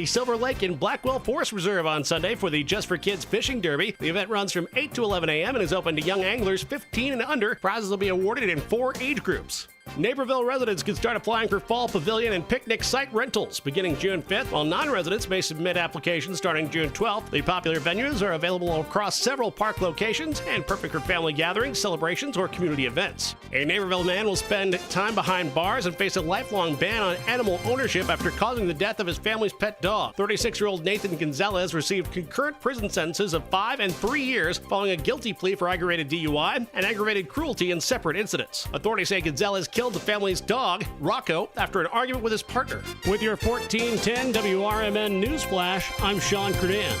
Silver Lake in Blackwell Forest Reserve on Sunday for the Just for Kids Fishing Derby. The event runs from 8 to 11 a.m. and is open to young anglers 15 and under. Prizes will be awarded in 4 age groups. Naperville residents can start applying for fall pavilion and picnic site rentals beginning June 5th, while non-residents may submit applications starting June 12th. The popular venues are available across several park locations and perfect for family gatherings, celebrations, or community events. A Naperville man will spend time behind bars and face a lifelong ban on animal ownership after causing the death of his family's pet dog. 36-year-old Nathan Gonzalez received concurrent prison sentences of 5 and 3 years following a guilty plea for aggravated DUI and aggravated cruelty in separate incidents. Authorities say Gonzalez killed the family's dog, Rocco, after an argument with his partner. With your 1410 WRMN News Flash, I'm Sean Curdan.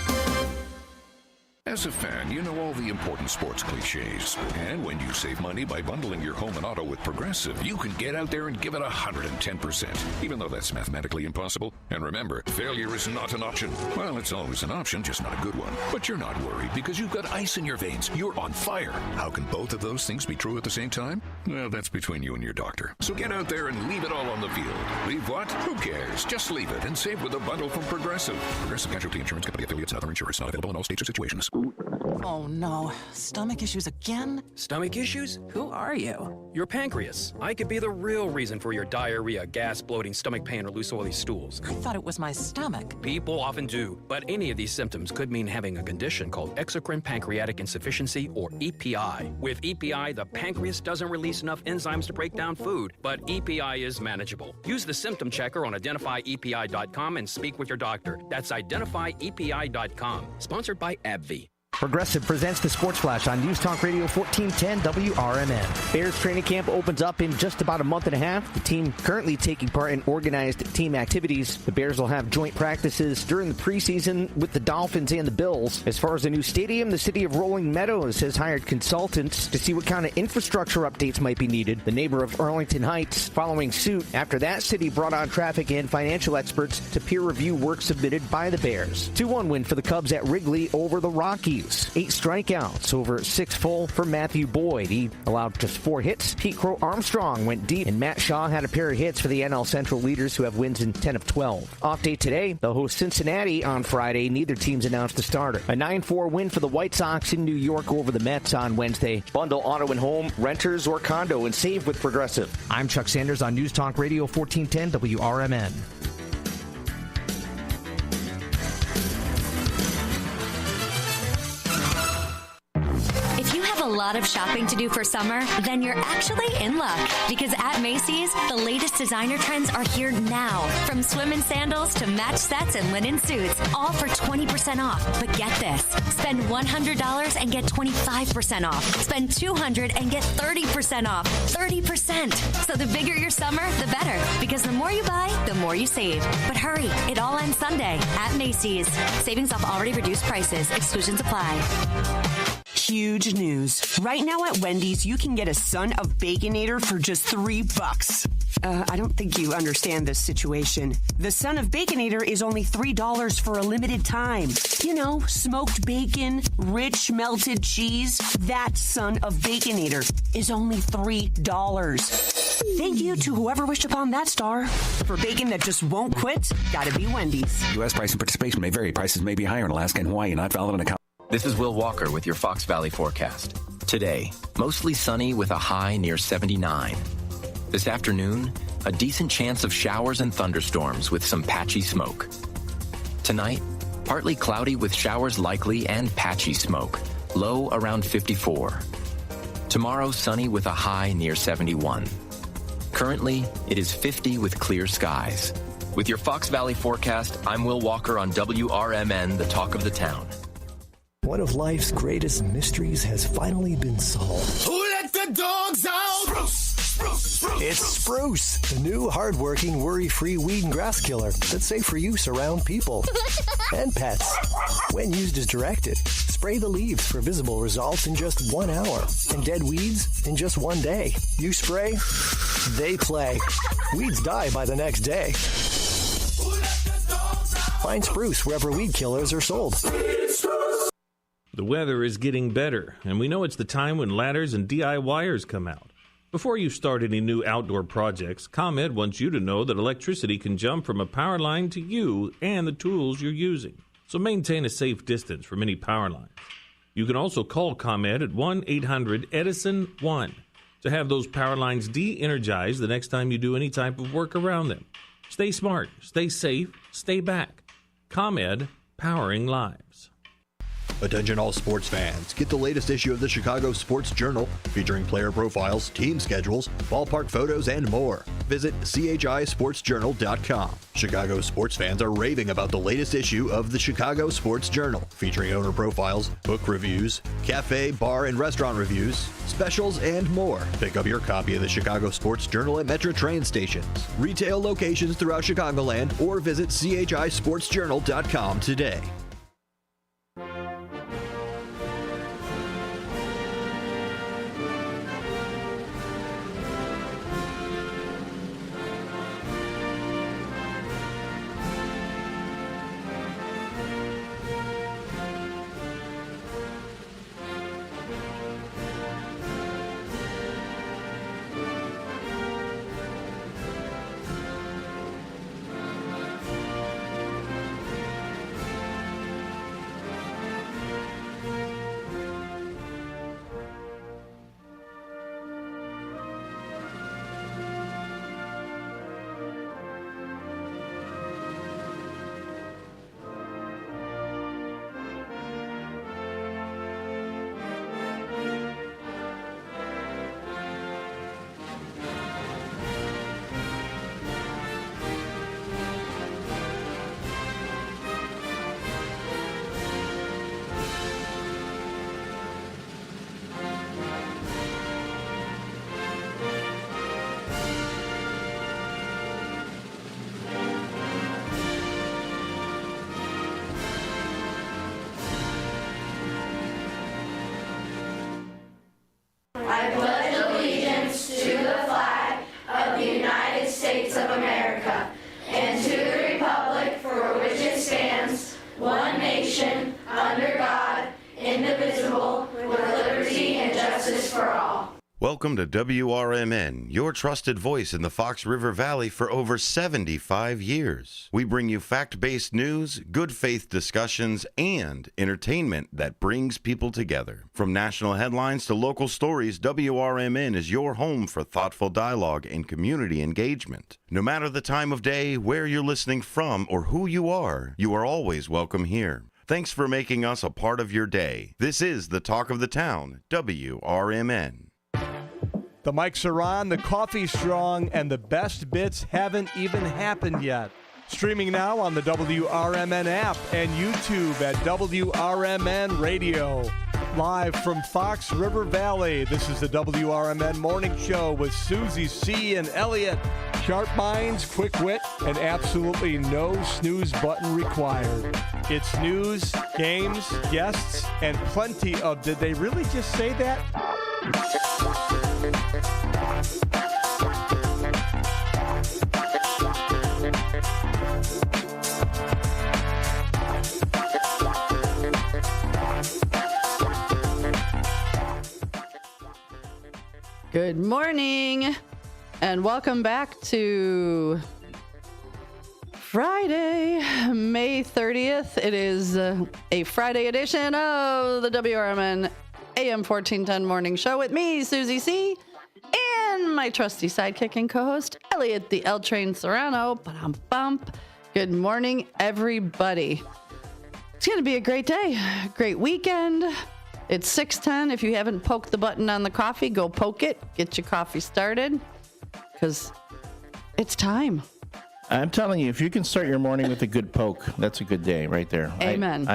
As a fan, you know all the important sports cliches. And when you save money by bundling your home and auto with Progressive, you can get out there and give it 110%, even though that's mathematically impossible. And remember, failure is not an option. Well, it's always an option, just not a good one. But you're not worried because you've got ice in your veins. You're on fire. How can both of those things be true at the same time? Well, that's between you and your doctor. So get out there and leave it all on the field. Leave what? Who cares? Just leave it and save with a bundle from Progressive. Progressive Casualty Insurance Company affiliates and other insurers, not available in all states or situations. Oh no, stomach issues again? Stomach issues? Who are you? Your pancreas. I could be the real reason for your diarrhea, gas, bloating, stomach pain, or loose oily stools. I thought it was my stomach. People often do, but any of these symptoms could mean having a condition called exocrine pancreatic insufficiency, or EPI. With EPI, the pancreas doesn't release enough enzymes to break down food, but EPI is manageable. Use the symptom checker on identifyepi.com and speak with your doctor. That's identifyepi.com. Sponsored by AbbVie. Progressive presents the Sports Flash on News Talk Radio 1410 WRMN. Bears training camp opens up in just about a month and a half. The team currently taking part in organized team activities. The Bears will have joint practices during the preseason with the Dolphins and the Bills. As far as the new stadium, the city of Rolling Meadows has hired consultants to see what kind of infrastructure updates might be needed. The neighbor of Arlington Heights following suit after that city brought on traffic and financial experts to peer review work submitted by the Bears. 2-1 win for the Cubs at Wrigley over the Rockies. 8 strikeouts over 6 full for Matthew Boyd. He allowed just 4 hits. Pete Crow Armstrong went deep, and Matt Shaw had a pair of hits for the NL Central leaders who have wins in 10 of 12. Off day today, they'll host Cincinnati on Friday. Neither team's announced a starter. A 9-4 win for the White Sox in New York over the Mets on Wednesday. Bundle auto and home, renters or condo, and save with Progressive. I'm Chuck Sanders on News Talk Radio 1410 WRMN. A lot of shopping to do for summer, then you're actually in luck. Because at Macy's, the latest designer trends are here now. From swim and sandals to match sets and linen suits, all for 20% off. But get this, spend $100 and get 25% off. Spend $200 and get 30% off. 30%. So the bigger your summer, the better. Because the more you buy, the more you save. But hurry, it all ends Sunday at Macy's. Savings off already reduced prices. Exclusions apply. Huge news. Right now at Wendy's, you can get a Son of Baconator for just $3. I don't think you understand this situation. The Son of Baconator is only $3 for a limited time. You know, smoked bacon, rich melted cheese. That Son of Baconator is only $3. Thank you to whoever wished upon that star. For bacon that just won't quit, gotta be Wendy's. U.S. price and participation may vary. Prices may be higher in Alaska and Hawaii, not valid on account. This is Will Walker with your Fox Valley forecast. Today, mostly sunny with a high near 79. This afternoon, a decent chance of showers and thunderstorms with some patchy smoke. Tonight, partly cloudy with showers likely and patchy smoke, low around 54. Tomorrow, sunny with a high near 71. Currently, it is 50 with clear skies. With your Fox Valley forecast, I'm Will Walker on WRMN, the talk of the town. One of life's greatest mysteries has finally been solved. Who let the dogs out? Spruce, spruce, spruce. It's Spruce, the new hard-working, worry-free weed and grass killer that's safe for use around people and pets. When used as directed, spray the leaves for visible results in just 1 hour and dead weeds in just 1 day. You spray, they play. Weeds die by the next day. Find Spruce wherever weed killers are sold. The weather is getting better, and we know it's the time when ladders and DIYers come out. Before you start any new outdoor projects, ComEd wants you to know that electricity can jump from a power line to you and the tools you're using. So maintain a safe distance from any power lines. You can also call ComEd at 1-800-EDISON-1 to have those power lines de-energized the next time you do any type of work around them. Stay smart, stay safe, stay back. ComEd, powering lives. Attention all sports fans. Get the latest issue of the Chicago Sports Journal featuring player profiles, team schedules, ballpark photos, and more. Visit CHISportsJournal.com. Chicago sports fans are raving about the latest issue of the Chicago Sports Journal featuring owner profiles, book reviews, cafe, bar, and restaurant reviews, specials, and more. Pick up your copy of the Chicago Sports Journal at Metro train stations, retail locations throughout Chicagoland, or visit CHISportsJournal.com today. I pledge allegiance to the flag of the United States of America and to the republic for which it stands, one nation, under God, indivisible, with liberty and justice for all. Welcome to WRMN, your trusted voice in the Fox River Valley for over 75 years. We bring you fact-based news, good faith discussions, and entertainment that brings people together. From national headlines to local stories, WRMN is your home for thoughtful dialogue and community engagement. No matter the time of day, where you're listening from, or who you are always welcome here. Thanks for making us a part of your day. This is the Talk of the Town, WRMN. The mics are on, the coffee's strong, and the best bits haven't even happened yet. Streaming now on the WRMN app and YouTube at WRMN Radio. Live from Fox River Valley, this is the WRMN Morning Show with Susie C. and Elliot. Sharp minds, quick wit, and absolutely no snooze button required. It's news, games, guests, and plenty of did they really just say that? Good morning, and welcome back to Friday, May 30th. It is a Friday edition of the WRMN AM 1410 Morning Show with me, Susie C., and my trusty sidekick and co-host, Elliot the L Train Serrano. Ba-dum-bump. Good morning, everybody. It's going to be a great day, great weekend. It's 6:10. If you haven't poked the button on the coffee, go poke it. Get your coffee started, because it's time. I'm telling you, if you can start your morning with a good poke, that's a good day right there. Amen.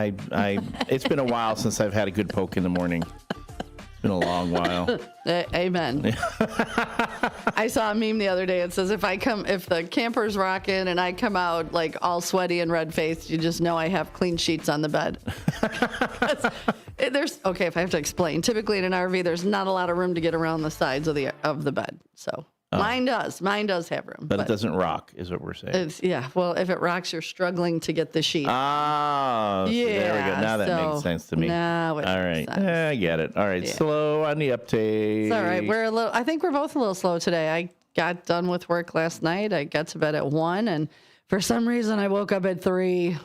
It's been a while since I've had a good poke in the morning. It's been a long while. Amen. I saw a meme the other day. It says, if the camper's rocking and I come out like all sweaty and red-faced, you just know I have clean sheets on the bed. If I have to explain, typically in an RV, there's not a lot of room to get around the sides of the bed. So Mine does. Mine does have room. But it doesn't rock, is what we're saying. Well, if it rocks, you're struggling to get the sheet. Ah, yeah. There we go. Now that makes sense to me. Now it all right. I get it. All right. Slow on the uptake. It's all right. I think we're both a little slow today. I got done with work last night. I got to bed at 1, and for some reason I woke up at 3.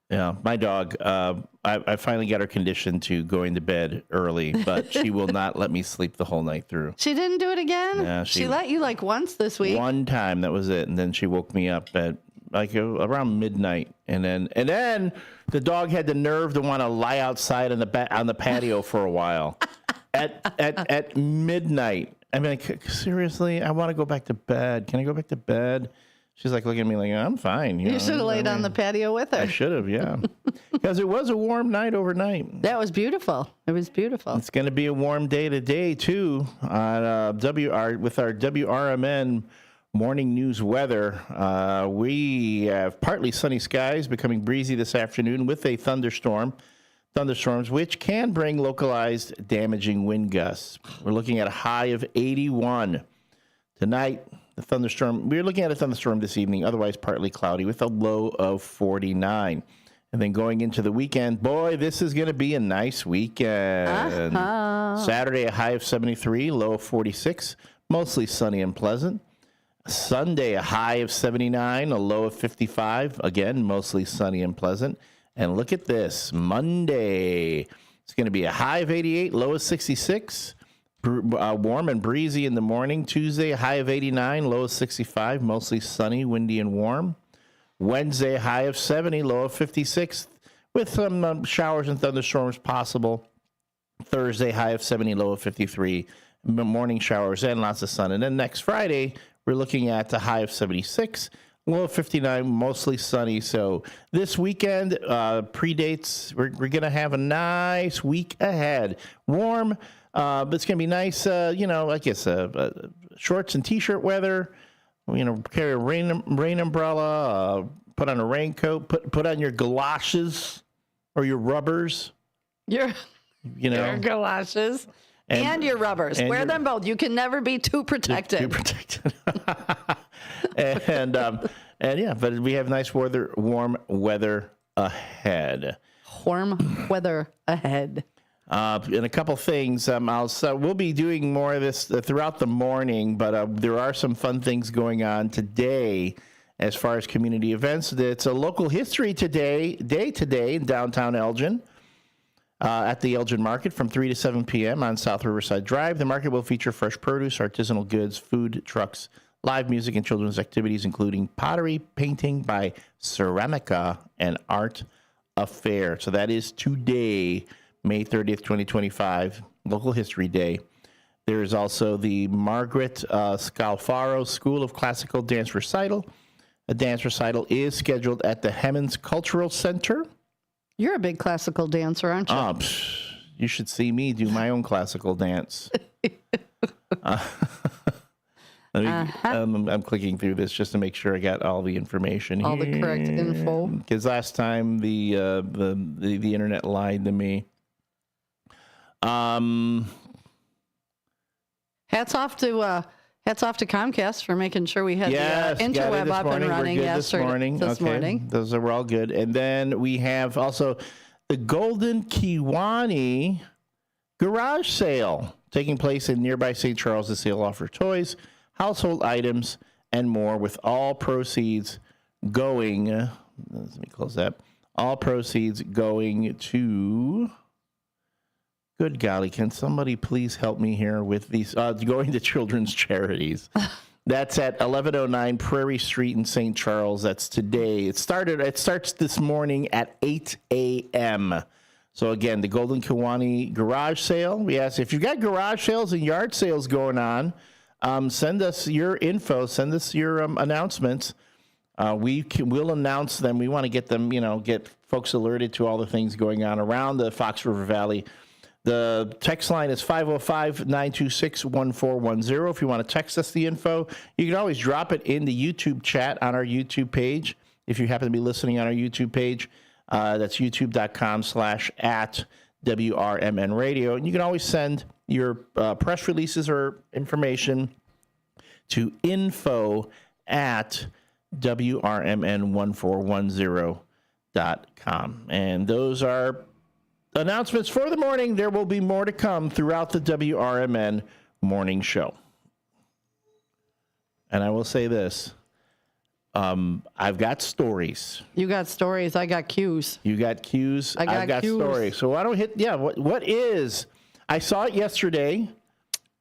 Yeah, my dog, I finally got her conditioned to going to bed early, but she will not let me sleep the whole night through. She didn't do it again? Yeah, she let you like once this week? One time, that was it. And then she woke me up at like around midnight. And then the dog had the nerve to want to lie outside on the patio for a while at midnight. I mean, like, seriously, I want to go back to bed. Can I go back to bed? She's like looking at me like, I'm fine. You should have laid on the patio with her. I should have, yeah. Because it was a warm night overnight. That was beautiful. It was beautiful. It's going to be a warm day today, too, on with our WRMN morning news weather. We have partly sunny skies, becoming breezy this afternoon with a thunderstorms, which can bring localized damaging wind gusts. We're looking at a high of 81. Tonight, we're looking at a thunderstorm this evening, otherwise partly cloudy with a low of 49. And then going into the weekend, boy, this is going to be a nice weekend. Saturday, a high of 73, low of 46, mostly sunny and pleasant. Sunday, a high of 79, a low of 55, again, mostly sunny and pleasant. And look at this, Monday, it's going to be a high of 88, low of 66. Warm and breezy in the morning. Tuesday, a high of 89, low of 65, mostly sunny, windy, and warm. Wednesday, a high of 70, low of 56, with some showers and thunderstorms possible. Thursday, high of 70, low of 53, morning showers and lots of sun. And then next Friday, we're looking at a high of 76, low of 59, mostly sunny. So this weekend predates, we're going to have a nice week ahead. Warm. But it's going to be nice, I guess shorts and T-shirt weather, carry a rain umbrella, put on a raincoat, put on your galoshes or your rubbers. Your galoshes and your rubbers. Wear them both. You can never be too protected. Too protected. But we have nice weather, warm weather ahead. Warm weather ahead. And a couple things. We'll be doing more of this throughout the morning, but there are some fun things going on today as far as community events. It's a local history day today in downtown Elgin at the Elgin Market from 3 to 7 p.m. on South Riverside Drive. The market will feature fresh produce, artisanal goods, food trucks, live music, and children's activities, including pottery, painting by Ceramica, and art affair. So that is today, May 30th, 2025, Local History Day. There is also the Margaret Scalfaro School of Classical Dance Recital. A dance recital is scheduled at the Hemmons Cultural Center. You're a big classical dancer, aren't you? You should see me do my own classical dance. I'm clicking through this just to make sure I got all the information all the correct info. Because last time the internet lied to me. Hats off to Comcast for making sure we had the interweb up and running this morning. Those are all good. And then we have also the Golden Kiwani garage sale taking place in nearby St. Charles. The sale offers toys, household items, and more, with all proceeds going. Let me close that. All proceeds going to. Good golly, can somebody please help me here with these? Going to children's charities. That's at 1109 Prairie Street in St. Charles. That's today. It starts this morning at 8 a.m. So again, the Golden Kiwani garage sale. We ask if you've got garage sales and yard sales going on, send us your info. Send us your announcements. We'll announce them. We want to get them, get folks alerted to all the things going on around the Fox River Valley. The text line is 505-926-1410. If you want to text us the info, you can always drop it in the YouTube chat on our YouTube page. If you happen to be listening on our YouTube page, that's youtube.com/@WRMN Radio. And you can always send your press releases or information to info@WRMN1410.com. And those are announcements for the morning. There will be more to come throughout the WRMN morning show. And I will say this. I've got stories. You got stories. I got cues. You got cues. I've got cues. stories. So why don't we hit? Yeah. What is? I saw it yesterday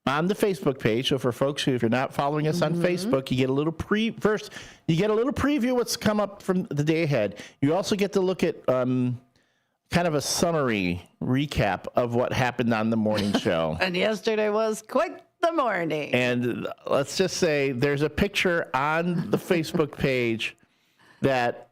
on the Facebook page. So for folks who, if you're not following us on Facebook, you get a little first. You get a little preview of what's come up from the day ahead. You also get to look at kind of a summary recap of what happened on the morning show. And yesterday was quite the morning. And let's just say there's a picture on the Facebook page that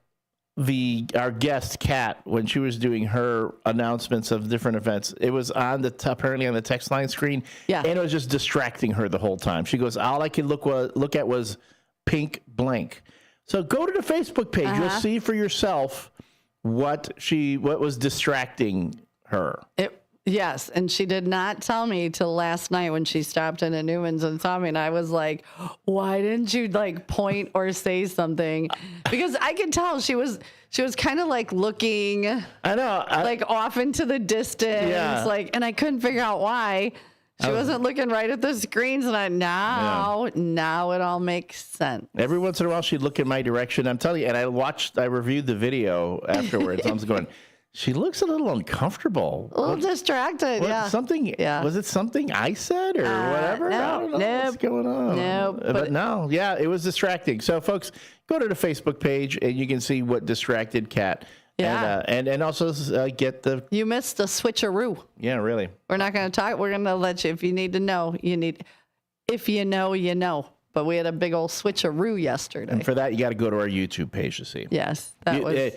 our guest Kat, when she was doing her announcements of different events, it was on apparently on the text line screen. Yeah. And it was just distracting her the whole time. She goes, all I could look at was pink blank. So go to the Facebook page. You'll see for yourself what was distracting her. Yes, and she did not tell me till last night when she stopped in at Newman's and saw me, and I was like, why didn't you like point or say something? Because I could tell she was kind of like looking like off into the distance, like, and I couldn't figure out why. She wasn't looking right at the screens, and now it all makes sense. Every once in a while she'd look in my direction. I'm telling you, and I reviewed the video afterwards. I was going, she looks a little uncomfortable. A little distracted, Was it something I said or whatever? No, I don't know what's going on. No. But no, it was distracting. So, folks, go to the Facebook page, and you can see what distracted Kat. Yeah. And also get the... You missed the switcheroo. Yeah, really. We're not going to talk. We're going to let you, if you need to know, if you know, you know. But we had a big old switcheroo yesterday. And for that, you got to go to our YouTube page to see. Yes, that was...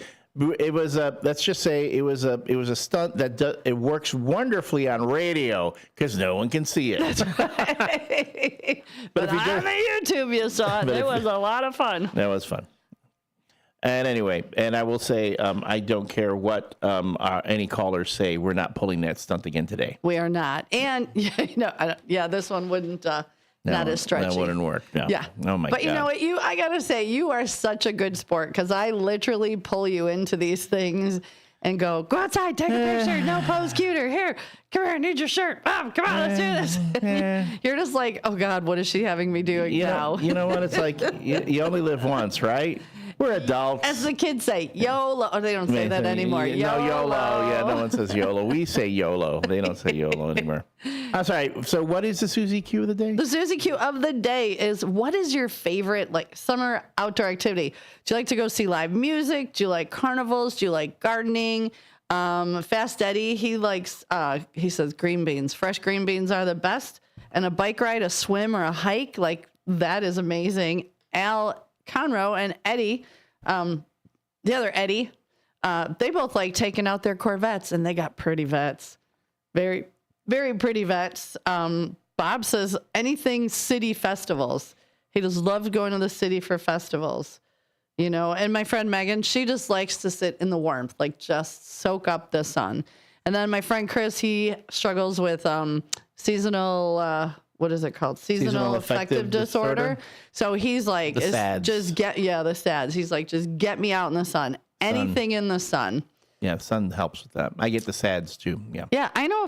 It was let's just say it was a stunt that it works wonderfully on radio because no one can see it. That's right. but on the YouTube you saw it. It was a lot of fun. That was fun. And anyway, and I will say I don't care what any callers say. We're not pulling that stunt again today. We are not. And this one wouldn't. Not as stretchy. That wouldn't work. No. Yeah. Oh my God. But you know what? I gotta say, you are such a good sport because I literally pull you into these things and go outside, take a picture, no pose cuter. Here, come here, I need your shirt. Come on, let's do this. You're just like, oh God, what is she having me doing now? You know what? It's like you only live once, right? We're adults. As the kids say, YOLO. Or they don't say that anymore. No, YOLO. Yeah, no one says YOLO. We say YOLO. They don't say YOLO anymore. I'm sorry. So what is the Susie Q of the day? The Susie Q of the day is, what is your favorite summer outdoor activity? Do you like to go see live music? Do you like carnivals? Do you like gardening? Fast Eddie, he says green beans. Fresh green beans are the best. And a bike ride, a swim, or a hike, that is amazing. Al Conroe and Eddie, the other Eddie, they both like taking out their Corvettes, and they got pretty vets. Very, very pretty vets. Bob says anything city festivals. He just loves going to the city for festivals, and my friend Megan, she just likes to sit in the warmth, just soak up the sun. And then my friend Chris, he struggles with seasonal, what is it called? Seasonal affective disorder. So he's like, the SADS. The SADS. He's like, just get me out in the sun. Anything in the sun. Yeah, sun helps with that. I get the SADS too. Yeah. Yeah, I know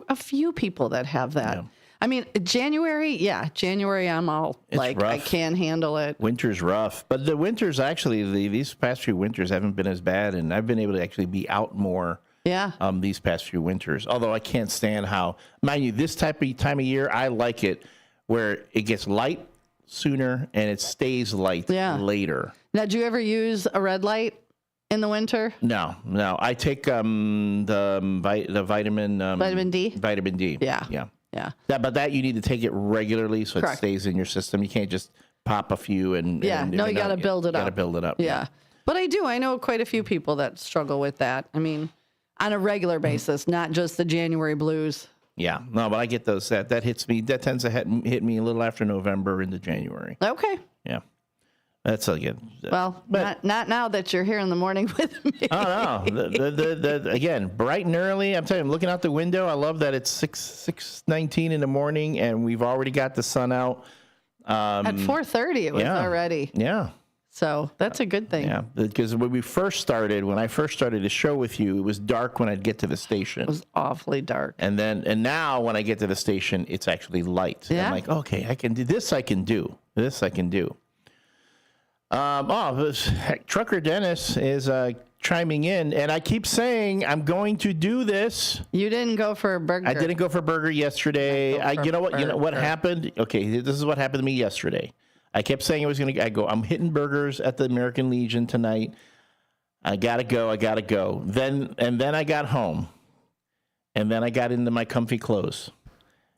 a few people that have that. Yeah. I mean, January, I'm all it's rough. I can't handle it. Winter's rough. But the winters actually, these past few winters haven't been as bad, and I've been able to actually be out more. Yeah. These past few winters. Although I can't stand how, mind you, this time of year, I like it where it gets light sooner and it stays light later. Now, do you ever use a red light in the winter? No. I take the vitamin vitamin D. Vitamin D. Yeah. But that you need to take it regularly so Correct. it stays in your system. You can't just pop a few and you got to build it up. Got to build it up. Yeah. But I know quite a few people that struggle with that. I mean, on a regular basis, not just the January blues. Yeah, no, but I get those. That hits me. That tends to hit me a little after November into January. Okay. Yeah, that's again. Well, but not now that you're here in the morning with me. Oh no! the again, bright and early. I'm telling you, I'm looking out the window. I love that it's 6:19 in the morning, and we've already got the sun out. At 4:30, it was already. Yeah. So that's a good thing. Yeah, because when I first started the show with you, it was dark when I'd get to the station. It was awfully dark. And now when I get to the station, it's actually light. Yeah. I'm like, okay, I can do this. This I can do. Trucker Dennis is chiming in, and I keep saying I'm going to do this. You didn't go for a burger. I didn't go for a burger yesterday. You know what happened? Okay, this is what happened to me yesterday. I kept saying I was going to. I'm hitting burgers at the American Legion tonight. I gotta go. Then I got home, and then I got into my comfy clothes,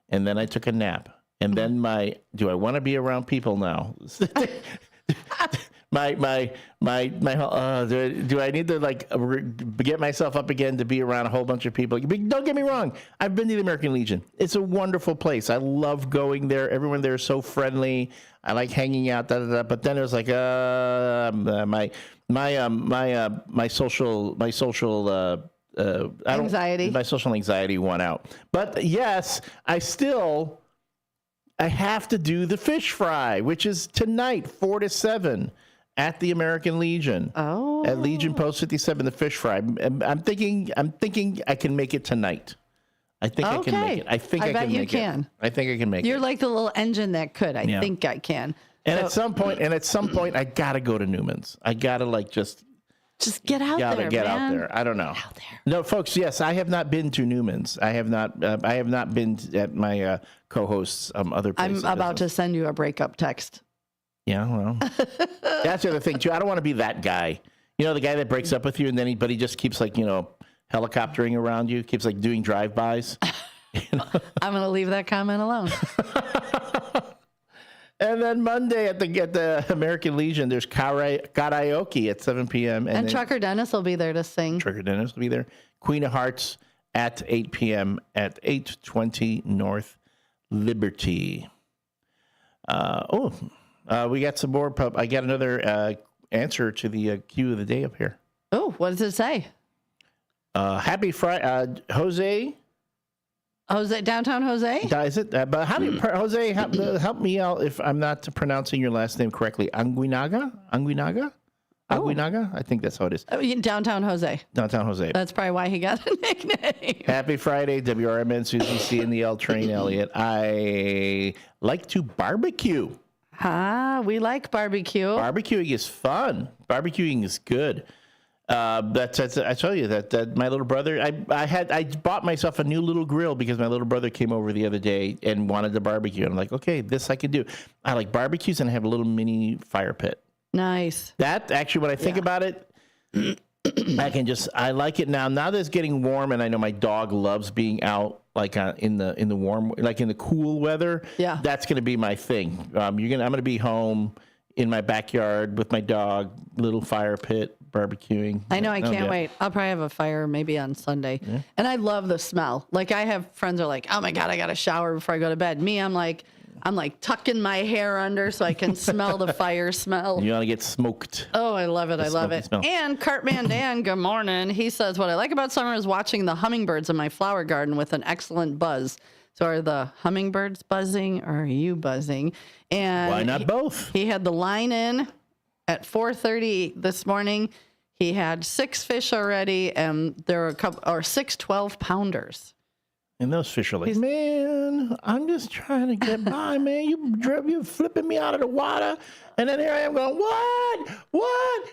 and then I took a nap, and then do I want to be around people now? Do I need to get myself up again to be around a whole bunch of people? Don't get me wrong. I've been to the American Legion. It's a wonderful place. I love going there. Everyone there is so friendly. I like hanging out. But then it was like my social anxiety. My social anxiety won out. But yes, I have to do the fish fry, which is tonight, 4 to 7. At the American Legion. Oh. At Legion Post 57, the fish fry. I'm thinking I can make it tonight. I think I can make it. I think I bet can you make can. it. I think I can make it. You're like the little engine that could. I think I can. And at some point, I gotta go to Newman's. I gotta just get out there. Gotta get out there. I don't know. Out there. No, folks. Yes, I have not been to Newman's. I have not been at my co-hosts' other places. I'm about to send you a breakup text. Yeah, well, that's the other thing too. I don't want to be that guy. You know, the guy that breaks up with you and then he just keeps helicoptering around you, keeps doing drive-bys. I'm going to leave that comment alone. And then Monday at the American Legion, there's karaoke at 7 p.m. And Trucker Dennis will be there to sing. Trucker Dennis will be there. Queen of Hearts at 8 p.m. at 820 North Liberty. We got some more. I got another answer to the cue of the day up here. Oh, what does it say? Happy Friday, Jose. Jose, downtown Jose? Is it? But how do you, Jose, help me out if I'm not pronouncing your last name correctly. Anguinaga? I think that's how it is. Downtown Jose. Downtown Jose. That's probably why he got a nickname. Happy Friday, WRMN, Susie C. and the L Train, Elliot. I like to barbecue. We like barbecue. Barbecuing is fun. Barbecuing is good. I tell you that my little brother, I bought myself a new little grill because my little brother came over the other day and wanted to barbecue. I'm like, okay, this I can do. I like barbecues and I have a little mini fire pit. Nice. That actually, when I think about it, I like it now. Now that it's getting warm, and I know my dog loves being out, in the warm, in the cool weather. Yeah, that's going to be my thing. I'm going to be home in my backyard with my dog, little fire pit, barbecuing. I know. I can't wait. I'll probably have a fire maybe on Sunday. Yeah. And I love the smell. I have friends who are like, oh my God, I got to shower before I go to bed. Me, I'm like tucking my hair under so I can smell the fire smell. You want to get smoked. Oh, I love it. I love it. Smell. And Cartman Dan, good morning. He says, what I like about summer is watching the hummingbirds in my flower garden with an excellent buzz. So are the hummingbirds buzzing or are you buzzing? And why not both? He had the line in at 4:30 this morning. He had 6 fish already, and there were 6 12-pounders. And those fish are like, man, I'm just trying to get by, man. You're flipping me out of the water. And then here I am going, what?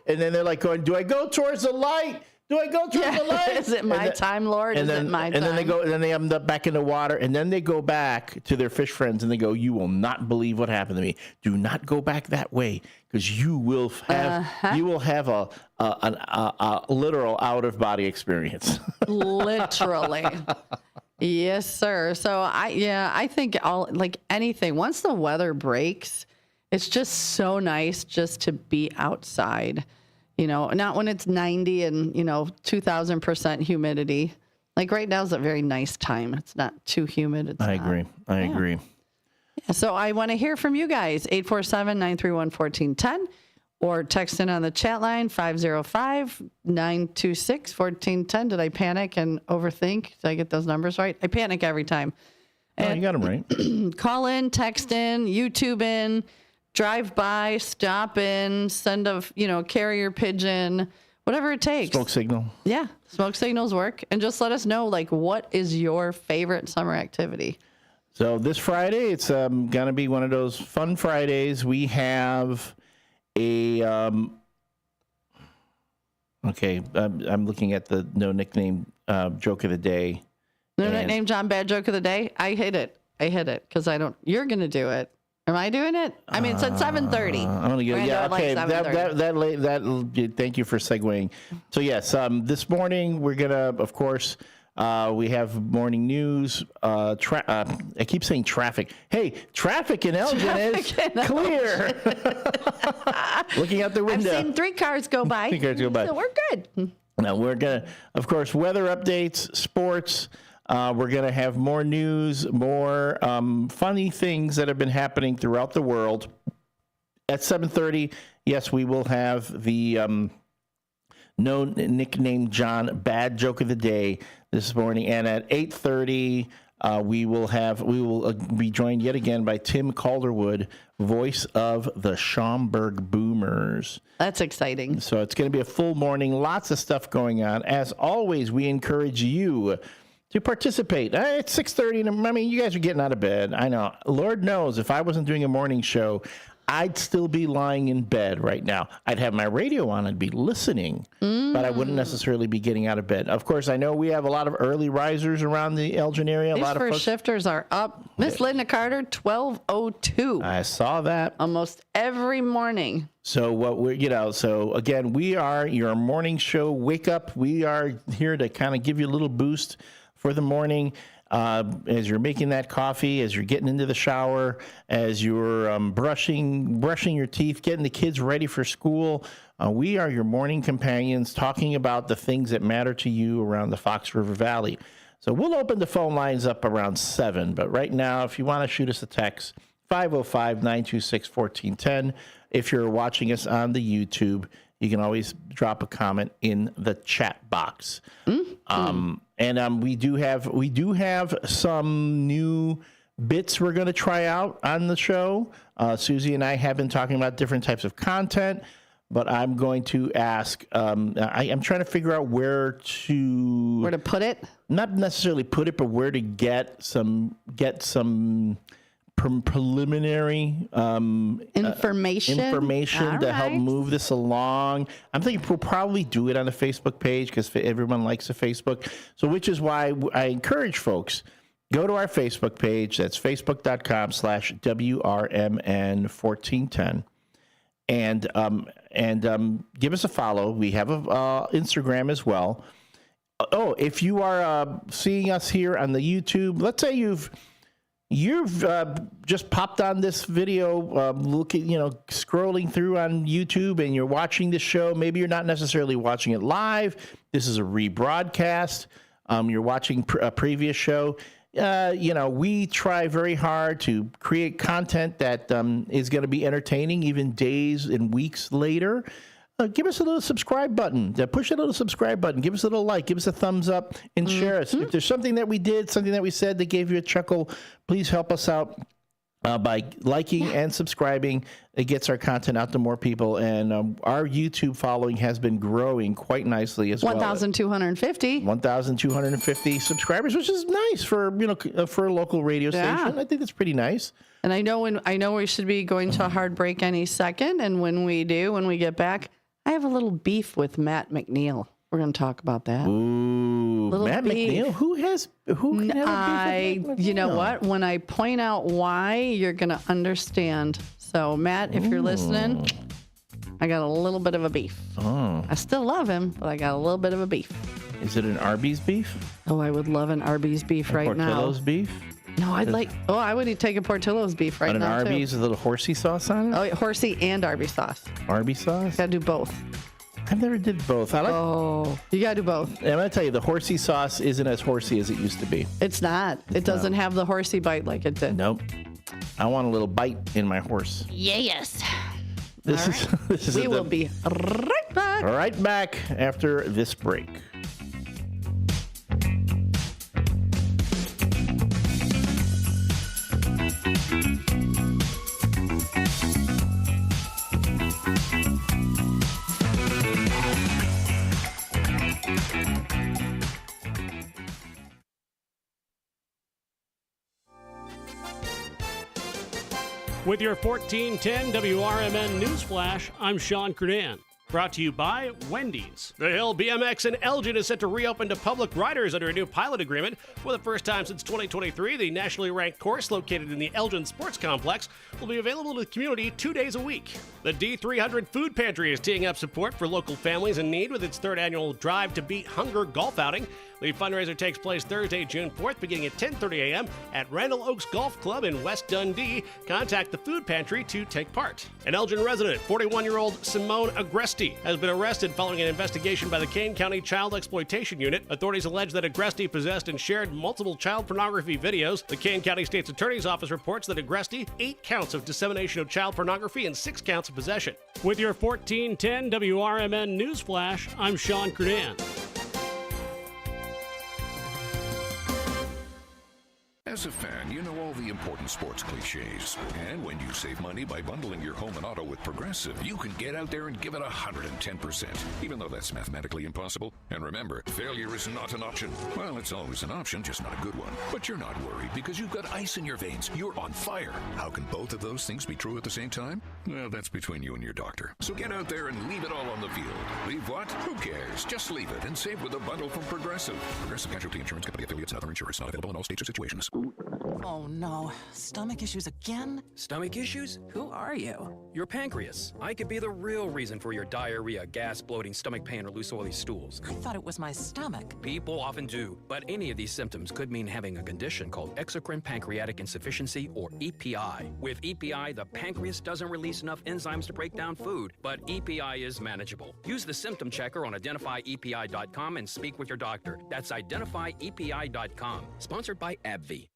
And then they're like going, do I go towards the light? Do I go towards the light? Is it my time, Lord? Is it my time? And then they go, and then they end up back in the water. And then they go back to their fish friends and they go, you will not believe what happened to me. Do not go back that way because you will have a literal out-of-body experience. Literally. Yes, sir. So I think anything, once the weather breaks, it's just so nice just to be outside, not when it's 90 and, 2000% humidity. Right now is a very nice time. It's not too humid. I agree. Yeah, so I want to hear from you guys, 847-931-1410. Or text in on the chat line, 505-926-1410. Did I panic and overthink? Did I get those numbers right? I panic every time. Oh, you got them right. Call in, text in, YouTube in, drive by, stop in, send a carrier pigeon, whatever it takes. Smoke signal. Yeah, smoke signals work. And just let us know, what is your favorite summer activity? So this Friday, it's going to be one of those fun Fridays. We have a... okay, I'm looking at the no nickname joke of the day. No nickname John bad joke of the day? I hit it because I don't... You're going to do it. Am I doing it? I mean, it's at 7:30. I'm gonna go. Yeah, okay. That. Thank you for segueing. So yes, this morning we're gonna, of course, we have morning news. I keep saying traffic. Hey, traffic in Elgin is clear. Looking out the window, I've seen 3 cars go by. 3 cars go by. So we're good. Now we're gonna, of course, weather updates, sports. We're going to have more news, more funny things that have been happening throughout the world. At 7:30, yes, we will have the no nickname John bad joke of the day this morning. And at 8:30, we will be joined yet again by Tim Calderwood, voice of the Schaumburg Boomers. That's exciting. So it's going to be a full morning, lots of stuff going on. As always, we encourage you to participate. It's 6:30. I mean, you guys are getting out of bed. I know. Lord knows if I wasn't doing a morning show, I'd still be lying in bed right now. I'd have my radio on. I'd be listening, but I wouldn't necessarily be getting out of bed. Of course, I know we have a lot of early risers around the Elgin area. These a lot first of folks. shifters are up. Miss Linda Carter, 12:02. I saw that. Almost every morning. So what so again, we are your morning show wake up. We are here to kind of give you a little boost for the morning, as you're making that coffee, as you're getting into the shower, as you're brushing your teeth, getting the kids ready for school. We are your morning companions talking about the things that matter to you around the Fox River Valley. So we'll open the phone lines up around 7. But right now, if you want to shoot us a text, 505-926-1410. If you're watching us on the YouTube, you can always drop a comment in the chat box. And we do have some new bits we're going to try out on the show. Susie and I have been talking about different types of content, but I'm going to ask. I'm trying to figure out where to put it. Not necessarily put it, but where to get some preliminary information to help move this along. I'm thinking we'll probably do it on the Facebook page because everyone likes the Facebook. So which is why I encourage folks, go to our Facebook page. That's facebook.com/WRMN1410 and give us a follow. We have a Instagram as well. Oh, if you are seeing us here on the YouTube, let's say you've just popped on this video, scrolling through on YouTube, and you're watching the show. Maybe you're not necessarily watching it live. This is a rebroadcast. You're watching a previous show. We try very hard to create content that is going to be entertaining even days and weeks later. Give us a little subscribe button. Push a little subscribe button. Give us a little like. Give us a thumbs up and share us. If there's something that we did, something that we said that gave you a chuckle, please help us out by liking and subscribing. It gets our content out to more people. And our YouTube following has been growing quite nicely as well. 1,250 subscribers, which is nice for a local radio station. I think that's pretty nice. And I know we should be going to a hard break any second. And when we get back, I have a little beef with Matt McNeil. We're going to talk about that. Ooh, Matt McNeil? Who can have a beef with Matt McNeil? You know what? When I point out why, you're going to understand. So, Matt, if you're listening, I got a little bit of a beef. Oh. I still love him, but I got a little bit of a beef. Is it an Arby's beef? Oh, I would love an Arby's beef right now. Portillo's beef? No, I would take a Portillo's beef right now, an Arby's with a little horsey sauce on it? Oh, horsey and Arby's sauce. Arby's sauce? Gotta do both. I've never did both. You gotta do both. I'm gonna tell you, the horsey sauce isn't as horsey as it used to be. It's not. It doesn't have the horsey bite like it did. Nope. I want a little bite in my horse. Yes. We will be right back. Right back after this break. With your 1410 WRMN News Flash, I'm Sean Kernan. Brought to you by Wendy's. The Hill BMX in Elgin is set to reopen to public riders under a new pilot agreement. For the first time since 2023, the nationally ranked course located in the Elgin Sports Complex will be available to the community 2 days a week. The D300 Food Pantry is teeing up support for local families in need with its third annual Drive to Beat Hunger golf outing. The fundraiser takes place Thursday, June 4th, beginning at 10:30 a.m. at Randall Oaks Golf Club in West Dundee. Contact the food pantry to take part. An Elgin resident, 41-year-old Simone Agresti, has been arrested following an investigation by the Kane County Child Exploitation Unit. Authorities allege that Agresti possessed and shared multiple child pornography videos. The Kane County State's Attorney's Office reports that Agresti 8 counts of dissemination of child pornography and 6 counts of possession. With your 1410 WRMN News Flash, I'm Sean Kernan. As a fan, you know all the important sports cliches. And when you save money by bundling your home and auto with Progressive, you can get out there and give it 110%, even though that's mathematically impossible. And remember, failure is not an option. Well, it's always an option, just not a good one. But you're not worried because you've got ice in your veins. You're on fire. How can both of those things be true at the same time? Well, that's between you and your doctor. So get out there and leave it all on the field. Leave what? Who cares? Just leave it and save with a bundle from Progressive. Progressive Casualty Insurance Company affiliates and other insurers not available in all states or situations. Oh no, stomach issues again? Stomach issues? Who are you? Your pancreas. I could be the real reason for your diarrhea, gas, bloating, stomach pain, or loose oily stools. I thought it was my stomach. People often do, but any of these symptoms could mean having a condition called exocrine pancreatic insufficiency, or EPI. With EPI, the pancreas doesn't release enough enzymes to break down food, but EPI is manageable. Use the symptom checker on identifyepi.com and speak with your doctor. That's identifyepi.com. Sponsored by AbbVie.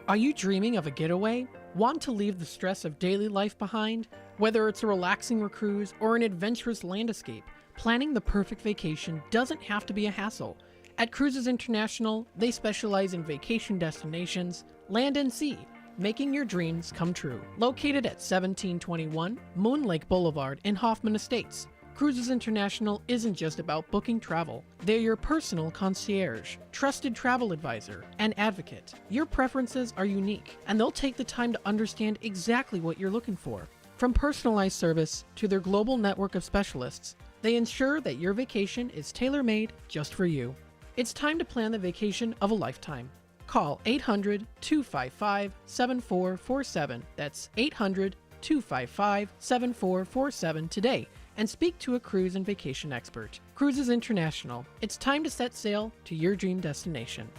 Are you dreaming of a getaway? Want to leave the stress of daily life behind? Whether it's a relaxing cruise or an adventurous land escape, planning the perfect vacation doesn't have to be a hassle. At Cruises International, they specialize in vacation destinations, land and sea, making your dreams come true. Located at 1721 Moon Lake Boulevard in Hoffman Estates, Cruises International isn't just about booking travel. They're your personal concierge, trusted travel advisor, and advocate. Your preferences are unique, and they'll take the time to understand exactly what you're looking for. From personalized service to their global network of specialists, they ensure that your vacation is tailor-made just for you. It's time to plan the vacation of a lifetime. Call 800-255-7447. That's 800-255-7447 today and speak to a cruise and vacation expert. Cruises International. It's time to set sail to your dream destination.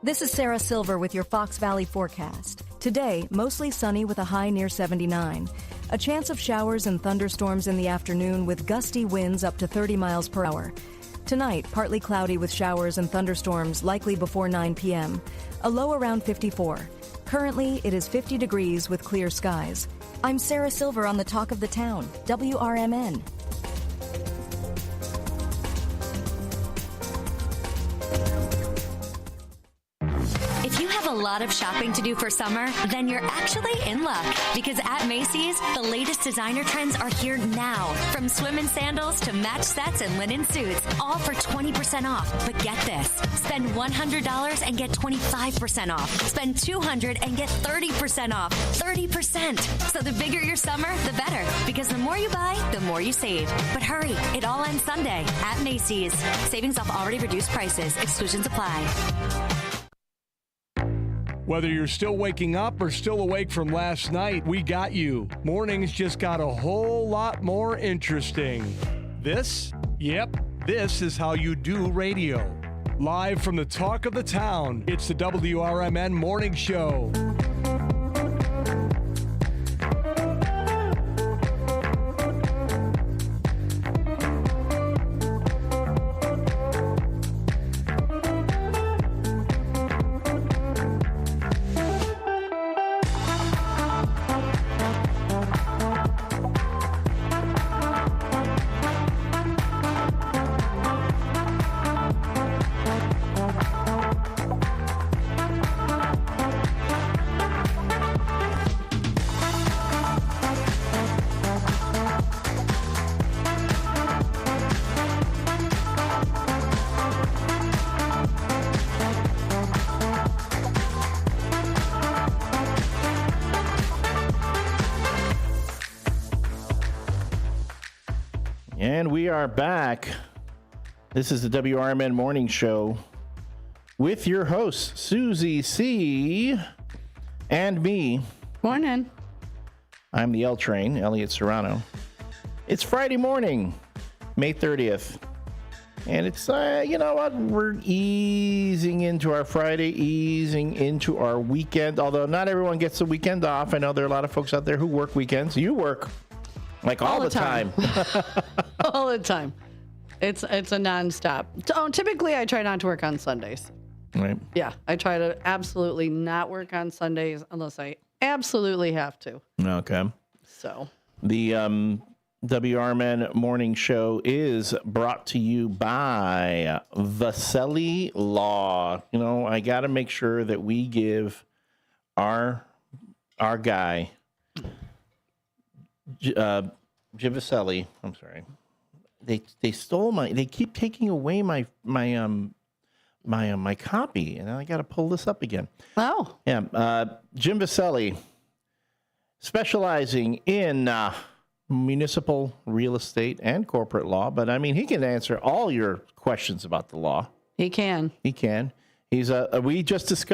This is Sarah Silver with your Fox Valley forecast. Today, mostly sunny with a high near 79. A chance of showers and thunderstorms in the afternoon with gusty winds up to 30 miles per hour. Tonight, partly cloudy with showers and thunderstorms likely before 9 p.m. A low around 54. Currently, it is 50 degrees with clear skies. I'm Sarah Silver on the Talk of the Town, WRMN. If you have a lot of shopping to do for summer, then you're actually in luck. Because at Macy's, the latest designer trends are here now. From swim and sandals to match sets and linen suits, all for 20% off. But get this, spend $100 and get 25% off. Spend $200 and get 30% off. 30%. So the bigger your summer, the better. Because the more you buy, the more you save. But hurry, it all ends Sunday at Macy's. Savings off already reduced prices. Exclusions apply. Whether you're still waking up or still awake from last night, we got you. Mornings just got a whole lot more interesting. This is how you do radio. Live from the Talk of the Town, it's the WRMN Morning Show. we are back. This is the WRMN Morning Show with your hosts, Susie C. and me. Morning. I'm the L Train, Elliot Serrano. It's Friday morning, May 30th. And it's, you know what? We're easing into our Friday, easing into our weekend. Although not everyone gets the weekend off. I know there are a lot of folks out there who work weekends. You work like all the time. All the time. It's a nonstop. Typically, I try not to work on Sundays. Right. Yeah, I try to absolutely not work on Sundays unless I absolutely have to. Okay. So the WRMN Morning Show is brought to you by Vasselli Law. You know, I got to make sure that we give our guy, Jim Vasselli. I'm sorry. They stole they keep taking away my copy, and I got to pull this up again. Oh. Yeah. Jim Vasselli, specializing in municipal real estate and corporate law, but I mean, he can answer all your questions about the law. He can. He's we just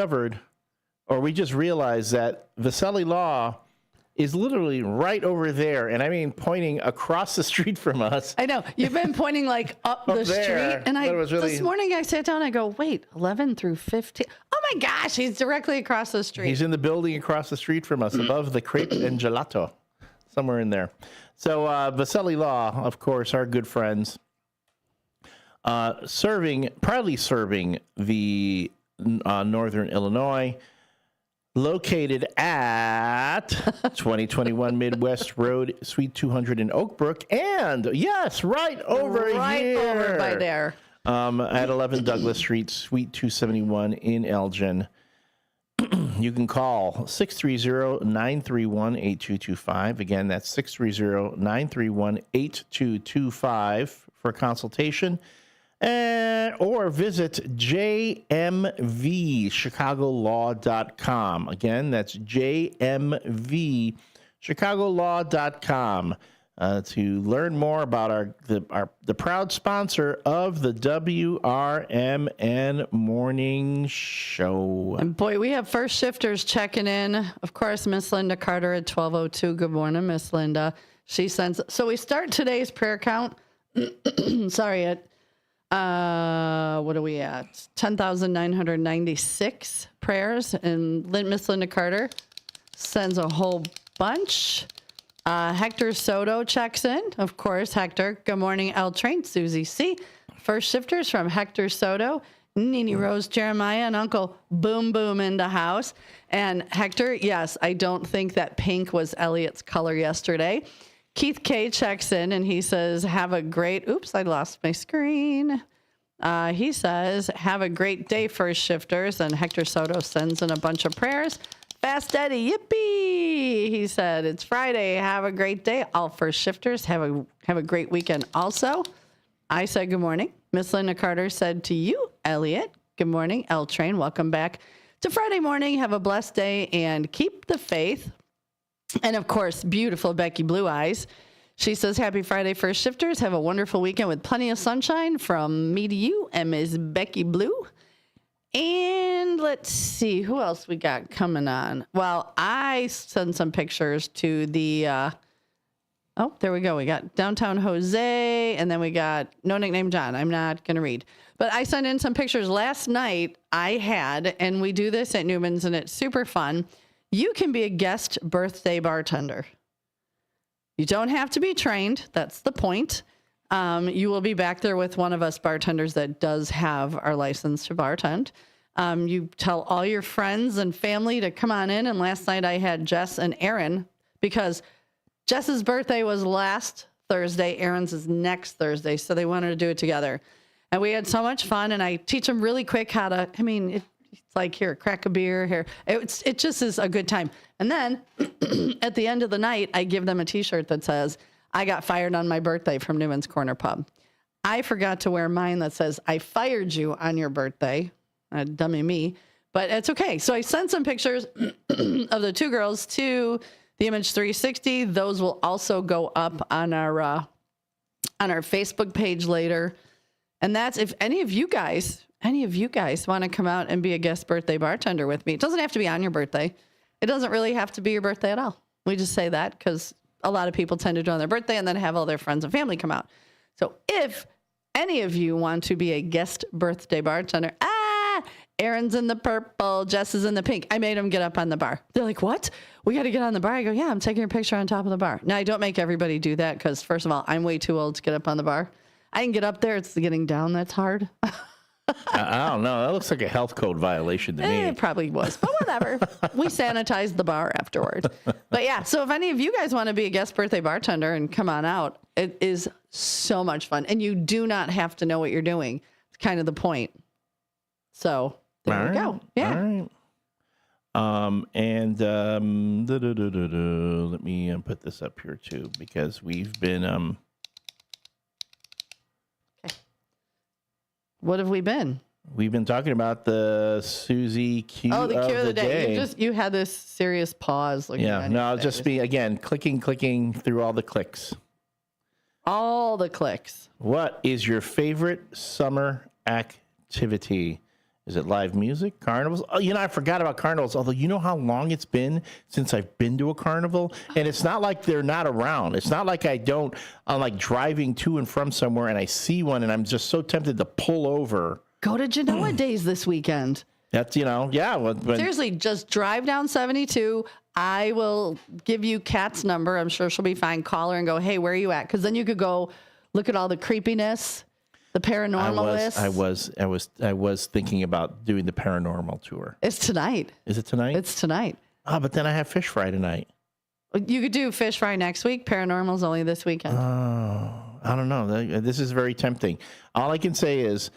realized that Vasselli Law is literally right over there, and I mean pointing across the street from us. I know. You've been pointing like up the there, street, and this morning I sat down and I go, wait, 11 through 15. Oh my gosh, he's directly across the street. He's in the building across the street from us, above the Crepe and Gelato, somewhere in there. So Vasselli Law, of course, our good friends, proudly serving the Northern Illinois, located at 2021 Midwest Road, Suite 200 in Oak Brook, and yes, right over by there, at 11 Douglas Street, Suite 271 in Elgin. You can call 630-931-8225. Again, that's 630-931-8225 for a consultation. Or visit jmvchicagolaw.com. Again, that's jmvchicagolaw.com to learn more about the proud sponsor of the WRMN Morning Show. And boy, we have first shifters checking in. Of course, Miss Linda Carter at 12:02. Good morning, Miss Linda. She sends. So we start today's prayer count. Sorry, at what are we at? 10,996 prayers, and Miss Linda Carter sends a whole bunch. Hector Soto checks in. Of course, Hector. Good morning, L Train, Susie C. First shifters from Hector Soto, Nini Rose, Jeremiah, and Uncle Boom Boom in the house. And Hector, yes, I don't think that pink was Elliot's color yesterday. Keith K checks in and he says, have a great, oops, I lost my screen. He says, have a great day, first shifters. And Hector Soto sends in a bunch of prayers. Fast Eddie, yippee! He said, it's Friday. Have a great day. All first shifters, have a great weekend also. I said, good morning. Miss Linda Carter said to you, Elliot, good morning. L Train, welcome back to Friday morning. Have a blessed day and keep the faith. And of course, beautiful Becky Blue Eyes. She says, happy Friday, first shifters. Have a wonderful weekend with plenty of sunshine from me to you and Ms. Becky Blue. And let's see, who else we got coming on? Well, I sent some pictures to the, there we go. We got Downtown Jose, and then we got No Nickname John. I'm not going to read. But I sent in some pictures last night I had, and we do this at Newman's, and it's super fun. You can be a guest birthday bartender. You don't have to be trained. That's the point. You will be back there with one of us bartenders that does have our license to bartend. You tell all your friends and family to come on in. And last night I had Jess and Aaron, because Jess's birthday was last Thursday. Aaron's is next Thursday. So they wanted to do it together. And we had so much fun. And I teach them really quick how to, it's like, here, crack a beer here. It just is a good time. And then at the end of the night, I give them a T-shirt that says, I got fired on my birthday from Newman's Corner Pub. I forgot to wear mine that says, I fired you on your birthday. Dummy me. But it's okay. So I sent some pictures of the two girls to the Image 360. Those will also go up on our on our Facebook page later. And that's if any of you guys want to come out and be a guest birthday bartender with me. It doesn't have to be on your birthday. It doesn't really have to be your birthday at all. We just say that because a lot of people tend to do on their birthday and then have all their friends and family come out. So if any of you want to be a guest birthday bartender, Aaron's in the purple, Jess is in the pink. I made them get up on the bar. They're like, what? We got to get on the bar. I go, yeah, I'm taking a picture on top of the bar. Now, I don't make everybody do that because, first of all, I'm way too old to get up on the bar. I can get up there. It's the getting down that's hard. I don't know. That looks like a health code violation to me. It probably was, but whatever. We sanitized the bar afterward. But yeah, so if any of you guys want to be a guest birthday bartender and come on out, it is so much fun. And you do not have to know what you're doing. It's kind of the point. So there we go. Yeah. All right. Let me put this up here too, because we've been Okay. What have we been? We've been talking about the Susie Q the of Q of the day. day. You had this serious pause. Yeah. No, I'll just be again clicking through all the clicks. All the clicks. What is your favorite summer activity? Is it live music, carnivals? Oh, I forgot about carnivals. Although, you know how long it's been since I've been to a carnival? And it's not like they're not around. It's not like I'm like driving to and from somewhere and I see one and I'm just so tempted to pull over. Go to Genoa Days this weekend. That's, yeah. Seriously, just drive down 72. I will give you Kat's number. I'm sure she'll be fine. Call her and go, hey, where are you at? Because then you could go look at all the creepiness. The paranormalist. I was thinking about doing the paranormal tour. It's tonight. Is it tonight? It's tonight. Oh, but then I have fish fry tonight. You could do fish fry next week. Paranormal's only this weekend. Oh, I don't know. This is very tempting. All I can say is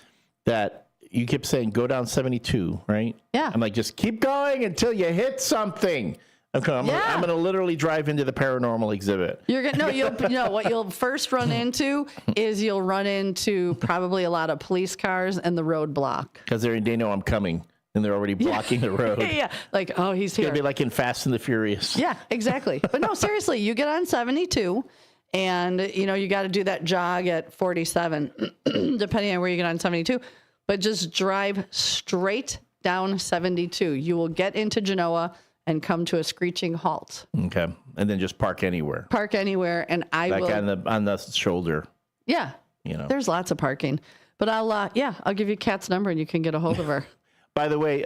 that you kept saying go down 72, right? Yeah. I'm like, just keep going until you hit something. Okay, I'm going to literally drive into the paranormal exhibit. What you'll first run into is you'll run into probably a lot of police cars and the roadblock. Because they know I'm coming and they're already blocking the road. Yeah, like, oh, he's here. It's going to be like in Fast and the Furious. Yeah, exactly. But no, seriously, you get on 72 and, you got to do that jog at 47, depending on where you get on 72. But just drive straight down 72. You will get into Genoa and come to a screeching halt. Okay. And then just park anywhere. Park anywhere, and I will. On the shoulder. Yeah. There's lots of parking. But I'll give you Kat's number and you can get a hold of her. By the way,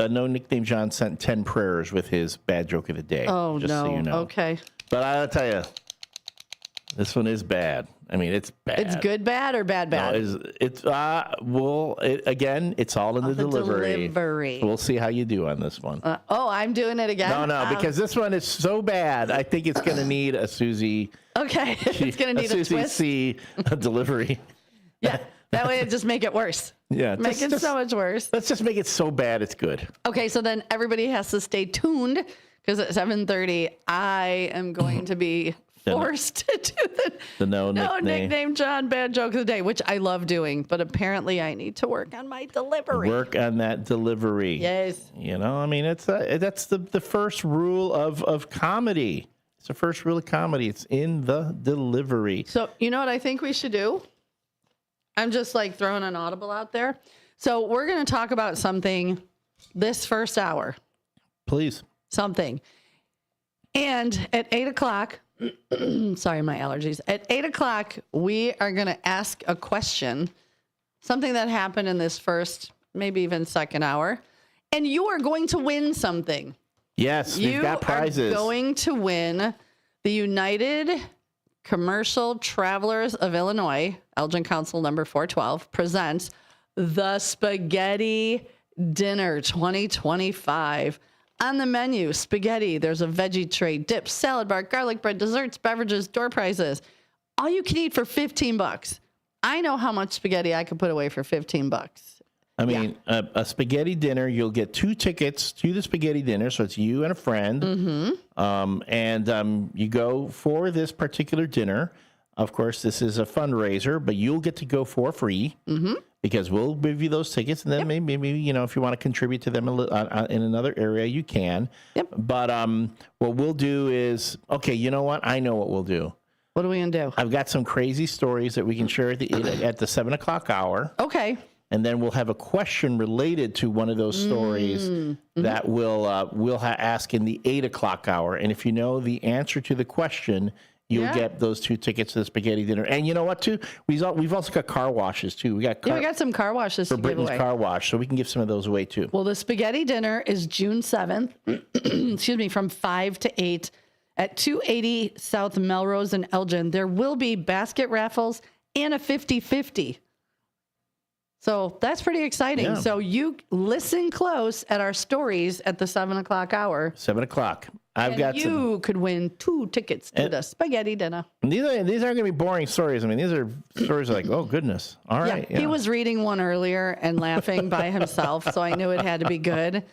No Nickname John sent 10 prayers with his bad joke of the day. Oh, just no. So you know. Okay. But I'll tell you, this one is bad. I mean, it's bad. It's good bad or bad bad? No, it's all in the delivery. So we'll see how you do on this one. I'm doing it again? No, because this one is so bad. I think it's going to need a Susie. Okay. It's going to need a Susie twist. C delivery. Yeah. That way it just make it worse. Yeah. Make it so much worse. Let's just make it so bad it's good. Okay. So then everybody has to stay tuned because at 7:30, I am going to be forced to do the no nickname John bad joke of the day, which I love doing, but apparently I need to work on my delivery. Work on that delivery. Yes. I mean, that's the first rule of comedy. It's the first rule of comedy. It's in the delivery. So you know what I think we should do? I'm just like throwing an audible out there. So we're going to talk about something this first hour. Please. Something. And at 8 o'clock, sorry, my allergies. At 8 o'clock, we are going to ask a question, something that happened in this first, maybe even second hour, and you are going to win something. Yes, we've got prizes. You are going to win the United Commercial Travelers of Illinois, Elgin Council number 412, presents the Spaghetti Dinner 2025. On the menu, spaghetti, there's a veggie tray, dips, salad bar, garlic bread, desserts, beverages, door prizes. All you can eat for $15. I know how much spaghetti I could put away for $15. I mean, a spaghetti dinner, you'll get 2 tickets to the spaghetti dinner. So it's you and a friend. Mm-hmm. You go for this particular dinner. Of course, this is a fundraiser, but you'll get to go for free. Mm-hmm. Because we'll give you those tickets, and then maybe if you want to contribute to them in another area, you can. Yep. But what we'll do is, okay, you know what? I know what we'll do. What are we going to do? I've got some crazy stories that we can share at the 7 o'clock hour. Okay. And then we'll have a question related to one of those stories that we'll ask in the 8 o'clock hour. And if you know the answer to the question, you'll get those 2 tickets to the spaghetti dinner. And you know what, too? We've also got car washes, too. We got some car washes for to give Britain's away. Car Wash, so we can give some of those away, too. Well, the spaghetti dinner is June 7th, excuse me, from 5 to 8 at 280 South Melrose in Elgin. There will be basket raffles and a 50-50. So that's pretty exciting. Yeah. So you listen close at our stories at the 7 o'clock hour. 7 o'clock. You could win 2 tickets to the spaghetti dinner. And these aren't going to be boring stories. I mean, these are stories like, oh, goodness. All right. He was reading one earlier and laughing by himself, so I knew it had to be good.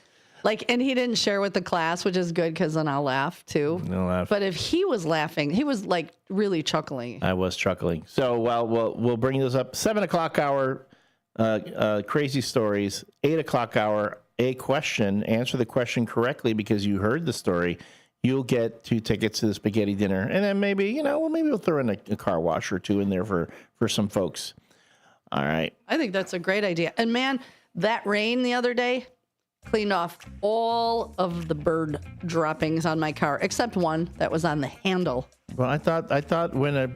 And he didn't share with the class, which is good because then I'll laugh too. No laugh. But if he was laughing, he was really chuckling. I was chuckling. So we'll bring those up. 7 o'clock hour, crazy stories. 8 o'clock hour, a question. Answer the question correctly because you heard the story. You'll get 2 tickets to the spaghetti dinner. And then maybe we'll throw in a car wash or 2 in there for some folks. All right. I think that's a great idea. And man, that rain the other day cleaned off all of the bird droppings on my car, except one that was on the handle. Well, I thought when a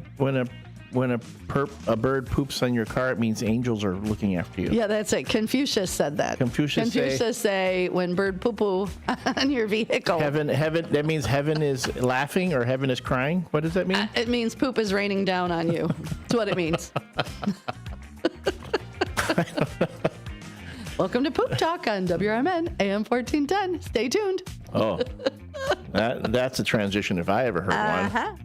bird poops on your car, it means angels are looking after you. Yeah, that's it. Confucius said that. Confucius say when bird poo-poo on your vehicle. Heaven, that means heaven is laughing or heaven is crying? What does that mean? It means poop is raining down on you. That's what it means. Welcome to Poop Talk on WRMN AM 1410. Stay tuned. Oh, that's a transition if I ever heard one.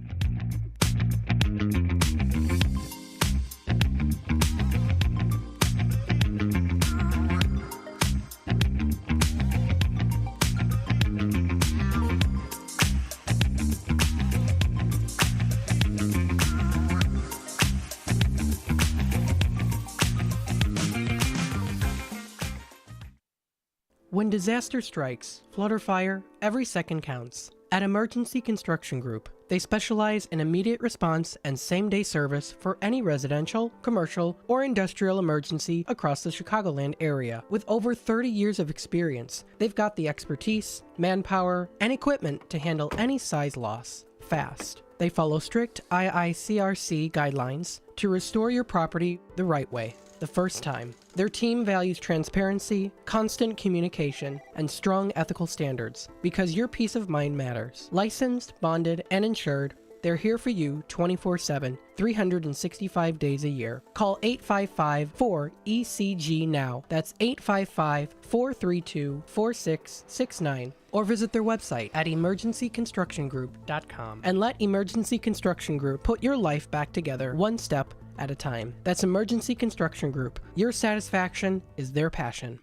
When disaster strikes, flood or fire, every second counts. At Emergency Construction Group, they specialize in immediate response and same-day service for any residential, commercial, or industrial emergency across the Chicagoland area. With over 30 years of experience, they've got the expertise, manpower, and equipment to handle any size loss fast. They follow strict IICRC guidelines to restore your property the right way, the first time. Their team values transparency, constant communication, and strong ethical standards because your peace of mind matters. Licensed, bonded, and insured, they're here for you 24/7, 365 days a year. Call 855-4ECG now. That's 855-432-4669. Or visit their website at emergencyconstructiongroup.com and let Emergency Construction Group put your life back together one step at a time. That's Emergency Construction Group. Your satisfaction is their passion.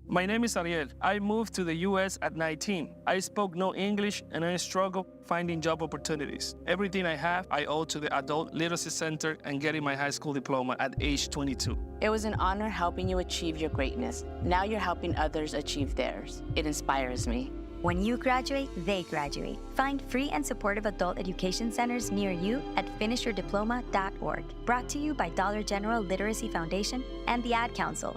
My name is Ariel. I moved to the U.S. at 19. I spoke no English and I struggled finding job opportunities. Everything I have, I owe to the Adult Literacy Center and getting my high school diploma at age 22. It was an honor helping you achieve your greatness. Now you're helping others achieve theirs. It inspires me. When you graduate, they graduate. Find free and supportive adult education centers near you at finishyourdiploma.org. Brought to you by Dollar General Literacy Foundation and the Ad Council.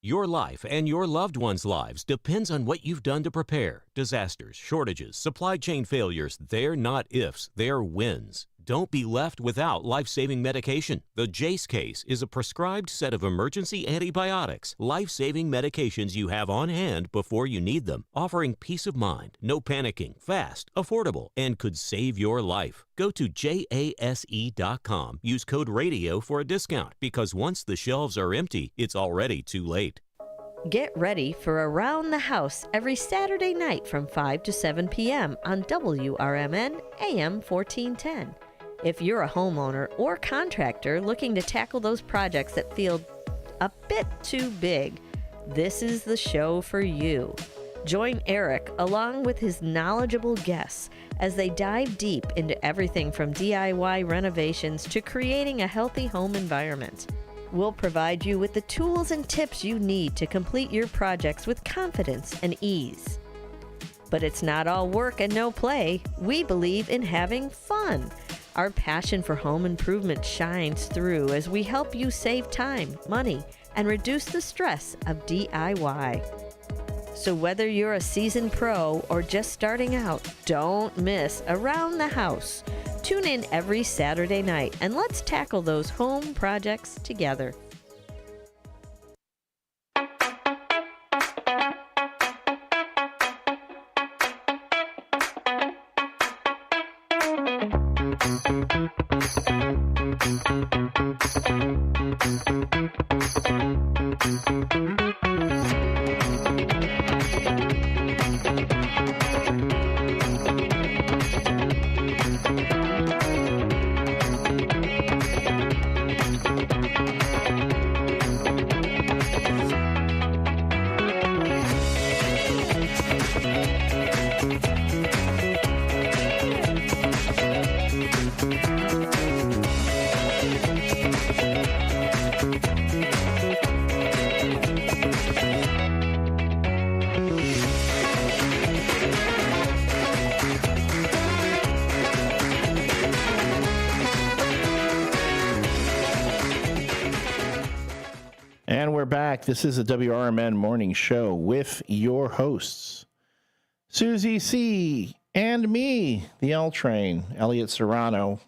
Your life and your loved ones' lives depends on what you've done to prepare. Disasters, shortages, supply chain failures, they're not ifs, they're wins. Don't be left without life-saving medication. The Jace case is a prescribed set of emergency antibiotics, life-saving medications you have on hand before you need them, offering peace of mind, no panicking, fast, affordable, and could save your life. Go to jase.com. Use code RADIO for a discount because once the shelves are empty, it's already too late. Get ready for Around the House every Saturday night from 5 to 7 p.m. on WRMN AM 1410. If you're a homeowner or contractor looking to tackle those projects that feel a bit too big, this is the show for you. Join Eric along with his knowledgeable guests as they dive deep into everything from DIY renovations to creating a healthy home environment. We'll provide you with the tools and tips you need to complete your projects with confidence and ease. But it's not all work and no play. We believe in having fun. Our passion for home improvement shines through as we help you save time, money, and reduce the stress of DIY. So whether you're a seasoned pro or just starting out, don't miss Around the House. Tune in every Saturday night and let's tackle those home projects together. And we're back. This is a WRMN morning show with your hosts, Susie C. and me, the L Train, Elliot Serrano.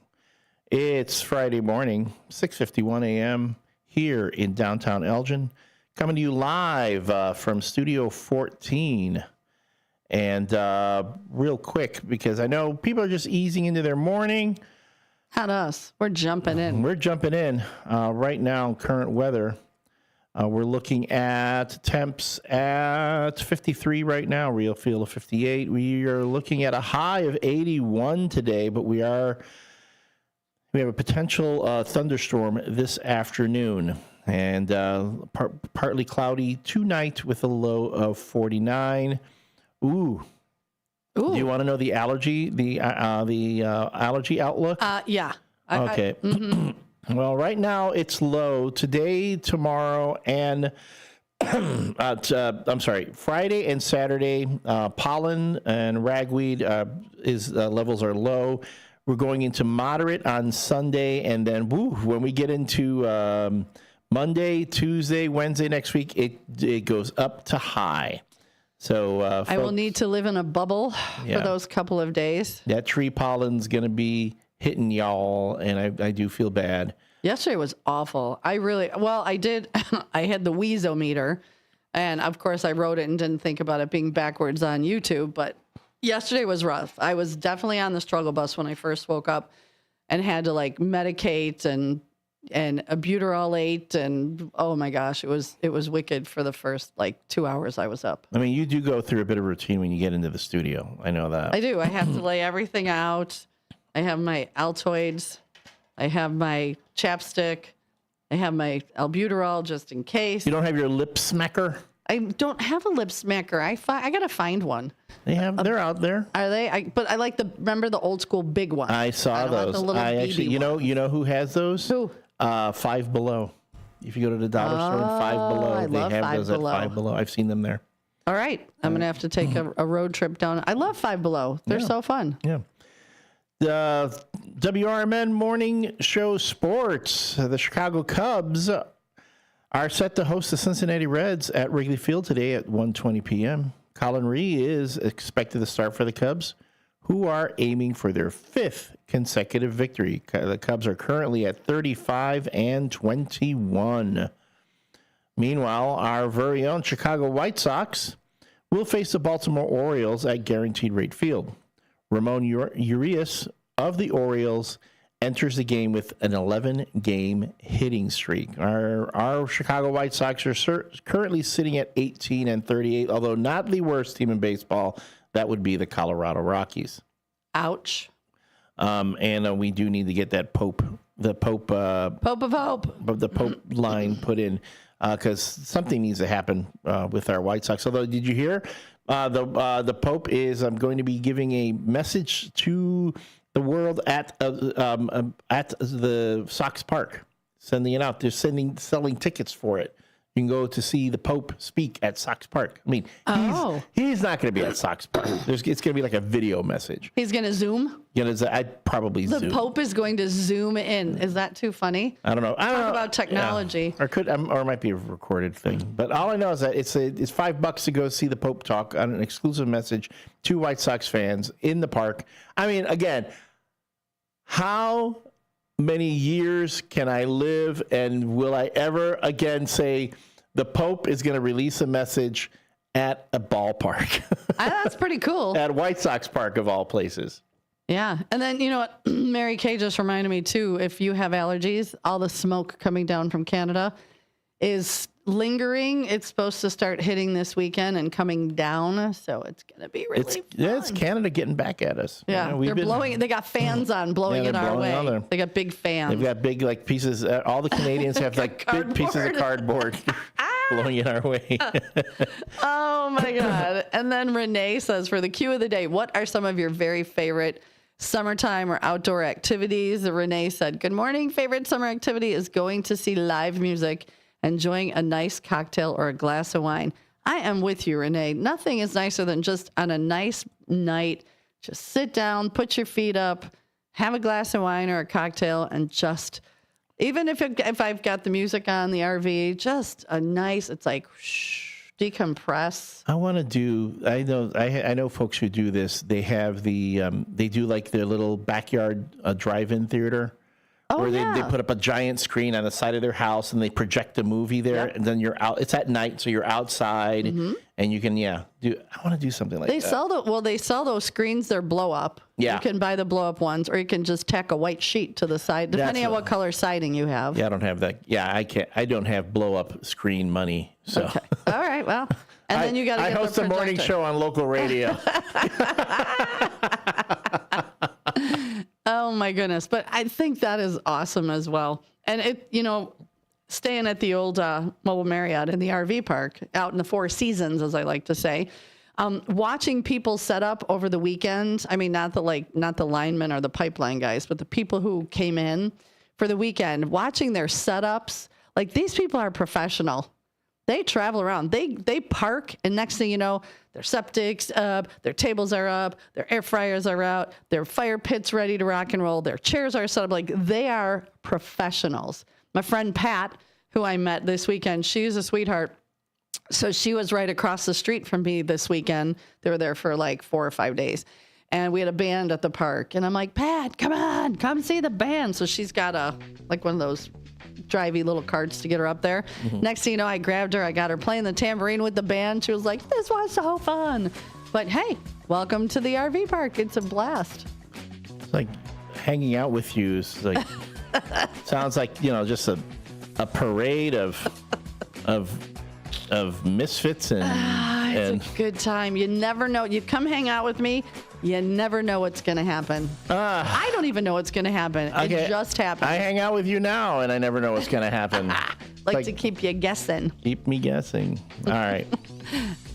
It's Friday morning, 6:51 a.m. here in downtown Elgin, coming to you live from Studio 14. And real quick, because I know people are just easing into their morning. Not us. We're jumping in. We're jumping in right now. Current weather. We're looking at temps at 53 right now, real feel of 58. We are looking at a high of 81 today, but we have a potential thunderstorm this afternoon, and partly cloudy tonight with a low of 49. Ooh. Do you want to know the allergy allergy outlook? Yeah. Okay. Well, right now it's low today, tomorrow, and Friday and Saturday. Pollen and ragweed levels are low. We're going into moderate on Sunday, and then when we get into Monday, Tuesday, Wednesday next week, it goes up to high. So I will need to live in a bubble for those couple of days. That tree pollen's going to be hitting y'all, and I do feel bad. Yesterday was awful. I did. I had the Wheezometer, and of course I wrote it and didn't think about it being backwards on YouTube, but yesterday was rough. I was definitely on the struggle bus when I first woke up and had to medicate and albuterolate, and oh my gosh, it was wicked for the first 2 hours I was up. I mean, you do go through a bit of routine when you get into the studio. I know that. I do. I have to lay everything out. I have my Altoids. I have my chapstick. I have my albuterol just in case. You don't have your lip smacker? I don't have a lip smacker. I got to find one. They're out there. Are they? But I like remember the old school big one. I saw those. I actually, you know who has those? Who? Five Below. If you go to the dollar store and Five Below, they have those at Five Below. I've seen them there. All right. I'm going to have to take a road trip down. I love Five Below. They're so fun. Yeah. The WRMN Morning Show Sports. The Chicago Cubs are set to host the Cincinnati Reds at Wrigley Field today at 1:20 p.m. Colin Ree is expected to start for the Cubs, who are aiming for their 5th consecutive victory. The Cubs are currently at 35-21. Meanwhile, our very own Chicago White Sox will face the Baltimore Orioles at Guaranteed Rate Field. Ramon Urias of the Orioles enters the game with an 11-game hitting streak. Our Chicago White Sox are currently sitting at 18-38, although not the worst team in baseball. That would be the Colorado Rockies. Ouch. And we do need to get that Pope Pope of Hope. The Pope line put in because something needs to happen with our White Sox. Although, did you hear? The Pope is going to be giving a message to the world at the Sox Park, sending it out. They're selling tickets for it. You can go to see the Pope speak at Sox Park. I mean, he's not going to be at Sox Park. It's going to be like a video message. He's going to Zoom? I'd probably The Zoom. Pope is going to Zoom in. Is that too funny? I don't know. Talk about technology. Yeah. Or it might be a recorded thing. But all I know is that it's $5 to go see the Pope talk on an exclusive message to White Sox fans in the park. I mean, again, how many years can I live, and will I ever again say the Pope is going to release a message at a ballpark? That's pretty cool. At White Sox Park, of all places. Yeah. And then, you know what? Mary Kay just reminded me, too, if you have allergies, all the smoke coming down from Canada is lingering. It's supposed to start hitting this weekend and coming down. So it's going to be really fun. Yeah, it's Canada getting back at us. Yeah. They're blowing. They got fans on blowing it our way. They got big fans. They've got big, like, pieces. All the Canadians have, like, big pieces of cardboard blowing it our way. Oh, my God. And then Renee says, for the cue of the day, what are some of your very favorite summertime or outdoor activities? Renee said, good morning. Favorite summer activity is going to see live music, enjoying a nice cocktail or a glass of wine. I am with you, Renee. Nothing is nicer than just on a nice night, just sit down, put your feet up, have a glass of wine or a cocktail, and just, even if I've got the music on the RV, just a nice, it's like, decompress. I want to do, I know folks who do this. They have they do like their little backyard drive-in theater. Where they put up a giant screen on the side of their house and they project a movie there, and then you're out. It's at night, so you're outside, and you can I want to do something like that. They sell those screens. They're blow up. Yeah, you can buy the blow up ones, or you can just tack a white sheet to the side, depending on what color siding you have. Yeah, I don't have that. Yeah, I can't. I don't have blow up screen money. So okay. All right, well, and then you got to. I host a morning show on local radio. Oh my goodness. But I think that is awesome as well. And staying at the old Mobile Marriott in the RV park out in the Four Seasons, as I like to say, watching people set up over the weekend. I mean, not the linemen or the pipeline guys, but the people who came in for the weekend, watching their setups. Like, these people are professional. They travel around. They park, and next thing you know, their septic's up, their tables are up, their air fryers are out, their fire pit's ready to rock and roll, their chairs are set up. Like, they are professionals. My friend Pat, who I met this weekend, she's a sweetheart. So she was right across the street from me this weekend. They were there for like 4 or 5 days. And we had a band at the park. And I'm like, Pat, come on, come see the band. So she's got one of those drivey little carts to get her up there. Next thing you know, I grabbed her. I got her playing the tambourine with the band. She was like, this was so fun. But hey, welcome to the RV park. It's a blast. It's like hanging out with you is like, sounds like, just a parade of misfits and it's a good time. You never know. You come hang out with me, you never know what's going to happen. I don't even know what's going to happen. Okay. It just happens. I hang out with you now, and I never know what's going to happen. like to keep you guessing. Keep me guessing. All right.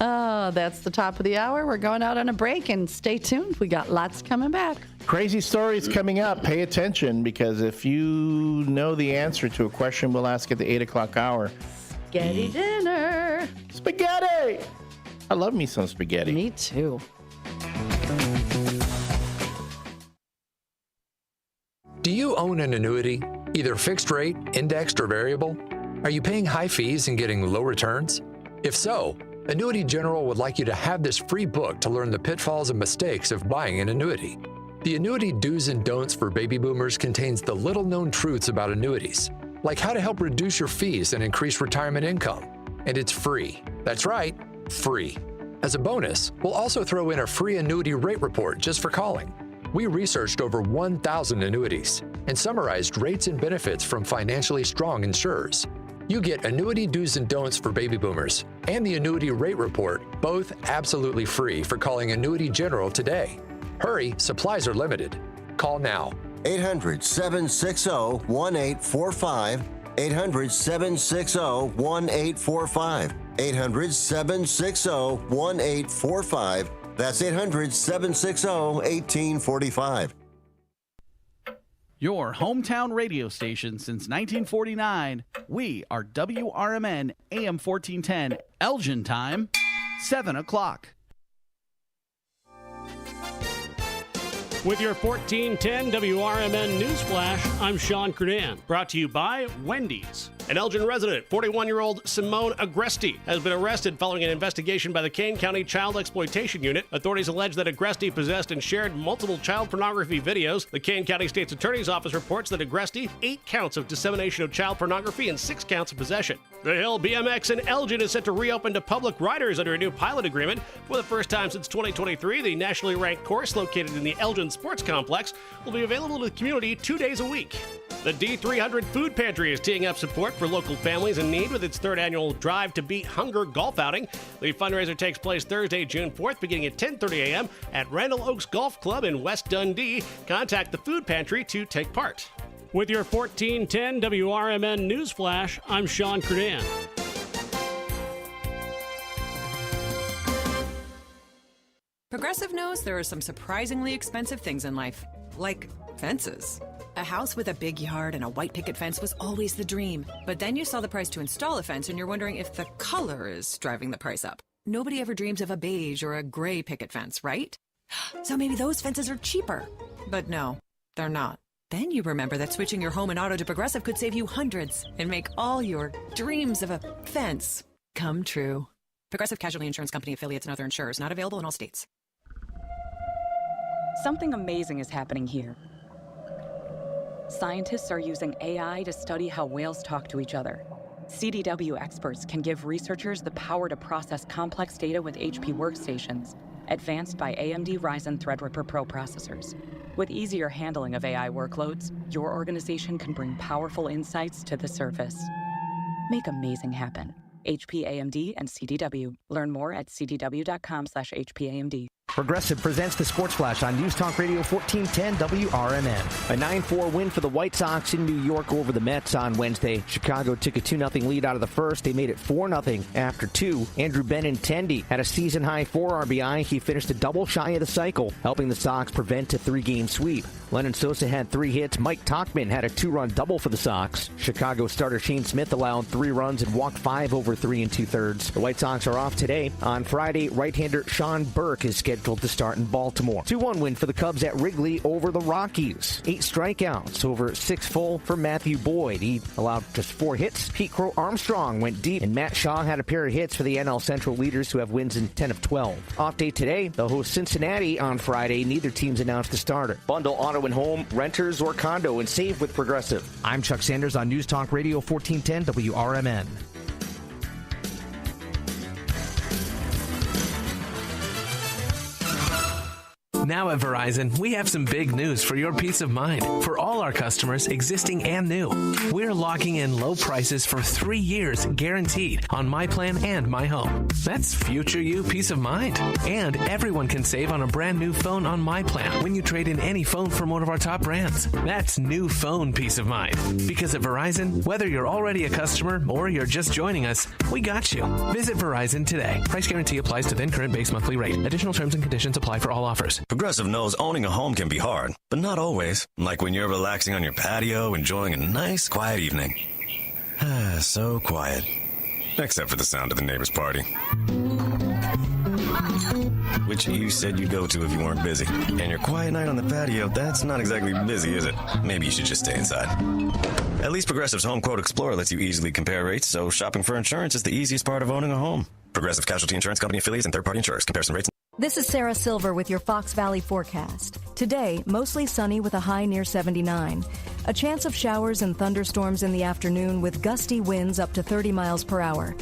Oh, that's the top of the hour. We're going out on a break, and stay tuned. We got lots coming back. Crazy stories coming up. Pay attention, because if you know the answer to a question we'll ask at the 8 o'clock hour. Spaghetti dinner. Spaghetti! I love me some spaghetti. Me too. Do you own an annuity, either fixed rate, indexed, or variable? Are you paying high fees and getting low returns? If so, Annuity General would like you to have this free book to learn the pitfalls and mistakes of buying an annuity. The Annuity Do's and Don'ts for Baby Boomers contains the little-known truths about annuities, like how to help reduce your fees and increase retirement income. And it's free. That's right, free. As a bonus, we'll also throw in a free annuity rate report just for calling. We researched over 1,000 annuities and summarized rates and benefits from financially strong insurers. You get Annuity Do's and Don'ts for Baby Boomers and the Annuity Rate Report, both absolutely free, for calling Annuity General today. Hurry, supplies are limited. Call now. 800-760-1845. 800-760-1845. 800-760-1845. That's 800-760-1845. Your hometown radio station since 1949. We are WRMN AM 1410, Elgin time, 7 o'clock. With your 1410 WRMN Newsflash, I'm Sean Kernan. Brought to you by Wendy's. An Elgin resident, 41-year-old Simone Agresti, has been arrested following an investigation by the Kane County Child Exploitation Unit. Authorities allege that Agresti possessed and shared multiple child pornography videos. The Kane County State's Attorney's Office reports that Agresti, 8 counts of dissemination of child pornography and 6 counts of possession. The Hill BMX in Elgin is set to reopen to public riders under a new pilot agreement. For the first time since 2023, the nationally ranked course located in the Elgin Sports Complex will be available to the community 2 days a week. The D300 Food Pantry is teeing up support for local families in need with its 3rd annual Drive to Beat Hunger golf outing. The fundraiser takes place Thursday, June 4th, beginning at 10:30 a.m. at Randall Oaks Golf Club in West Dundee. Contact the Food Pantry to take part. With your 1410 WRMN Newsflash, I'm Sean Kernan. Progressive knows there are some surprisingly expensive things in life, like fences. A house with a big yard and a white picket fence was always the dream. But then you saw the price to install a fence and you're wondering if the color is driving the price up. Nobody ever dreams of a beige or a gray picket fence, right? So maybe those fences are cheaper. But no, they're not. Then you remember that switching your home and auto to Progressive could save you hundreds and make all your dreams of a fence come true. Progressive Casualty Insurance Company affiliates and other insurers, not available in all states. Something amazing is happening here. Scientists are using AI to study how whales talk to each other. CDW experts can give researchers the power to process complex data with HP workstations, advanced by AMD Ryzen Threadripper Pro processors. With easier handling of AI workloads, your organization can bring powerful insights to the surface. Make amazing happen. HP, AMD, and CDW. Learn more at cdw.com/HPAMD. Progressive presents the Sports Flash on News Talk Radio 1410 WRMN. A 9-4 win for the White Sox in New York over the Mets on Wednesday. Chicago took a 2-0 lead out of the first. They made it 4-0 after 2. Andrew Benintendi had a season-high 4 RBI. He finished a double shy of the cycle, helping the Sox prevent a 3-game sweep. Lennon Sosa had 3 hits. Mike Tauchman had a 2-run double for the Sox. Chicago starter Shane Smith allowed 3 runs and walked 5 over 3 2/3. The White Sox are off today. On Friday, right-hander Sean Burke is scheduled to start in Baltimore. 2-1 win for the Cubs at Wrigley over the Rockies. 8 strikeouts over 6 full for Matthew Boyd. He allowed just 4 hits. Pete Crow Armstrong went deep, and Matt Shaw had a pair of hits for the NL Central leaders who have wins in 10 of 12. Off day today, they'll host Cincinnati on Friday. Neither team's announced a starter. Bundle auto and home, renters, or condo, and save with Progressive. I'm Chuck Sanders on News Talk Radio 1410 WRMN. Now at Verizon, we have some big news for your peace of mind. For all our customers, existing and new, we're locking in low prices for 3 years, guaranteed, on My Plan and My Home. That's future you peace of mind. And everyone can save on a brand new phone on My Plan when you trade in any phone from one of our top brands. That's new phone peace of mind. Because at Verizon, whether you're already a customer or you're just joining us, we got you. Visit Verizon today. Price guarantee applies to then current base monthly rate. Additional terms and conditions apply for all offers. Progressive knows owning a home can be hard, but not always. Like when you're relaxing on your patio, enjoying a nice, quiet evening. So quiet. Except for the sound of the neighbor's party. Which you said you'd go to if you weren't busy. And your quiet night on the patio, that's not exactly busy, is it? Maybe you should just stay inside. At least Progressive's Home Quote Explorer lets you easily compare rates, so shopping for insurance is the easiest part of owning a home. Progressive Casualty Insurance Company affiliates and third-party insurers. Comparison rates. This is Sarah Silver with your Fox Valley forecast. Today, mostly sunny with a high near 79. A chance of showers and thunderstorms in the afternoon with gusty winds up to 30 miles per hour.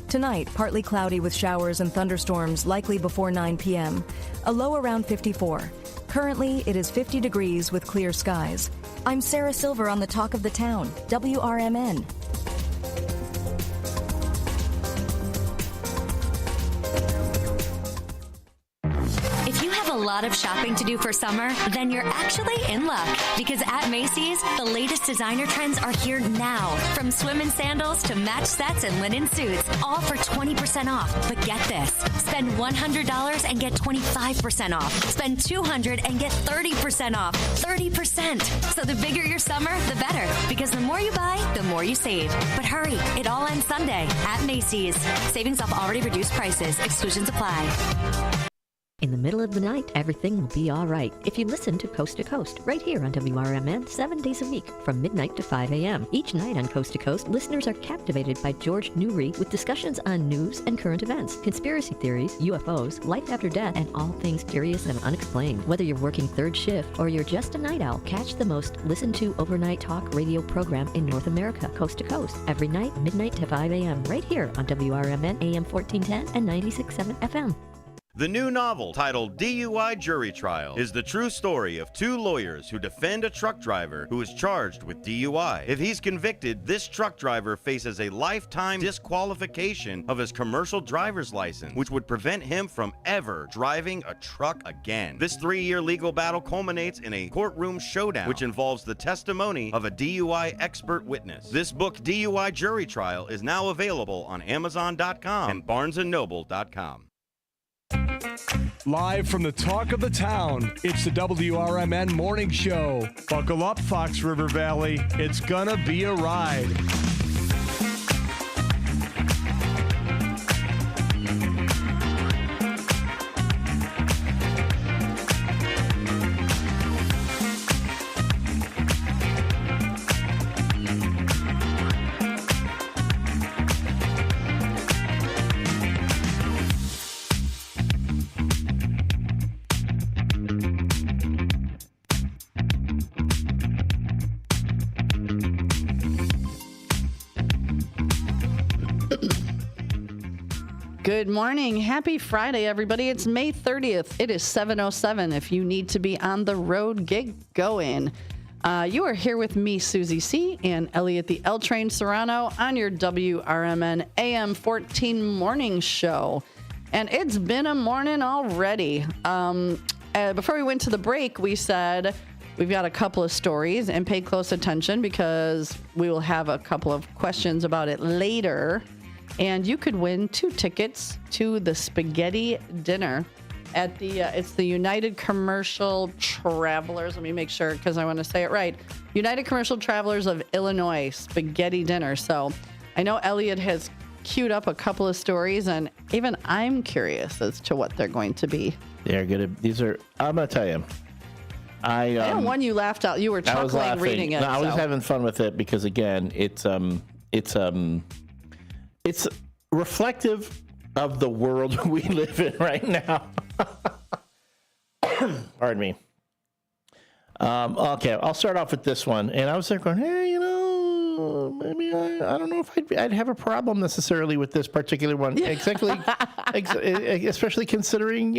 Tonight, partly cloudy with showers and thunderstorms likely before 9 p.m. A low around 54. Currently, it is 50 degrees with clear skies. I'm Sarah Silver on the Talk of the Town, WRMN. lot of shopping to do for summer? Then you're actually in luck, because at Macy's, the latest designer trends are here now. From swim and sandals to match sets and linen suits, all for 20% off. But get this, spend $100 and get 25% off. Spend $200 and get 30% off. 30%. So the bigger your summer, the better, because the more you buy, the more you save. But hurry, it all ends Sunday at Macy's. Savings off already reduced prices. Exclusions apply. In the middle of the night, everything will be all right if you listen to Coast, right here on WRMN 7 days a week from midnight to 5 a.m. Each night on Coast to Coast, listeners are captivated by George Newry with discussions on news and current events, conspiracy theories, UFOs, life after death, and all things curious and unexplained. Whether you're working third shift or you're just a night owl, catch the most listened to overnight talk radio program in North America, Coast to Coast, every night, midnight to 5 a.m. right here on WRMN AM 1410 and 96.7 FM. The new novel, titled DUI Jury Trial, is the true story of two lawyers who defend a truck driver who is charged with DUI. If he's convicted, this truck driver faces a lifetime disqualification of his commercial driver's license, which would prevent him from ever driving a truck again. This 3-year legal battle culminates in a courtroom showdown, which involves the testimony of a DUI expert witness. This book, DUI Jury Trial, is now available on Amazon.com and BarnesandNoble.com. Live from the talk of the town, it's the WRMN Morning Show. Buckle up, Fox River Valley. It's gonna be a ride. Good morning. Happy Friday, everybody. It's May 30th. It is 7:07. If you need to be on the road, get going. You are here with me, Susie C., and Elliot the L Train Serrano on your WRMN AM 14 morning show. And it's been a morning already. Before we went to the break, we said we've got a couple of stories, and pay close attention because we will have a couple of questions about it later. And you could win 2 tickets to the spaghetti dinner at it's the United Commercial Travelers. Let me make sure because I want to say it right. United Commercial Travelers of Illinois spaghetti dinner. So I know Elliot has queued up a couple of stories, and even I'm curious as to what they're going to be. They're gonna. These are. I'm gonna tell you. I know one you laughed out. You were chuckling reading it. No, I was having fun with it because again, it's reflective of the world we live in right now. Pardon me. Okay, I'll start off with this one. And I was there going, hey, maybe I don't know if I'd have a problem necessarily with this particular one. Exactly, especially considering,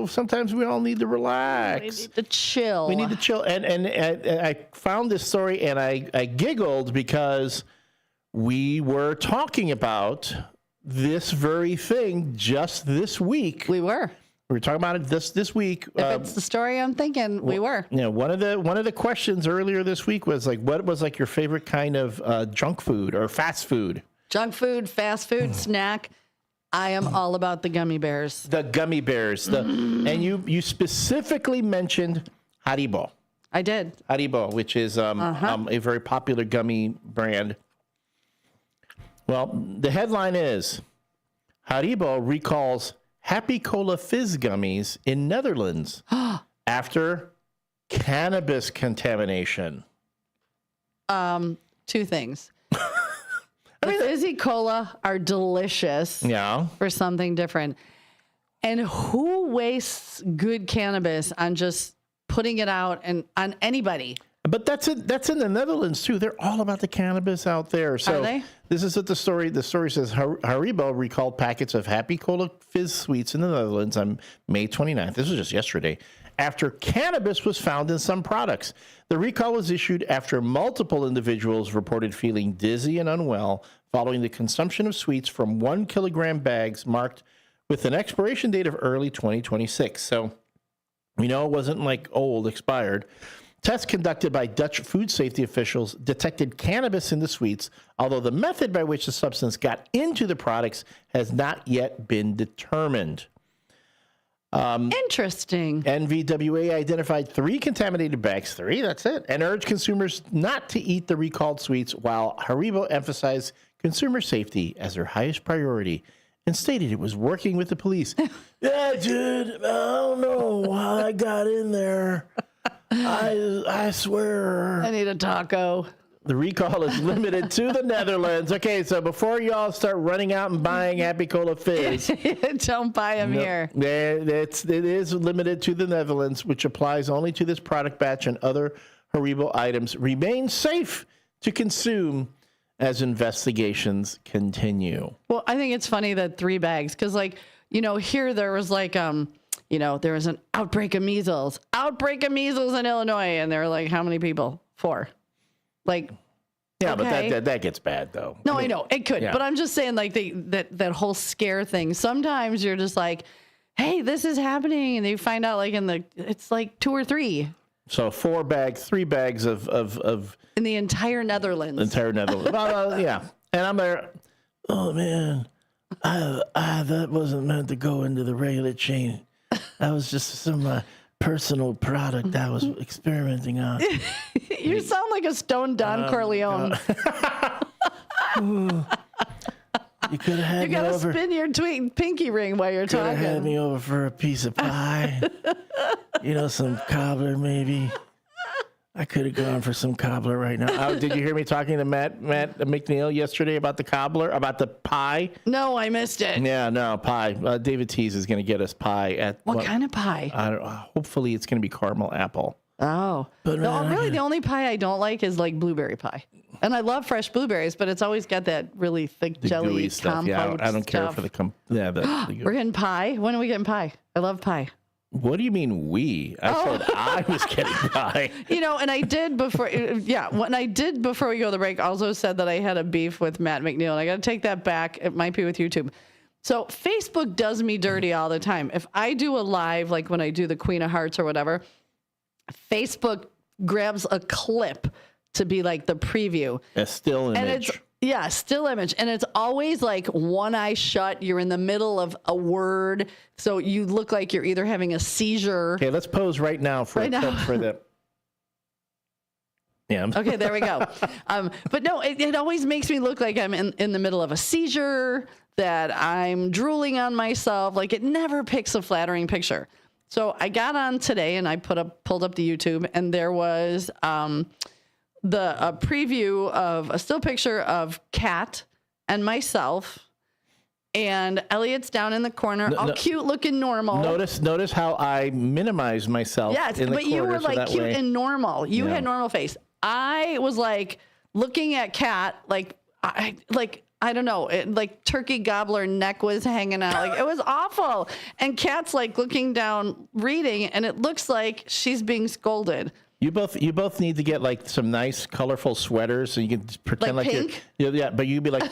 sometimes we all need to relax. We need to chill. We need to chill. And I found this story and I giggled because we were talking about this very thing just this week. We were talking about it this week. If it's the story I'm thinking, we were. One of the questions earlier this week was like, what was like your favorite kind of junk food or fast food? Junk food, fast food, snack. I am all about the gummy bears. The gummy bears. And you specifically mentioned Haribo. I did. Haribo, which is a very popular gummy brand. Well, the headline is, Haribo recalls Happy Cola Fizz gummies in Netherlands after cannabis contamination. 2 things. The Fizzy Cola are delicious. Yeah. For something different. And who wastes good cannabis on just putting it out and on anybody? But that's in the Netherlands too. They're all about the cannabis out there. So are they? This is what the story says. Haribo recalled packets of Happy Cola Fizz sweets in the Netherlands on May 29th. This was just yesterday. After cannabis was found in some products. The recall was issued after multiple individuals reported feeling dizzy and unwell following the consumption of sweets from 1 kilogram bags marked with an expiration date of early 2026. So We know it wasn't like old, expired. Tests conducted by Dutch food safety officials detected cannabis in the sweets, although the method by which the substance got into the products has not yet been determined. Interesting. NVWA identified 3 contaminated bags, 3, that's it, and urged consumers not to eat the recalled sweets, while Haribo emphasized consumer safety as their highest priority and stated it was working with the police. Yeah, dude, I don't know how I got in there. I swear. I need a taco. The recall is limited to the Netherlands. Okay, so before y'all start running out and buying Happy Cola Fizz. Don't buy them here. It is limited to the Netherlands, which applies only to this product batch, and other Haribo items remain safe to consume as investigations continue. Well, I think it's funny that 3 bags, because, like, you know, here there was like, there was an outbreak of measles in Illinois, and there were like, how many people? 4. Like, yeah, okay. But that gets bad though. No, I know it could, yeah. But I'm just saying, like, that whole scare thing. Sometimes you're just like, hey, this is happening, and you find out like it's like 2 or 3. So 4 bags, 3 bags of in the entire Netherlands. Yeah, and I'm there. Oh man, that wasn't meant to go into the regular chain. That was just some personal product I was experimenting on. You sound like a stoned Don Corleone. You could have had me over. You over. gotta spin your pinky ring while you're talking. Could have had me over for a piece of pie. Some cobbler maybe. I could have gone for some cobbler right now. Oh, did you hear me talking to Matt McNeil yesterday about the cobbler, about the pie? No, I missed it. Yeah, no, pie. David Tease is going to get us pie. What kind of pie? I don't know. Hopefully it's going to be caramel apple. Oh. But really, the only pie I don't like is like blueberry pie. And I love fresh blueberries, but it's always got that really thick jelly stuff. Yeah, I don't care for the We're getting pie? When are we getting pie? I love pie. What do you mean we? I said I was getting pie. And I did before. When I did before we go to the break, also said that I had a beef with Matt McNeil. And I got to take that back. It might be with YouTube. So Facebook does me dirty all the time. If I do a live, like when I do the Queen of Hearts or whatever, Facebook grabs a clip to be like the preview. A still image. Still image. And it's always like one eye shut. You're in the middle of a word. So you look like you're either having a seizure. Okay, let's pose right now for the. Yeah. Okay, there we go. But no, it always makes me look like I'm in the middle of a seizure, that I'm drooling on myself. Like, it never picks a flattering picture. So I got on today and I pulled up the YouTube, and there was a preview of a still picture of Kat and myself, and Elliot's down in the corner, cute looking normal. Notice how I minimized myself. Yes, in the but you were like cute way. and normal. You had normal face. I was like looking at Kat, I don't know, like turkey gobbler neck was hanging out. Like, it was awful. And Kat's like looking down, reading, and it looks like she's being scolded. You both need to get like some nice colorful sweaters so you can pretend like pink? but you could be like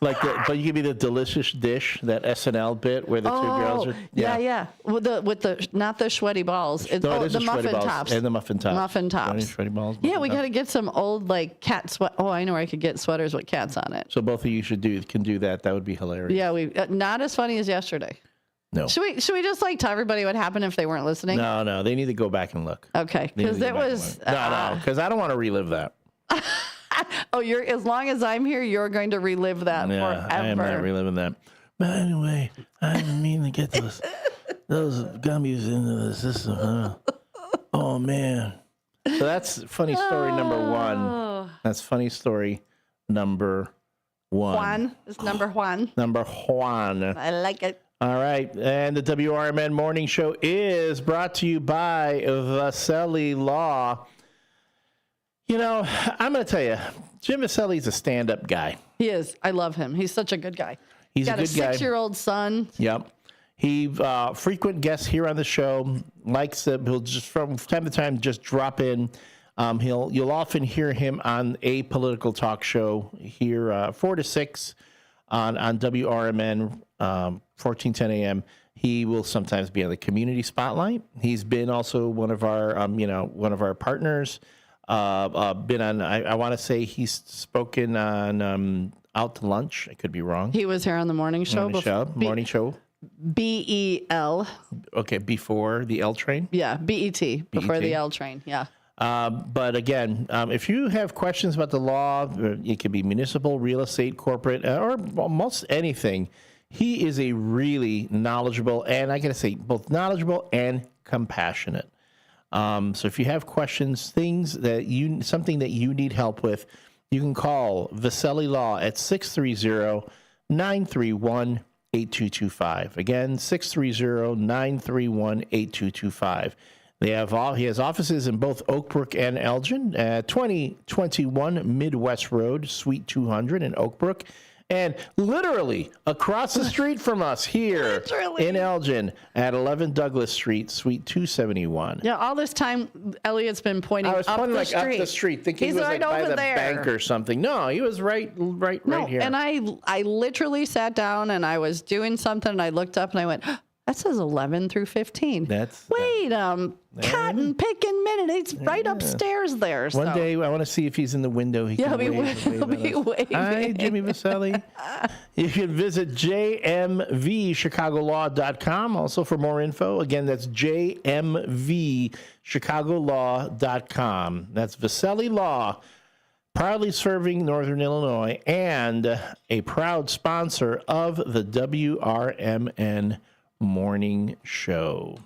but you could be the delicious dish, that SNL bit where the two girls are yeah. With the not the sweaty balls. It's the muffin tops. And the muffin tops. Muffin tops. Sweaty balls. Yeah, we got to get some old like cat sweat. Oh, I know where I could get sweaters with cats on it. So both of you can do that. That would be hilarious. Yeah, we not as funny as yesterday. No. Should we just like tell everybody what happened if they weren't listening? No, they need to go back and look. Okay, because it was no, because I don't want to relive that. Oh, as long as I'm here, you're going to relive that forever. I am not reliving that. But anyway, I didn't mean to get those gummies into the system. Huh? Oh man. So that's funny story number 1. That's funny story number 1. Juan is number Juan. Number Juan. I like it. All right, and the WRMN Morning Show is brought to you by Vasselli Law. I'm going to tell you, Jim Vasselli's a stand-up guy. He is. I love him. He's such a good guy. He's got a good a 6-year-old son. Yep. He frequent guest here on the show. He'll just from time to time just drop in. You'll often hear him on a political talk show here 4 to 6 on WRMN 1410 AM. He will sometimes be on the community spotlight. He's been also one of our one of our partners. Been on. I want to say he's spoken on Out to Lunch. I could be wrong. He was here on the morning show. Morning show. BEL. Okay, before the L train. Yeah, BET before the L train. Yeah. But again, if you have questions about the law, it could be municipal, real estate, corporate, or almost anything. He is a really knowledgeable, and I got to say, both knowledgeable and compassionate. So if you have questions, something that you need help with, you can call Viselli Law at 630-931-8225. Again, 630-931-8225. He has offices in both Oakbrook and Elgin at 2021 Midwest Road, Suite 200 in Oakbrook. And literally across the street from us here in Elgin at 11 Douglas Street, Suite 271. Yeah, all this time, Elliot's been pointing up the street. Up the street, thinking he was right by the bank or something. No, he was right here. And I literally sat down and I was doing something and I looked up and I went, that says 11 through 15. Cotton picking minute. It's right upstairs there. One day, I want to see if he's in the window. He'll be waving. Hi, Jimmy Viselli. You can visit jmvchicagolaw.com also for more info. Again, that's jmvchicagolaw.com. That's Viselli Law, proudly serving Northern Illinois and a proud sponsor of the WRMN Morning Show.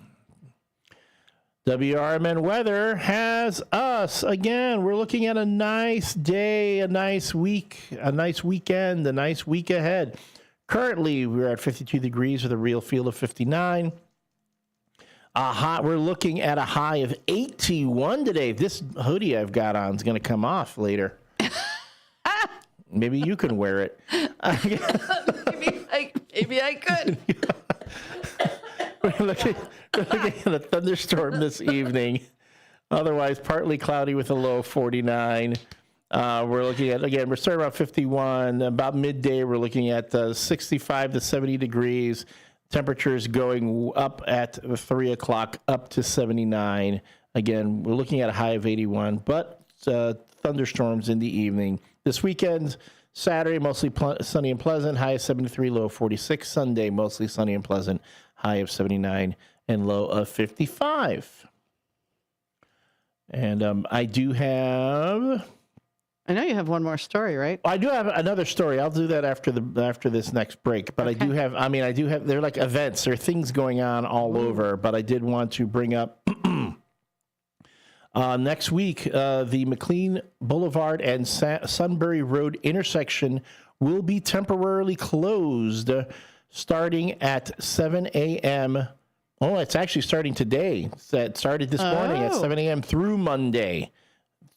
WRMN weather has us again. We're looking at a nice day, a nice week, a nice weekend, a nice week ahead. Currently, we're at 52 degrees with a real feel of 59. We're looking at a high of 81 today. This hoodie I've got on is going to come off later. Maybe you can wear it. Maybe I could. We're looking at a thunderstorm this evening. Otherwise, partly cloudy with a low of 49. We're looking at, again, we're starting around 51. About midday, we're looking at 65 to 70 degrees. Temperatures going up at 3 o'clock, up to 79. Again, we're looking at a high of 81, but thunderstorms in the evening. This weekend, Saturday, mostly sunny and pleasant, high of 73, low of 46. Sunday, mostly sunny and pleasant, high of 79 and low of 55. And I do have... I know you have one more story, right? I do have another story. I'll do that after this next break. But okay. I do have, they're like events. There are things going on all over. But I did want to bring up next week, the McLean Boulevard and Sunbury Road intersection will be temporarily closed starting at 7 a.m. Oh, it's actually starting today. It started this morning at 7 a.m. through Monday,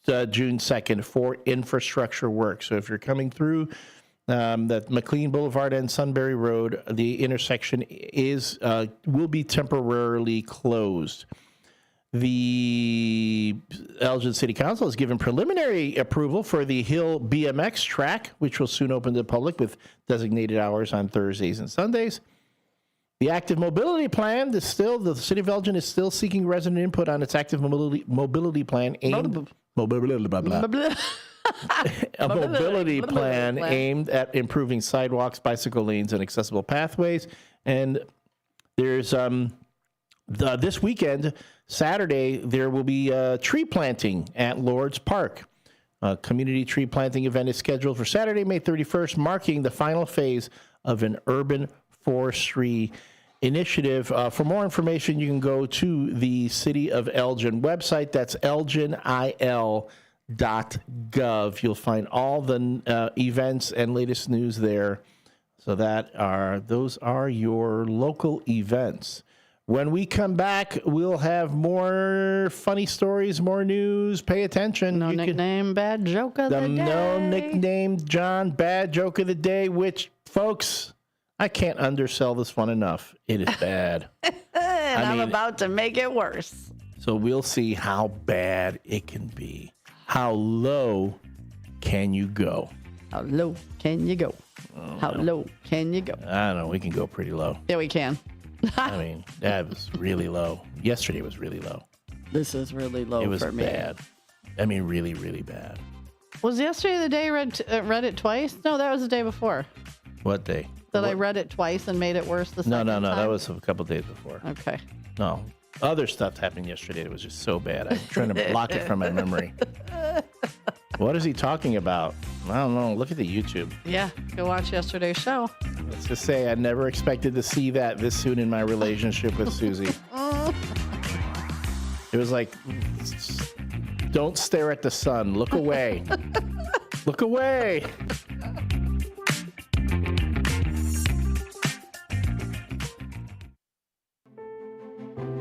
June 2nd, for infrastructure work. So if you're coming through that McLean Boulevard and Sunbury Road, the intersection will be temporarily closed. The Elgin City Council has given preliminary approval for the Hill BMX track, which will soon open to the public with designated hours on Thursdays and Sundays. The active mobility plan the City of Elgin is still seeking resident input on its active mobility plan aimed aimed at improving sidewalks, bicycle lanes, and accessible pathways. And there's this weekend, Saturday, there will be tree planting at Lord's Park. A community tree planting event is scheduled for Saturday, May 31st, marking the final phase of an urban forestry initiative. For more information, you can go to the City of Elgin website. That's elginil.gov. You'll find all the events and latest news there. So those are your local events. When we come back, we'll have more funny stories, more news. Pay attention. No nickname, bad joke of the day. No nickname, John, bad joke of the day, which, folks, I can't undersell this one enough. It is bad. I'm about to make it worse. So we'll see how bad it can be. How low can you go? How low can you go? How low can you go? I don't know. We can go pretty low. Yeah, we can. I mean, that was really low. Yesterday was really low. This is really low It was for me. bad. I mean, really, really bad. Was yesterday the day I read it twice? No, that was the day before. What day? That I read it twice and made it worse the No, second no, no. time? That was a couple days before. Okay. No. Other stuff happened yesterday that was just so bad. I'm trying to block it from my memory. What is he talking about? I don't know. Look at the YouTube. Yeah, go watch yesterday's show. Let's just say I never expected to see that this soon in my relationship with Susie. It was like, don't stare at the sun. Look away. Look away.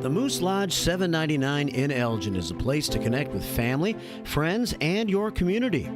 The Moose Lodge 799 in Elgin is a place to connect with family, friends, and your community.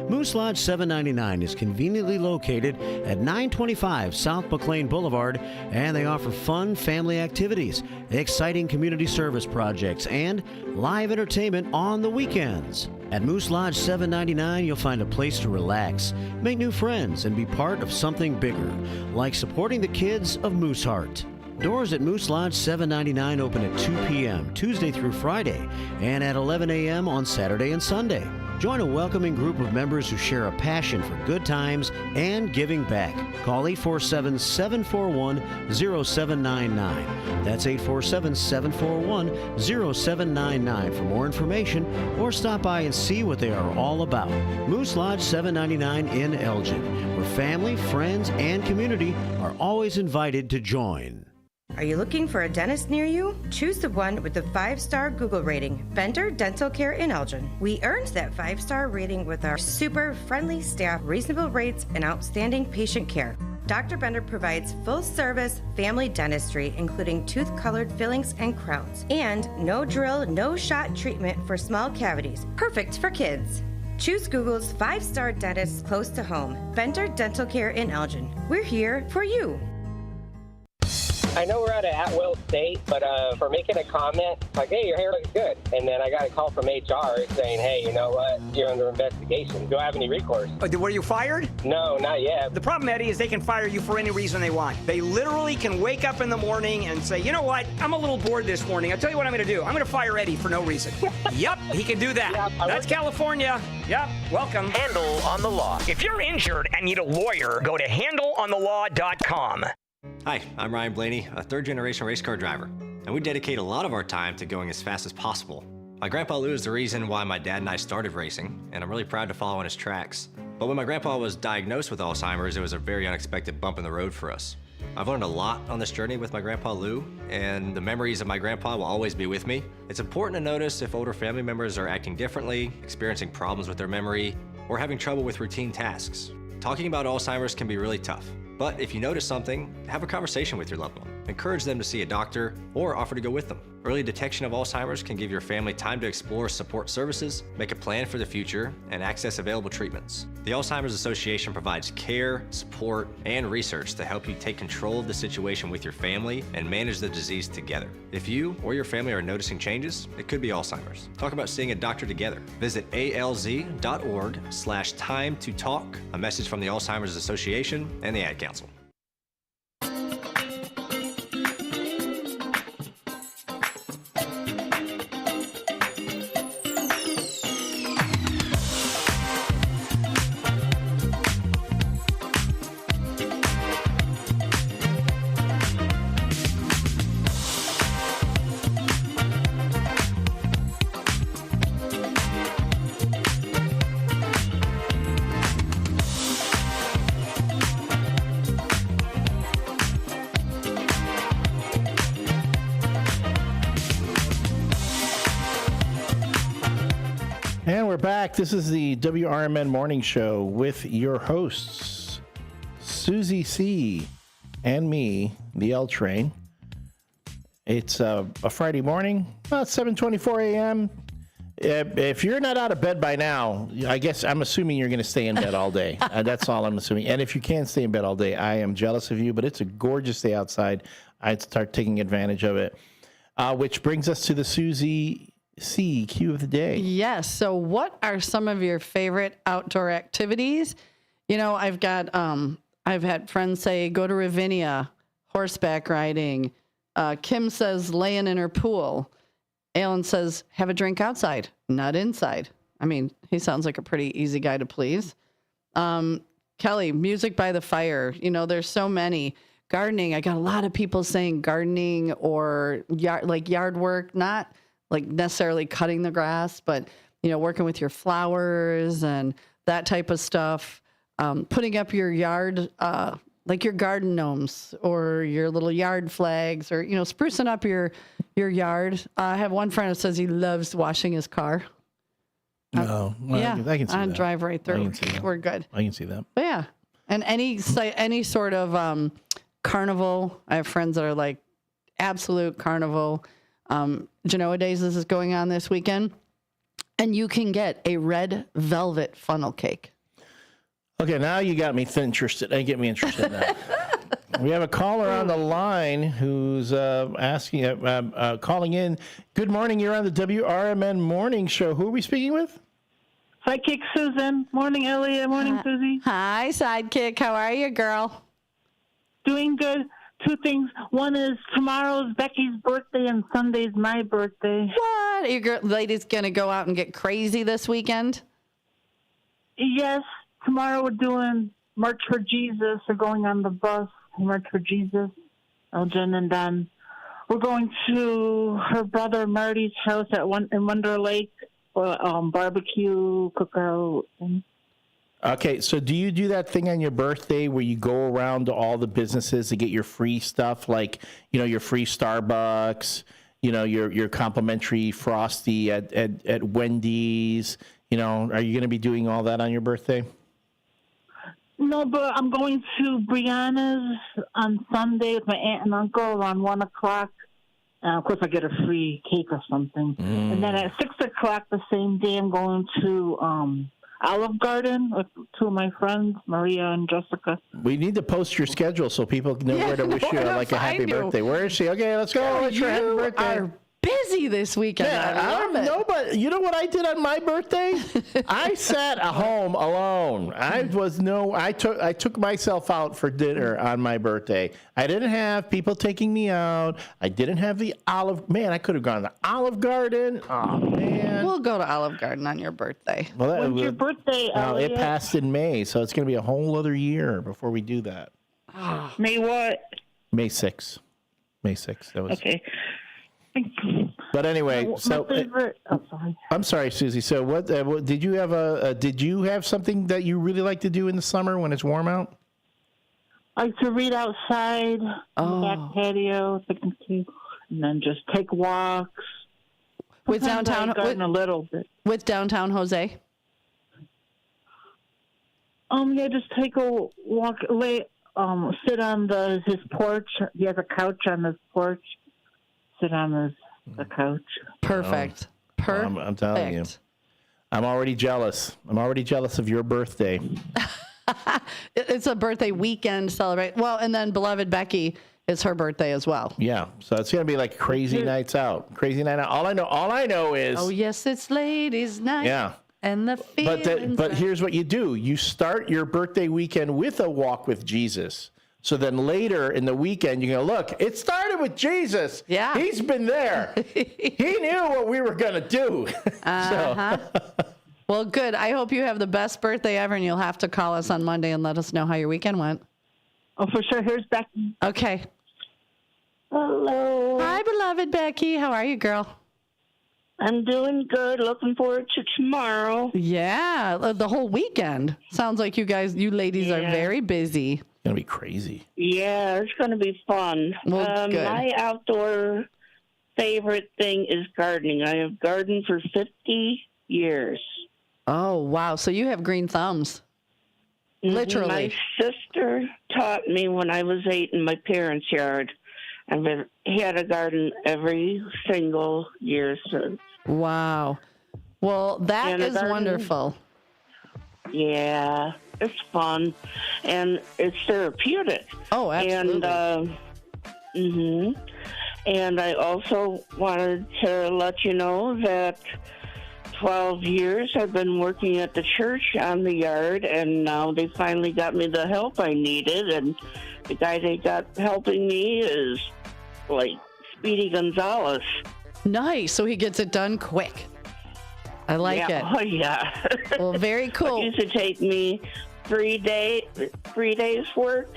Moose Lodge 799 is conveniently located at 925 South McLean Boulevard, and they offer fun family activities, exciting community service projects, and live entertainment on the weekends. At Moose Lodge 799, you'll find a place to relax, make new friends, and be part of something bigger, like supporting the kids of Moose Heart. Doors at Moose Lodge 799 open at 2 p.m. Tuesday through Friday and at 11 a.m. on Saturday and Sunday. Join a welcoming group of members who share a passion for good times and giving back. Call 847-741-0799. That's 847-741-0799 for more information or stop by and see what they are all about. Moose Lodge 799 in Elgin, where family, friends, and community are always invited to join. Are you looking for a dentist near you? Choose the one with the 5-star Google rating, Banter Dental Care in Elgin. We earned that 5-star rating with our super friendly staff, reasonable rates, and outstanding patient care. Dr. Bender provides full-service family dentistry, including tooth-colored fillings and crowns, and no drill, no shot treatment for small cavities, perfect for kids. Choose Google's 5-star dentist close to home, Bender Dental Care in Elgin. We're here for you. I know we're at an at-will state, but for making a comment, like, hey, your hair looks good. And then I got a call from HR saying, hey, you know what? You're under investigation. Do I have any recourse? Were you fired? No, not yet. The problem, Eddie, is they can fire you for any reason they want. They literally can wake up in the morning and say, you know what? I'm a little bored this morning. I'll tell you what I'm going to do. I'm going to fire Eddie for no reason. Yep, he can do that. Yeah, that's California. Yep, welcome. Handle on the Law. If you're injured and need a lawyer, go to handleonthelaw.com. Hi, I'm Ryan Blaney, a third-generation race car driver, and we dedicate a lot of our time to going as fast as possible. My grandpa Lou is the reason why my dad and I started racing, and I'm really proud to follow in his tracks. But when my grandpa was diagnosed with Alzheimer's, it was a very unexpected bump in the road for us. I've learned a lot on this journey with my grandpa Lou, and the memories of my grandpa will always be with me. It's important to notice if older family members are acting differently, experiencing problems with their memory, or having trouble with routine tasks. Talking about Alzheimer's can be really tough. But if you notice something, have a conversation with your loved one. Encourage them to see a doctor or offer to go with them. Early detection of Alzheimer's can give your family time to explore support services, make a plan for the future, and access available treatments. The Alzheimer's Association provides care, support, and research to help you take control of the situation with your family and manage the disease together. If you or your family are noticing changes, it could be Alzheimer's. Talk about seeing a doctor together. Visit alz.org/time to talk. A message from the Alzheimer's Association and the Ad Council. And we're back. This is the WRMN Morning Show with your hosts, Susie C. and me, the L Train. It's a Friday morning, about 7:24 a.m. If you're not out of bed by now, I guess I'm assuming you're going to stay in bed all day. That's all I'm assuming. And if you can't stay in bed all day, I am jealous of you, but it's a gorgeous day outside. I'd start taking advantage of it. Which brings us to the Susie C cue of the day. Yes. So what are some of your favorite outdoor activities I've got I've had friends say go to Ravinia, horseback riding. Kim says laying in her pool. Alan says have a drink outside, not inside. I mean, he sounds like a pretty easy guy to please. Kelly, music by the fire. There's so many. Gardening. I got a lot of people saying gardening or yard work, not like necessarily cutting the grass, but working with your flowers and that type of stuff. Putting up your yard, like your garden gnomes or your little yard flags, or sprucing up your yard. I have one friend who says he loves washing his car. I can see that. Drive right through. We're good. I can see that. But yeah, and any sort of carnival. I have friends that are like absolute carnival. Genoa Days is going on this weekend, and you can get a red velvet funnel cake. Okay, now you got me interested. Get me interested now. We have a caller on the line who's calling in. Good morning. You're on the WRMN Morning Show. Who are we speaking with? Sidekick Susan. Morning, Elliot. Morning, Susie. Hi, Sidekick. How are you, girl? Doing good. Two things. One is tomorrow's Becky's birthday and Sunday's my birthday. What? Are you ladies going to go out and get crazy this weekend? Yes. Tomorrow we're doing March for Jesus. We're going on the bus, March for Jesus, Elgin, and then we're going to her brother Marty's house in Wonder Lake for barbecue, cookout. Okay, so do you do that thing on your birthday where you go around to all the businesses to get your free stuff, like your free Starbucks, your complimentary Frosty at Wendy's? Are you going to be doing all that on your birthday? No, but I'm going to Brianna's on Sunday with my aunt and uncle around 1 o'clock. Of course, I get a free cake or something. And then at 6 o'clock the same day, I'm going to Olive Garden with two of my friends, Maria and Jessica. We need to post your schedule so people know where to wish you a happy birthday. Where is she? Okay, let's go. Wish her a happy birthday. Busy this weekend. Yeah, I know, but you know what I did on my birthday? I sat at home alone. I took myself out for dinner on my birthday. I didn't have people taking me out. I didn't have the I could have gone to Olive Garden. Oh man. We'll go to Olive Garden on your birthday. Well, when's your birthday? It passed in May, so it's going to be a whole other year before we do that. May what? May 6th. May 6th. That was okay. But anyway, I'm sorry, Susie. So, what did you have? Did you have something that you really like to do in the summer when it's warm out? I like to read outside, on the back patio, and then just take walks. With downtown, a little bit. With downtown Jose. Yeah, just take a walk. Sit on his porch. He has a couch on his porch. Sit on the couch. Perfect. Perfect. I'm telling you. I'm already jealous. I'm already jealous of your birthday. It's a birthday weekend celebrate. Well, and then beloved Becky, it's her birthday as well. Yeah. So it's going to be like crazy nights out. Crazy night out. All I know is. Oh, yes, it's ladies' night. Yeah. And the feelings. But here's what you do. You start your birthday weekend with a walk with Jesus. So then later in the weekend, you go, look, it started with Jesus. Yeah. He's been there. He knew what we were going to do. Well, good. I hope you have the best birthday ever, and you'll have to call us on Monday and let us know how your weekend went. Oh, for sure. Here's Becky. Okay. Hello. Hi, beloved Becky. How are you, girl? I'm doing good. Looking forward to tomorrow. Yeah, the whole weekend. Sounds like you ladies are very busy. It's going to be crazy. Yeah, it's going to be fun. Well, good. My outdoor favorite thing is gardening. I have gardened for 50 years. Oh, wow. So you have green thumbs. Literally. My sister taught me when I was 8 in my parents' yard. I've had a garden every single year since. Wow. Well, that is wonderful. Yeah, it's fun. And it's therapeutic. Oh, absolutely. And I also wanted to let you know that 12 years. I've been working at the church on the yard, and now they finally got me the help I needed. And the guy they got helping me is like Speedy Gonzalez. Nice. So he gets it done quick. I like it. Oh, yeah. Well, very cool. It used to take me 3 days work.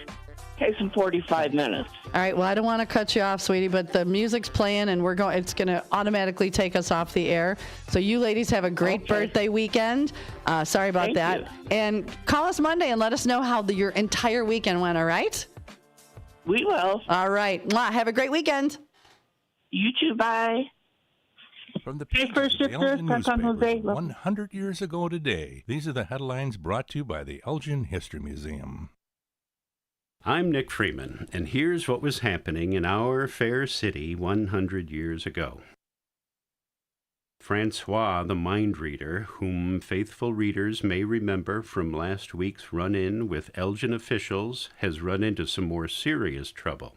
Takes them 45 minutes. All right. Well, I don't want to cut you off, sweetie, but the music's playing, and it's going to automatically take us off the air. So you ladies have a great birthday weekend. Sorry about Thank that. you. And call us Monday and let us know how your entire weekend went. All right? We will. All right. Mwah. Have a great weekend. You too. Bye. From the pages of the Elgin newspaper, 100 years ago today, these are the headlines brought to you by the Elgin History Museum. I'm Nick Freeman, and here's what was happening in our fair city 100 years ago. Francois, the mind reader, whom faithful readers may remember from last week's run-in with Elgin officials, has run into some more serious trouble.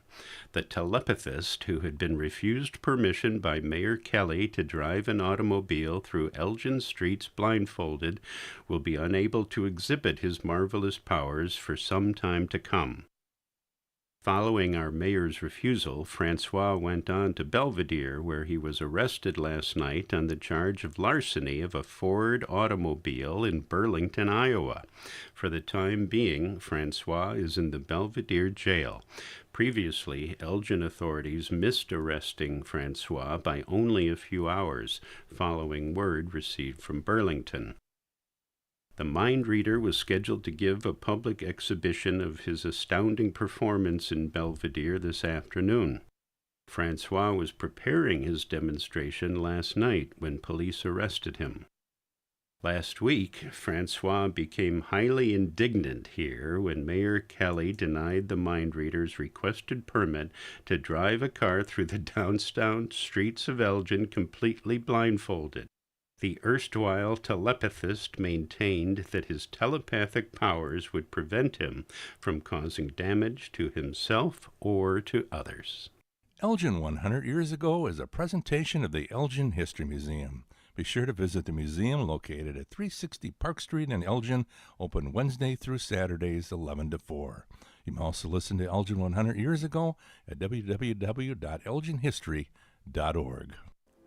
The telepathist, who had been refused permission by Mayor Kelly to drive an automobile through Elgin streets blindfolded, will be unable to exhibit his marvelous powers for some time to come. Following our mayor's refusal, Francois went on to Belvedere, where he was arrested last night on the charge of larceny of a Ford automobile in Burlington, Iowa. For the time being, Francois is in the Belvedere jail. Previously, Elgin authorities missed arresting Francois by only a few hours, following word received from Burlington. The mind reader was scheduled to give a public exhibition of his astounding performance in Belvedere this afternoon. Francois was preparing his demonstration last night when police arrested him. Last week, Francois became highly indignant here when Mayor Kelly denied the mind reader's requested permit to drive a car through the downtown streets of Elgin completely blindfolded. The erstwhile telepathist maintained that his telepathic powers would prevent him from causing damage to himself or to others. Elgin 100 years ago is a presentation of the Elgin History Museum. Be sure to visit the museum located at 360 Park Street in Elgin, open Wednesday through Saturdays 11 to 4. You can also listen to Elgin 100 years ago at www.elginhistory.org.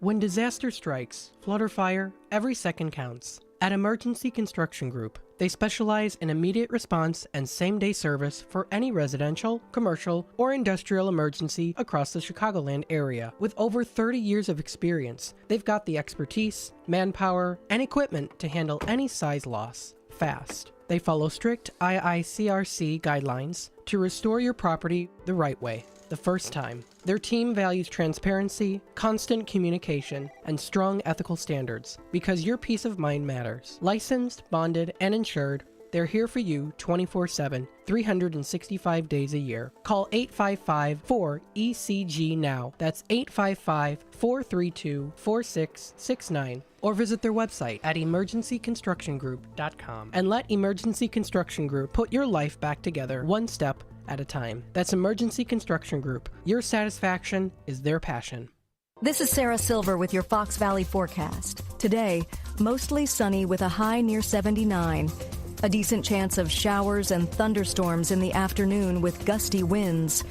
When disaster strikes, flood or fire, every second counts. At Emergency Construction Group, they specialize in immediate response and same-day service for any residential, commercial, or industrial emergency across the Chicagoland area. With over 30 years of experience, they've got the expertise, manpower, and equipment to handle any size loss fast. They follow strict IICRC guidelines to restore your property the right way, the first time. Their team values transparency, constant communication, and strong ethical standards because your peace of mind matters. Licensed, bonded, and insured, they're here for you 24/7, 365 days a year. Call 855-4ECG now. That's 855-432-4669. Or visit their website at emergencyconstructiongroup.com and let Emergency Construction Group put your life back together one step at a time. That's Emergency Construction Group. Your satisfaction is their passion. This is Sarah Silver with your Fox Valley forecast. Today, mostly sunny with a high near 79. A decent chance of showers and thunderstorms in the afternoon with gusty winds.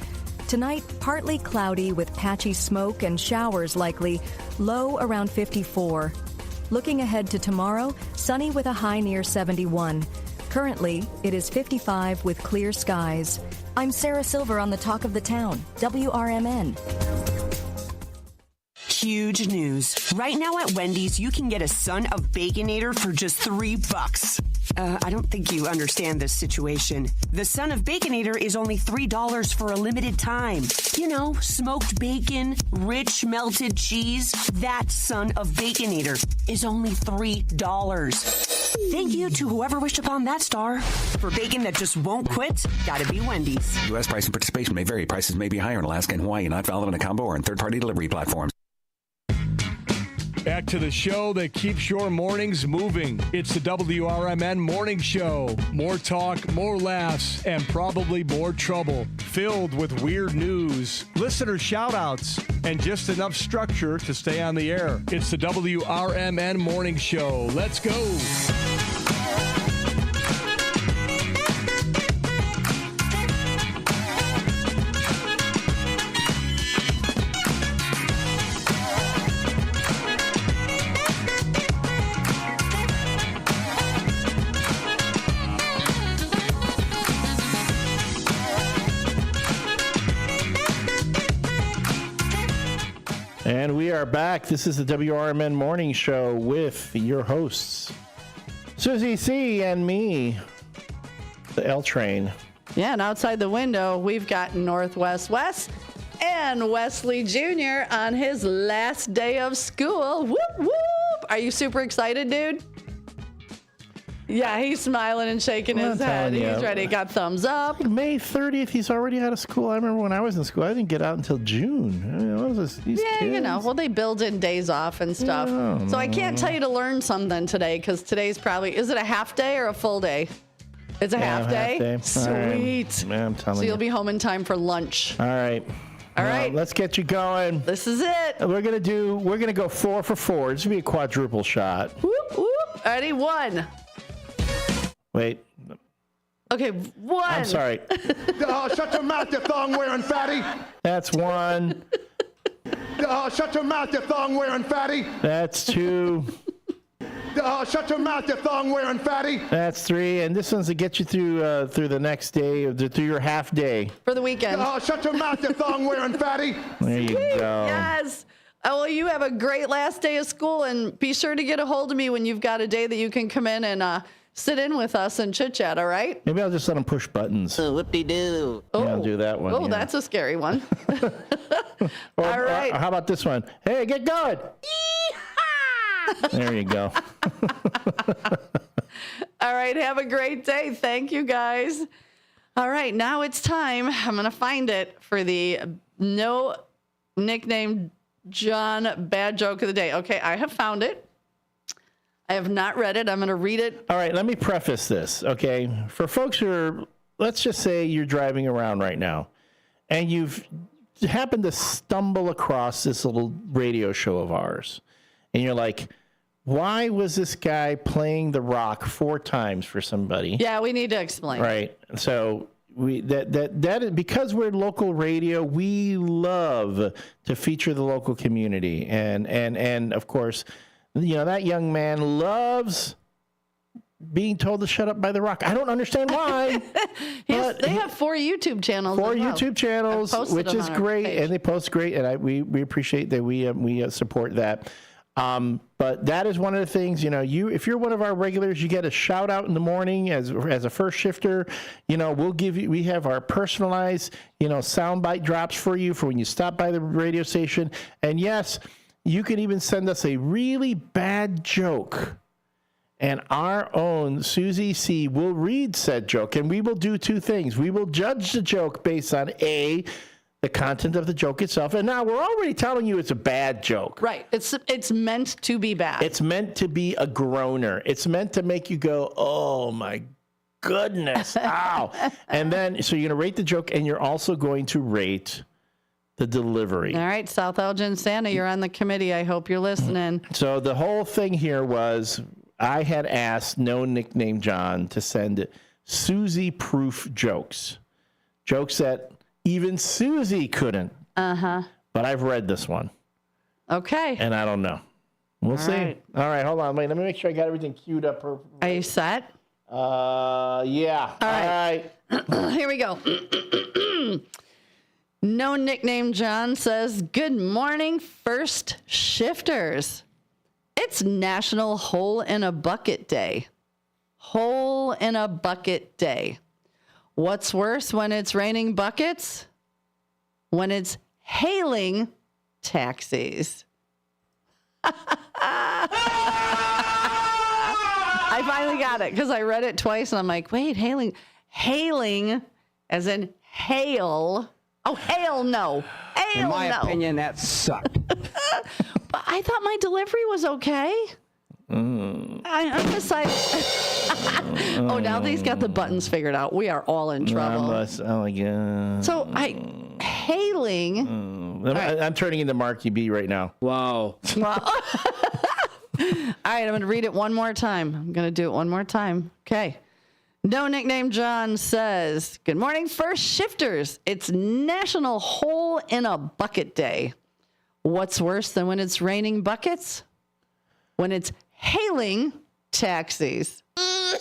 Tonight, partly cloudy with patchy smoke and showers likely, low around 54. Looking ahead to tomorrow, sunny with a high near 71. Currently, it is 55 with clear skies. I'm Sarah Silver on the Talk of the Town, WRMN. Huge news. Right now at Wendy's, you can get a Son of Baconator for just $3. I don't think you understand this situation. The Son of Baconator is only $3 for a limited time. You know, smoked bacon, rich melted cheese. That Son of Baconator is only $3. Thank you to whoever wished upon that star. For bacon that just won't quit, gotta be Wendy's. U.S. price and participation may vary. Prices may be higher in Alaska and Hawaii, not valid in a combo or in third-party delivery platforms. Back to the show that keeps your mornings moving. It's the WRMN Morning Show. More talk, more laughs, and probably more trouble. Filled with weird news. Listen listener shout-outs, and just enough structure to stay on the air. It's the WRMN Morning Show. Let's go. And we are back. This is the WRMN Morning Show with your hosts, Susie C. and me, the L Train. Yeah, and outside the window, we've got Northwest Wes and Wesley Jr. on his last day of school. Whoop, whoop. Are you super excited, dude? Yeah, he's smiling and shaking his head. He's ready. Got thumbs up. May 30th, he's already out of school. I remember when I was in school, I didn't get out until June. I mean, what was this, these kids? You know, well, they build in days off and stuff. Yeah, so I can't tell you to learn something today because today's probably, is it a half day or a full day? It's a half day? Sweet. Right. Man, I'm telling So you. you'll be home in time for lunch. All right. All right. Let's get you going. This is it. We're gonna go 4 for 4. This will be a quadruple shot. Whoop, whoop. Ready? 1. Wait. Okay, 1. I'm sorry. Shut your mouth, you thong-wearing fatty. That's 1. Shut your mouth, you thong-wearing fatty. That's 2. Shut your mouth, you thong-wearing fatty. That's 3. And this one's to get you through the next day, through your half day. For the weekend. Shut your mouth, you thong-wearing fatty. There you go. Yes. Oh, well, you have a great last day of school, and be sure to get a hold of me when you've got a day that you can come in and sit in with us and chit-chat, all right? Maybe I'll just let them push buttons. Whoop-de-doo. Yeah, I'll do that one. Oh, yeah. that's a scary one. All right. How about this one? Hey, get going. There you go. All right, have a great day. Thank you, guys. All right, now it's time. I'm going to find it for the no nickname John bad joke of the day. Okay, I have found it. I have not read it. I'm going to read it. All right, let me preface this, okay? For folks who are, let's just say you're driving around right now, and you've happened to stumble across this little radio show of ours, and you're like, why was this guy playing The Rock 4 times for somebody? Yeah, we need to explain. Right. So that because we're local radio, we love to feature the local community, and of course, you know, that young man loves being told to shut up by The Rock. I don't understand why. But they have 4 YouTube channels. 4 YouTube channels, which is great, and they post great, and we appreciate that. We support that. But that is one of the things, you know, if you're one of our regulars, you get a shout out in the morning as a first shifter. You know, we have our personalized, you know, soundbite drops for you for when you stop by the radio station. And yes, you can even send us a really bad joke, and our own Susie C will read said joke, and we will do 2 things. We will judge the joke based on the content of the joke itself, and now we're already telling you it's a bad joke. Right. It's meant to be bad. It's meant to be a groaner. It's meant to make you go, oh my goodness, ow. And then, so you're going to rate the joke, and you're also going to rate the delivery. All right, South Elgin Santa, you're on the committee. I hope you're listening. So the whole thing here was I had asked No Nickname John to send Susie-proof jokes that even Susie couldn't. Uh-huh. But I've read this one. Okay. And I don't know. We'll see. Right. All right, hold on. Wait, let me make sure I got everything queued up. Are you set? Yeah. All right. Here we go. No Nickname John says, good morning, first shifters. It's National Hole in a Bucket Day. Hole in a Bucket Day. What's worse when it's raining buckets? When it's hailing taxis. I finally got it because I read it twice and I'm like, wait, hailing as in hail. Oh, hail no. Hail in my no. opinion, that sucked. But I thought my delivery was okay. I emphasize. Oh, now they's got the buttons figured out. We are all in trouble. Oh my God. So hailing. I'm turning into Marky B right now. Wow. Well, all right, I'm going to read it one more time. I'm going to do it one more time. Okay. No Nickname John says, good morning, first shifters. It's National Hole in a Bucket Day. What's worse than when it's raining buckets? When it's hailing taxis. God,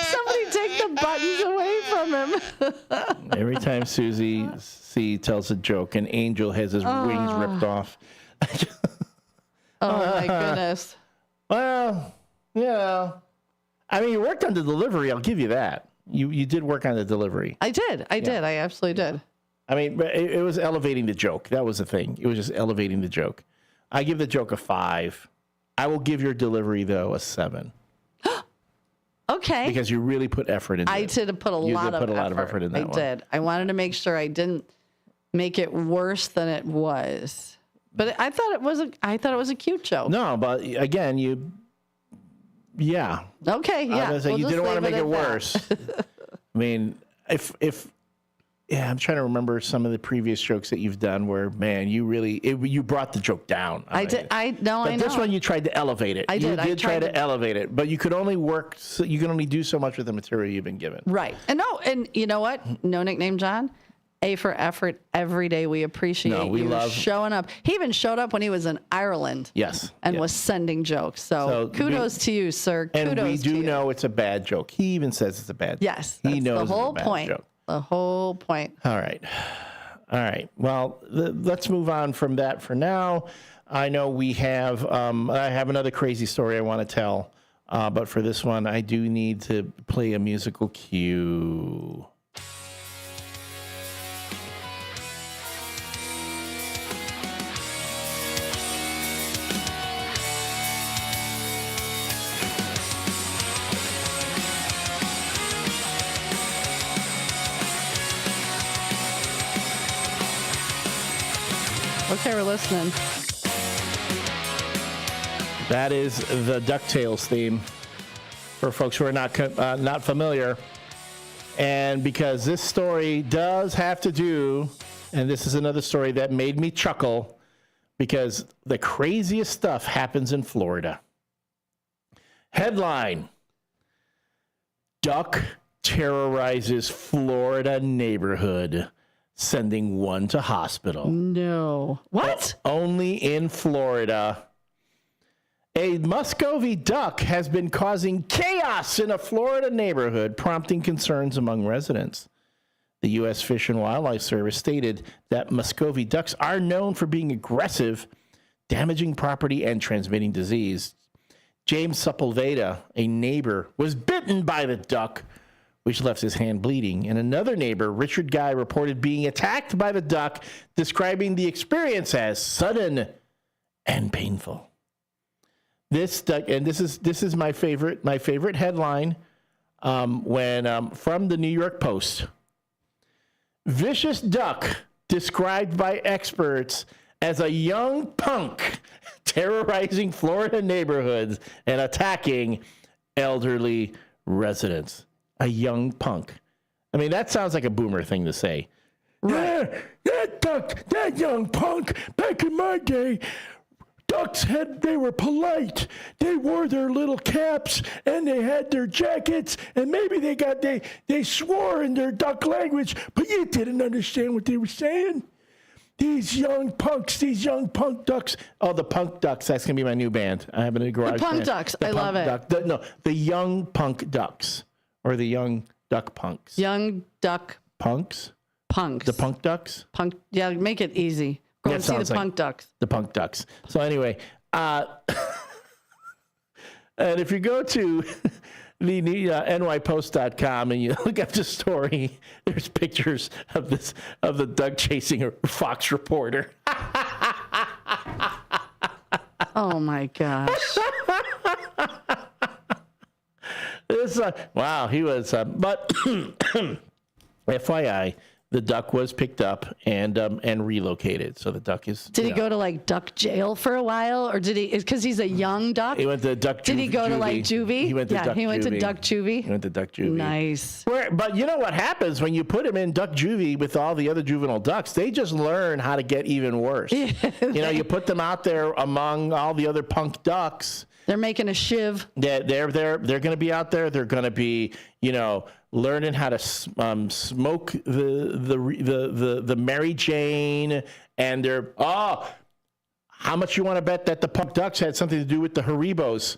somebody take the buttons away from him. Every time Susie C tells a joke, an angel has his wings ripped off. Oh, my goodness. Well, yeah. I mean, you worked on the delivery. I'll give you that. You did work on the delivery. I did. I absolutely did. I mean, but it was elevating the joke. That was the thing. It was just elevating the joke. I give the joke a 5. I will give your delivery, though, a 7. Okay. Because you really put effort into it. I did put a lot of effort in that one. I did. I wanted to make sure I didn't make it worse than it was. But I thought it was a cute joke. No, but again, yeah. Okay, yeah. You didn't want to make it worse. I mean, I'm trying to remember some of the previous jokes that you've done where, man, you brought the joke down. I did. I know. But this one you tried to elevate it. You did try to elevate it, but you could only you can only do so much with the material you've been given. Right. And you know what? No Nickname John. A for effort every day. We appreciate you showing up. He even showed up when he was in Ireland. Yes. And was sending jokes. So kudos to you, sir. And kudos we do know it's a bad joke. He even says it's a bad joke. Yes. He knows the whole it's a bad point. joke. The whole point. All right. Well, let's move on from that for now. I know we have, I have another crazy story I want to tell. But for this one, I do need to play a musical cue. Okay, we're listening. That is the DuckTales theme for folks who are not familiar. And because this story does have to do, and this is another story that made me chuckle, because the craziest stuff happens in Florida. Headline: Duck terrorizes Florida neighborhood, sending one to hospital. No. What? Only in Florida. A Muscovy duck has been causing chaos in a Florida neighborhood, prompting concerns among residents. The U.S. Fish and Wildlife Service stated that Muscovy ducks are known for being aggressive, damaging property, and transmitting disease. James Sepulveda, a neighbor, was bitten by the duck, which left his hand bleeding. And another neighbor, Richard Guy, reported being attacked by the duck, describing the experience as sudden and painful. This duck, and this is my favorite headline from the New York Post. Vicious duck described by experts as a young punk terrorizing Florida neighborhoods and attacking elderly residents. A young punk. I mean, that sounds like a boomer thing to say. Right. Yeah, that young punk, back in my day, ducks they were polite. They wore their little caps and they had their jackets, and maybe they swore in their duck language, but you didn't understand what they were saying. These young punks, these young punk ducks. Oh, the Punk Ducks. That's going to be my new band. I have a garage band. The Punk Ducks. I love it. The Young Punk Ducks. Or the Young Duck Punks. Young Duck Punks? Punks. The Punk Ducks? Punk. Yeah, make it easy. Go and see the Punk Ducks. The Punk Ducks. So anyway, and if you go to the nypost.com and you look up the story, there's pictures of the duck chasing a Fox reporter. Oh my gosh. Wow, he was, but FYI, the duck was picked up and relocated. So the duck is. Did he go to like duck jail for a while, or did he? Because he's a young duck. He went to duck. Did he go to like juvie? He went to duck. He went to duck juvie. He went to duck juvie. Nice. But you know what happens when you put him in duck juvie with all the other juvenile ducks? They just learn how to get even worse. You know, you put them out there among all the other punk ducks. They're making a shiv. They're going to be out there. They're going to be, learning how to smoke the Mary Jane, and they're how much you want to bet that the punk ducks had something to do with the Haribos?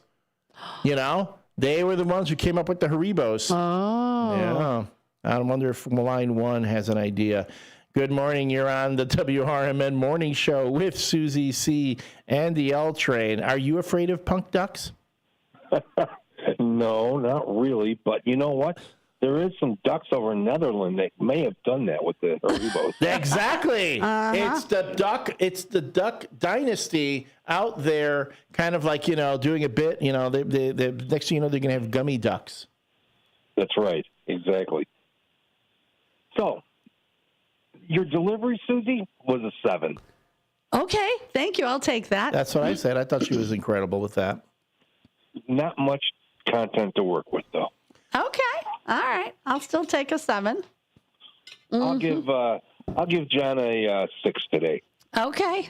They were the ones who came up with the Haribos. Oh, yeah. I wonder if line 1 has an idea. Good morning. You're on the WRMN Morning Show with Susie C. and the L Train. Are you afraid of punk ducks? No, not really. But you know what? There is some ducks over in Netherlands that may have done that with the Haribos. Exactly. It's the duck dynasty out there, kind of like, doing a bit. They next thing you know, they're going to have gummy ducks. That's right. Exactly. So, your delivery, Susie, was a 7. Okay. Thank you. I'll take that. That's what I said. I thought she was incredible with that. Not much content to work with, though. Okay. All right. I'll still take a 7. Mm-hmm. I'll give John a 6 today. Okay.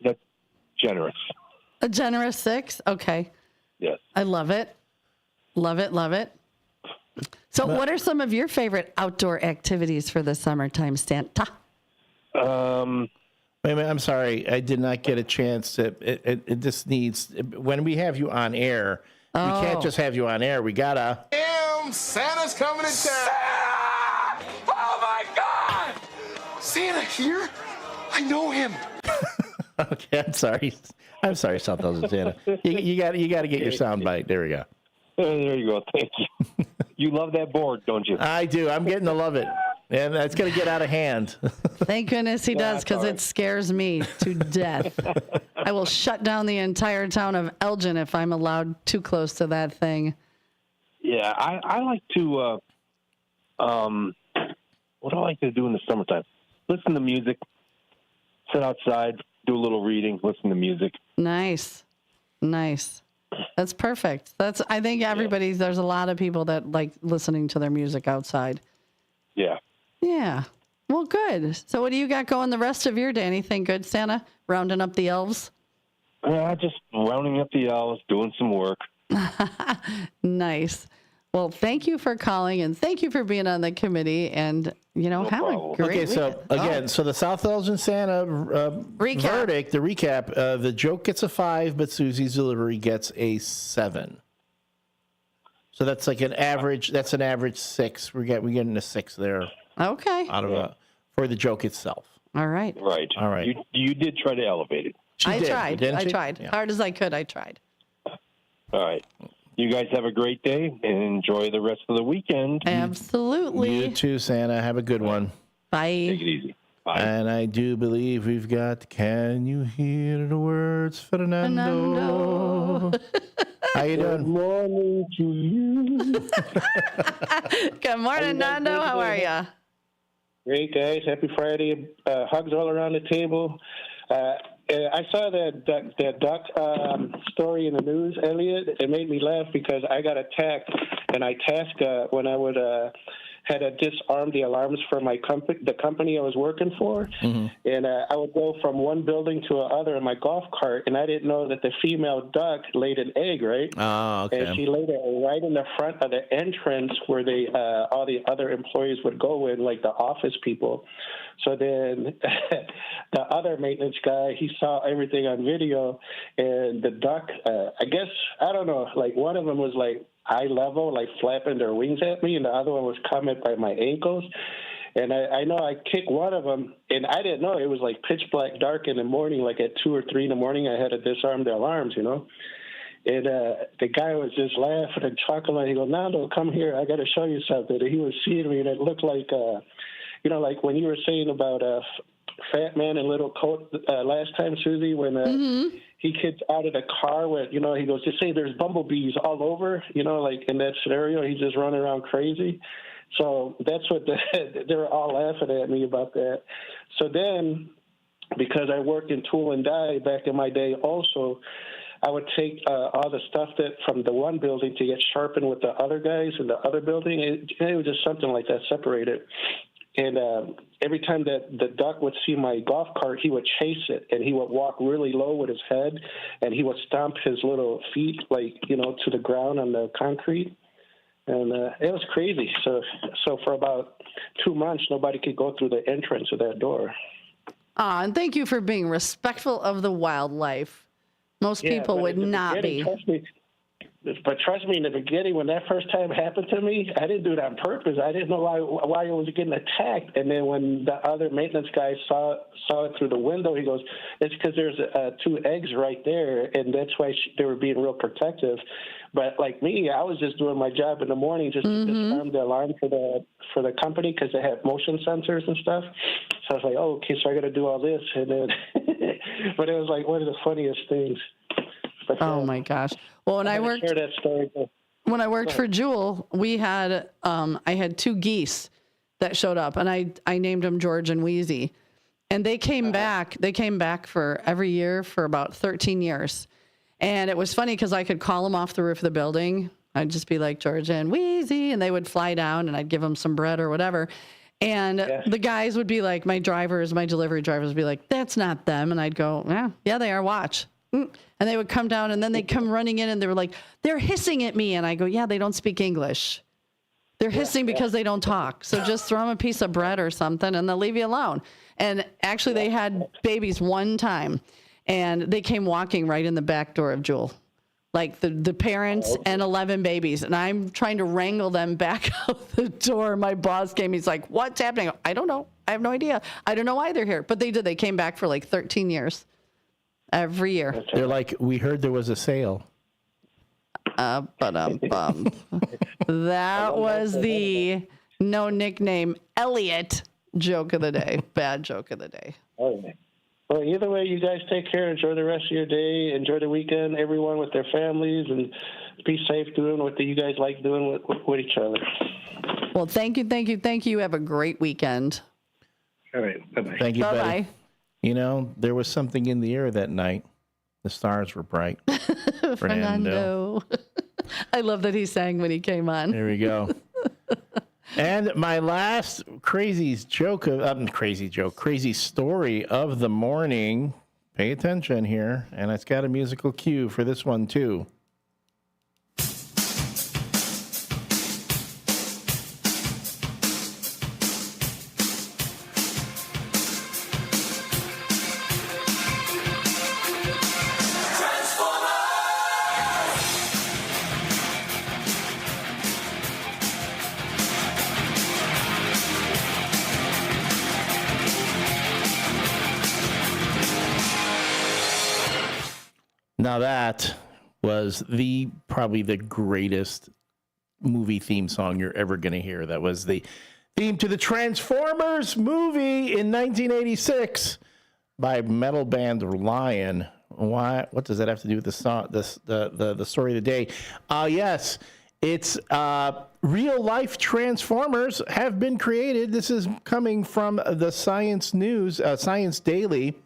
That's generous. A generous 6? Okay. Yes. I love it. Love it. Love it. So what are some of your favorite outdoor activities for the summertime, Santa? Wait a minute, I'm sorry. I did not get a chance to. This needs. When we have you on air, we can't just have you on air. We gotta. Damn, Santa's coming to town. Oh my God! Santa here? I know him. Okay, I'm sorry, South Elgin Santa. You got to get your sound bite. There we go. There you go. Thank you. You love that board, don't you? I do. I'm getting to love it. And that's going to get out of hand. Thank goodness he does, because it scares me to death. I will shut down the entire town of Elgin if I'm allowed too close to that thing. Yeah, I like to, what do I like to do in the summertime? Listen to music, sit outside, do a little reading, listen to music. Nice. That's perfect. I think there's a lot of people that like listening to their music outside. Yeah. Yeah. Well, good. So what do you got going the rest of your day? Anything good, Santa? Rounding up the elves? Just rounding up the elves, doing some work. Nice. Well, thank you for calling, and thank you for being on the committee, and, have a great weekend. So, again, so the South Elgin Santa verdict, the recap, the joke gets a 5, but Susie's delivery gets a 7. So that's like an average 6. We're getting a 6 there. Okay. For the joke itself. All right. Right. All right. You did try to elevate it. I tried. Yeah. Hard as I could, I tried. All right. You guys have a great day and enjoy the rest of the weekend. Absolutely. You too, Santa. Have a good one. Bye. Take it easy. Bye. And I do believe we've got Can You Hear the Words, Fernando? How you doing? Good morning to you. Good morning, Nando. How are you? Great, guys. Happy Friday. Hugs all around the table. I saw that duck story in the news, Elliot. It made me laugh because I got attacked, and I tasked when I would had to disarm the alarms for the company I was working for, and I would go from one building to another in my golf cart, and I didn't know that the female duck laid an egg, right? Oh, okay. And she laid it right in the front of the entrance where all the other employees would go in, like the office people. So then the other maintenance guy, he saw everything on video, and the duck, I guess, I don't know, like one of them was like eye level, like flapping their wings at me, and the other one was coming by my ankles. And I know I kicked one of them, and I didn't know. It was like pitch black dark in the morning, like at 2 or 3 in the morning, I had to disarm the alarms, And the guy was just laughing and chuckling. He goes, Nando, come here. I got to show you something. And he was seeing me, and it looked like, like when you were saying about Fat Man in Little Coat last time, Susie, when he gets out of the car with, he goes, just say there's bumblebees all over, like in that scenario, he's just running around crazy. So that's what they were all laughing at me about that. So then, because I worked in tool and die back in my day also, I would take all the stuff that from the one building to get sharpened with the other guys in the other building. It was just something like that, separated. And every time that the duck would see my golf cart, he would chase it, and he would walk really low with his head, and he would stomp his little feet, like, to the ground on the concrete. And it was crazy. So for about 2 months, nobody could go through the entrance of that door. And thank you for being respectful of the wildlife. Most people would not be. But trust me, in the beginning, when that first time happened to me, I didn't do it on purpose. I didn't know why I was getting attacked. And then when the other maintenance guy saw it through the window, he goes, "It's because there's 2 eggs right there, and that's why they were being real protective." But like me, I was just doing my job in the morning, just to disarm the alarm for the company, because they have motion sensors and stuff. So I was like, "Oh, okay, so I got to do all this," and then, but it was like one of the funniest things. But, oh my gosh! Well, when I worked for Jewel, we had I had 2 geese that showed up, and I named them George and Wheezy, and they came back. They came back for every year for about 13 years, and it was funny because I could call them off the roof of the building. I'd just be like George and Wheezy, and they would fly down, and I'd give them some bread or whatever. And the guys would be like, my delivery drivers would be like, "That's not them," and I'd go, "Yeah, they are. Watch." And they would come down, and then they'd come running in, and they were like, "They're hissing at me." And I go, "Yeah, they don't speak English. They're hissing because they don't talk. So just throw them a piece of bread or something, and they'll leave you alone." And actually, they had babies one time, and they came walking right in the back door of Jewel, like the parents and 11 babies. And I'm trying to wrangle them back out the door. My boss came. He's like, "What's happening?" I don't know. I have no idea. I don't know why they're here. But they did. They came back for like 13 years. Every year. They're like, "We heard there was a sale." That was the no nickname Elliot joke of the day. Bad joke of the day. Oh, well, either way, you guys take care. Enjoy the rest of your day. Enjoy the weekend, everyone with their families, and be safe doing what you guys like doing with each other. Well, thank you. Have a great weekend. All right. Bye-bye. Thank you, Bye-bye. buddy. There was something in the air that night. The stars were bright. Fernando. I love that he sang when he came on. There we go. And my last crazy story of the morning. Pay attention here. And it's got a musical cue for this one, too. Now that was probably the greatest movie theme song you're ever going to hear. That was the theme to the Transformers movie in 1986 by metal band Lion. Why? What does that have to do with the song? The story of the day? Yes, it's real life Transformers have been created. This is coming from the Science News, Science Daily.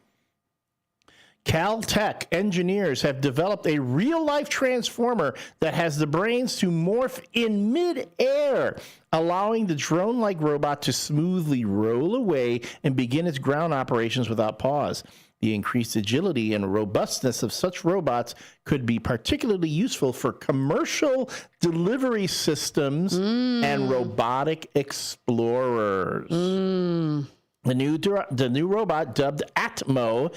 Caltech engineers have developed a real-life transformer that has the brains to morph in mid-air, allowing the drone-like robot to smoothly roll away and begin its ground operations without pause. The increased agility and robustness of such robots could be particularly useful for commercial delivery systems and robotic explorers. The new robot, dubbed Atmo,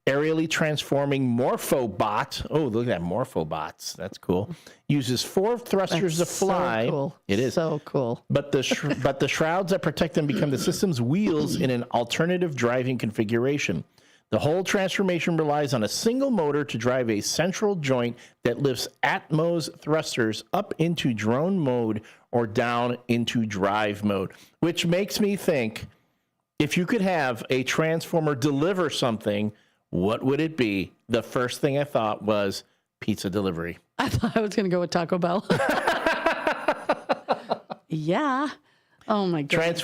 aerially transforming Morphobot. Oh, look at that, Morphobots. That's cool. Uses 4 thrusters to fly. So cool. It is so cool. But the shrouds that protect them become the system's wheels in an alternative driving configuration. The whole transformation relies on a single motor to drive a central joint that lifts Atmo's thrusters up into drone mode or down into drive mode, which makes me think, if you could have a transformer deliver something, what would it be? The first thing I thought was pizza delivery. I thought I was going to go with Taco Bell. Yeah. Oh my God.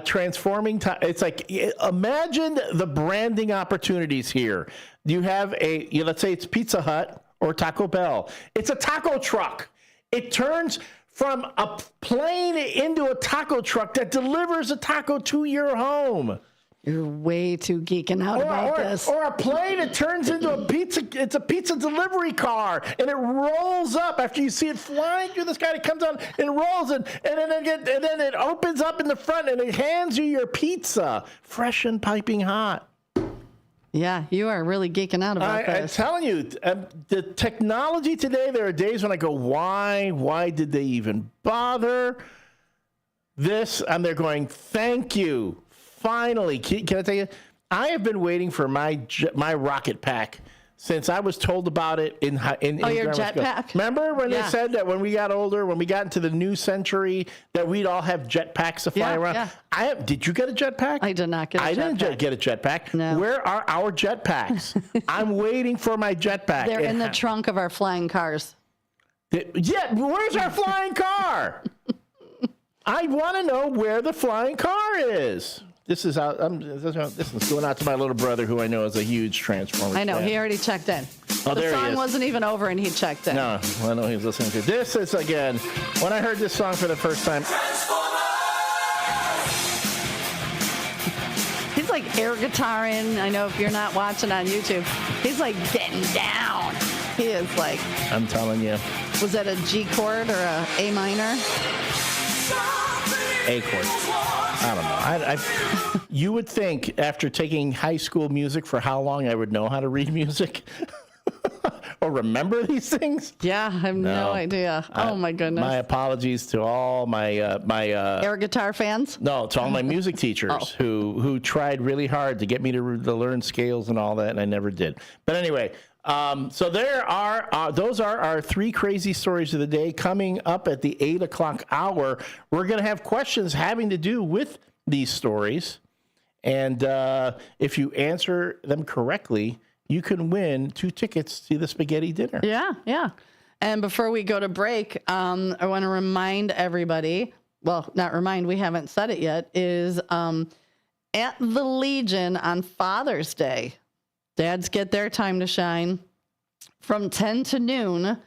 Transforming time. It's like, imagine the branding opportunities here. You have let's say it's Pizza Hut or Taco Bell. It's a taco truck. It turns from a plane into a taco truck that delivers a taco to your home. You're way too geeking out about this. Or a plane, it turns into a pizza. It's a pizza delivery car, and it rolls up after you see it flying through the sky. It comes on and rolls, and then it opens up in the front, and it hands you your pizza, fresh and piping hot. Yeah, you are really geeking out about this. I'm telling you, the technology today. There are days when I go, why did they even bother this? And they're going, thank you. Finally, can I tell you, I have been waiting for my rocket pack since I was told about it in your jetpack? Remember when they said that when we got older, when we got into the new century, that we'd all have jetpacks to fly around? Yeah. Did you get a jetpack? I did not get a jetpack. I didn't get a jetpack. No. Where are our jetpacks? I'm waiting for my jetpack. They're in the trunk of our flying cars. Where's our flying car? I want to know where the flying car is. This is going out to my little brother, who I know is a huge Transformers I know, fan. He already checked in. Oh, the song wasn't even over, and he checked in. No, I know he was listening to it. This is, again, when I heard this song for the first time. He's like air guitaring. I know if you're not watching on YouTube, he's like getting down. He is like. I'm telling you. Was that a G chord or a A minor? A chord. I don't know. You would think after taking high school music for how long I would know how to read music or remember these things. Yeah, I have no idea. Oh my goodness. My apologies to all my air guitar fans. No, to all my music teachers who tried really hard to get me to learn scales and all that, and I never did. But anyway. So there are those are our three crazy stories of the day. Coming up at the 8 o'clock hour, we're going to have questions having to do with these stories. And if you answer them correctly, you can win 2 tickets to the spaghetti dinner. Yeah. And before we go to break, I want to remind everybody, well, not remind, we haven't said it yet, is at the Legion on Father's Day. Dads get their time to shine from 10 to noon.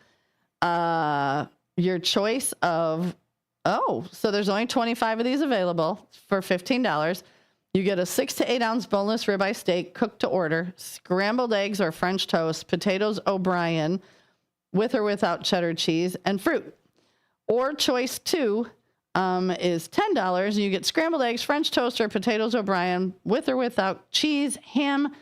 Your choice of, so there's only 25 of these available for $15. You get a 6 to 8 ounce boneless ribeye steak cooked to order, scrambled eggs or French toast, potatoes O'Brien with or without cheddar cheese, and fruit. Or choice 2 is $10. You get scrambled eggs, French toast, or potatoes O'Brien with or without cheese, ham,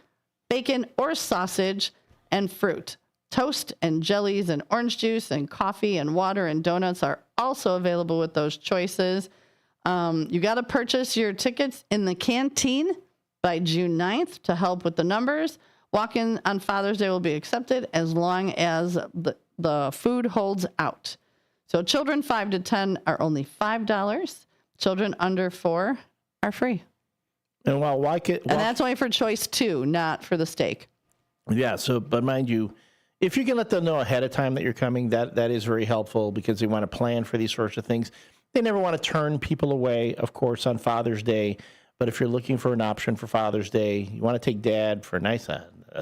bacon or sausage, and fruit. Toast and jellies and orange juice and coffee and water and donuts are also available with those choices. You got to purchase your tickets in the canteen by June 9th to help with the numbers. Walk-in on Father's Day will be accepted as long as the food holds out. So children 5 to 10 are only $5. Children under 4 are free. And and that's only for choice 2, not for the steak. Yeah. So, but mind you, if you can let them know ahead of time that you're coming, that is very helpful because they want to plan for these sorts of things. They never want to turn people away, of course, on Father's Day. But if you're looking for an option for Father's Day, you want to take Dad for a nice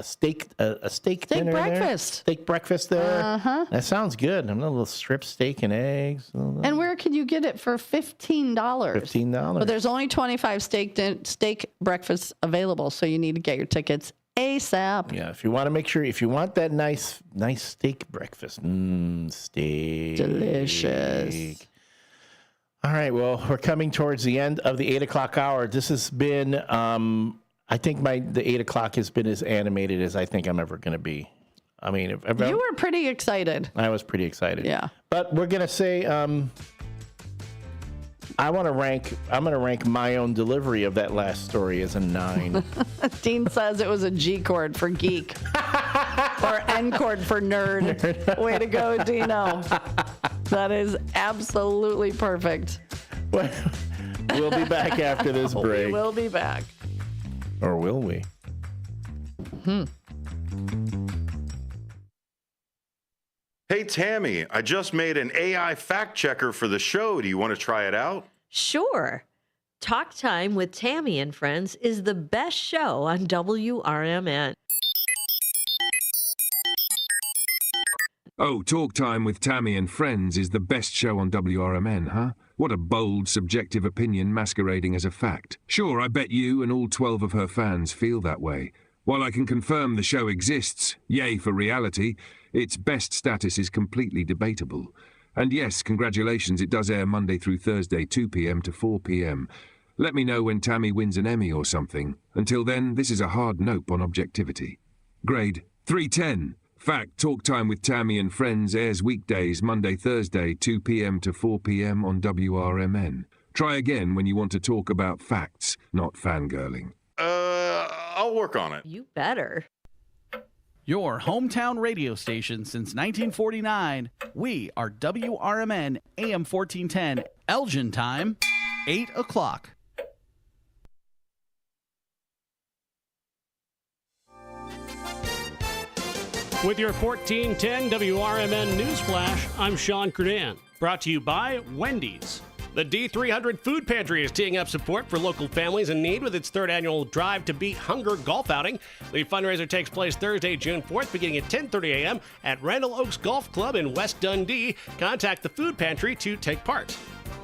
steak dinner breakfast. Steak breakfast there. That sounds good. A little strip steak and eggs. And where can you get it for $15? $15. But there's only 25 steak breakfasts available, so you need to get your tickets ASAP. Yeah, if you want to make sure, if you want that nice steak breakfast, steak. Delicious. All right, well, we're coming towards the end of the 8 o'clock hour. This has been, I think the 8 o'clock has been as animated as I think I'm ever going to be. I mean, you were pretty excited. I was pretty excited. Yeah. But we're going to say, I'm going to rank my own delivery of that last story as a 9. Dean says it was a G chord for geek or N chord for nerd. Way to go, Dino. That is absolutely perfect. We'll be back after this break. We will be back. Or will we? Hey, Tammy, I just made an AI fact checker for the show. Do you want to try it out? Sure. Talk Time with Tammy and Friends is the best show on WRMN. Oh, Talk Time with Tammy and Friends is the best show on WRMN, huh? What a bold, subjective opinion masquerading as a fact. Sure, I bet you and all 12 of her fans feel that way. While I can confirm the show exists, yay for reality, its best status is completely debatable. And yes, congratulations, it does air Monday through Thursday, 2 p.m. to 4 p.m. Let me know when Tammy wins an Emmy or something. Until then, this is a hard nope on objectivity. Grade 310. Fact, Talk Time with Tammy and Friends airs weekdays, Monday, Thursday, 2 p.m. to 4 p.m. on WRMN. Try again when you want to talk about facts, not fangirling. I'll work on it. You better. Your hometown radio station since 1949. We are WRMN AM 1410, Elgin time, 8 o'clock. With your 1410 WRMN News Flash, I'm Sean Kernan. Brought to you by Wendy's. The D300 Food Pantry is teeing up support for local families in need with its third annual Drive to Beat Hunger golf outing. The fundraiser takes place Thursday, June 4th, beginning at 10:30 a.m. at Randall Oaks Golf Club in West Dundee. Contact the Food Pantry to take part.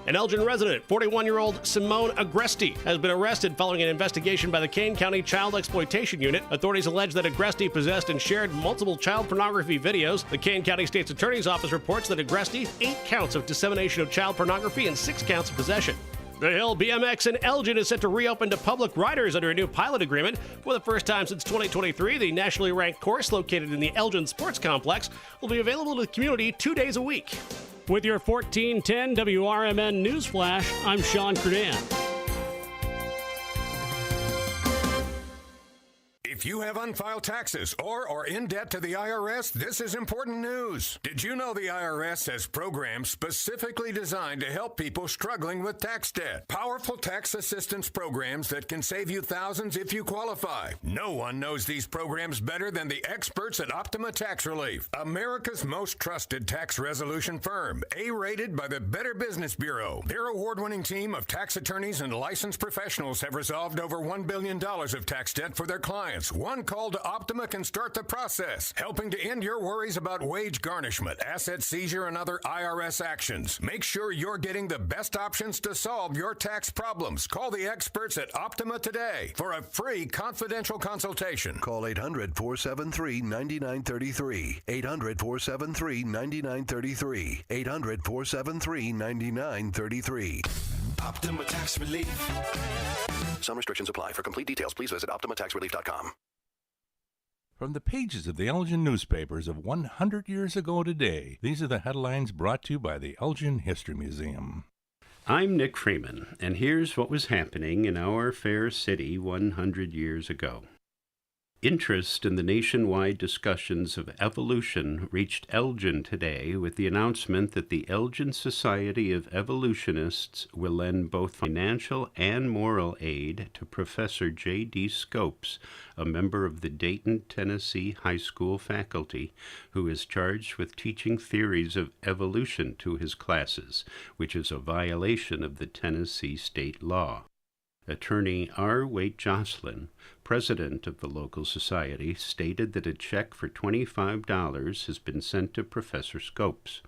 An Elgin resident, 41-year-old Simone Agresti, has been arrested following an investigation by the Kane County Child Exploitation Unit. Authorities allege that Agresti possessed and shared multiple child pornography videos. The Kane County State's Attorney's Office reports that Agresti, 8 counts of dissemination of child pornography and 6 counts of possession. The Hill BMX in Elgin is set to reopen to public riders under a new pilot agreement. For the first time since 2023, the nationally ranked course located in the Elgin Sports Complex will be available to the community 2 days a week. With your 1410 WRMN News Flash, I'm Sean Kernan. If you have unfiled taxes or are in debt to the IRS, this is important news. Did you know the IRS has programs specifically designed to help people struggling with tax debt? Powerful tax assistance programs that can save you thousands if you qualify. No one knows these programs better than the experts at Optima Tax Relief, America's most trusted tax resolution firm, A-rated by the Better Business Bureau. Their award-winning team of tax attorneys and licensed professionals have resolved over $1 billion of tax debt for their clients. One call to Optima can start the process, helping to end your worries about wage garnishment, asset seizure, and other IRS actions. Make sure you're getting the best options to solve your tax problems. Call the experts at Optima today for a free confidential consultation. Call 800-473-9933. 800-473-9933. 800-473-9933. Optima Tax Relief. Some restrictions apply. For complete details, please visit OptimaTaxRelief.com. From the pages of the Elgin newspapers of 100 years ago today, these are the headlines brought to you by the Elgin History Museum. I'm Nick Freeman, and here's what was happening in our fair city 100 years ago. Interest in the nationwide discussions of evolution reached Elgin today with the announcement that the Elgin Society of Evolutionists will lend both financial and moral aid to Professor J.D. Scopes, a member of the Dayton, Tennessee High School faculty, who is charged with teaching theories of evolution to his classes, which is a violation of the Tennessee state law. Attorney R. Waite Jocelyn, president of the local society, stated that a check for $25 has been sent to Professor Scopes.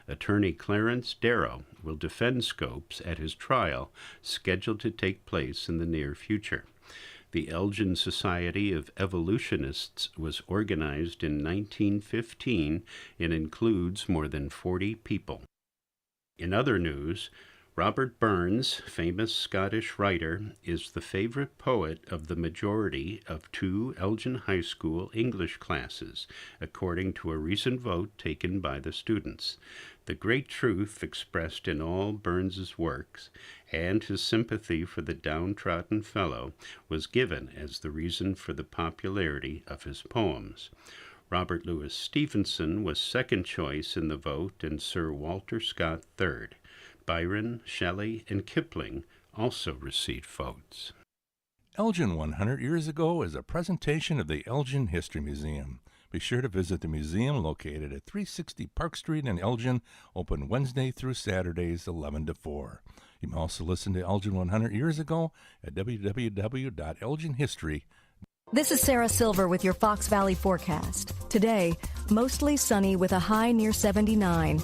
Attorney Clarence Darrow will defend Scopes at his trial, scheduled to take place in the near future. The Elgin Society of Evolutionists was organized in 1915 and includes more than 40 people. In other news, Robert Burns, famous Scottish writer, is the favorite poet of the majority of 2 Elgin High School English classes, according to a recent vote taken by the students. The great truth expressed in all Burns's works, and his sympathy for the downtrodden fellow, was given as the reason for the popularity of his poems. Robert Louis Stevenson was second choice in the vote, and Sir Walter Scott third. Byron, Shelley, and Kipling also received votes. Elgin 100 years ago is a presentation of the Elgin History Museum. Be sure to visit the museum located at 360 Park Street in Elgin, open Wednesday through Saturdays 11 to 4. You can also listen to Elgin 100 Years Ago at www.elginhistory.com. This is Sarah Silver with your Fox Valley forecast. Today, mostly sunny with a high near 79.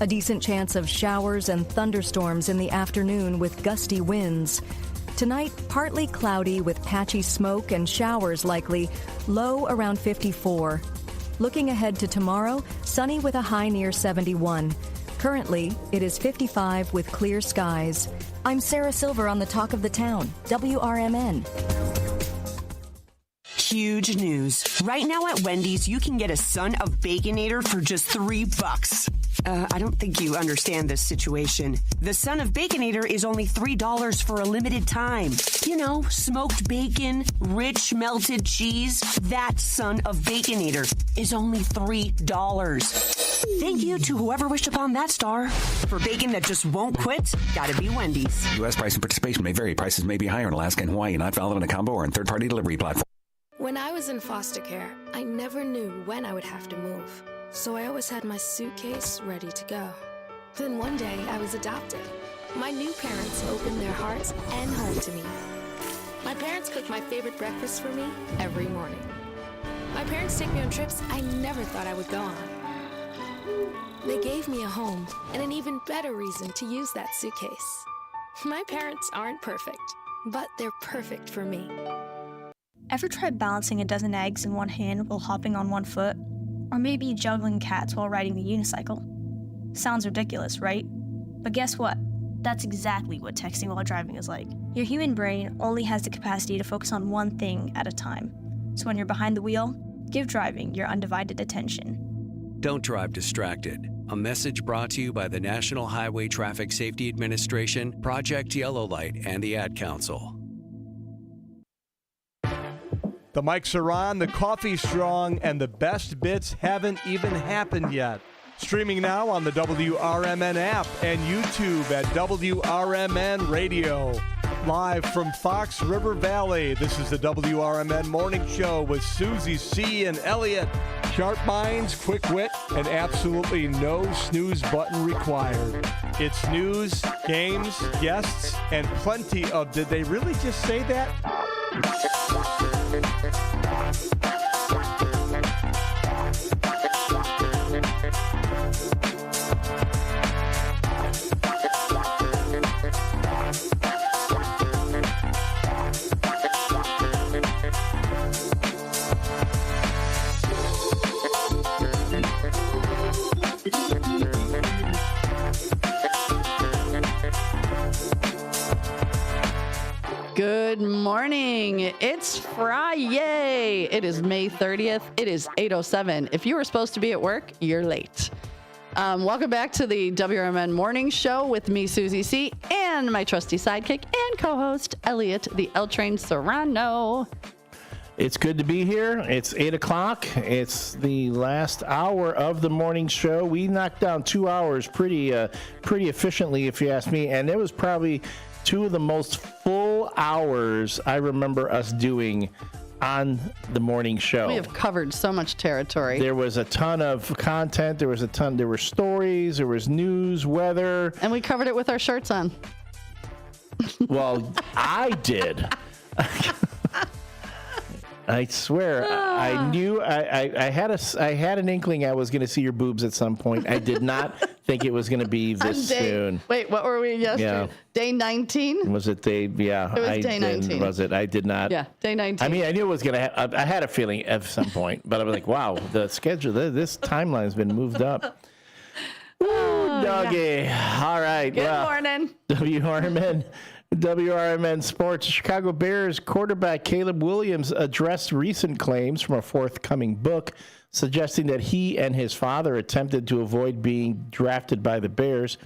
A decent chance of showers and thunderstorms in the afternoon with gusty winds. Tonight, partly cloudy with patchy smoke and showers likely, low around 54. Looking ahead to tomorrow, sunny with a high near 71. Currently, it is 55 with clear skies. I'm Sarah Silver on the Talk of the Town, WRMN. Huge news. Right now at Wendy's, you can get a Son of Baconator for just $3. I don't think you understand this situation. The Son of Baconator is only $3 for a limited time. You know, smoked bacon, rich melted cheese. That Son of Baconator is only $3. Thank you to whoever wished upon that star. For bacon that just won't quit, gotta be Wendy's. U.S. price and participation may vary. Prices may be higher in Alaska and Hawaii, not valid on a combo or in third-party delivery platform. When I was in foster care, I never knew when I would have to move. So I always had my suitcase ready to go. Then one day, I was adopted. My new parents opened their hearts and home to me. My parents cook my favorite breakfast for me every morning. My parents take me on trips I never thought I would go on. They gave me a home and an even better reason to use that suitcase. My parents aren't perfect, but they're perfect for me. Ever tried balancing a dozen eggs in one hand while hopping on one foot? Or maybe juggling cats while riding the unicycle? Sounds ridiculous, right? But guess what? That's exactly what texting while driving is like. Your human brain only has the capacity to focus on one thing at a time. So when you're behind the wheel, give driving your undivided attention. Don't drive distracted. A message brought to you by the National Highway Traffic Safety Administration, Project Yellow Light, and the Ad Council. The mics are on, the coffee's strong, and the best bits haven't even happened yet. Streaming now on the WRMN app and YouTube at WRMN Radio. Live from Fox River Valley, this is the WRMN Morning Show with Susie C. and Elliot. Sharp minds, quick wit, and absolutely no snooze button required. It's news, games, guests, and plenty of did they really just say that? Good morning. It's Friday. It is May 30th. It is 8:07. If you were supposed to be at work, you're late. Welcome back to the WRMN Morning Show with me, Susie C., and my trusty sidekick and co-host, Elliot, the L-Train Serrano. It's good to be here. It's 8 o'clock. It's the last hour of the morning show. We knocked down 2 hours pretty efficiently, if you ask me, and it was probably two of the most full hours I remember us doing on the morning show. We have covered so much territory. There was a ton of content. There were stories. There was news, weather. And we covered it with our shirts on. Well, I did. I swear, I knew I had an inkling I was going to see your boobs at some point. I did not think it was going to be this soon. Wait, what were we yesterday? Yeah. Day 19? Was it day? Yeah, it was day 19. Was it? I did not. Yeah, day 19. I mean, I knew it was going to. I had a feeling at some point, but I was like, wow, the schedule, this timeline has been moved up. Ooh, doggy. Yeah. All right. Good morning. WRMN Sports. Chicago Bears quarterback Caleb Williams addressed recent claims from a forthcoming book suggesting that he and his father attempted to avoid being drafted by the Bears.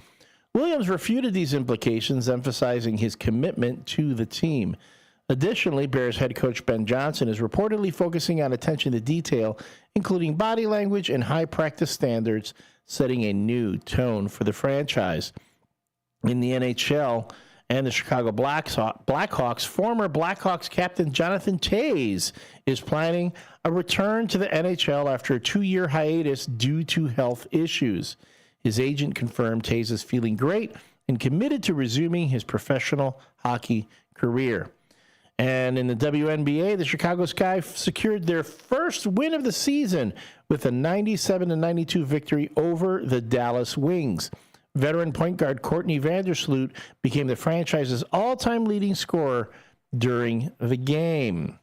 Williams refuted these implications, emphasizing his commitment to the team. Additionally, Bears head coach Ben Johnson is reportedly focusing on attention to detail, including body language and high practice standards, setting a new tone for the franchise. In the NHL and the Chicago Blackhawks, former Blackhawks captain Jonathan Toews is planning a return to the NHL after a 2-year hiatus due to health issues. His agent confirmed Toews is feeling great, and committed to resuming his professional hockey career. And in the WNBA, the Chicago Sky secured their first win of the season with a 97-92 victory over the Dallas Wings. Veteran point guard Courtney Vandersloot became the franchise's all-time leading scorer during the game.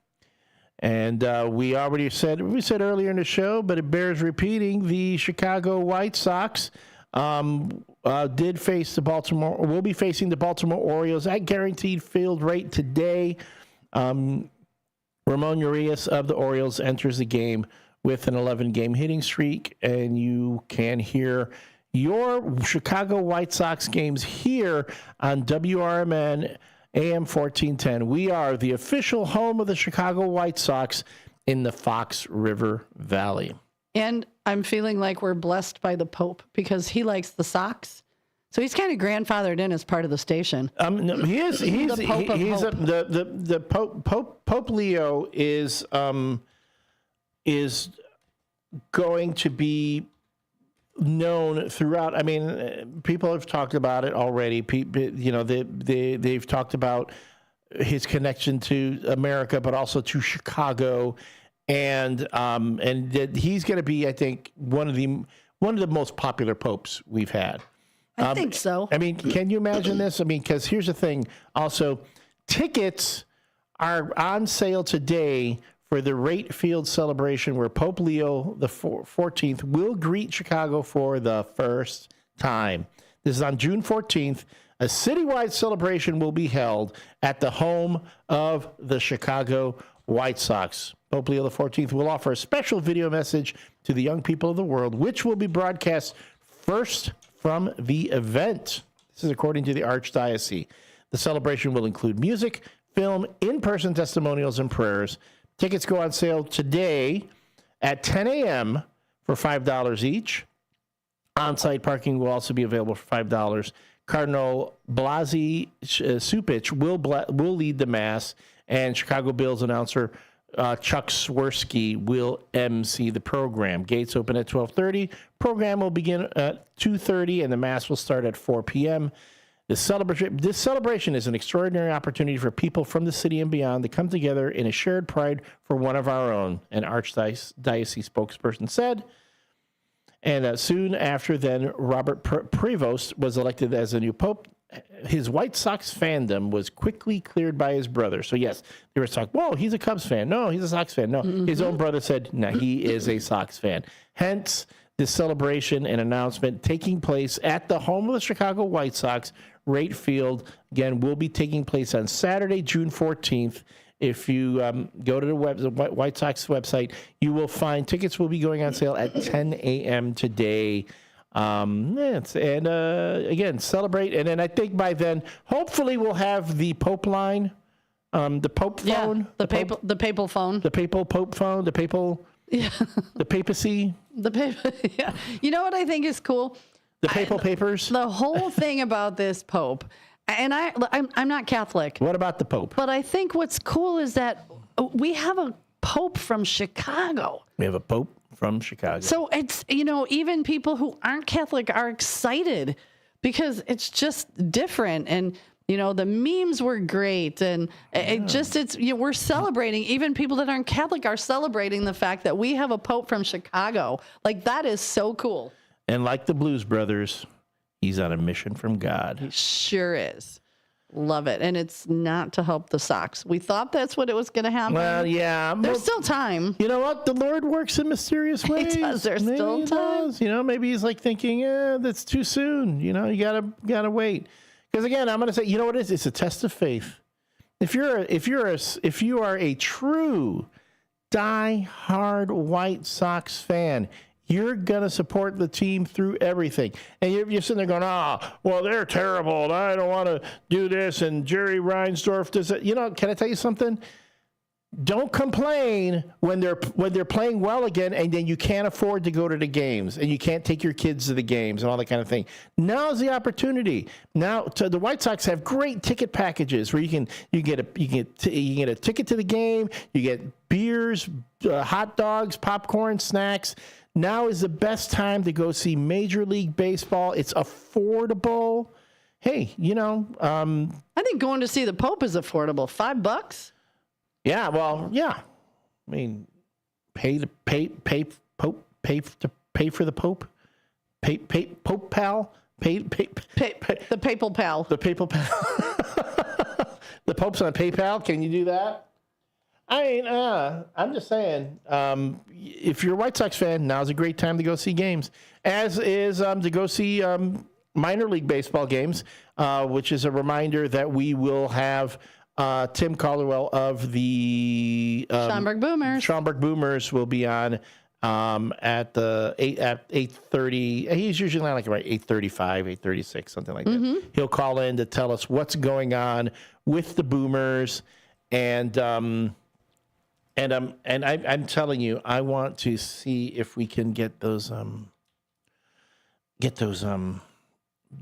And we said earlier in the show, but it bears repeating, the Chicago White Sox will be facing the Baltimore Orioles at Guaranteed Field right today. Ramon Urias of the Orioles enters the game with an 11-game hitting streak, and you can hear your Chicago White Sox games here on WRMN AM 1410. We are the official home of the Chicago White Sox in the Fox River Valley. And I'm feeling like we're blessed by the Pope because he likes the Sox. So he's kind of grandfathered in as part of the station. No, he is. He's the Pope of Hope. The Pope Leo is going to be known throughout. I mean, people have talked about it already. They've talked about his connection to America, but also to Chicago, and that he's going to be, I think, one of the most popular popes we've had. I think so. I mean, can you imagine this? I mean, because here's the thing. Also, tickets are on sale today for the Rate Field celebration, where Pope Leo the 14th will greet Chicago for the first time. This is on June 14th. A citywide celebration will be held at the home of the Chicago White Sox. Pope Leo the 14th will offer a special video message to the young people of the world, which will be broadcast first from the event. This is according to the Archdiocese. The celebration will include music, film, in-person testimonials, and prayers. Tickets go on sale today at 10 a.m. for $5 each. On-site parking will also be available for $5. Cardinal Blasi Supich will lead the Mass, and Chicago Bills announcer Chuck Swirsky will MC the program. Gates open at 12:30. Program will begin at 2:30, and the Mass will start at 4 p.m. This celebration is an extraordinary opportunity for people from the city and beyond to come together in a shared pride for one of our own, an Archdiocese spokesperson said. And soon after then, Robert Prevost was elected as a new pope. His White Sox fandom was quickly cleared by his brother. So, yes, there was talk, whoa, he's a Cubs fan. No, he's a Sox fan. No, his own brother said, no, he is a Sox fan. Hence, this celebration and announcement taking place at the home of the Chicago White Sox, Rate Field, again, will be taking place on Saturday, June 14th. If you go to the White Sox website, you will find tickets will be going on sale at 10 a.m. today. Again, celebrate. And then I think by then, hopefully we'll have the Pope line, the Pope phone. The papal phone. The papal Pope phone, the papal, the papacy. Yeah. You know what I think is cool? The papal papers. The whole thing about this Pope, and I'm not Catholic. What about the Pope? But I think what's cool is that we have a Pope from Chicago. We have a Pope from Chicago. So it's, even people who aren't Catholic are excited because it's just different. And, the memes were great. And we're celebrating, even people that aren't Catholic are celebrating the fact that we have a Pope from Chicago. Like, that is so cool. And like the Blues Brothers, he's on a mission from God. He sure is. Love it. And it's not to help the Sox. We thought that's what it was going to happen. Well, yeah. There's still time. You know what? The Lord works in mysterious ways. He does. There's still time. Maybe he's like thinking, that's too soon. You gotta wait. Because again, I'm going to say, you know what it is? It's a test of faith. If you are a true die-hard White Sox fan, you're going to support the team through everything. And you're sitting there going, well, they're terrible, and I don't want to do this, and Jerry Reinsdorf does it. Can I tell you something? Don't complain when they're playing well again, and then you can't afford to go to the games, and you can't take your kids to the games and all that kind of thing. Now's the opportunity. Now, the White Sox have great ticket packages where you get a ticket to the game, you get beers, hot dogs, popcorn, snacks. Now is the best time to go see Major League Baseball. It's affordable. hey, I think going to see the Pope is affordable. $5. Yeah, well, yeah. I mean, pay for the Pope. Pope pal. The papal pal. The papal pal. The Pope's on PayPal. Can you do that? I mean, I'm just saying, if you're a White Sox fan, now's a great time to go see games, as is to go see minor league baseball games, which is a reminder that we will have Tim Calderwell of the Schaumburg Boomers. Schaumburg Boomers will be on at 8:30. He's usually on like around 8:35, 8:36, something like that. He'll call in to tell us what's going on with the Boomers, and I'm telling you, I want to see if we can get those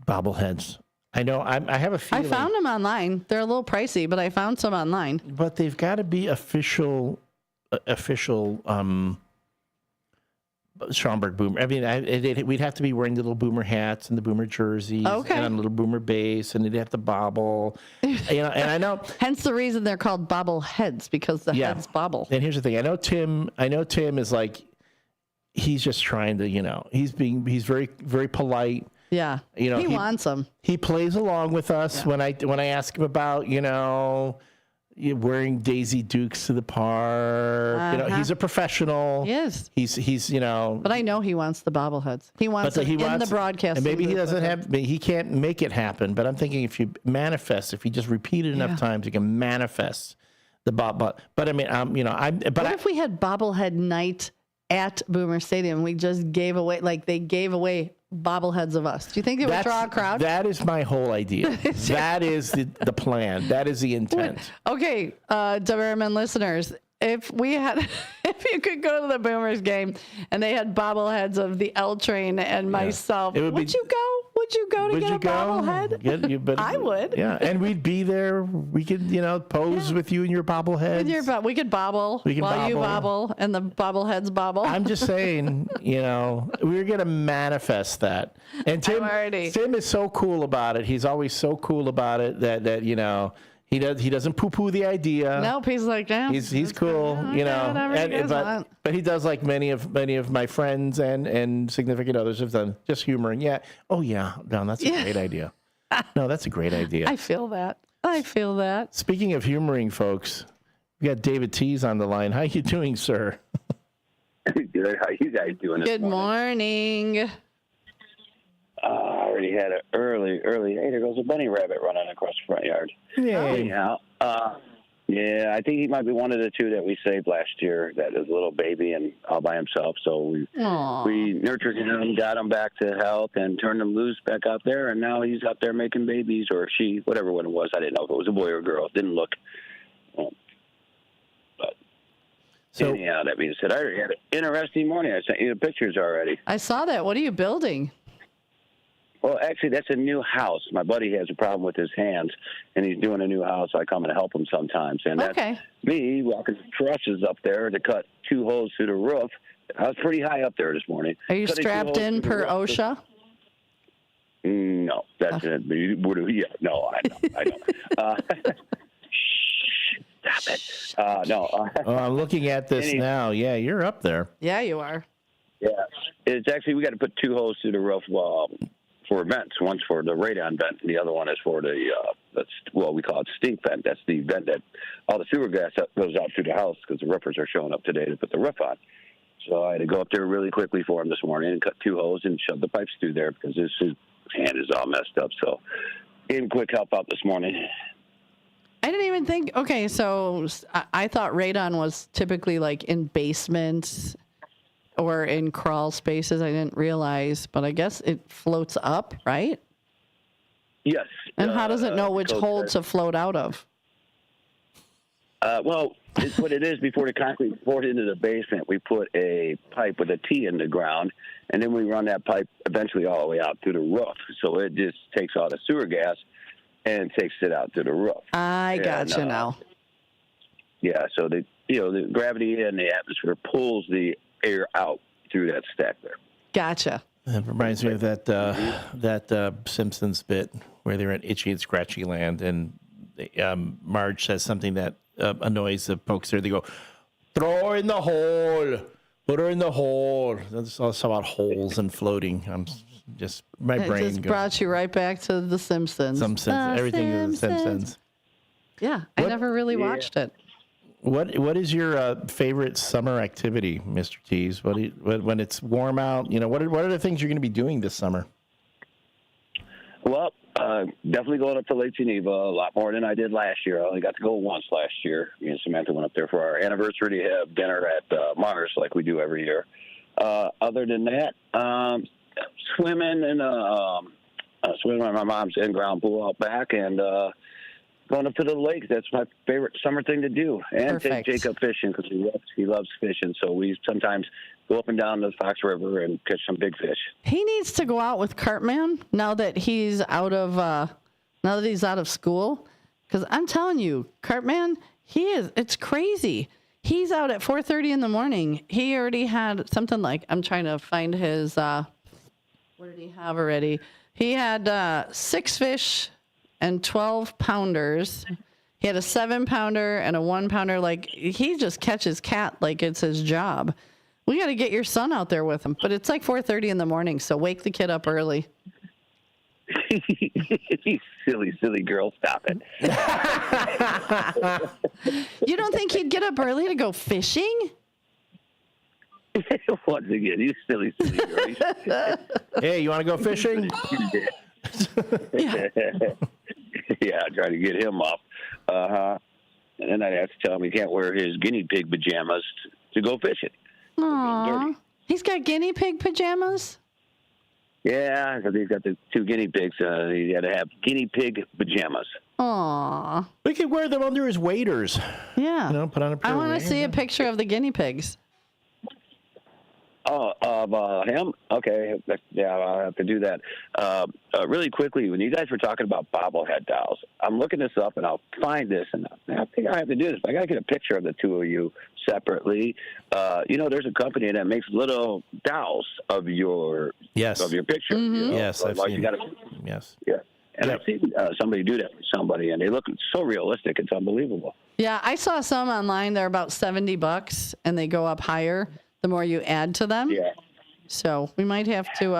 bobbleheads. I know I have a feeling. I found them online. They're a little pricey, but I found some online. But they've got to be official Schaumburg Boomer. I mean, we'd have to be wearing little Boomer hats and the Boomer jerseys, and on a little Boomer base, and they'd have to bobble. And I know. Hence the reason they're called bobble heads, because the heads bobble. And here's the thing: I know Tim is like, he's just trying to, he's very, very polite. Yeah, he wants them. He plays along with us when I ask him about, wearing Daisy Dukes to the park. He's a professional. Yes. He's But I know he wants the bobbleheads. He wants them in the broadcast. And maybe he doesn't he can't make it happen. But I'm thinking if you just repeat it enough times, you can manifest the bob. But I mean, what if we had bobblehead night at Boomer Stadium? We just gave away, they gave away bobbleheads of us. Do you think it would draw a crowd? That is my whole idea. That is the plan. That is the intent. Okay, WRMN listeners, if you could go to the Boomers game and they had bobbleheads of the L Train and myself, would you go? Would you go to get a bobblehead? I would. Yeah, and we'd be there. We could, pose with you and your bobbleheads. We could bobble while you bobble and the bobbleheads bobble. I'm just saying, we're going to manifest that. And Tim is so cool about it. He's always so cool about it that he doesn't poo-poo the idea. Nope, he's like, yeah, he's cool, but he does like many of my friends and significant others have done, just humoring. Yeah. Oh yeah. No, that's a great idea. No, that's a great idea. I feel that. Speaking of humoring folks, we got David Tees on the line. How you doing, sir? Good. How you guys doing? Good morning. I already had an early. Hey, there goes a bunny rabbit running across the front yard. Yeah. Anyhow, yeah, I think he might be one of the two that we saved last year. That is a little baby and all by himself. So we nurtured him, got him back to health, and turned him loose back out there. And now he's out there making babies, or she, whatever one it was. I didn't know if it was a boy or a girl. Didn't look. So anyhow, that being said, I already had an interesting morning. I sent you the pictures already. I saw that. What are you building? Well, actually, that's a new house. My buddy has a problem with his hands, and he's doing a new house. I come and help him sometimes. And that's me walking trusses up there to cut 2 holes through the roof. I was pretty high up there this morning. Are you strapped in per OSHA? No. That's no, I don't. Stop it. No. I'm looking at this now. Yeah, you're up there. Yeah, you are. Yeah. It's actually, we got to put 2 holes through the roof for vents. One's for the radon vent, and the other one is for the, we call it stink vent. That's the vent that all the sewer gas goes out through the house because the roofers are showing up today to put the roof on. So I had to go up there really quickly for him this morning and cut 2 holes and shove the pipes through there because his hand is all messed up. So gave him quick help out this morning. I didn't even think, okay, so I thought radon was typically like in basements or in crawl spaces. I didn't realize, but I guess it floats up, right? Yes. And how does it know which hole to float out of? Well, it's what it is. Before the concrete is poured into the basement, we put a pipe with a T in the ground, and then we run that pipe eventually all the way out through the roof. So it just takes all the sewer gas and takes it out through the roof. I gotcha now. Yeah, so the gravity and the atmosphere pulls the air out through that stack there. Gotcha. That reminds me of that Simpsons bit where they're in itchy and scratchy land, and Marge says something that annoys the folks there. They go, "Throw her in the hole, put her in the hole." That's also about holes and floating. I'm just my brain just goes, brought you right back to The Simpsons. Everything is The Simpsons. Yeah, I never really watched it. What is your favorite summer activity, Mr. Tees? When it's warm out, what are the things you're going to be doing this summer? Well, definitely going up to Lake Geneva a lot more than I did last year. I only got to go once last year. Me and Samantha went up there for our anniversary to have dinner at Mars like we do every year. Other than that, swimming and swimming in my mom's in-ground pool out back, and going up to the lake. That's my favorite summer thing to do. And take Jacob fishing because he loves fishing. So we sometimes go up and down the Fox River and catch some big fish. He needs to go out with Cartman now that he's out of school. Because I'm telling you, Cartman, it's crazy. He's out at 4:30 in the morning. He already had something like, I'm trying to find his, what did he have already? He had 6 fish and 12 pounders. He had a 7-pounder and a 1-pounder. Like, he just catches cat like it's his job. We got to get your son out there with him. But it's like 4:30 in the morning, so wake the kid up early. You silly girl, stop it. You don't think he'd get up early to go fishing? Once again, you silly girl. Hey, you want to go fishing? Yeah, I try to get him up. And then I'd have to tell him he can't wear his guinea pig pajamas to go fishing. Aww. He's got guinea pig pajamas? Yeah, because he's got the 2 guinea pigs. He had to have guinea pig pajamas. Aww. We could wear them under his waders. Yeah. Put on a pair I of want to waders. see a picture of the guinea pigs. Oh, of him? Okay. Yeah, I'll have to do that. Really quickly, when you guys were talking about bobblehead dolls, I'm looking this up, and I'll find this, and I think I have to do this. I got to get a picture of the 2 of you separately. There's a company that makes little dolls of your picture. Mm-hmm. Yes, I've seen it. Yes. Yeah. And I've seen somebody do that for somebody, and they look so realistic. It's unbelievable. Yeah, I saw some online. They're about $70, and they go up higher the more you add to them. Yeah. So we might have to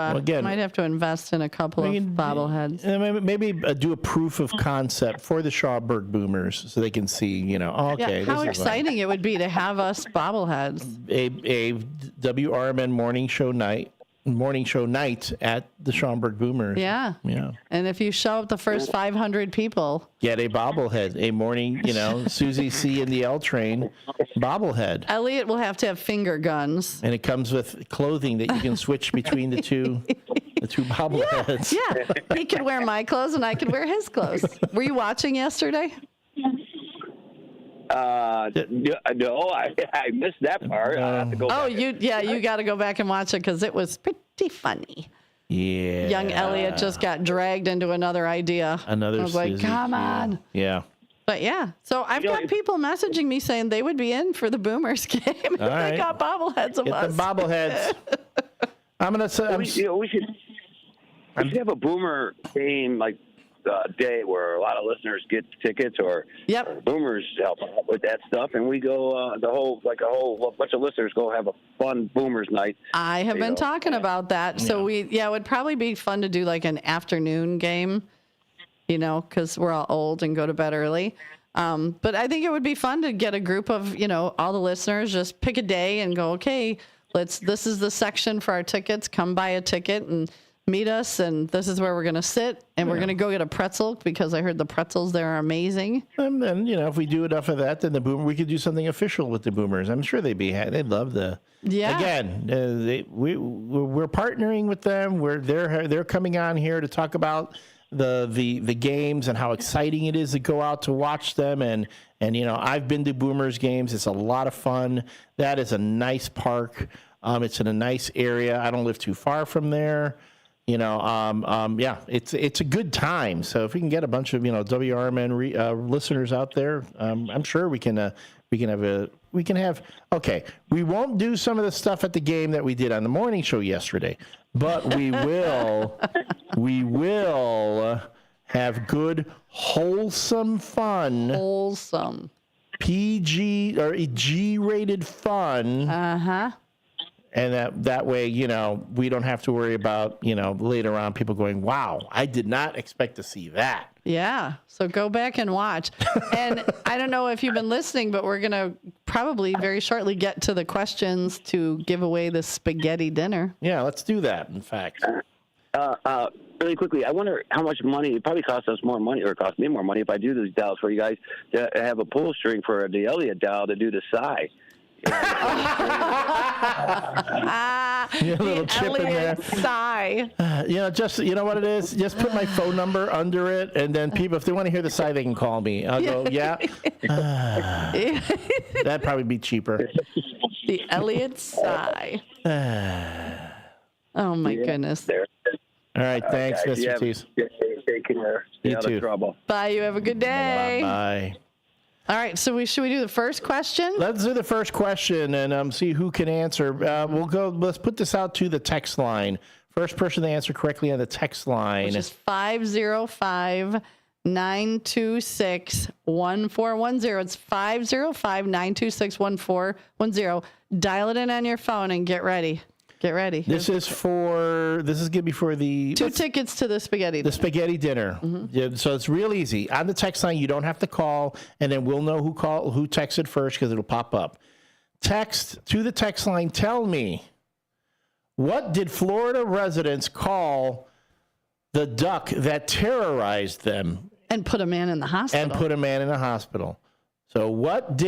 invest in a couple of bobbleheads. Maybe do a proof of concept for the Schauberg Boomers so they can see, okay. Yeah, how exciting it would be to have us bobbleheads. A WRMN morning show night at the Schauberg Boomers. Yeah. Yeah. And if you show up the first 500 people. Get a bobblehead, a morning, Susie C. and the L Train bobblehead. Elliot will have to have finger guns. And it comes with clothing that you can switch between the two bobbleheads. Yeah. He could wear my clothes and I could wear his clothes. Were you watching yesterday? No, I missed that part. I have to go back. You got to go back and watch it because it was pretty funny. Yeah. Young Elliot just got dragged into another idea. I was like, come on. Yeah. But yeah, so I've got people messaging me saying they would be in for the Boomers game if they got bobbleheads of us. Get the bobbleheads. I'm gonna say we should have a Boomer game like day where a lot of listeners get tickets or Boomers help out with that stuff, and we go a whole bunch of listeners go have a fun Boomers night. I have been talking about that, so it would probably be fun to do like an afternoon game, because we're all old and go to bed early. But I think it would be fun to get a group of all the listeners, just pick a day and go, okay, this is the section for our tickets. Come buy a ticket and meet us, and this is where we're going to sit, and we're going to go get a pretzel because I heard the pretzels there are amazing. And then, if we do enough of that, then we could do something official with the Boomers. I'm sure they'd love the. Yeah. Again, we're partnering with them. They're coming on here to talk about the games and how exciting it is to go out to watch them. And I've been to Boomers games. It's a lot of fun. That is a nice park. It's in a nice area. I don't live too far from there. It's a good time. So if we can get a bunch of WRMN listeners out there, I'm sure we can have. Okay, we won't do some of the stuff at the game that we did on the morning show yesterday, but we will have good, wholesome fun. Wholesome. PG or G-rated fun. Uh-huh. And that way, we don't have to worry about, later on people going, wow, I did not expect to see that. Yeah. So go back and watch. And I don't know if you've been listening, but we're going to probably very shortly get to the questions to give away the spaghetti dinner. Yeah, let's do that, in fact. Really quickly, I wonder how much money, it probably costs us more money, or it costs me more money if I do these dials for you guys, to have a pull string for the Elliott dial to do the sigh. Little chip in there. Sigh. Just what it is. Just put my phone number under it, and then people, if they want to hear the sigh, they can call me. I'll go, yeah. That'd probably be cheaper. The Elliott sigh. Oh my goodness. All right, thanks, guys. Mr. Tees. Take care. You too. Trouble. Bye. You have a good day. Bye. All right, so should we do the first question? Let's do the first question and see who can answer. Let's put this out to the text line. First person to answer correctly on the text line. Which is 505-926-1410. It's 505-926-1410. Dial it in on your phone and get ready. Get ready. This is going to be for the... 2 tickets to the spaghetti dinner. The spaghetti dinner. Mm-hmm. Yeah, so it's real easy. On the text line, you don't have to call, and then we'll know who texted first because it'll pop up. Text to the text line, tell me, what did Florida residents call the duck that terrorized them? And put a man in the hospital. So what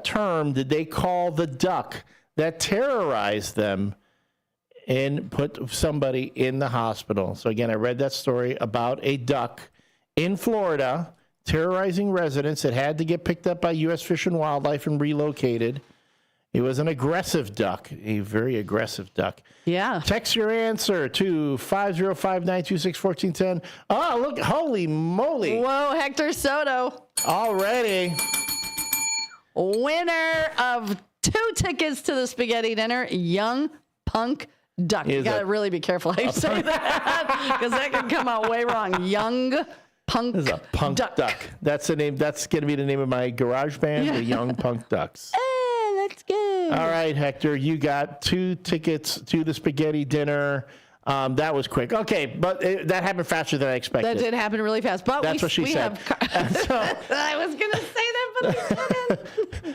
term did they call the duck that terrorized them and put somebody in the hospital? So again, I read that story about a duck in Florida terrorizing residents that had to get picked up by U.S. Fish and Wildlife and relocated. It was an aggressive duck, a very aggressive duck. Yeah. Text your answer to 505-926-1410. Oh, look, holy moly. Whoa, Hector Soto. Already. Winner of 2 tickets to the spaghetti dinner, Young Punk Duck. You got to really be careful how you say that, because that can come out way wrong. Young Punk Duck. This is a punk duck. That's the name. That's going to be the name of my garage band, the Young Punk Ducks. Hey, that's good. All right, Hector, you got 2 tickets to the spaghetti dinner. That was quick. Okay, but that happened faster than I expected. That did happen really fast. But that's what she said. I was going to say that, but I didn't.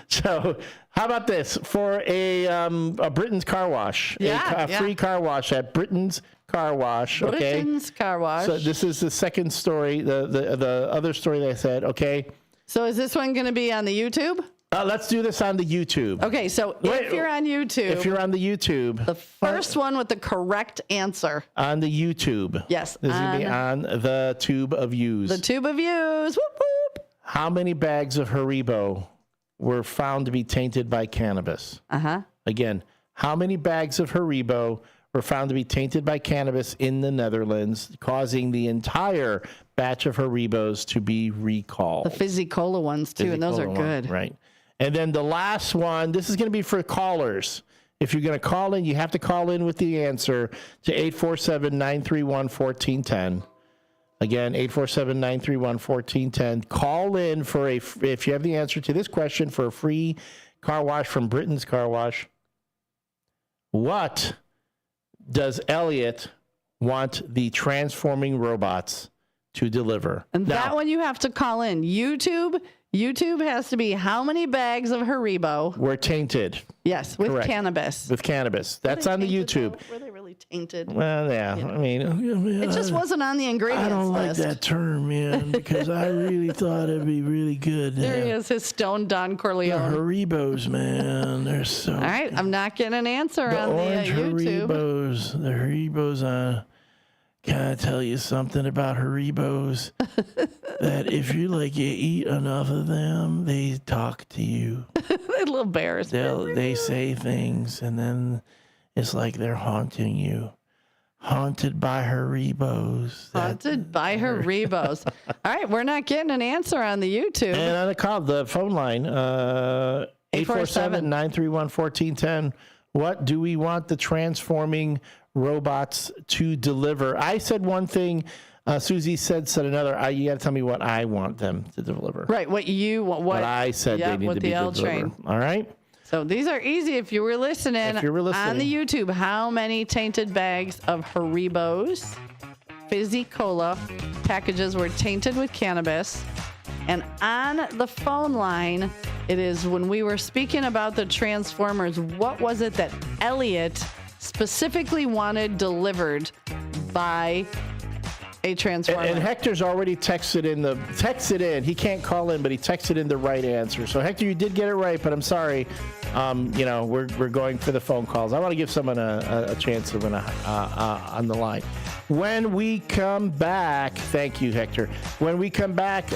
So how about this? For a Britain's Car Wash, a free car wash at Britain's Car Wash. Okay? Britain's Car Wash. So this is the second story, the other story that I said, okay? So is this one going to be on the YouTube? Let's do this on the YouTube. Okay, so if you're on YouTube. The first one with the correct answer. On the YouTube. Yes. This is going to be on the Tube of Views. The Tube of Views. Whoop, whoop. How many bags of Haribo were found to be tainted by cannabis? Uh-huh. Again, how many bags of Haribo were found to be tainted by cannabis in the Netherlands, causing the entire batch of Haribos to be recalled? The Fizzy Cola ones, too, and those are good. Right. And then the last one, this is going to be for callers. If you're going to call in, you have to call in with the answer to 847-931-1410. Again, 847-931-1410. Call in if you have the answer to this question for a free car wash from Britain's Car Wash. What does Elliot want the transforming robots to deliver? And that one you have to call in. YouTube has to be how many bags of Haribo were tainted. Yes, with Correct. cannabis. With cannabis. That's on the YouTube. Were they really tainted? Well, yeah. I mean, it just wasn't on the ingredients list. I don't like that term, man, because I really thought it'd be really good. There he is, his stone Don Corleone. The Haribos, man, they're so. All right, I'm not getting an answer on the YouTube. The Haribos. Can I tell you something about Haribos? That if you eat enough of them, they talk to you. They're little bears. They say things, and then it's like they're haunting you. Haunted by Haribos. Haunted by Haribos. All right, we're not getting an answer on the YouTube. And on the phone line, 847-931-1410. What do we want the transforming robots to deliver? I said one thing Susie said another. You got to tell me what I want them to deliver. Right, what you want. What I said they need to be L delivered. train. All right. So these are easy if you were listening. On the YouTube, how many tainted bags of Haribos Fizzy Cola packages were tainted with cannabis? And on the phone line, it is when we were speaking about the Transformers, what was it that Elliot specifically wanted delivered by a Transformer? And Hector's already texted in. He can't call in, but he texted in the right answer. So Hector, you did get it right, but I'm sorry. We're going for the phone calls. I want to give someone a chance to win on the line. When we come back, thank you, Hector. When we come back,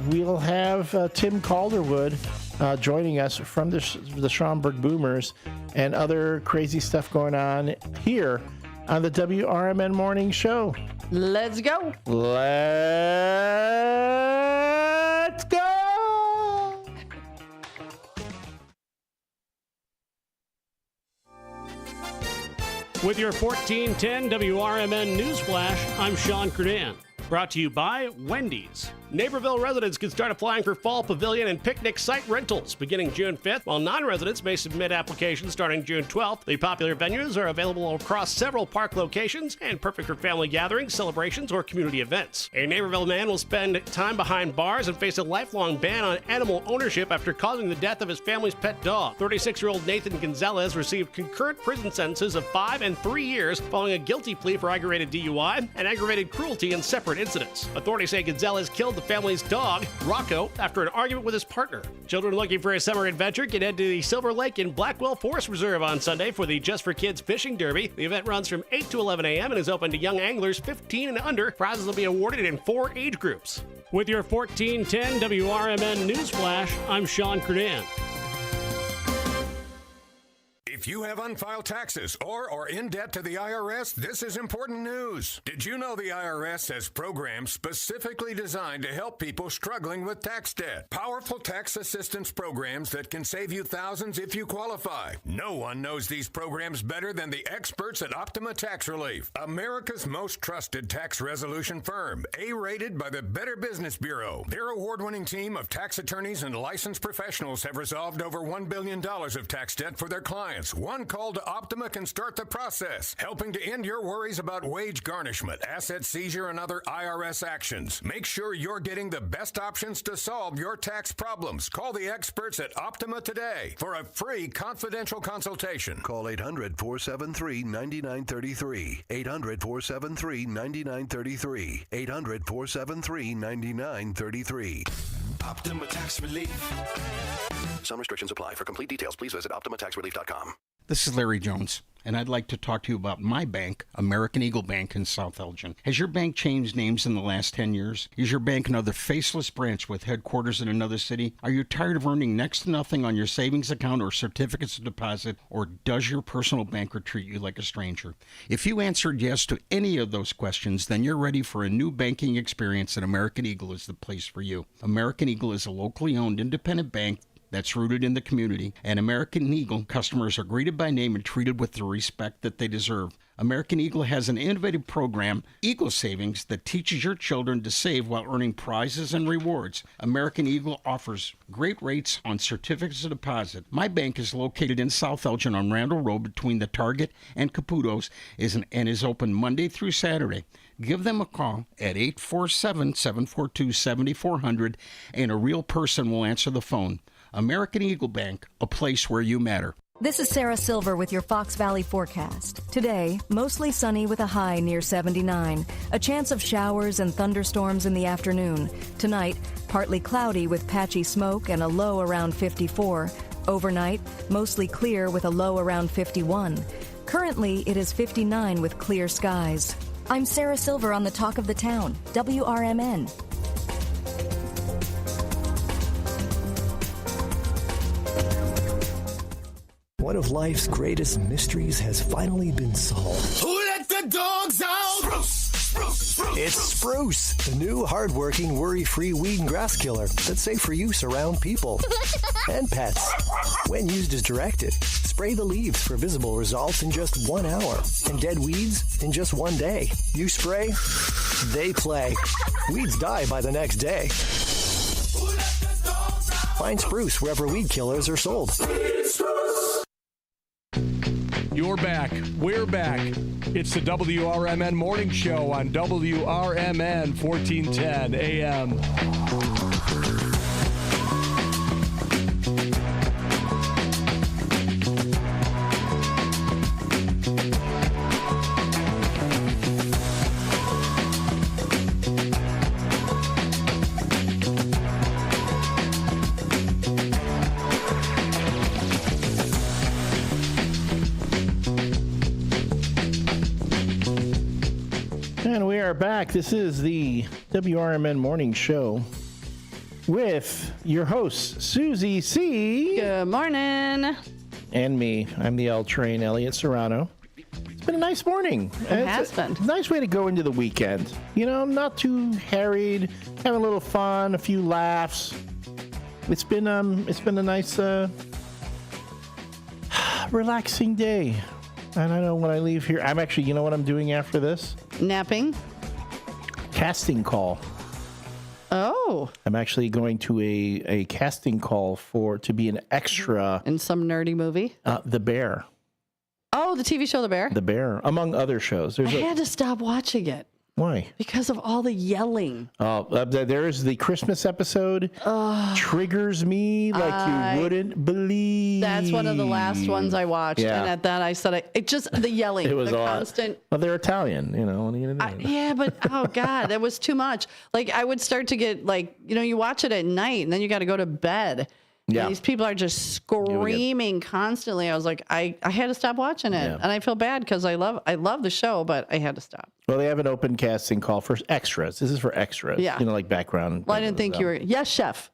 we'll have Tim Calderwood joining us from the Schaumburg Boomers and other crazy stuff going on here on the WRMN Morning Show. Let's go. Let's go. With your 1410 WRMN Newsflash, I'm Sean Kernan. Brought to you by Wendy's. Naperville residents can start applying for fall pavilion and picnic site rentals beginning June 5th, while non-residents may submit applications starting June 12th. The popular venues are available across several park locations and perfect for family gatherings, celebrations, or community events. A Naperville man will spend time behind bars and face a lifelong ban on animal ownership after causing the death of his family's pet dog. 36-year-old Nathan Gonzalez received concurrent prison sentences of 5 and 3 years following a guilty plea for aggravated DUI and aggravated cruelty in separate incidents. Authorities say Gonzalez killed the family's dog, Rocco, after an argument with his partner. Children looking for a summer adventure can head to the Silver Lake in Blackwell Forest Reserve on Sunday for the Just for Kids Fishing Derby. The event runs from 8 to 11 a.m. and is open to young anglers 15 and under. Prizes will be awarded in 4 age groups. With your 1410 WRMN Newsflash, I'm Sean Kernan. If you have unfiled taxes or are in debt to the IRS, this is important news. Did you know the IRS has programs specifically designed to help people struggling with tax debt? Powerful tax assistance programs that can save you thousands if you qualify. No one knows these programs better than the experts at Optima Tax Relief, America's most trusted tax resolution firm, A-rated by the Better Business Bureau. Their award-winning team of tax attorneys and licensed professionals have resolved over $1 billion of tax debt for their clients. One call to Optima can start the process, helping to end your worries about wage garnishment, asset seizure, and other IRS actions. Make sure you're getting the best options to solve your tax problems. Call the experts at Optima today for a free confidential consultation. Call 800-473-9933. 800-473-9933. 800-473-9933. Optima Tax Relief. Some restrictions apply. For complete details, please visit OptimaTaxRelief.com. This is Larry Jones, and I'd like to talk to you about my bank, American Eagle Bank in South Elgin. Has your bank changed names in the last 10 years? Is your bank another faceless branch with headquarters in another city? Are you tired of earning next to nothing on your savings account or certificates of deposit, or does your personal banker treat you like a stranger? If you answered yes to any of those questions, then you're ready for a new banking experience, and American Eagle is the place for you. American Eagle is a locally owned independent bank that's rooted in the community, and American Eagle customers are greeted by name and treated with the respect that they deserve. American Eagle has an innovative program, Eagle Savings, that teaches your children to save while earning prizes and rewards. American Eagle offers great rates on certificates of deposit. My bank is located in South Elgin on Randall Road between the Target and Caputo's and is open Monday through Saturday. Give them a call at 847-742-7400, and a real person will answer the phone. American Eagle Bank, a place where you matter. This is Sarah Silver with your Fox Valley forecast. Today, mostly sunny with a high near 79. A chance of showers and thunderstorms in the afternoon. Tonight, partly cloudy with patchy smoke and a low around 54. Overnight, mostly clear with a low around 51. Currently, it is 59 with clear skies. I'm Sarah Silver on the Talk of the Town, WRMN. One of life's greatest mysteries has finally been solved. Who let the dogs out? Spruce. It's Spruce, the new hard-working, worry-free weed and grass killer that's safe for use around people and pets. When used as directed, spray the leaves for visible results in just 1 hour and dead weeds in just 1 day. You spray, they play. Weeds die by the next day. Find Spruce wherever weed killers are sold. You're back. We're back. It's the WRMN Morning Show on WRMN 1410 AM. And we are back. This is the WRMN Morning Show with your hosts, Susie C. Good morning. And me. I'm the L Train, Elliot Serrano. It's been a nice morning. It has been. Nice way to go into the weekend. You know, not too harried, having a little fun, a few laughs. It's been a nice, relaxing day. And I know when I leave here, I'm actually, you know what I'm doing after this? Napping. Casting call. Oh. I'm actually going to a casting call to be an extra. In some nerdy movie? The Bear. Oh, the TV show The Bear? The Bear, among other shows. I had to stop watching it. Why? Because of all the yelling. Oh, there's the Christmas episode. Triggers me like you wouldn't believe. That's one of the last ones I watched. Yeah. And at that, I said, it just, the yelling. It was the a lot. constant. Well, they're Italian, you know. What are you gonna do? Yeah, but, oh, God, that was too much. Like, I would start to get, like, you know, you watch it at night, and then you got to go to bed. Yeah. And these people are just screaming constantly. I was like, I had to stop watching it. Yeah. And I feel bad because I love the show, but I had to stop. Well, they have an open casting call for extras. This is for extras. Yeah. You know, like background. Well, I didn't think you were. Yes, chef.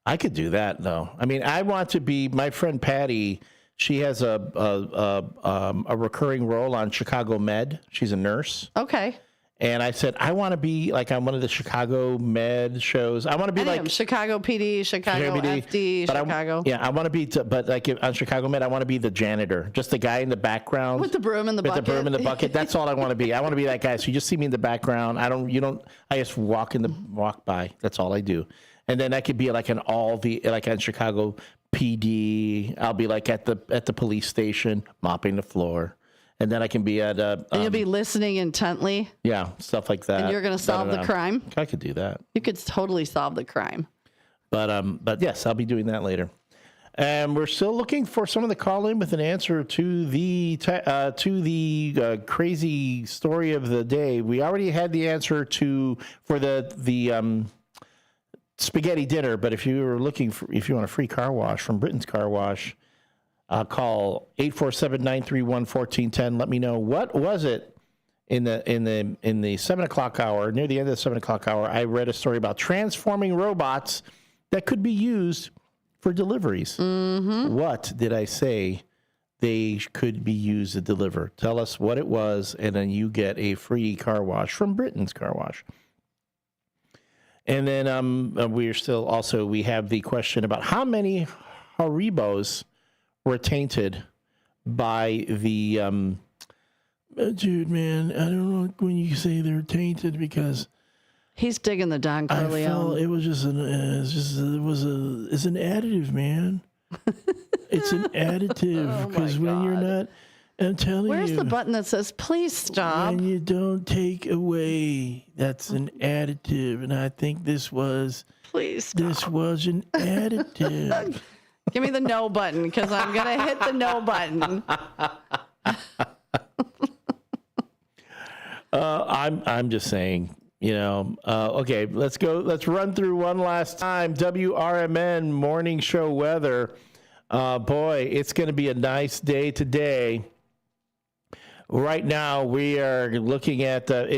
I could do that, though. I mean, I want to be, my friend Patty, she has a recurring role on Chicago Med. She's a nurse. Okay. And I said, I want to be like on one of the Chicago Med shows. I want to be like Chicago PD, Chicago FD, but Chicago. I want to be, but like on Chicago Med, I want to be the janitor, just the guy in the background with the broom in the bucket. With the broom in the bucket. That's all I want to be. I want to be that guy. So you just see me in the background. I just walk by. That's all I do. And then I could be like like on Chicago PD. I'll be like at the police station mopping the floor. And then I can be at and you'll be listening intently. Yeah, stuff like that. And you're going to solve the crime. I could do that. You could totally solve the crime. But yes, I'll be doing that later. And we're still looking for someone to call in with an answer to the crazy story of the day. We already had the answer for the spaghetti dinner. But if you want a free car wash from Britain's Car Wash. Call 847-931-1410. Let me know what was it in the 7:00 hour, near the end of the 7:00 hour. I read a story about transforming robots that could be used for deliveries. Mm-hmm. What did I say they could be used to deliver? Tell us what it was, and then you get a free car wash from Britain's Car Wash. And then we have the question about how many Haribos were tainted by the dude, man. I don't know when you say they're tainted because he's digging the Don Corleone. It was just an additive, man. It's an additive because when you're not, I'm telling you. Where's the button that says please stop? When you don't take away, that's an additive, and I think this was. Please stop. This was an additive. Give me the no button because I'm gonna hit the no button. I'm just saying, you know. Okay, let's go. Let's run through one last time. WRMN morning show weather. Boy, it's going to be a nice day today. Right now, we are looking at the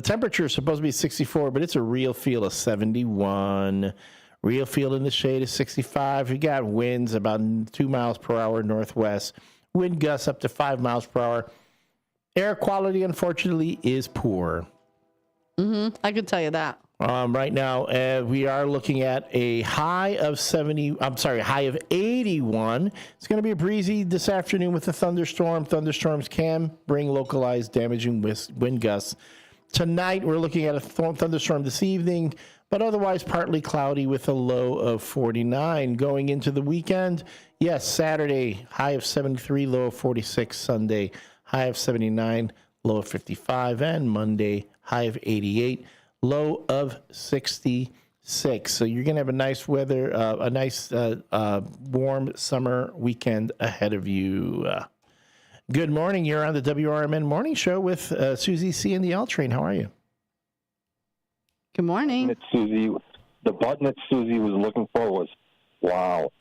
temperature is supposed to be 64, but it's a real feel of 71. Real feel in the shade is 65. We got winds about 2 miles per hour northwest. Wind gusts up to 5 miles per hour. Air quality, unfortunately, is poor. Mm-hmm. I could tell you that. Right now, we are looking at a high of 81. It's going to be a breezy this afternoon with a thunderstorm. Thunderstorms can bring localized damaging wind gusts. Tonight, we're looking at a thunderstorm this evening, but otherwise partly cloudy with a low of 49. Going into the weekend, yes, Saturday, high of 73, low of 46. Sunday, high of 79, low of 55. And Monday, high of 88. Low of 66. So you're going to have a nice weather, a nice warm summer weekend ahead of you. Good morning. You're on the WRMN Morning Show with Susie C. and the L Train. How are you? Good morning. It's Susie. The button that Susie was looking for was wow.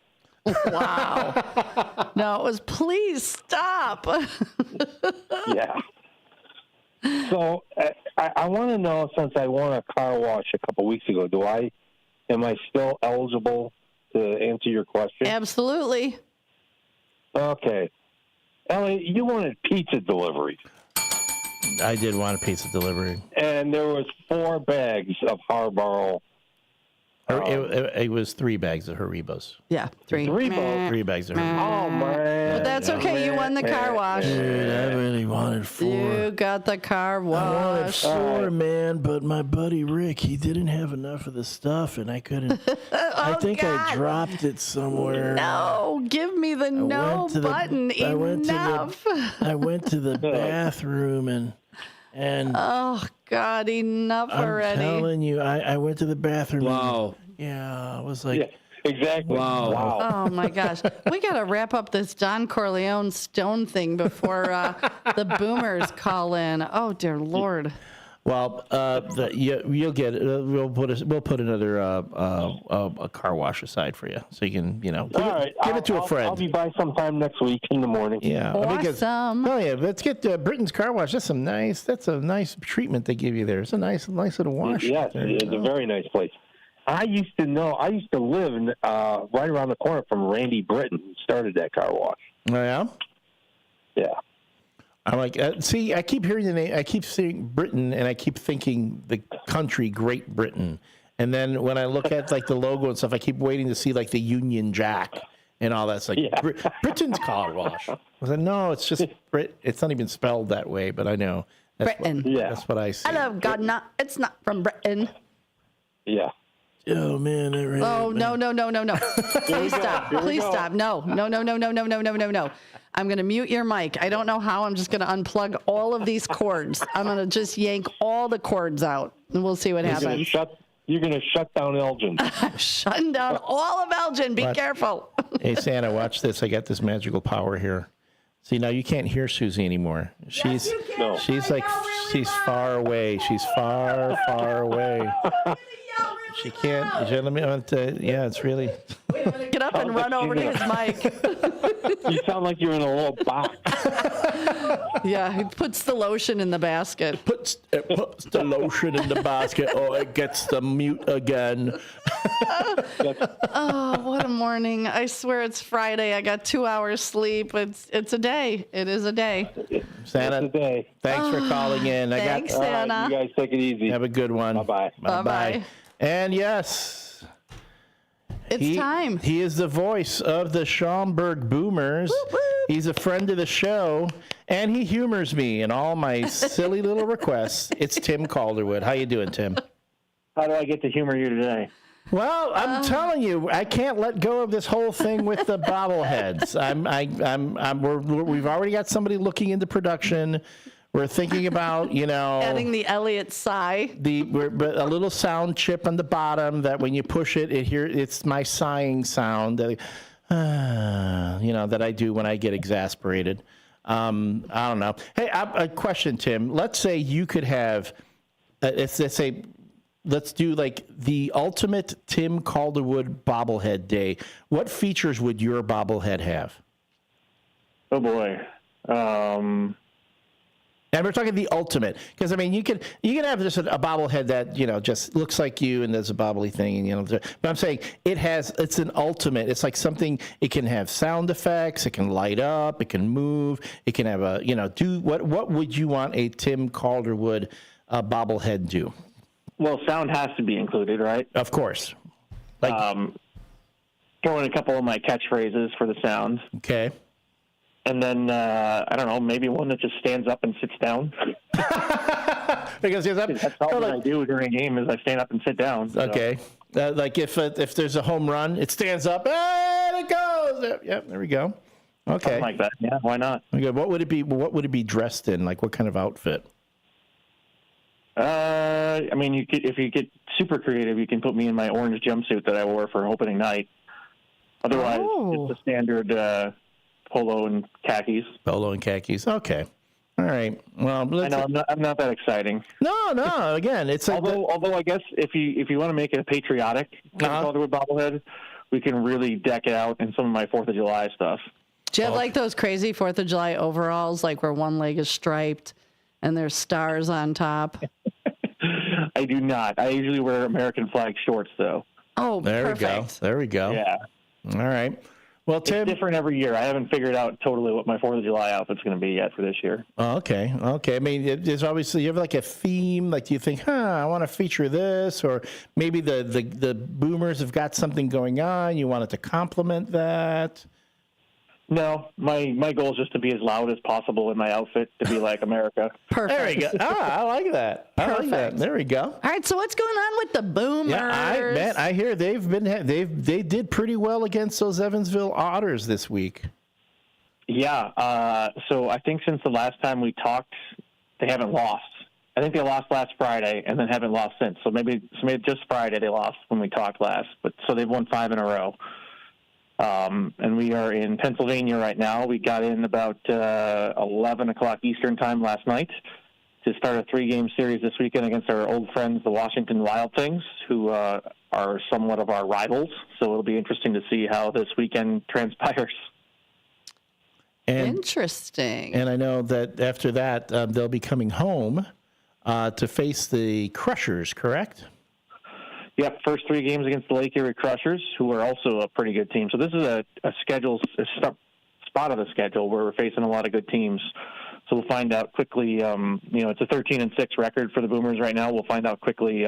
Wow. No, it was please stop. Yeah. So I want to know, since I won a car wash a couple weeks ago, am I still eligible to answer your question? Absolutely. Okay. Ellie, you wanted pizza delivery. I did want a pizza delivery. And there was 4 bags of Harborough. It was 3 bags of Haribos. Yeah, 3. 3 bags of Haribos. Oh, man. But that's okay. You won the car wash. Dude, I really wanted 4. You got the car wash. I wanted 4, man, but my buddy Rick, he didn't have enough of the stuff, and I couldn't. I think I dropped it somewhere. No, give me the no button. Enough. I went to the bathroom and oh God, enough already. I'm telling you, I went to the bathroom. Wow. I was like, yeah, exactly. Wow. Oh my gosh, we got to wrap up this Don Corleone Stone thing before the boomers call in. Oh dear Lord. Well, you'll get it. We'll put another a car wash aside for you, so you can give it to a friend. I'll be by sometime next week in the morning. Yeah, awesome. Let's get Britain's Car Wash. That's a nice treatment they give you there. It's a nice little wash. Yes, it's a very nice place. I used to live right around the corner from Randy Britton, who started that car wash. Oh, yeah? Yeah. I'm like, I keep hearing the name, I keep seeing Britain, and I keep thinking the country Great Britain. And then when I look at like the logo and stuff, I keep waiting to see like the Union Jack and all that. It's like Britain's car wash. I was like, no, it's just it's not even spelled that way, but I know. Britain. That's what I see. I love God, it's not from Britain. Yeah. Oh man, that really. Oh no. Please stop. Please stop. No. I'm going to mute your mic. I don't know how. I'm just going to unplug all of these cords. I'm going to just yank all the cords out, and we'll see what happens. You're going to shut down Elgin. I'm shutting down all of Elgin. Be careful. Hey, Santa, watch this. I got this magical power here. See, now you can't hear Susie anymore. She's far away. She's far, far away. She can't. It's really. Wait a minute, get up and run over to his mic. You sound like you're in a little box. Yeah, he puts the lotion in the basket. Puts the lotion in the basket. Oh, it gets the mute again. Oh, what a morning. I swear it's Friday. I got 2 hours sleep. It's a day. It is a day. Santa, it's a day. Thanks for calling in. Thanks, Santa. Right, you guys take it easy. Have a good one. Bye-bye. Bye-bye. And yes, it's time. He is the voice of the Schaumburg Boomers. Whoop, whoop. He's a friend of the show, and he humors me in all my silly little requests. It's Tim Calderwood. How you doing, Tim? How do I get to humor you today? Well, I'm telling you, I can't let go of this whole thing with the bobbleheads. We've already got somebody looking into production. We're thinking about, adding the Elliott sigh. But a little sound chip on the bottom that when you push it, it's my sighing sound that, that I do when I get exasperated. I don't know. Hey, a question, Tim. Let's say you could have, let's do like the ultimate Tim Calderwood bobblehead day. What features would your bobblehead have? Oh boy. And we're talking the ultimate, because I mean, you can have just a bobblehead that just looks like you and does a bobbly thing, and But I'm saying it's an ultimate. It's like something. It can have sound effects. It can light up. It can move. It can have a do what would you want a Tim Calderwood bobblehead do? Well, sound has to be included, right? Of course. Throw in a couple of my catchphrases for the sound. Okay. And then, I don't know, maybe one that just stands up and sits down. Because that's all that I do during a game is I stand up and sit down. So. Okay. Like if there's a home run, it stands up and it goes. Yep, there we go. Okay. Something like that. Yeah, why not? Okay. What would it be? What would it be dressed in? Like what kind of outfit? I mean, if you get super creative, you can put me in my orange jumpsuit that I wore for opening night. Otherwise, it's the standard polo and khakis. Polo and khakis. Okay. All right. Well, I know I'm not that exciting. No. Again, it's although I guess if you want to make it a patriotic Calderwood bobblehead, we can really deck it out in some of my 4th of July stuff. Do you have like those crazy 4th of July overalls, like where one leg is striped and there's stars on top? I do not. I usually wear American flag shorts, though. Oh, there perfect. we go. Yeah. All right. Well, Tim, it's different every year. I haven't figured out totally what my 4th of July outfit's going to be yet for this year. Oh, okay. I mean, there's obviously, you have like a theme, like do you think, I want to feature this, or maybe the boomers have got something going on, you want it to complement that? No, my goal is just to be as loud as possible in my outfit, to be like America. Perfect. There we go. I like that. I like that. There we go. All right, so what's going on with the boomers? Yeah, I hear they did pretty well against those Evansville Otters this week. Yeah. So I think since the last time we talked, they haven't lost. I think they lost last Friday and then haven't lost since. So maybe just Friday they lost when we talked last. But so they've won 5 in a row. And we are in Pennsylvania right now. We got in about 11 o'clock Eastern time last night to start a 3-game series this weekend against our old friends, the Washington Wild Things, who are somewhat of our rivals. So it'll be interesting to see how this weekend transpires. Interesting. And I know that after that, they'll be coming home to face the Crushers, correct? Yep, first 3 games against the Lake Erie Crushers, who are also a pretty good team. So this is a spot of the schedule where we're facing a lot of good teams. So we'll find out quickly. It's a 13-6 record for the Boomers right now. We'll find out quickly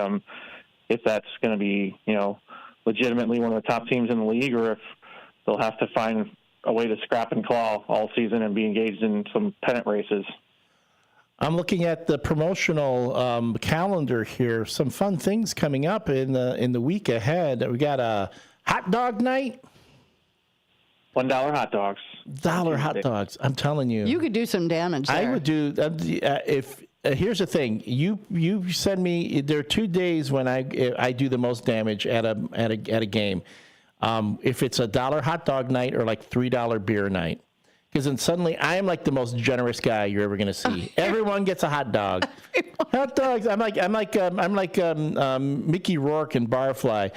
if that's going to be, legitimately one of the top teams in the league, or if they'll have to find a way to scrap and claw all season and be engaged in some pennant races. I'm looking at the promotional calendar here. Some fun things coming up in the week ahead. We got a hot dog night. $1 hot dogs. $1 hot dogs. I'm telling you. You could do some damage there. I would do if. Here's the thing. You send me. There are 2 days when I do the most damage at a game. If it's $1 hot dog night or like $3 beer night. Because then suddenly I am like the most generous guy you're ever going to see. Everyone gets a hot dog. Hot dogs. I'm like Mickey Rourke in Barfly.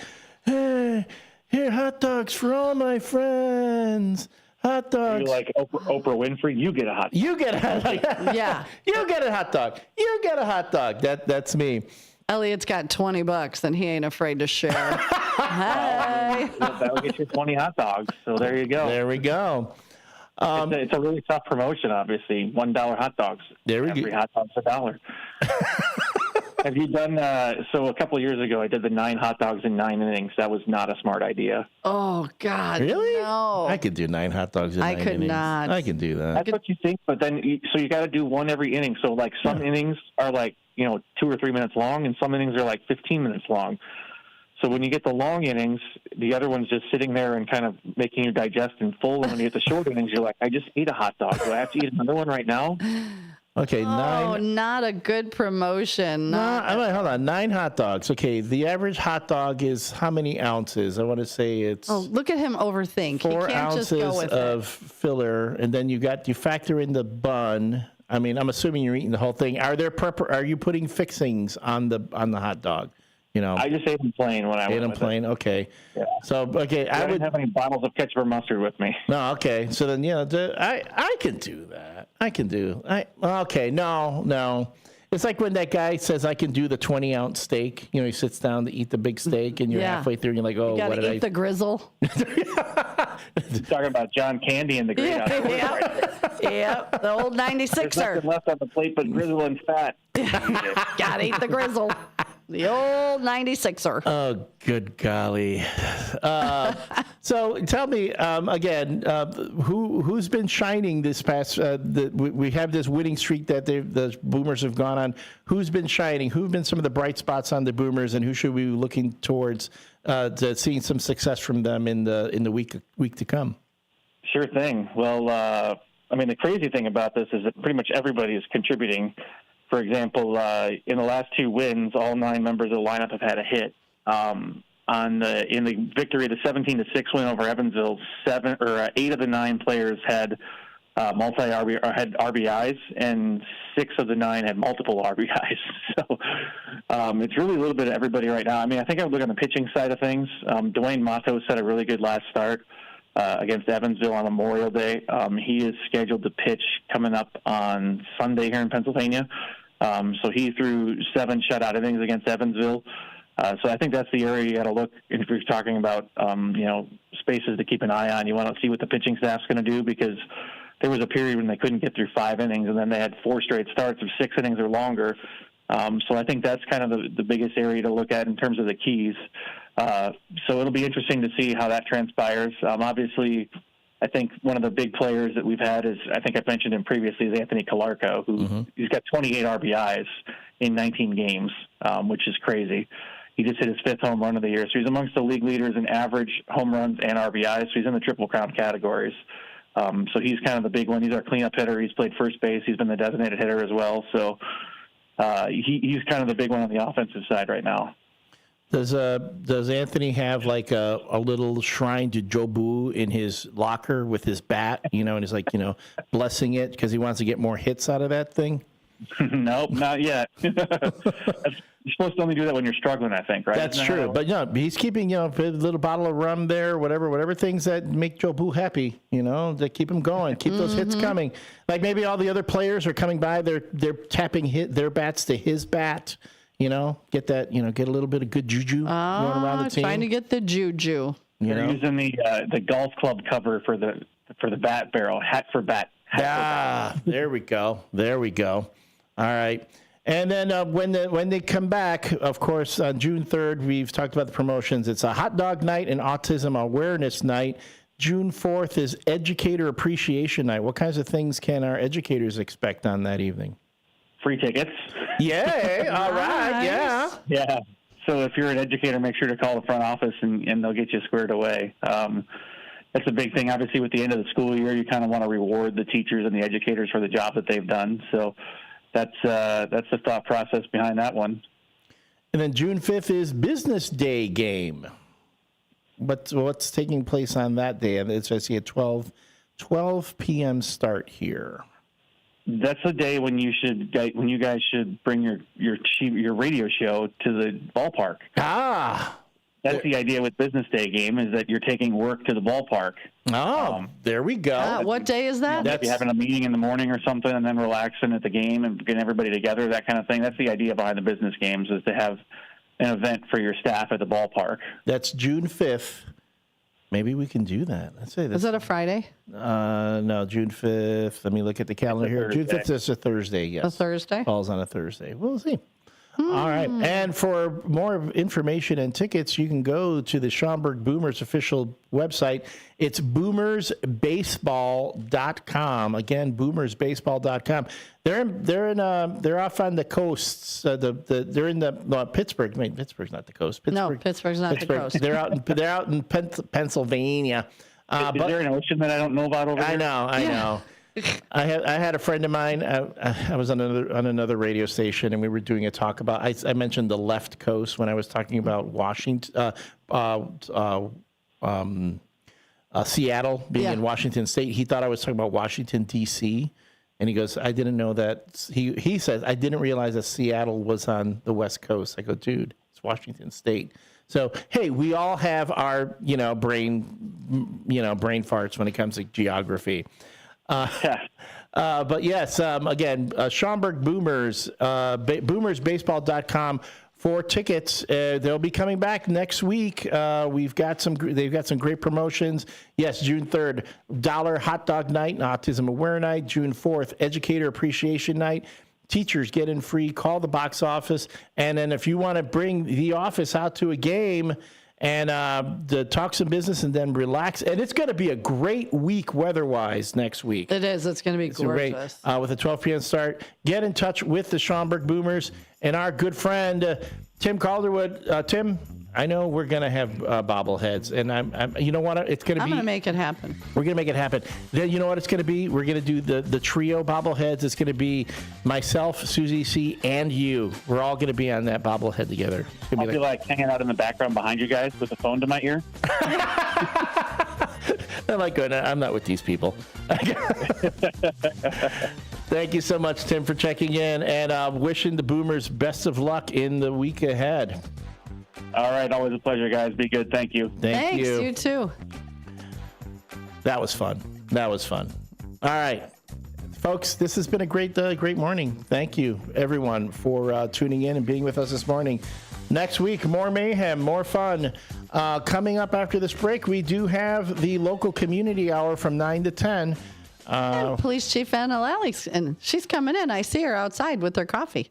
Hey, here, hot dogs for all my friends. Hot dogs. You're like Oprah Winfrey. You get a hot dog. You get a hot dog. Yeah. You get a hot dog. You get a hot dog. That's me. Elliot's got $20 and he ain't afraid to share. Hi. That'll get you 20 hot dogs. So there you go. There we go. It's a really tough promotion, obviously. $1 hot dogs. Every hot dog's $1. Have you done? So a couple of years ago, I did the 9 hot dogs in 9 innings. That was not a smart idea. Oh God! Really? No. I could do 9 hot dogs in 9 innings. I could not. I can do that. That's what you think, but then you got to do one every inning. So like some innings are like 2 or 3 minutes long, and some innings are like 15 minutes long. So when you get the long innings, the other one's just sitting there and kind of making you digest in full. And when you get the short innings, you're like, I just ate a hot dog. Do I have to eat another one right now? Okay, 9. Oh, not a good promotion. Hold on. 9 hot dogs. Okay, the average hot dog is how many ounces? I want to say it's. Oh, look at him overthink. 4 he can't ounces just go with of filler, and then you factor in the bun. I mean, I'm assuming you're eating the whole thing. Are you putting fixings on the hot dog? I just ate them plain when I went with plain. Okay. Yeah. So okay, I didn't have any bottles of ketchup or mustard with me. No. Okay. So then I can do that. Okay. No. It's like when that guy says I can do the 20-ounce steak. He sits down to eat the big steak, and you're halfway through, and you're like, oh, what did I eat? The grizzle. You're talking about John Candy and the Great Outdoors. Yep, the old 96er. There's nothing left on the plate but grizzle and fat. Gotta eat the grizzle. The old 96er. Oh, good golly. So tell me, again, who's been shining this past, we have this winning streak that the Boomers have gone on. Who's been shining? Who've been some of the bright spots on the Boomers, and who should we be looking towards to seeing some success from them in the week to come? Sure thing. Well, I mean, the crazy thing about this is that pretty much everybody is contributing. For example, in the last 2 wins, all 9 members of the lineup have had a hit. In the victory, the 17-6 win over Evansville, 8 of the 9 players had had RBIs, and 6 of the 9 had multiple RBIs. So it's really a little bit of everybody right now. I mean, I think I would look on the pitching side of things. Dwayne Matos had a really good last start against Evansville on Memorial Day. He is scheduled to pitch coming up on Sunday here in Pennsylvania. So he threw 7 shutout innings against Evansville. So I think that's the area you got to look if you're talking about, spaces to keep an eye on. You want to see what the pitching staff's going to do, because there was a period when they couldn't get through 5 innings, and then they had 4 straight starts of 6 innings or longer. So I think that's kind of the biggest area to look at in terms of the keys. So it'll be interesting to see how that transpires. Obviously, I think one of the big players that we've had is, I think I've mentioned him previously, is Anthony Calarco, who he's got 28 RBIs in 19 games, which is crazy. He just hit his 5th home run of the year. So he's amongst the league leaders in average home runs and RBIs. So he's in the Triple Crown categories. So he's kind of the big one. He's our cleanup hitter. He's played first base. He's been the designated hitter as well. So he's kind of the big one on the offensive side right now. Does Anthony have like a little shrine to Jobu in his locker with his bat, and he's like, blessing it because he wants to get more hits out of that thing? Nope, not yet. You're supposed to only do that when you're struggling, I think, right? That's true. But he's keeping, a little bottle of rum there, whatever things that make Jobu happy, that keep him going, keep those hits coming. Like maybe all the other players are coming by, they're tapping their bats to his bat. Get that, get a little bit of good juju going around the team. Trying to get the juju. They're using the golf club cover for the bat barrel, hat for bat. There we go. All right. And then when they come back, of course, on June 3rd, we've talked about the promotions. It's a hot dog night and autism awareness night. June 4th is Educator Appreciation Night. What kinds of things can our educators expect on that evening? Free tickets. Yay! All right. Yeah. Yeah. So if you're an educator, make sure to call the front office and they'll get you squared away. That's a big thing. Obviously, with the end of the school year, you kind of want to reward the teachers and the educators for the job that they've done. So that's the thought process behind that one. And then June 5th is Business Day game. What's taking place on that day? It's I see a 12 p.m. start here. That's the day when you guys should bring your radio show to the ballpark. That's the idea with Business Day game, is that you're taking work to the ballpark. There we go. What day is that? Maybe having a meeting in the morning or something, and then relaxing at the game and getting everybody together, that kind of thing. That's the idea behind the business games, is to have an event for your staff at the ballpark. That's June 5th. Maybe we can do that. Is that a Friday? No, June 5th. Let me look at the calendar here. June 5th is a Thursday, yes. A Thursday? Falls on a Thursday. We'll see. All right. And for more information and tickets, you can go to the Schaumburg Boomers official website. It's boomersbaseball.com. Again, boomersbaseball.com. They're off on the coasts. They're in Pittsburgh. I mean, Pittsburgh's not the coast. Pittsburgh's not the coast. They're out in Pennsylvania. Is there an ocean that I don't know about over here? I know. I had a friend of mine. I was on another radio station, and we were doing a talk about. I mentioned the left coast when I was talking about Washington, Seattle being in Washington State. He thought I was talking about Washington D.C., and he goes, "I didn't know that." He says, "I didn't realize that Seattle was on the West Coast." I go, "Dude, it's Washington State." So hey, we all have our brain farts when it comes to geography. But yes, again, Schaumburg Boomers, boomersbaseball.com for tickets. They'll be coming back next week. They've got some great promotions. Yes, June 3rd, $1 hot dog night and autism aware night. June 4th, educator appreciation night. teachers get in free. Call the box office. And then if you want to bring the office out to a game and to talk some business and then relax. And it's going to be a great week weather-wise next week. It is. It's going to be gorgeous. Great, with a 12 p.m. start. Get in touch with the Schaumburg Boomers and our good friend Tim Calderwood. Tim, I know we're going to have bobbleheads, and I'm you know what? It's going to be. I'm going to make it happen. We're going to make it happen. Then you know what it's going to be? We're going to do the trio bobbleheads. It's going to be myself, Susie C, and you. We're all going to be on that bobblehead together. I'll be like hanging out in the background behind you guys with the phone to my ear. I'm like, I'm not with these people. Thank you so much, Tim, for checking in, and wishing the Boomers best of luck in the week ahead. All right. Always a pleasure, guys. Be good. Thank you. Thanks, you too. That was fun. All right. Folks, this has been a great morning. Thank you, everyone, for tuning in and being with us this morning. Next week, more mayhem, more fun. Coming up after this break, we do have the local community hour from 9 to 10. And Police Chief Anna Alex, and she's coming in. I see her outside with her coffee.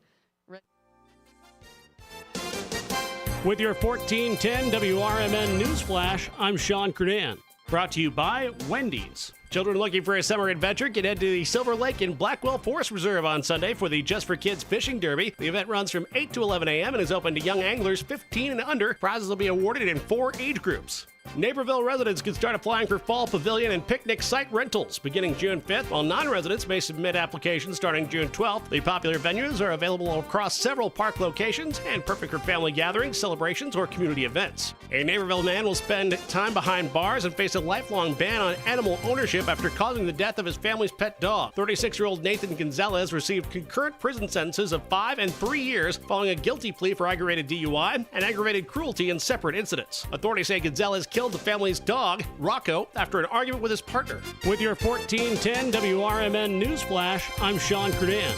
With your 1410 WRMN News Flash, I'm Sean Kernan. Brought to you by Wendy's. Children looking for a summer adventure can head to the Silver Lake in Blackwell Forest Reserve on Sunday for the Just for Kids Fishing Derby. The event runs from 8 to 11 a.m. and is open to young anglers 15 and under. Prizes will be awarded in 4 age groups. Naperville residents can start applying for fall pavilion and picnic site rentals beginning June 5th, while non-residents may submit applications starting June 12th. The popular venues are available across several park locations and perfect for family gatherings, celebrations, or community events. A Naperville man will spend time behind bars and face a lifelong ban on animal ownership after causing the death of his family's pet dog. 36-year-old Nathan Gonzalez received concurrent prison sentences of 5 and 3 years following a guilty plea for aggravated DUI and aggravated cruelty in separate incidents. Authorities say Gonzalez killed the family's dog, Rocco, after an argument with his partner. With your 1410 WRMN News Flash, I'm Sean Kernan.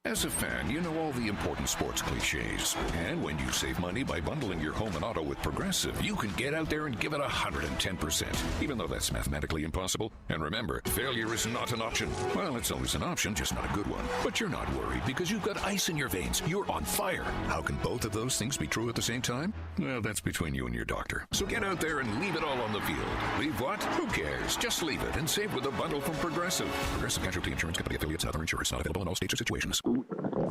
As a fan, you know all the important sports cliches. And when you save money by bundling your home and auto with Progressive, you can get out there and give it 110%, even though that's mathematically impossible. And remember, failure is not an option. Well, it's always an option, just not a good one. But you're not worried because you've got ice in your veins. You're on fire. How can both of those things be true at the same time? Well, that's between you and your doctor. So get out there and leave it all on the field. Leave what? Who cares? Just leave it and save with a bundle from Progressive. Progressive Casualty Insurance Company affiliates and other insurers not available in all states or situations.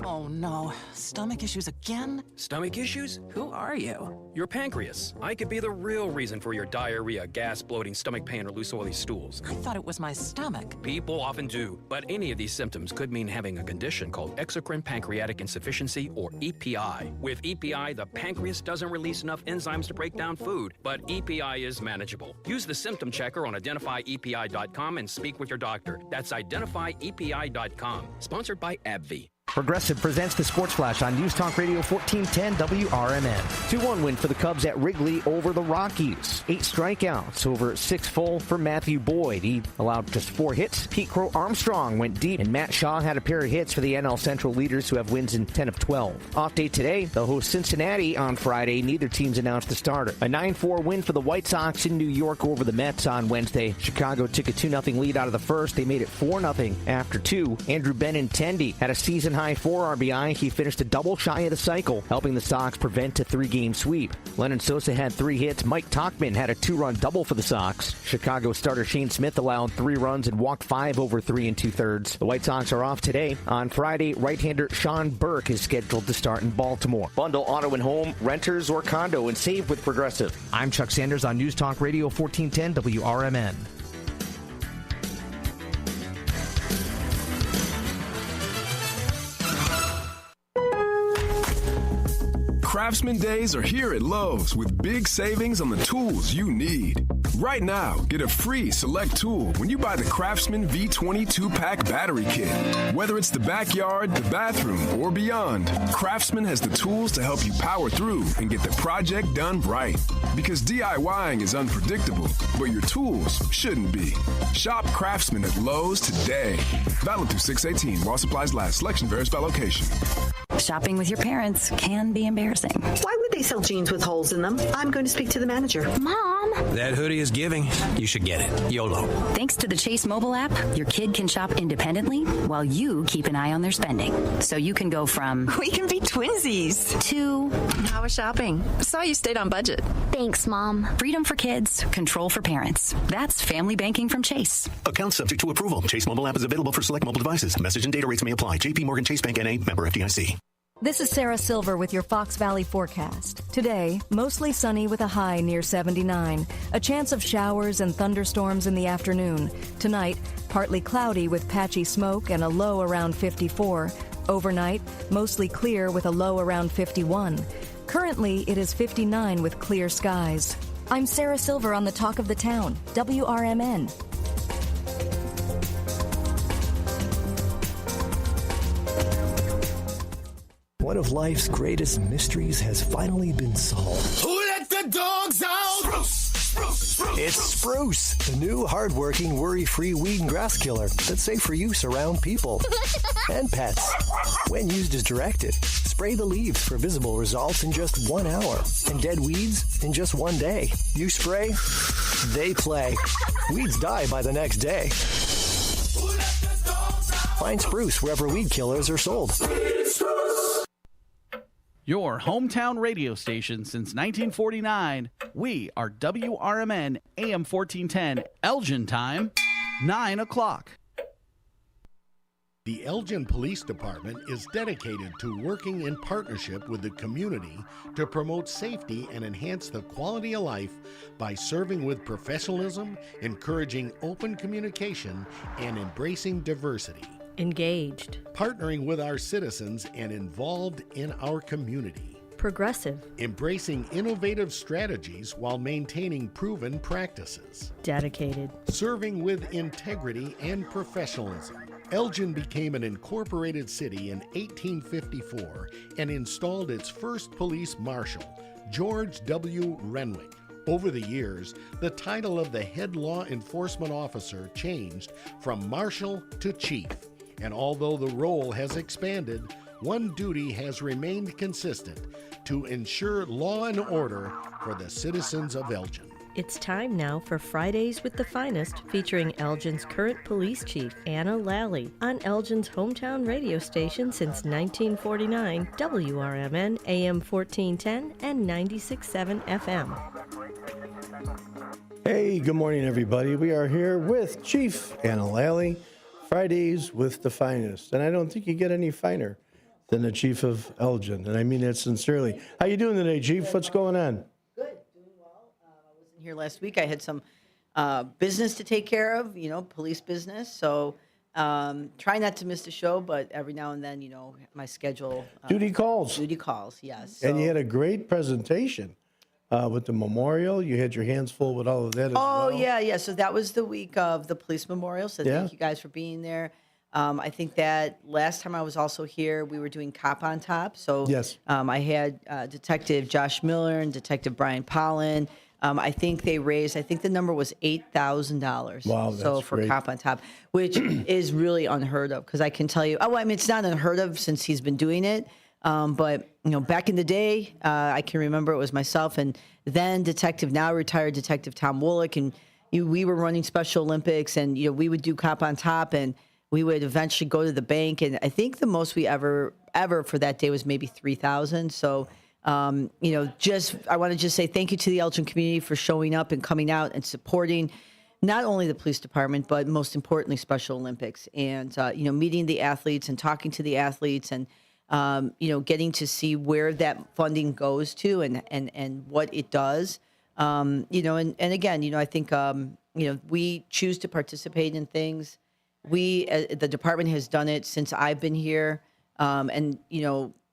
Oh no, stomach issues again? Stomach issues? Who are you? Your pancreas. I could be the real reason for your diarrhea, gas, bloating, stomach pain, or loose oily stools. I thought it was my stomach. People often do, but any of these symptoms could mean having a condition called exocrine pancreatic insufficiency, or EPI. With EPI, the pancreas doesn't release enough enzymes to break down food, but EPI is manageable. Use the symptom checker on identifyepi.com and speak with your doctor. That's identifyepi.com. Sponsored by AbbVie. Progressive presents the Sports Flash on News Talk Radio 1410 WRMN. 2-1 win for the Cubs at Wrigley over the Rockies. 8 strikeouts over 6 full for Matthew Boyd. He allowed just 4 hits. Pete Crow Armstrong went deep, and Matt Shaw had a pair of hits for the NL Central leaders who have wins in 10 of 12. Off day today, they'll host Cincinnati on Friday. Neither team's announced the starter. A 9-4 win for the White Sox in New York over the Mets on Wednesday. Chicago took a 2-0 lead out of the first. They made it 4-0 after 2. Andrew Benintendi had a season-high 4 RBI. He finished a double shy of the cycle, helping the Sox prevent a 3-game sweep. Lennon Sosa had 3 hits. Mike Tauchman had a 2-run double for the Sox. Chicago starter Shane Smith allowed 3 runs and walked 5 over 3 2/3. The White Sox are off today. On Friday, right-hander Sean Burke is scheduled to start in Baltimore. Bundle auto and home, renters, or condo, and save with Progressive. I'm Chuck Sanders on News Talk Radio 1410 WRMN. Craftsman Days are here at Lowe's with big savings on the tools you need. Right now, get a free select tool when you buy the Craftsman V20 2-pack battery kit. Whether it's the backyard, the bathroom, or beyond, Craftsman has the tools to help you power through and get the project done right. Because DIYing is unpredictable, but your tools shouldn't be. Shop Craftsman at Lowe's today. Valid through 6/18 while supplies last. Selection varies by location. Shopping with your parents can be embarrassing. Why would they sell jeans with holes in them. I'm going to speak to the manager. Mom! That hoodie is giving. You should get it. YOLO. Thanks to the Chase mobile app, your kid can shop independently while you keep an eye on their spending. So you can go from... We can be twinsies. To... How was shopping? Saw you stayed on budget. Thanks, Mom. Freedom for kids, control for parents. That's family banking from Chase. Account subject to approval. Chase mobile app is available for select mobile devices. Message and data rates may apply. JP Morgan Chase Bank N.A. Member FDIC. This is Sarah Silver with your Fox Valley forecast. Today, mostly sunny with a high near 79. A chance of showers and thunderstorms in the afternoon. Tonight, partly cloudy with patchy smoke and a low around 54. Overnight, mostly clear with a low around 51. Currently, it is 59 with clear skies. I'm Sarah Silver on the Talk of the Town, WRMN. One of life's greatest mysteries has finally been solved. Who let the dogs out? Spruce. It's Spruce, the new hard-working, worry-free weed and grass killer that's safe for use around people and pets. When used as directed, spray the leaves for visible results in just 1 hour and dead weeds in just 1 day. You spray, they play. Weeds die by the next day. Find Spruce wherever weed killers are sold. Your hometown radio station since 1949. We are WRMN AM 1410, Elgin time, 9 o'clock. The Elgin Police Department is dedicated to working in partnership with the community to promote safety and enhance the quality of life by serving with professionalism, encouraging open communication, and embracing diversity. Engaged. Partnering with our citizens and involved in our community. Progressive. Embracing innovative strategies while maintaining proven practices. Dedicated. Serving with integrity and professionalism. Elgin became an incorporated city in 1854 and installed its first police marshal, George W. Renwick. Over the years, the title of the head law enforcement officer changed from marshal to chief. And although the role has expanded, one duty has remained consistent: to ensure law and order for the citizens of Elgin. It's time now for Fridays with the Finest, featuring Elgin's current police chief, Anna Lally, on Elgin's hometown radio station since 1949, WRMN AM 1410 and 96.7 FM. Hey, good morning, everybody. We are here with Chief Anna Lally, Fridays with the Finest. And I don't think you get any finer than the Chief of Elgin. And I mean that sincerely. How you doing today, Chief? What's going on? Good, doing well. I wasn't here last week. I had some business to take care of, police business. So try not to miss the show, but every now and then, my schedule. Duty calls. Duty calls, yes. And you had a great presentation with the memorial. You had your hands full with all of that as well. Oh, yeah. So that was the week of the police memorial. So thank you guys for being there. I think that last time I was also here, we were doing Cop on Top. So yes. I had Detective Josh Miller and Detective Brian Pollan. I think they raised, the number was $8,000. Wow, that's so for great. Cop on Top, which is really unheard of, because I can tell you, it's not unheard of since he's been doing it. But, back in the day, I can remember it was myself and then now retired Detective Tom Wollick, and we were running Special Olympics, and, we would do Cop on Top, and we would eventually go to the bank. And I think the most we ever for that day was maybe 3,000. So, I want to just say thank you to the Elgin community for showing up and coming out and supporting not only the police department, but most importantly, Special Olympics, and, meeting the athletes and talking to the athletes, and, getting to see where that funding goes to and what it does. And again, I think, we choose to participate in things. The department has done it since I've been here. And,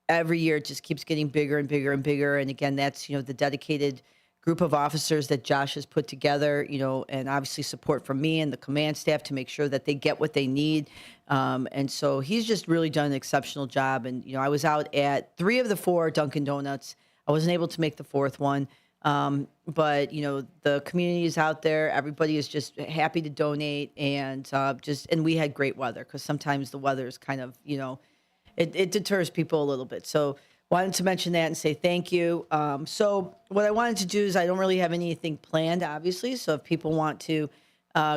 every year it just keeps getting bigger and bigger and bigger. And again, that's, the dedicated group of officers that Josh has put together, and obviously support from me and the command staff to make sure that they get what they need. And so he's just really done an exceptional job. And, I was out at 3 of the 4 Dunkin' Donuts. I wasn't able to make the 4th one. But, the community is out there. Everybody is just happy to donate, and and we had great weather, because sometimes the weather is kind of, it deters people a little bit. So wanted to mention that and say thank you. So what I wanted to do is I don't really have anything planned, obviously. So if people want to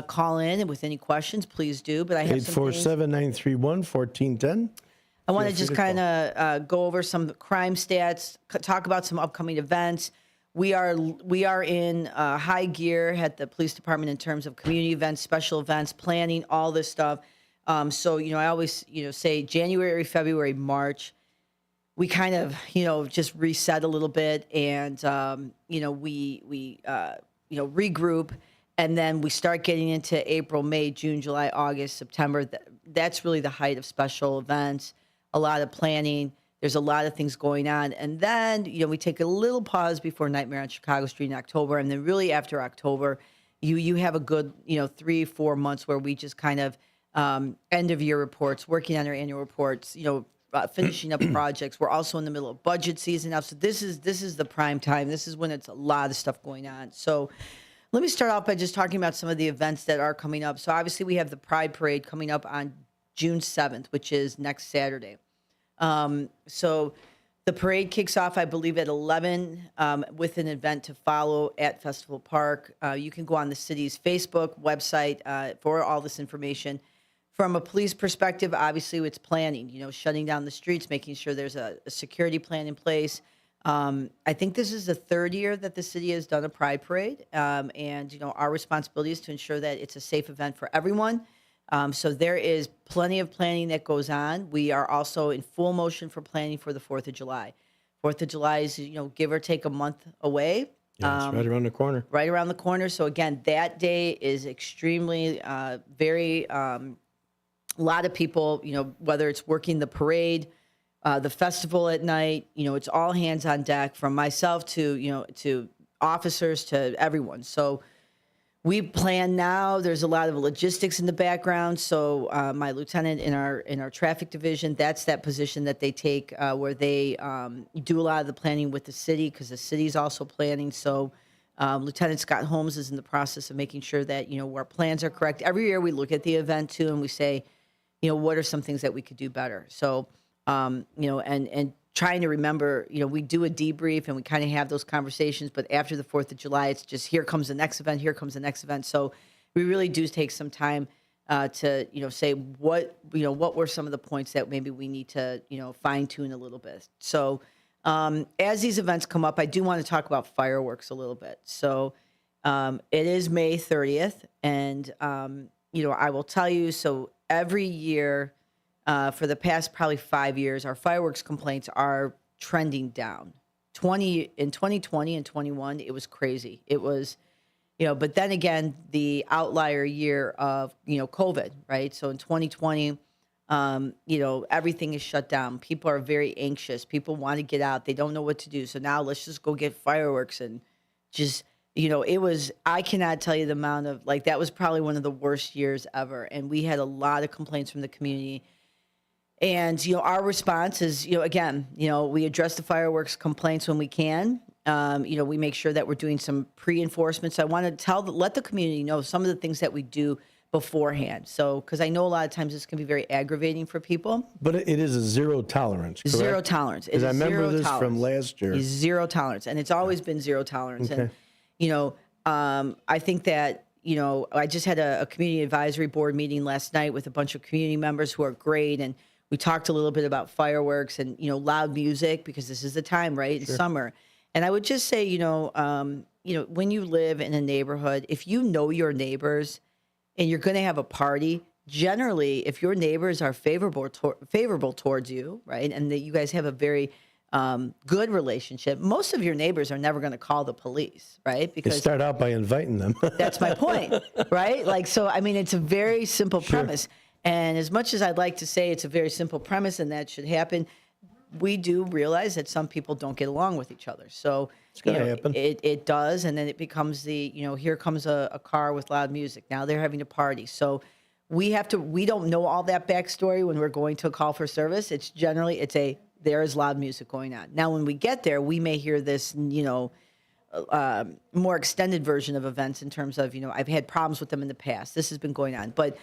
call in and with any questions, please do. But I have some things. 847-931-1410. I want to just kind of go over some crime stats, talk about some upcoming events. We are in high gear at the police department in terms of community events, special events, planning, all this stuff. So, I always, say January, February, March, we kind of, just reset a little bit and, we regroup, and then we start getting into April, May, June, July, August, September. That's really the height of special events, a lot of planning. There's a lot of things going on. And then, we take a little pause before Nightmare on Chicago Street in October. And then really after October, you have a good, 3-4 months where we just kind of end of year reports, working on our annual reports, finishing up projects. We're also in the middle of budget season now. So this is the prime time. This is when it's a lot of stuff going on. So let me start off by just talking about some of the events that are coming up. So obviously we have the Pride Parade coming up on June 7th, which is next Saturday. So the parade kicks off, I believe, at 11 with an event to follow at Festival Park. You can go on the city's Facebook website for all this information. From a police perspective, obviously, it's planning, shutting down the streets, making sure there's a security plan in place. I think this is the third year that the city has done a Pride Parade. And, our responsibility is to ensure that it's a safe event for everyone. So there is plenty of planning that goes on. We are also in full motion for planning for the 4th of July. 4th of July is, give or take a month away. Yeah, it's right around the corner. Right around the corner. So again, that day is extremely, very, a lot of people, whether it's working the parade, the festival at night, it's all hands on deck from myself to, to officers to everyone. So we plan now. There's a lot of logistics in the background. So my lieutenant in our traffic division, that's that position that they take where they do a lot of the planning with the city because the city's also planning. So Lieutenant Scott Holmes is in the process of making sure that, our plans are correct. Every year we look at the event too and we say, what are some things that we could do better? So, and trying to remember, we do a debrief and we kind of have those conversations, but after the 4th of July, it's just, here comes the next event, here comes the next event. So we really do take some time to, say what were some of the points that maybe we need to, fine tune a little bit. So as these events come up, I do want to talk about fireworks a little bit. So it is May 30th and, I will tell you, so every year, for the past probably 5 years, our fireworks complaints are trending down. In 2020 and 21, it was crazy. It was, but then again, the outlier year of, COVID, right? So in 2020, everything is shut down. People are very anxious. People want to get out. They don't know what to do. So now let's just go get fireworks and just, I cannot tell you the amount of, that was probably one of the worst years ever. And we had a lot of complaints from the community. And, our response is, again, we address the fireworks complaints when we can. We make sure that we're doing some pre-enforcement. So I want to let the community know some of the things that we do beforehand. So, because I know a lot of times this can be very aggravating for people. But it is a zero tolerance, correct? Zero tolerance. Because I remember this from last year. It's zero tolerance. And it's always been zero tolerance. Okay. And, I think that, I just had a community advisory board meeting last night with a bunch of community members who are great. And we talked a little bit about fireworks and, loud music because this is the time, right? In summer. And I would just say, when you live in a neighborhood, if you know your neighbors and you're going to have a party, generally, if your neighbors are favorable towards you, right, and that you guys have a very good relationship, most of your neighbors are never going to call the police, right? Because they start out by inviting them. That's my point, right? So, it's a very simple premise. And as much as I'd like to say it's a very simple premise and that should happen, we do realize that some people don't get along with each other. So it's going to happen. It does. And then it becomes here comes a car with loud music. Now they're having a party. So we don't know all that backstory when we're going to a call for service. It's generally, there is loud music going on. Now, when we get there, we may hear this, more extended version of events in terms of, I've had problems with them in the past. This has been going on. But,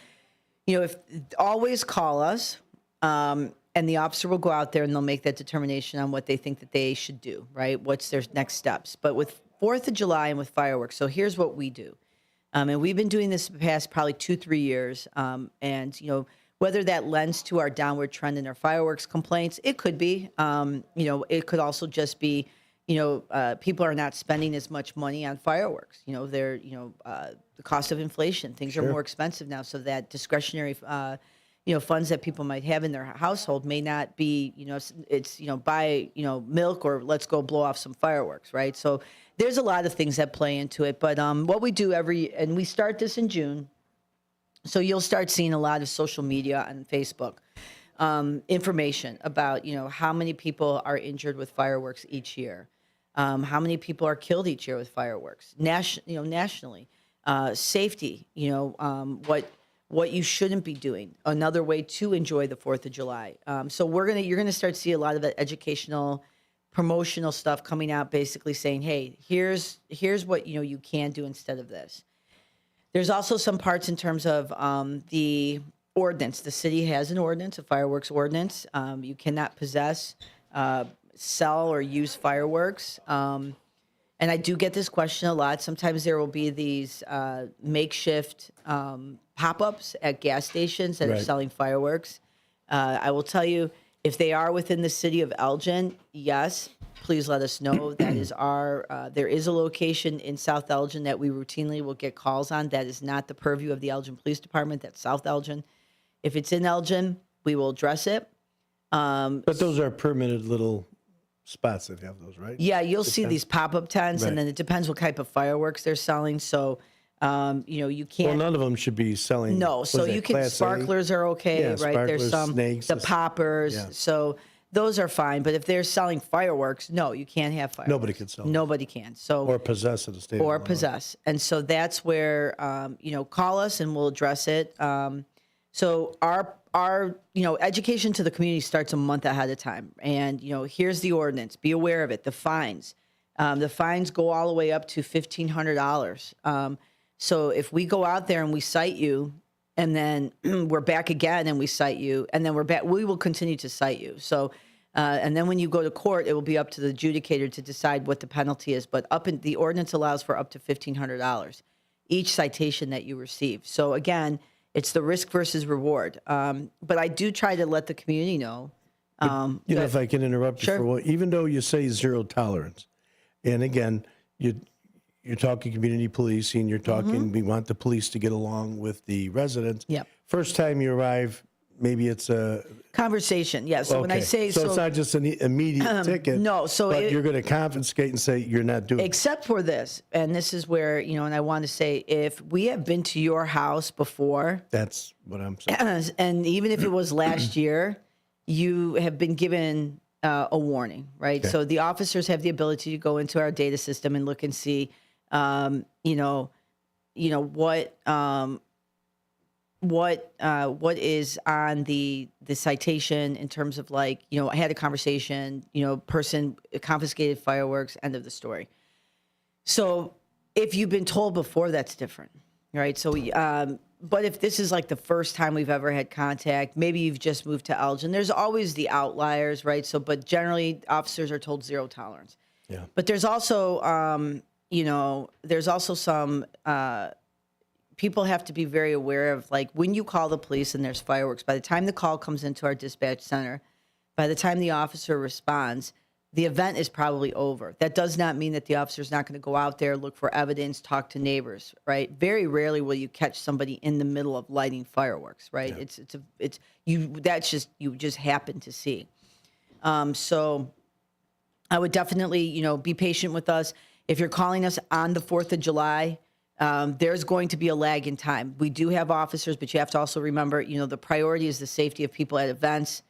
if always call us. And and the officer will go out there and they'll make that determination on what they think that they should do, right? What's their next steps. But with 4th of July and with fireworks, so here's what we do. And we've been doing this the past probably 2-3 years. And, whether that lends to our downward trend in our fireworks complaints, it could be. It could also just be, people are not spending as much money on fireworks. They're, the cost of inflation, things are more expensive now. So that discretionary, funds that people might have in their household may not be, it's, buy, milk or let's go blow off some fireworks, right? So there's a lot of things that play into it. But what we do and we start this in June. So you'll start seeing a lot of social media and Facebook information about, how many people are injured with fireworks each year, how many people are killed each year with fireworks, nationally, safety, what you shouldn't be doing, another way to enjoy the 4th of July. So you're gonna start to see a lot of that educational, promotional stuff coming out, basically saying, hey, here's what you can do instead of this. There's also some parts in terms of the ordinance. The city has an ordinance, a fireworks ordinance. You cannot possess, sell, or use fireworks. And I do get this question a lot. Sometimes there will be these makeshift pop-ups at gas stations that are selling fireworks. I will tell you, if they are within the city of Elgin, yes, please let us know. That is there is a location in South Elgin that we routinely will get calls on. That is not the purview of the Elgin Police Department. That's South Elgin. If it's in Elgin, we will address it. But those are permitted little spots that have those, right? Yeah, you'll see these pop-up tents, and then it depends what type of fireworks they're selling. So, you can't. Well, none of them should be selling. No, so you can. Sparklers are okay, right? There's some snakes, the poppers. Yeah. So those are fine. But if they're selling fireworks, no, you can't have fireworks. Nobody can sell. Nobody can. So or possess at a state. Or possess, and so that's where call us and we'll address it. So our education to the community starts a month ahead of time, and here's the ordinance. Be aware of it. The fines. The fines go all the way up to $1,500. So if we go out there and we cite you, and then we're back again and we cite you, and then we're back, we will continue to cite you. So, and then when you go to court, it will be up to the adjudicator to decide what the penalty is. But the ordinance allows for up to $1,500 each citation that you receive. So again, it's the risk versus reward. But I do try to let the community know. If I can interrupt you for one, even though you say zero tolerance, and again, you're talking community policing, you're talking, we want the police to get along with the residents. Yep. First time you arrive, maybe it's a conversation. Yeah. So when I say so, it's not just an immediate ticket. No. So but you're going to confiscate and say you're not doing. Except for this, and this is where and I want to say, if we have been to your house before, that's what I'm saying. And even if it was last year, you have been given a warning, right? Okay. So the officers have the ability to go into our data system and look and see, what is on the citation in terms of I had a conversation, person confiscated fireworks, end of the story. So if you've been told before, that's different, right? So, but if this is the first time we've ever had contact, maybe you've just moved to Elgin, there's always the outliers, right? So, but generally officers are told zero tolerance. Yeah. But there's also, some, people have to be very aware of when you call the police and there's fireworks, by the time the call comes into our dispatch center, by the time the officer responds, the event is probably over. That does not mean that the officer is not going to go out there, look for evidence, talk to neighbors, right? Very rarely will you catch somebody in the middle of lighting fireworks, right? Yeah. You just happen to see. So I would definitely, be patient with us. If you're calling us on the 4th of July, there's going to be a lag in time. We do have officers, but you have to also remember, the priority is the safety of people at events.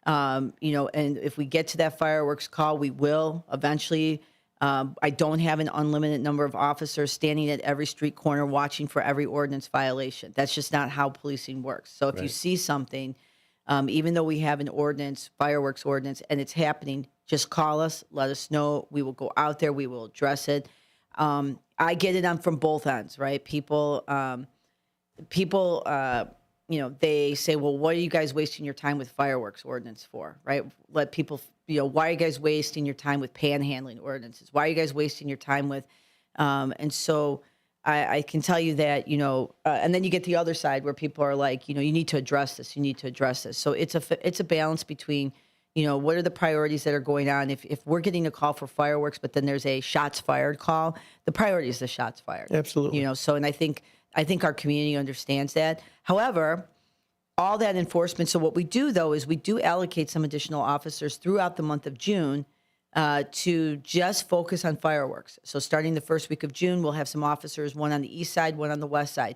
And if we get to that fireworks call, we will eventually. I don't have an unlimited number of officers standing at every street corner watching for every ordinance violation. That's just not how policing works. So if you see something, even though we have an ordinance, fireworks ordinance, and it's happening, just call us, let us know. We will go out there. We will address it. I get it from both ends, right? People they say, well, what are you guys wasting your time with fireworks ordinance for, right? Let people, why are you guys wasting your time with panhandling ordinances? Why are you guys wasting your time with, and so I can tell you that, and then you get the other side where people are like, you need to address this. You need to address this. So it's a balance between, what are the priorities that are going on? If we're getting a call for fireworks, but then there's a shots fired call, the priority is the shots fired. Absolutely. So, and I think our community understands that. However, all that enforcement. So what we do, though, is we do allocate some additional officers throughout the month of June to just focus on fireworks. So starting the first week of June, we'll have some officers, one on the east side, one on the west side.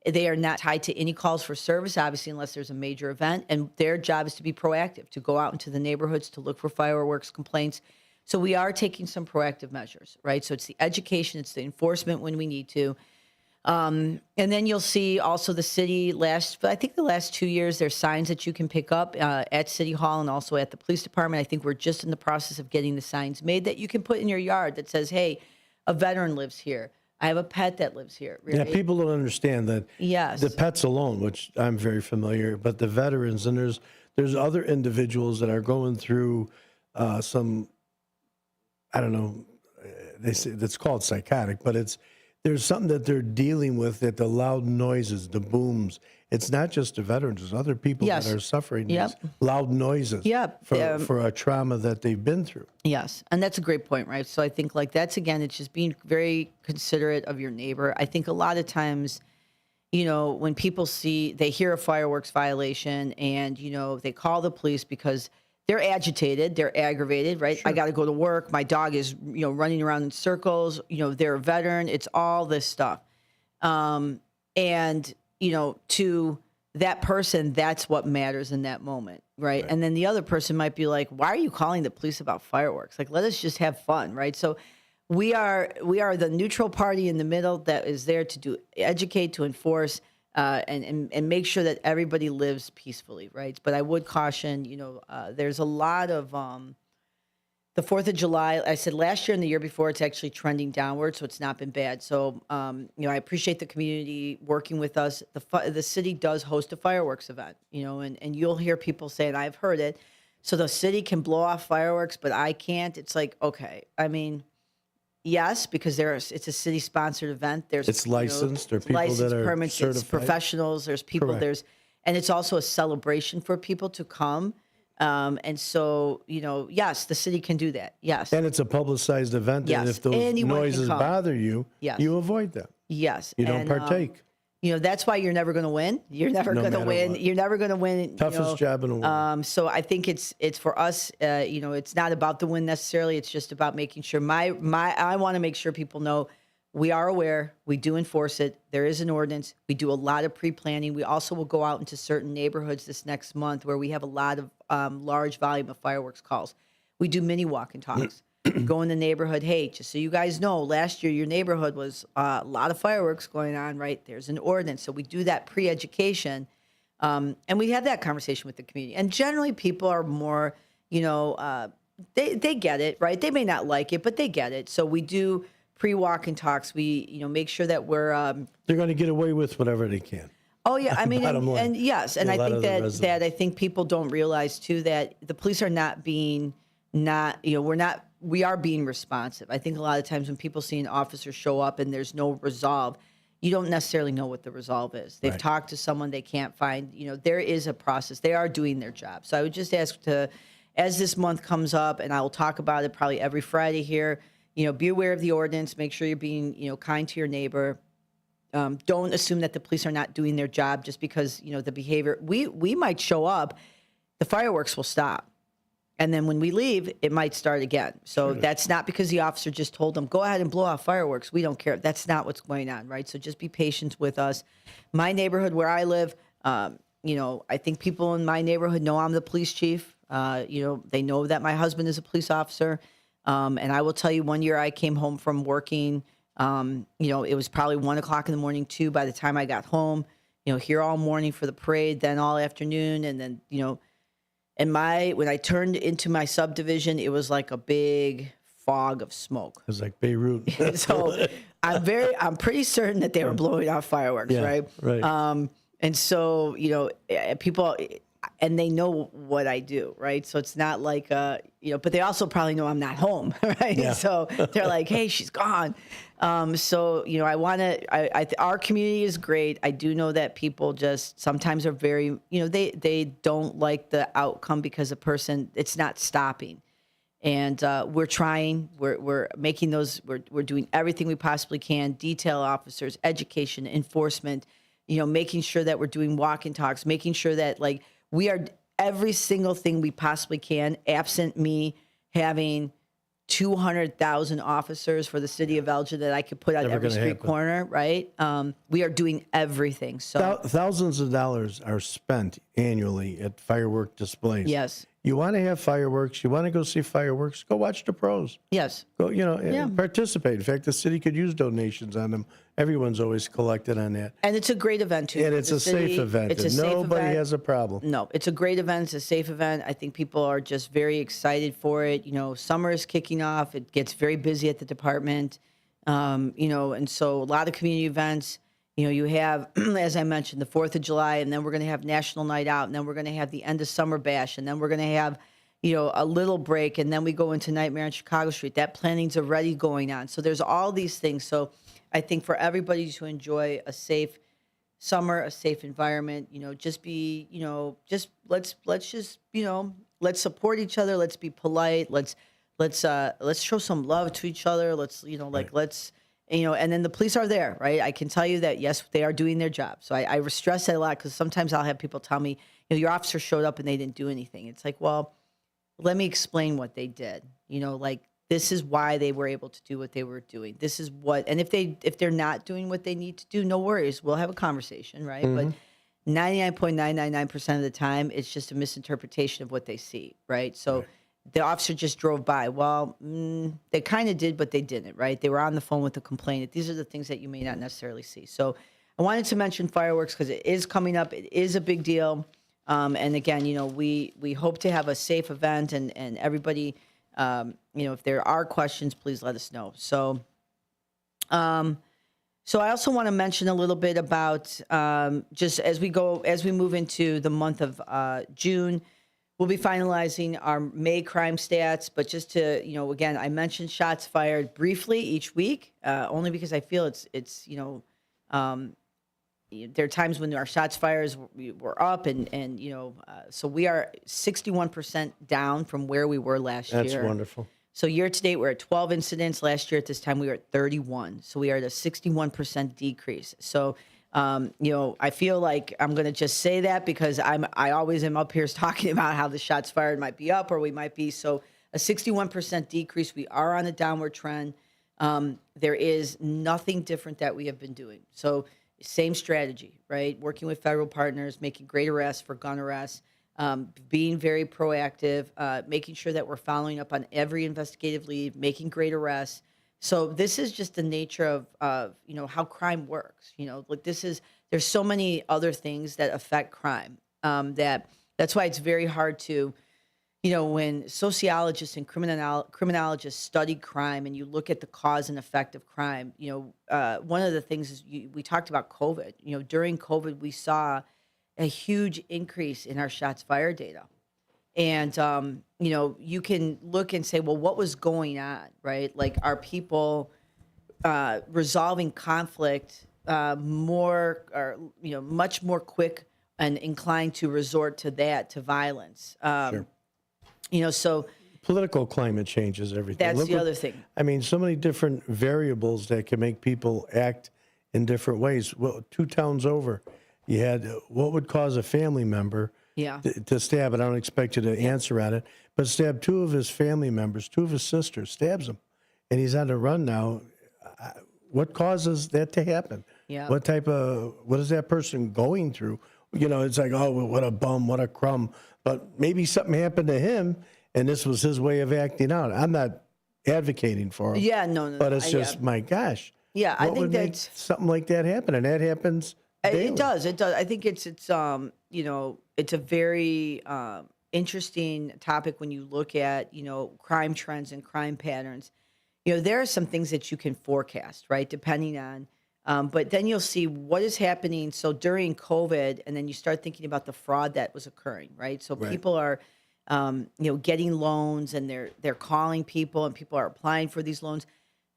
They are not tied to any calls for service, obviously, unless there's a major event. And their job is to be proactive, to go out into the neighborhoods, to look for fireworks complaints. So we are taking some proactive measures, right? So it's the education, it's the enforcement when we need to. And then you'll see also the city I think the last 2 years, there's signs that you can pick up at City Hall and also at the police department. I think we're just in the process of getting the signs made that you can put in your yard that says, hey, a veteran lives here. I have a pet that lives here. Right? Yeah, people don't understand that. Yes. The pets alone, which I'm very familiar, but the veterans, and there's other individuals that are going through some, I don't know, they say that's called psychotic, but there's something that they're dealing with, that the loud noises, the booms. It's not just the veterans. There's other people that are suffering these loud noises for a trauma that they've been through. Yes, and that's a great point, right? So I think that's, again, it's just being very considerate of your neighbor. I think a lot of times, when people they hear a fireworks violation and, they call the police because they're agitated, they're aggravated, right? Sure. I got to go to work. My dog is, running around in circles. They're a veteran. It's all this stuff. And, to that person, that's what matters in that moment, right? And then the other person might be like, why are you calling the police about fireworks? Like, let us just have fun, right? So we are the neutral party in the middle that is there to educate, to enforce, and make sure that everybody lives peacefully, right? But I would caution, there's a lot of the 4th of July. I said last year and the year before, it's actually trending downward, so it's not been bad. So, I appreciate the community working with us. The city does host a fireworks event, and you'll hear people say, and I've heard it, so the city can blow off fireworks, but I can't. It's like, okay, I mean, yes, because it's a city-sponsored event. It's licensed. There are people that are permits, certified. It's professionals. There's people. Correct. And it's also a celebration for people to come. And so, yes, the city can do that. Yes. And it's a publicized event. Yes. And if those noises bother you, you avoid them. Yes. You don't partake. That's why you're never going to win. You're never going to win. What. You're never going to win. Toughest job in the world. So I think it's for us. It's not about the win necessarily. It's just about making sure I want to make sure people know we are aware. We do enforce it. There is an ordinance. We do a lot of pre-planning. We also will go out into certain neighborhoods this next month where we have a lot of large volume of fireworks calls. We do mini walk and talks. Go in the neighborhood. Hey, just so you guys know, last year your neighborhood was a lot of fireworks going on, right? There's an ordinance. So we do that pre-education. And we have that conversation with the community. And generally people are more, they get it, right? They may not like it, but they get it. So we do pre-walk and talks. We, make sure that we're... They're going to get away with whatever they can. Oh, yeah. I mean, and yes. And I think that I think people don't realize, too, that the police are we are being responsive. I think a lot of times when people see an officer show up and there's no resolve, you don't necessarily know what the resolve is. They've talked to someone they can't find. There is a process. They are doing their job. So I would just ask as this month comes up, and I will talk about it probably every Friday here, be aware of the ordinance. Make sure you're being, kind to your neighbor. Don't assume that the police are not doing their job just because, the behavior. We might show up, the fireworks will stop. And then when we leave, it might start again. So that's not because the officer just told them, go ahead and blow off fireworks. We don't care. That's not what's going on, right? So just be patient with us. My neighborhood where I live, I think people in my neighborhood know I'm the police chief. They know that my husband is a police officer. And I will tell you, one year I came home from working, it was probably 1 o'clock in the morning too, by the time I got home, here all morning for the parade, then all afternoon. And then, and when I turned into my subdivision, it was like a big fog of smoke. It was like Beirut. So I'm pretty certain that they were blowing off fireworks, right? Right. And so, people, and they know what I do, right? So it's not like, but they also probably know I'm not home, right? Yeah. So they're like, hey, she's gone. I want to, our community is great. I do know that people just sometimes are very, they don't like the outcome because a person, it's not stopping. And we're trying, we're making those, we're doing everything we possibly can, detail officers, education, enforcement, making sure that we're doing walk and talks, making sure that like we are every single thing we possibly can, absent me having 200,000 officers for the city of Elgin that I could put on every street corner, right? We are doing everything. So thousands of dollars are spent annually at firework displays. Yes. You want to have fireworks, you want to go see fireworks, go watch the pros. Yes. Go, and participate. In fact, the city could use donations on them. Everyone's always collected on that. And it's a great event, too. And it's a safe event. Nobody has a problem. No, it's a great event. It's a safe event. I think people are just very excited for it. Summer is kicking off. It gets very busy at the department. And so a lot of community events. You have, as I mentioned, the 4th of July, and then we're going to have National Night Out, and then we're going to have the end of summer bash, and then we're going to have, a little break, and then we go into Nightmare on Chicago Street. That planning's already going on. So there's all these things. So I think for everybody to enjoy a safe summer, a safe environment, just be, let's support each other. Let's be polite. Let's show some love to each other. And then the police are there, right? I can tell you that, yes, they are doing their job. So I stress that a lot because sometimes I'll have people tell me, your officer showed up and they didn't do anything. It's like, well, let me explain what they did. This is why they were able to do what they were doing. This is what, and if they're not doing what they need to do, no worries. We'll have a conversation, right? Mm-hmm. But 99.999% of the time, it's just a misinterpretation of what they see, right? So the officer just drove by. Well, they kind of did, but they didn't, right? They were on the phone with the complainant. These are the things that you may not necessarily see. So I wanted to mention fireworks because it is coming up. It is a big deal. And again, we hope to have a safe event and everybody, if there are questions, please let us know. So I also want to mention a little bit about just as we move into the month of June, we'll be finalizing our May crime stats, but just to, again, I mentioned shots fired briefly each week, only because I feel it's there are times when our shots fires were up and so we are 61% down from where we were last year. That's wonderful. So year to date, we're at 12 incidents. Last year at this time, we were at 31. So we are at a 61% decrease. So I feel like I'm going to just say that because I always am up here talking about how the shots fired might be up or we might be. So a 61% decrease. We are on a downward trend. There is nothing different that we have been doing. So same strategy, right? Working with federal partners, making great arrests for gun arrests, being very proactive, making sure that we're following up on every investigative lead, making great arrests. So this is just the nature of how crime works. There's so many other things that affect crime that's why it's very hard to, when sociologists and criminologists study crime and you look at the cause and effect of crime, one of the things is we talked about COVID. During COVID, we saw a huge increase in our shots fired data. And, you can look and say, well, what was going on, right? Like, are people resolving conflict much more quick and inclined to resort to violence? Sure. So political climate changes everything. That's the other thing. I mean, so many different variables that can make people act in different ways. Well, 2 towns over, you had what would cause a family member to stab, and I don't expect you to answer on it, but stab 2 of his family members, 2 of his sisters, stabs them, and he's on the run now. What causes that to happen? Yeah. What is that person going through? It's like, oh, what a bum, what a crumb. But maybe something happened to him, and this was his way of acting out. I'm not advocating for him. Yeah, no. But it's just, my gosh. Yeah, I think that's something like that happen, and that happens daily. It does. I think it's it's a very interesting topic when you look at crime trends and crime patterns. There are some things that you can forecast, right? Depending on But then you'll see what is happening. So during COVID, and then you start thinking about the fraud that was occurring, right? So people are, getting loans, and they're calling people, and people are applying for these loans.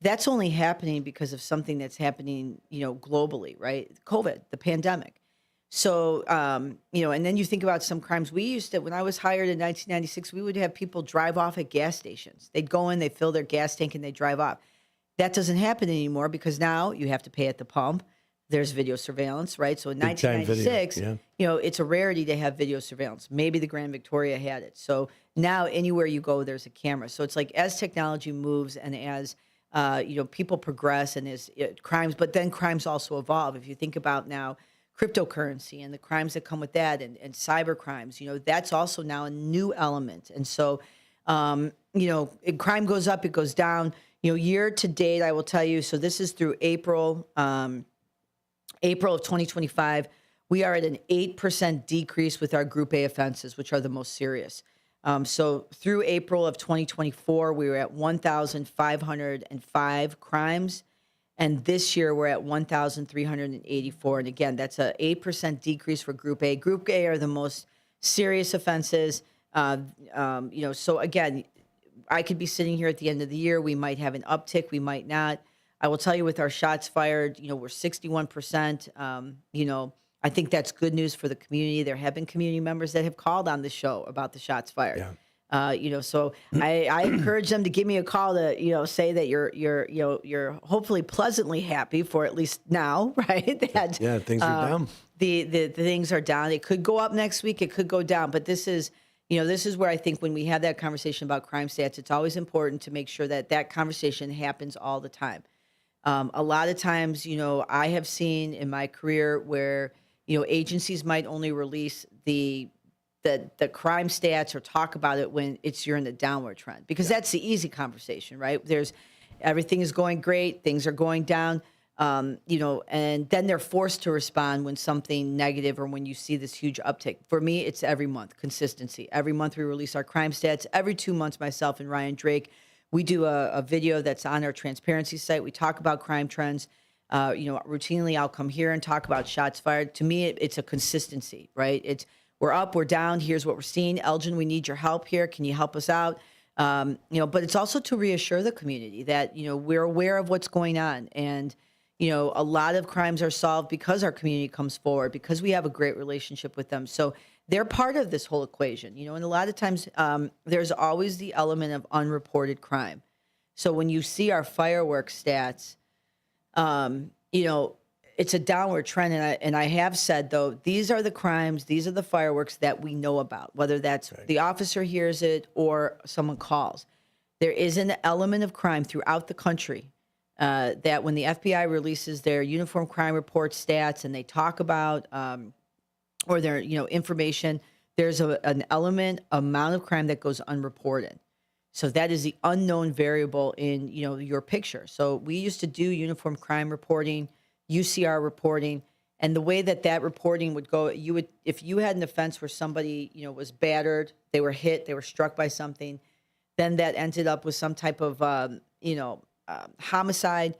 That's only happening because of something that's happening, globally, right? COVID, the pandemic. So, and then you think about some crimes. We used to, when I was hired in 1996, we would have people drive off at gas stations. They'd go in, they fill their gas tank, and they drive off. That doesn't happen anymore because now you have to pay at the pump. There's video surveillance, right? So in 1996, it's a rarity to have video surveillance. Maybe the Grand Victoria had it. So now anywhere you go, there's a camera. So it's like as technology moves and as people progress and as crimes, but then crimes also evolve. If you think about now cryptocurrency and the crimes that come with that, and cyber crimes, that's also now a new element. And so, crime goes up, it goes down. Year to date, I will tell you, so this is through April of 2025, we are at an 8% decrease with our Group A offenses, which are the most serious. So through April of 2024, we were at 1,505 crimes. And this year we're at 1,384. And again, that's an 8% decrease for Group A. Group A are the most serious offenses. So again, I could be sitting here at the end of the year. We might have an uptick. We might not. I will tell you with our shots fired, we're 61%. I think that's good news for the community. There have been community members that have called on the show about the shots fired. So I encourage them to give me a call to, say that you're hopefully pleasantly happy for at least now, right? That things are down. The things are down. It could go up next week. It could go down. But this is where I think when we have that conversation about crime stats, it's always important to make sure that conversation happens all the time. A lot of times, I have seen in my career where, agencies might only release the crime stats or talk about it when you're in the downward trend, because that's the easy conversation, right? Everything is going great, things are going down, and then they're forced to respond when something negative or when you see this huge uptick. For me, it's every month, consistency. Every month we release our crime stats. Every 2 months, myself and Ryan Drake, we do a video that's on our transparency site. We talk about crime trends. Routinely I'll come here and talk about shots fired. To me, it's a consistency, right? We're up, we're down. Here's what we're seeing. Elgin, we need your help here. Can you help us out? But it's also to reassure the community that, we're aware of what's going on. And, a lot of crimes are solved because our community comes forward, because we have a great relationship with them. So they're part of this whole equation, and a lot of times there's always the element of unreported crime. So when you see our fireworks stats, it's a downward trend. And I have said, though, these are the crimes, these are the fireworks that we know about, whether that's the officer hears it or someone calls. There is an element of crime throughout the country that when the FBI releases their uniform crime report stats and they talk about or their information, there's an amount of crime that goes unreported. So that is the unknown variable in your picture. So we used to do uniform crime reporting, UCR reporting, and the way that reporting would go, if you had an offense where somebody was battered, they were hit, they were struck by something, then that ended up with some type of homicide.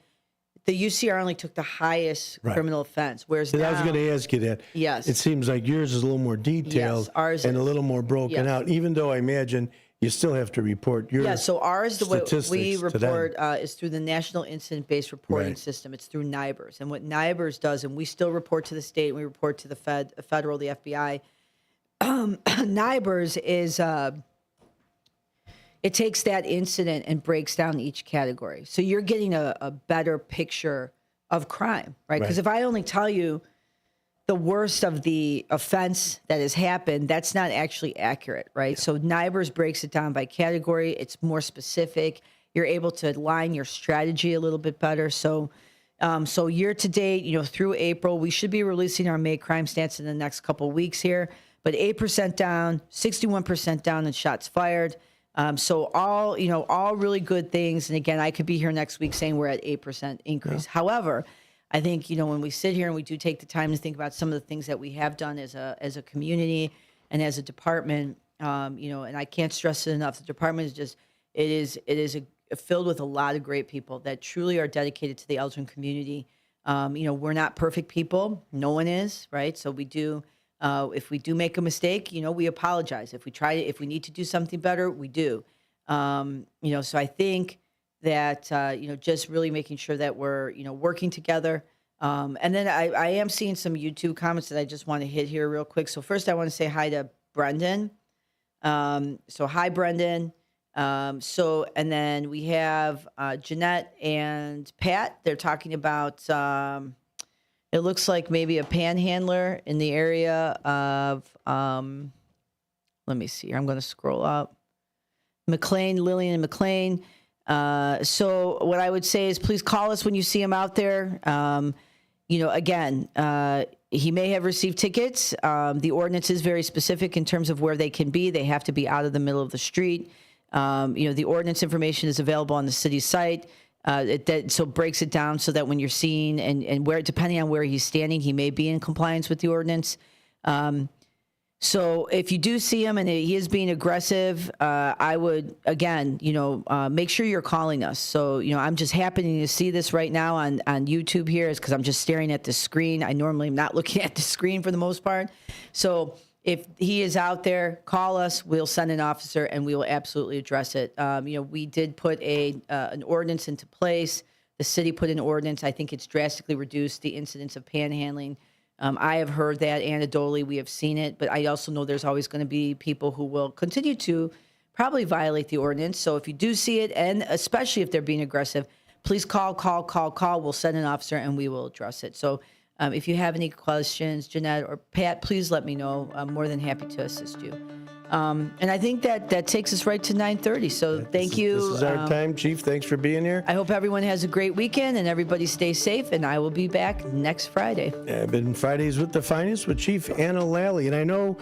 The UCR only took the highest criminal offense, whereas now, I was going to ask you that. Yes, it seems like yours is a little more detailed, ours and a little more broken out. Even though I imagine you still have to report your so ours, the way we report is through the National Incident-Based Reporting System. It's through NIBRS. And what NIBRS does, and we still report to the state, and we report to the federal, the FBI, NIBRS is, it takes that incident and breaks down each category. So you're getting a better picture of crime, right? Because if I only tell you the worst of the offense that has happened, that's not actually accurate, right? So NIBRS breaks it down by category. It's more specific. You're able to align your strategy a little bit better. So year to date, through April, we should be releasing our May crime stats in the next couple of weeks here, but 8% down, 61% down in shots fired. So all really good things. And again, I could be here next week saying we're at 8% increase. Yeah. However, I think, when we sit here and we do take the time to think about some of the things that we have done as a community and as a department, and I can't stress it enough. The department is filled with a lot of great people that truly are dedicated to the Elgin community. We're not perfect people. No one is, right? So we do, if we do make a mistake, we apologize. If we need to do something better, we do. So I think that, just really making sure that we're, working together. And then I am seeing some YouTube comments that I just want to hit here real quick. So first I want to say hi to Brendan. So hi, Brendan. And then we have Jeanette and Pat. They're talking about, it looks like maybe a panhandler in the area of, let me see here. I'm going to scroll up. Lillian and McLean. So what I would say is please call us when you see him out there. Again, he may have received tickets. The ordinance is very specific in terms of where they can be. They have to be out of the middle of the street. The ordinance information is available on the city site. So breaks it down so that when you're seeing and where, depending on where he's standing, he may be in compliance with the ordinance. So if you do see him and he is being aggressive, I would, again, make sure you're calling us. So, I'm just happening to see this right now on YouTube here is because I'm just staring at the screen. I normally am not looking at the screen for the most part. So if he is out there, call us. We'll send an officer and we will absolutely address it. We did put an ordinance into place. The city put an ordinance. I think it's drastically reduced the incidence of panhandling. I have heard that anecdotally. We have seen it, but I also know there's always going to be people who will continue to probably violate the ordinance. So if you do see it, and especially if they're being aggressive, please call. We'll send an officer and we will address it. So if you have any questions, Jeanette or Pat, please let me know. I'm more than happy to assist you. And I think that takes us right to 9:30. So thank you. This is our time, Chief. Thanks for being here. I hope everyone has a great weekend and everybody stays safe. And I will be back next Friday. Been Fridays with the Finest with Chief Anna Lally. And I know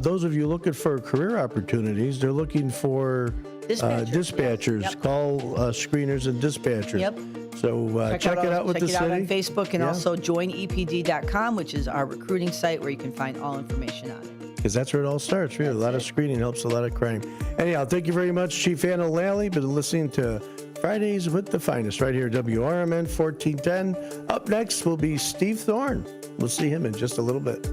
those of you looking for career opportunities, they're looking for dispatchers, Yep. call screeners and dispatchers. Yep. So check it out with the city. Check it out on Facebook and also joinepd.com, which is our recruiting site where you can find all information on it. Because that's where it all starts, really. A lot of screening helps a lot of crime. Anyhow, thank you very much, Chief Anna Lally. Been listening to Fridays with the Finest right here, WRMN 1410. Up next will be Steve Thorne. We'll see him in just a little bit.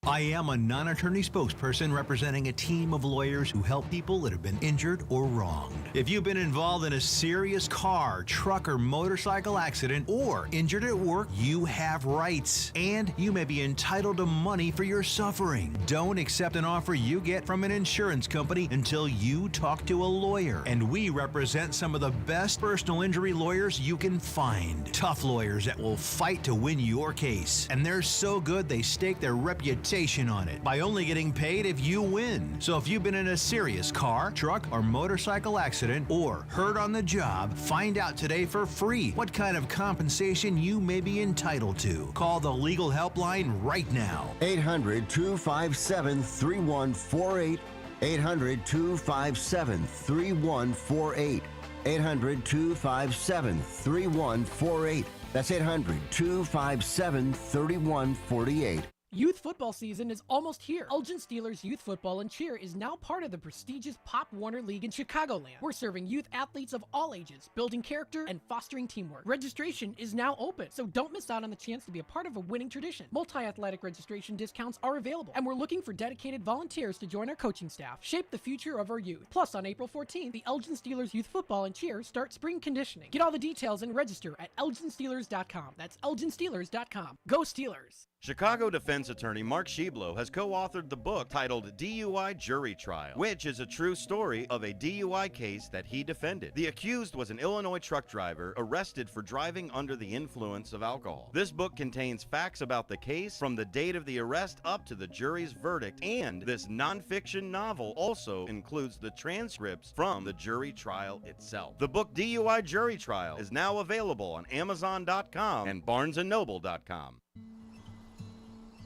I am a non-attorney spokesperson representing a team of lawyers who help people that have been injured or wronged. If you've been involved in a serious car, truck, or motorcycle accident or injured at work, you have rights, and you may be entitled to money for your suffering. Don't accept an offer you get from an insurance company until you talk to a lawyer. And we represent some of the best personal injury lawyers you can find. Tough lawyers that will fight to win your case. And they're so good they stake their reputation on it by only getting paid if you win. So if you've been in a serious car, truck, or motorcycle accident or hurt on the job, find out today for free what kind of compensation you may be entitled to. Call the legal helpline right now. 800-257-3148. 800-257-3148. 800-257-3148. That's 800-257-3148. Youth football season is almost here. Elgin Steelers Youth Football and Cheer is now part of the prestigious Pop Warner League in Chicagoland. We're serving youth athletes of all ages, building character and fostering teamwork. Registration is now open, so don't miss out on the chance to be a part of a winning tradition. Multi-athletic registration discounts are available, and we're looking for dedicated volunteers to join our coaching staff. Shape the future of our youth. Plus, on April 14th, the Elgin Steelers Youth Football and Cheer start spring conditioning. Get all the details and register at elginsteelers.com. That's elginsteelers.com. Go Steelers! Chicago defense attorney Mark Schieblo has co-authored the book titled DUI Jury Trial, which is a true story of a DUI case that he defended. The accused was an Illinois truck driver arrested for driving under the influence of alcohol. This book contains facts about the case from the date of the arrest up to the jury's verdict, and this nonfiction novel also includes the transcripts from the jury trial itself. The book DUI Jury Trial is now available on Amazon.com and BarnesandNoble.com.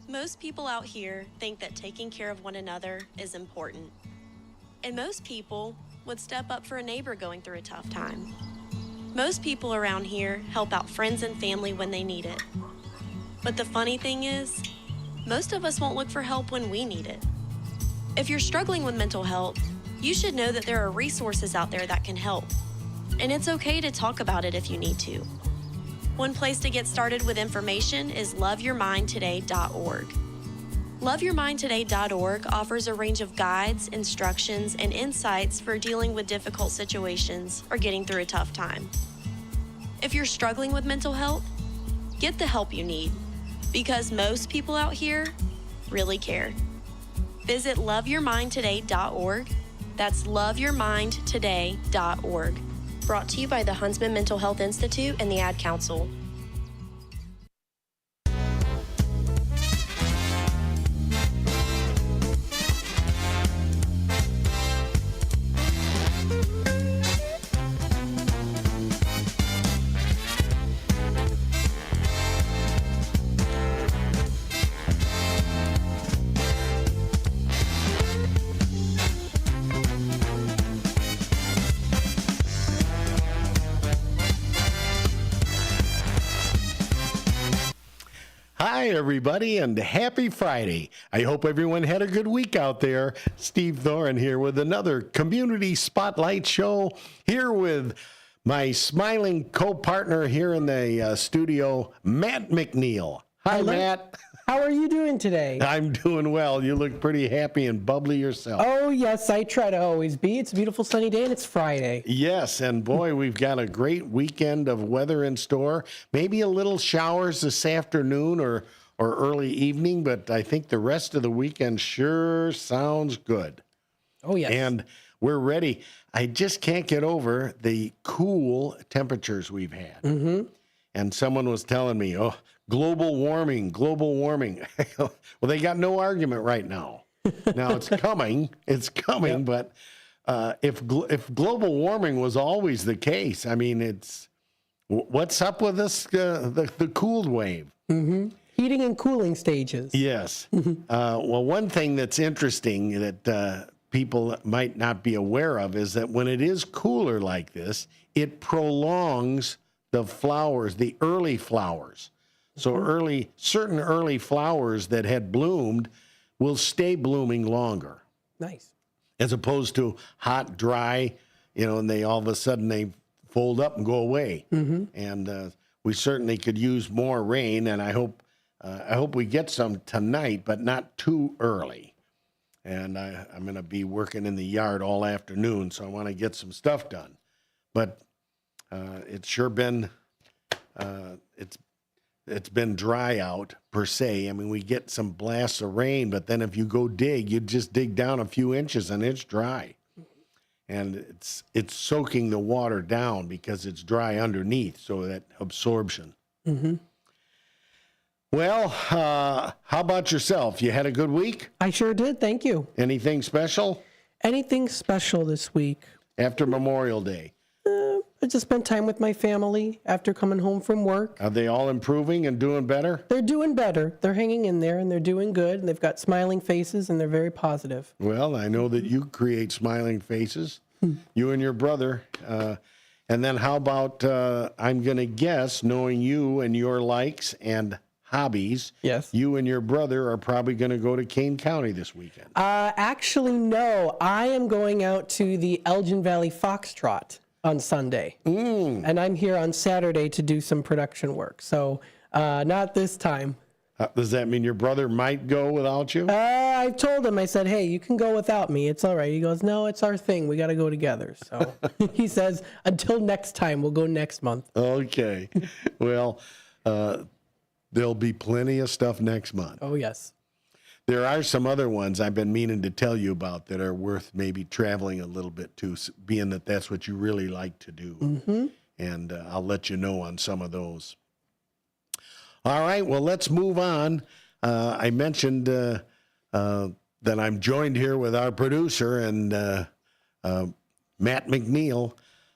Most people out here think that taking care of one another is important. And most people would step up for a neighbor going through a tough time. Most people around here help out friends and family when they need it. But the funny thing is, most of us won't look for help when we need it. If you're struggling with mental health, you should know that there are resources out there that can help. And it's okay to talk about it if you need to. One place to get started with information is loveyourmindtoday.org. Loveyourmindtoday.org offers a range of guides, instructions, and insights for dealing with difficult situations or getting through a tough time. If you're struggling with mental health, get the help you need, because most people out here really care. Visit loveyourmindtoday.org. That's loveyourmindtoday.org. Brought to you by the Huntsman Mental Health Institute and the Ad Council. Hi, everybody, and happy Friday. I hope everyone had a good week out there. Steve Thoren here with another Community Spotlight show, here with my smiling co-partner here in the studio, Matt McNeil. Hi, Hello. Matt. How are you doing today? I'm doing well. You look pretty happy and bubbly yourself. Oh, yes, I try to always be. It's a beautiful sunny day, and it's Friday. Yes, and boy, we've got a great weekend of weather in store. Maybe a little showers this afternoon or early evening, but I think the rest of the weekend sure sounds good. Oh, yes. And we're ready. I just can't get over the cool temperatures we've had. Mm-hmm. And someone was telling me, oh, global warming. Well, they got no argument right now. Now it's coming. Yep. But if global warming was always the case, I mean, what's up with this, the cooled wave? Mm-hmm. Heating and cooling stages. Yes. Well, one thing that's interesting that people might not be aware of is that when it is cooler like this, it prolongs the flowers, the early flowers. So certain early flowers that had bloomed will stay blooming longer. Nice. As opposed to hot, dry, and they all of a sudden they fold up and go away. Mm-hmm. And we certainly could use more rain, and I hope we get some tonight, but not too early. And I'm going to be working in the yard all afternoon, so I want to get some stuff done. But it's sure been it's been dry out per se. I mean, we get some blasts of rain, but then if you go dig, you just dig down a few inches and it's dry. And it's soaking the water down because it's dry underneath, so that absorption. Mm-hmm. Well, how about yourself? You had a good week? I sure did, thank you. Anything special? Anything special this week? After Memorial Day? I just spent time with my family after coming home from work. Are they all improving and doing better? They're doing better. They're hanging in there, and they're doing good, and they've got smiling faces, and they're very positive. Well, I know that you create smiling faces, you and your brother. And then how about, I'm going to guess, knowing you and your likes and hobbies, yes, you and your brother are probably going to go to Kane County this weekend. Actually, no. I am going out to the Elgin Valley Foxtrot on Sunday. And I'm here on Saturday to do some production work. So not this time. Does that mean your brother might go without you? I told him, I said, hey, you can go without me. It's all right. He goes, no, it's our thing. We got to go together. So he says, until next time, we'll go next month. Okay. Well, there'll be plenty of stuff next month. Oh, yes. There are some other ones I've been meaning to tell you about that are worth maybe traveling a little bit to, being that that's what you really like to do. Mm-hmm. And I'll let you know on some of those. All right, well, let's move on. I mentioned that I'm joined here with our producer and Matt McNeil.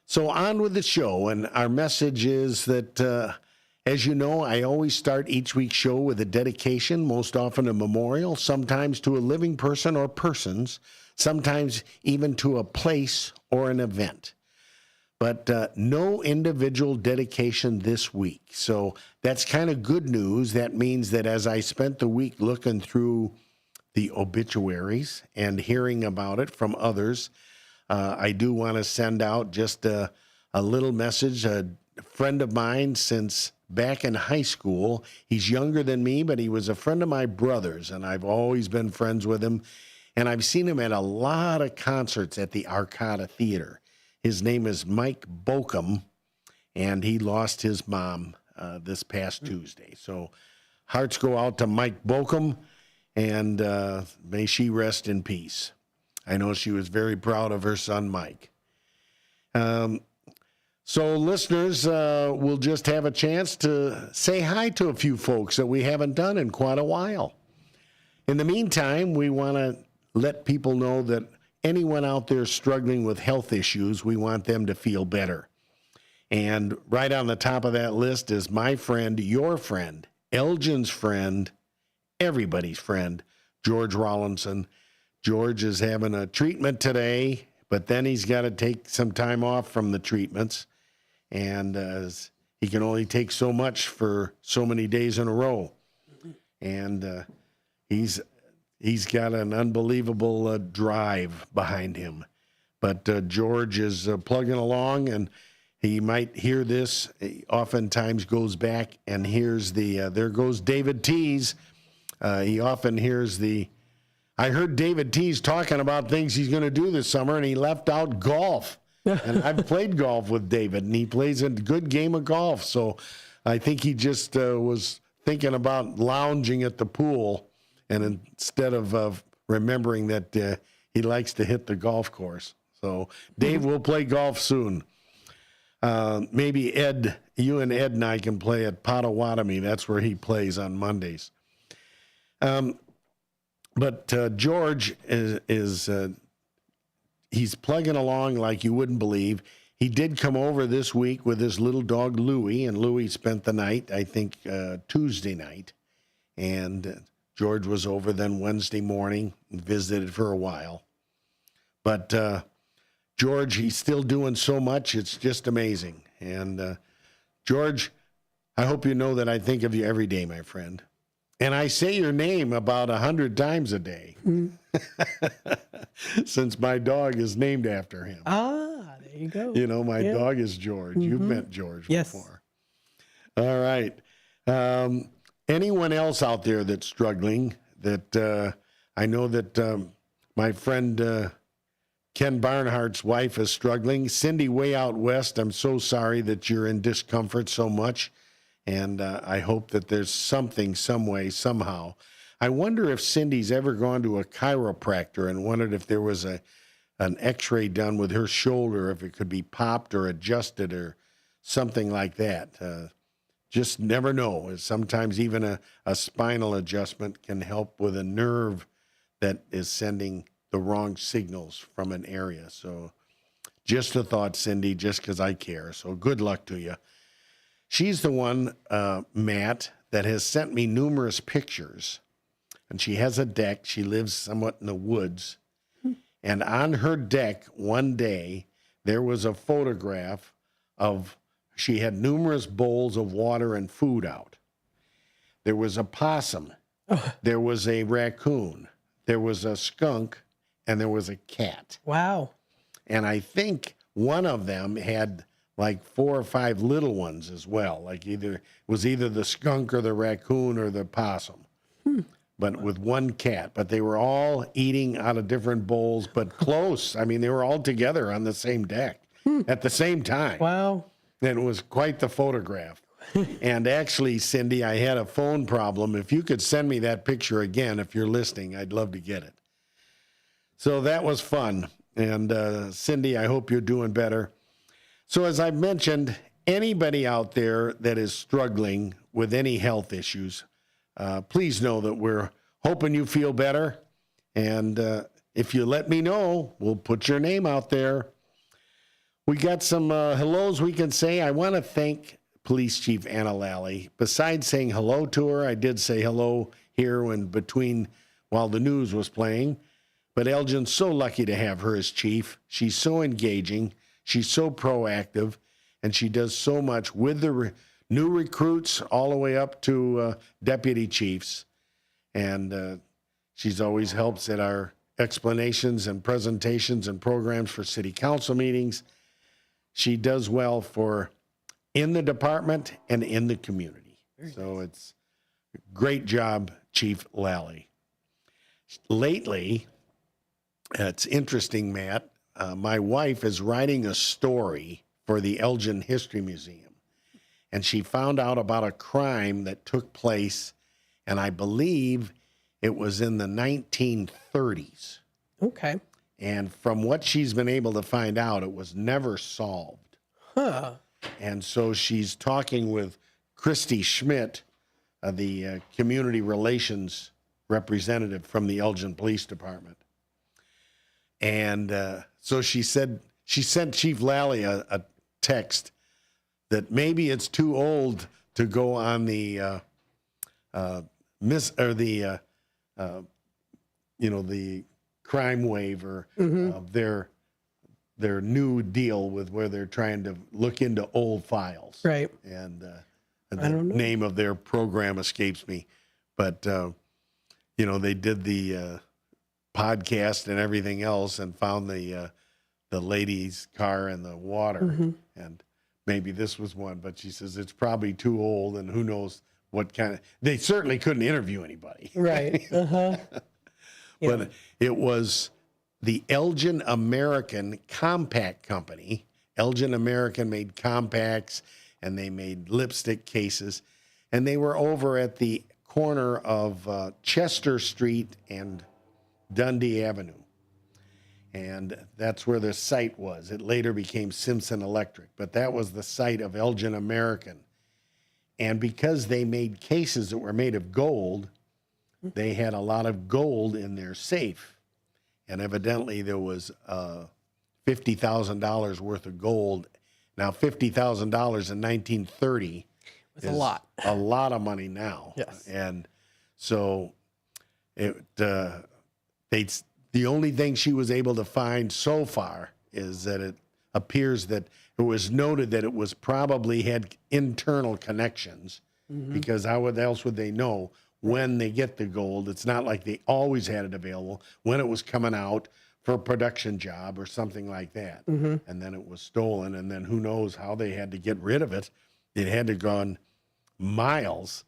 So on with the show, and our message is that as you know, I always start each week's show with a dedication, most often a memorial, sometimes to a living person or persons, sometimes even to a place or an event. but no individual dedication this week. So that's kind of good news. That means that as I spent the week looking through the obituaries and hearing about it from others, I do want to send out just a little message. A friend of mine since back in high school. He's younger than me, but he was a friend of my brother's, and I've always been friends with him. And I've seen him at a lot of concerts at the Arcata Theater. His name is Mike Bokum, and he lost his mom this past Tuesday. So hearts go out to Mike Bokum, and may she rest in peace. I know she was very proud of her son, Mike. So listeners, we'll just have a chance to say hi to a few folks that we haven't done in quite a while. In the meantime, we want to let people know that anyone out there struggling with health issues, we want them to feel better. And right on the top of that list is my friend, your friend, Elgin's friend, everybody's friend, George Rollinson. George is having a treatment today, but then he's got to take some time off from the treatments. And he can only take so much for so many days in a row. And he's got an unbelievable drive behind him. But George is plugging along, and he might hear this. He oftentimes goes back and hears there goes David Tease. He often hears I heard David Tease talking about things he's going to do this summer, and he left out golf. And I've played golf with David, and he plays a good game of golf. So I think he just was thinking about lounging at the pool, and instead of remembering that he likes to hit the golf course. So Dave will play golf soon. Maybe Ed, you and Ed and I can play at Potawatomi. That's where he plays on Mondays. But George is he's plugging along like you wouldn't believe. He did come over this week with his little dog, Louie, and Louie spent the night, I think, Tuesday night. And George was over then Wednesday morning and visited for a while. But George, he's still doing so much. It's just amazing. And George, I hope you know that I think of you every day, my friend. And I say your name about 100 times a day. Since my dog is named after him. Ah, there you go. You know, my dog is George. You've met George before. All right. Anyone else out there that's struggling that I know that my friend Ken Barnhart's wife is struggling. Cindy, way out west, I'm so sorry that you're in discomfort so much. And I hope that there's something, some way, somehow. I wonder if Cindy's ever gone to a chiropractor and wondered if there was an x-ray done with her shoulder, if it could be popped or adjusted or something like that. Just never know. Sometimes even a spinal adjustment can help with a nerve that is sending the wrong signals from an area. So just a thought, Cindy, just because I care. So good luck to you. She's the one, Matt, that has sent me numerous pictures. And she has a deck. She lives somewhat in the woods. And on her deck one day, there was a photograph of, she had numerous bowls of water and food out. There was a possum. There was a raccoon. There was a skunk. And there was a cat. Wow. And I think one of them had like 4 or 5 little ones as well. Like either the skunk or the raccoon or the possum. But with one cat. But they were all eating out of different bowls, but close. I mean, they were all together on the same deck at the same time. Wow. And it was quite the photograph. And actually, Cindy, I had a phone problem. If you could send me that picture again, if you're listening, I'd love to get it. So that was fun. And Cindy, I hope you're doing better. So as I mentioned, anybody out there that is struggling with any health issues, please know that we're hoping you feel better. And if you let me know, we'll put your name out there. We got some hellos we can say. I want to thank Police Chief Anna Lally. Besides saying hello to her, I did say hello here while the news was playing. But Elgin's so lucky to have her as chief. She's so engaging. She's so proactive, and she does so much with the new recruits all the way up to deputy chiefs. And she's always helps at our explanations and presentations and programs for city council meetings. She does well for in the department and in the community. So it's a great job, Chief Lally. Lately, it's interesting, Matt, my wife is writing a story for the Elgin History Museum, and she found out about a crime that took place, and I believe it was in the 1930s. Okay. And from what she's been able to find out, it was never solved. Huh. And so she's talking with Christy Schmidt, the community relations representative from the Elgin Police Department. And so she sent Chief Lally a text that maybe it's too old to go on the the crime wave or their new deal with where they're trying to look into old files. Right. And I don't know. name of their program escapes me, but they did the podcast and everything else and found the lady's car in the water, and maybe this was one. But she says it's probably too old, and who knows what kind of. They certainly couldn't interview anybody, Right. But it was the Elgin American Compact Company. Elgin American made compacts, and they made lipstick cases, and they were over at the corner of Chester Street and Dundee Avenue. And that's where the site was. It later became Simpson Electric, but that was the site of Elgin American. And because they made cases that were made of gold, they had a lot of gold in their safe. And evidently there was $50,000 worth of gold. Now, $50,000 in 1930 is a lot. A lot of money now. Yes. And so the only thing she was able to find so far is that it appears that it was noted that it was probably had internal connections, because how else would they know when they get the gold? It's not like they always had it available when it was coming out for a production job or something like that. And then it was stolen, and then who knows how they had to get rid of it. It had to go on miles,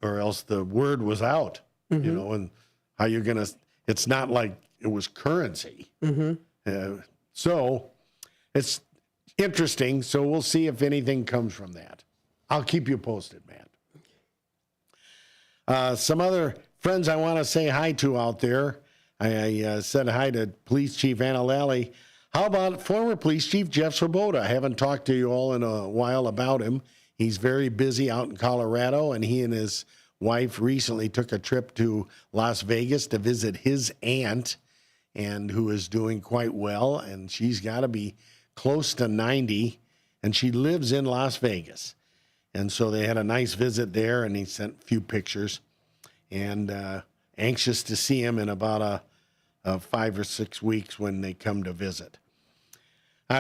or else the word was out, and how you're going to, it's not like it was currency. So it's interesting. So we'll see if anything comes from that. I'll keep you posted, Matt. Some other friends I want to say hi to out there. I said hi to Police Chief Anna Lally. How about former Police Chief Jeff Swoboda? I haven't talked to you all in a while about him. He's very busy out in Colorado, and he and his wife recently took a trip to Las Vegas to visit his aunt, and who is doing quite well, and she's got to be close to 90, and she lives in Las Vegas. And so they had a nice visit there, and he sent a few pictures, and anxious to see him in about 5 or 6 weeks when they come to visit.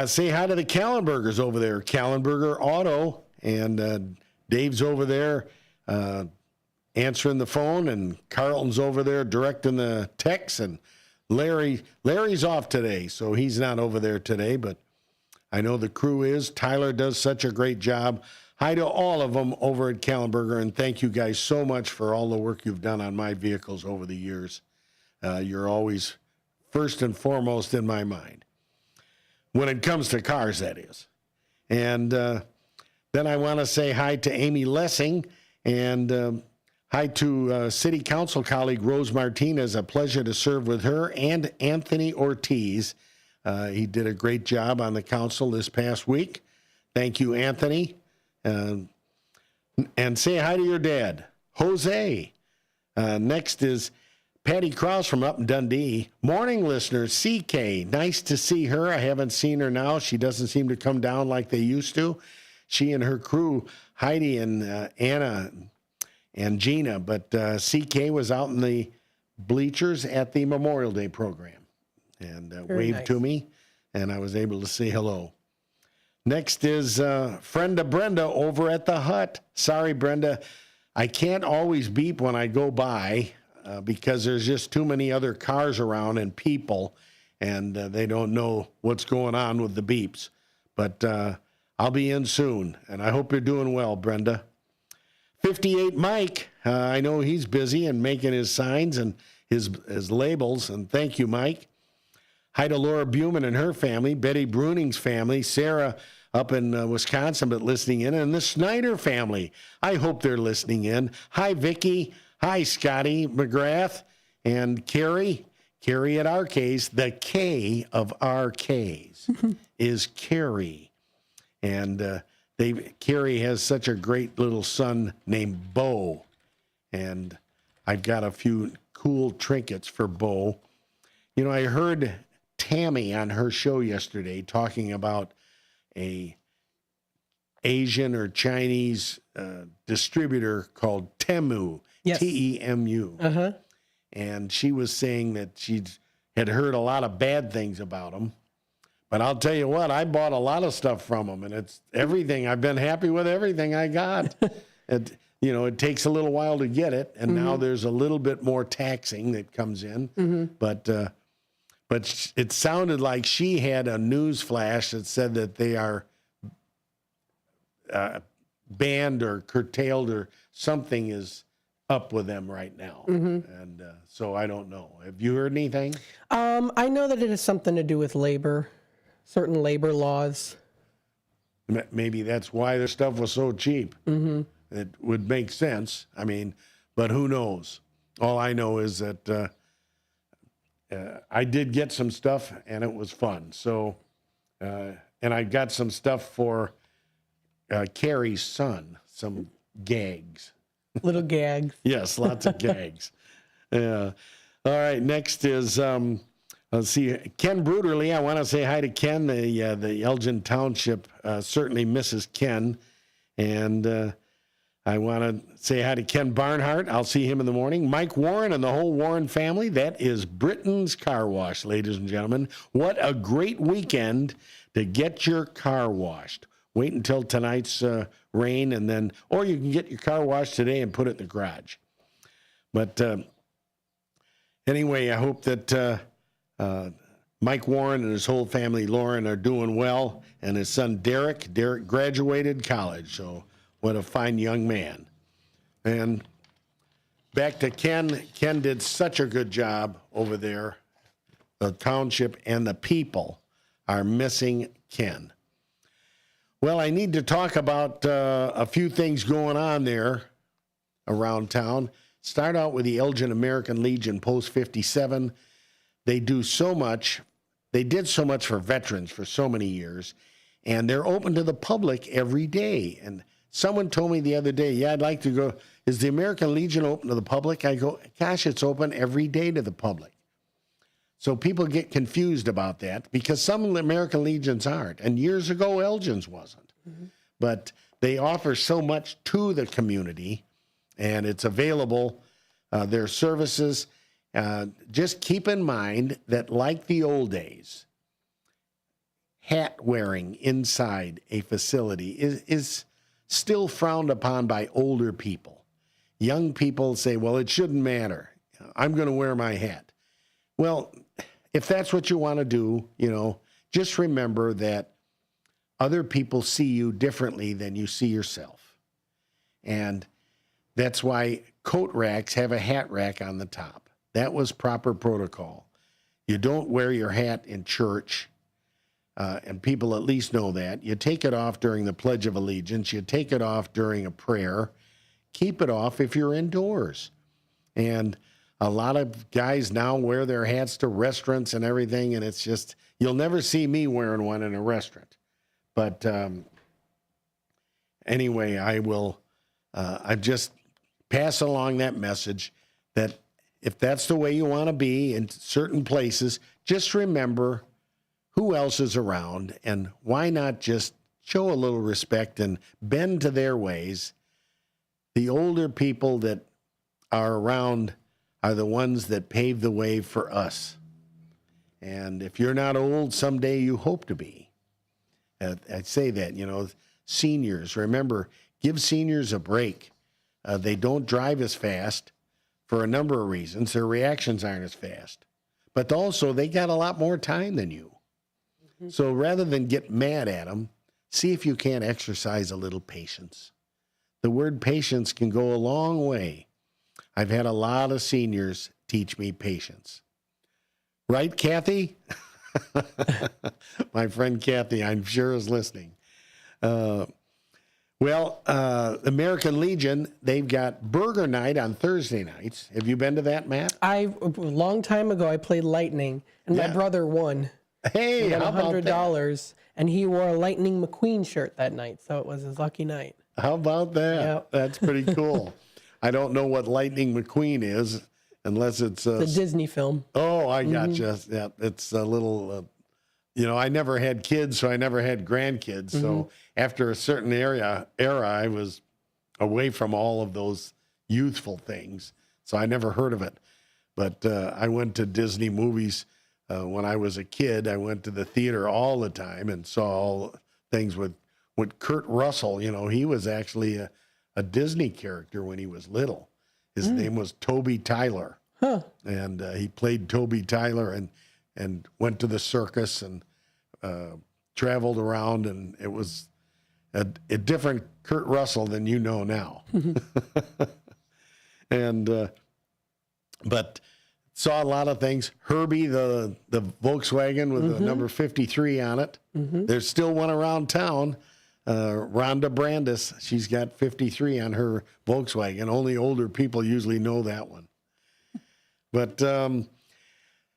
Say hi to the Kallenbergers over there, Kallenberger Auto, and Dave's over there answering the phone, and Carlton's over there directing the texts, and Larry's off today, so he's not over there today, but I know the crew is. Tyler does such a great job. Hi to all of them over at Kallenberger, and thank you guys so much for all the work you've done on my vehicles over the years. You're always first and foremost in my mind. When it comes to cars, that is. And then I want to say hi to Amy Lessing, and hi to City Council colleague Rose Martinez. A pleasure to serve with her, and Anthony Ortiz. He did a great job on the council this past week. Thank you, Anthony. And say hi to your dad, Jose. Next is Patty Krause from up in Dundee. Morning, listener, CK. Nice to see her. I haven't seen her now. She doesn't seem to come down like they used to. She and her crew, Heidi and Anna and Gina. But CK was out in the bleachers at the Memorial Day program and waved nice to me. and I was able to say hello. Next is friend of Brenda over at the hut. Sorry, Brenda, I can't always beep when I go by because there's just too many other cars around and people, and they don't know what's going on with the beeps. But I'll be in soon, and I hope you're doing well, Brenda. 58 Mike, I know he's busy and making his signs and his labels, and thank you, Mike. Hi to Laura Buman and her family, Betty Bruning's family, Sarah up in Wisconsin but listening in, and the Snyder family. I hope they're listening in. Hi, Vicki. Hi, Scotty McGrath and Carrie. Carrie at RK's. The K of RK's is Carrie. And Carrie has such a great little son named Bo. And I've got a few cool trinkets for Bo. You know, I heard Tammy on her show yesterday talking about a Asian or Chinese distributor called Temu, yes. T-E-M-U. Uh-huh. And she was saying that she had heard a lot of bad things about them. But I'll tell you what, I bought a lot of stuff from them, and it's everything. I've been happy with everything I got. It takes a little while to get it, and now there's a little bit more taxing that comes in. But it sounded like she had a news flash that said that they are banned or curtailed or something is up with them right now. And so I don't know. Have you heard anything? I know that it has something to do with labor, certain labor laws. Maybe that's why their stuff was so cheap. It would make sense. I mean, but who knows? All I know is that I did get some stuff, and it was fun. So, and I got some stuff for Carrie's son, some gags. Little gags. Yes, lots of gags. Yeah. All right, next is, let's see, Ken Bruderly. I want to say hi to Ken. The Elgin Township certainly misses Ken. And I want to say hi to Ken Barnhart. I'll see him in the morning. Mike Warren and the whole Warren family. That is Britain's Car Wash, ladies and gentlemen. What a great weekend to get your car washed. Wait until tonight's rain, and then, or you can get your car washed today and put it in the garage. But anyway, I hope that Mike Warren and his whole family, Lauren, are doing well, and his son Derek graduated college, so what a fine young man. And back to Ken. Ken did such a good job over there. The township and the people are missing Ken. Well, I need to talk about a few things going on there around town. Start out with the Elgin American Legion Post 57. They do so much. They did so much for veterans for so many years, and they're open to the public every day. And someone told me the other day, yeah, I'd like to go. Is the American Legion open to the public? I go, gosh, it's open every day to the public. So people get confused about that because some American Legions aren't. And years ago, Elgin's wasn't. But they offer so much to the community, and it's available, their services. Just keep in mind that, like the old days, hat wearing inside a facility is still frowned upon by older people. Young people say, well, it shouldn't matter. I'm going to wear my hat. Well, if that's what you want to do, just remember that other people see you differently than you see yourself. And that's why coat racks have a hat rack on the top. That was proper protocol. You don't wear your hat in church, and people at least know that. You take it off during the Pledge of Allegiance. You take it off during a prayer. Keep it off if you're indoors. And a lot of guys now wear their hats to restaurants and everything, and it's just, you'll never see me wearing one in a restaurant. But anyway, I just pass along that message that if that's the way you want to be in certain places, just remember who else is around, and why not just show a little respect and bend to their ways. The older people that are around are the ones that pave the way for us. And if you're not old, someday you hope to be. I'd say that, seniors, remember, give seniors a break. They don't drive as fast for a number of reasons. Their reactions aren't as fast. But also, they got a lot more time than you. Mm-hmm. So rather than get mad at them, see if you can't exercise a little patience. The word patience can go a long way. I've had a lot of seniors teach me patience. Right, Kathy? My friend Kathy, I'm sure, is listening. American Legion, they've got burger night on Thursday nights. Have you been to that, Matt? A long time ago, I played Lightning, and my brother won. Hey, he won how about $100, and he wore a Lightning McQueen shirt that night, so it was his lucky night. How about that? Yep. That's pretty cool. I don't know what Lightning McQueen is, unless it's the Disney film. Oh, I gotcha. Yeah, it's a little. I never had kids, so I never had grandkids. Mm-hmm. So after a certain era, I was away from all of those youthful things. So I never heard of it. But I went to Disney movies when I was a kid. I went to the theater all the time and saw all things with Kurt Russell. He was actually a Disney character when he was little. His name was Toby Tyler. Huh. And he played Toby Tyler and went to the circus and traveled around, and it was a different Kurt Russell than you know now. And but saw a lot of things. Herbie, the Volkswagen with the number 53 on it. Mm-hmm. There's still one around town. Rhonda Brandis, she's got 53 on her Volkswagen. Only older people usually know that one. But the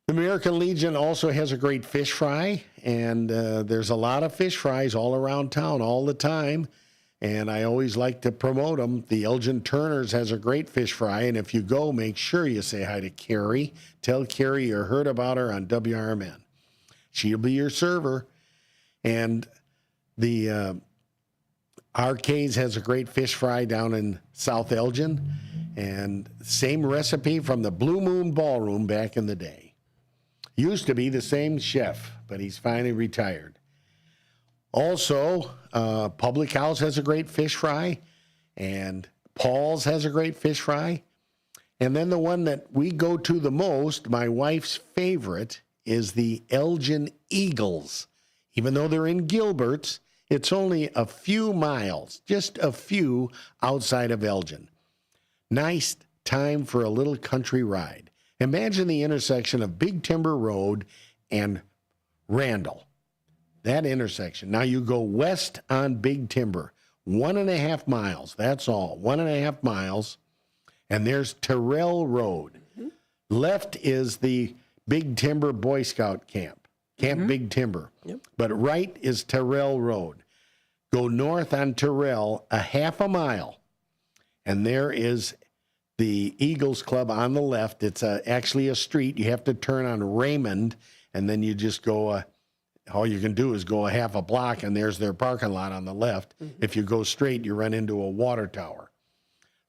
American Legion also has a great fish fry, and there's a lot of fish fries all around town all the time, and I always like to promote them. The Elgin Turners has a great fish fry, and if you go, make sure you say hi to Carrie. Tell Carrie you heard about her on WRMN. She'll be your server. And the Arcades has a great fish fry down in South Elgin, and same recipe from the Blue Moon Ballroom back in the day. Used to be the same chef, but he's finally retired. Also, Public House has a great fish fry, and Paul's has a great fish fry. And then the one that we go to the most, my wife's favorite, is the Elgin Eagles. Even though they're in Gilbert's, it's only a few miles, just a few outside of Elgin. Nice time for a little country ride. Imagine the intersection of Big Timber Road and Randall. That intersection. Now you go west on Big Timber, 1.5 miles. That's all, 1.5 miles. And there's Terrell Road. Mm-hmm. Left is the Big Timber Boy Scout Camp, Big Timber. Yep. But right is Terrell Road. Go north on Terrell 1/2 mile, and there is the Eagles Club on the left. It's actually a street. You have to turn on Raymond, and then you just go, all you can do is go 1/2 block, and there's their parking lot on the left. Mm-hmm. If you go straight, you run into a water tower.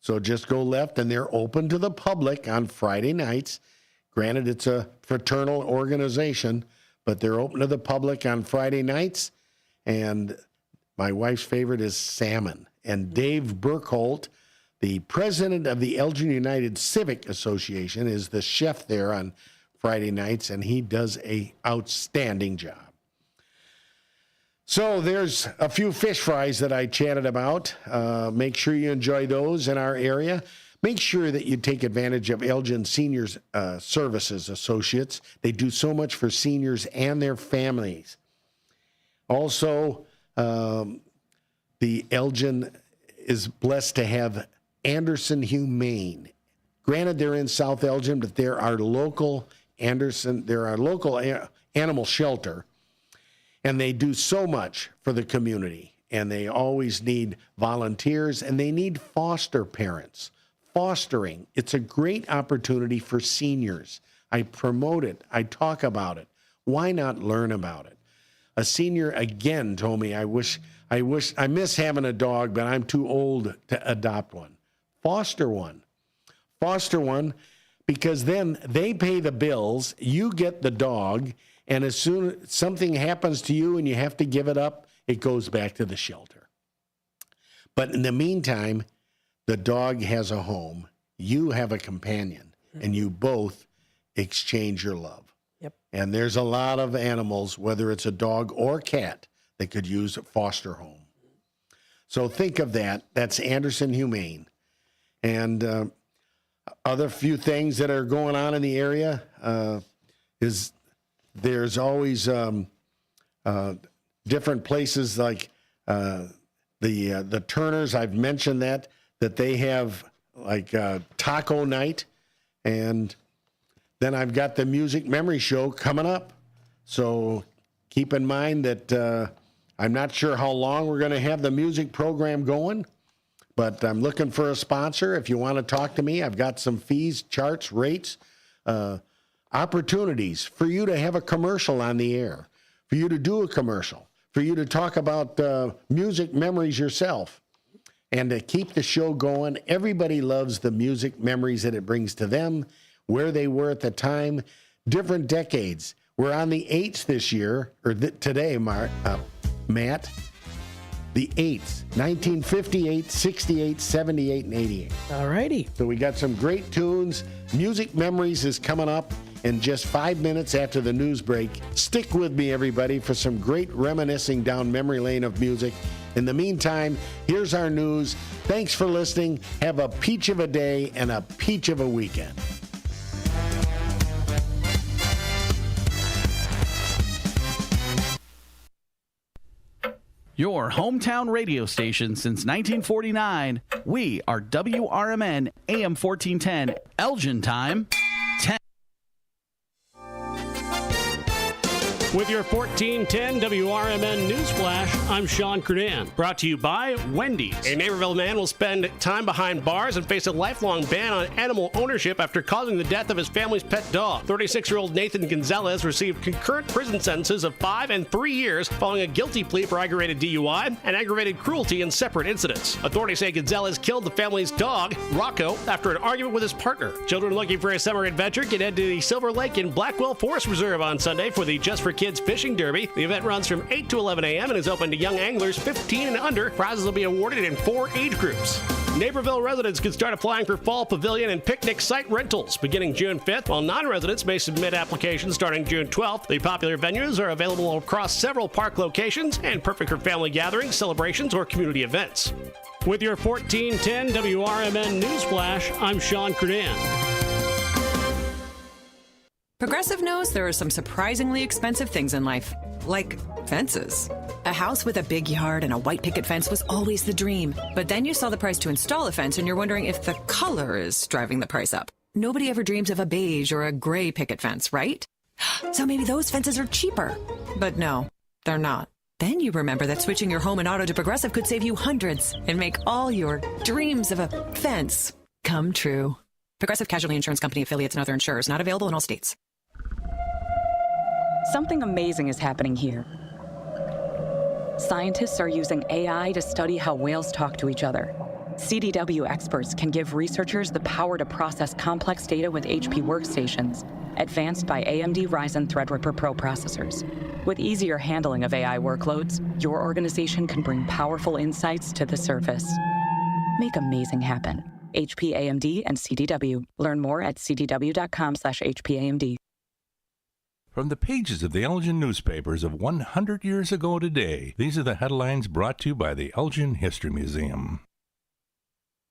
So just go left, and they're open to the public on Friday nights. Granted, it's a fraternal organization, but they're open to the public on Friday nights. And my wife's favorite is salmon. And Dave Burkholt, the president of the Elgin United Civic Association, is the chef there on Friday nights, and he does an outstanding job. So there's a few fish fries that I chatted about. Make sure you enjoy those in our area. Make sure that you take advantage of Elgin Seniors Services Associates. They do so much for seniors and their families. Also, the Elgin is blessed to have Anderson Humane. Granted, they're in South Elgin, but they're our local animal shelter, and they do so much for the community, and they always need volunteers, and they need foster parents. Fostering, it's a great opportunity for seniors. I promote it. I talk about it. Why not learn about it? A senior again told me, I miss having a dog, but I'm too old to adopt one. Foster one. Foster one because then they pay the bills, you get the dog, and as soon as something happens to you and you have to give it up, it goes back to the shelter. But in the meantime, the dog has a home, you have a companion, and you both exchange your love. Yep. And there's a lot of animals, whether it's a dog or cat, that could use a foster home. So think of that. That's Anderson Humane. And other few things that are going on in the area is there's always different places like the Turners. I've mentioned that they have like taco night, and then I've got the Music Memory Show coming up. So keep in mind that I'm not sure how long we're going to have the music program going, but I'm looking for a sponsor. If you want to talk to me, I've got some fees, charts, rates, opportunities for you to have a commercial on the air, for you to do a commercial, for you to talk about music memories yourself, and to keep the show going. Everybody loves the music memories that it brings to them, where they were at the time, different decades. We're on the 8th this year, or today, Matt. The 8th, 1958, 68, 78, and 88. All righty. So we got some great tunes. Music Memories is coming up in just 5 minutes after the news break. Stick with me, everybody, for some great reminiscing down memory lane of music. In the meantime, here's our news. Thanks for listening. Have a peach of a day and a peach of a weekend. Your hometown radio station since 1949. We are WRMN AM 1410, Elgin time, 10. With your 1410 WRMN News Flash, I'm Sean Curdan. Brought to you by Wendy's. A Naperville man will spend time behind bars and face a lifelong ban on animal ownership after causing the death of his family's pet dog. 36-year-old Nathan Gonzalez received concurrent prison sentences of 5 and 3 years following a guilty plea for aggravated DUI and aggravated cruelty in separate incidents. Authorities say Gonzalez killed the family's dog, Rocco, after an argument with his partner. Children looking for a summer adventure can head to the Silver Lake in Blackwell Forest Reserve on Sunday for the Just for Kids Fishing Derby. The event runs from 8 to 11 a.m. and is open to young anglers 15 and under. Prizes will be awarded in 4 age groups. Naperville residents can start applying for fall pavilion and picnic site rentals beginning June 5th, while non-residents may submit applications starting June 12th. The popular venues are available across several park locations and perfect for family gatherings, celebrations, or community events. With your 1410 WRMN News Flash, I'm Sean Curdan. Progressive knows there are some surprisingly expensive things in life, like fences. A house with a big yard and a white picket fence was always the dream. But then you saw the price to install a fence and you're wondering if the color is driving the price up. Nobody ever dreams of a beige or a gray picket fence, right? So maybe those fences are cheaper. But no, they're not. Then you remember that switching your home and auto to Progressive could save you hundreds and make all your dreams of a fence come true. Progressive Casualty Insurance Company affiliates and other insurers, not available in all states. Something amazing is happening here. Scientists are using AI to study how whales talk to each other. CDW experts can give researchers the power to process complex data with HP workstations, advanced by AMD Ryzen Threadripper Pro processors. With easier handling of AI workloads, your organization can bring powerful insights to the surface. Make amazing happen. HP, AMD, and CDW. Learn more at cdw.com/HPAMD. From the pages of the Elgin newspapers of 100 years ago today, these are the headlines brought to you by the Elgin History Museum.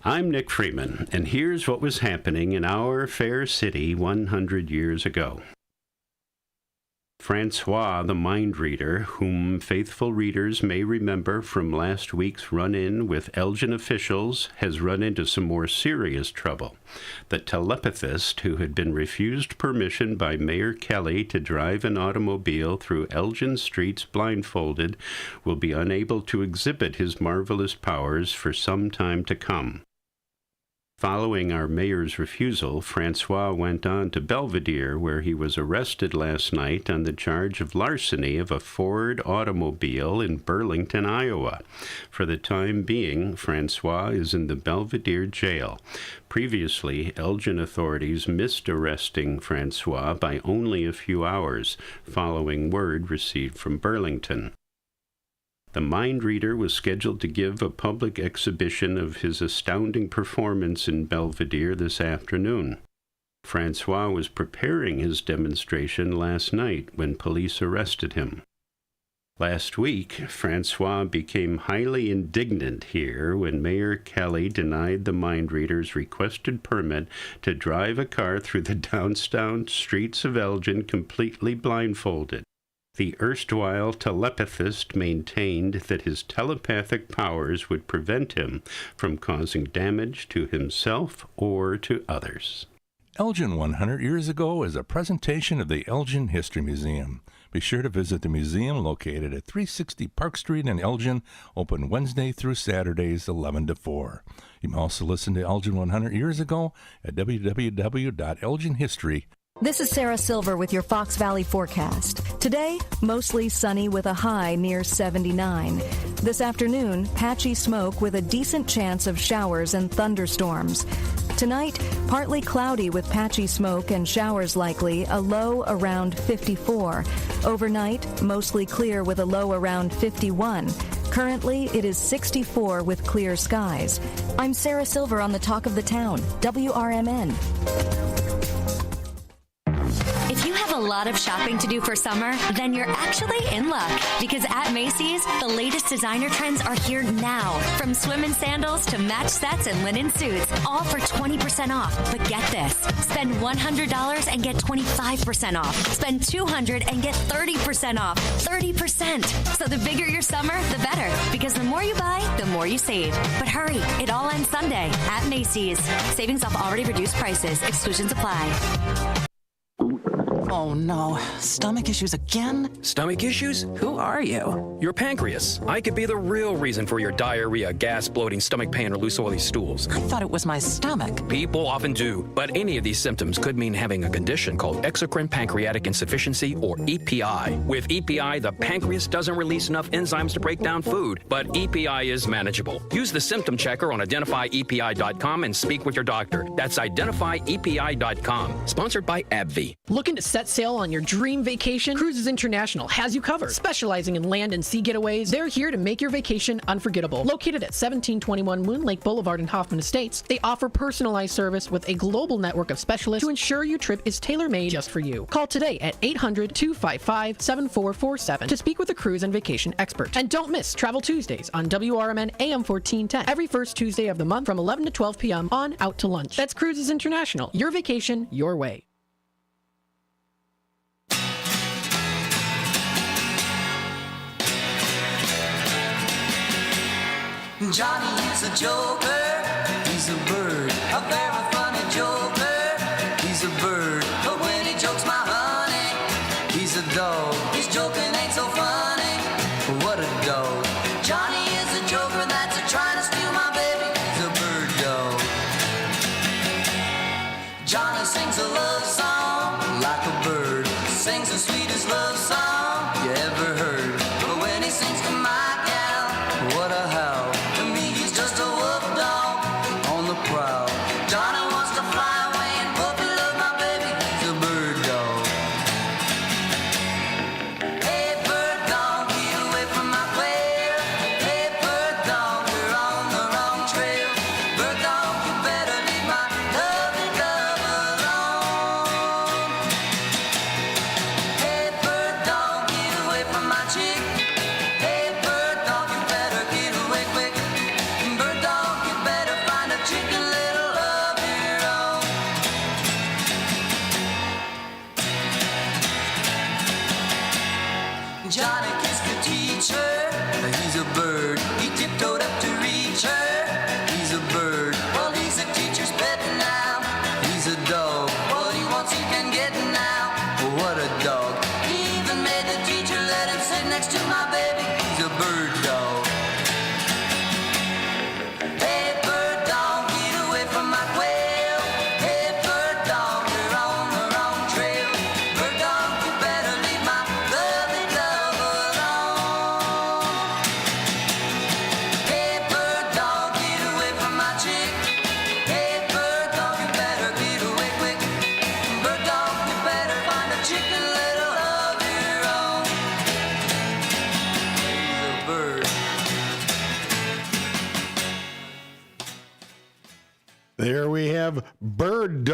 I'm Nick Freeman, and here's what was happening in our fair city 100 years ago. Francois the Mind Reader, whom faithful readers may remember from last week's run-in with Elgin officials, has run into some more serious trouble. The telepathist, who had been refused permission by Mayor Kelly to drive an automobile through Elgin streets blindfolded, will be unable to exhibit his marvelous powers for some time to come. Following our mayor's refusal, Francois went on to Belvedere, where he was arrested last night on the charge of larceny of a Ford automobile in Burlington, Iowa. For the time being, Francois is in the Belvedere jail. Previously, Elgin authorities missed arresting Francois by only a few hours, following word received from Burlington. The mind reader was scheduled to give a public exhibition of his astounding performance in Belvedere this afternoon. Francois was preparing his demonstration last night when police arrested him. Last week, Francois became highly indignant here when Mayor Kelly denied the mind reader's requested permit to drive a car through the downtown streets of Elgin completely blindfolded. The erstwhile telepathist maintained that his telepathic powers would prevent him from causing damage to himself or to others. Elgin 100 Years Ago is a presentation of the Elgin History Museum. Be sure to visit the museum located at 360 Park Street in Elgin, open Wednesday through Saturdays 11 to 4. You can also listen to Elgin 100 Years Ago at www.elginhistory.com. This is Sarah Silver with your Fox Valley forecast. Today, mostly sunny with a high near 79. This afternoon, patchy smoke with a decent chance of showers and thunderstorms. Tonight, partly cloudy with patchy smoke and showers likely, a low around 54. Overnight, mostly clear with a low around 51. Currently, it is 64 with clear skies. I'm Sarah Silver on the Talk of the Town, WRMN. If you have a lot of shopping to do for summer, then you're actually in luck. Because at Macy's, the latest designer trends are here now. From swim and sandals to match sets and linen suits, all for 20% off. But get this, spend $100 and get 25% off. Spend $200 and get 30% off. 30%. So the bigger your summer, the better. Because the more you buy, the more you save. But hurry, it all ends Sunday at Macy's. Savings off already reduced prices. Exclusions apply. Oh no, stomach issues again? Stomach issues? Who are you? Your pancreas. I could be the real reason for your diarrhea, gas, bloating, stomach pain, or loose oily stools. I thought it was my stomach. People often do, but any of these symptoms could mean having a condition called exocrine pancreatic insufficiency, or EPI. With EPI, the pancreas doesn't release enough enzymes to break down food, but EPI is manageable. Use the symptom checker on identifyepi.com and speak with your doctor. That's identifyepi.com. Sponsored by AbbVie. Looking to set sail on your dream vacation? Cruises International has you covered. Specializing in land and sea getaways, they're here to make your vacation unforgettable. Located at 1721 Moon Lake Boulevard in Hoffman Estates, they offer personalized service with a global network of specialists to ensure your trip is tailor-made just for you. Call today at 800-255-7447 to speak with a cruise and vacation expert. And don't miss Travel Tuesdays on WRMN AM 1410 every first Tuesday of the month from 11 to 12 p.m. on Out to Lunch. That's Cruises International. Your vacation, your way. Johnny is a joker, he's a bird, a very funny joker, he's a bird, but when he jokes my honey, he's a dog, his joking ain't so funny, what a dog. Johnny is a joker that's a trying to steal my baby, he's a bird dog. Johnny sings a love song like a bird, sings the sweetest love song you ever heard, but when he sings to my gal, what a howl. Just a wolf dog on the prowl. Johnny wants to fly away and puppy love my baby. He's a bird dog. Hey bird dog, get away from my quail. Hey bird dog, you're on the wrong trail. Bird dog, you better leave my lovely love alone. Hey bird dog.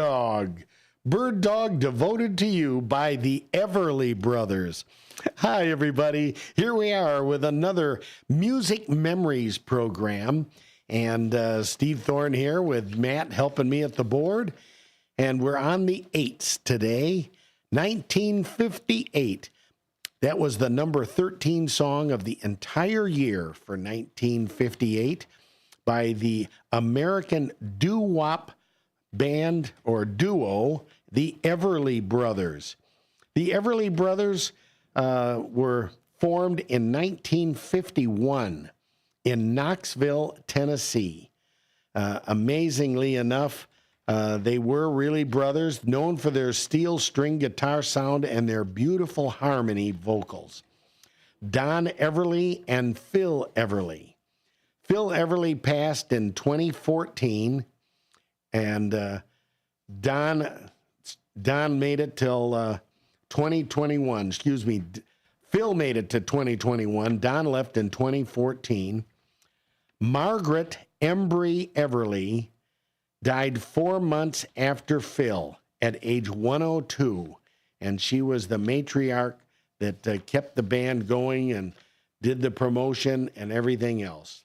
Dog. Bird Dog Devoted to You by the Everly Brothers. Hi, everybody. Here we are with another Music Memories program. And Steve Thorne here with Matt helping me at the board. And we're on the 8s today. 1958. That was the number 13 song of the entire year for 1958 by the American doo-wop band or duo, the Everly Brothers. The Everly Brothers were formed in 1951 in Knoxville, Tennessee. Amazingly enough, they were really brothers, known for their steel string guitar sound and their beautiful harmony vocals. Don Everly and Phil Everly. Phil Everly passed in 2014, and Don made it till 2021. Excuse me. Phil made it to 2021. Don left in 2014. Margaret Embry Everly died 4 months after Phil at age 102, and she was the matriarch that kept the band going and did the promotion and everything else.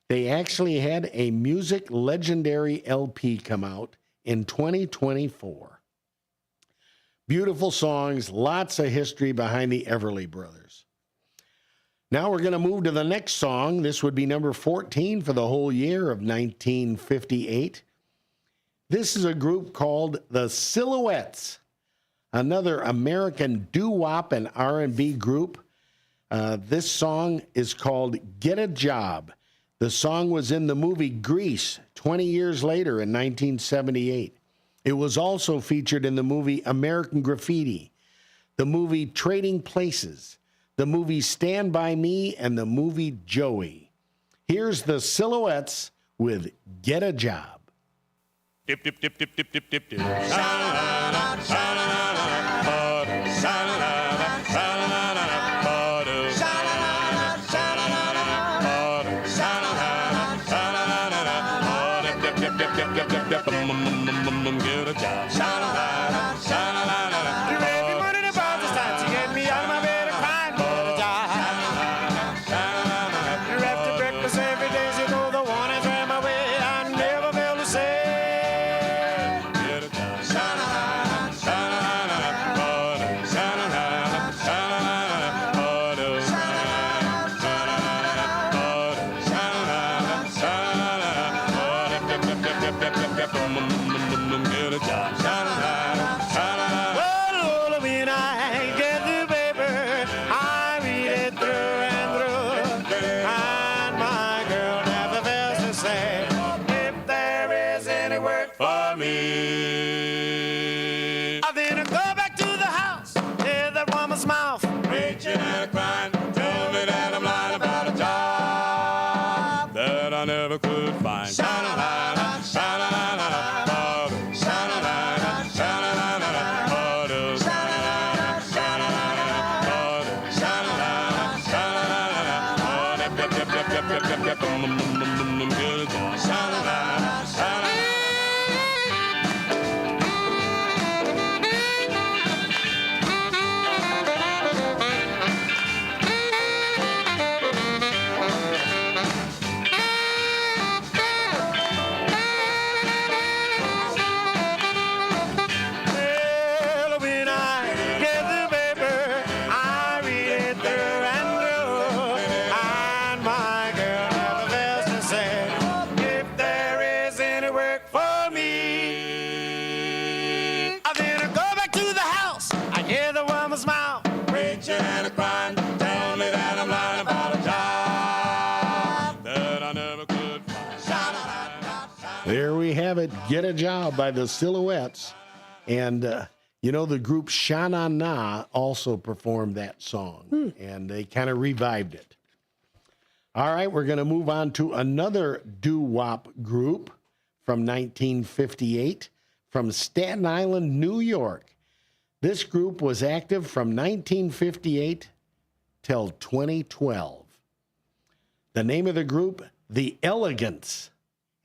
They actually had a music legendary LP come out in 2024. Beautiful songs, lots of history behind the Everly Brothers. Now we're going to move to the next song. This would be number 14 for the whole year of 1958. This is a group called the Silhouettes, another American doo-wop and R&B group. This song is called Get a Job. The song was in the movie Grease 20 years later in 1978. It was also featured in the movie American Graffiti, the movie Trading Places, the movie Stand By Me, and the movie Joey. Here's the Silhouettes with Get a Job. Dip, dip, dip, dip, dip, dip, dip, dip. Sha-la-la-la, sha-la-la-la, butter. Sha-la-la-la, sha-la-la-la, butter. Sha-la-la-la, sha-la-la-la, butter. Sha-la-la-la, sha-la-la-la, butter. Dip, dip, dip, dip, dip, dip, dip, get a job. Sha-la-la-la, sha-la-la-la. You raise me money to buy this time to get me out of my bed and crying for a job. Sha-la-la-la, sha-la-la-la. You're after breakfast every day, so you know the one is right my way. I never felt the same. There we have it, Get a Job by the Silhouettes. And, you know, the group Sha Na Na also performed that song, and they kind of revived it. All right, we're going to move on to another doo-wop group from 1958 from Staten Island, New York. This group was active from 1958 till 2012. The name of the group, The Elegants.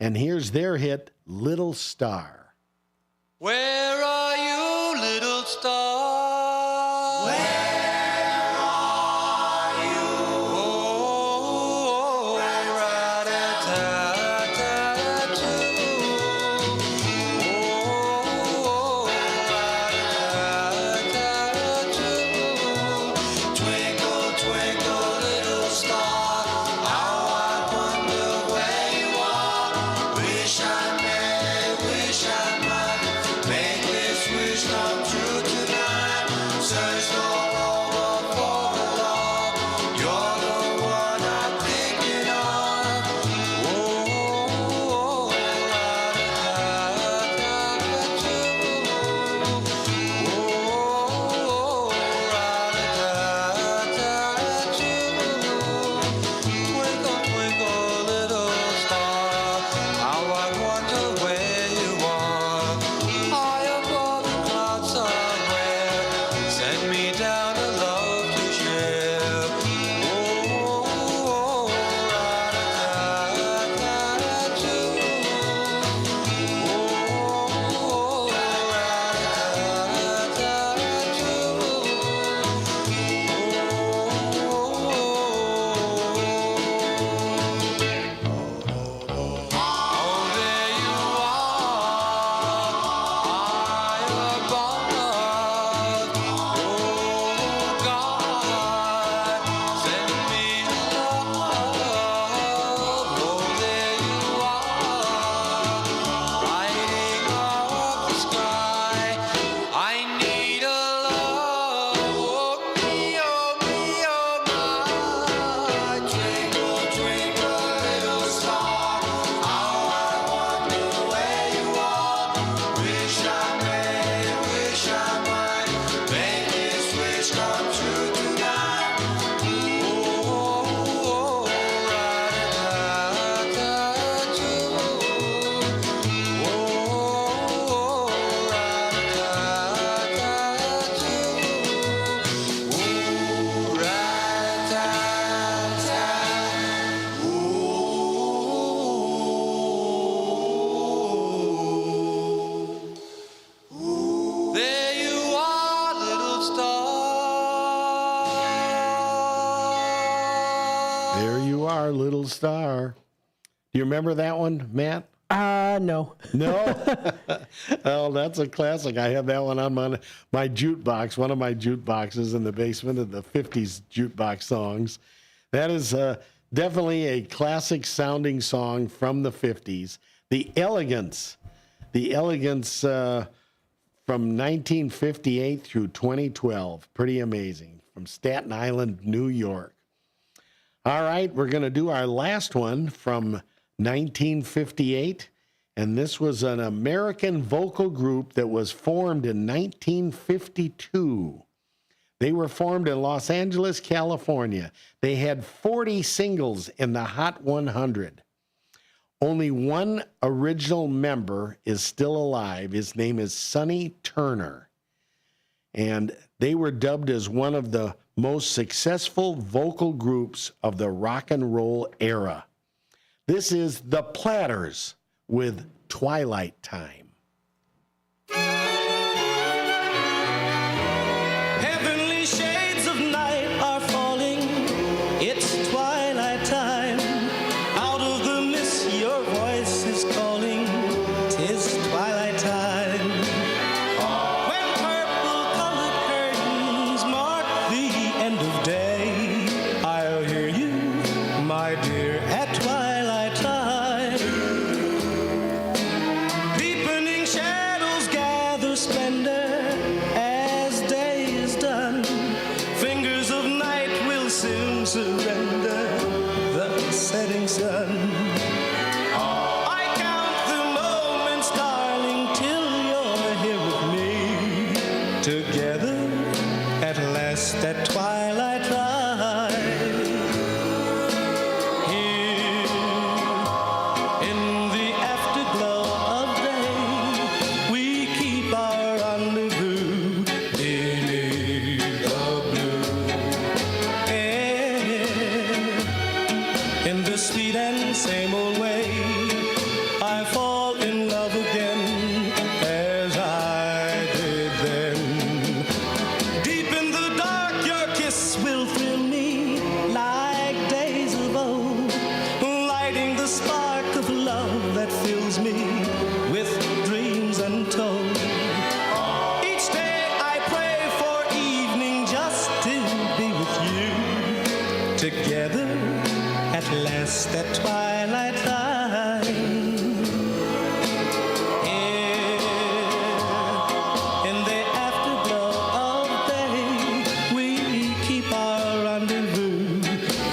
And here's their hit, Little Star. Well, star, little star. Do you remember that one, Matt? No. No? Oh, that's a classic. I have that one on my jukebox, one of my jukeboxes in the basement of the 50s jukebox songs. That is definitely a classic sounding song from the 50s. The Elegance from 1958 through 2012. Pretty amazing. From Staten Island, New York. All right, we're going to do our last one from 1958, and this was an American vocal group that was formed in 1952. They were formed in Los Angeles, California. They had 40 singles in the Hot 100. Only one original member is still alive. His name is Sonny Turner, and they were dubbed as one of the most successful vocal groups of the rock and roll era. This is The Platters with Twilight Time. Heavenly shades of night are falling. It's twilight time. Out of the mist your voice is calling. 'Tis twilight time. When purple-colored curtains mark the end of day, I'll hear you, my dear, at twilight. Surrender the setting sun. I count the moments, darling, till you're here with me. Together at last at twilight time. Here in the afterglow of day, we keep our rendezvous beneath the blue. In the sweet and same old way, I fall in love again as I did then. Deep in the dark, your kiss will thrill me like days of old, lighting the spark of love that fills me with dreams untold. Each day I pray for evening just to be with you, together at last at twilight time. Here in the afterglow of day, we keep our rendezvous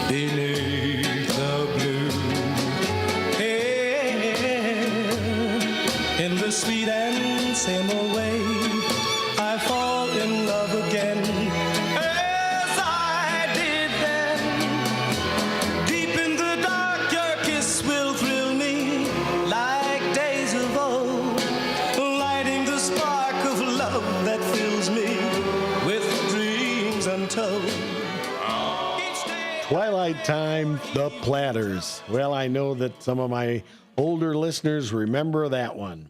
beneath the blue. Here in the sweet and same old way, I fall in love again as I did then. Deep in the dark, your kiss will thrill me like days of old, lighting the spark of love that fills me with dreams untold. Twilight Time, The Platters. Well, I know that some of my older listeners remember that one.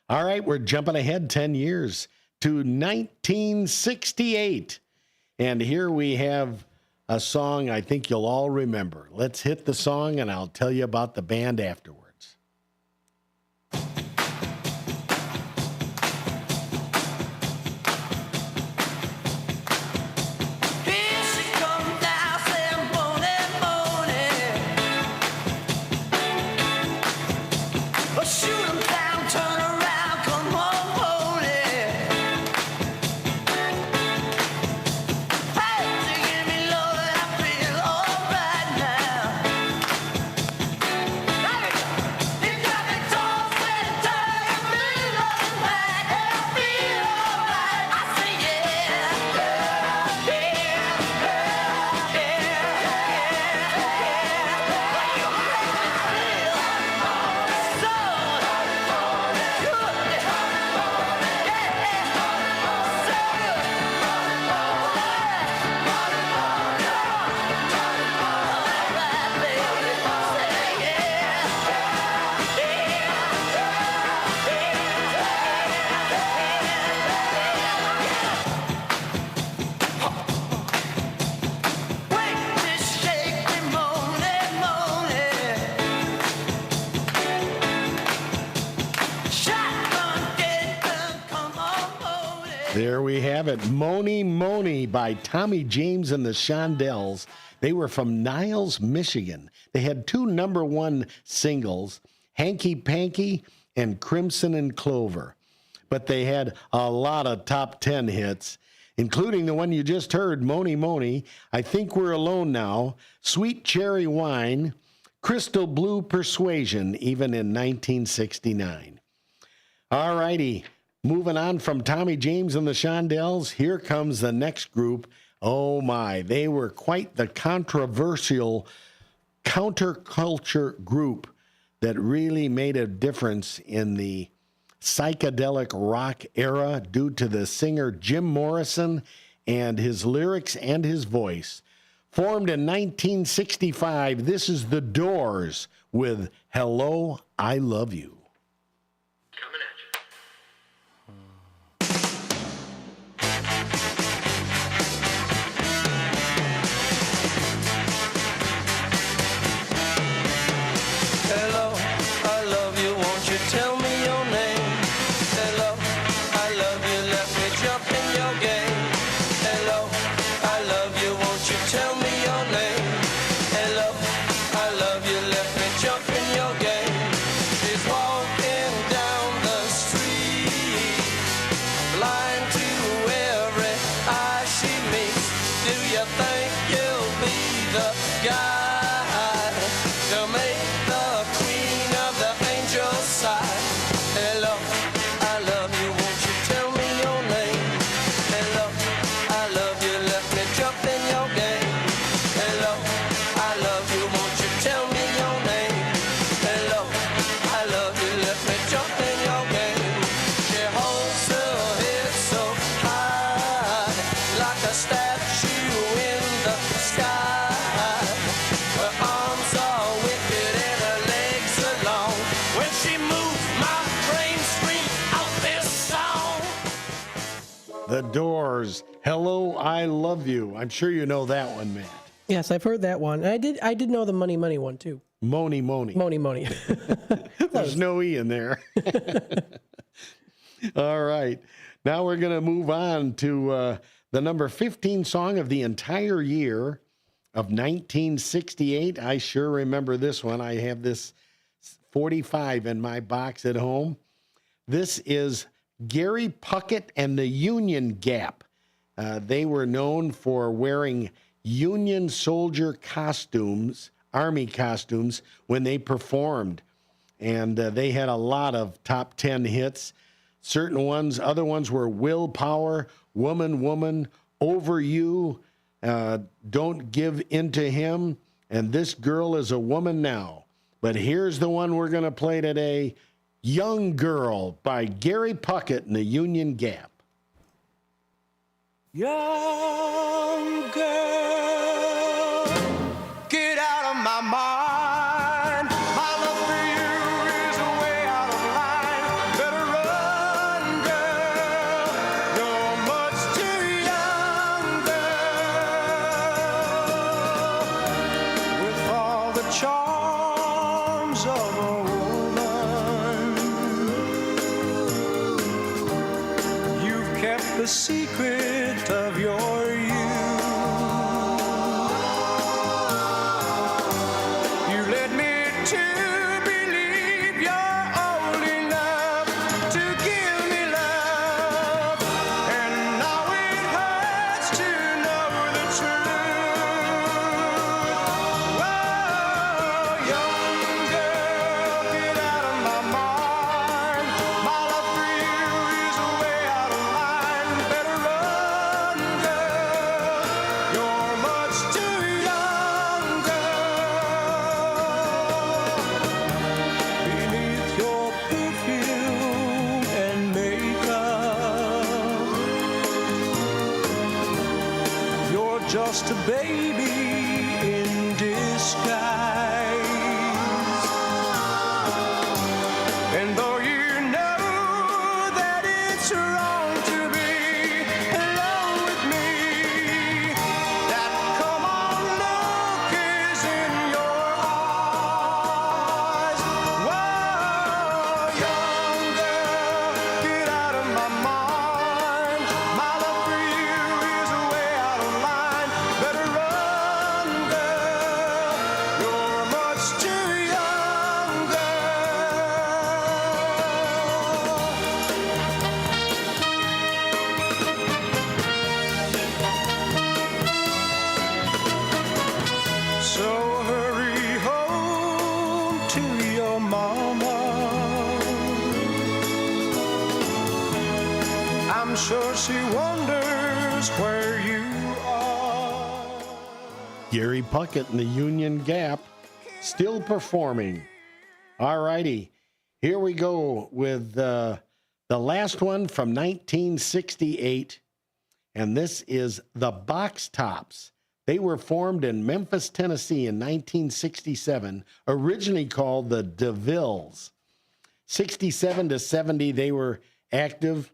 All right, we're jumping ahead 10 years to 1968. And here we have a song I think you'll all remember. Let's hit the song, and I'll tell you about the band afterwards. Here she comes now, saying, "Morning, morning." Oh, shoot 'em down, turn around, come on, morning. Hey, you give me love and I feel all right now. There we go. There we have it. Moni Moni by Tommy James and the Shondells. They were from Niles, Michigan. They had 2 #1 singles, Hanky Panky and Crimson and Clover. But they had a lot of top 10 hits, including the one you just heard, Moni Moni, I Think We're Alone Now, Sweet Cherry Wine, Crystal Blue Persuasion, even in 1969. All righty. Moving on from Tommy James and the Shondells, here comes the next group. Oh my, they were quite the controversial counterculture group that really made a difference in the psychedelic rock era due to the singer Jim Morrison and his lyrics and his voice. Formed in 1965, this is The Doors with Hello, I Love You. Hello, I love you, won't you tell me your name? Hello, I love you, let me jump in your game. Hello, I love you, won't you tell me your name? Hello, I love you, let me jump in your game. She's walking down the street, blind to every eye she meets. Do you think you'll be the guy to make the queen of the angels sigh? Hello, I love you, won't you tell me your name? Hello, I love you, let me jump in your game. Hello, I love you, won't you tell me your name? Hello, I love you, let me jump in your game. She holds her head so high, like a statue in the sky. Her arms are wicked and her legs are long. When she moves, my brain screams out this song. The Doors, Hello, I Love You. I'm sure you know that one, Matt. Yes, I've heard that one. I did know the Money Money one too. Moni Moni. Moni Moni. There's no E in there. All right. Now we're going to move on to the number 15 song of the entire year of 1968. I sure remember this one. I have this 45 in my box at home. This is Gary Puckett and the Union Gap. They were known for wearing Union soldier costumes, army costumes, when they performed. And they had a lot of top 10 hits. Certain ones, other ones were Willpower, Woman, Woman, Over You, Don't Give In to Him, and This Girl Is a Woman Now. But here's the one we're going to play today, Young Girl by Gary Puckett and the Union Gap. Young girl, get out of my mind. My love for you is way out of line. Better run, girl. You're much too young, girl. With all the charms of a woman, you've kept the secret of your youth. You led me to believe you're old enough to give me love, and now it hurts to know the truth. Whoa, young girl, get out of my mind. My love for you is way out of line. Better run, girl. You're much too young, girl. Beneath your perfume and makeup, you're just a baby in disguise. And though you know that it's wrong to be alone with me, that come on look is in your eyes. Whoa, young girl, get out of my mind. I'm sure she wonders where you are. Gary Puckett in the Union Gap, still performing. All righty, here we go with the last one from 1968, and this is the Box Tops. They were formed in Memphis, Tennessee in 1967, originally called the DeVilles. 67 to 70, they were active,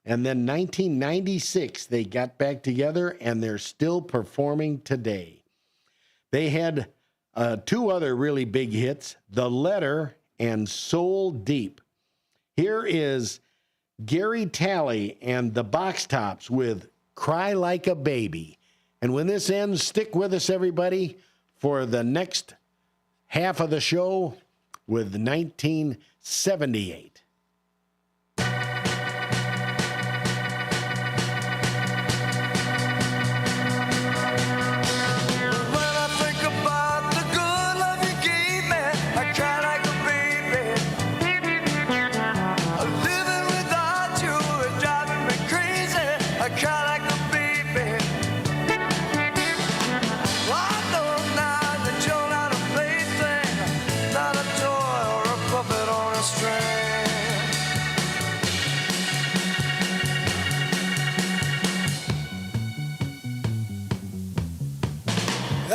and then 1996, they got back together, and they're still performing today. They had two other really big hits, The Letter and Soul Deep. Here is Gary Talley and the Box Tops with Cry Like a Baby. And when this ends, stick with us, everybody, for the next half of the show with 1978.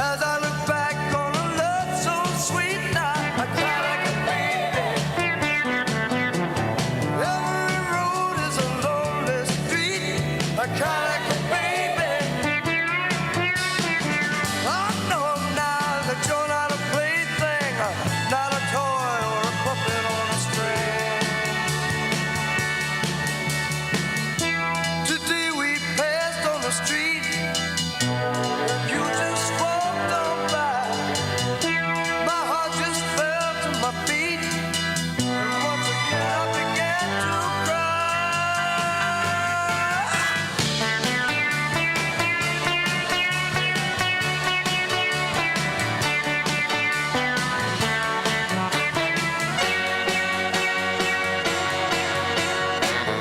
As I look back on a love so sweet, now I cry like a baby. Every road is a lonely street. I cry like a baby. I know now that you're not a plaything, not a toy or a puppet on a string. Today we passed on the street. You just walked on by. My heart just fell to my feet. And once again I began to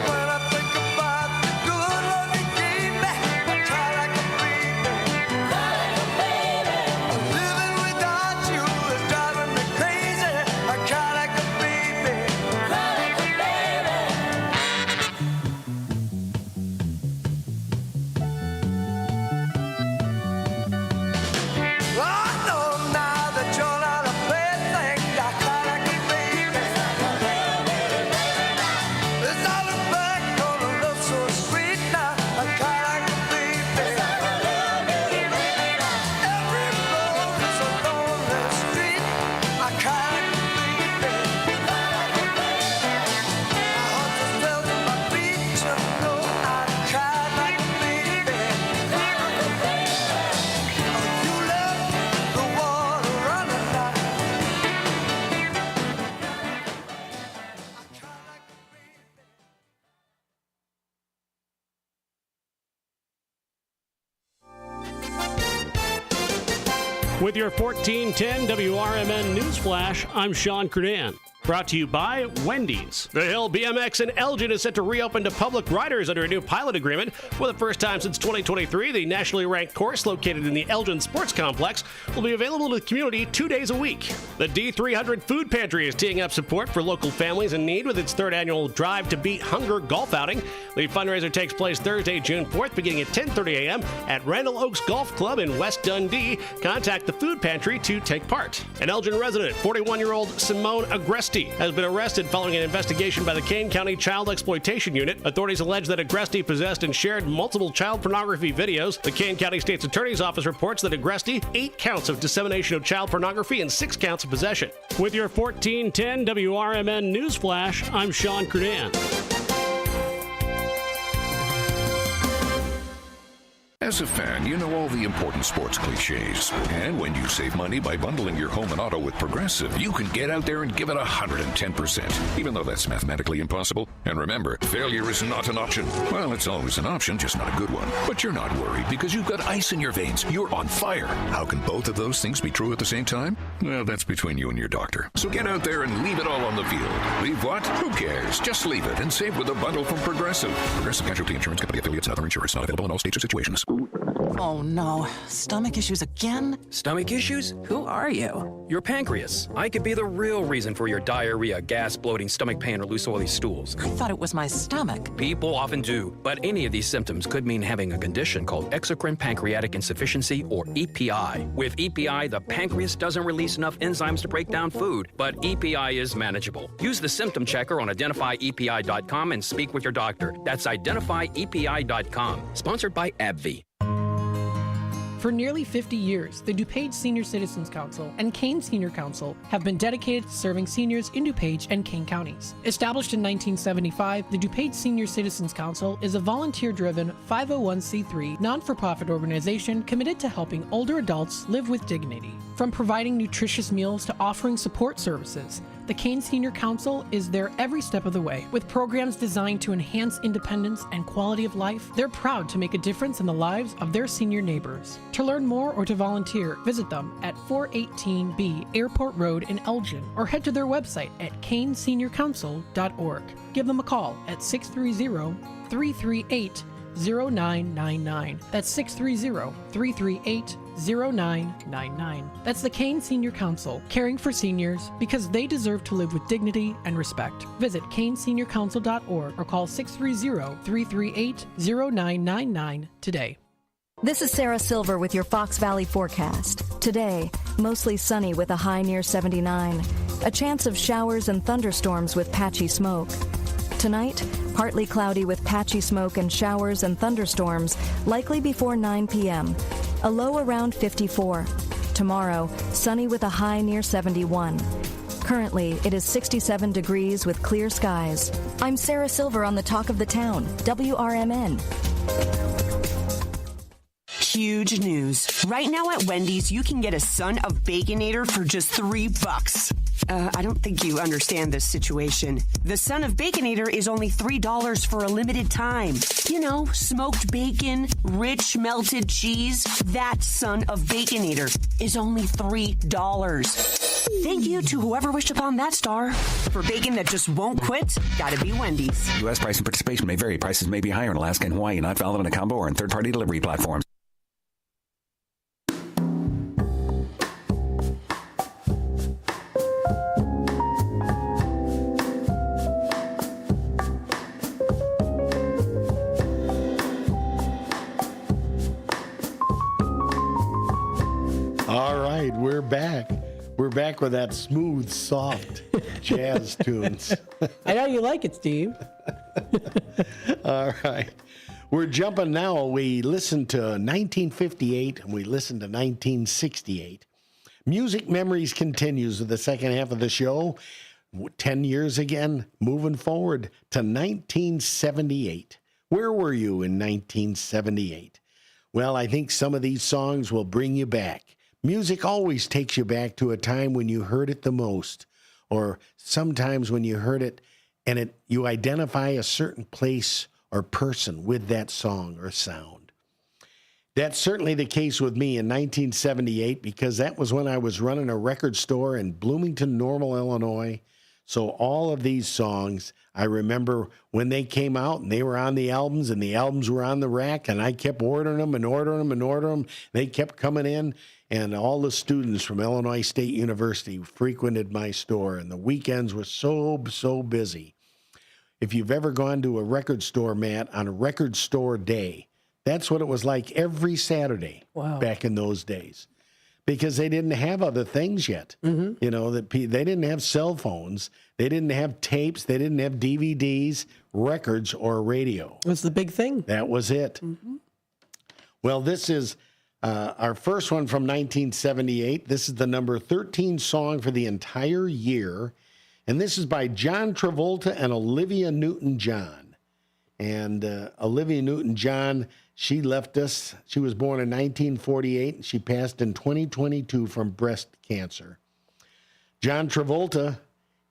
When I think about the good love you gave me, I cry like a baby. Living without you is driving me crazy. I cry like a baby. I know now that you're not a plaything. I cry like a baby. As I look back on a love so sweet, now I cry like a baby. Every road is a lonely street. I cry like a baby. My heart just fell to my feet. You know I cried like a baby. You left the water running down. With your 1410 WRMN News Flash, I'm Sean Kernan. Brought to you by Wendy's. The Hill BMX in Elgin is set to reopen to public riders under a new pilot agreement. For the first time since 2023, the nationally ranked course located in the Elgin Sports Complex will be available to the community 2 days a week. The D300 Food Pantry is teeing up support for local families in need with its third annual Drive to Beat Hunger golf outing. The fundraiser takes place Thursday, June 4th, beginning at 10:30 a.m. at Randall Oaks Golf Club in West Dundee. Contact the Food Pantry to take part. An Elgin resident, 41-year-old Simone Agresti, has been arrested following an investigation by the Kane County Child Exploitation Unit. Authorities allege that Agresti possessed and shared multiple child pornography videos. The Kane County State's Attorney's Office reports that Agresti 8 counts of dissemination of child pornography and 6 counts of possession. With your 1410 WRMN News Flash, I'm Sean Kernan. As a fan, you know all the important sports cliches. And when you save money by bundling your home and auto with Progressive, you can get out there and give it 110%, even though that's mathematically impossible. And remember, failure is not an option. Well, it's always an option, just not a good one. But you're not worried because you've got ice in your veins. You're on fire. How can both of those things be true at the same time? Well, that's between you and your doctor. So get out there and leave it all on the field. Leave what? Who cares? Just leave it and save with a bundle from Progressive. Progressive Casualty Insurance Company affiliates and other insurers. Not available in all states or situations. Oh no, stomach issues again? Stomach issues? Who are you? Your pancreas. I could be the real reason for your diarrhea, gas, bloating, stomach pain, or loose oily stools. I thought it was my stomach. People often do, but any of these symptoms could mean having a condition called exocrine pancreatic insufficiency, or EPI. With EPI, the pancreas doesn't release enough enzymes to break down food, but EPI is manageable. Use the symptom checker on identifyepi.com and speak with your doctor. That's identifyepi.com. Sponsored by AbbVie. For nearly 50 years, the DuPage Senior Citizens Council and Kane Senior Council have been dedicated to serving seniors in DuPage and Kane counties. Established in 1975, the DuPage Senior Citizens Council is a volunteer-driven 501c3 non-for-profit organization committed to helping older adults live with dignity. From providing nutritious meals to offering support services, the Kane Senior Council is there every step of the way. With programs designed to enhance independence and quality of life, they're proud to make a difference in the lives of their senior neighbors. To learn more or to volunteer, visit them at 418B Airport Road in Elgin or head to their website at kaneseniorcouncil.org. Give them a call at 630-338-0999. That's 630-338-0999. That's the Kane Senior Council, caring for seniors because they deserve to live with dignity and respect. Visit kaneseniorcouncil.org or call 630-338-0999 today. This is Sarah Silver with your Fox Valley forecast. Today, mostly sunny with a high near 79. A chance of showers and thunderstorms with patchy smoke. Tonight, partly cloudy with patchy smoke and showers and thunderstorms, likely before 9 p.m. A low around 54. Tomorrow, sunny with a high near 71. Currently, it is 67 degrees with clear skies. I'm Sarah Silver on the Talk of the Town, WRMN. Huge news. Right now at Wendy's, you can get a Son of Baconator for just $3. I don't think you understand this situation. The Son of Baconator is only $3 for a limited time. You know, smoked bacon, rich melted cheese. That Son of Baconator is only $3. Thank you to whoever wished upon that star. For bacon that just won't quit, gotta be Wendy's. U.S. price and participation may vary. Prices may be higher in Alaska and Hawaii, not valid in a combo or in third-party delivery platforms. All right, we're back. We're back with that smooth, soft jazz tunes. I know you like it, Steve. All right. We're jumping now. We listened to 1958 and we listened to 1968. Music Memories continues with the second half of the show. 10 years again, moving forward to 1978. Where were you in 1978? Well, I think some of these songs will bring you back. Music always takes you back to a time when you heard it the most, or sometimes when you heard it and you identify a certain place or person with that song or sound. That's certainly the case with me in 1978 because that was when I was running a record store in Bloomington, Normal, Illinois. So all of these songs, I remember when they came out and they were on the albums and the albums were on the rack and I kept ordering them and ordering them and ordering them. They kept coming in. And all the students from Illinois State University frequented my store, and the weekends were so busy. If you've ever gone to a record store, Matt, on a record store day, that's what it was like every Saturday back in those days. Because they didn't have other things yet. Mm-hmm. You know, they didn't have cell phones. They didn't have tapes. They didn't have DVDs, records, or radio. It was the big thing. That was it. Mm-hmm. Well, this is... our first one from 1978. This is the number 13 song for the entire year. And this is by John Travolta and Olivia Newton-John. And Olivia Newton-John, she left us. She was born in 1948, and she passed in 2022 from breast cancer. John Travolta,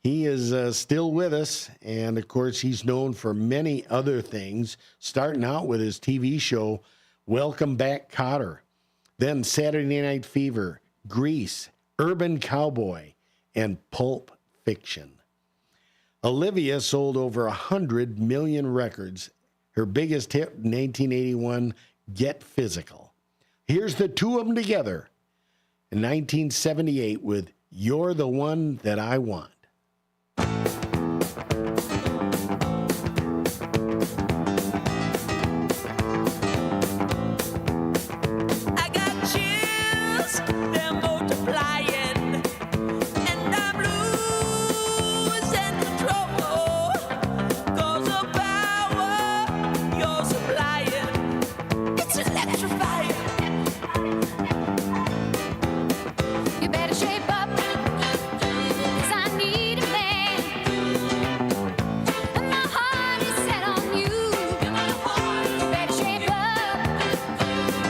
he is still with us, and of course, he's known for many other things, starting out with his TV show, Welcome Back, Kotter. Then Saturday Night Fever, Grease, Urban Cowboy, and Pulp Fiction. Olivia sold over 100 million records. Her biggest hit in 1981, Get Physical. Here's the two of them together in 1978 with You're the One That I Want. I got chills, they're multiplying, and I'm losing control. 'Cause the power you're supplying, it's electrifying. You better shape up, 'cause I need a man. And my heart is set on you. You better shape up,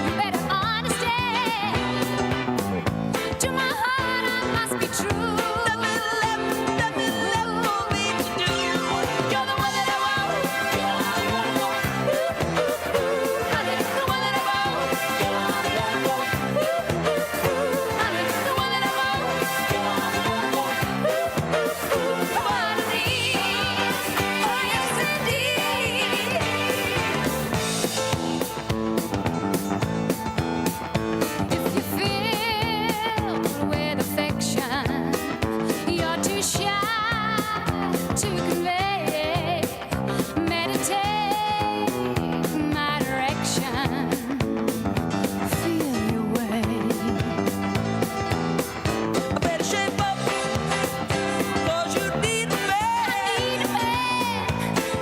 you better understand. To my heart I must be true. Nothing left for me to do. You're the one that I want. Honey, the one that I want. Honey, the one that I want. One of these, oh yes indeed. If you feel with affection, you're too shy to convey. Meditate my direction. Feel your way. I better shape up, 'cause you need a man. I need a man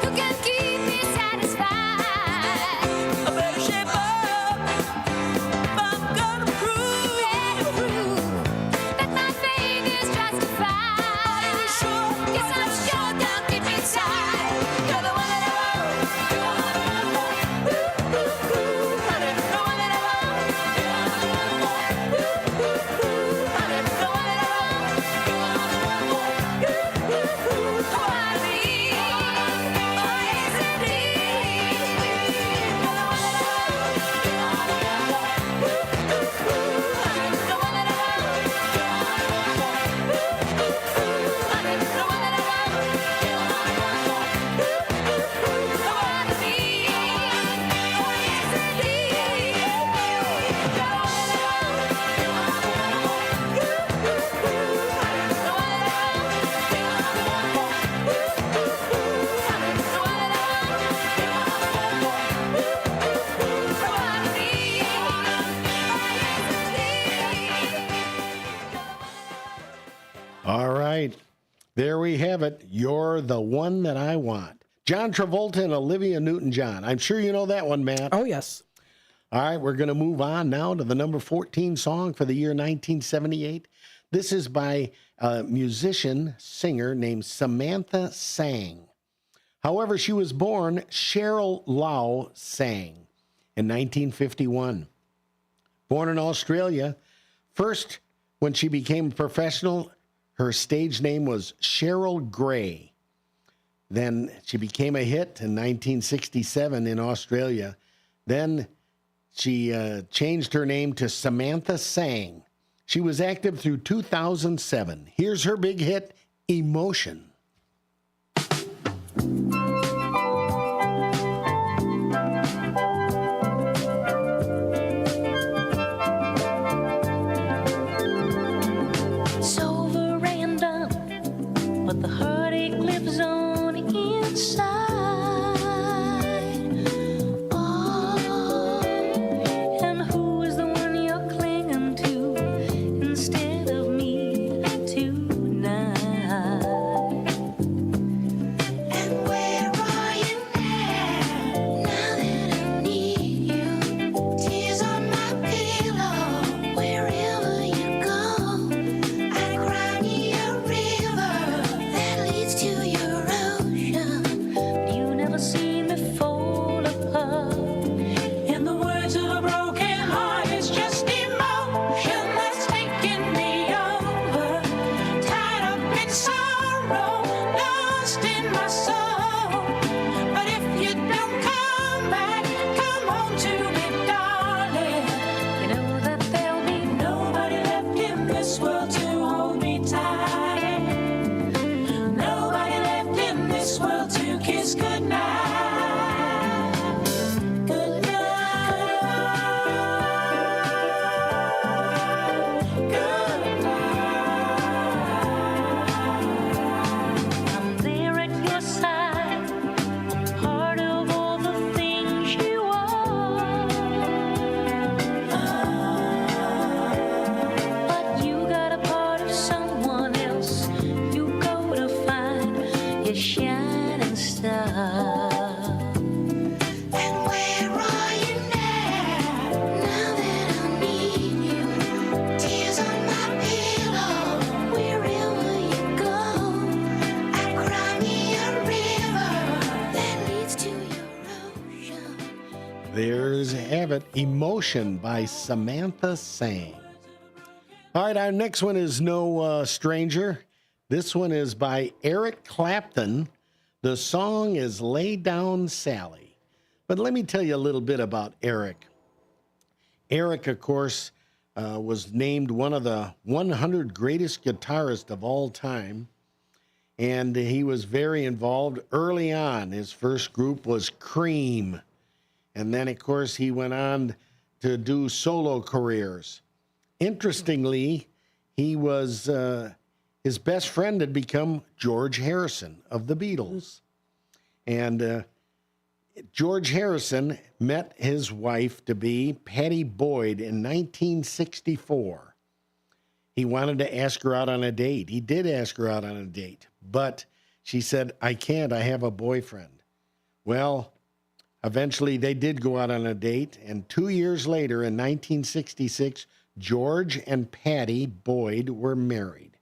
who can keep me satisfied. I better shape up if I'm gonna prove that my faith is justified. Are you sure? Yes, I'm sure down deep inside. You're the one that I want. Honey, the one that I want. Honey, the one that I want. One of these, oh yes indeed. You're the one that I want. Honey, the one that I want. Honey, the one that I want. One of these, oh yes indeed. You're the one that I want. The one that I All right. There we have it. You're the one that I want. John Travolta and Olivia Newton-John. I'm sure you know that one, Matt. Oh, yes. All right, we're going to move on now to the number 14 song for the year 1978. This is by a musician, singer named Samantha Sang. However, she was born Cheryl Lau Sang in 1951. Born in Australia, first when she became a professional, her stage name was Cheryl Gray. Then she became a hit in 1967 in Australia. Then she changed her name to Samantha Sang. She was active through 2007. Here's her big hit, Emotion. It's over and done, but the heartache lives on inside. Oh, and who is the one you're clinging to instead of me tonight? There's have it. Emotion by Samantha Sang. All right, our next one is no stranger. This one is by Eric Clapton. The song is Lay Down Sally. But let me tell you a little bit about Eric. Eric, of course, was named one of the 100 greatest guitarists of all time. And he was very involved early on. His first group was Cream. And then, of course, he went on to do solo careers. Interestingly, he was his best friend had become George Harrison of the Beatles. And George Harrison met his wife-to-be, Pattie Boyd, in 1964. He wanted to ask her out on a date. He did ask her out on a date, but she said, I can't, I have a boyfriend. Well, eventually they did go out on a date, and 2 years later, in 1966, George and Pattie Boyd were married.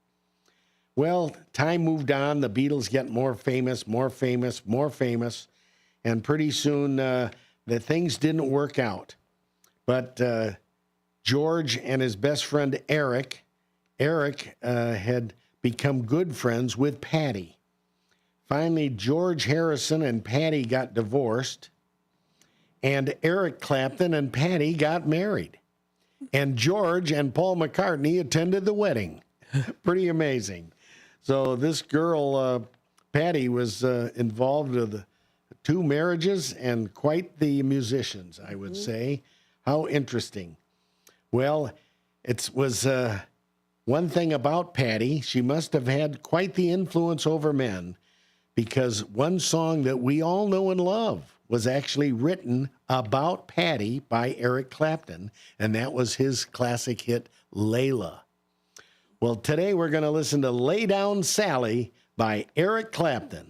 Well, time moved on. The Beatles get more famous, and pretty soon the things didn't work out. But George and his best friend Eric had become good friends with Pattie. Finally, George Harrison and Pattie got divorced, and Eric Clapton and Pattie got married. And George and Paul McCartney attended the wedding. Pretty amazing. So this girl, Pattie, was involved with 2 marriages and quite the musicians, I would say. How interesting. Well, it was one thing about Pattie. She must have had quite the influence over men, because one song that we all know and love was actually written about Pattie by Eric Clapton, and that was his classic hit, Layla. Well, today we're going to listen to Lay Down Sally by Eric Clapton.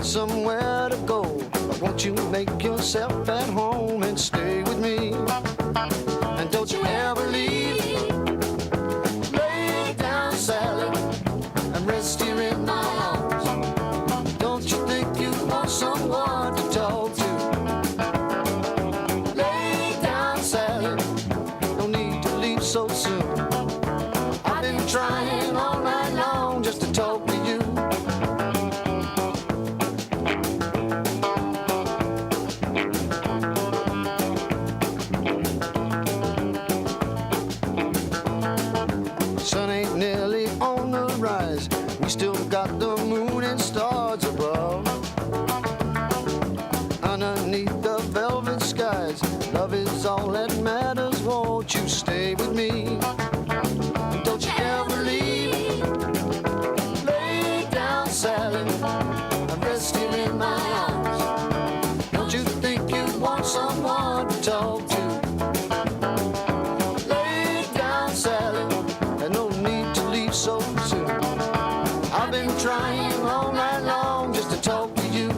Somewhere to go, but won't you make yourself at home and stay with me? And don't you ever leave. Lay down, Sally, and rest here in my arms. Don't you think you want someone to talk to? Lay down, Sally, no need to leave so soon. I've been trying all night long just to talk to you. Got the moon and stars above. Underneath the velvet skies, love is all that matters. Won't you stay with me? Don't you ever leave. Lay down, Sally, and rest here in my arms. Don't you think you want someone to talk to? Lay down, Sally, and no need to leave so soon. I've been trying all night long just to talk to you.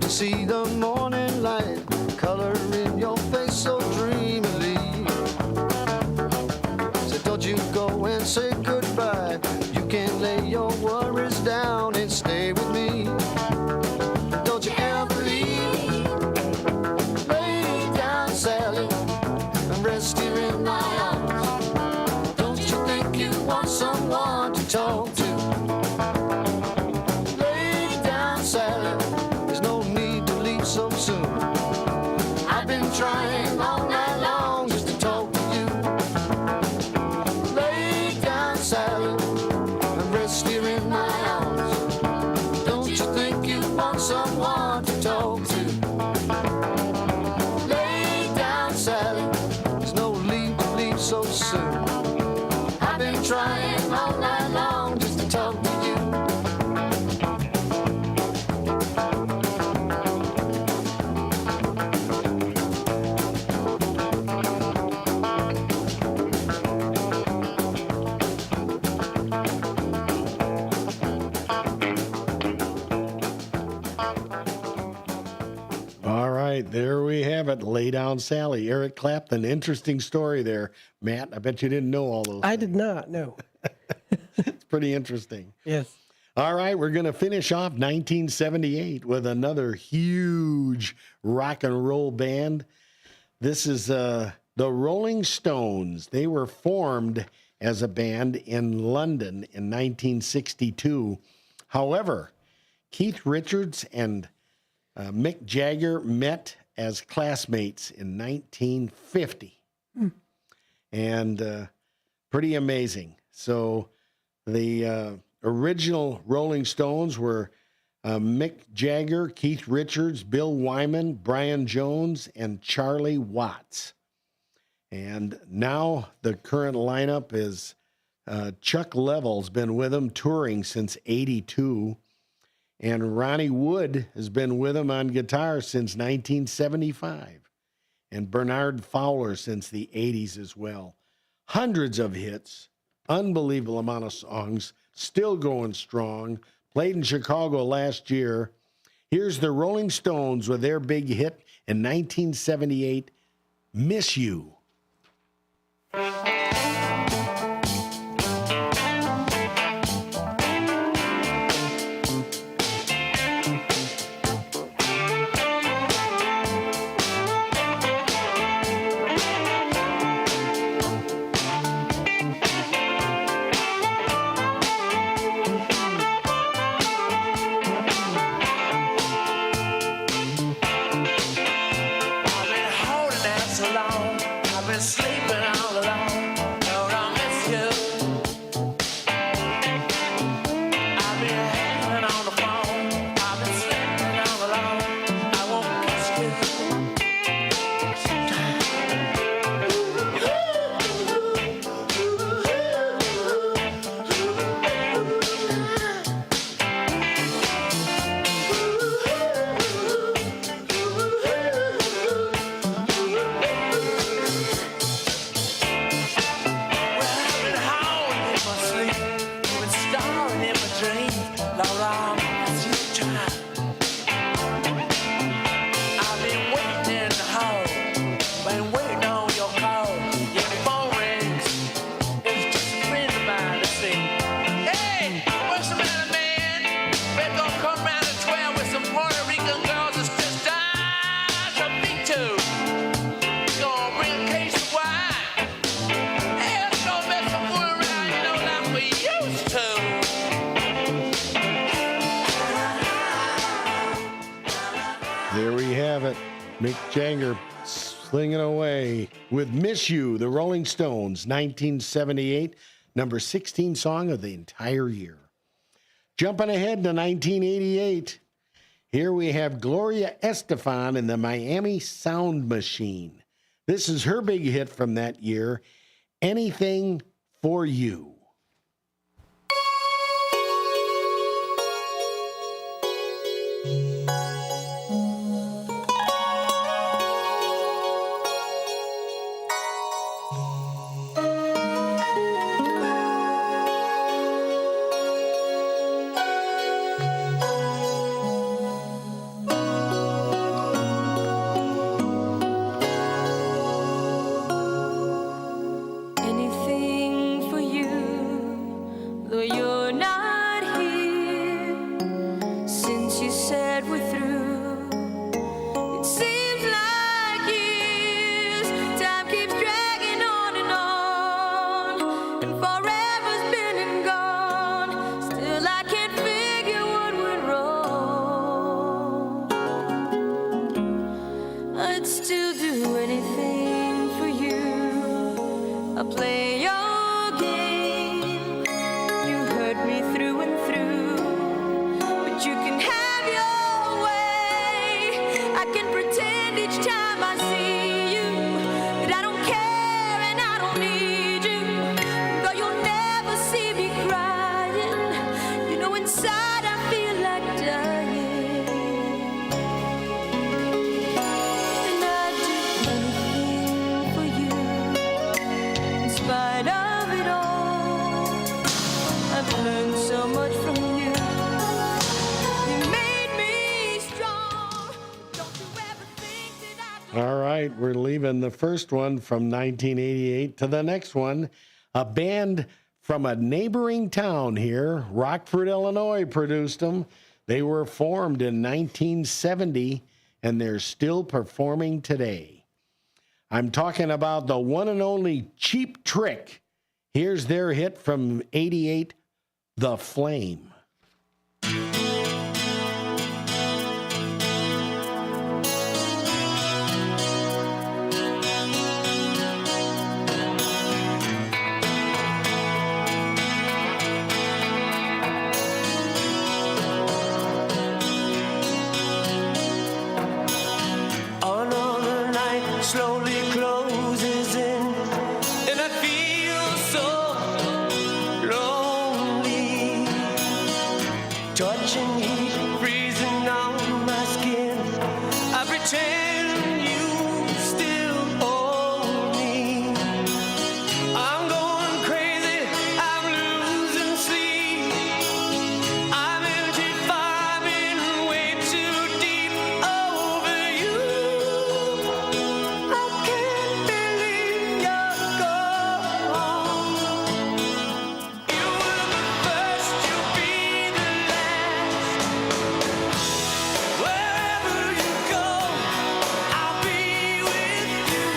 See the morning light, color in your face so dreamily. So don't you go and say goodbye. You can lay your worries down and stay with me. Don't you ever leave. Lay down, Sally, and rest here in my arms. Don't you think someone to talk to. Lay down, Sally, there's no need to leave so soon. I've been trying all night long just to talk to you. Lay down, Sally, and rest here in my arms. Don't you think you want someone to talk to? Lay down, Sally, there's no need to leave so soon. I've been trying all night long just to talk to you. All right, there we have it. Lay Down Sally. Eric Clapton. Interesting story there, Matt. I bet you didn't know all those. I did not know. It's pretty interesting. Yes. All right, we're going to finish off 1978 with another huge rock and roll band. This is the Rolling Stones. They were formed as a band in London in 1962. However, Keith Richards and Mick Jagger met as classmates in 1950. And pretty amazing. So the original Rolling Stones were Mick Jagger, Keith Richards, Bill Wyman, Brian Jones, and Charlie Watts. And now the current lineup is Chuck Leavell's been with them touring since 82. And Ronnie Wood has been with him on guitar since 1975. And Bernard Fowler since the 80s as well. Hundreds of hits, unbelievable amount of songs, still going strong. Played in Chicago last year. Here's the Rolling Stones with their big hit in 1978, Miss You. There we have it. Mick Jagger slinging away with Miss You, the Rolling Stones, 1978, number 16 song of the entire year. Jumping ahead to 1988, here we have Gloria Estefan and the Miami Sound Machine. This is her big hit from that year, Anything for You. Anything for you, though you're not here. Since you said we're through, it seems like years. Time keeps dragging on, and forever's been right, we're leaving the first one from 1988 to the next one. A band from a neighboring town here, Rockford, Illinois, produced them. They were formed in 1970, and they're still performing today. I'm talking about the one and only Cheap Trick. Here's their hit from 88, The Flame. Another night slowly closes in, and I feel so lonely. Touching heat, freezing on my skin. I pretend you still own me. I'm going crazy, I'm losing sleep. I'm empty, far been way too deep over you. I can't believe you're gone. You were the first, you'll be the last. Wherever you go, I'll be with you.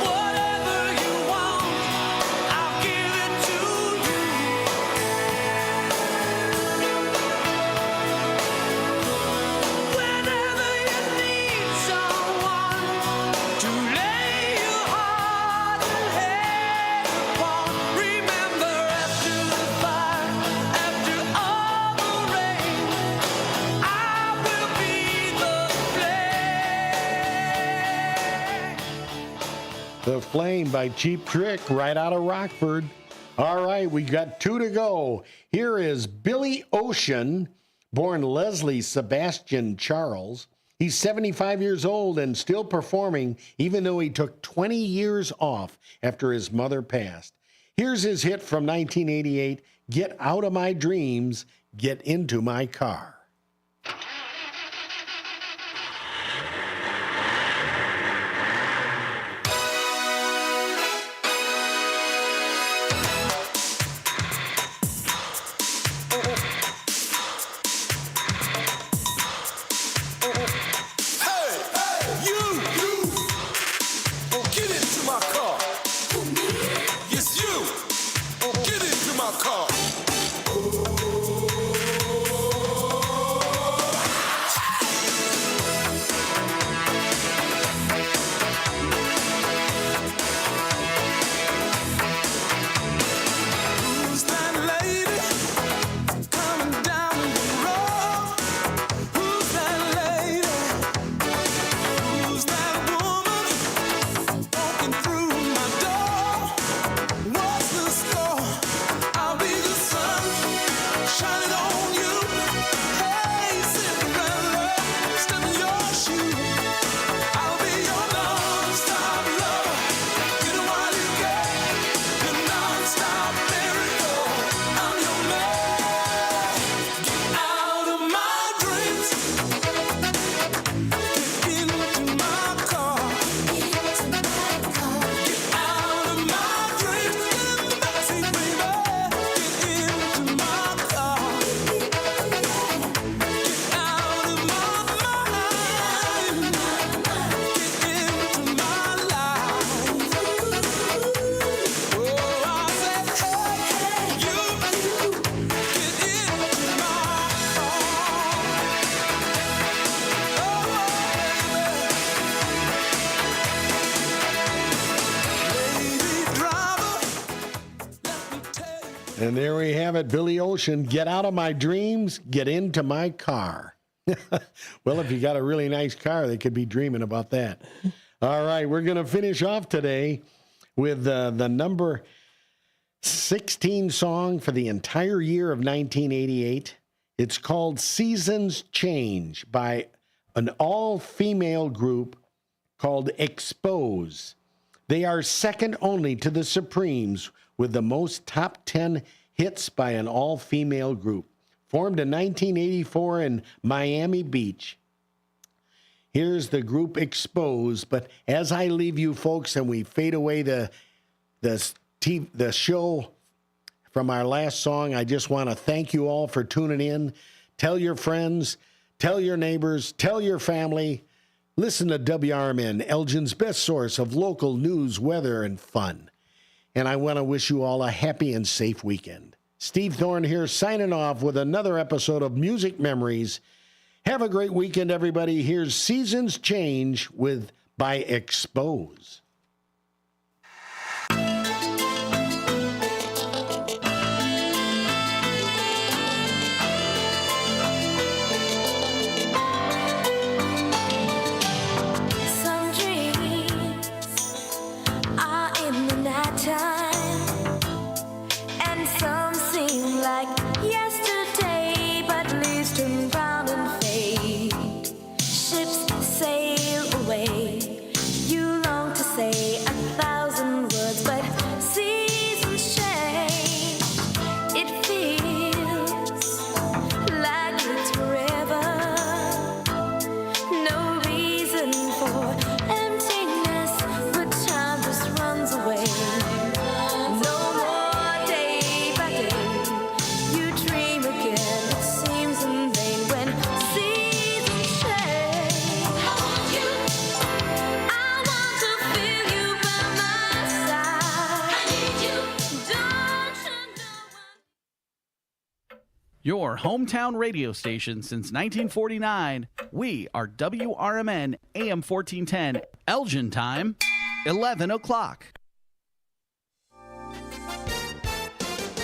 Whatever you want, I'll give it to you. Whenever you need someone to lay your heart and head upon, remember after the fire, after all the rain, I will be the flame. The Flame by Cheap Trick, right out of Rockford. All right, we got two to go. Here is Billy Ocean, born Leslie Sebastian Charles. He's 75 years old and still performing, even though he took 20 years off after his mother passed. Here's his hit from 1988, Get Out of My Dreams, Get Into My Car. Get into my car. Yes, you. Get into my car. Who's that lady coming down the road? Who's that lady? Who's that woman walking through my door? What's the score? I'll be the sun shining on you. Hey, Cinderella, step in your shoe. I'll be your non-stop lover. Get it while you can. Your non-stop miracle. I'm your man. Get out of my dreams. Get into my car. Get out of my dreams. Get in the backseat, baby. Get into my car. Get out of my mind. Get into my life. Oh, I said, hey, you. Get into my And there we have it, Billy Ocean, Get Out of My Dreams, Get Into My Car. Well, if you got a really nice car, they could be dreaming about that. All right, we're going to finish off today with the number 16 song for the entire year of 1988. It's called Seasons Change by an all-female group called Expose. They are second only to the Supremes with the most top 10 hits by an all-female group. formed in 1984 in Miami Beach. Here's the group Exposed. But as I leave you folks and we fade away the show from our last song, I just want to thank you all for tuning in. Tell your friends, tell your neighbors, tell your family. Listen to WRMN, Elgin's best source of local news, weather, and fun. And I want to wish you all a happy and safe weekend. Steve Thorne here, signing off with another episode of Music Memories. Have a great weekend, everybody. Here's Seasons Change by Expose. Some dreams are in the nighttime, and some seem like yesterday, but leaves turn round and fade. Ships sail away. You long to say 1,000 words, but seasons change. It feels like it's forever. No reason for emptiness, but time just runs away. No more day by day. You dream again, it seems in vain when seasons change. I want to feel you by my side. I need you, don't you know? Your hometown radio station since 1949. We are WRMN AM 1410. Elgin time, 11 o'clock.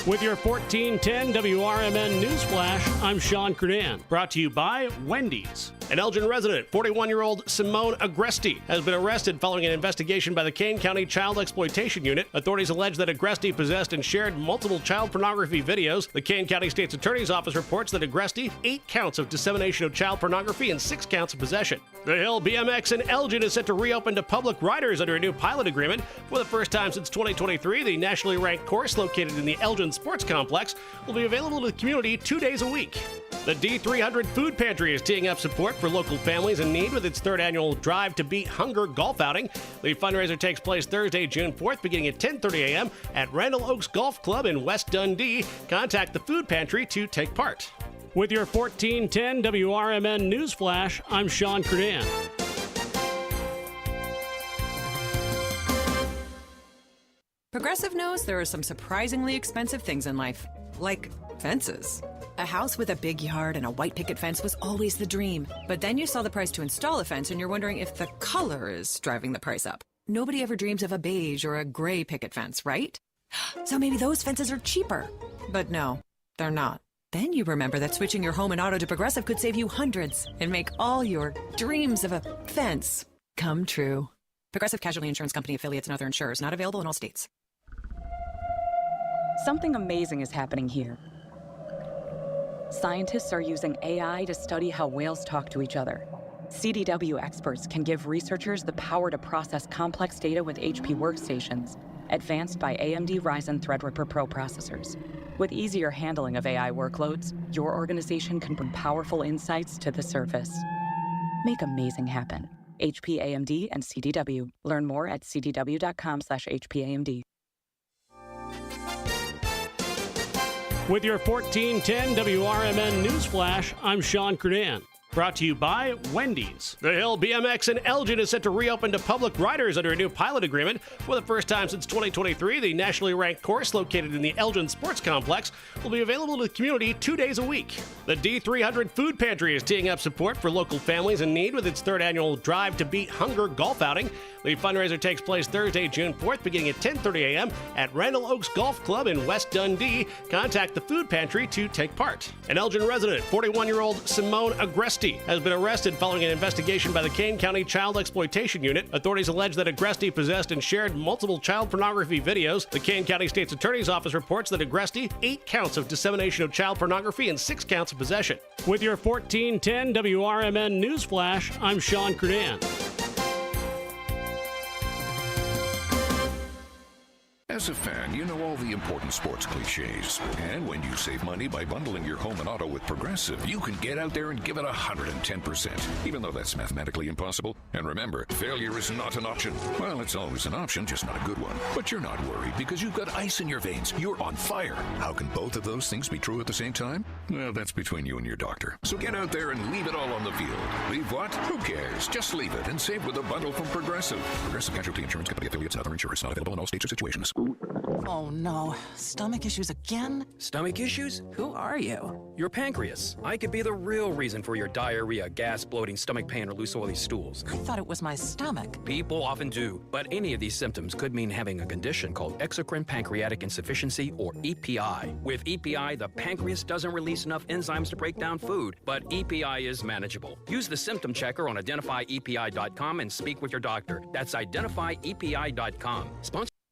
With your 1410 WRMN Newsflash, I'm Sean Kernan. Brought to you by Wendy's. An Elgin resident, 41-year-old Simone Agresti, has been arrested following an investigation by the Kane County Child Exploitation Unit. Authorities allege that Agresti possessed and shared multiple child pornography videos. The Kane County State's Attorney's Office reports that Agresti, 8 counts of dissemination of child pornography and 6 counts of possession. The Hill BMX in Elgin is set to reopen to public riders under a new pilot agreement. For the first time since 2023, the nationally ranked course located in the Elgin Sports Complex will be available to the community 2 days a week. The D300 Food Pantry is teeing up support for local families in need with its 3rd annual Drive to Beat Hunger golf outing. The fundraiser takes place Thursday, June 4th, beginning at 10:30 a.m. at Randall Oaks Golf Club in West Dundee. Contact the Food Pantry to take part. With your 1410 WRMN Newsflash, I'm Sean Kernan. Progressive knows there are some surprisingly expensive things in life, like fences. A house with a big yard and a white picket fence was always the dream. But then you saw the price to install a fence and you're wondering if the color is driving the price up. Nobody ever dreams of a beige or a gray picket fence, right? So maybe those fences are cheaper. But no, they're not. Then you remember that switching your home and auto to Progressive could save you hundreds and make all your dreams of a fence come true. Progressive Casualty Insurance Company affiliates and other insurers not available in all states. Something amazing is happening here. Scientists are using AI to study how whales talk to each other. CDW experts can give researchers the power to process complex data with HP workstations, advanced by AMD Ryzen Threadripper Pro processors. With easier handling of AI workloads, your organization can bring powerful insights to the surface. Make amazing happen. HP, AMD, and CDW. Learn more at cdw.com/HPAMD. With your 1410 WRMN Newsflash, I'm Sean Kernan. Brought to you by Wendy's. The Hill BMX in Elgin is set to reopen to public riders under a new pilot agreement. For the first time since 2023, the nationally ranked course located in the Elgin Sports Complex will be available to the community 2 days a week. The D300 Food Pantry is teeing up support for local families in need with its 3rd annual Drive to Beat Hunger golf outing. The fundraiser takes place Thursday, June 4th, beginning at 10:30 a.m. at Randall Oaks Golf Club in West Dundee. Contact the Food Pantry to take part. An Elgin resident, 41-year-old Simone Agresti, has been arrested following an investigation by the Kane County Child Exploitation Unit. Authorities allege that Agresti possessed and shared multiple child pornography videos. The Kane County State's Attorney's Office reports that Agresti, 8 counts of dissemination of child pornography and 6 counts of possession. With your 1410 WRMN Newsflash, I'm Sean Kernan. As a fan, you know all the important sports cliches. And when you save money by bundling your home and auto with Progressive, you can get out there and give it 110%, even though that's mathematically impossible. And remember, failure is not an option. Well, it's always an option, just not a good one. But you're not worried because you've got ice in your veins. You're on fire. How can both of those things be true at the same time? Well, that's between you and your doctor. So get out there and leave it all on the field. Leave what? Who cares? Just leave it and save with a bundle from Progressive. Progressive Casualty Insurance Company affiliates and other insurers not available in all states or situations. Oh no, stomach issues again? Stomach issues? Who are you? Your pancreas. I could be the real reason for your diarrhea, gas, bloating, stomach pain, or loose oily stools. I thought it was my stomach. People often do, but any of these symptoms could mean having a condition called exocrine pancreatic insufficiency, or EPI. With EPI, the pancreas doesn't release enough enzymes to break down food, but EPI is manageable. Use the symptom checker on identifyepi.com and speak with your doctor. That's identifyepi.com.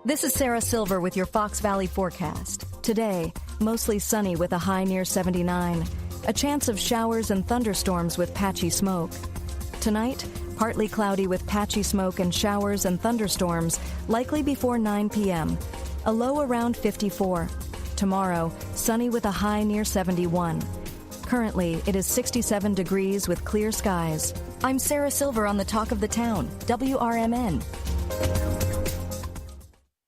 This is Sarah Silver with your Fox Valley forecast. Today, mostly sunny with a high near 79. A chance of showers and thunderstorms with patchy smoke. Tonight, partly cloudy with patchy smoke and showers and thunderstorms, likely before 9 p.m. A low around 54. Tomorrow, sunny with a high near 71. Currently, it is 67 degrees with clear skies. I'm Sarah Silver on the Talk of the Town, WRMN.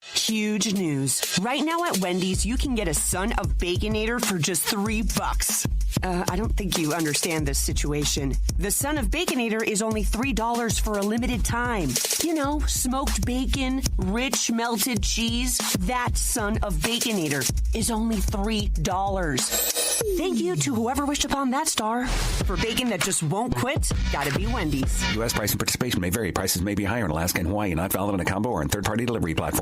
Huge news. Right now at Wendy's, you can get a Son of Baconator for just $3. I don't think you understand this situation. The Son of Baconator is only $3 for a limited time. You know, smoked bacon, rich melted cheese. That Son of Baconator is only $3. Thank you to whoever wished upon that star. For bacon that just won't quit, gotta be Wendy's. U.S. price and participation may vary. Prices may be higher in Alaska and Hawaii, not valid on a combo or in third-party delivery platform.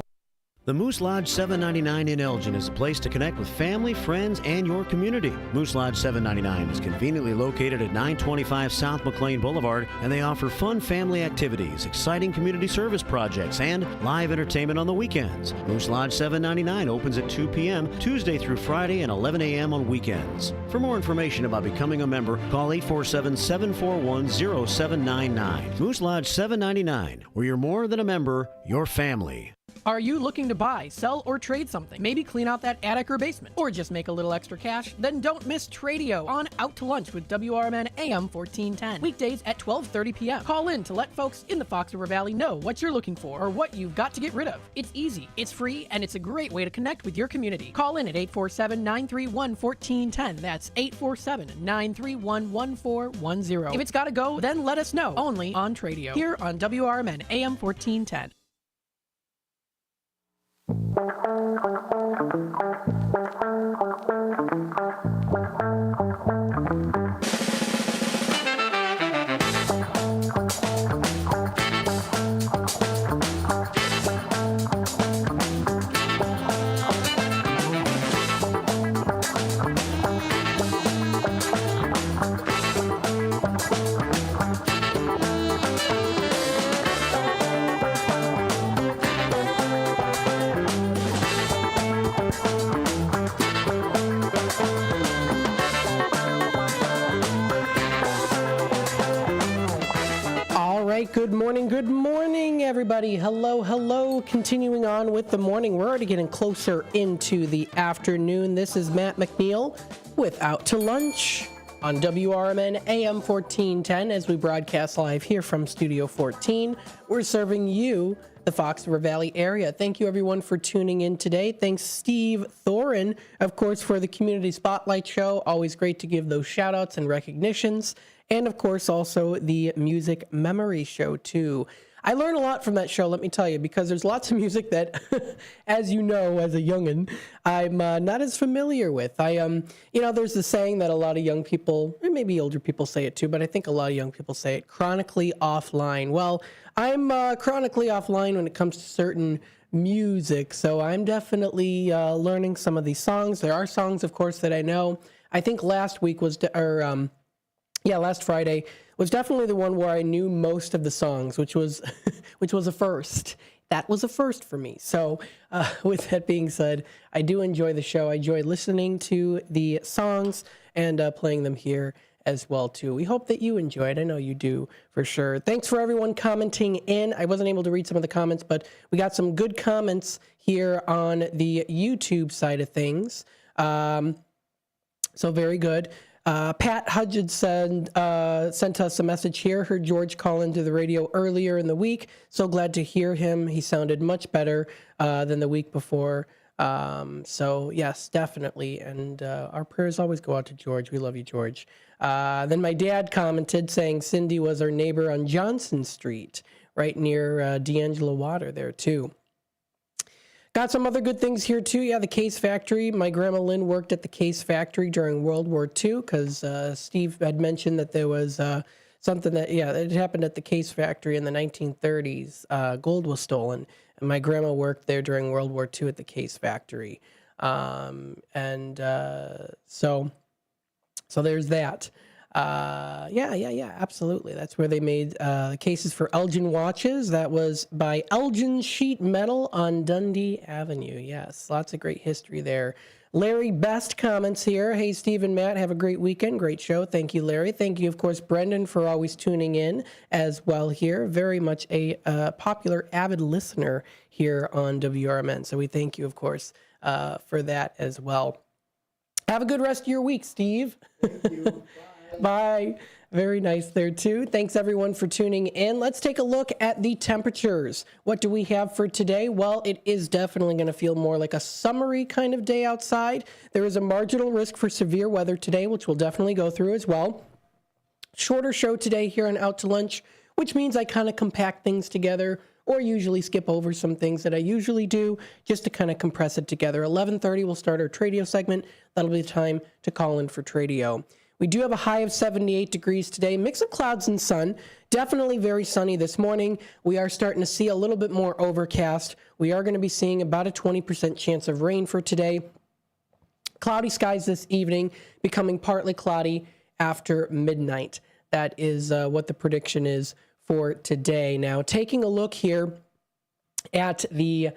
The Moose Lodge 799 in Elgin is a place to connect with family, friends, and your community. Moose Lodge 799 is conveniently located at 925 South McLean Boulevard, and they offer fun family activities, exciting community service projects, and live entertainment on the weekends. Moose Lodge 799 opens at 2 p.m. Tuesday through Friday and 11 a.m. on weekends. For more information about becoming a member, call 847-741-0799. Moose Lodge 799, where you're more than a member, you're family. Are you looking to buy, sell, or trade something? Maybe clean out that attic or basement, or just make a little extra cash? Then don't miss Tradio on Out to Lunch with WRMN AM 1410. Weekdays at 12:30 p.m. Call in to let folks in the Fox River Valley know what you're looking for or what you've got to get rid of. It's easy, it's free, and it's a great way to connect with your community. Call in at 847-931-1410. That's 847-931-1410. If it's got to go, then let us know. Only on Tradio. Here on WRMN AM 1410. Good morning, everybody. Hello. Continuing on with the morning. We're already getting closer into the afternoon. This is Matt McNeil with Out to Lunch on WRMN AM 1410 as we broadcast live here from Studio 14. We're serving you, the Fox River Valley area. Thank you, everyone, for tuning in today. Thanks, Steve Thorin, of course, for the Community Spotlight Show. Always great to give those shout-outs and recognitions. And, of course, also the Music Memory Show, too. I learn a lot from that show, let me tell you, because there's lots of music that, as you know, as a youngin', I'm not as familiar with. There's the saying that a lot of young people, and maybe older people say it too, but I think a lot of young people say it, chronically offline. Well, I'm chronically offline when it comes to certain music, so I'm definitely learning some of these songs. There are songs, of course, that I know. I think last Friday was definitely the one where I knew most of the songs, which was a first. That was a first for me. So with that being said, I do enjoy the show. I enjoy listening to the songs and playing them here as well, too. We hope that you enjoyed. I know you do, for sure. Thanks for everyone commenting in. I wasn't able to read some of the comments, but we got some good comments here on the YouTube side of things. So very good. Pat Hudgens sent us a message here. Heard George call into the radio earlier in the week. So glad to hear him. He sounded much better than the week before. So yes, definitely. And our prayers always go out to George. We love you, George. Then my dad commented saying Cindy was our neighbor on Johnson Street, right near D'Angelo Water there too. Got some other good things here too. Yeah, the Case Factory. My grandma Lynn worked at the Case Factory during World War II because Steve had mentioned that there was something that, it happened at the Case Factory in the 1930s. Gold was stolen. And my grandma worked there during World War II at the Case Factory. So there's that. Yeah, absolutely. That's where they made cases for Elgin watches. That was by Elgin Sheet Metal on Dundee Avenue. Yes, lots of great history there. Larry Best comments here. Hey, Steve and Matt, have a great weekend. Great show. Thank you, Larry. Thank you, of course, Brendan, for always tuning in as well here. Very much a popular, avid listener here on WRMN. So we thank you, of course, for that as well. Have a good rest of your week, Steve. Thank you. Bye. Very nice there, too. Thanks, everyone, for tuning in. Let's take a look at the temperatures. What do we have for today? Well, it is definitely going to feel more like a summery kind of day outside. There is a marginal risk for severe weather today, which we'll definitely go through as well. Shorter show today here on Out to Lunch, which means I kind of compact things together or usually skip over some things that I usually do just to kind of compress it together. 11:30, we'll start our Tradio segment. That'll be the time to call in for Tradio. We do have a high of 78 degrees today. Mix of clouds and sun. Definitely very sunny this morning. We are starting to see a little bit more overcast. We are going to be seeing about a 20% chance of rain for today. Cloudy skies this evening, becoming partly cloudy after midnight. That is what the prediction is for today. Now, taking a look here at the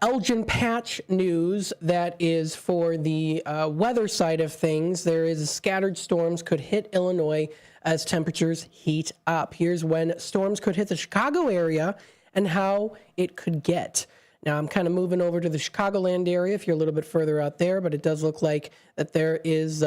Elgin patch news that is for the weather side of things. There is scattered storms could hit Illinois as temperatures heat up. Here's when storms could hit the Chicago area and how it could get. Now, I'm kind of moving over to the Chicagoland area if you're a little bit further out there, but it does look like that there is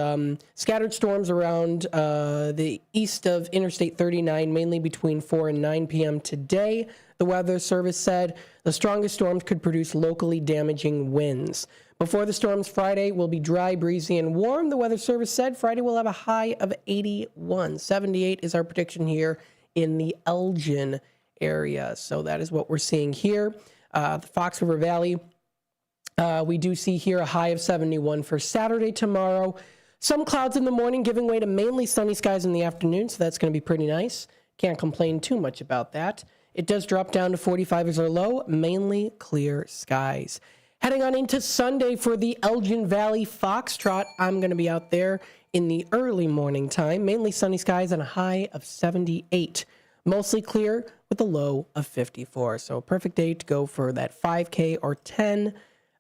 scattered storms around the east of Interstate 39, mainly between 4 and 9 p.m. today. The Weather Service said the strongest storms could produce locally damaging winds. Before the storms Friday will be dry, breezy, and warm. The Weather Service said Friday will have a high of 81. 78 is our prediction here in the Elgin area. So that is what we're seeing here. The Fox River Valley, we do see here a high of 71 for Saturday tomorrow. Some clouds in the morning giving way to mainly sunny skies in the afternoon, so that's going to be pretty nice. Can't complain too much about that. It does drop down to 45 as our low, mainly clear skies. Heading on into Sunday for the Elgin Valley Foxtrot. I'm going to be out there in the early morning time, mainly sunny skies and a high of 78. Mostly clear with a low of 54. So a perfect day to go for that 5K or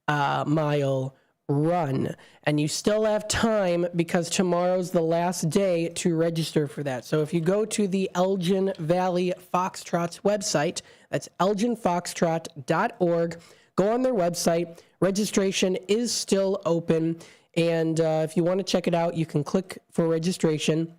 10-mile run. And you still have time because tomorrow's the last day to register for that. So if you go to the Elgin Valley Foxtrot's website, that's elginfoxtrot.org, go on their website. Registration is still open. And if you want to check it out, you can click for registration.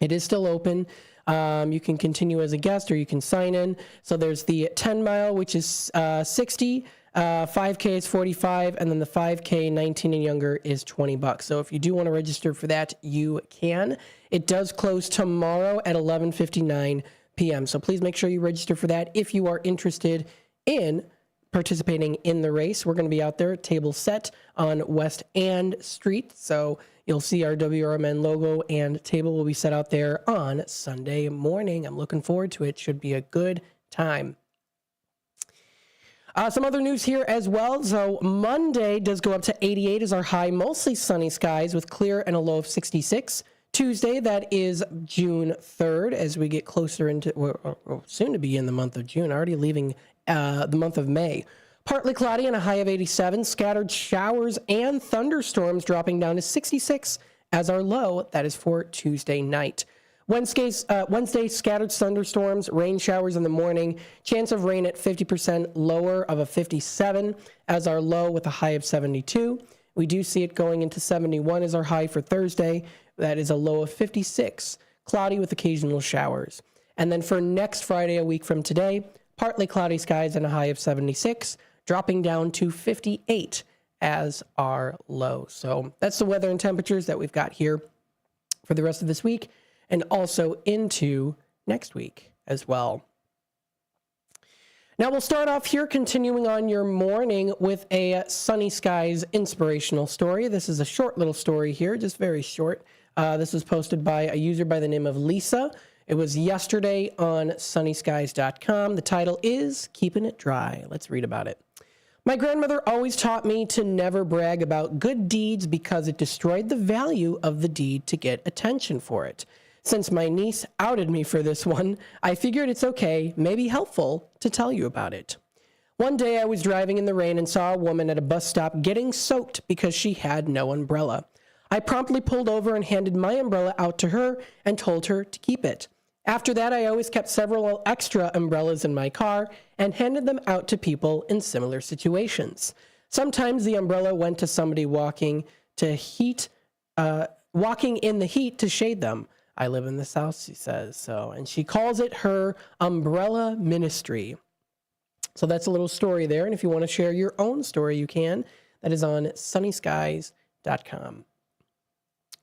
It is still open. You can continue as a guest or you can sign in. So there's the 10-mile, which is 60. 5K is 45, and then the 5K 19 and younger is $20. So if you do want to register for that, you can. It does close tomorrow at 11:59 p.m. So please make sure you register for that if you are interested in participating in the race. We're going to be out there, table set on West End Street. So you'll see our WRMN logo and table will be set out there on Sunday morning. I'm looking forward to it. Should be a good time. Some other news here as well. So Monday does go up to 88 as our high, mostly sunny skies with clear and a low of 66. Tuesday, that is June 3rd, as we get closer into, soon to be in the month of June, already leaving the month of May. Partly cloudy and a high of 87. Scattered showers and thunderstorms dropping down to 66 as our low. That is for Tuesday night. Wednesday, scattered thunderstorms, rain showers in the morning, chance of rain at 50%, lower of a 57 as our low with a high of 72. We do see it going into 71 as our high for Thursday. That is a low of 56, cloudy with occasional showers. And then for next Friday, a week from today, partly cloudy skies and a high of 76, dropping down to 58 as our low. So that's the weather and temperatures that we've got here for the rest of this week, and also into next week as well. Now we'll start off here, continuing on your morning with a Sunny Skies inspirational story. This is a short little story here, just very short. This was posted by a user by the name of Lisa. It was yesterday on sunnyskies.com. The title is Keeping It Dry. Let's read about it. My grandmother always taught me to never brag about good deeds because it destroyed the value of the deed to get attention for it. Since my niece outed me for this one, I figured it's okay, maybe helpful, to tell you about it. One day I was driving in the rain and saw a woman at a bus stop getting soaked because she had no umbrella. I promptly pulled over and handed my umbrella out to her and told her to keep it. After that, I always kept several extra umbrellas in my car and handed them out to people in similar situations. Sometimes the umbrella went to somebody walking in the heat to shade them. I live in the South, she says. So, and she calls it her umbrella ministry. So that's a little story there. And if you want to share your own story, you can. That is on sunnyskies.com. You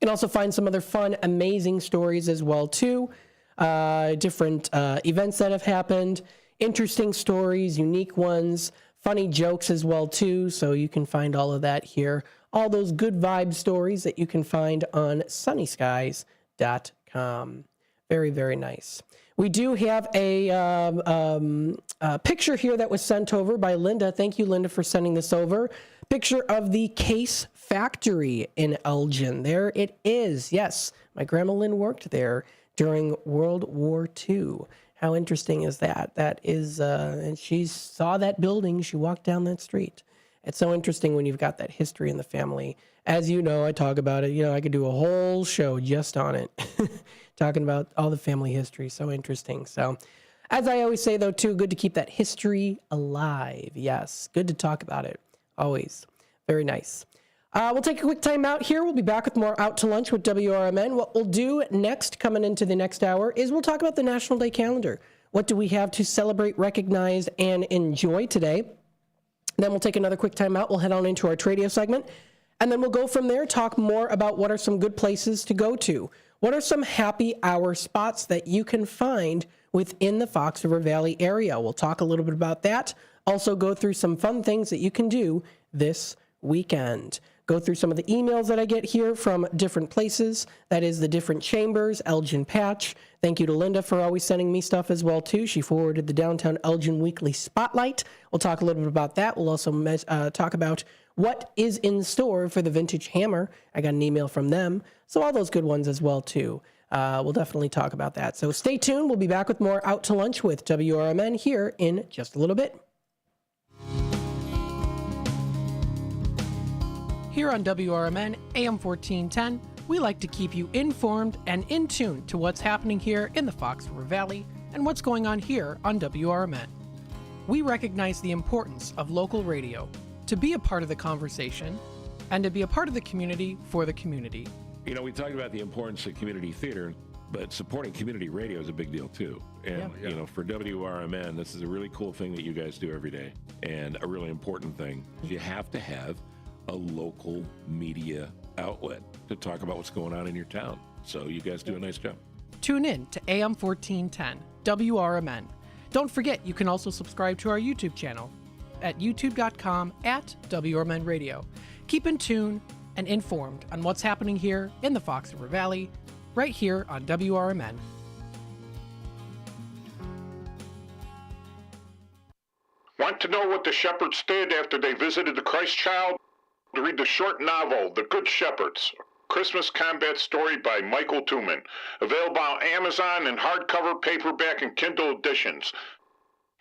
can also find some other fun, amazing stories as well, too. Different events that have happened, interesting stories, unique ones, funny jokes as well, too. So you can find all of that here. All those good vibe stories that you can find on sunnyskies.com. Very, very nice. We do have a picture here that was sent over by Linda. Thank you, Linda, for sending this over. Picture of the Case Factory in Elgin. There it is. Yes, my grandma Lynn worked there during World War II. How interesting is that? That is, and she saw that building. She walked down that street. It's so interesting when you've got that history in the family. As you know, I talk about it. You know, I could do a whole show just on it, talking about all the family history. So interesting. So, as I always say, though, too, good to keep that history alive. Yes, good to talk about it. Always. Very nice. We'll take a quick time out here. We'll be back with more Out to Lunch with WRMN. What we'll do next, coming into the next hour, is we'll talk about the National Day calendar. What do we have to celebrate, recognize, and enjoy today? Then we'll take another quick time out. We'll head on into our Tradio segment. And then we'll go from there, talk more about what are some good places to go to. What are some happy hour spots that you can find within the Fox River Valley area? We'll talk a little bit about that. Also go through some fun things that you can do this weekend. Go through some of the emails that I get here from different places. That is the different chambers, Elgin Patch. Thank you to Linda for always sending me stuff as well, too. She forwarded the Downtown Elgin Weekly Spotlight. We'll talk a little bit about that. We'll also talk about what is in store for the Vintage Hammer. I got an email from them. So all those good ones as well, too. We'll definitely talk about that. So stay tuned. We'll be back with more Out to Lunch with WRMN here in just a little bit. Here on WRMN AM 1410, we like to keep you informed and in tune to what's happening here in the Fox River Valley and what's going on here on WRMN. We recognize the importance of local radio to be a part of the conversation and to be a part of the community for the community. You know, we talked about the importance of community theater, but supporting community radio is a big deal too. And, you know, for WRMN, this is a really cool thing that you guys do every day, and a really important thing. You have to have a local media outlet to talk about what's going on in your town. So you guys do a nice job. Tune in to AM 1410, WRMN. Don't forget, you can also subscribe to our YouTube channel at youtube.com/WRMN Radio. Keep in tune and informed on what's happening here in the Fox River Valley, right here on WRMN. Want to know what the shepherds did after they visited the Christ child? Read the short novel, The Good Shepherds, Christmas combat story by Michael Tooman. Available on Amazon in hardcover, paperback, and Kindle editions.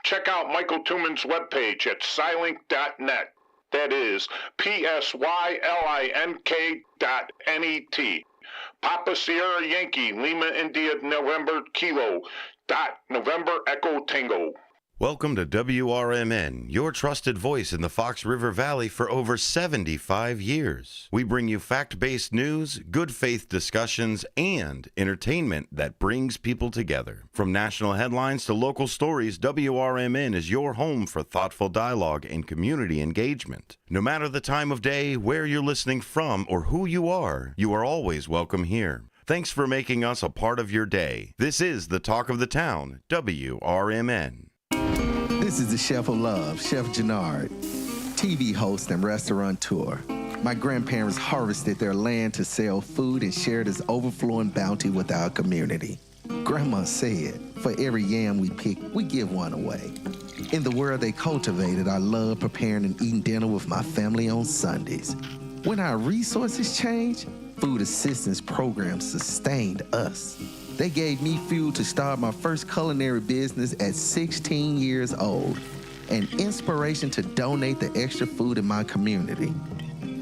Check out Michael Tooman's webpage at Silink.net. That is PSYLINK.net. Papa Sierra Yankee, Lima India November Kilo, dot November Echo Tango. Welcome to WRMN, your trusted voice in the Fox River Valley for over 75 years. We bring you fact-based news, good faith discussions, and entertainment that brings people together. From national headlines to local stories, WRMN is your home for thoughtful dialogue and community engagement. No matter the time of day, where you're listening from, or who you are always welcome here. Thanks for making us a part of your day. This is the Talk of the Town, WRMN. This is the Chef of Love, Chef Jannard, TV host and restaurateur. My grandparents harvested their land to sell food and share this overflowing bounty with our community. Grandma said, for every yam we pick, we give one away. In the world they cultivated, I love preparing and eating dinner with my family on Sundays. When our resources changed, food assistance programs sustained us. They gave me fuel to start my first culinary business at 16 years old, and inspiration to donate the extra food in my community.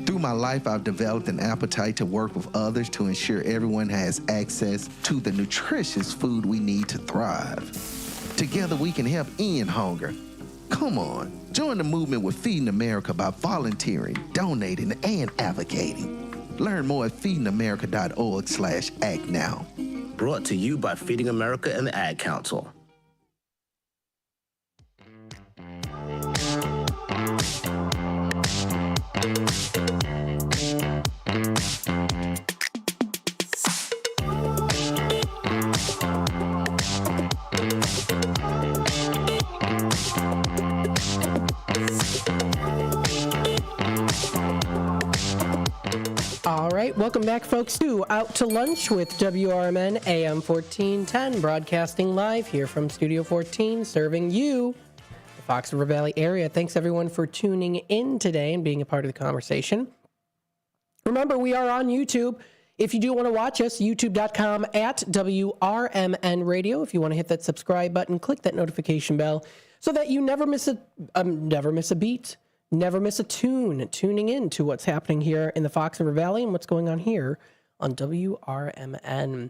Through my life, I've developed an appetite to work with others to ensure everyone has access to the nutritious food we need to thrive. Together, we can help end hunger. Come on, join the movement with Feeding America by volunteering, donating, and advocating. Learn more at feedingamerica.org/act now. Brought to you by Feeding America and the Ad Council. All right, welcome back, folks, to Out to Lunch with WRMN AM 1410, broadcasting live here from Studio 14, serving you, the Fox River Valley area. Thanks, everyone, for tuning in today and being a part of the conversation. Remember, we are on YouTube. If you do want to watch us, youtube.com/WRMN Radio. If you want to hit that subscribe button, click that notification bell so that you never miss a beat. Never miss a tune, tuning in to what's happening here in the Fox River Valley and what's going on here on WRMN.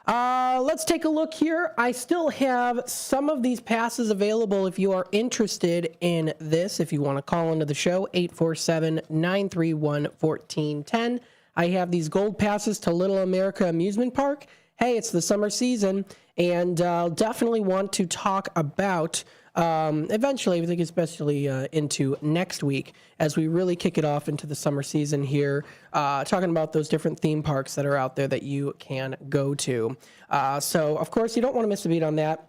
Let's take a look here. I still have some of these passes available if you are interested in this. If you want to call into the show, 847-931-1410. I have these gold passes to Little America Amusement Park. Hey, it's the summer season, and I'll definitely want to talk about eventually, I think especially into next week as we really kick it off into the summer season here, talking about those different theme parks that are out there that you can go to. So, of course, you don't want to miss a beat on that.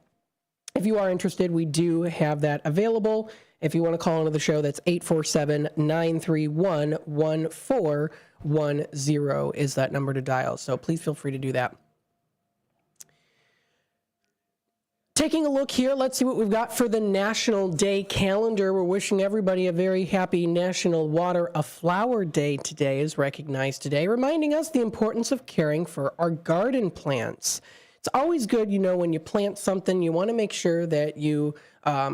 If you are interested, we do have that available. If you want to call into the show, that's 847-931-1410 is that number to dial. So please feel free to do that. Taking a look here, let's see what we've got for the National Day calendar. We're wishing everybody a very happy National Water a Flower Day today is recognized today, reminding us the importance of caring for our garden plants. It's always good, when you plant something, you want to make sure that you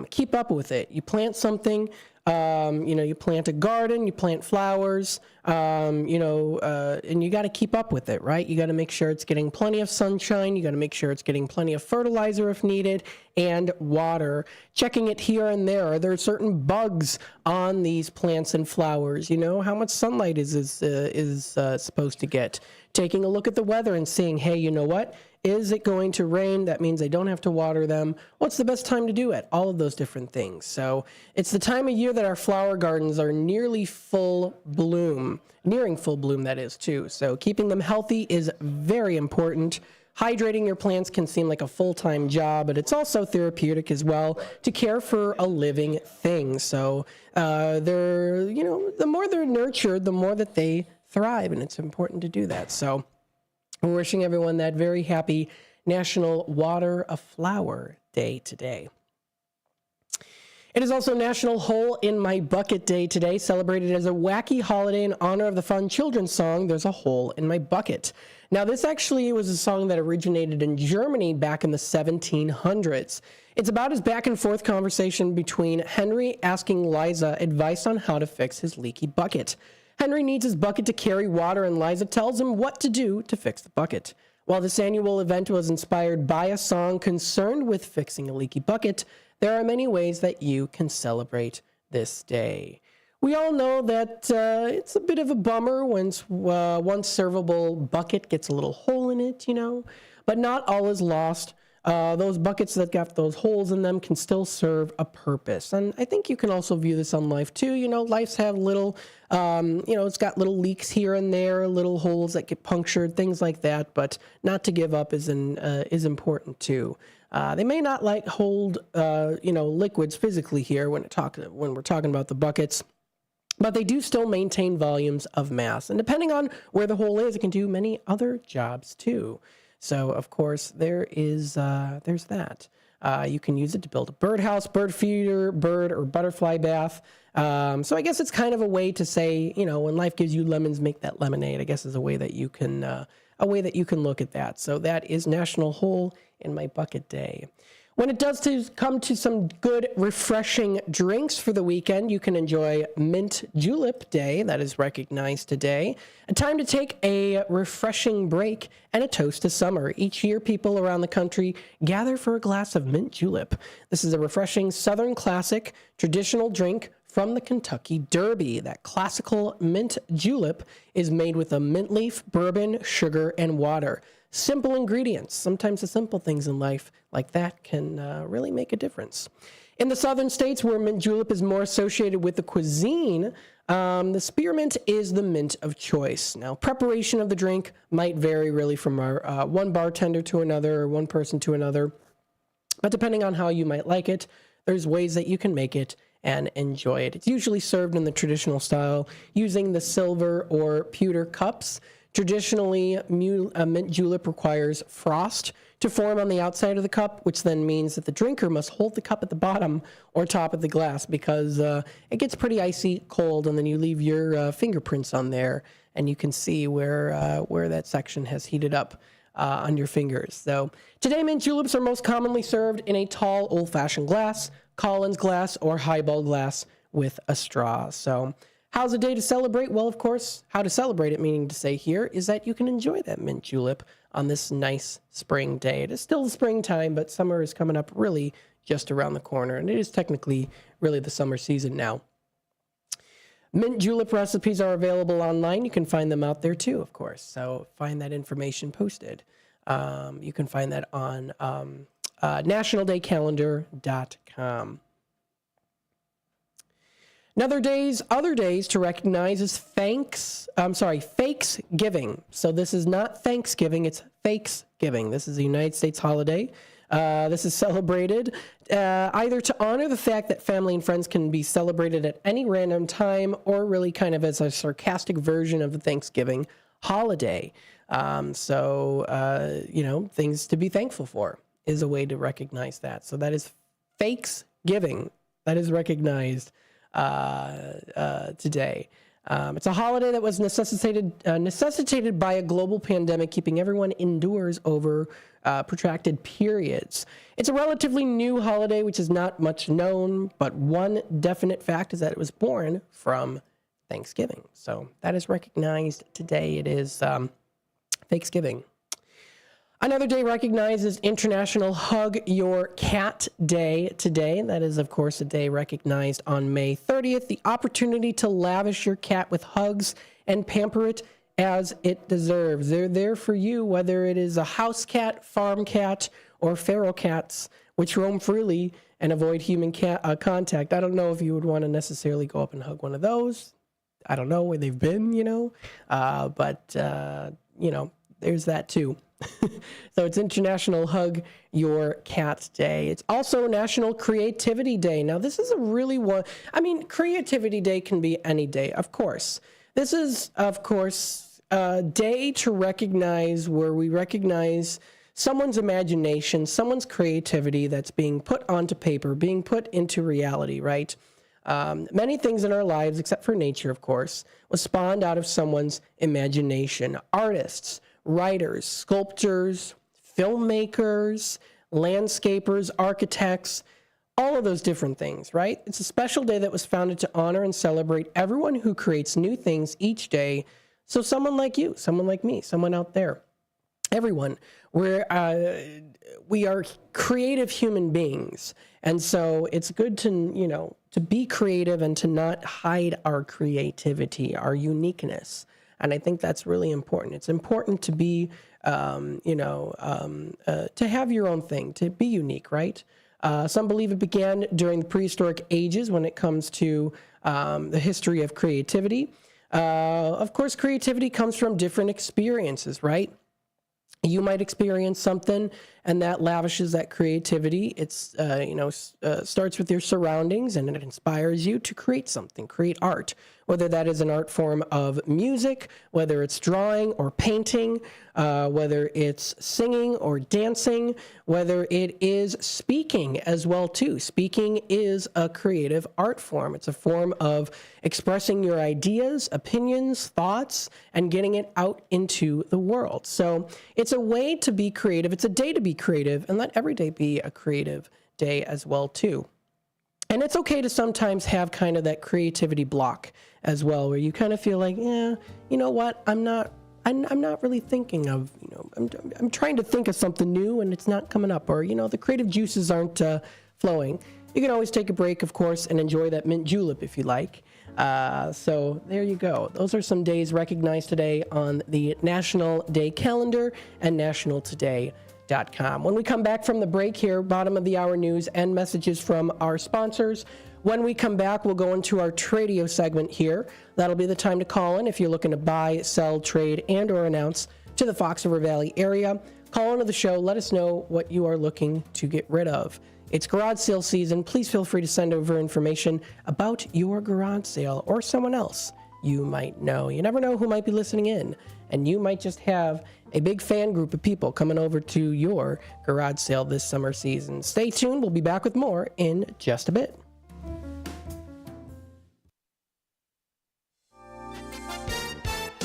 keep up with it. You plant something, you plant a garden, you plant flowers, and you got to keep up with it, right? You got to make sure it's getting plenty of sunshine. You got to make sure it's getting plenty of fertilizer if needed and water. Checking it here and there. Are there certain bugs on these plants and flowers? How much sunlight is supposed to get? Taking a look at the weather and saying, hey, you know what? Is it going to rain? That means I don't have to water them. What's the best time to do it? All of those different things. So it's the time of year that our flower gardens are nearing full bloom, that is, too. So keeping them healthy is very important. Hydrating your plants can seem like a full-time job, but it's also therapeutic as well to care for a living thing. So the more they're nurtured, the more that they thrive, and it's important to do that. So we're wishing everyone that very happy National Water a Flower Day today. It is also National Hole in My Bucket Day today, celebrated as a wacky holiday in honor of the fun children's song, There's a Hole in My Bucket. Now, this actually was a song that originated in Germany back in the 1700s. It's about his back and forth conversation between Henry asking Liza advice on how to fix his leaky bucket. Henry needs his bucket to carry water, and Liza tells him what to do to fix the bucket. While this annual event was inspired by a song concerned with fixing a leaky bucket, there are many ways that you can celebrate this day. We all know that it's a bit of a bummer when one servable bucket gets a little hole in it, but not all is lost. Those buckets that got those holes in them can still serve a purpose. And I think you can also view this on life too. Life's have little, it's got little leaks here and there, little holes that get punctured, things like that. But not to give up is important too. They may not hold, liquids physically here when we're talking about the buckets, but they do still maintain volumes of mass. And depending on where the hole is, it can do many other jobs too. So, of course, there's that. You can use it to build a birdhouse, bird feeder, bird or butterfly bath. So I guess it's kind of a way to say, when life gives you lemons, make that lemonade. I guess is a way that you can look at that. So that is National Hole in My Bucket Day. When it does come to some good, refreshing drinks for the weekend, you can enjoy Mint Julep Day. That is recognized today. A time to take a refreshing break and a toast to summer. Each year, people around the country gather for a glass of mint julep. This is a refreshing Southern classic traditional drink from the Kentucky Derby. That classical mint julep is made with a mint leaf, bourbon, sugar, and water. Simple ingredients. Sometimes the simple things in life like that can really make a difference. In the southern states where mint julep is more associated with the cuisine, the spearmint is the mint of choice. Now, preparation of the drink might vary really from one bartender to another or one person to another. But depending on how you might like it, there's ways that you can make it and enjoy it. It's usually served in the traditional style using the silver or pewter cups. Traditionally, mint julep requires frost to form on the outside of the cup, which then means that the drinker must hold the cup at the bottom or top of the glass because it gets pretty icy cold, and then you leave your fingerprints on there, and you can see where that section has heated up on your fingers. So today, mint juleps are most commonly served in a tall, old-fashioned glass, Collins glass, or highball glass with a straw. So how's a day to celebrate? Well, of course, how to celebrate it, meaning to say here, is that you can enjoy that mint julep on this nice spring day. It is still the springtime, but summer is coming up really just around the corner, and it is technically really the summer season now. Mint julep recipes are available online. You can find them out there too, of course. So find that information posted. You can find that on nationaldaycalendar.com. Other days to recognize is Fakes-giving. So this is not Thanksgiving, it's Fakes-giving. This is a United States holiday. This is celebrated either to honor the fact that family and friends can be celebrated at any random time, or really kind of as a sarcastic version of the Thanksgiving holiday. Things to be thankful for is a way to recognize that. So that is Fakes-giving. That is recognized today. It's a holiday that was necessitated by a global pandemic, keeping everyone indoors over protracted periods. It's a relatively new holiday, which is not much known, but one definite fact is that it was born from Thanksgiving. So that is recognized today. It is Thanksgiving. Another day recognized is International Hug Your Cat Day today. That is, of course, a day recognized on May 30th. The opportunity to lavish your cat with hugs and pamper it as it deserves. They're there for you, whether it is a house cat, farm cat, or feral cats, which roam freely and avoid human contact. I don't know if you would want to necessarily go up and hug one of those. I don't know where they've been, but there's that too. So it's International Hug Your Cat Day. It's also National Creativity Day. Now, this is a really one. I mean, Creativity Day can be any day, of course. This is, of course, a day to recognize where we recognize someone's imagination, someone's creativity that's being put onto paper, being put into reality, right? Many things in our lives, except for nature, of course, was spawned out of someone's imagination. Artists, writers, sculptors, filmmakers, landscapers, architects, all of those different things, right? It's a special day that was founded to honor and celebrate everyone who creates new things each day. So someone like you, someone like me, someone out there, everyone, we are creative human beings. And so it's good to, to be creative and to not hide our creativity, our uniqueness. And I think that's really important. It's important to be, to have your own thing, to be unique, right? Some believe it began during the prehistoric ages when it comes to the history of creativity. Of course, creativity comes from different experiences, right? You might experience something and that lavishes that creativity. It's, starts with your surroundings and it inspires you to create something, create art, whether that is an art form of music, whether it's drawing or painting, whether it's singing or dancing, whether it is speaking as well too. Speaking is a creative art form. It's a form of expressing your ideas, opinions, thoughts, and getting it out into the world. So it's a way to be creative. It's a day to be creative, and let every day be a creative day as well too. And it's okay to sometimes have kind of that creativity block as well, where you kind of feel like, yeah, you know what, I'm not really thinking of, I'm trying to think of something new and it's not coming up, or, the creative juices aren't flowing. You can always take a break, of course, and enjoy that mint julep if you like. So there you go. Those are some days recognized today on the National Day calendar and nationaltoday.com. When we come back from the break here, bottom of the hour news and messages from our sponsors. When we come back, we'll go into our Tradio segment here. That'll be the time to call in if you're looking to buy, sell, trade, and or announce to the Fox River Valley area. Call into the show. Let us know what you are looking to get rid of. It's garage sale season. Please feel free to send over information about your garage sale or someone else you might know. You never know who might be listening in, and you might just have a big fan group of people coming over to your garage sale this summer season. Stay tuned. We'll be back with more in just a bit.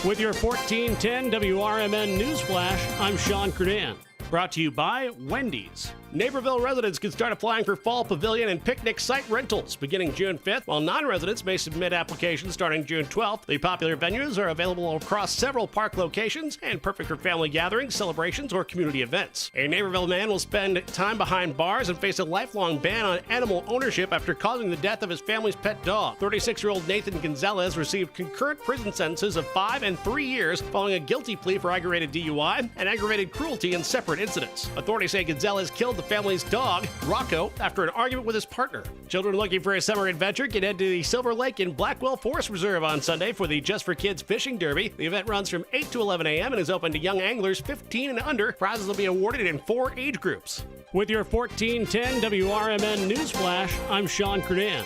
With your 1410 WRMN Newsflash, I'm Sean Kernan. Brought to you by Wendy's. Naperville residents can start applying for fall pavilion and picnic site rentals beginning June 5th, while non-residents may submit applications starting June 12th. The popular venues are available across several park locations and perfect for family gatherings, celebrations, or community events. A Naperville man will spend time behind bars and face a lifelong ban on animal ownership after causing the death of his family's pet dog. 36-year-old Nathan Gonzalez received concurrent prison sentences of 5 and 3 years following a guilty plea for aggravated DUI and aggravated cruelty in separate incidents. Authorities say Gonzalez killed the family's dog, Rocco, after an argument with his partner. Children looking for a summer adventure can head to the Silver Lake in Blackwell Forest Reserve on Sunday for the Just for Kids Fishing Derby. The event runs from 8 to 11 a.m. and is open to young anglers 15 and under. Prizes will be awarded in 4 age groups. With your 1410 WRMN Newsflash, I'm Sean Kernan.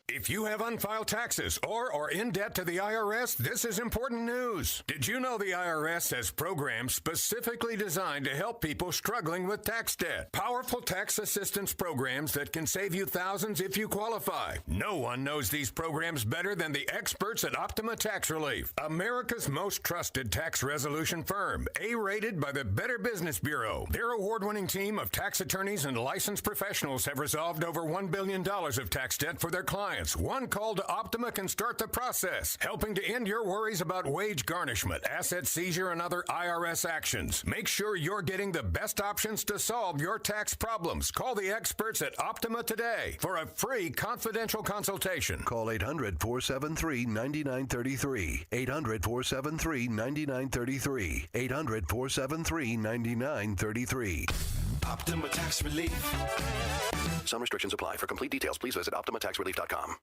If you have unfiled taxes or are in debt to the IRS, this is important news. Did you know the IRS has programs specifically designed to help people struggling with tax debt? Powerful tax assistance programs that can save you thousands if you qualify. No one knows these programs better than the experts at Optima Tax Relief, America's most trusted tax resolution firm, A-rated by the Better Business Bureau. Their award-winning team of tax attorneys and licensed professionals have resolved over $1 billion of tax debt for their clients. One call to Optima can start the process, helping to end your worries about wage garnishment, asset seizure, and other IRS actions. Make sure you're getting the best options to solve your tax problems. Call the experts at Optima today for a free confidential consultation. Call 800-473-9933. 800-473-9933. 800-473-9933. Optima Tax Relief. Some restrictions apply. For complete details, please visit OptimaTaxRelief.com.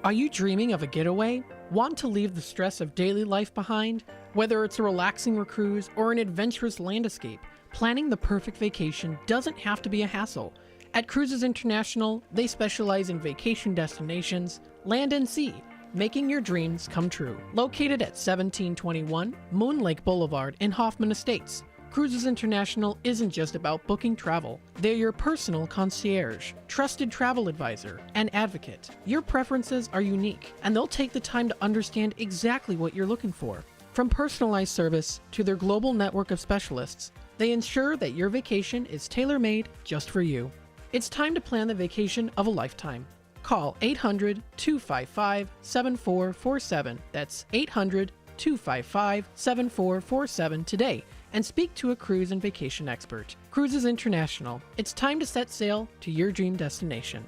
Are you dreaming of a getaway? Want to leave the stress of daily life behind? Whether it's a relaxing cruise or an adventurous land escape, planning the perfect vacation doesn't have to be a hassle. At Cruises International, they specialize in vacation destinations, land and sea, making your dreams come true. Located at 1721 Moon Lake Boulevard in Hoffman Estates, Cruises International isn't just about booking travel. They're your personal concierge, trusted travel advisor, and advocate. Your preferences are unique, and they'll take the time to understand exactly what you're looking for. From personalized service to their global network of specialists, They ensure that your vacation is tailor-made just for you. It's time to plan the vacation of a lifetime. Call 800-255-7447. That's 800-255-7447 today and speak to a cruise and vacation expert. Cruises International. It's time to set sail to your dream destination.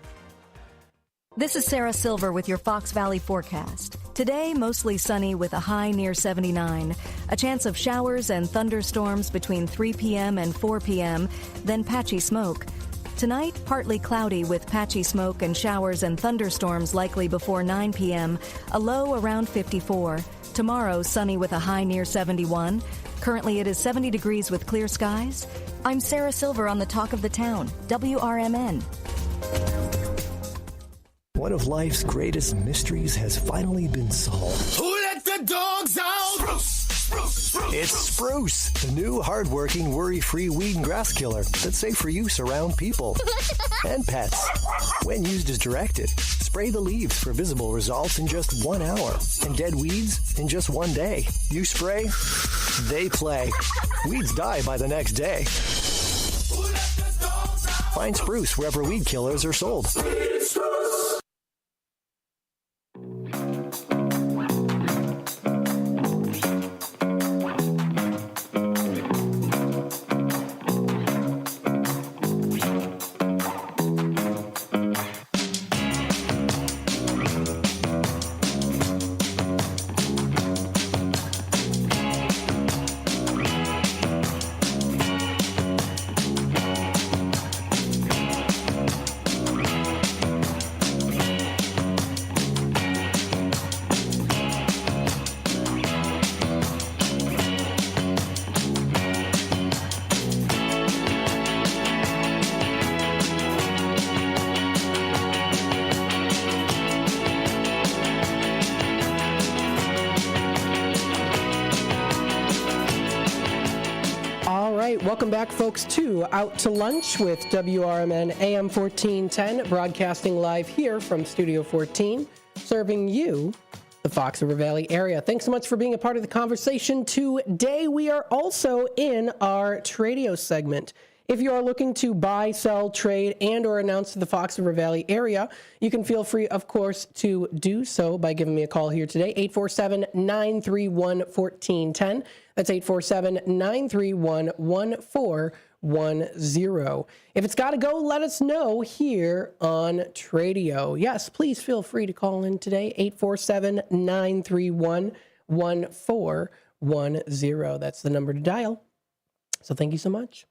This is Sarah Silver with your Fox Valley forecast. Today, mostly sunny with a high near 79. A chance of showers and thunderstorms between 3 p.m. and 4 p.m., then patchy smoke. Tonight, partly cloudy with patchy smoke and showers and thunderstorms likely before 9 p.m., a low around 54. Tomorrow, sunny with a high near 71. Currently, it is 70 degrees with clear skies. I'm Sarah Silver on the Talk of the Town, WRMN. One of life's greatest mysteries has finally been solved. Who let the dogs out? Spruce, spruce, spruce. It's Spruce, the new hard-working, worry-free weed and grass killer that's safe for use around people and pets. When used as directed, spray the leaves for visible results in just 1 hour and dead weeds in just 1 day. You spray, they play. Weeds die by the next day. Find Spruce wherever weed killers are sold. Welcome back, folks, to Out to Lunch with WRMN AM 1410, broadcasting live here from Studio 14, serving you, the Fox River Valley area. Thanks so much for being a part of the conversation today. We are also in our Tradio segment. If you are looking to buy, sell, trade, and or announce to the Fox River Valley area, you can feel free, of course, to do so by giving me a call here today, 847-931-1410. That's 847-931-1410. If it's got to go, let us know here on Tradio. Yes, please feel free to call in today, 847-931-1410. That's the number to dial. So thank you so much.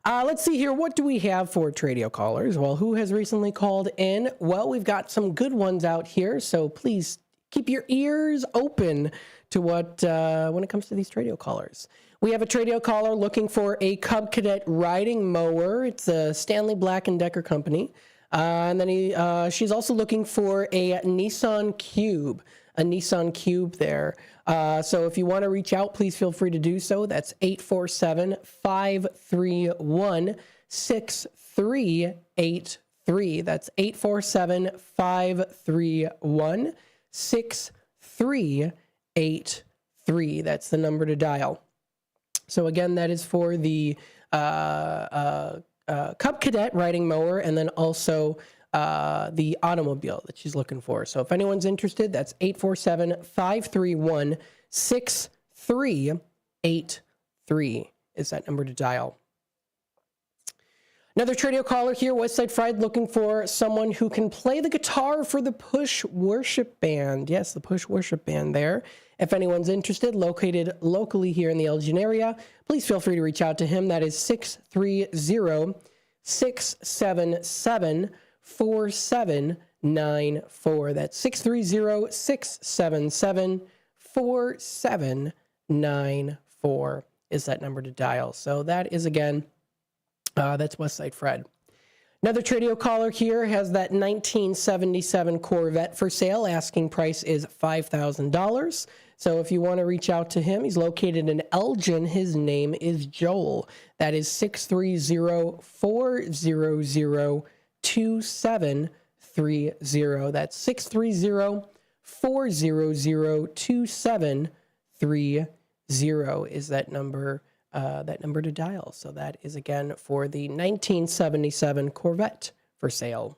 Let's see here. What do we have for Tradio callers? Well, who has recently called in? Well, we've got some good ones out here, so please keep your ears open to what when it comes to these Tradio callers. We have a Tradio caller looking for a Cub Cadet riding mower. It's a Stanley Black & Decker company. And then she's also looking for a Nissan Cube. A Nissan Cube there. So if you want to reach out, please feel free to do so. That's 847-531-6383. That's 847-531-6383. That's the number to dial. So again, that is for the Cub Cadet riding mower, and then also the automobile that she's looking for. So if anyone's interested, that's 847-531-6383 is that number to dial. Another Tradio caller here, Westside Fried, looking for someone who can play the guitar for the Push Worship Band. Yes, the Push Worship Band there. If anyone's interested, located locally here in the Elgin area, please feel free to reach out to him. That is 630-677-4794. That's 630-677-4794 is that number to dial. So that is, again, that's Westside Fred. Another Tradio caller here has that 1977 Corvette for sale. Asking price is $5,000. So if you want to reach out to him, he's located in Elgin. His name is Joel. That is 630-400-2730. That's 630-400-2730 is that number that number to dial. So that is, again, for the 1977 Corvette for sale.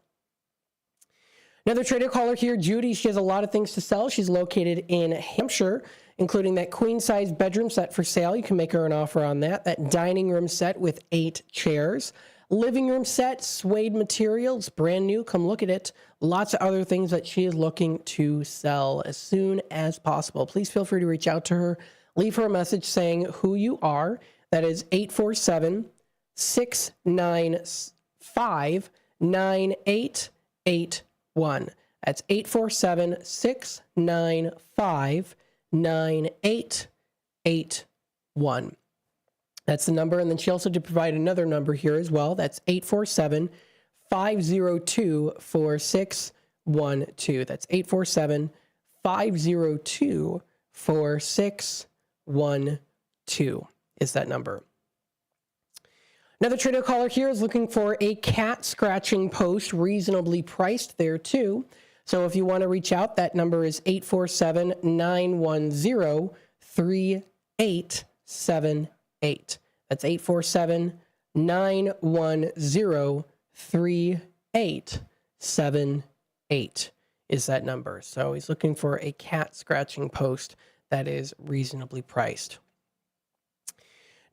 Another trader caller here, Judy. She has a lot of things to sell. She's located in Hampshire, including that queen-size bedroom set for sale. You can make her an offer on that. That dining room set with 8 chairs. Living room set, suede materials, brand new. Come look at it. Lots of other things that she is looking to sell as soon as possible. Please feel free to reach out to her. Leave her a message saying who you are. That is 847-695-9881. That's 847-695-9881. That's the number. And then she also did provide another number here as well. That's 847-502-4612. That's 847-502-4612 is that number. Another trader caller here is looking for a cat scratching post, reasonably priced there too. So if you want to reach out, that number is 847-910-3878. That's 847-910-3878 is that number. So he's looking for a cat scratching post that is reasonably priced.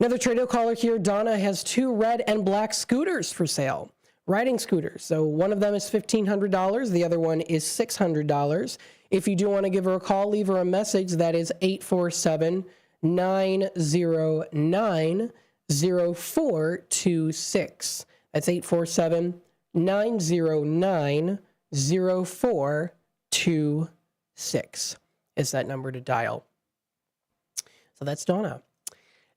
Another trader caller here, Donna, has 2 red and black scooters for sale. Riding scooters. So one of them is $1,500. The other one is $600. If you do want to give her a call, leave her a message. That is 847-909-0426. That's 847-909-0426 is that number to dial. So that's Donna.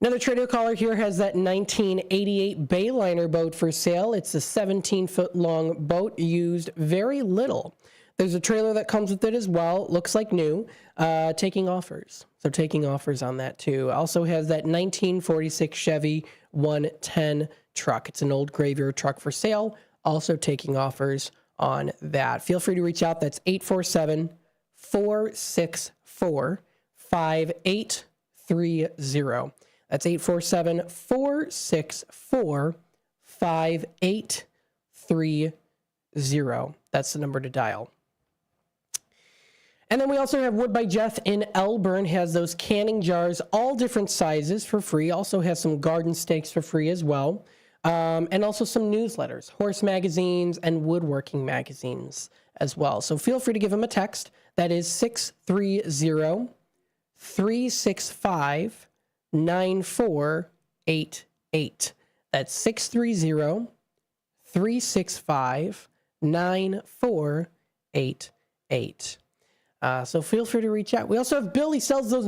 Another trader caller here has that 1988 Bayliner boat for sale. It's a 17-foot long boat, used very little. There's a trailer that comes with it as well. Looks like new. Taking offers. So taking offers on that too. Also has that 1946 Chevy 110 truck. It's an old graveyard truck for sale. Also taking offers on that. Feel free to reach out. That's 847-464-5830. That's 847-464-5830. That's the number to dial. And then we also have Wood by Jeff in Elgin. Has those canning jars, all different sizes for free. Also has some garden stakes for free as well. And also some newsletters, horse magazines, and woodworking magazines as well. So feel free to give him a text. That is 630-365-9488. That's 630-365-9488. So feel free to reach out. We also have Bill. He sells those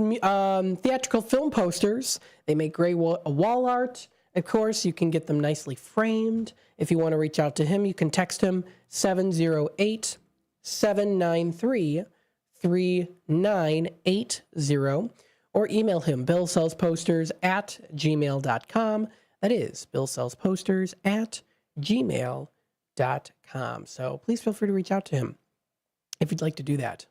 theatrical film posters. They make great wall art. Of course, you can get them nicely framed. If you want to reach out to him, you can text him 708-793-3980 or email him billsellsposters@gmail.com. That is billsellsposters@gmail.com. So please feel free to reach out to him if you'd like to do that.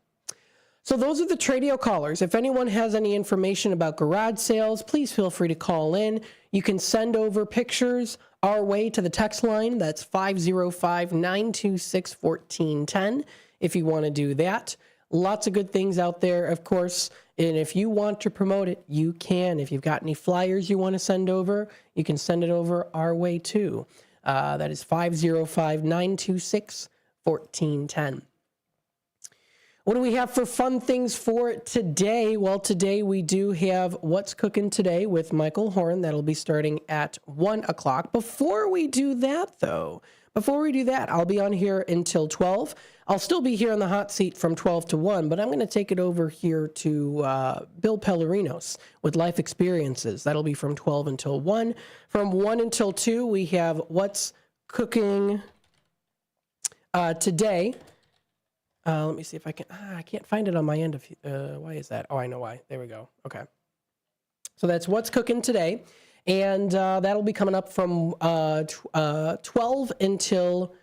So those are the Tradio callers. If anyone has any information about garage sales, please feel free to call in. You can send over pictures our way to the text line. That's 505-926-1410 if you want to do that. Lots of good things out there, of course. And if you want to promote it, you can. If you've got any flyers you want to send over, you can send it over our way too. That is 505-926-1410. What do we have for fun things for today? Well, today we do have What's Cooking Today with Michael Horn. That'll be starting at 1 o'clock. Before we do that, though, I'll be on here until 12. I'll still be here on the hot seat from 12 to 1, but I'm going to take it over here to Bill Pellerinos with Life Experiences. That'll be from 12 until 1. From 1 until 2, we have What's Cooking Today. Let me see if I can. I can't find it on my end. Why is that? Oh, I know why. There we go. Okay. So that's What's Cooking Today. And that'll be coming up from 12 until...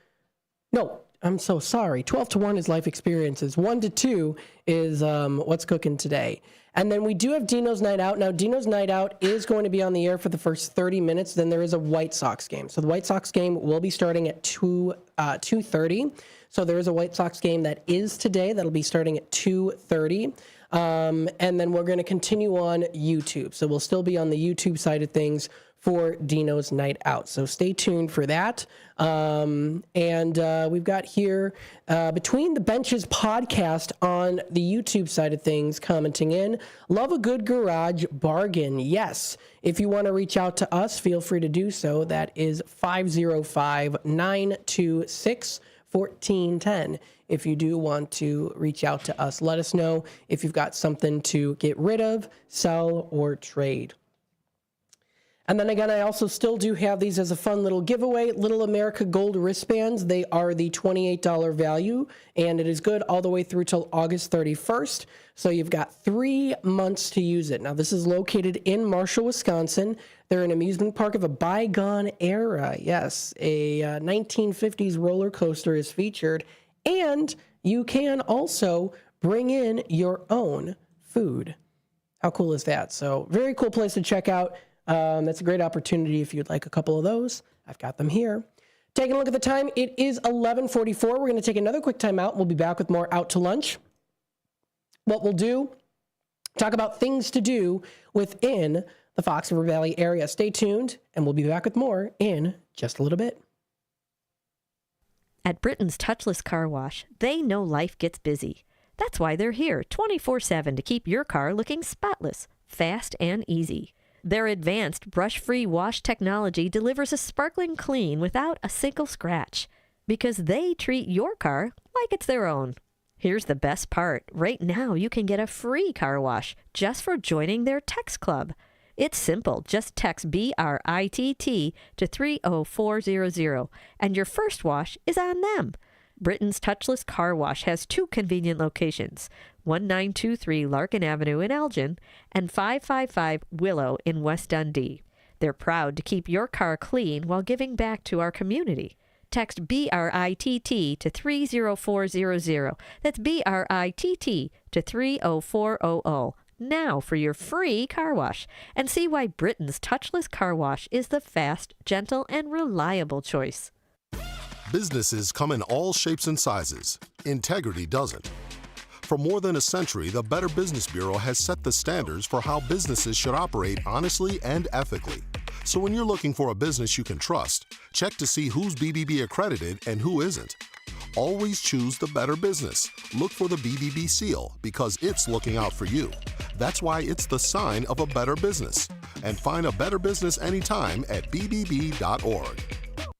No, I'm so sorry. 12 to 1 is life experiences. 1 to 2 is what's cooking today. And then we do have Dino's Night Out. Now, Dino's Night Out is going to be on the air for the first 30 minutes. Then there is a White Sox game. So the White Sox game will be starting at 2:30. So there is a White Sox game that is today. That'll be starting at 2:30. And then we're going to continue on YouTube. So we'll still be on the YouTube side of things for Dino's Night Out. So stay tuned for that. And we've got here Between the Benches podcast on the YouTube side of things commenting in. Love a good garage bargain. Yes. If you want to reach out to us, feel free to do so. That is 505-926-1410. If you do want to reach out to us, let us know if you've got something to get rid of, sell, or trade. And then again, I also still do have these as a fun little giveaway. Little America Gold wristbands. They are the $28 value, and it is good all the way through till August 31st. So you've got 3 months to use it. Now, this is located in Marshall, Wisconsin. They're an amusement park of a bygone era. Yes, a 1950s roller coaster is featured, and you can also bring in your own food. How cool is that? So very cool place to check out. That's a great opportunity if you'd like a couple of those. I've got them here. Taking a look at the time, it is 11:44. We're going to take another quick time out. We'll be back with more Out to Lunch. What we'll do, talk about things to do within the Fox River Valley area. Stay tuned, and we'll be back with more in just a little bit. At Britain's Touchless Car Wash, they know life gets busy. That's why they're here 24/7 to keep your car looking spotless, fast, and easy. Their advanced brush-free wash technology delivers a sparkling clean without a single scratch, because they treat your car like it's their own. Here's the best part. Right now, you can get a free car wash just for joining their text club. It's simple. Just text BRITT to 30400, and your first wash is on them. Britain's Touchless Car Wash has 2 convenient locations, 1923 Larkin Avenue in Elgin and 555 Willow in West Dundee. They're proud to keep your car clean while giving back to our community. Text BRITT to 30400. That's BRITT to 30400. Now for your free car wash, and see why Britain's Touchless Car Wash is the fast, gentle, and reliable choice. Businesses come in all shapes and sizes. Integrity doesn't. For more than a century, the Better Business Bureau has set the standards for how businesses should operate honestly and ethically. So when you're looking for a business you can trust, check to see who's BBB accredited and who isn't. Always choose the better business. Look for the BBB seal because it's looking out for you. That's why it's the sign of a better business. And find a better business anytime at bbb.org.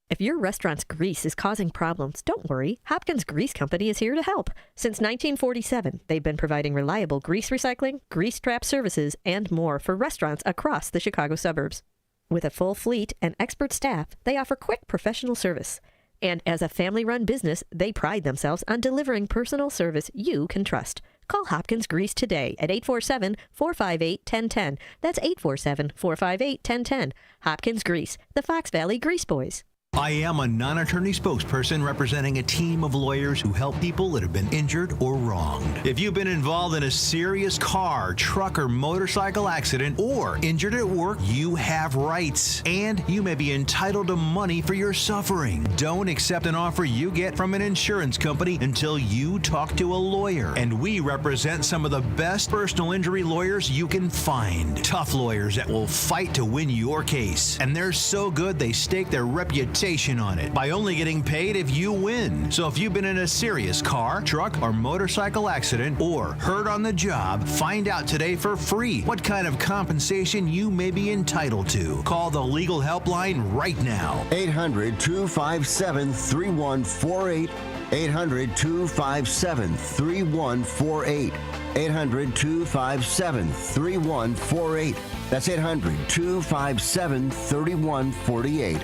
If your restaurant's grease is causing problems, don't worry. Hopkins Grease Company is here to help. Since 1947, they've been providing reliable grease recycling, grease trap services, and more for restaurants across the Chicago suburbs. With a full fleet and expert staff, they offer quick professional service. And as a family-run business, they pride themselves on delivering personal service you can trust. Call Hopkins Grease today at 847-458-1010. That's 847-458-1010. Hopkins Grease, the Fox Valley Grease Boys. I am a non-attorney spokesperson representing a team of lawyers who help people that have been injured or wronged. If you've been involved in a serious car, truck, or motorcycle accident or injured at work, you have rights, and you may be entitled to money for your suffering. Don't accept an offer you get from an insurance company until you talk to a lawyer. And we represent some of the best personal injury lawyers you can find. Tough lawyers that will fight to win your case. And they're so good they stake their reputation on it by only getting paid if you win. So if you've been in a serious car, truck, or motorcycle accident or hurt on the job, find out today for free what kind of compensation you may be entitled to. Call the legal helpline right now. 800-257-3148. 800-257-3148. 800-257-3148. That's 800-257-3148.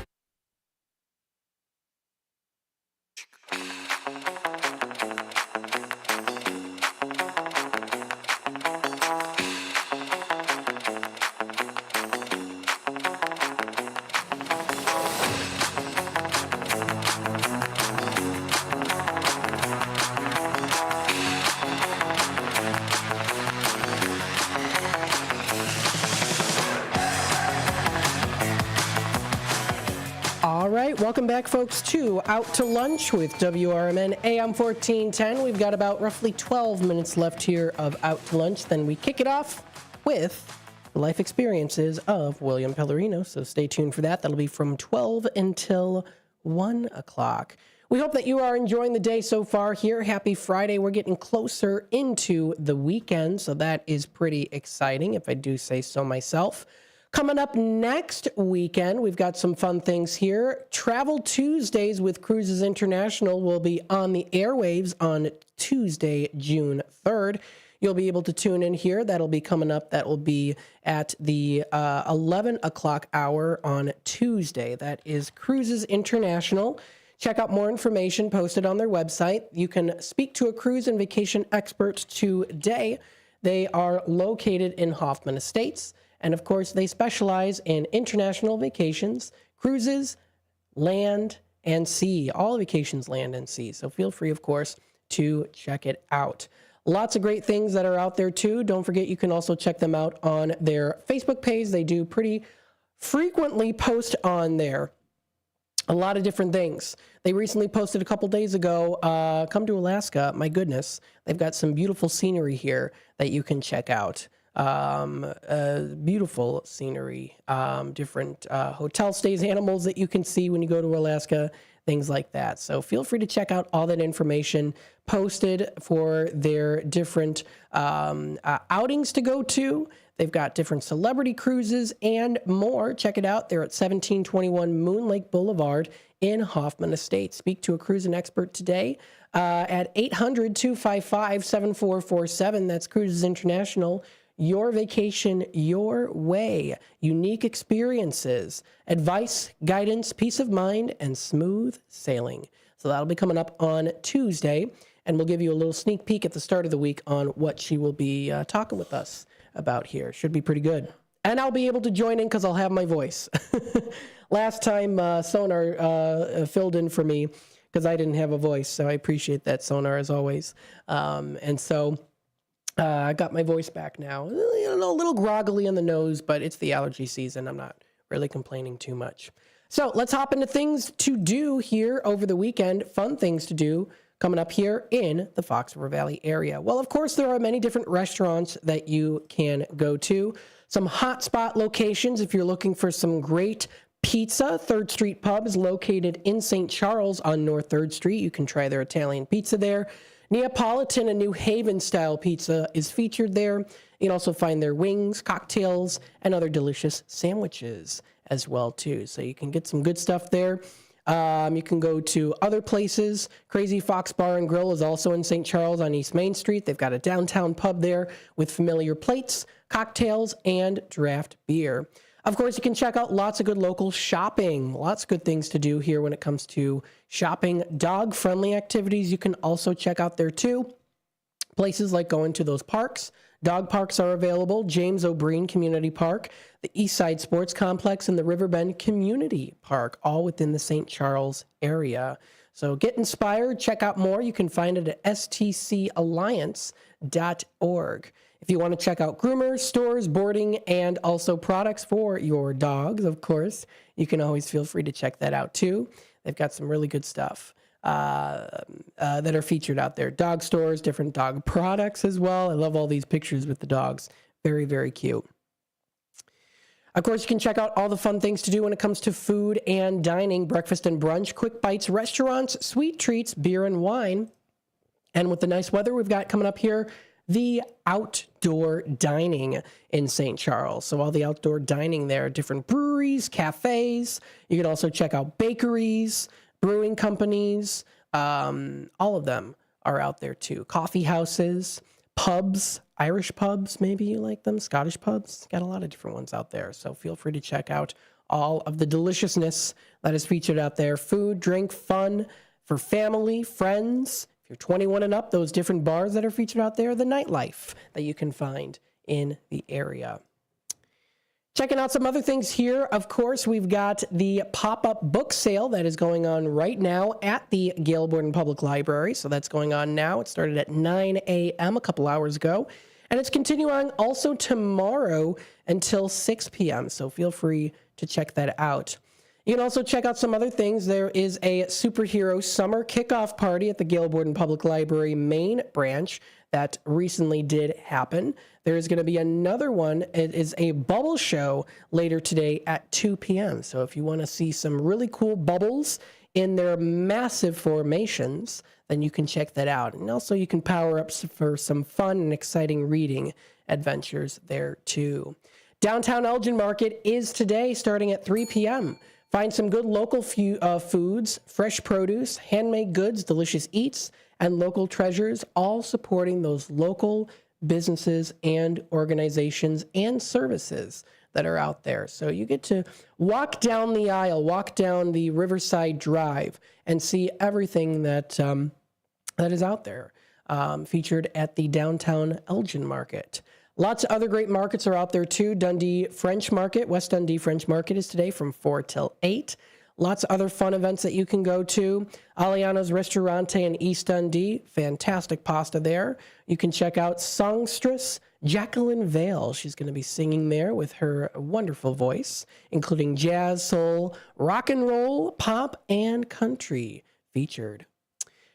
Welcome back, folks, to Out to Lunch with WRMN AM 1410. We've got about roughly 12 minutes left here of Out to Lunch. Then we kick it off with the life experiences of William Pellerino. So stay tuned for that. That'll be from 12 until 1 o'clock. We hope that you are enjoying the day so far here. Happy Friday. We're getting closer into the weekend, so that is pretty exciting, if I do say so myself. Coming up next weekend, we've got some fun things here. Travel Tuesdays with Cruises International will be on the airwaves on Tuesday, June 3rd. You'll be able to tune in here. That'll be coming up. That will be at the 11 o'clock hour on Tuesday. That is Cruises International. Check out more information posted on their website. You can speak to a cruise and vacation expert today. They are located in Hoffman Estates. And of course, they specialize in international vacations, cruises, land, and sea. All vacations, land, and sea. So feel free, of course, to check it out. Lots of great things that are out there, too. Don't forget, you can also check them out on their Facebook page. They do pretty frequently post on there a lot of different things. They recently posted a couple days ago, come to Alaska. My goodness, they've got some beautiful scenery here that you can check out. Beautiful scenery, different hotel stays, animals that you can see when you go to Alaska, things like that. So feel free to check out all that information posted for their different outings to go to. They've got different celebrity cruises and more. Check it out. They're at 1721 Moon Lake Boulevard in Hoffman Estates. Speak to a cruising expert today at 800-255-7447. That's Cruises International. Your vacation, your way. Unique experiences, advice, guidance, peace of mind, and smooth sailing. So that'll be coming up on Tuesday, and we'll give you a little sneak peek at the start of the week on what she will be talking with us about here. Should be pretty good. And I'll be able to join in because I'll have my voice. Last time, Sonar filled in for me because I didn't have a voice, so I appreciate that, Sonar, as always. And so I got my voice back now. A little groggily in the nose, but it's the allergy season. I'm not really complaining too much. So let's hop into things to do here over the weekend. Fun things to do coming up here in the Fox River Valley area. Well, of course, there are many different restaurants that you can go to. Some hotspot locations if you're looking for some great pizza. 3rd Street Pub is located in St. Charles on North 3rd Street. You can try their Italian pizza there. Neapolitan and New Haven style pizza is featured there. You can also find their wings, cocktails, and other delicious sandwiches as well, too. So you can get some good stuff there. You can go to other places. Crazy Fox Bar and Grill is also in St. Charles on East Main Street. They've got a downtown pub there with familiar plates, cocktails, and draft beer. Of course, you can check out lots of good local shopping. Lots of good things to do here when it comes to shopping. Dog-friendly activities you can also check out there, too. Places like going to those parks. Dog parks are available. James O'Brien Community Park, the Eastside Sports Complex, and the Riverbend Community Park, all within the St. Charles area. So get inspired. Check out more. You can find it at stcalliance.org. If you want to check out groomers, stores, boarding, and also products for your dogs, of course, you can always feel free to check that out, too. They've got some really good stuff that are featured out there. Dog stores, different dog products as well. I love all these pictures with the dogs. Very, very cute. Of course, you can check out all the fun things to do when it comes to food and dining, breakfast and brunch, quick bites, restaurants, sweet treats, beer and wine. And with the nice weather we've got coming up here, the outdoor dining in St. Charles. So all the outdoor dining there, different breweries, cafes. You can also check out bakeries, brewing companies. All of them are out there too. Coffee houses, pubs, Irish pubs, maybe you like them, Scottish pubs. Got a lot of different ones out there. So feel free to check out all of the deliciousness that is featured out there. Food, drink, fun for family, friends. If you're 21 and up, those different bars that are featured out there, the nightlife that you can find in the area. Checking out some other things here. Of course, we've got the pop-up book sale that is going on right now at the Gale Borden Public Library. So that's going on now. It started at 9 a.m. a couple hours ago. And it's continuing also tomorrow until 6 p.m. So feel free to check that out. You can also check out some other things. There is a superhero summer kickoff party at the Gail Borden Public Library main branch that recently did happen. There is going to be another one. It is a bubble show later today at 2 p.m. So if you want to see some really cool bubbles in their massive formations, then you can check that out. And also you can power up for some fun and exciting reading adventures there too. Downtown Elgin Market is today starting at 3 p.m. Find some good local foods, fresh produce, handmade goods, delicious eats, and local treasures, all supporting those local businesses and organizations and services that are out there. So you get to walk down the aisle, walk down the Riverside Drive, and see everything that that is out there, featured at the Downtown Elgin Market. Lots of other great markets are out there too. Dundee French Market, West Dundee French Market is today from 4 till 8. Lots of other fun events that you can go to. Aliano's Ristorante in East Dundee, fantastic pasta there. You can check out songstress Jacqueline Vale. She's going to be singing there with her wonderful voice, including jazz, soul, rock and roll, pop, and country featured.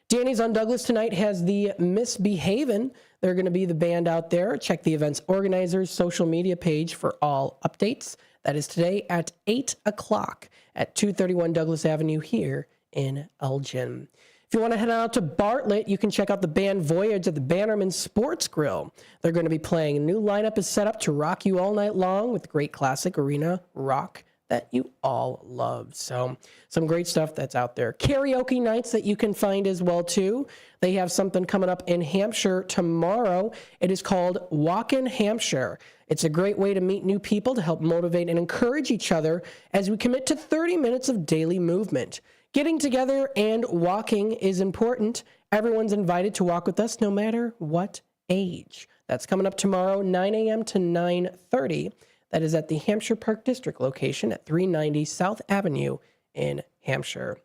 Danny's on Douglas tonight has the Misbehavin'. They're going to be the band out there. Check the event's organizers' social media page for all updates. That is today at 8 o'clock at 231 Douglas Avenue here in Elgin. If you want to head out to Bartlett, you can check out the band Voyage at the Bannerman Sports Grill. They're going to be playing. A new lineup is set up to rock you all night long with great classic arena rock that you all love. So some great stuff that's out there. Karaoke nights that you can find as well too. They have something coming up in Hampshire tomorrow. It is called Walk in Hampshire. It's a great way to meet new people, to help motivate and encourage each other as we commit to 30 minutes of daily movement. Getting together and walking is important. Everyone's invited to walk with us no matter what age. That's coming up tomorrow, 9 a.m. to 9:30. That is at the Hampshire Park District location at 390 South Avenue in Hampshire.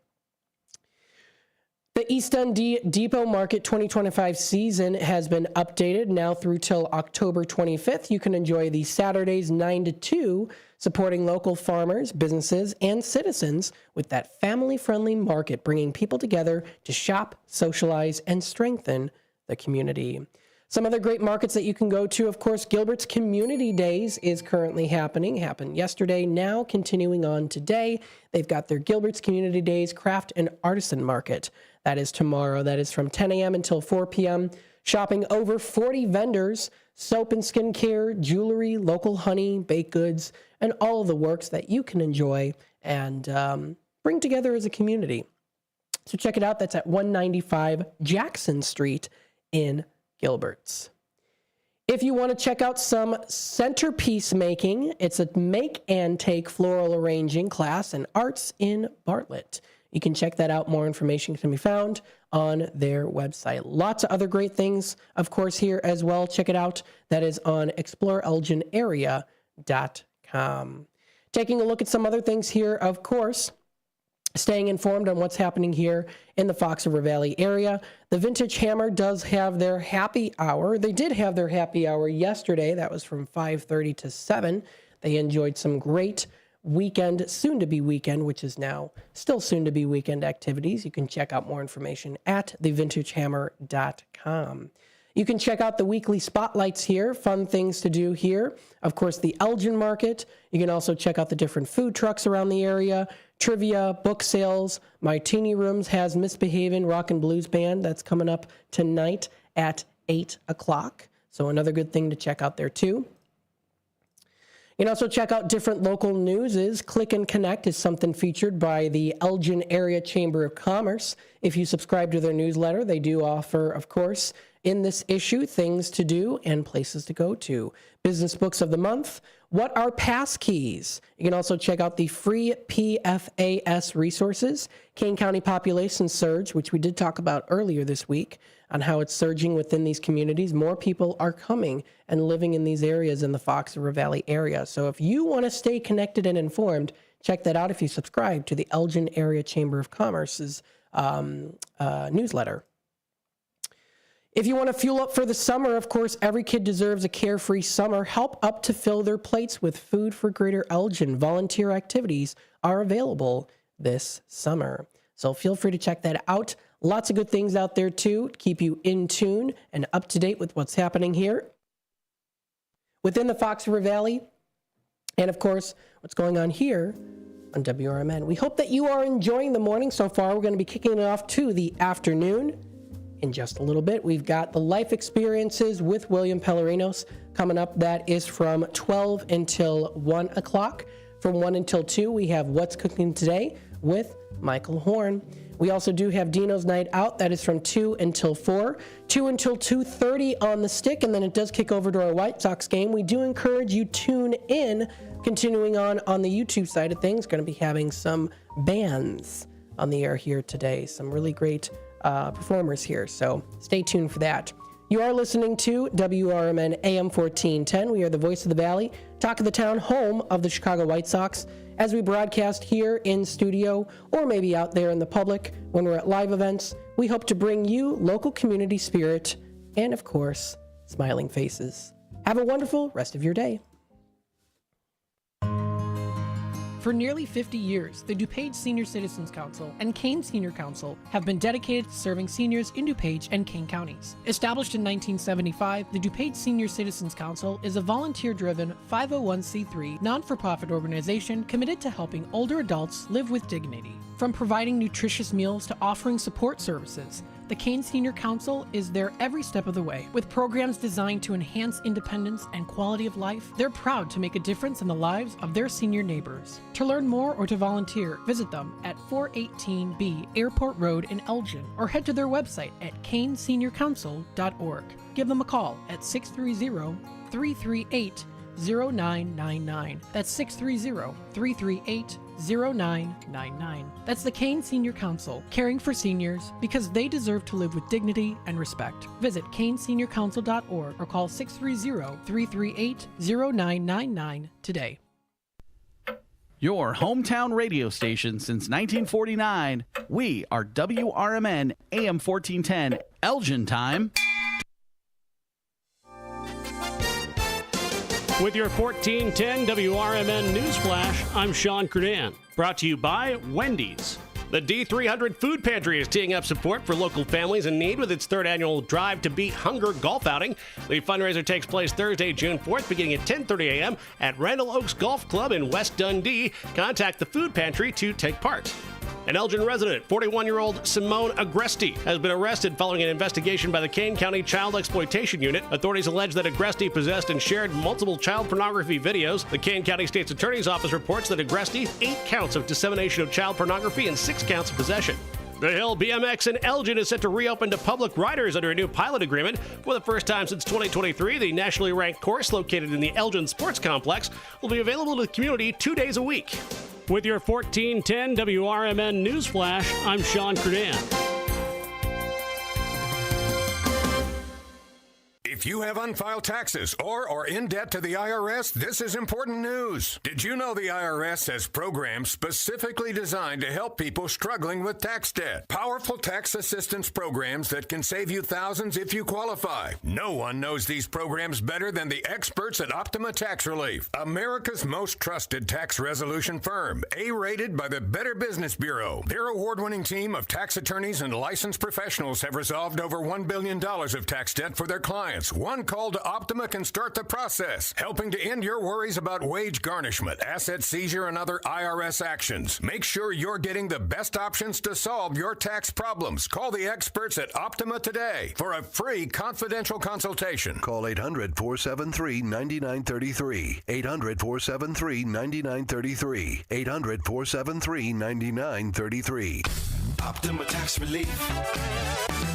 The East Dundee Depot Market 2025 season has been updated now through till October 25th. You can enjoy the Saturdays 9 to 2, supporting local farmers, businesses, and citizens with that family-friendly market, bringing people together to shop, socialize, and strengthen the community. Some other great markets that you can go to, of course, Gilbert's Community Days is currently happening. Happened yesterday, now continuing on today. They've got their Gilbert's Community Days Craft and Artisan Market. That is tomorrow. That is from 10 a.m. until 4 p.m. Shopping over 40 vendors, soap and skincare, jewelry, local honey, baked goods, and all of the works that you can enjoy and bring together as a community. So check it out. That's at 195 Jackson Street in Gilbert's. If you want to check out some centerpiece making, it's a make and take floral arranging class and arts in Bartlett. You can check that out. More information can be found on their website. Lots of other great things, of course, here as well. Check it out. That is on exploreelginarea.com. Taking a look at some other things here, of course. Staying informed on what's happening here in the Fox River Valley area. The Vintage Hammer does have their happy hour. They did have their happy hour yesterday. That was from 5:30 to 7. They enjoyed some great weekend, soon-to-be weekend, which is now still soon-to-be weekend activities. You can check out more information at thevintagehammer.com. You can check out the weekly spotlights here, fun things to do here. Of course, the Elgin Market. You can also check out the different food trucks around the area, trivia, book sales. Martini Rooms has Misbehavin' Rock and Blues Band. That's coming up tonight at 8 o'clock. So another good thing to check out there too. You can also check out different local news. Click and Connect is something featured by the Elgin Area Chamber of Commerce. If you subscribe to their newsletter, they do offer, of course, in this issue, things to do and places to go to. Business Books of the Month. What are passkeys? You can also check out the free PSAs resources. Kane County Population Surge, which we did talk about earlier this week, on how it's surging within these communities. More people are coming and living in these areas in the Fox River Valley area. So if you want to stay connected and informed, check that out if you subscribe to the Elgin Area Chamber of Commerce's newsletter. If you want to fuel up for the summer, of course, every kid deserves a carefree summer. Help up to fill their plates with food for Greater Elgin. Volunteer activities are available this summer. So feel free to check that out. Lots of good things out there, too, to keep you in tune and up to date with what's happening here within the Fox River Valley. And, of course, what's going on here on WRMN. We hope that you are enjoying the morning so far. We're going to be kicking it off to the afternoon. In just a little bit, we've got the life experiences with William Pellerinos coming up. That is from 12 until 1 o'clock. From 1 until 2, we have What's Cooking Today with Michael Horn. We also do have Dino's Night Out. That is from 2 until 4. 2 until 2:30 on the stick, and then it does kick over to our White Sox game. We do encourage you tune in. Continuing on the YouTube side of things, going to be having some bands on the air here today. Some really great performers here, so stay tuned for that. You are listening to WRMN AM 1410. We are the voice of the Valley, talk of the town, home of the Chicago White Sox, as we broadcast here in studio or maybe out there in the public when we're at live events. We hope to bring you local community spirit and, of course, smiling faces. Have a wonderful rest of your day. For nearly 50 years, the DuPage Senior Citizens Council and Kane Senior Council have been dedicated to serving seniors in DuPage and Kane counties. Established in 1975, the DuPage Senior Citizens Council is a volunteer-driven 501c3 non-for-profit organization committed to helping older adults live with dignity. From providing nutritious meals to offering support services, the Kane Senior Council is there every step of the way. With programs designed to enhance independence and quality of life, they're proud to make a difference in the lives of their senior neighbors. To learn more or to volunteer, visit them at 418B Airport Road in Elgin or head to their website at caneseniorcouncil.org. Give them a call at 630-338-0999. That's 630-338-0999. That's the Kane Senior Council, caring for seniors because they deserve to live with dignity and respect. Visit caneseniorcouncil.org or call 630-338-0999 today. Your hometown radio station since 1949. We are WRMN AM 1410 Elgin time. With your 1410 WRMN Newsflash, I'm Sean Kernan. Brought to you by Wendy's. The D300 Food Pantry is teeing up support for local families in need with its third annual Drive to Beat Hunger golf outing. The fundraiser takes place Thursday, June 4th, beginning at 10:30 a.m. at Randall Oaks Golf Club in West Dundee. Contact the Food Pantry to take part. An Elgin resident, 41-year-old Simone Agresti, has been arrested following an investigation by the Kane County Child Exploitation Unit. Authorities allege that Agresti possessed and shared multiple child pornography videos. The Kane County State's Attorney's Office reports that Agresti 8 counts of dissemination of child pornography and 6 counts of possession. The Hill BMX in Elgin is set to reopen to public riders under a new pilot agreement. For the first time since 2023, the nationally ranked course located in the Elgin Sports Complex will be available to the community 2 days a week. With your 1410 WRMN Newsflash, I'm Sean Kernan. If you have unfiled taxes or are in debt to the IRS, this is important news. Did you know the IRS has programs specifically designed to help people struggling with tax debt? Powerful tax assistance programs that can save you thousands if you qualify. No one knows these programs better than the experts at Optima Tax Relief, America's most trusted tax resolution firm, A-rated by the Better Business Bureau. Their award-winning team of tax attorneys and licensed professionals have resolved over $1 billion of tax debt for their clients. One call to Optima can start the process, helping to end your worries about wage garnishment, asset seizure, and other IRS actions. Make sure you're getting the best options to solve your tax problems. Call the experts at Optima today for a free confidential consultation. Call 800-473-9933. 800-473-9933. 800-473-9933. Optima Tax Relief.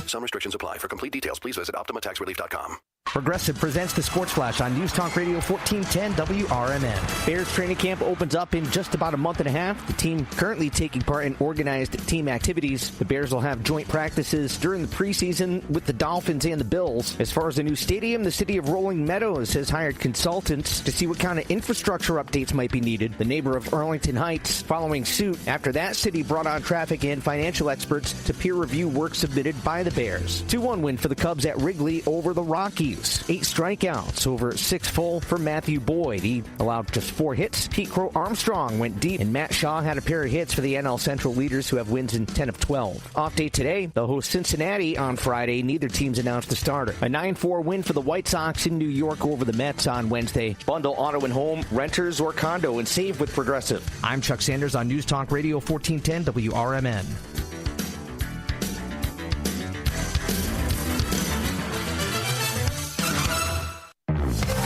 Some restrictions apply. For complete details, please visit OptimaTaxRelief.com. Progressive presents the Sports Flash on News Talk Radio 1410 WRMN. Bears training camp opens up in just about a month and a half. The team currently taking part in organized team activities. The Bears will have joint practices during the preseason with the Dolphins and the Bills. As far as the new stadium, the city of Rolling Meadows has hired consultants to see what kind of infrastructure updates might be needed. The neighbor of Arlington Heights following suit after that city brought on traffic and financial financial experts to peer review work submitted by the Bears. 2-1 win for the Cubs at Wrigley over the Rockies. 8 strikeouts over 6 full for Matthew Boyd. He allowed just 4 hits. Pete Crow Armstrong went deep, and Matt Shaw had a pair of hits for the NL Central leaders who have wins in 10 of 12. Off day today, they'll host Cincinnati on Friday. Neither team's announced a starter. A 9-4 win for the White Sox in New York over the Mets on Wednesday. Bundle auto and home, renters or condo, and save with Progressive. I'm Chuck Sanders on News Talk Radio 1410 WRMN.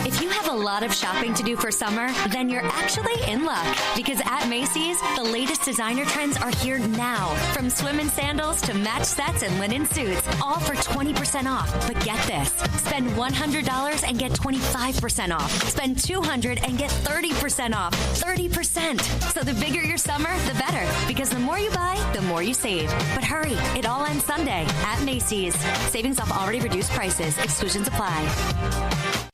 If you have a lot of shopping to do for summer, then you're actually in luck. Because at Macy's, the latest designer trends are here now. From swim and sandals to match sets and linen suits, all for 20% off. But get this, spend $100 and get 25% off. Spend $200 and get 30% off. 30%. So the bigger your summer, the better. Because the more you buy, the more you save. But hurry, it all ends Sunday at Macy's. Savings off already reduced prices. Exclusions apply.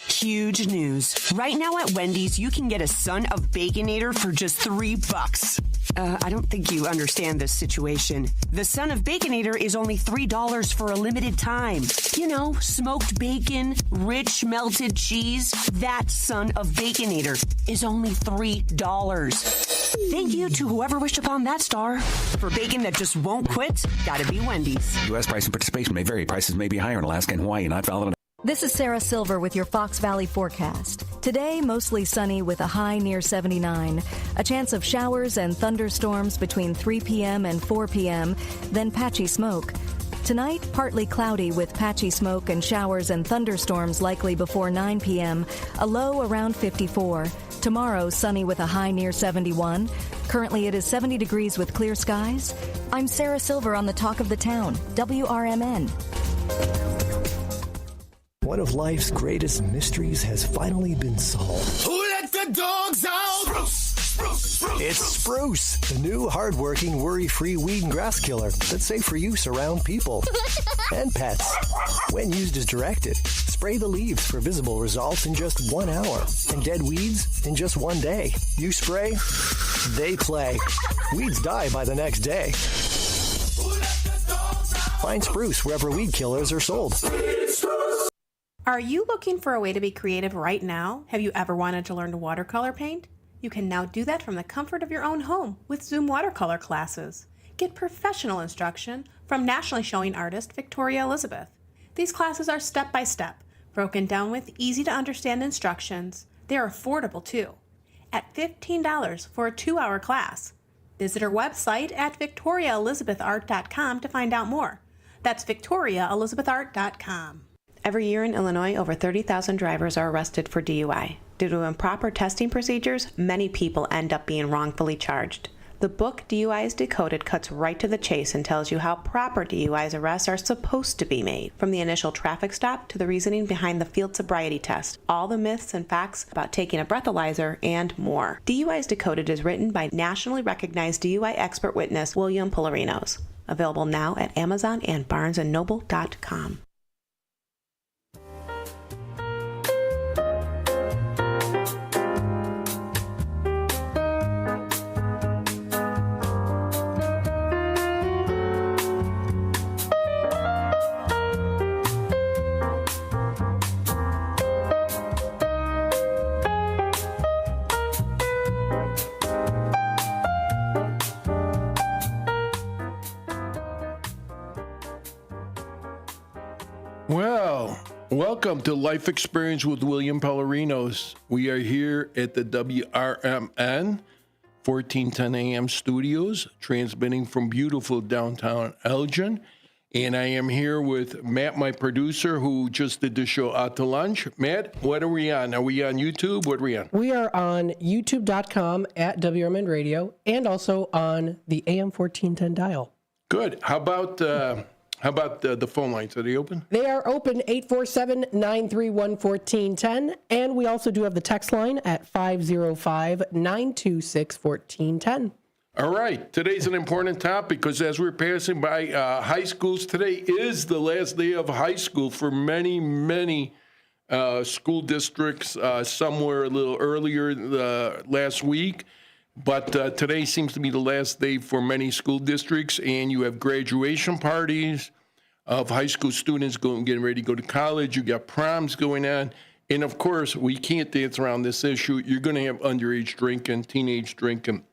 Huge news. Right now at Wendy's, you can get a Son of Baconator for just $3. I don't think you understand this situation. The Son of Baconator is only $3 for a limited time. You know, smoked bacon, rich melted cheese. That Son of Baconator is only $3. Thank you to whoever wished upon that star. For bacon that just won't quit, gotta be Wendy's. U.S. price and participation may vary. Prices may be higher in Alaska and Hawaii, not valid on. This is Sarah Silver with your Fox Valley forecast. Today, mostly sunny with a high near 79. A chance of showers and thunderstorms between 3 p.m. and 4 p.m., then patchy smoke. Tonight, partly cloudy with patchy smoke and showers and thunderstorms likely before 9 p.m., a low around 54. Tomorrow, sunny with a high near 71. Currently, it is 70 degrees with clear skies. I'm Sarah Silver on the Talk of the Town, WRMN. One of life's greatest mysteries has finally been solved. Who let the dogs out? Spruce. It's Spruce, the new hard-working, worry-free weed and grass killer that's safe for use around people and pets. When used as directed, spray the leaves for visible results in just 1 hour and dead weeds in just 1 day. You spray, they play. Weeds die by the next day. Find Spruce wherever weed killers are sold. Are you looking for a way to be creative right now? Have you ever wanted to learn to watercolor paint? You can now do that from the comfort of your own home with Zoom watercolor classes. Get professional instruction from nationally showing artist Victoria Elizabeth. These classes are step-by-step, broken down with easy-to-understand instructions. They are affordable, too, at $15 for a 2-hour class. Visit her website at victoriaelizabethart.com to find out more. That's victoriaelizabethart.com. Every year in Illinois, over 30,000 drivers are arrested for DUI. Due to improper testing procedures, many people end up being wrongfully charged. The book DUIs Decoded cuts right to the chase and tells you how proper DUIs arrests are supposed to be made, from the initial traffic stop to the reasoning behind the field sobriety test, all the myths and facts about taking a breathalyzer, and more. DUIs Decoded is written by nationally recognized DUI expert witness William Polarinos. Available now at Amazon and BarnesandNoble.com. Well, welcome to Life Experience with William Polarinos. We are here at the WRMN 1410 AM studios, transmitting from beautiful downtown Elgin. And I am here with Matt, my producer, who just did the show Out to Lunch. Matt, what are we on? Are we on YouTube? What are we on? We are on youtube.com at WRMN Radio and also on the AM 1410 dial. Good. How about the phone lines? Are they open? They are open, 847-931-1410. And we also do have the text line at 505-926-1410. All right. Today's an important topic because as we're passing by high schools, today is the last day of high school for many, many school districts. Some were a little earlier last week. But today seems to be the last day for many school districts, and you have graduation parties of high school students getting ready to go to college. You got proms going on. And, of course, we can't dance around this issue. You're going to have underage drinking, teenage drinking,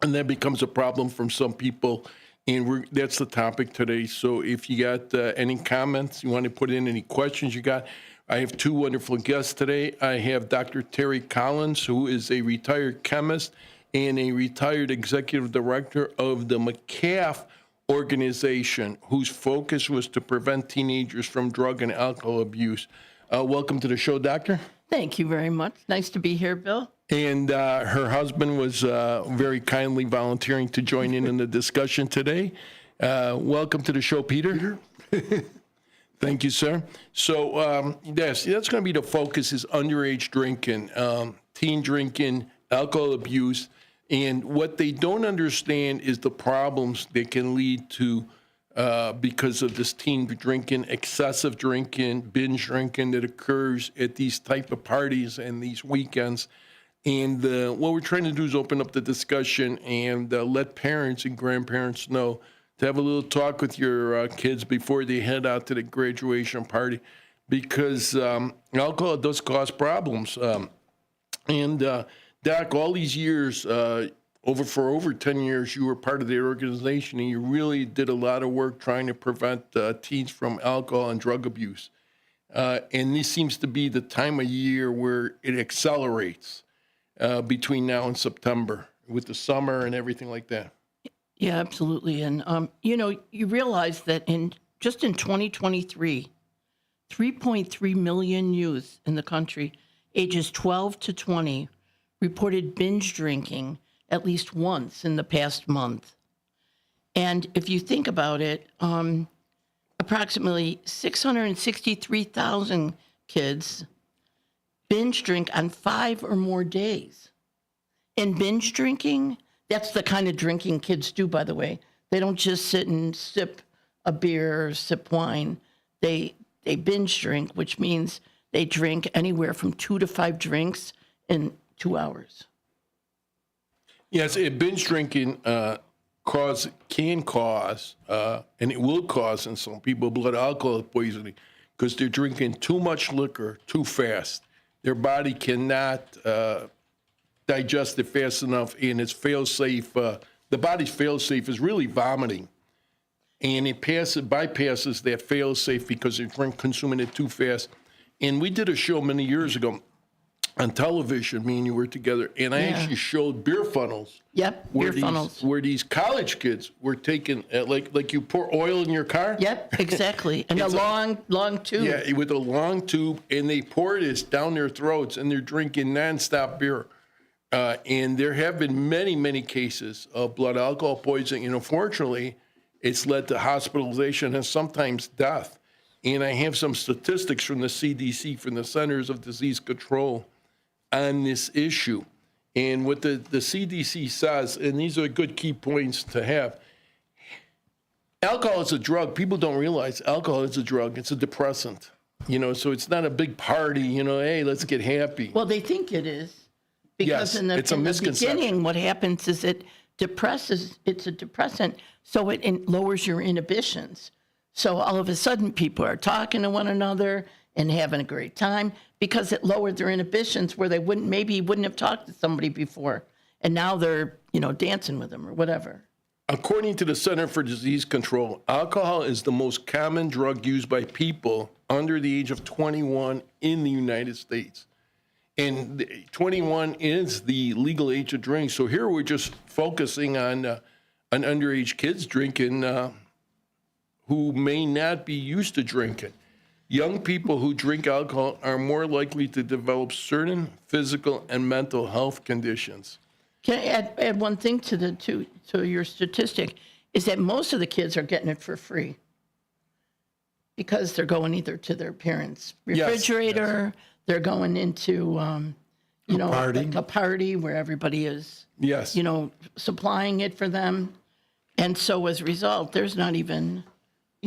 and that becomes a problem for some people. And that's the topic today. So if you got any comments, you want to put in any questions you got, I have two wonderful guests today. I have Dr. Terry Collins, who is a retired chemist and a retired executive director of the McCaff organization, whose focus was to prevent teenagers from drug and alcohol abuse. Welcome to the show, Doctor. Thank you very much. Nice to be here, Bill. And her husband was very kindly volunteering to join in the discussion today. Welcome to the show, Peter. Thank you, sir. So, yes, that's going to be the focus is underage drinking, teen drinking, alcohol abuse. And what they don't understand is the problems that can lead to because of this teen drinking, excessive drinking, binge drinking that occurs at these type of parties and these weekends. And what we're trying to do is open up the discussion and let parents and grandparents know to have a little talk with your kids before they head out to the graduation party, because alcohol does cause problems. Doc, all these years, for over 10 years, you were part of the organization, and you really did a lot of work trying to prevent teens from alcohol and drug abuse. And this seems to be the time of year where it accelerates between now and September with the summer and everything like that. Yeah, absolutely. And, you realize that just in 2023, 3.3 million youth in the country, ages 12 to 20, reported binge drinking at least once in the past month. And if you think about it, approximately 663,000 kids binge drink on 5 or more days. And binge drinking, that's the kind of drinking kids do, by the way. They don't just sit and sip a beer or sip wine. They binge drink, which means they drink anywhere from 2 to 5 drinks in 2 hours. Yes, binge drinking can cause, and it will cause in some people, blood alcohol poisoning, because they're drinking too much liquor too fast. Their body cannot digest it fast enough, and it's fail-safe. The body's fail-safe is really vomiting, and it bypasses that fail-safe because they're consuming it too fast. And we did a show many years ago on television, me and you were together, and I actually showed beer funnels. Yep, beer funnels. Where these college kids were taking, like you pour oil in your car? Yep, exactly. And a long tube. Yeah, with a long tube, and they pour this down their throats, and they're drinking nonstop beer. And there have been many, many cases of blood alcohol poisoning, and unfortunately, it's led to hospitalization and sometimes death. And I have some statistics from the CDC, from the Centers of Disease Control, on this issue. And what the CDC says, and these are good key points to have, alcohol is a drug. People don't realize alcohol is a drug. It's a depressant, so it's not a big party, hey, let's get happy. Well, they think it is. Because in the beginning, what happens is it's a depressant, so it lowers your inhibitions. So all of a sudden, people are talking to one another and having a great time because it lowered their inhibitions where they wouldn't have talked to somebody before. And now they're, dancing with them or whatever. According to the Center for Disease Control, alcohol is the most common drug used by people under the age of 21 in the United States. And 21 is the legal age of drink. So here we're just focusing on underage kids drinking who may not be used to drinking. Young people who drink alcohol are more likely to develop certain physical and mental health conditions. Can I add one thing to your statistic, is that most of the kids are getting it for free because they're going either to their parents' refrigerator, they're going into, like a party where everybody is, supplying it for them. And so as a result, there's not even,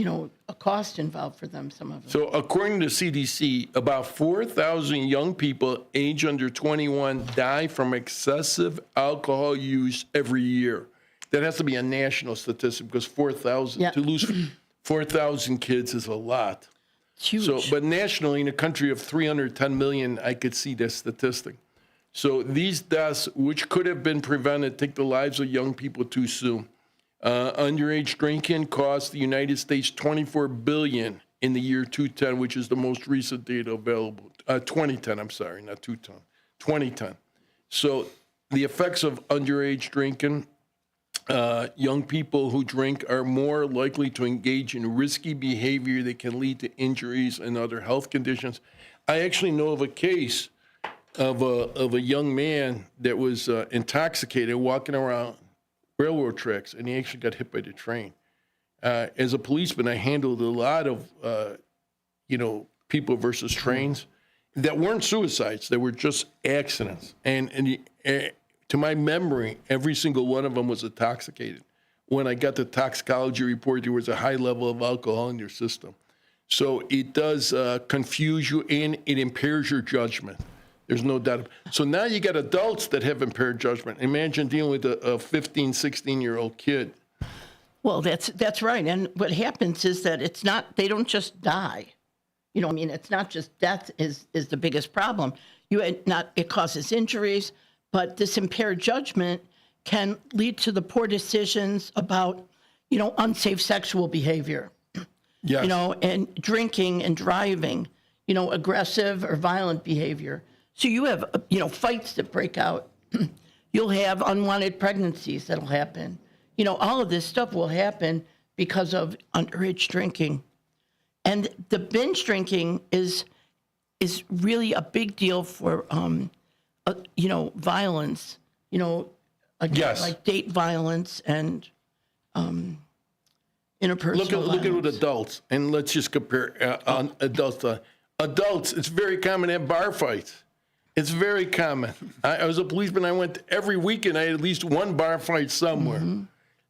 a cost involved for them, some of them. So according to CDC, about 4,000 young people age under 21 die from excessive alcohol use every year. That has to be a national statistic because 4,000, to lose 4,000 kids is a lot. It's huge. So, but nationally, in a country of 310 million, I could see that statistic. So these deaths, which could have been prevented, take the lives of young people too soon. Underage drinking cost the United States $24 billion in the year 2010, which is the most recent data available. 2010, I'm sorry, not 2010. 2010. So the effects of underage drinking, young people who drink are more likely to engage in risky behavior that can lead to injuries and other health conditions. I actually know of a case of a young man that was intoxicated walking around railroad tracks, and he actually got hit by the train. As a policeman, I handled a lot of, people versus trains that weren't suicides. They were just accidents. And to my memory, every single one of them was intoxicated. When I got the toxicology report, there was a high level of alcohol in your system. So it does confuse you, and it impairs your judgment. There's no doubt. So now you got adults that have impaired judgment. Imagine dealing with a 15, 16-year-old kid. Well, that's right. And what happens is that they don't just die. It's not just death is the biggest problem. It causes injuries, but this impaired judgment can lead to the poor decisions about, unsafe sexual behavior. Yes. And drinking and driving, aggressive or violent behavior. So you have, fights that break out. You'll have unwanted pregnancies that'll happen. All of this stuff will happen because of underage drinking. And the binge drinking is really a big deal for, violence, Yes. like date violence and interpersonal Look at what violence. adults, and let's just compare on adults. Adults, it's very common to have bar fights. It's very common. I was a policeman. I went every weekend. I had at least one bar fight somewhere. Mm-hmm.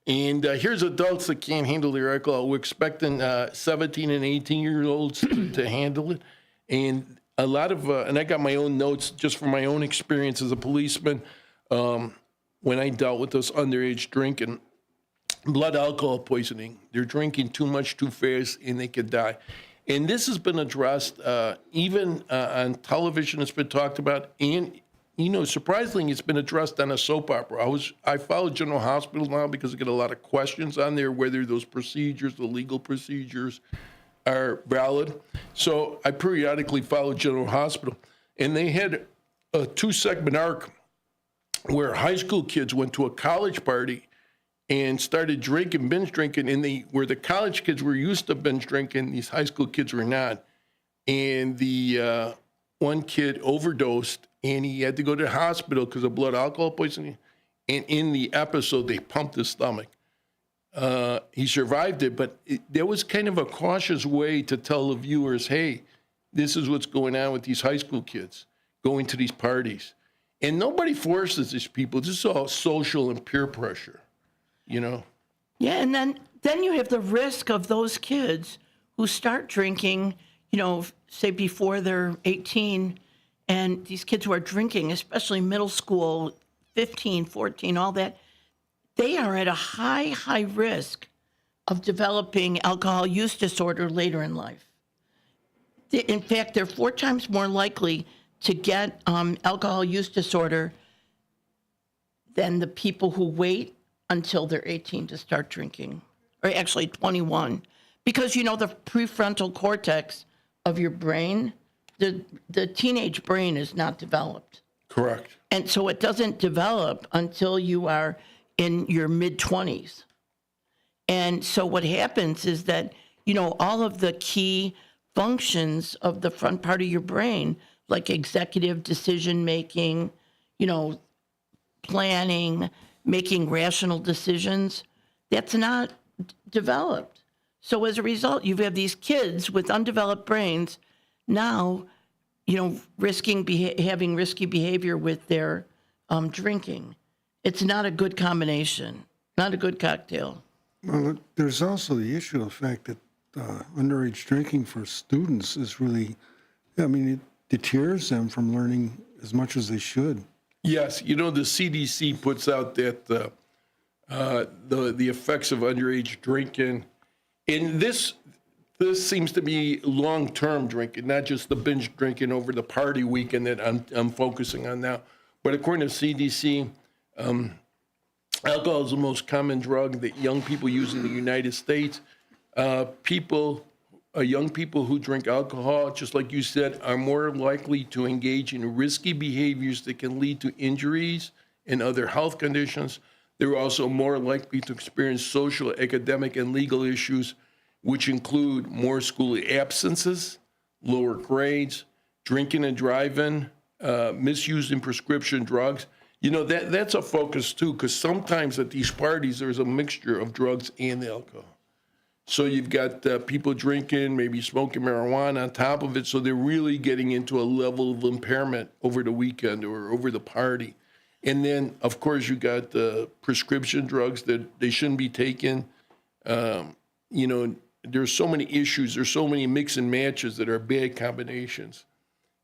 And here's adults that can't handle their alcohol. We're expecting 17 and 18-year-olds to handle it. And a lot of, and I got my own notes just from my own experience as a policeman when I dealt with this underage drinking, blood alcohol poisoning. They're drinking too much too fast and they could die. And this has been addressed even on television. It's been talked about, and surprisingly, it's been addressed on a soap opera. I follow General Hospital now because I get a lot of questions on there whether those procedures, the legal procedures, are valid. So I periodically follow General Hospital, and they had a 2-segment arc where high school kids went to a college party and started drinking, binge drinking, and where the college kids were used to binge drinking, these high school kids were not. And the one kid overdosed, and he had to go to the hospital because of blood alcohol poisoning. And in the episode, they pumped his stomach. He survived it, but there was kind of a cautious way to tell the viewers, hey, this is what's going on with these high school kids going to these parties. And nobody forces these people. This is all social and peer pressure. Yeah, and then you have the risk of those kids who start drinking, say before they're 18, and these kids who are drinking, especially middle school, 15, 14, all that, they are at a high risk of developing alcohol use disorder later in life. In fact, they're 4 times more likely to get alcohol use disorder than the people who wait until they're 18 to start drinking, or actually 21. Because, the prefrontal cortex of your brain, the teenage brain is not developed. Correct. And so it doesn't develop until you are in your mid-20s. And so what happens is that, all of the key functions of the front part of your brain, like executive decision-making, planning, making rational decisions, that's not developed. So as a result, you have these kids with undeveloped brains now, having risky behavior with their drinking. It's not a good combination, not a good cocktail. Well, there's also the issue of the fact that underage drinking for students is really, it deters them from learning as much as they should. Yes, the CDC puts out that the effects of underage drinking, and this seems to be long-term drinking, not just the binge drinking over the party weekend that I'm focusing on now. But according to CDC, alcohol is the most common drug that young people use in the United States. Young people who drink alcohol, just like you said, are more likely to engage in risky behaviors that can lead to injuries and other health conditions. They're also more likely to experience social, academic, and legal issues, which include more school absences, lower grades, drinking and driving, misuse in prescription drugs. That's a focus too, because sometimes at these parties, there's a mixture of drugs and alcohol. So you've got people drinking, maybe smoking marijuana on top of it, so they're really getting into a level of impairment over the weekend or over the party. And then, of course, you got the prescription drugs that they shouldn't be taking. There's so many issues. There's so many mix and matches that are bad combinations.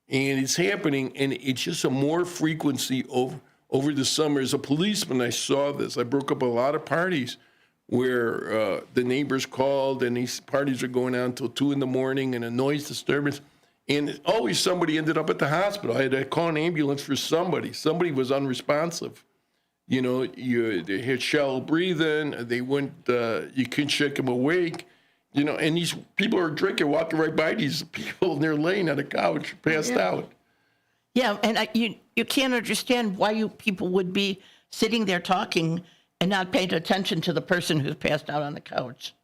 And it's happening, and it's just a more frequency over the summer. As a policeman, I saw this. I broke up a lot of parties where the neighbors called, and these parties are going on until 2 a.m. and a noise disturbance. And always somebody ended up at the hospital. I had to call an ambulance for somebody. Somebody was unresponsive. They had shallow breathing. They wouldn't, you couldn't shake them awake. And these people are drinking, walking right by these people, and they're laying on a couch, passed out. Yeah, and you can't understand why people would be sitting there talking and not paying attention to the person who's passed out on the couch.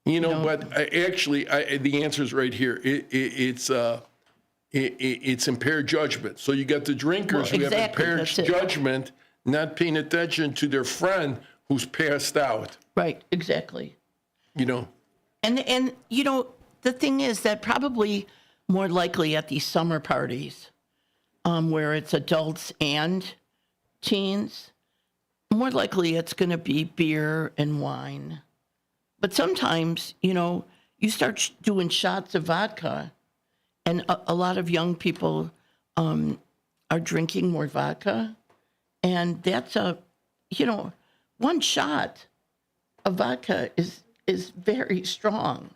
But the answer is right here. It's impaired judgment. So you got the drinkers who have impaired judgment, not paying attention to their friend who's passed out. Right, exactly. And the thing is that probably more likely at these summer parties, where it's adults and teens, more likely it's going to be beer and wine. But sometimes, you start doing shots of vodka, and a lot of young people are drinking more vodka. And that's one shot of vodka is very strong.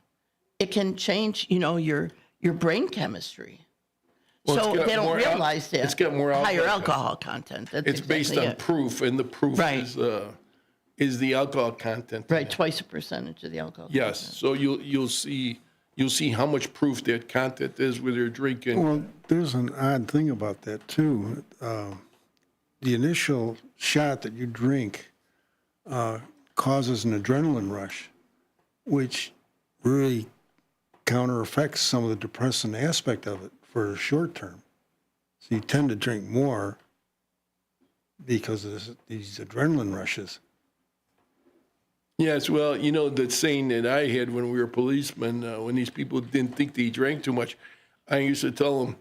It can change, your brain chemistry. Well, so they don't realize that. It's got more higher alcohol content. That's it's based on proof, and the proof is the alcohol content. Right, twice the percentage of the alcohol. Yes, content. So you'll see how much proof that content is when you're drinking. Well, there's an odd thing about that too. The initial shot that you drink causes an adrenaline rush, which really counteraffects some of the depressant aspect of it for short term. So you tend to drink more because of these adrenaline rushes. Yes, well, the saying that I had when we were policemen, when these people didn't think they drank too much, I used to tell them,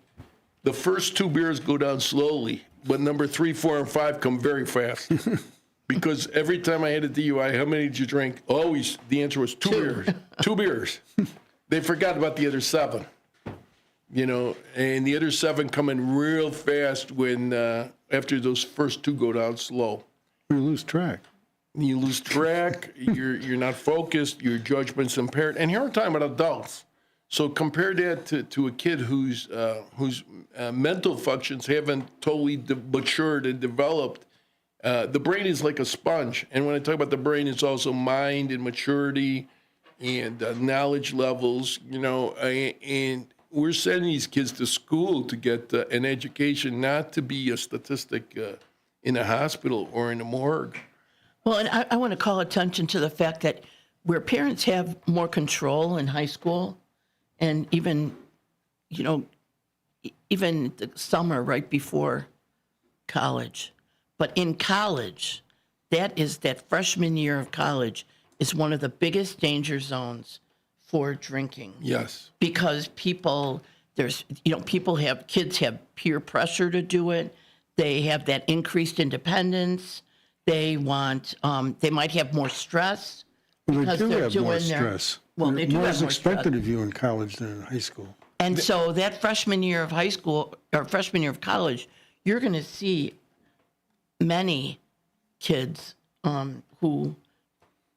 the first 2 beers go down slowly, but number 3, 4, and 5 come very fast. Because every time I had a DUI, how many did you drink? Always, the answer was 2 beers. 2 beers. They forgot about the other 7. And the other 7 come in real fast when after those first 2 go down slow. You lose track. You lose track. You're not focused. Your judgment's impaired. And here we're talking about adults. So compare that to a kid whose mental functions haven't totally matured and developed. The brain is like a sponge. And when I talk about the brain, it's also mind and maturity and knowledge levels. And we're sending these kids to school to get an education, not to be a statistic in a hospital or in a morgue. Well, and I want to call attention to the fact that where parents have more control in high school, and even the summer right before college, but in college, that freshman year of college is one of the biggest danger zones for drinking. Yes. Because kids have peer pressure to do it. They have that increased independence. They might have more stress because they do they're have doing more their stress. Well, they do more have is more expected shots. of you in college than in high school. And so that freshman year of high school or freshman year of college, you're going to see many kids who,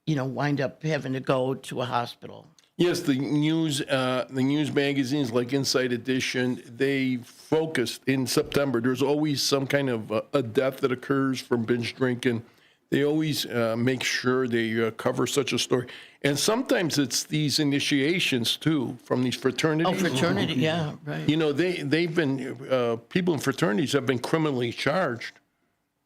wind up having to go to a hospital. Yes, the news magazines like Inside Edition, they focused in September. There's always some kind of a death that occurs from binge drinking. They always make sure they cover such a story. And sometimes it's these initiations, too, from these fraternities. Oh, fraternity, yeah, right. They've been, people in fraternities have been criminally charged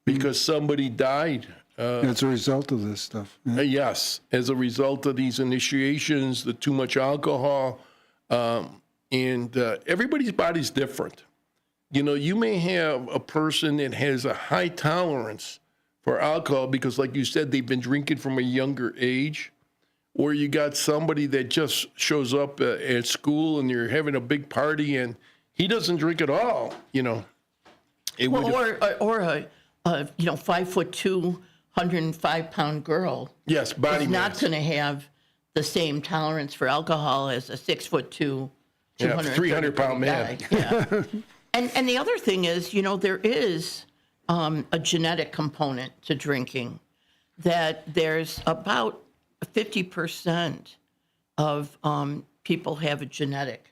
because somebody died. As a result of this stuff. Yeah. Yes, as a result of these initiations, the too much alcohol, and everybody's body's different. You may have a person that has a high tolerance for alcohol because, like you said, they've been drinking from a younger age, or you got somebody that just shows up at school and you're having a big party and he doesn't drink at all. Or a 5'2", 105-pound girl. Yes, body is not mass. going to have the same tolerance for alcohol as a 6'2", 300-pound man. guy. Yeah. and the other thing is, there is a genetic component to drinking. That there's about 50% of people have a genetic,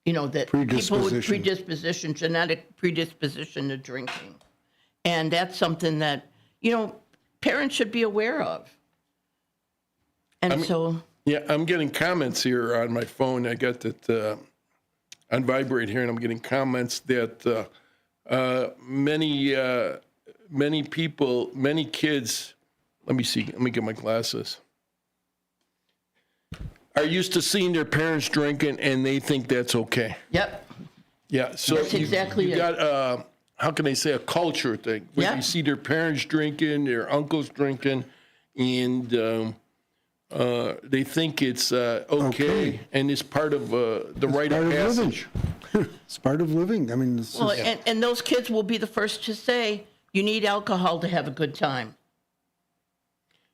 that people with genetic predisposition to drinking. And that's something that, parents should be aware of. And Yeah, I'm getting comments here on my phone. I got that on vibrate here, and I'm getting comments that many people, many kids, let me get my glasses, are used to seeing their parents drinking, and they think that's okay. Yep. Yeah, so that's exactly you got, how can I say, a culture thing. Where you see their parents drinking, their uncles drinking, and they think it's okay, and it's part of the rite of passage. It's part of living. I mean, and those kids will be the first to say, you need alcohol to have a good time.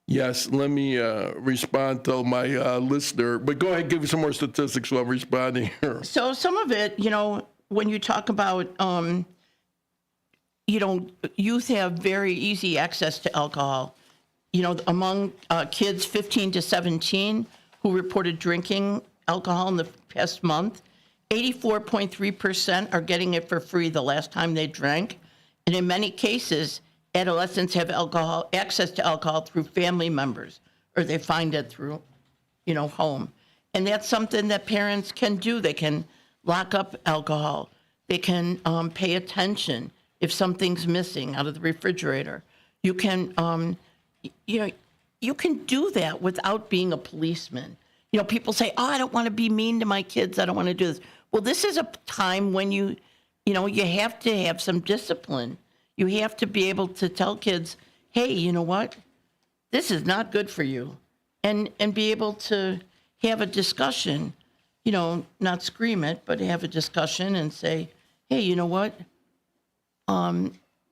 Yes, let me respond to my listener. But go ahead, give me some more statistics while I'm responding here. So some of it, when you talk about, youth have very easy access to alcohol. Among kids 15 to 17 who reported drinking alcohol in the past month, 84.3% are getting it for free the last time they drank. And in many cases, adolescents have access to alcohol through family members, or they find it through, home. And that's something that parents can do. They can lock up alcohol. They can pay attention if something's missing out of the refrigerator. You can, you can do that without being a policeman. People say, "Oh, I don't want to be mean to my kids. I don't want to do this." Well, this is a time when you have to have some discipline. You have to be able to tell kids, "Hey, you know what? This is not good for you," and be able to have a discussion. Not scream it, but have a discussion and say, "Hey, you know what?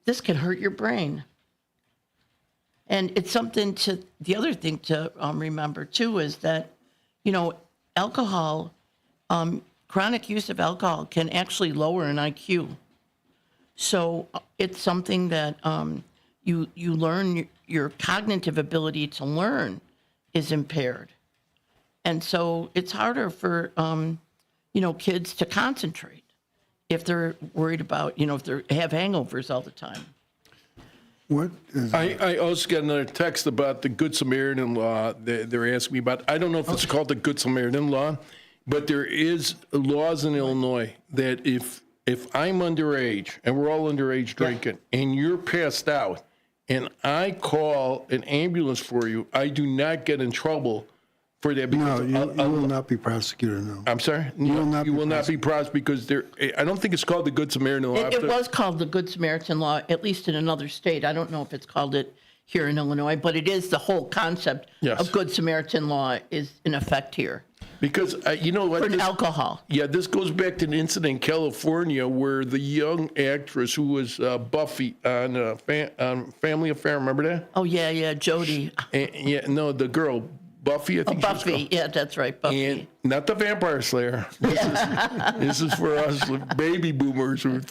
This can hurt your brain." And it's something the other thing to remember too is that, alcohol, chronic use of alcohol can actually lower an IQ. So it's something that you learn, your cognitive ability to learn is impaired. And so it's harder for, kids to concentrate if they're worried about, if they have hangovers all the time. I also got another text about the Good Samaritan law that they're asking me about. I don't know if it's called the Good Samaritan law, but there is laws in Illinois that if I'm underage, and we're all underage drinking, and you're passed out, and I call an ambulance for you, I do not get in trouble for that. No, you will not be prosecuted, no. I'm sorry? You will not be prosecuted because I don't think it's called the Good Samaritan law. It was called the Good Samaritan law, at least in another state. I don't know if it's called it here in Illinois, but it is the whole concept of Good Samaritan law is in effect here. Because you know what? For alcohol. Yeah, this goes back to an incident in California where the young actress who was Buffy on Family Affair, remember that? Oh, yeah, Jody. The girl, Buffy, I think she was Buffy. called. Yeah, that's right, Buffy. And not the Vampire Slayer. This is for us baby boomers. You're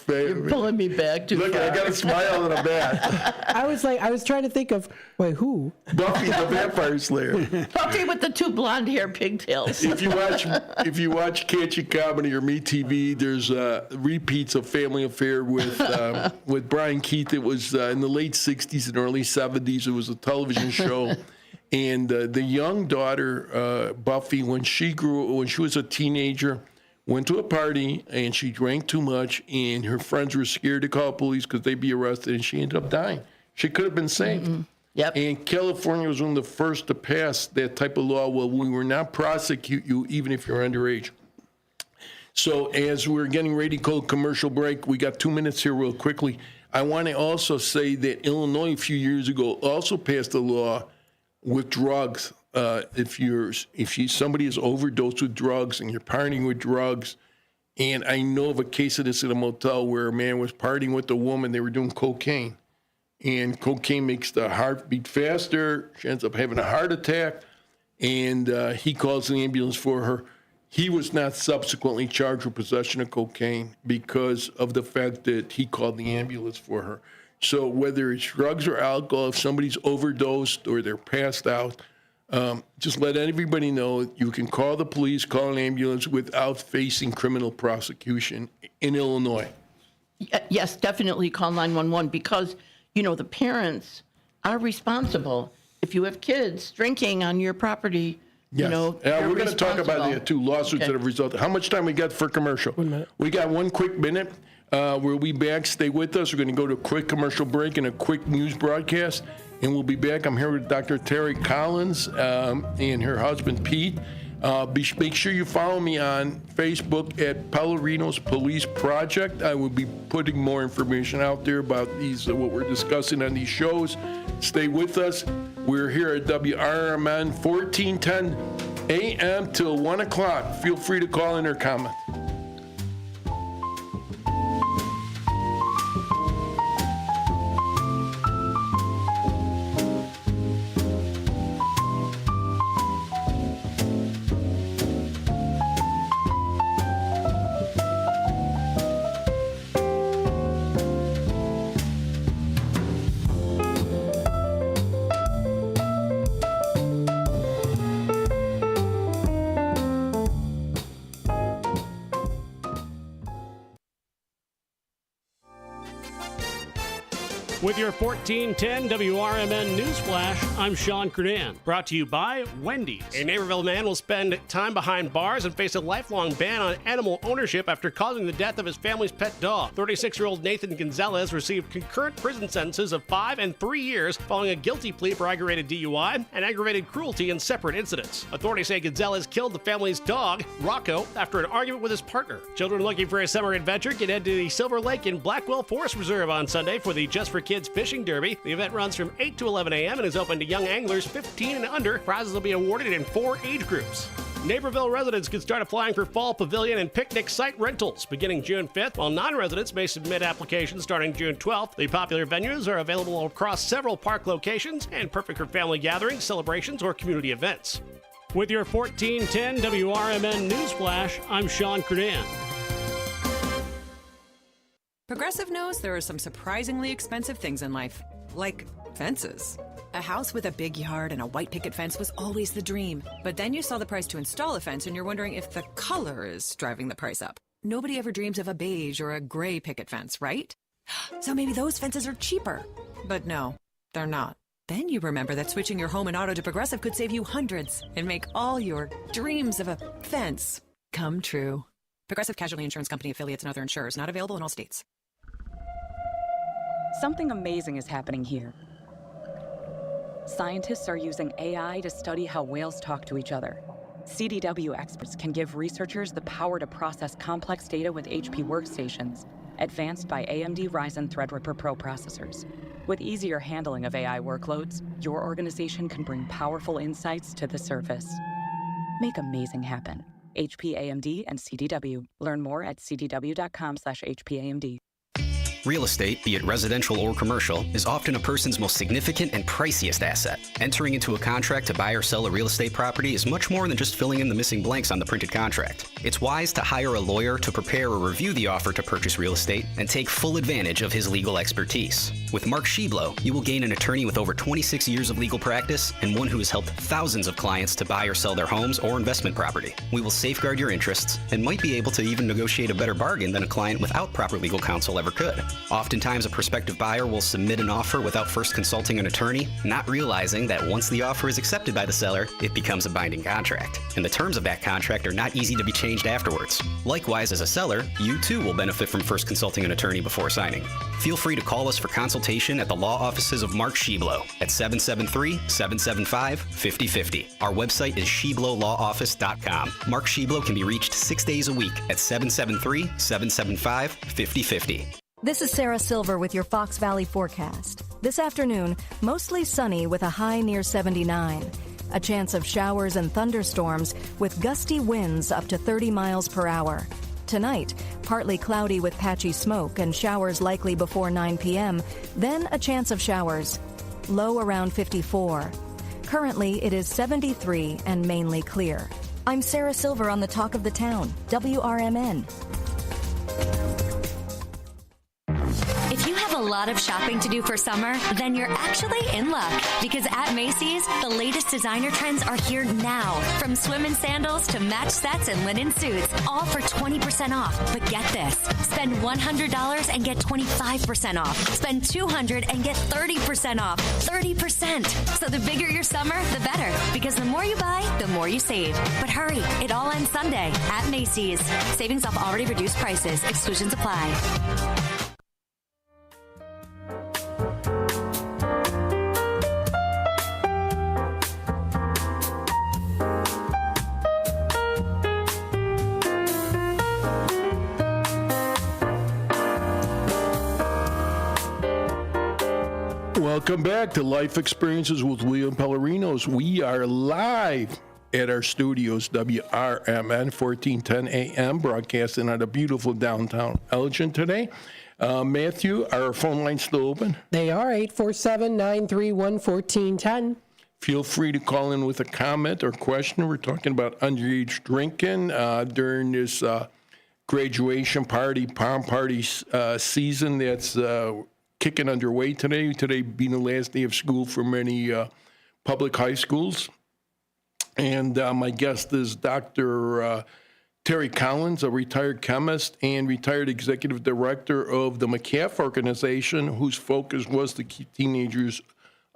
pulling me back too Look, far. I got a smile and a bat. I was trying to think of, wait, who? Buffy the Vampire Slayer. Buffy with the 2 blonde hair pigtails. If you watch Catch It Comedy or Me TV, there's repeats of Family Affair with Brian Keith. It was in the late 60s and early 70s. It was a television show. And the young daughter, Buffy, when she was a teenager, went to a party and she drank too much, and her friends were scared to call police because they'd be arrested, and she ended up dying. She could have been saved. Mm-hmm. Yep. And California was one of the first to pass that type of law where we will not prosecute you even if you're underage. So as we're getting ready to call commercial break, we got 2 minutes here real quickly. I want to also say that Illinois a few years ago also passed a law with drugs. If somebody is overdosed with drugs and you're partying with drugs, and I know of a case of this at a motel where a man was partying with a woman, they were doing cocaine. And cocaine makes the heart beat faster. She ends up having a heart attack, and he calls an ambulance for her. He was not subsequently charged with possession of cocaine because of the fact that he called the ambulance for her. So whether it's drugs or alcohol, if somebody's overdosed or they're passed out, just let everybody know you can call the police, call an ambulance without facing criminal prosecution in Illinois. Yes, definitely call 911 because, the parents are responsible. If you have kids drinking on your property, Yes. We're going to talk about the 2 lawsuits that have resulted. How much time we got for commercial? 1 minute. We got 1 quick minute. We'll be back. Stay with us. We're going to go to a quick commercial break and a quick news broadcast, and we'll be back. I'm here with Dr. Terry Collins and her husband, Pete. Make sure you follow me on Facebook at Pellerino's Police Project. I will be putting more information out there about what we're discussing on these shows. Stay with us. We're here at WRMN 1410 a.m. till 1 o'clock. Feel free to call in or comment. With your 1410 WRMN Newsflash, I'm Sean Kernan. Brought to you by Wendy's. A Naperville man will spend time behind bars and face a lifelong ban on animal ownership after causing the death of his family's pet dog. 36-year-old Nathan Gonzalez received concurrent prison sentences of 5 and 3 years following a guilty plea for aggravated DUI and aggravated cruelty in separate incidents. Authorities say Gonzalez killed the family's dog, Rocco, after an argument with his partner. Children looking for a summer adventure can head to the Silver Lake in Blackwell Forest Reserve on Sunday for the Just for Kids Fishing Derby. The event runs from 8 to 11 a.m. and is open to young anglers 15 and under. Prizes will be awarded in 4 age groups. Naperville residents can start applying for fall pavilion and picnic site rentals beginning June 5th, while non-residents may submit applications starting June 12th. The popular venues are available across several park locations and perfect for family gatherings, celebrations, or community events. With your 1410 WRMN Newsflash, I'm Sean Kernan. Progressive knows there are some surprisingly expensive things in life, like fences. A house with a big yard and a white picket fence was always the dream. But then you saw the price to install a fence and you're wondering if the color is driving the price up. Nobody ever dreams of a beige or a gray picket fence, right? So maybe those fences are cheaper. But no, they're not. Then you remember that switching your home and auto to Progressive could save you hundreds and make all your dreams of a fence come true. Progressive Casualty Insurance Company affiliates and other insurers not available in all states. Something amazing is happening here. Scientists are using AI to study how whales talk to each other. CDW experts can give researchers the power to process complex data with HP workstations, advanced by AMD Ryzen Threadripper Pro processors. With easier handling of AI workloads, your organization can bring powerful insights to the surface. Make amazing happen. HP, AMD, and CDW. Learn more at cdw.com/HPAMD. Real estate, be it residential or commercial, is often a person's most significant and priciest asset. Entering into a contract to buy or sell a real estate property is much more than just filling in the missing blanks on the printed contract. It's wise to hire a lawyer to prepare or review the offer to purchase real estate and take full advantage of his legal expertise. With Mark Sheblo, you will gain an attorney with over 26 years of legal practice and one who has helped thousands of clients to buy or sell their homes or investment property. We will safeguard your interests and might be able to even negotiate a better bargain than a client without proper legal counsel ever could. Oftentimes, a prospective buyer will submit an offer without first consulting an attorney, not realizing that once the offer is accepted by the seller, it becomes a binding contract. And the terms of that contract are not easy to be changed afterwards. Likewise, as a seller, you too will benefit from first consulting an attorney before signing. Feel free to call us for consultation at the law offices of Mark Sheblo at 773-775-5050. Our website is sheblolawoffice.com. Mark Sheblo can be reached 6 days a week at 773-775-5050. This is Sarah Silver with your Fox Valley forecast. This afternoon, mostly sunny with a high near 79. A chance of showers and thunderstorms with gusty winds up to 30 miles per hour. Tonight, partly cloudy with patchy smoke and showers likely before 9 p.m., then a chance of showers. Low around 54. Currently, it is 73 and mainly clear. I'm Sarah Silver on the Talk of the Town, WRMN. If you have a lot of shopping to do for summer, then you're actually in luck. Because at Macy's, the latest designer trends are here now. From swim and sandals to match sets and linen suits, all for 20% off. But get this, spend $100 and get 25% off. Spend $200 and get 30% off. 30%. So the bigger your summer, the better. Because the more you buy, the more you save. But hurry, it all ends Sunday at Macy's. Savings off already reduced prices. Exclusions apply. Welcome back to Life Experiences with William Pellerinos. We are live at our studios, WRMN 1410 AM, broadcasting out of beautiful downtown Elgin today. Matthew, are our phone lines still open? They are 847-931-1410. Feel free to call in with a comment or question. We're talking about underage drinking during this graduation party, prom party season that's kicking underway today. Today being the last day of school for many public high schools. And my guest is Dr. Terry Collins, a retired chemist and retired executive director of the McCaff organization, whose focus was to keep teenagers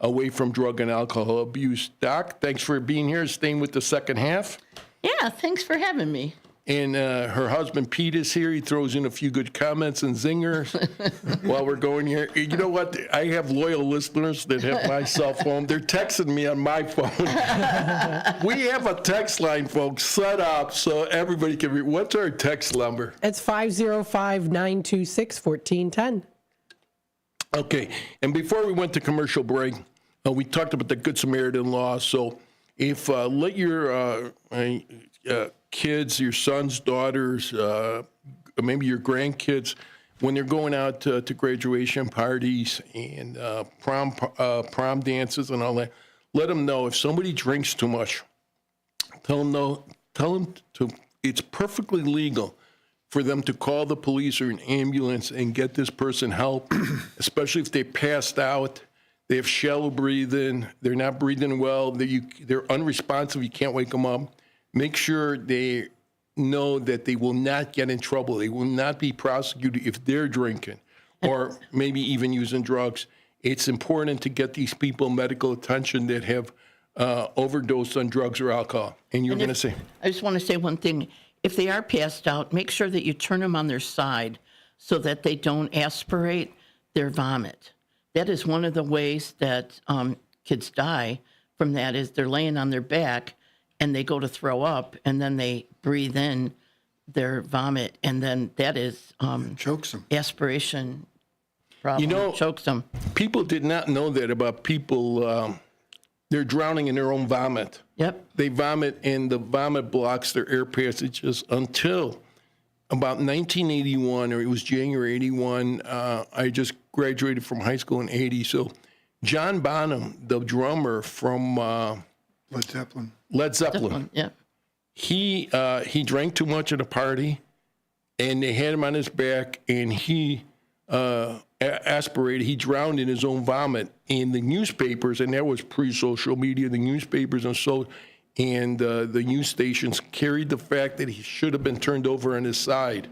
away from drug and alcohol abuse. Doc, thanks for being here, staying with the second half. Yeah, thanks for having me. And her husband, Pete, is here. He throws in a few good comments and zingers while we're going here. You know what? I have loyal listeners that have my cell phone. They're texting me on my phone. We have a text line, folks, set up so everybody can read. What's our text number? It's 505-926-1410. Okay. And before we went to commercial break, we talked about the Good Samaritan law. So if let your kids, your sons, daughters, maybe your grandkids, when they're going out to graduation parties and prom dances and all that, let them know if somebody drinks too much. Tell them it's perfectly legal for them to call the police or an ambulance and get this person help, especially if they passed out, they have shallow breathing, they're not breathing well, they're unresponsive, you can't wake them up. Make sure they know that they will not get in trouble. They will not be prosecuted if they're drinking or maybe even using drugs. It's important to get these people medical attention that have overdosed on drugs or alcohol. And you're going to say? I just want to say one thing. If they are passed out, make sure that you turn them on their side so that they don't aspirate their vomit. That is one of the ways that kids die from that is they're laying on their back and they go to throw up, and then they breathe in their vomit, and then that is chokes them. Aspiration problem. You know, chokes them. People did not know that about people. They're drowning in their own vomit. Yep. They vomit, and the vomit blocks their air passages until about 1981, or it was January 81. I just graduated from high school in 80. So John Bonham, the drummer from Led Zeppelin. Yeah. He drank too much at a party, and they had him on his back, and he aspirated. He drowned in his own vomit. In the newspapers, and that was pre-social media, the newspapers and the news stations carried the fact that he should have been turned over on his side,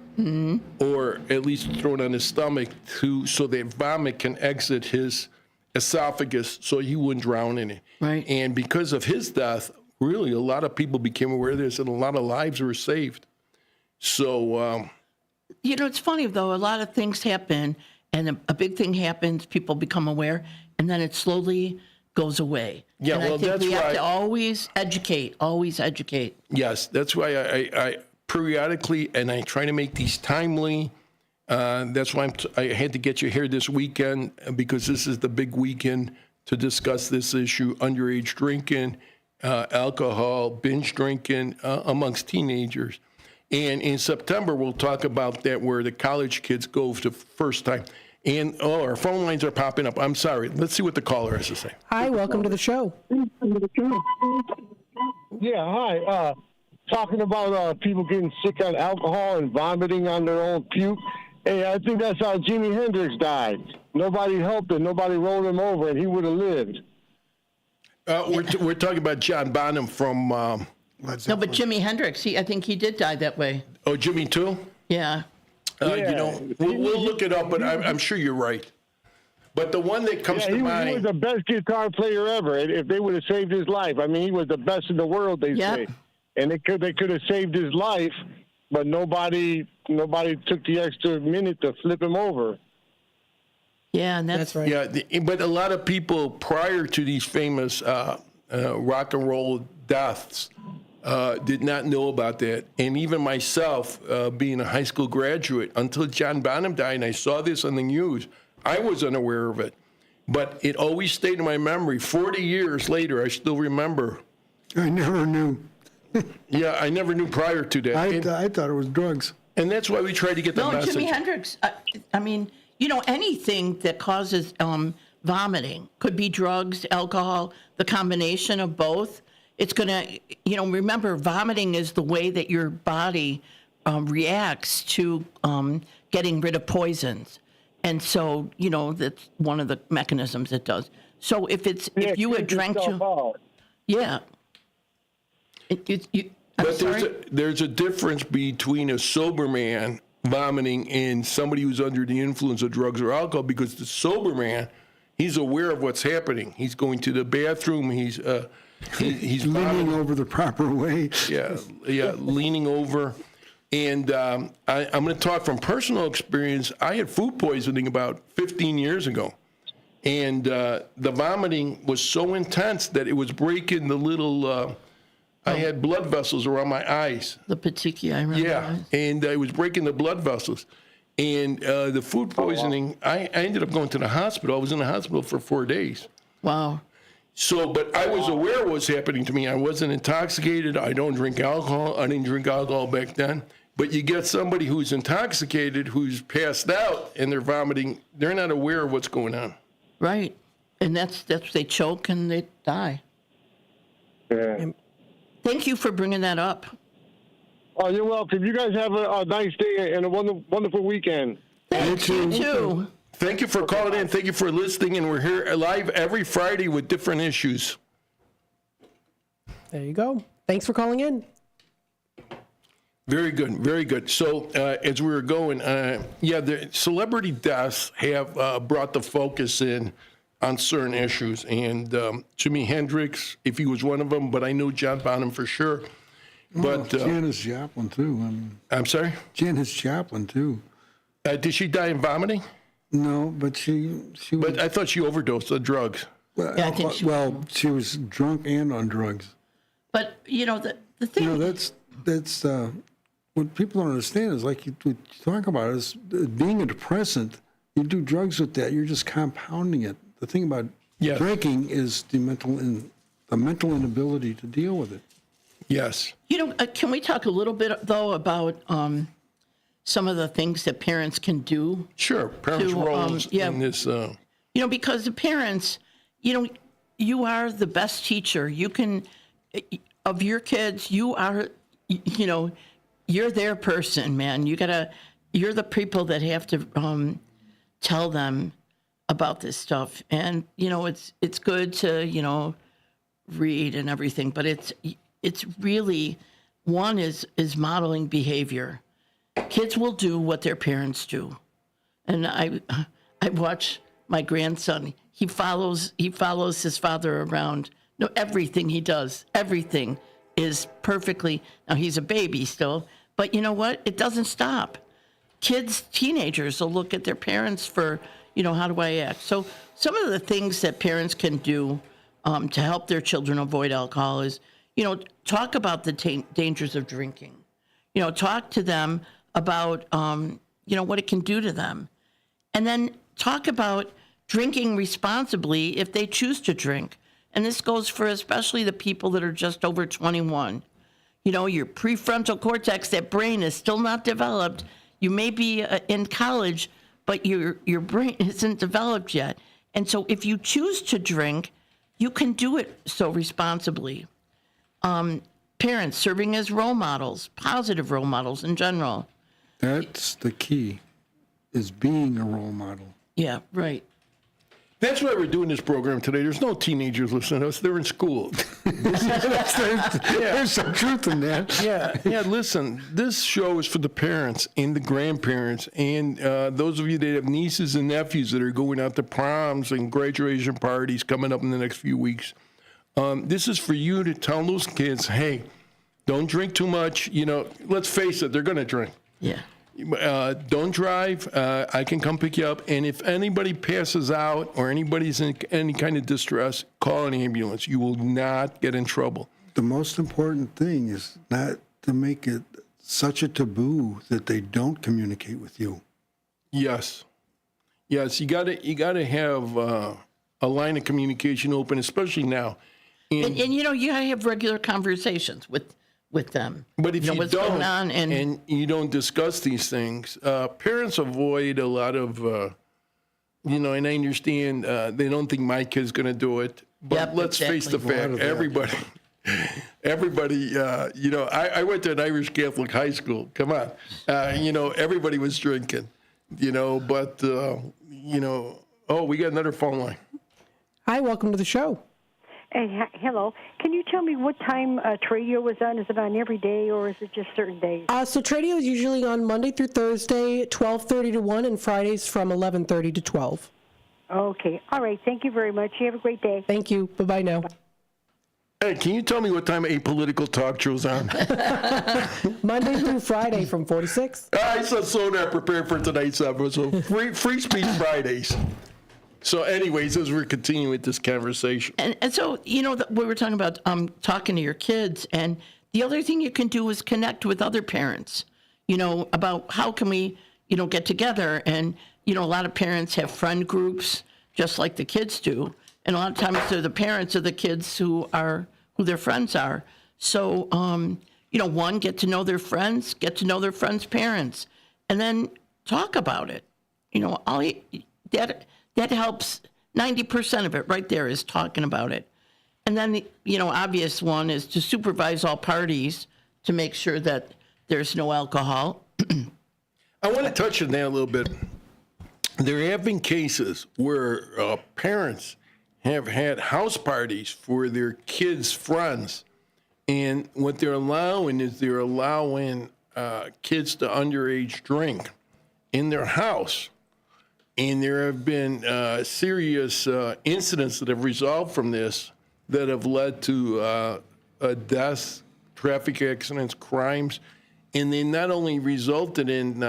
or at least thrown on his stomach so that vomit can exit his esophagus, so he wouldn't drown in it. Right. And because of his death, really, a lot of people became aware of this, and a lot of lives were saved. So, it's funny, though. A lot of things happen, and a big thing happens, people become aware, and then it slowly goes away. Yeah, and well, I think that's we have why- to always educate. yes, that's why I periodically, and I try to make these timely. That's why I had to get you here this weekend, because this is the big weekend to discuss this issue: underage drinking, alcohol, binge drinking amongst teenagers. And in September, we'll talk about that, where the college kids go for the first time. And, our phone lines are popping up. I'm sorry. Let's see what the caller has to say. Hi, welcome to the show. Yeah, hi. Talking about people getting sick on alcohol and vomiting on their own puke. Hey, I think that's how Jimi Hendrix died. Nobody helped him. Nobody rolled him over, and he would have lived. We're talking about John Bonham from No, but Jimi Hendrix, I think he did die that way. Oh, Jimmy too? Yeah. We'll look it up, but I'm sure you're right. But the one that comes to mind... He was the best guitar player ever. If they would have saved his life, I mean, he was the best in the world, they say. And they could have saved his life, but nobody took the extra minute to flip him over. Yeah, and that's right. Yeah, but a lot of people prior to these famous rock and roll deaths did not know about that. And even myself, being a high school graduate, until John Bonham died and I saw this on the news, I was unaware of it. But it always stayed in my memory. 40 years later, I still remember. I never knew. Yeah, I never knew prior to that. I thought it was drugs. And that's why we try to get the message. Jimi Hendrix, I mean, anything that causes vomiting could be drugs, alcohol, the combination of both. It's going to, remember, vomiting is the way that your body reacts to getting rid of poisons. And so, that's one of the mechanisms it does. So if you had drank yeah. There's a difference between a sober man vomiting and somebody who's under the influence of drugs or alcohol, because the sober man, he's aware of what's happening. He's going to the bathroom. He's leaning over the proper way. Yeah, leaning over. And I'm going to talk from personal experience. I had food poisoning about 15 years ago. And the vomiting was so intense that it was breaking the little... I had blood vessels around my eyes. The petechiae around your eyes. And it was breaking the blood vessels. And the food poisoning, I ended up going to the hospital. I was in the hospital for 4 days. Wow. So, but I was aware of what was happening to me. I wasn't intoxicated. I don't drink alcohol. I didn't drink alcohol back then. But you get somebody who's intoxicated, who's passed out, and they're vomiting. They're not aware of what's going on. Right. And that's they choke and they die. Yeah. Thank you for bringing that up. Oh, you're welcome. You guys have a nice day and a wonderful weekend. Thank you, too. Thank you for calling in. Thank you for listening. And we're here live every Friday with different issues. There you go. Thanks for calling in. Very good. Very good. So as we were going, the celebrity deaths have brought the focus in on certain issues. And Jimi Hendrix, if he was one of them, but I know John Bonham for sure. But Janis Joplin, too. I'm sorry? Janis Joplin, too. Did she die in vomiting? No, but she But I thought she overdosed on drugs. Well, Yeah, I think she was drunk and on drugs. But, the thing... that's what people don't understand is, like you talk about, is being a depressant, you do drugs with that, you're just compounding it. The thing about drinking is the mental inability to deal with it. Yes. Can we talk a little bit, though, about some of the things that parents can do. Sure, parents' roles in this. Because the parents, you are the best teacher. You can, of your kids, you are, you're their person, man. You're the people that have to tell them about this stuff. And, it's good to, read and everything, but it's really, one is modeling behavior. Kids will do what their parents do. And I watch my grandson. He follows his father around. No, everything he does, everything is perfectly. Now he's a baby still, but you know what? It doesn't stop. Teenagers will look at their parents for, how do I act? So some of the things that parents can do to help their children avoid alcohol is, talk about the dangers of drinking. Talk to them about, what it can do to them. And then talk about drinking responsibly if they choose to drink. And this goes for especially the people that are just over 21. Your prefrontal cortex, that brain is still not developed. You may be in college, but your brain isn't developed yet. And so if you choose to drink, you can do it so responsibly. Parents serving as role models, positive role models in general. That's the key, is being a role model. Yeah, right. That's why we're doing this program today. There's no teenagers listening to us. They're in school. There's some truth in that. Yeah, listen, this show is for the parents and the grandparents and those of you that have nieces and nephews that are going out to proms and graduation parties coming up in the next few weeks. This is for you to tell those kids, hey, don't drink too much. Let's face it, they're going to drink. Yeah. Don't drive. I can come pick you up. And if anybody passes out or anybody's in any kind of distress, call an ambulance. You will not get in trouble. The most important thing is not to make it such a taboo that they don't communicate with you. Yes. You gotta have a line of communication open, especially now. And you gotta have regular conversations with them. But if you what's don't, going on and you don't discuss these things, parents avoid a lot of, and I understand they don't think my kid's going to do it. But let's face the fact, everybody, I went to an Irish Catholic high school. Come on. Everybody was drinking, but, we got another phone line. Hi, welcome to the show. Hey, hello. Can you tell me what time Tradio was on? Is it on every day, or is it just certain days? So Tradio is usually on Monday through Thursday, 12:30 to 1, and Fridays from 11:30 to 12. Okay. All right. Thank you very much. You have a great day. Thank you. Bye-bye now. Hey, can you tell me what time Apolitical Talk Show's on? Monday through Friday from 4 to 6. I so not prepared for tonight's episode. Free Speech Fridays. So anyways, as we're continuing with this conversation. And so, we were talking about talking to your kids. And the other thing you can do is connect with other parents, about how can we, get together. And, a lot of parents have friend groups, just like the kids do. And a lot of times they're the parents of the kids who their friends are. So, one, get to know their friends, get to know their friends' parents, and then talk about it. That helps. 90% of it right there is talking about it. And then the, obvious one is to supervise all parties to make sure that there's no alcohol. I want to touch on that a little bit. There have been cases where parents have had house parties for their kids' friends. And what they're allowing is kids to underage drink in their house. And there have been serious incidents that have resolved from this that have led to deaths, traffic accidents, crimes. And they not only resulted in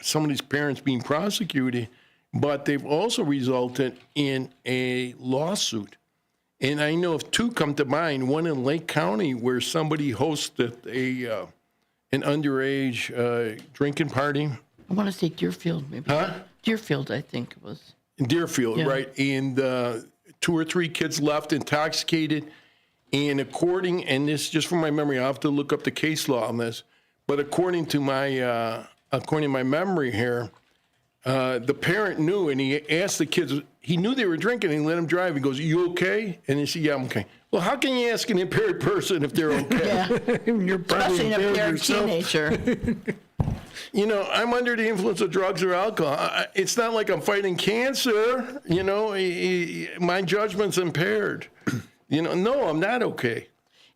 some of these parents being prosecuted, but they've also resulted in a lawsuit. And I know of two come to mind, one in Lake County where somebody hosted an underage drinking party. I want to say Deerfield, maybe. Huh? Deerfield, I think it was. Deerfield, yeah. Right. And 2 or 3 kids left intoxicated. And and this just from my memory, I'll have to look up the case law on this, but according to my according to my memory here, the parent knew, and he asked the kids. He knew they were drinking, and he let them drive. He goes, "You okay?" And they said, "Yeah, I'm okay." Well, how can you ask an impaired person if they're okay? Yeah. You're Especially an impaired teenager. You know, I'm under the influence of drugs or alcohol. It's not like I'm fighting cancer. You know, my judgment's impaired. You know, no, I'm not okay.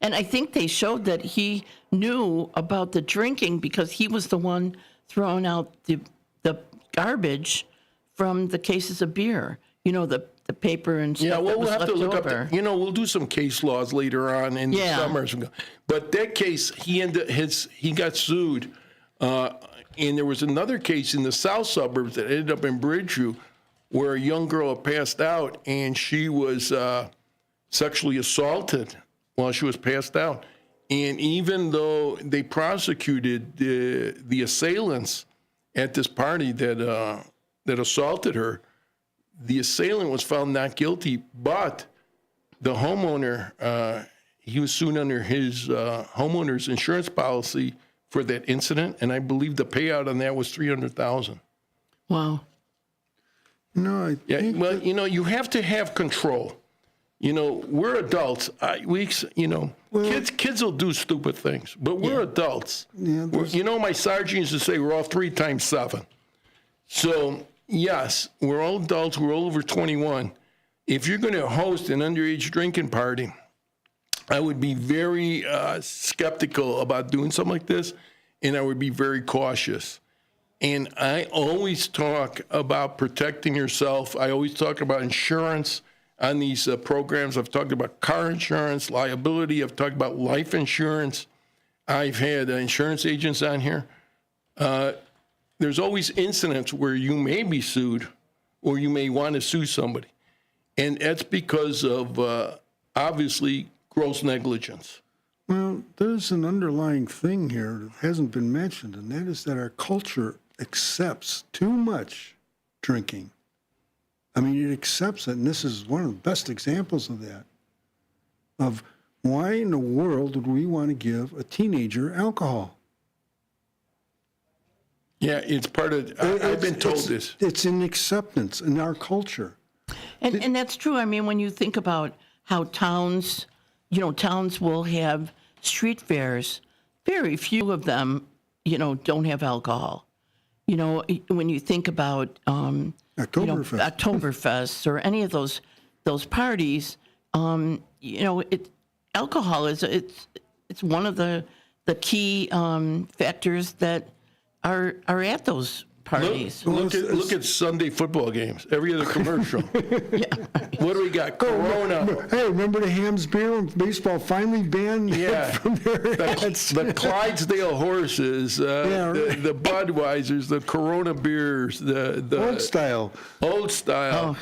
And I think they showed that he knew about the drinking because he was the one throwing out the garbage from the cases of beer. You know, the paper and stuff. Yeah, well, that was we'll have to look over. up. We'll do some case laws later on in the summers. But that case, he got sued, and there was another case in the south suburbs that ended up in Bridgeview, where a young girl had passed out, and she was sexually assaulted while she was passed out. And even though they prosecuted the assailants at this party that assaulted her, the assailant was found not guilty, but the homeowner, he was sued under his homeowner's insurance policy for that incident, and I believe the payout on that was $300,000. Wow. No, you have to have control. You know, we're adults. Kids will do stupid things, but we're adults. Yeah, my sergeant used to say we're all 3 times 7. So, yes, we're all adults. We're all over 21. If you're going to host an underage drinking party, I would be very skeptical about doing something like this, and I would be very cautious. And I always talk about protecting yourself. I always talk about insurance on these programs. I've talked about car insurance, liability. I've talked about life insurance. I've had insurance agents on here. There's always incidents where you may be sued or you may want to sue somebody. And that's because of, obviously, gross negligence. Well, there's an underlying thing here that hasn't been mentioned, and that is that our culture accepts too much drinking. I mean, it accepts it, and this is one of the best examples of that. Of why in the world would we want to give a teenager alcohol? Yeah, it's part of, I've been told this. It's an acceptance in our culture. And that's true. I mean, when you think about how towns will have street fairs, very few of them, don't have alcohol. When you think about Oktoberfest or any of those parties, alcohol is it's one of the key factors that are at those parties. Look at Sunday football games. Every other commercial. What do we got? Corona. Hey, remember the Hams beer when baseball finally banned? Yeah. From their the Clydesdale horses, the Budweisers, the Corona beers, the Old Style. Old Style.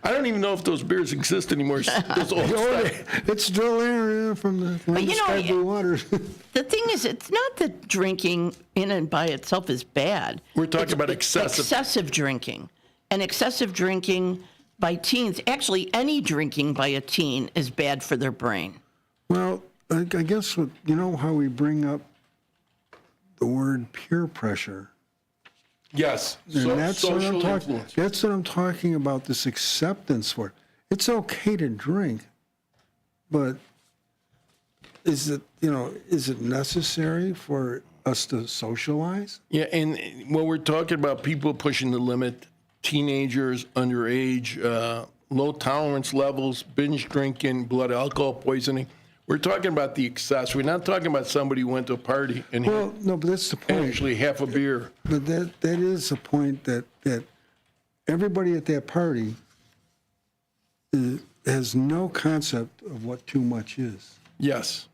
I don't even know if those beers exist anymore. Those old style. It's still there from the Sky Blue Waters. The thing is, it's not that drinking in and by itself is bad. We're talking about excessive drinking. And excessive drinking by teens, actually any drinking by a teen is bad for their brain. Well, I guess how we bring up the word peer pressure. Yes, and that's social influence. That's what I'm talking about, this acceptance for it. It's okay to drink, but is it necessary for us to socialize? Yeah, and when we're talking about people pushing the limit, teenagers, underage, low tolerance levels, binge drinking, blood alcohol poisoning, we're talking about the excess. We're not talking about somebody who went to a party and but that's the point. Actually half a beer. But that is the point that everybody at that party has no concept of what too much is. Yes,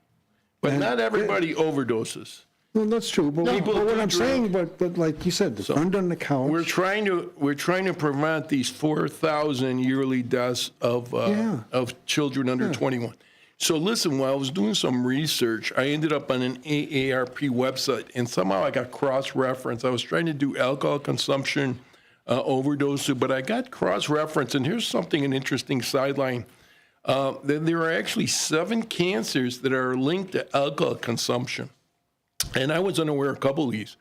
but not everybody overdoses. Well, that's true. But, what I'm saying, but like you said, the burned on the couch. We're trying to prevent these 4,000 yearly deaths of children under 21. So listen, while I was doing some research, I ended up on an AARP website, and somehow I got cross-reference. I was trying to do alcohol consumption overdose, but I got cross-reference, and here's an interesting sideline. There are actually 7 cancers that are linked to alcohol consumption, and I was unaware of a couple of these.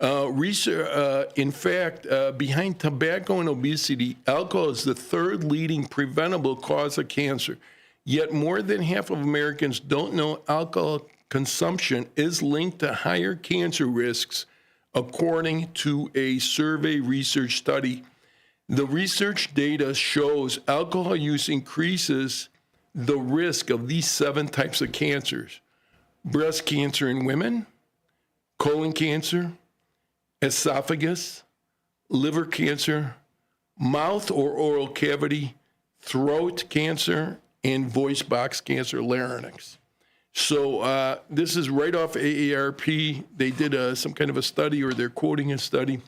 In fact, behind tobacco and obesity, alcohol is the third leading preventable cause of cancer. Yet more than half of Americans don't know alcohol consumption is linked to higher cancer risks, according to a survey research study. The research data shows alcohol use increases the risk of these 7 types of cancers: breast cancer in women, colon cancer, esophagus, liver cancer, mouth or oral cavity, throat cancer, and voice box cancer, larynx. So this is right off AARP. They did some kind of a study, or they're quoting a study,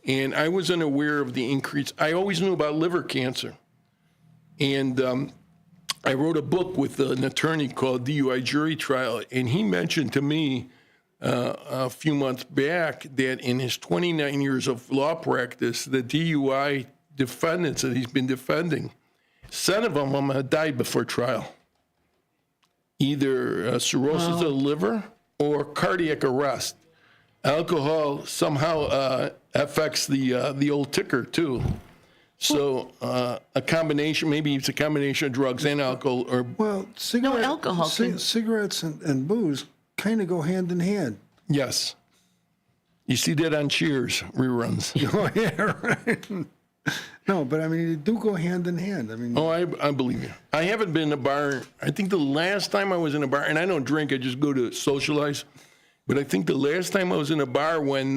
and I was unaware of the increase. I always knew about liver cancer, and I wrote a book with an attorney called DUI Jury Trial, and he mentioned to me a few months back that in his 29 years of law practice, the DUI defendants that he's been defending, 7 of them had died before trial. Either cirrhosis of the liver or cardiac arrest. Alcohol somehow affects the old ticker too. So a combination, maybe it's a combination of drugs and alcohol, or alcohol. Cigarettes and booze kind of go hand in hand. Yes. You see that on Cheers reruns. Oh, yeah, right. No, but I mean, they do go hand in hand. I mean, I believe you. I haven't been in a bar. I think the last time I was in a bar, and I don't drink, I just go to socialize. But I think the last time I was in a bar when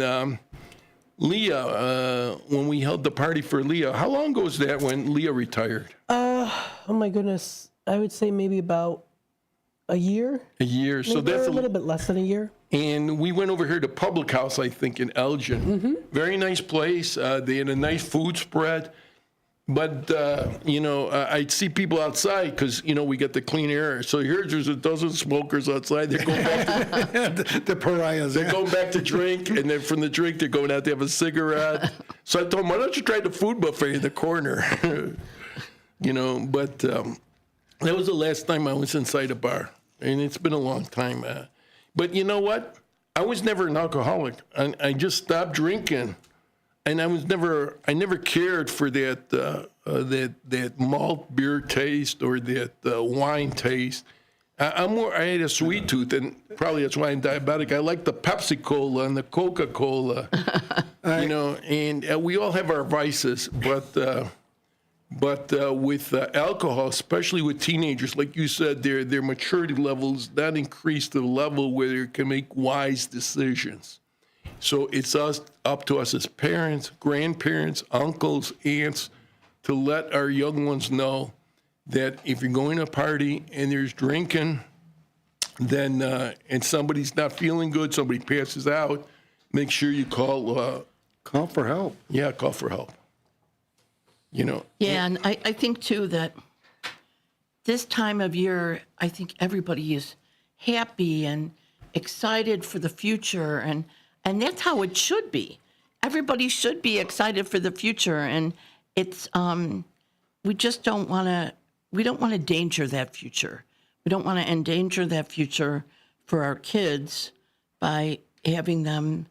Leah, when we held the party for Leah. How long ago was that when Leah retired? Oh my goodness. I would say maybe about a year. A year. So Maybe that's a little bit less than a year. And we went over here to Public House, I think, in Elgin. Mm-hmm. Very nice place. They had a nice food spread. But, I'd see people outside because, we get the clean air. So here's a dozen smokers outside. They're going back to, the pariahs. They're going back to drink. And then from the drink, they're going out to have a cigarette. So I told them, why don't you try the food buffet in the corner? But that was the last time I was inside a bar. And it's been a long time. But you know what? I was never an alcoholic. I just stopped drinking. And I never cared for that malt beer taste or that wine taste. I had a sweet tooth, and probably that's why I'm diabetic. I like the Pepsi Cola and the Coca Cola, and we all have our vices. But with alcohol, especially with teenagers, like you said, their maturity levels not increase to the level where they can make wise decisions. So it's up to us as parents, grandparents, uncles, aunts, to let our young ones know that if you're going to a party and there's drinking, then and somebody's not feeling good, somebody passes out, make sure you call for help. Yeah, call for help. Yeah, and I think too that this time of year, I think everybody is happy and excited for the future, and that's how it should be. Everybody should be excited for the future, and it's we just don't want to. We don't want to endanger that future. We don't want to endanger that future for our kids by having them,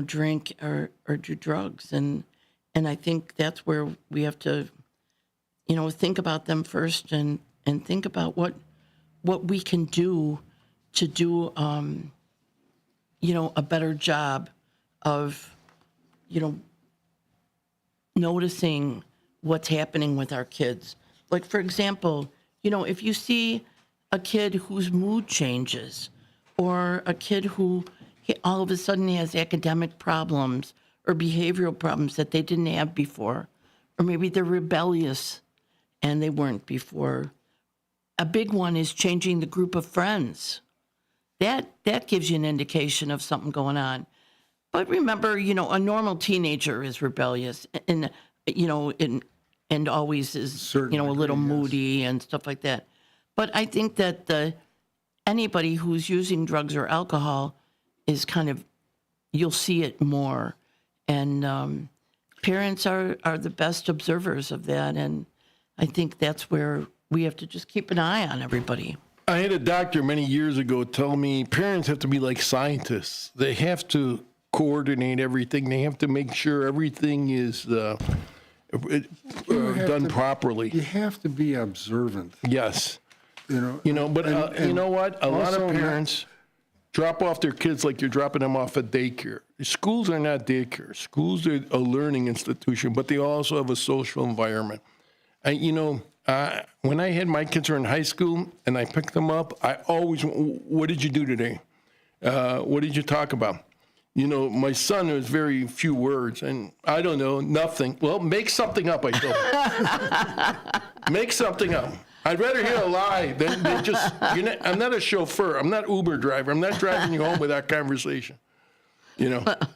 drink or do drugs, and I think that's where we have to, think about them first and think about what we can do to do, a better job of, noticing what's happening with our kids. Like, for example, if you see a kid whose mood changes, or a kid who all of a sudden has academic problems or behavioral problems that they didn't have before, or maybe they're rebellious and they weren't before. A big one is changing the group of friends. That gives you an indication of something going on. But remember, a normal teenager is rebellious and always is, a little moody and stuff like that. But I think that anybody who's using drugs or alcohol is you'll see it more. And parents are the best observers of that. And I think that's where we have to just keep an eye on everybody. I had a doctor many years ago tell me parents have to be like scientists. They have to coordinate everything. They have to make sure everything is done properly. You have to be observant. Yes. But you know what? A lot of parents drop off their kids like you're dropping them off at daycare. Schools are not daycare. Schools are a learning institution, but they also have a social environment. And, when I had my kids were in high school and I picked them up, I always, what did you do today? What did you talk about? My son has very few words, and I don't know, nothing. Well, make something up, I told him. Make something up. I'd rather hear a lie than just, I'm not a chauffeur. I'm not Uber driver. I'm not driving you home with that conversation.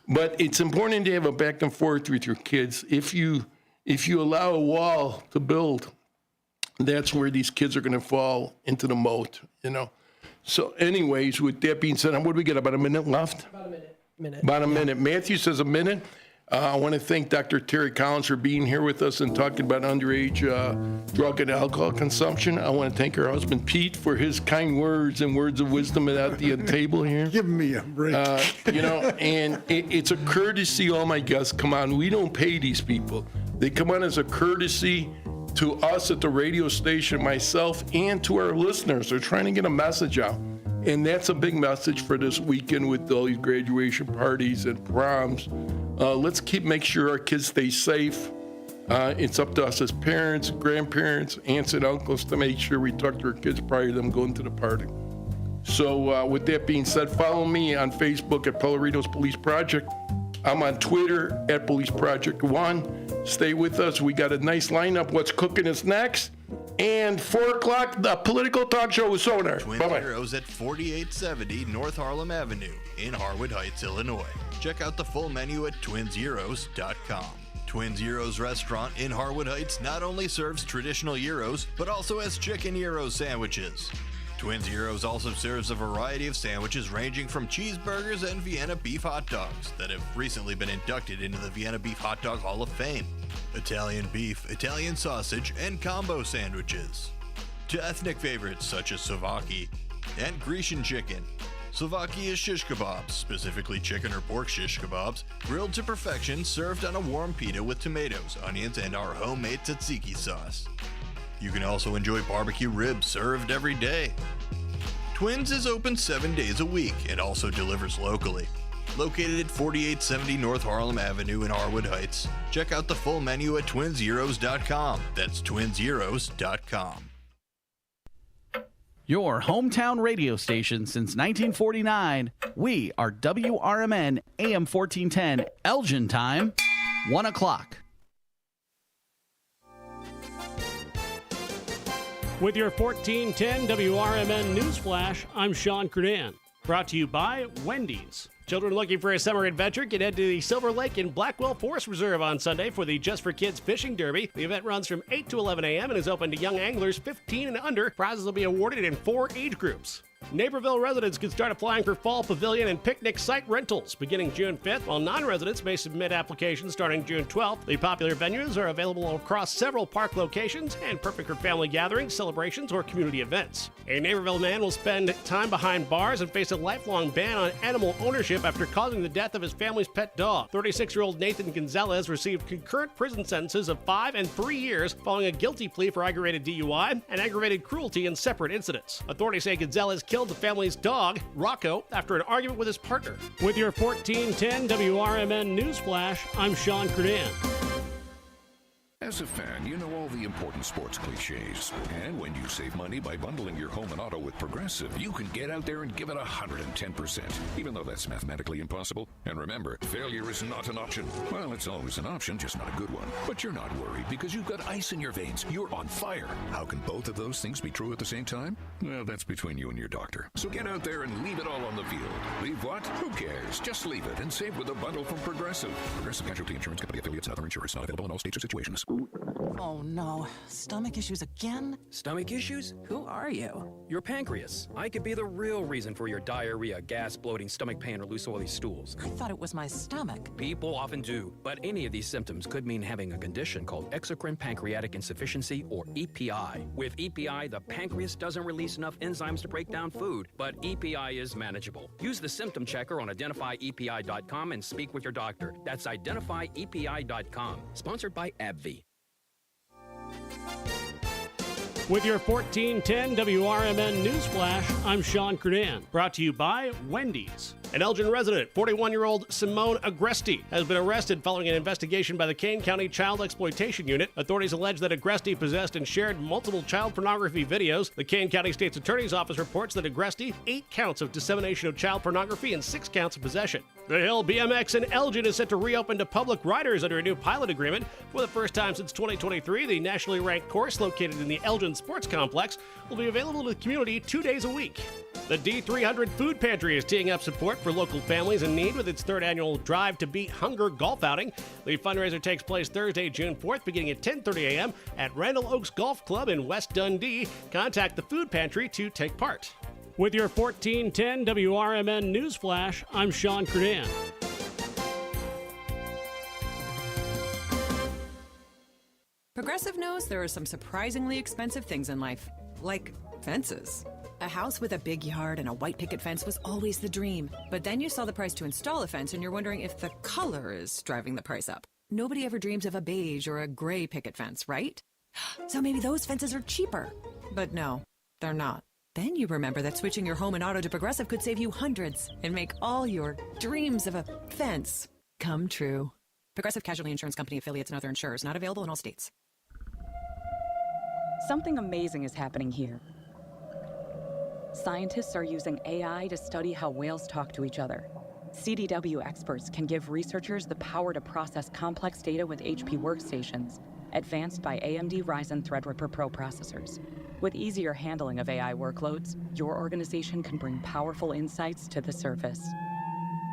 But it's important to have a back and forth with your kids. If you allow a wall to build, that's where these kids are going to fall into the moat, So anyways, with that being said, what do we get, about a minute left? About a minute. About a minute. Matthew says a minute. I want to thank Dr. Terry Collins for being here with us and talking about underage drug and alcohol consumption. I want to thank her husband, Pete, for his kind words and words of wisdom at the table here. Give me a break. And it's a courtesy all my guests come on. We don't pay these people. They come on as a courtesy to us at the radio station, myself, and to our listeners. They're trying to get a message out. And that's a big message for this weekend with all these graduation parties and proms. Let's make sure our kids stay safe. It's up to us as parents, grandparents, aunts, and uncles to make sure we talk to our kids prior to them going to the party. So with that being said, follow me on Facebook at Pellerito's Police Project. I'm on Twitter at Police Project 1. Stay with us. We got a nice lineup. What's cooking is next. And 4 o'clock, the political talk show with Sonar. Twin Bye-bye. Zeros at 4870 North Harlem Avenue in Harwood Heights, Illinois. Check out the full menu at twinzeros.com. Twin Zeros Restaurant in Harwood Heights not only serves traditional gyros, but also has chicken gyro sandwiches. Twin Zeros also serves a variety of sandwiches ranging from cheeseburgers and Vienna beef hot dogs that have recently been inducted into the Vienna Beef Hot Dog Hall of Fame. Italian beef, Italian sausage, and combo sandwiches. To ethnic favorites such as Slovaki and Grecian chicken. Slovaki is shish kebabs, specifically chicken or pork shish kebabs, grilled to perfection, served on a warm pita with tomatoes, onions, and our homemade tzatziki sauce. You can also enjoy barbecue ribs served every day. Twins is open 7 days a week and also delivers locally. Located at 4870 North Harlem Avenue in Harwood Heights. Check out the full menu at twinzeros.com. That's twinzeros.com. Your hometown radio station since 1949. We are WRMN AM 1410, Elgin time, 1 o'clock. With your 1410 WRMN Newsflash, I'm Sean Kernan. Brought to you by Wendy's. Children looking for a summer adventure can head to the Silver Lake and Blackwell Forest Reserve on Sunday for the Just for Kids Fishing Derby. The event runs from 8 to 11 a.m. and is open to young anglers 15 and under. Prizes will be awarded in 4 age groups. Naperville residents can start applying for fall pavilion and picnic site rentals beginning June 5th, while non-residents may submit applications starting June 12th. The popular venues are available across several park locations and perfect for family gatherings, celebrations, or community events. A Naperville man will spend time behind bars and face a lifelong ban on animal ownership after causing the death of his family's pet dog. 36-year-old Nathan Gonzalez received concurrent prison sentences of 5 and 3 years following a guilty plea for aggravated DUI and aggravated cruelty in separate incidents. Authorities say Gonzalez killed the family's dog, Rocco, after an argument with his partner. With your 1410 WRMN Newsflash, I'm Sean Kernan. As a fan, you know all the important sports cliches. And when you save money by bundling your home and auto with Progressive, you can get out there and give it 110%, even though that's mathematically impossible. And remember, failure is not an option. Well, it's always an option, just not a good one. But you're not worried because you've got ice in your veins. You're on fire. How can both of those things be true at the same time? Well, that's between you and your doctor. So get out there and leave it all on the field. Leave what? Who cares? Just leave it and save with a bundle from Progressive. Progressive Casualty Insurance Company affiliates, other insurance not available in all states or situations. Oh no, stomach issues again? Stomach issues? Who are you? Your pancreas. I could be the real reason for your diarrhea, gas, bloating, stomach pain, or loose oily stools. I thought it was my stomach. People often do, but any of these symptoms could mean having a condition called exocrine pancreatic insufficiency, or EPI. With EPI, the pancreas doesn't release enough enzymes to break down food, but EPI is manageable. Use the symptom checker on identifyepi.com and speak with your doctor. That's identifyepi.com. Sponsored by AbbVie. With your 1410 WRMN Newsflash, I'm Sean Kernan. Brought to you by Wendy's. An Elgin resident, 41-year-old Simone Agresti, has been arrested following an investigation by the Kane County Child Exploitation Unit. Authorities allege that Agresti possessed and shared multiple child pornography videos. The Kane County State's Attorney's Office reports that Agresti, 8 counts of dissemination of child pornography and 6 counts of possession. The Hill BMX in Elgin is set to reopen to public riders under a new pilot agreement. For the first time since 2023, the nationally ranked course located in the Elgin Sports Complex will be available to the community 2 days a week. The D300 Food Pantry is teeing up support for local families in need with its 3rd annual Drive to Beat Hunger golf outing. The fundraiser takes place Thursday, June 4th, beginning at 10:30 a.m. at Randall Oaks Golf Club in West Dundee. Contact the Food Pantry to take part. With your 1410 WRMN Newsflash, I'm Sean Kernan. Progressive knows there are some surprisingly expensive things in life, like fences. A house with a big yard and a white picket fence was always the dream. But then you saw the price to install a fence and you're wondering if the color is driving the price up. Nobody ever dreams of a beige or a gray picket fence, right? So maybe those fences are cheaper. But no, they're not. Then you remember that switching your home and auto to Progressive could save you hundreds and make all your dreams of a fence come true. Progressive Casualty Insurance Company affiliates and other insurers, not available in all states. Something amazing is happening here. Scientists are using AI to study how whales talk to each other. CDW experts can give researchers the power to process complex data with HP workstations, advanced by AMD Ryzen Threadripper Pro processors. With easier handling of AI workloads, your organization can bring powerful insights to the surface.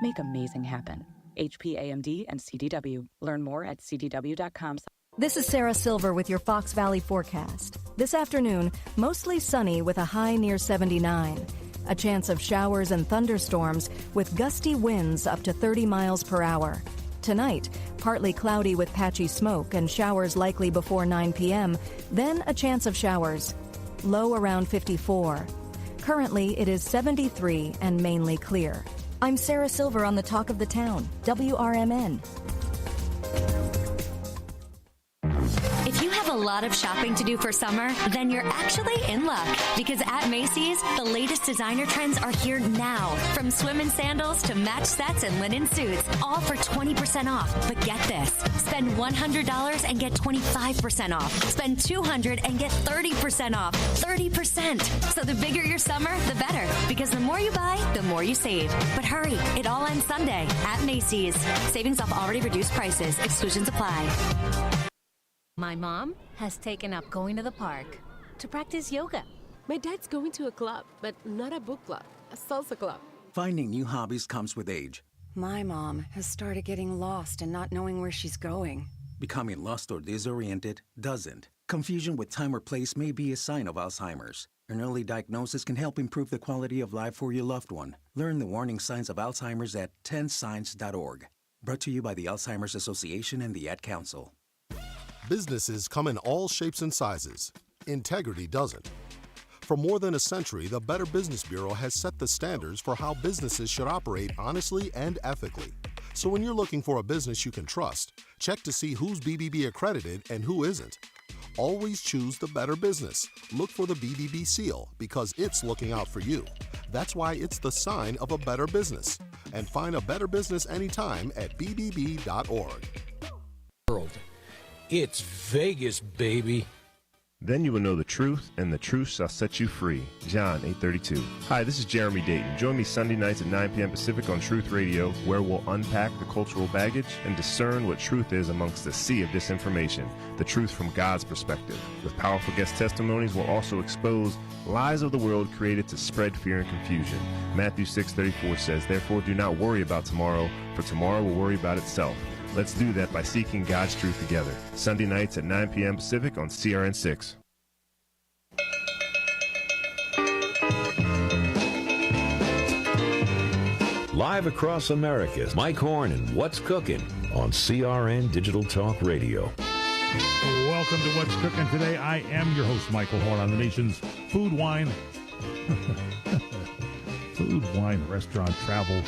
Make amazing happen. HP, AMD, and CDW. Learn more at cdw.com. This is Sarah Silver with your Fox Valley forecast. This afternoon, mostly sunny with a high near 79. A chance of showers and thunderstorms with gusty winds up to 30 miles per hour. Tonight, partly cloudy with patchy smoke and showers likely before 9 p.m., then a chance of showers. Low around 54. Currently, it is 73 and mainly clear. I'm Sarah Silver on the Talk of the Town, WRMN. If you have a lot of shopping to do for summer, then you're actually in luck. Because at Macy's, the latest designer trends are here now. From swim sandals to match sets and linen suits, all for 20% off. But get this, spend $100 and get 25% off. Spend $200 and get 30% off. 30%. So the bigger your summer, the better. Because the more you buy, the more you save. But hurry, it all ends Sunday at Macy's. Savings off already reduced prices. Exclusions apply. My mom has taken up going to the park to practice yoga. My dad's going to a club, but not a book club, a salsa club. Finding new hobbies comes with age. My mom has started getting lost and not knowing where she's going. Becoming lost or disoriented doesn't. Confusion with time or place may be a sign of Alzheimer's. An early diagnosis can help improve the quality of life for your loved one. Learn the warning signs of Alzheimer's at 10signs.org. Brought to you by the Alzheimer's Association and the Ad Council. Businesses come in all shapes and sizes. Integrity doesn't. For more than a century, the Better Business Bureau has set the standards for how businesses should operate honestly and ethically. So when you're looking for a business you can trust, check to see who's BBB accredited and who isn't. Always choose the Better Business. Look for the BBB seal because it's looking out for you. That's why it's the sign of a better business. And find a better business anytime at bbb.org. It's Vegas, baby. Then you will know the truth, and the truth shall set you free. John 8:32. Hi, this is Jeremy Dayton. Join me Sunday nights at 9 p.m. Pacific on Truth Radio, where we'll unpack the cultural baggage and discern what truth is amongst the sea of disinformation, the truth from God's perspective. With powerful guest testimonies, we'll also expose lies of the world created to spread fear and confusion. Matthew 6:34 says, "Therefore do not worry about tomorrow, for tomorrow will worry about itself. Let's do that by seeking God's truth together. Sunday nights at 9 p.m. Pacific on CRN 6. Live across America, Mike Horn and What's Cooking on CRN Digital Talk Radio. Welcome to What's Cooking today. I am your host, Michael Horn, on the nation's food, wine, restaurant, travel,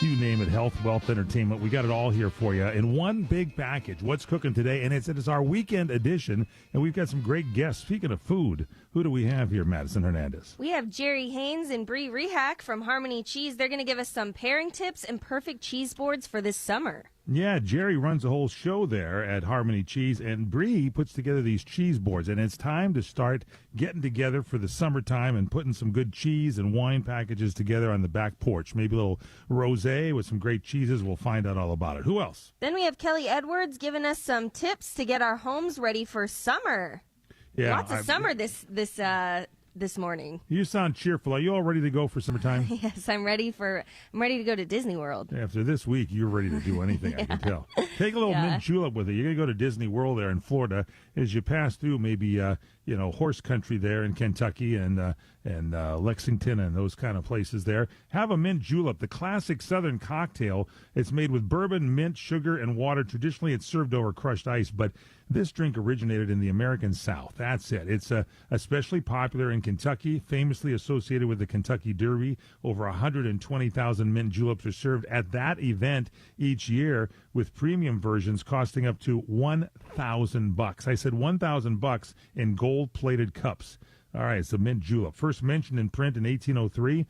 you name it, health, wealth, entertainment. We got it all here for you in one big package. What's Cooking today? And it is our weekend edition, and we've got some great guests. Speaking of food, who do we have here, Madison Hernandez? We have Jerry Haynes and Bree Rehack from Harmony Cheese. They're going to give us some pairing tips and perfect cheese boards for this summer. Yeah, Jerry runs a whole show there at Harmony Cheese, and Bree puts together these cheese boards. And it's time to start getting together for the summertime and putting some good cheese and wine packages together on the back porch. Maybe a little rosé with some great cheeses. We'll find out all about it. Who else? Then we have Kelly Edwards giving us some tips to get our homes ready for summer. Yeah, Lots of summer this morning. You sound cheerful. Are you all ready to go for summertime? Yes, I'm ready to go to Disney World. After this week, you're ready to do anything, I can tell. Take a little mint julep with you. You're going to go to Disney World there in Florida. As you pass through maybe, horse country there in Kentucky and Lexington and those kind of places there, have a mint julep, the classic Southern cocktail. It's made with bourbon, mint, sugar, and water. Traditionally, it's served over crushed ice, but this drink originated in the American South. That's it. It's especially popular in Kentucky, famously associated with the Kentucky Derby. Over 120,000 mint juleps are served at that event each year, with premium versions costing up to $1,000. I said $1,000 in gold-plated cups. All right, it's the mint julep. First mentioned in print in 1803.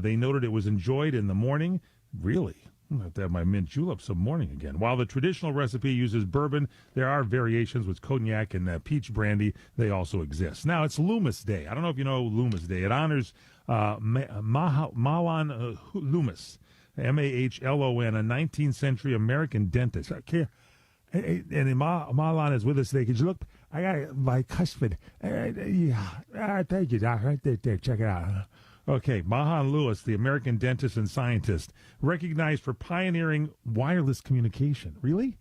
They noted it was enjoyed in the morning. Really? I'll have to have my mint julep some morning again. While the traditional recipe uses bourbon, there are variations with cognac and peach brandy. They also exist. Now, it's Loomis Day. I don't know if you know Loomis Day. It honors Mahlon Loomis, Mahlon, a 19th century American dentist. Okay. And Mahlon is with us today. Could you look? I got my cuspid. Thank you, Doc. Right there. Check it out. Okay, Mahlon Lewis, the American dentist and scientist, recognized for pioneering wireless communication. Really?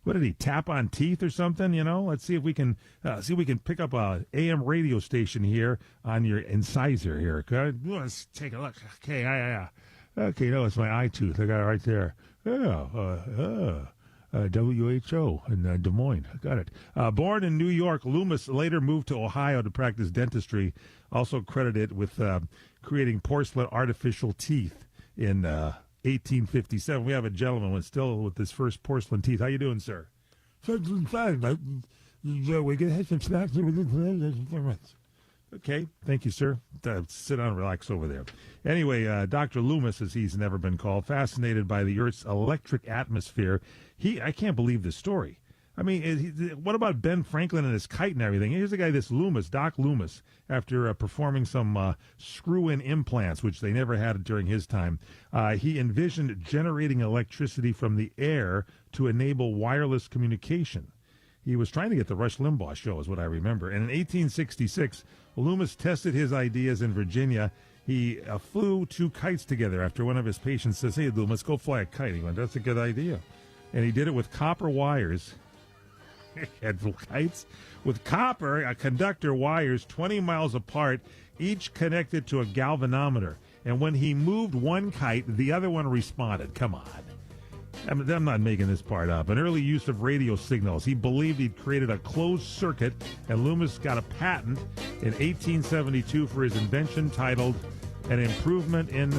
What did he tap on teeth or something? Let's see if we can pick up a AM radio station here on your incisor here. Okay? Let's take a look. Okay, okay. No, it's my eye tooth. I got it right there. WHO in Des Moines. I got it. Born in New York, Loomis later moved to Ohio to practice dentistry. Also credited with creating porcelain artificial teeth in 1857. We have a gentleman with his first porcelain teeth. How you doing, sir? Okay, thank you, sir. Sit down and relax over there. Anyway, Dr. Loomis, as he's never been called, fascinated by the Earth's electric atmosphere. I can't believe this story. I mean, what about Ben Franklin and his kite and everything? Here's a guy, this Loomis, Doc Loomis, after performing some screw-in implants, which they never had during his time. He envisioned generating electricity from the air to enable wireless communication. He was trying to get the Rush Limbaugh show, is what I remember. And in 1866, Loomis tested his ideas in Virginia. He flew two kites together after one of his patients says, "Hey, Loomis, go fly a kite." He went, "That's a good idea." And he did it with copper wires. Had kites with copper conductor wires 20 miles apart, each connected to a galvanometer. And when he moved one kite, the other one responded. Come on. I'm not making this part up. An early use of radio signals. He believed he'd created a closed circuit, and Loomis got a patent in 1872 for his invention titled An Improvement in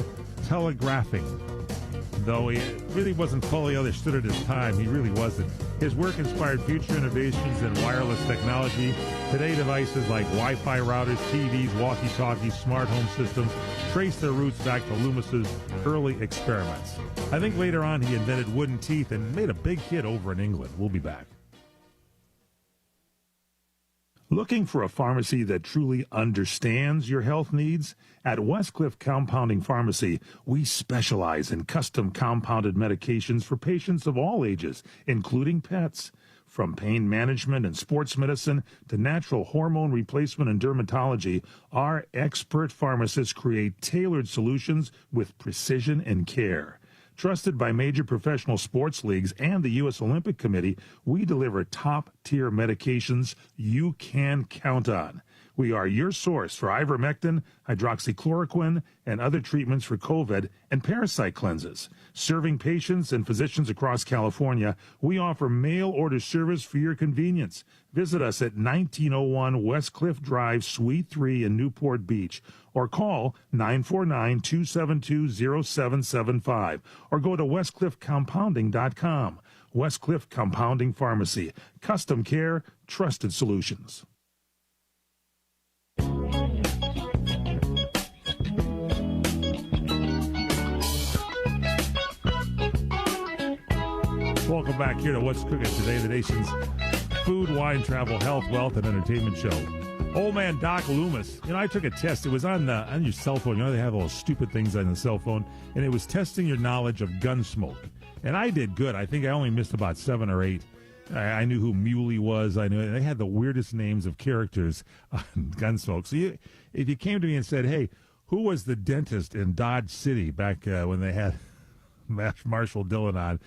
Telegraphing. Though he really wasn't fully understood at his time, he really wasn't. His work inspired future innovations in wireless technology. Today, devices like Wi-Fi routers, TVs, walkie-talkies, smart home systems trace their roots back to Loomis's early experiments. I think later on he invented wooden teeth and made a big hit over in England. We'll be back. Looking for a pharmacy that truly understands your health needs? At Westcliff Compounding Pharmacy, we specialize in custom compounded medications for patients of all ages, including pets. From pain management and sports medicine to natural hormone replacement and dermatology, our expert pharmacists create tailored solutions with precision and care. Trusted by major professional sports leagues and the U.S. Olympic Committee, we deliver top-tier medications you can count on. We are your source for ivermectin, hydroxychloroquine, and other treatments for COVID and parasite cleanses. Serving patients and physicians across California, we offer mail order service for your convenience. Visit us at 1901 West Cliff Drive, Suite 3 in Newport Beach, or call 949-272-0775, or go to westcliffcompounding.com. Westcliff Compounding Pharmacy. Custom care, trusted solutions. Welcome back here to What's Cooking Today, the nation's food, wine, travel, health, wealth, and entertainment show. Old man Doc Loomis. I took a test. It was on your cell phone. They have all those stupid things on the cell phone, and it was testing your knowledge of Gunsmoke. And I did good. I think I only missed about 7 or 8. I knew who Muley was. I knew they had the weirdest names of characters on Gunsmoke. So if you came to me and said, "Hey, who was the dentist in Dodge City back when they had Marshall Dillon on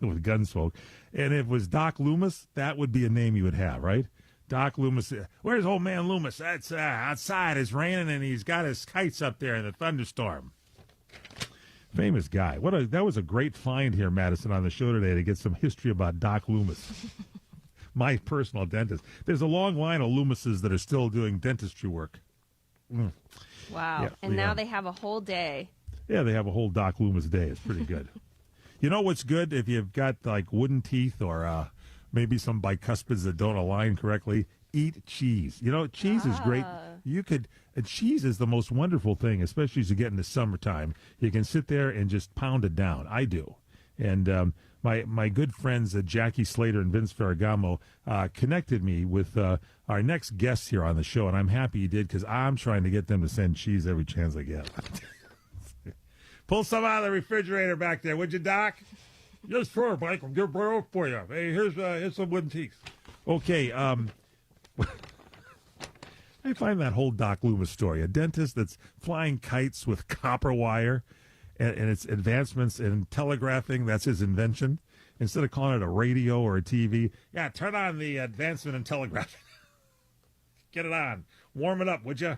with Gunsmoke?" and it was Doc Loomis, that would be a name you would have, right? Doc Loomis. Where's old man Loomis? That's outside. It's raining, and he's got his kites up there in the thunderstorm. Famous guy. That was a great find here, Madison, on the show today to get some history about Doc Loomis, my personal dentist. There's a long line of Loomises that are still doing dentistry work. Wow. Yeah, and now they have a whole day. Yeah, they have a whole Doc Loomis day. It's pretty good. You know what's good? If you've got like wooden teeth or maybe some bicuspids that don't align correctly, eat cheese. Cheese is great. Cheese is the most wonderful thing, especially as you get into summertime. You can sit there and just pound it down. I do. And my good friends Jackie Slater and Vince Ferragamo connected me with our next guests here on the show, and I'm happy you did because I'm trying to get them to send cheese every chance I get. Pull some out of the refrigerator back there, would you, Doc? Yes, sure, Mike. I'll get right for you. Hey, here's some wooden teeth. Okay, I find that whole Doc Loomis story, a dentist that's flying kites with copper wire and its advancements in telegraphing, that's his invention. Instead of calling it a radio or a TV, yeah, turn on the advancement in telegraphing. Get it on. Warm it up, would you?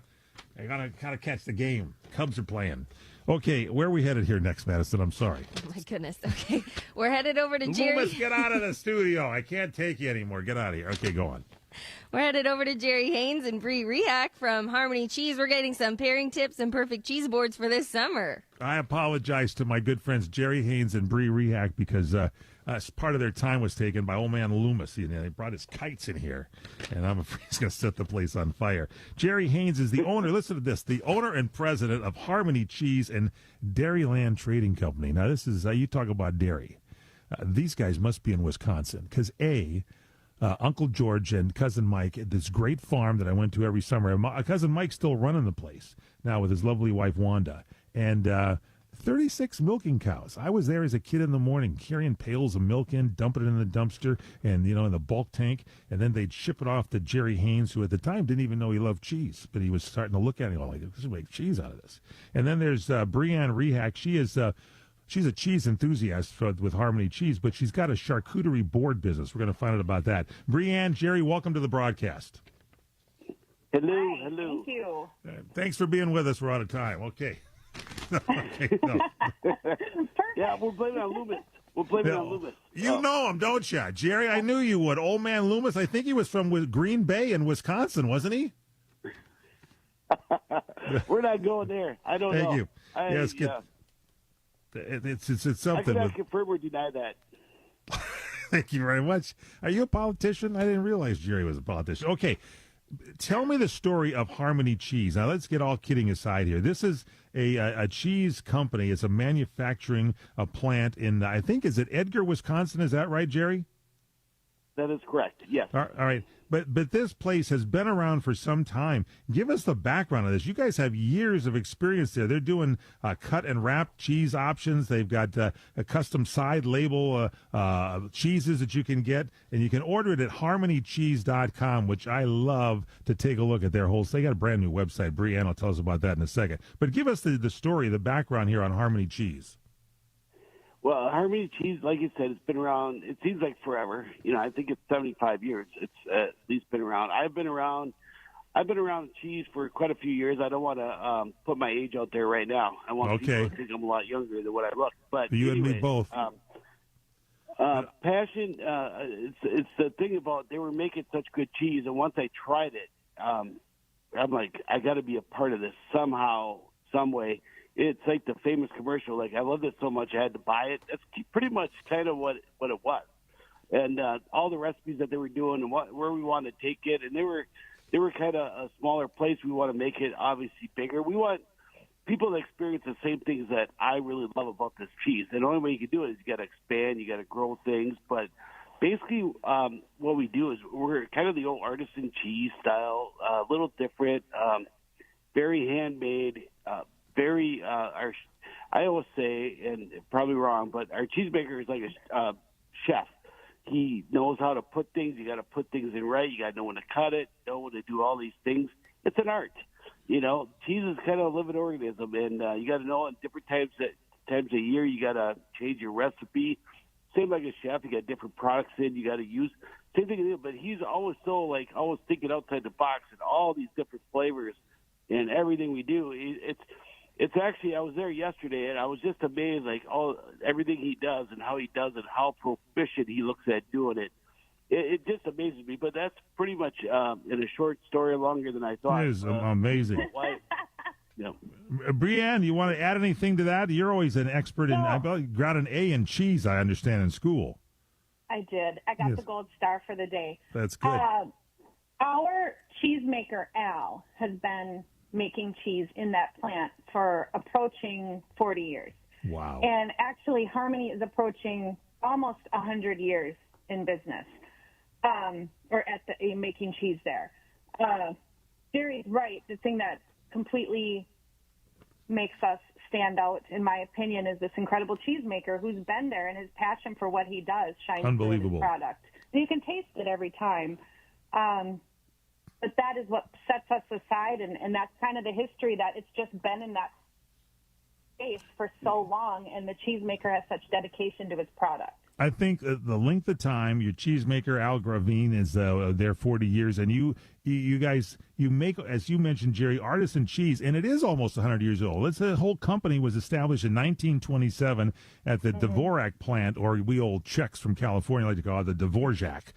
I gotta catch the game. Cubs are playing. Okay, where are we headed here next, Madison? I'm sorry. Oh, my goodness. Okay, we're headed over to Jerry. Loomis, get out of the studio. I can't take you anymore. Get out of here. Okay, go on. We're headed over to Jerry Haynes and Bree Rehack from Harmony Cheese. We're getting some pairing tips and perfect cheese boards for this summer. I apologize to my good friends Jerry Haynes and Bree Rehack because part of their time was taken by old man Loomis. They brought his kites in here, and I'm afraid he's going to set the place on fire. Jerry Haynes is the owner, listen to this, the owner and president of Harmony Cheese and Dairyland Trading Company. Now, this is, you talk about dairy. These guys must be in Wisconsin because, Uncle George and Cousin Mike at this great farm that I went to every summer. Cousin Mike's still running the place now with his lovely wife, Wanda. And 36 milking cows. I was there as a kid in the morning carrying pails of milk in, dumping it in the dumpster and, in the bulk tank. And then they'd ship it off to Jerry Haynes, who at the time didn't even know he loved cheese. But he was starting to look at it like, this will make cheese out of this. And then there's Breanne Rehack. She's a cheese enthusiast with Harmony Cheese, but she's got a charcuterie board business. We're going to find out about that. Breanne, Jerry, welcome to the broadcast. Hello, Hi, hello. Thank you. Thanks for being with us. We're out of time. Okay. Okay, no. Yeah, we'll blame it on Loomis. You know him, don't you? Jerry, I knew you would. Old man Loomis, I think he was from Green Bay in Wisconsin, wasn't he? We're not going there. I don't know. Thank you. Yes, it's something. I cannot confirm or deny that. Thank you very much. Are you a politician? I didn't realize Jerry was a politician. Okay. Tell me the story of Harmony Cheese. Now, let's get all kidding aside here. This is a cheese company. It's a manufacturing plant in, I think, is it Edgar, Wisconsin? Is that right, Jerry? That is correct, yes. All right. But this place has been around for some time. Give us the background of this. You guys have years of experience there. They're doing cut and wrap cheese options. They've got a custom side label cheeses that you can get, and you can order it at harmonycheese.com, which I love to take a look at their whole. They got a brand new website. Breanne will tell us about that in a second. But give us the story, the background here on Harmony Cheese. Well, Harmony Cheese, like you said, it's been around. It seems like forever. I think it's 75 years. It's at least been around. I've been around cheese for quite a few years. I don't want to put my age out there right now. I want people to think I'm a lot younger than what I look. But you and me both. Passion. It's the thing about they were making such good cheese, and once I tried it, I'm like, I got to be a part of this somehow, some way. It's like the famous commercial. Like, I loved it so much I had to buy it. That's pretty much kind of what it was, and all the recipes that they were doing and where we wanted to take it, and they were kind of a smaller place. We want to make it obviously bigger. We want people to experience the same things that I really love about this cheese. And the only way you can do it is you got to expand, you got to grow things. But basically, what we do is we're kind of the old artisan cheese style, a little different, very handmade, very. I always say, and probably wrong, but our cheesemaker is like a chef. He knows how to put things. You got to put things in right. You got to know when to cut it, know when to do all these things. It's an art. Cheese is kind of a living organism, and you got to know at different times a year you got to change your recipe. Same like a chef, you got different products in you got to use. Same thing, but he's always always thinking outside the box and all these different flavors and everything we do. It's actually, I was there yesterday, and I was just amazed, everything he does and how he does it, how proficient he looks at doing it. It just amazes me. But that's pretty much in a short story, longer than I thought. It is amazing. Brianne, you want to add anything to that? You're always an expert in. I got an A in cheese, I understand, in school. I did. I got the gold star for the day. That's good. Our cheesemaker, Al, has been making cheese in that plant for approaching 40 years. Wow. And actually, Harmony is approaching almost 100 years in business, or making cheese there. Jerry's right. The thing that completely makes us stand out, in my opinion, is this incredible cheesemaker who's been there, and his passion for what he does shines through in his product. And you can taste it every time. But that is what sets us aside, and that's kind of the history, that it's just been in that space for so long, and the cheesemaker has such dedication to his product. I think the length of time your cheesemaker Al Gravine is there 40 years, and you guys make, as you mentioned, Jerry, artisan cheese, and it is almost 100 years old. It's a whole company was established in 1927 at the Dvorak plant, or we old Czechs from California like to call it the Dvorak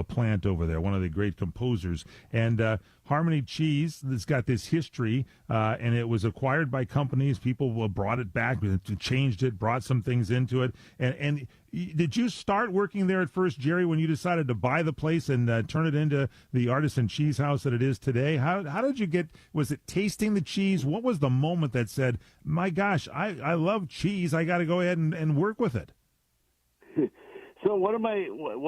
plant over there. One of the great composers, and Harmony Cheese has got this history, and it was acquired by companies. People brought it back, changed it, brought some things into it, and did you start working there at first, Jerry, when you decided to buy the place and turn it into the artisan cheese house that it is today? How did you get, was it tasting the cheese? What was the moment that said, my gosh, I love cheese, I got to go ahead and work with it? So what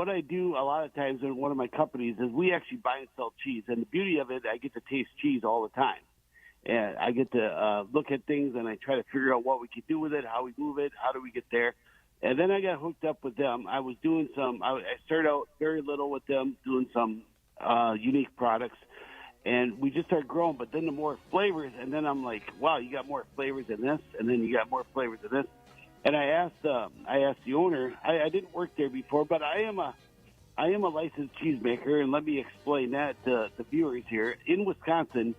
I do a lot of times in one of my companies is we actually buy and sell cheese. And the beauty of it, I get to taste cheese all the time. And I get to look at things, and I try to figure out what we could do with it, how we move it, how do we get there. And then I got hooked up with them. I was doing I started out very little with them, doing some unique products. And we just started growing, but then the more flavors, and then I'm like, wow, you got more flavors than this, and then you got more flavors than this. And I asked the owner, I didn't work there before, but I am a licensed cheesemaker, and let me explain that to the viewers here. In Wisconsin,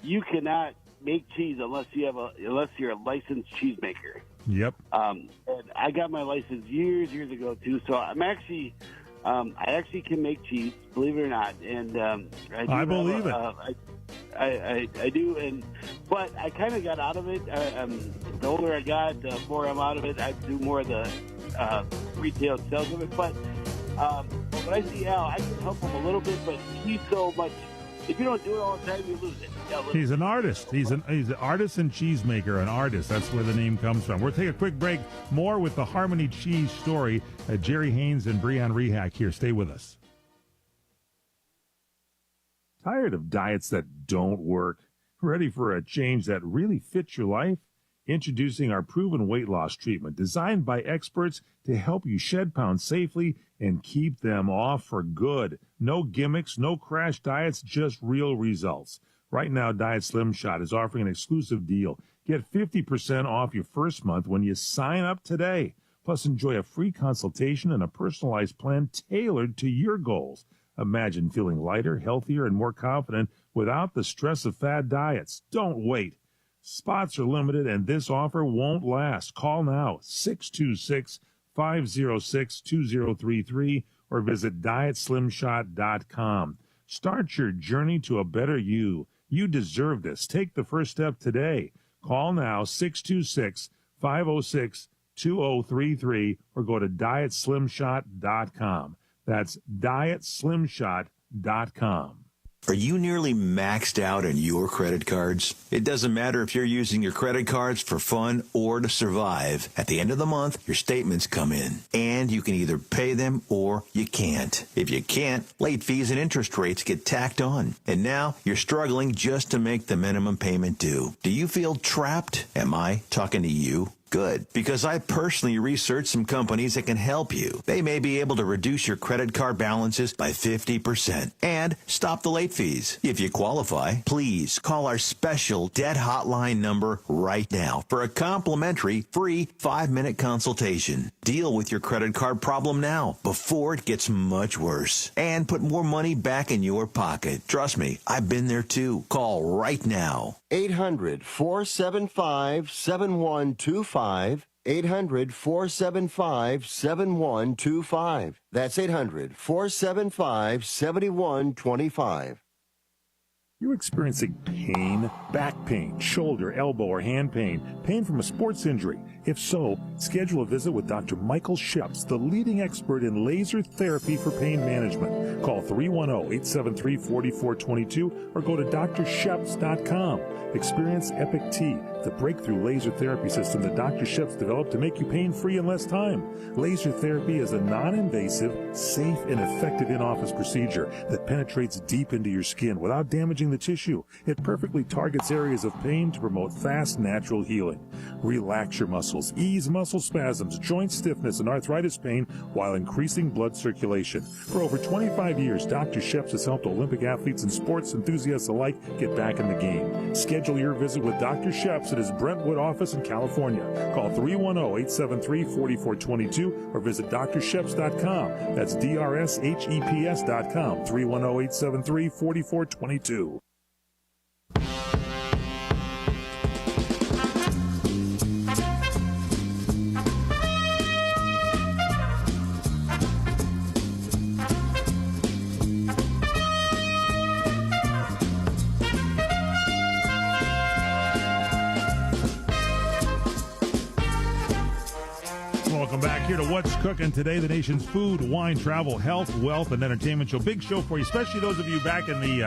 you cannot make cheese unless you're a licensed cheesemaker. Yep. And I got my license years ago too, so I'm actually I actually can make cheese, believe it or not, and I believe it. I do, but I kind of got out of it. The older I got, the more I'm out of it. I do more of the retail sales of it. But when I see Al, I can help him a little bit, but he's so much. If you don't do it all the time, you lose it. He's an artist. He's an artisan cheesemaker, an artist. That's where the name comes from. We'll take a quick break. More with the Harmony Cheese story. Jerry Haynes and Brianne Rehack here. Stay with us. Tired of diets that don't work? Ready for a change that really fits your life? Introducing our proven weight loss treatment designed by experts to help you shed pounds safely and keep them off for good. No gimmicks, no crash diets, just real results. Right now, Diet Slim Shot is offering an exclusive deal. Get 50% off your first month when you sign up today. Plus, enjoy a free consultation and a personalized plan tailored to your goals. Imagine feeling lighter, healthier, and more confident without the stress of fad diets. Don't wait. Spots are limited, and this offer won't last. Call now, 626-506-2033, or visit DietSlimShot.com. Start your journey to a better you. You deserve this. Take the first step today. Call now, 626-506-2033, or go to DietSlimShot.com. That's DietSlimShot.com. Are you nearly maxed out on your credit cards? It doesn't matter if you're using your credit cards for fun or to survive. At the end of the month, your statements come in, and you can either pay them or you can't. If you can't, late fees and interest rates get tacked on. And now you're struggling just to make the minimum payment due. Do you feel trapped? Am I talking to you? Good, because I personally researched some companies that can help you. They may be able to reduce your credit card balances by 50% and stop the late fees. If you qualify, please call our special debt hotline number right now for a complimentary free 5-minute consultation. Deal with your credit card problem now before it gets much worse and put more money back in your pocket. Trust me, I've been there too. Call right now. 800-475-7125. 800-475-7125. That's 800-475-7125. You're experiencing pain, back pain, shoulder, elbow, or hand pain, pain from a sports injury. If so, schedule a visit with Dr. Michael Sheps, the leading expert in laser therapy for pain management. Call 310-873-4422 or go to drsheps.com. Experience Epic T, the breakthrough laser therapy system that Dr. Sheps developed to make you pain-free in less time. Laser therapy is a non-invasive, safe, and effective in-office procedure that penetrates deep into your skin without damaging the tissue. It perfectly targets areas of pain to promote fast, natural healing. Relax your muscles, ease muscle spasms, joint stiffness, and arthritis pain while increasing blood circulation. For over 25 years, Dr. Sheps has helped Olympic athletes and sports enthusiasts alike get back in the game. Schedule your visit with Dr. Sheps at his Brentwood office in California. Call 310-873-4422 or visit drsheps.com. That's DRSHEPS.com. 310-873-4422. Welcome back here to What's Cooking Today, the nation's food, wine, travel, health, wealth, and entertainment show. Big show for you, especially those of you back in the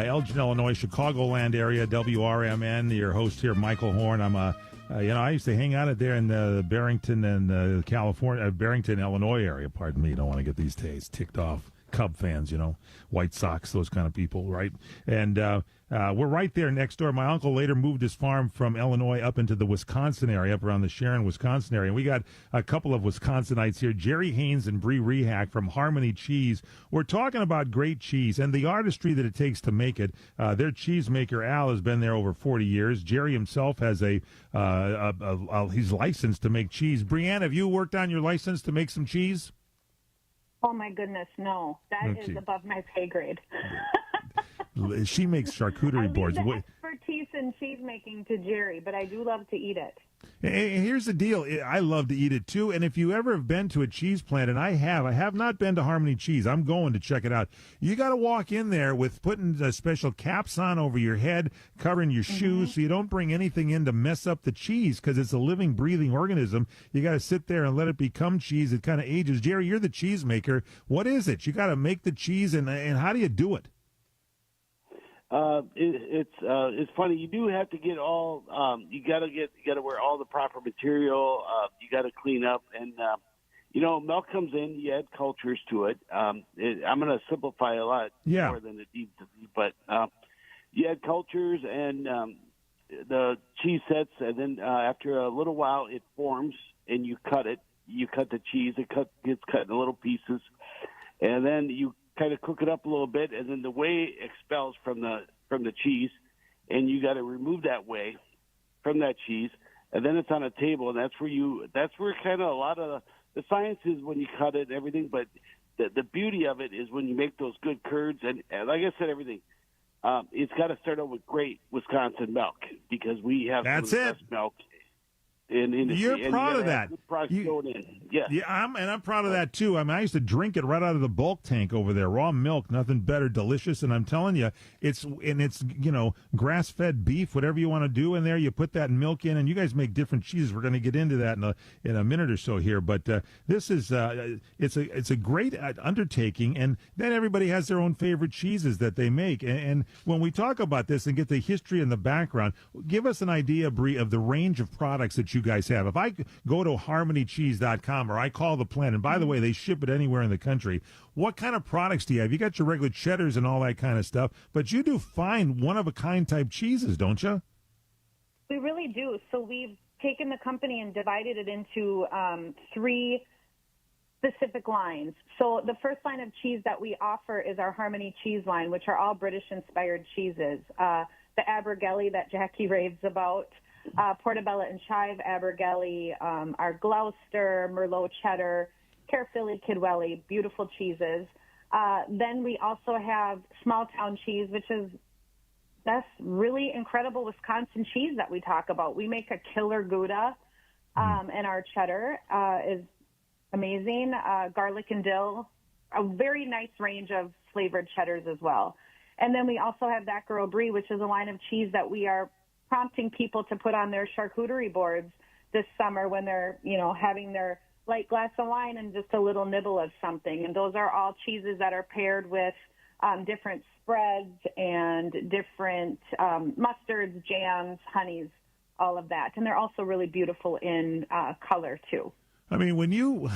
Elgin, Illinois, Chicagoland area, WRMN. Your host here, Michael Horn. I'm I used to hang out there in the Barrington and Barrington, Illinois area. Pardon me, don't want to get these days ticked off. Cub fans, White Sox, those kind of people, right? And we're right there next door. My uncle later moved his farm from Illinois up into the Wisconsin area, up around the Sharon, Wisconsin area. And we got a couple of Wisconsinites here, Jerry Haynes and Bree Rehack from Harmony Cheese. We're talking about great cheese and the artistry that it takes to make it. Their cheesemaker, Al, has been there over 40 years. Jerry himself has he's licensed to make cheese. Breanne, have you worked on your license to make some cheese? Oh, my goodness, no. That is above my pay grade. She makes charcuterie boards. I leave the expertise in cheese making to Jerry, but I do love to eat it. And here's the deal. I love to eat it, too. And if you ever have been to a cheese plant, and I have not been to Harmony Cheese. I'm going to check it out. You got to walk in there with putting special caps on over your head, covering your shoes, so you don't bring anything in to mess up the cheese, because it's a living, breathing organism. You got to sit there and let it become cheese. It kind of ages. Jerry, you're the cheese maker. What is it? You got to make the cheese, and how do you do it? It's funny. You do have to get all. You got to wear all the proper material. You got to clean up, and milk comes in. You add cultures to it. I'm going to simplify a lot more than it needs to be, but you add cultures and the cheese sets, and then after a little while, it forms, and you cut it. You cut the cheese. It gets cut in little pieces, and then you kind of cook it up a little bit, and then the whey expels from the cheese, and you got to remove that whey from that cheese, and then it's on a table, and that's where kind of a lot of the science is when you cut it and everything. But the beauty of it is when you make those good curds, and like I said, everything. It's got to start out with great Wisconsin milk because we have some of the best milk. You're proud of that. Yes. Yeah, I'm proud of that too. I mean, I used to drink it right out of the bulk tank over there. Raw milk, nothing better, delicious. And I'm telling you, it's grass-fed beef, whatever you want to do in there. You put that milk in, and you guys make different cheeses. We're going to get into that in a minute or so here. But this is it's a great undertaking, and then everybody has their own favorite cheeses that they make. And when we talk about this and get the history and the background, give us an idea, Bree, of the range of products that you guys have. If I go to harmonycheese.com or I call the plant, and by the way, they ship it anywhere in the country, what kind of products do you have? You got your regular cheddars and all that kind of stuff, but you do fine one-of-a-kind type cheeses, don't you? We really do. So we've taken the company and divided it into 3 specific lines. So the first line of cheese that we offer is our Harmony cheese line, which are all British-inspired cheeses. The Abergele that Jackie raves about, Portobello and Chive, Abergele, our Gloucester, Merlot cheddar, Caerphilly, Kidwelly, beautiful cheeses. Then we also have Small Town cheese, which is that's really incredible Wisconsin cheese that we talk about. We make a killer Gouda, and our cheddar is amazing. Garlic and dill, a very nice range of flavored cheddars as well. And then we also have Vaquero Brie, which is a line of cheese that we are prompting people to put on their charcuterie boards this summer when they're, having their light glass of wine and just a little nibble of something. And those are all cheeses that are paired with different spreads and different mustards, jams, honeys, all of that. And they're also really beautiful in color, too. I mean, when you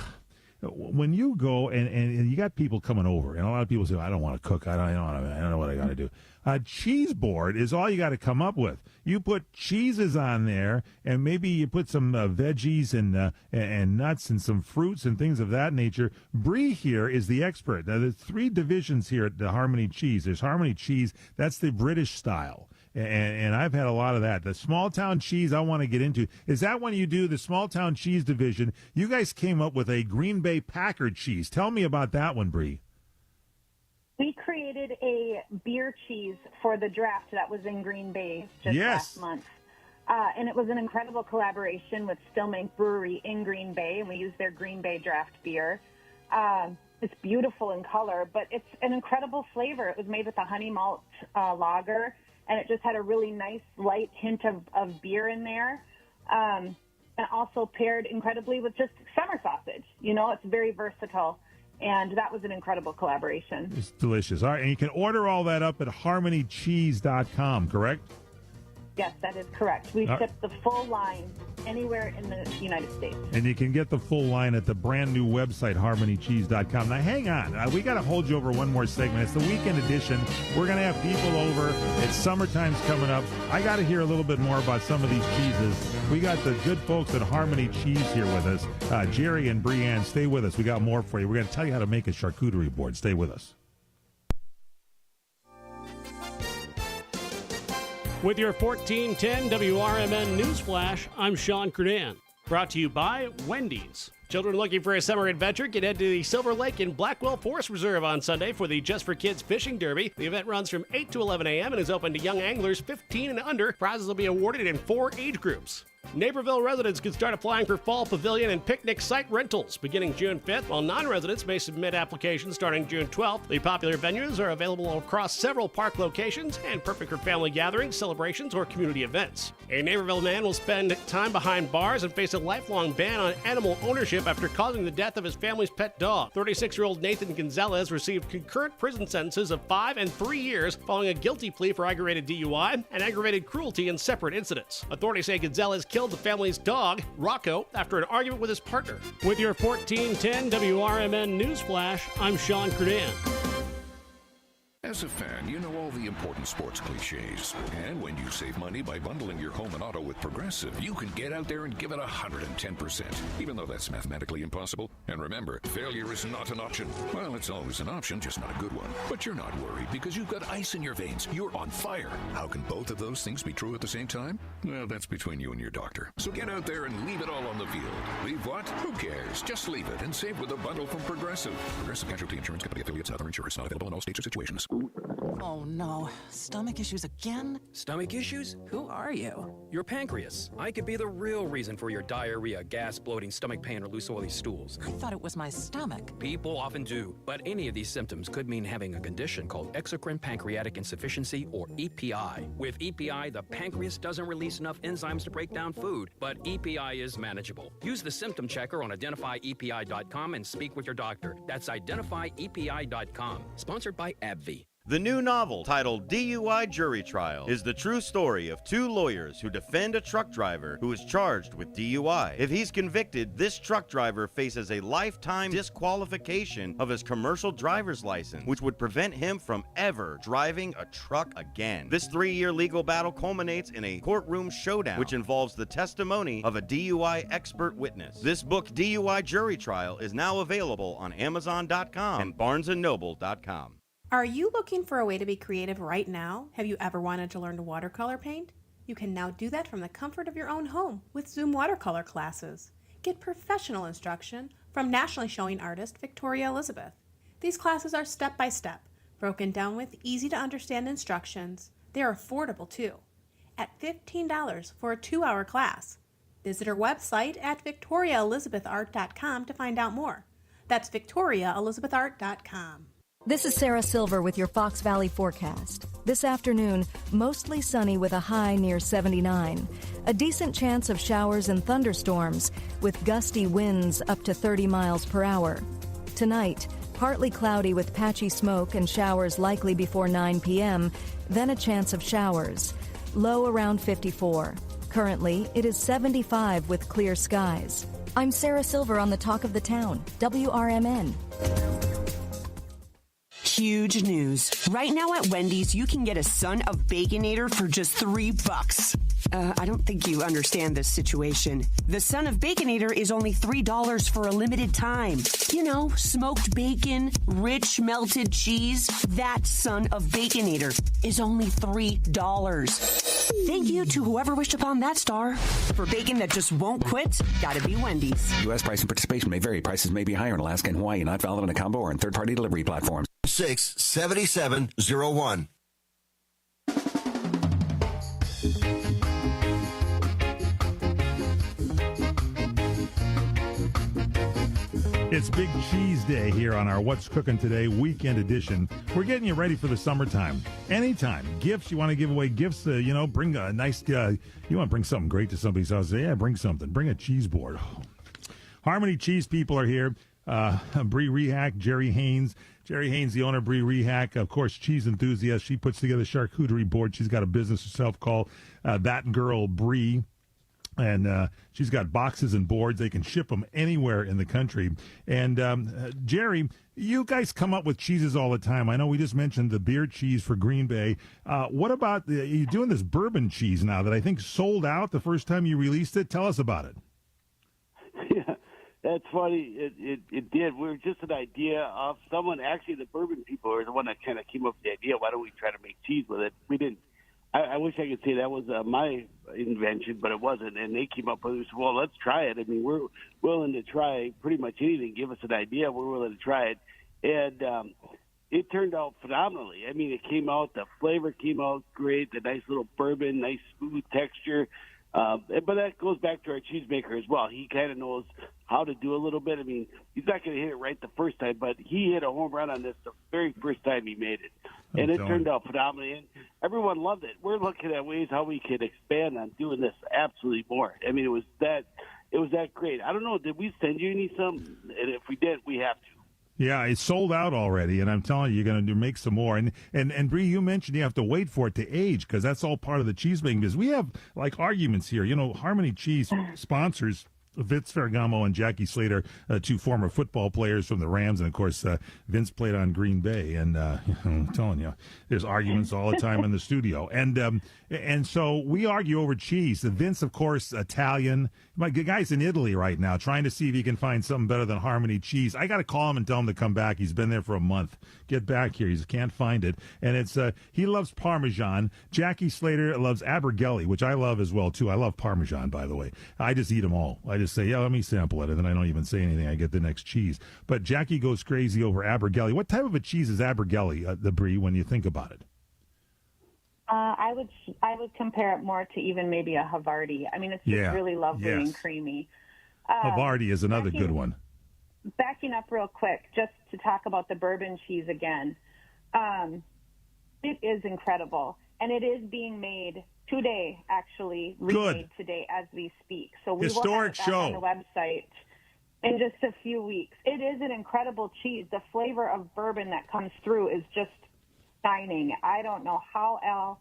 go and you got people coming over, and a lot of people say, I don't want to cook. I don't know what I got to do. A cheese board is all you got to come up with. You put cheeses on there, and maybe you put some veggies and nuts and some fruits and things of that nature. Bree here is the expert. Now, there's 3 divisions here at the Harmony Cheese. There's Harmony Cheese. That's the British style. And I've had a lot of that. The small town cheese I want to get into. Is that when you do the small town cheese division, you guys came up with a Green Bay Packard cheese. Tell me about that one, Bree. We created a beer cheese for the draft that was in Green Bay just last month. And it was an incredible collaboration with Stillmank Brewery in Green Bay, and we used their Green Bay draft beer. It's beautiful in color, but it's an incredible flavor. It was made with a honey malt lager, and it just had a really nice light hint of beer in there. And also paired incredibly with just summer sausage. It's very versatile. And that was an incredible collaboration. It's delicious. All right, and you can order all that up at harmonycheese.com, correct? Yes, that is correct. We ship the full line anywhere in the United States. And you can get the full line at the brand new website, harmonycheese.com. Now, hang on. We got to hold you over one more segment. It's the weekend edition. We're going to have people over. It's summertime's coming up. I got to hear a little bit more about some of these cheeses. We got the good folks at Harmony Cheese here with us. Jerry and Breanne, stay with us. We got more for you. We're going to tell you how to make a charcuterie board. Stay with us. With your 1410 WRMN News Flash, I'm Sean Curdan. Brought to you by Wendy's. Children looking for a summer adventure can head to the Silver Lake in Blackwell Forest Reserve on Sunday for the Just for Kids Fishing Derby. The event runs from 8 to 11 a.m. and is open to young anglers 15 and under. Prizes will be awarded in 4 age groups. Naperville residents can start applying for fall pavilion and picnic site rentals beginning June 5th, while non-residents may submit applications starting June 12th. The popular venues are available across several park locations and perfect for family gatherings, celebrations, or community events. A Naperville man will spend time behind bars and face a lifelong ban on animal ownership after causing the death of his family's pet dog. 36-year-old Nathan Gonzalez received concurrent prison sentences of 5 and 3 years following a guilty plea for aggravated DUI and aggravated cruelty in separate incidents. Authorities say Gonzalez killed the family's dog, Rocco, after an argument with his partner. With your 1410 WRMN News Flash, I'm Sean Curdan. As a fan, you know all the important sports cliches. And when you save money by bundling your home and auto with Progressive, you can get out there and give it 110%, even though that's mathematically impossible. And remember, failure is not an option. Well, it's always an option, just not a good one. But you're not worried because you've got ice in your veins. You're on fire. How can both of those things be true at the same time? Well, that's between you and your doctor. So get out there and leave it all on the field. Leave what? Who cares? Just leave it and save with a bundle from Progressive. Progressive Casualty Insurance Company affiliates and other insurers, not available in all states or situations. Oh no, stomach issues again? Stomach issues? Who are you? Your pancreas. I could be the real reason for your diarrhea, gas, bloating, stomach pain, or loose oily stools. I thought it was my stomach. People often do, but any of these symptoms could mean having a condition called exocrine pancreatic insufficiency, or EPI. With EPI, the pancreas doesn't release enough enzymes to break down food, but EPI is manageable. Use the symptom checker on identifyepi.com and speak with your doctor. That's identifyepi.com. Sponsored by AbbVie. The new novel, titled DUI Jury Trial, is the true story of two lawyers who defend a truck driver who is charged with DUI. If he's convicted, this truck driver faces a lifetime disqualification of his commercial driver's license, which would prevent him from ever driving a truck again. This 3-year legal battle culminates in a courtroom showdown, which involves the testimony of a DUI expert witness. This book, DUI Jury Trial, is now available on Amazon.com and BarnesandNoble.com. Are you looking for a way to be creative right now? Have you ever wanted to learn to watercolor paint? You can now do that from the comfort of your own home with Zoom watercolor classes. Get professional instruction from nationally showing artist Victoria Elizabeth. These classes are step-by-step, broken down with easy-to-understand instructions. They are affordable too, at $15 for a 2-hour class. Visit her website at victoriaelizabethart.com to find out more. That's victoriaelizabethart.com. This is Sarah Silver with your Fox Valley forecast. This afternoon, mostly sunny with a high near 79. A decent chance of showers and thunderstorms with gusty winds up to 30 miles per hour. Tonight, partly cloudy with patchy smoke and showers likely before 9 p.m., then a chance of showers. Low around 54. Currently, it is 75 with clear skies. I'm Sarah Silver on the Talk of the Town, WRMN. Huge news. Right now at Wendy's, you can get a Son of Baconator for just $3. I don't think you understand this situation. The Son of Baconator is only $3 for a limited time. You know, smoked bacon, rich melted cheese. That Son of Baconator is only $3. Thank you to whoever wished upon that star. For bacon that just won't quit, gotta be Wendy's. U.S. price and participation may vary. Prices may be higher in Alaska and Hawaii, not valid on a combo or on third-party delivery platforms. 67701. It's Big Cheese Day here on our What's Cooking Today weekend edition. We're getting you ready for the summertime. Anytime. Gifts, you want to give away gifts, bring a nice, you want to bring something great to somebody's house. Say, yeah, bring something. Bring a cheese board. Oh. Harmony Cheese people are here. Bree Rehack, Jerry Haynes. Jerry Haynes, the owner of Bree Rehack, of course, cheese enthusiast. She puts together charcuterie board. She's got a business herself called That Girl Bree. And she's got boxes and boards. They can ship them anywhere in the country. And Jerry, you guys come up with cheeses all the time. I know we just mentioned the beer cheese for Green Bay. What about, you're doing this bourbon cheese now that I think sold out the first time you released it. Tell us about it. Yeah, that's funny. It did. We were just an idea of someone, actually the bourbon people are the one that kind of came up with the idea. Why don't we try to make cheese with it? We didn't. I wish I could say that was my invention, but it wasn't. And they came up with it. Well, let's try it. I mean, we're willing to try pretty much anything. Give us an idea. We're willing to try it. And it turned out phenomenally. I mean, it came out, the flavor came out great, the nice little bourbon, nice smooth texture. But that goes back to our cheesemaker as well. He kind of knows how to do a little bit. I mean, he's not going to hit it right the first time, but he hit a home run on this the very first time he made it. And it turned out phenomenally. And everyone loved it. We're looking at ways how we could expand on doing this absolutely more. I mean, it was that great. I don't know, did we send you any some? And if we did, we have to. Yeah, it's sold out already, and I'm telling you, you're going to make some more. And Bree, you mentioned you have to wait for it to age because that's all part of the cheese making business. We have like arguments here. You know, Harmony Cheese sponsors Vince Ferragamo and Jackie Slater, two former football players from the Rams, and of course Vince played on Green Bay. And I'm telling you, there's arguments all the time in the studio. And so we argue over cheese. Vince, of course, Italian. My guy's in Italy right now, trying to see if he can find something better than Harmony cheese. I got to call him and tell him to come back. He's been there for a month. Get back here. He can't find it. And it's he loves Parmesan. Jackie Slater loves Abergelli, which I love as well too. I love Parmesan, by the way. I just eat them all. I just say, yeah, let me sample it, and then I don't even say anything. I get the next cheese. But Jackie goes crazy over Abergelli. What type of a cheese is Abergelli, the Brie, when you think about it? I would compare it more to even maybe a Havarti. I mean, it's just really lovely and creamy. Havarti is another good one. Backing up real quick, just to talk about the bourbon cheese again. It is incredible, and it is being made today, actually, remade today as we speak. So we will have it on the website in just a few weeks. It is an incredible cheese. The flavor of bourbon that comes through is just shining. I don't know how Al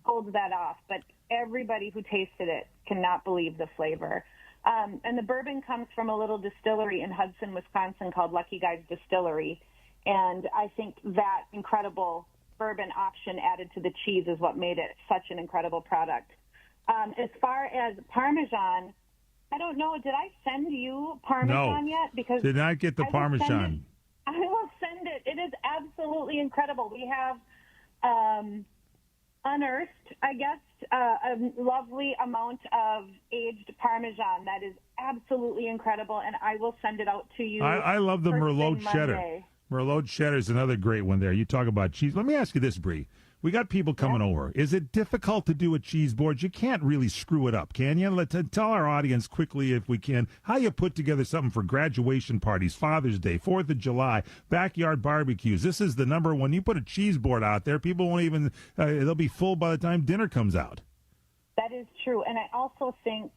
holds that off, but everybody who tasted it cannot believe the flavor. And the bourbon comes from a little distillery in Hudson, Wisconsin called Lucky Guy's Distillery. And I think that incredible bourbon option added to the cheese is what made it such an incredible product. As far as Parmesan, I don't know. Did I send you Parmesan yet? Because did not get the Parmesan. I will send it. It is absolutely incredible. We have unearthed, I guess, a lovely amount of aged Parmesan that is absolutely incredible, and I will send it out to you. I love the Merlot cheddar. Monday. Merlot cheddar is another great one there. You talk about cheese. Let me ask you this, Brie. We got people coming over. Is it difficult to do a cheese board? You can't really screw it up, can you? Tell our audience quickly, if we can, how you put together something for graduation parties, Father's Day, 4th of July, backyard barbecues. This is the number one. You put a cheese board out there, people won't even, they'll be full by the time dinner comes out. That is true. And I also think,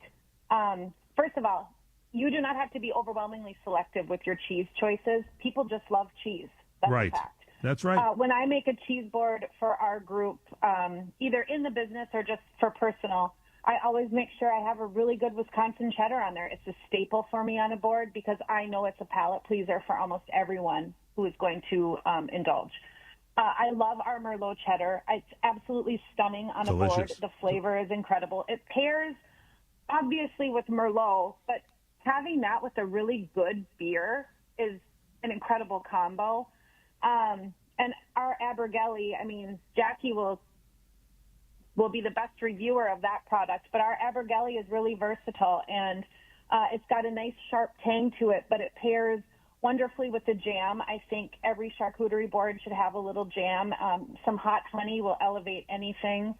first of all, you do not have to be overwhelmingly selective with your cheese choices. People just love cheese. That's a fact. That's right. When I make a cheese board for our group, either in the business or just for personal, I always make sure I have a really good Wisconsin cheddar on there. It's a staple for me on a board because I know it's a palate pleaser for almost everyone who is going to indulge. I love our Merlot cheddar. It's absolutely stunning on a board. The flavor is incredible. It pairs, obviously, with Merlot, but having that with a really good beer is an incredible combo. And our Abergelli, I mean, Jackie will be the best reviewer of that product, but our Abergelli is really versatile, and it's got a nice sharp tang to it, but it pairs wonderfully with the jam. I think every charcuterie board should have a little jam. Some hot honey will elevate anything.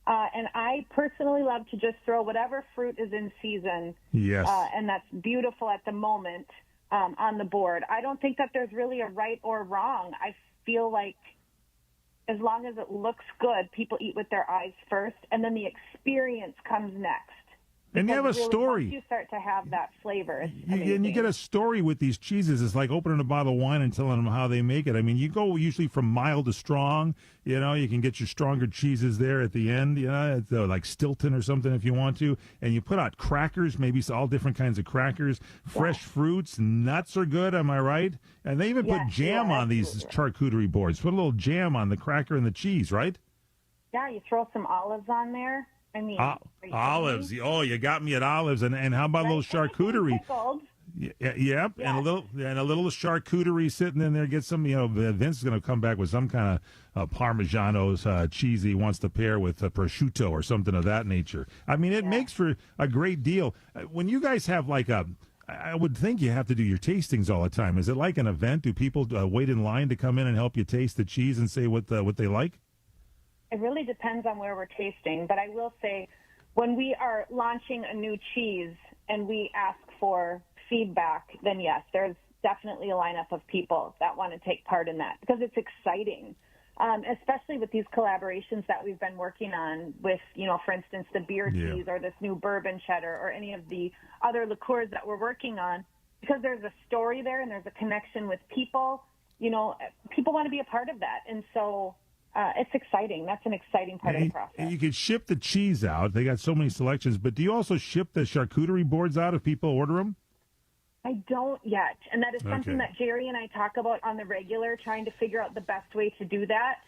And I personally love to just throw whatever fruit is in season. Yes. And that's beautiful at the moment. On the board. I don't think that there's really a right or wrong. I feel like as long as it looks good, people eat with their eyes first, and then the experience comes next. And you have a really, story. Once you start to have that flavor, it's and you get a story with these cheeses. It's like opening a bottle of wine and telling them how they make it. I mean, you go usually from mild to strong. You know, you can get your stronger cheeses there at the end. You know, it's like Stilton or something if you want to. And you put out crackers, maybe all different kinds of crackers, fresh fruits, nuts are good. Am I right? And they even put jam on these charcuterie boards. Put a little jam on the cracker and the cheese, right? Yeah, you throw some olives on there. I mean, olives. Oh, you got me at olives. And how about a little charcuterie? Yep, and a little charcuterie sitting in there. Get some. You know, Vince is going to come back with some kind of Parmigiano's cheese he wants to pair with prosciutto or something of that nature. I mean, it makes for a great deal. When you guys have I would think you have to do your tastings all the time. Is it like an event? Do people wait in line to come in and help you taste the cheese and say what they like? It really depends on where we're tasting, but I will say when we are launching a new cheese and we ask for feedback, then yes, there's definitely a lineup of people that want to take part in that because it's exciting, especially with these collaborations that we've been working on with, you know, for instance, the beer cheese or this new bourbon cheddar or any of the other liqueurs that we're working on, because there's a story there and there's a connection with people. You know, people want to be a part of that. And so it's exciting. That's an exciting part of the process. And you can ship the cheese out. They got so many selections. But do you also ship the charcuterie boards out if people order them? I don't yet. And that is something that Jerry and I talk about on the regular, trying to figure out the best way to do that.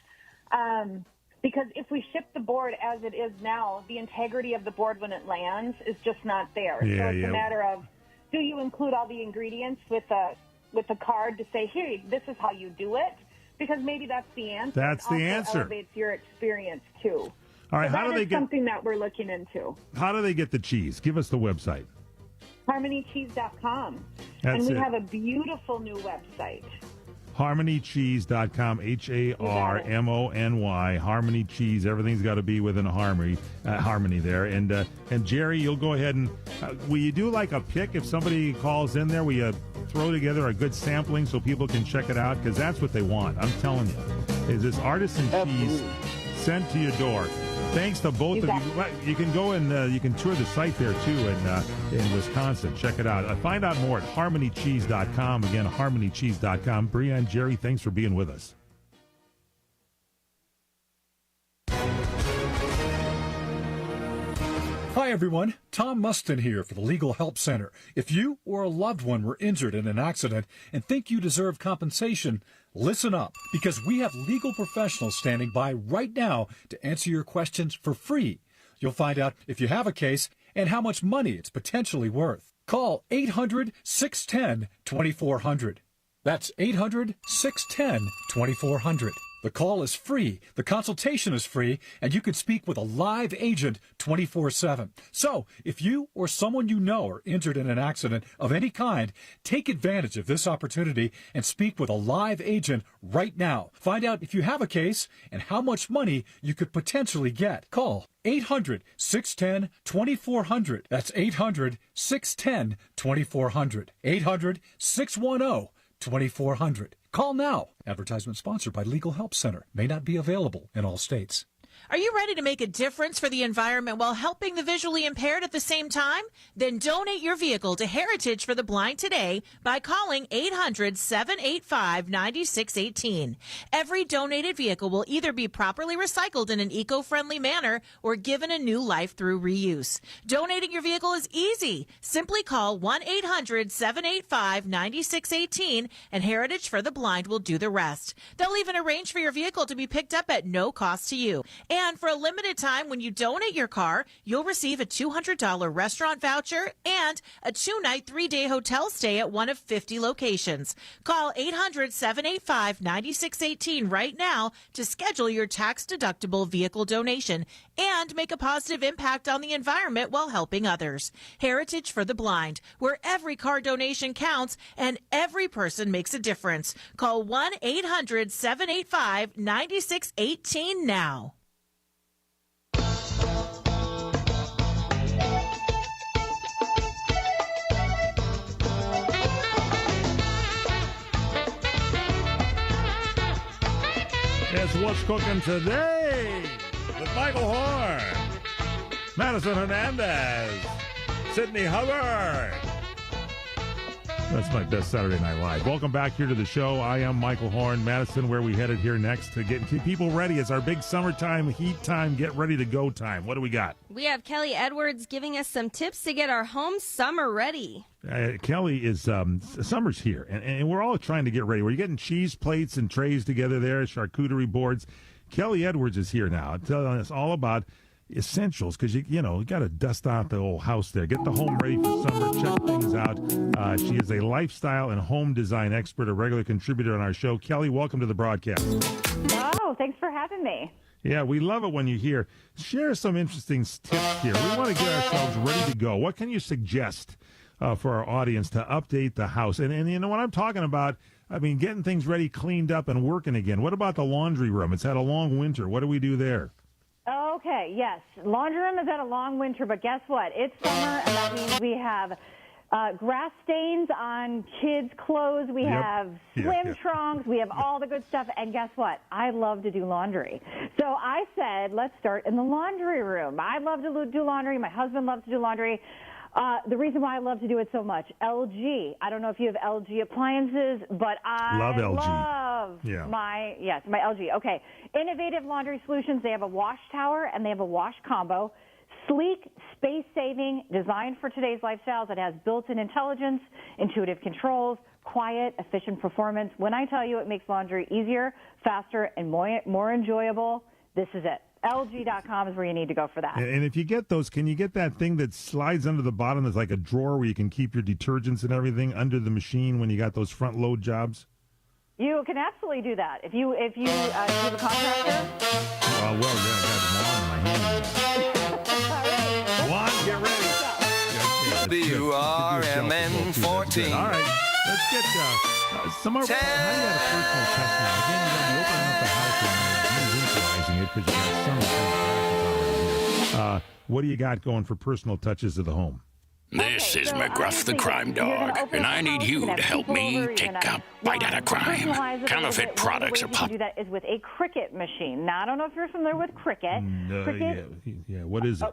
Because if we ship the board as it is now, the integrity of the board when it lands is just not there. So it's a matter of, do you include all the ingredients with a card to say, here, this is how you do it? Because maybe that's the answer. That's the answer. Elevates your experience, too. All right, so how do they get something that we're looking into. How do they get the cheese? Give us the website. HarmonyCheese.com. That's and we it. have a beautiful new website. HarmonyCheese.com, HARMONY, Harmony Cheese. Everything's got to be within a harmony there. And Jerry, you'll go ahead and will you do like a pick if somebody calls in there? Will you throw together a good sampling so people can check it out? Because that's what they want. I'm telling you, is this artisan cheese sent to your door. Thanks to both of you. You can go and you can tour the site there too in Wisconsin. Check it out. Find out more at harmonycheese.com. Again, harmonycheese.com. Brianne, Jerry, thanks for being with us. Hi, everyone. Tom Mustin here for the Legal Help Center. If you or a loved one were injured in an accident and think you deserve compensation, listen up, because we have legal professionals standing by right now to answer your questions for free. You'll find out if you have a case and how much money it's potentially worth. Call 800-610-2400. That's 800-610-2400. The call is free, the consultation is free, and you can speak with a live agent 24/7. So, if you or someone you know are injured in an accident of any kind, take advantage of this opportunity and speak with a live agent right now. Find out if you have a case and how much money you could potentially get. Call 800-610-2400. That's 800-610-2400. 800-610-2400. Call now. Advertisement sponsored by Legal Help Center. May not be available in all states. Are you ready to make a difference for the environment while helping the visually impaired at the same time? Then donate your vehicle to Heritage for the Blind today by calling 800-785-9618. Every donated vehicle will either be properly recycled in an eco-friendly manner or given a new life through reuse. Donating your vehicle is easy. Simply call 1-800-785-9618 and Heritage for the Blind will do the rest. They'll even arrange for your vehicle to be picked up at no cost to you. And for a limited time, when you donate your car, you'll receive a $200 restaurant voucher and a 2-night, 3-day hotel stay at one of 50 locations. Call 800-785-9618 right now to schedule your tax-deductible vehicle donation and make a positive impact on the environment while helping others. Heritage for the Blind, where every car donation counts and every person makes a difference. Call 1-800-785-9618 now. It's What's Cooking Today with Michael Horn, Madison Hernandez, Sydney Hubbard. That's my best Saturday Night Live. Welcome back here to the show. I am Michael Horn. Madison, where we headed here next to get people ready. It's our big summertime heat time, get ready to go time. What do we got? We have Kelly Edwards giving us some tips to get our home summer ready. Kelly is summer's here, and we're all trying to get ready. We're getting cheese plates and trays together there, charcuterie boards. Kelly Edwards is here now, telling us all about essentials, because you got to dust out the old house there, get the home ready for summer, check things out. She is a lifestyle and home design expert, a regular contributor on our show. Kelly, welcome to the broadcast. Oh, thanks for having me. Yeah, we love it when you're here. Share some interesting tips here. We want to get ourselves ready to go. What can you suggest for our audience to update the house? And you know what I'm talking about? I mean, getting things ready, cleaned up, and working again. What about the laundry room? It's had a long winter. What do we do there? Okay, yes. Laundry room has had a long winter, but guess what? It's summer, and that means we have grass stains on kids' clothes. We have swim trunks. We have all the good stuff. And guess what? I love to do laundry. So I said, let's start in the laundry room. I love to do laundry. My husband loves to do laundry. The reason why I love to do it so much, LG. I don't know if you have LG appliances, but I love LG. my LG. Okay. Innovative laundry solutions. They have a wash tower and they have a wash combo. Sleek, space-saving, designed for today's lifestyles. It has built-in intelligence, intuitive controls, quiet, efficient performance. When I tell you it makes laundry easier, faster, and more enjoyable, this is it. LG.com is where you need to go for that. And if you get those, can you get that thing that slides under the bottom? There's like a drawer where you can keep your detergents and everything under the machine when you got those front load jobs? You can absolutely do that. If you have a contractor. Well, yeah, I got them all in my hand. Juan, get ready. WRMN 14. All right, let's get some more. How you got a personal touch now? Again, you're going to be opening up the house and visualizing it because you got some things already here. What do you got going for personal touches of the home? This is McGruff the Crime Dog, and I need you to help me take a bite out of crime. Counterfeit products are pop. Do that is with a Cricut machine. Now, I don't know if you're familiar with Cricut. Yeah. What is it?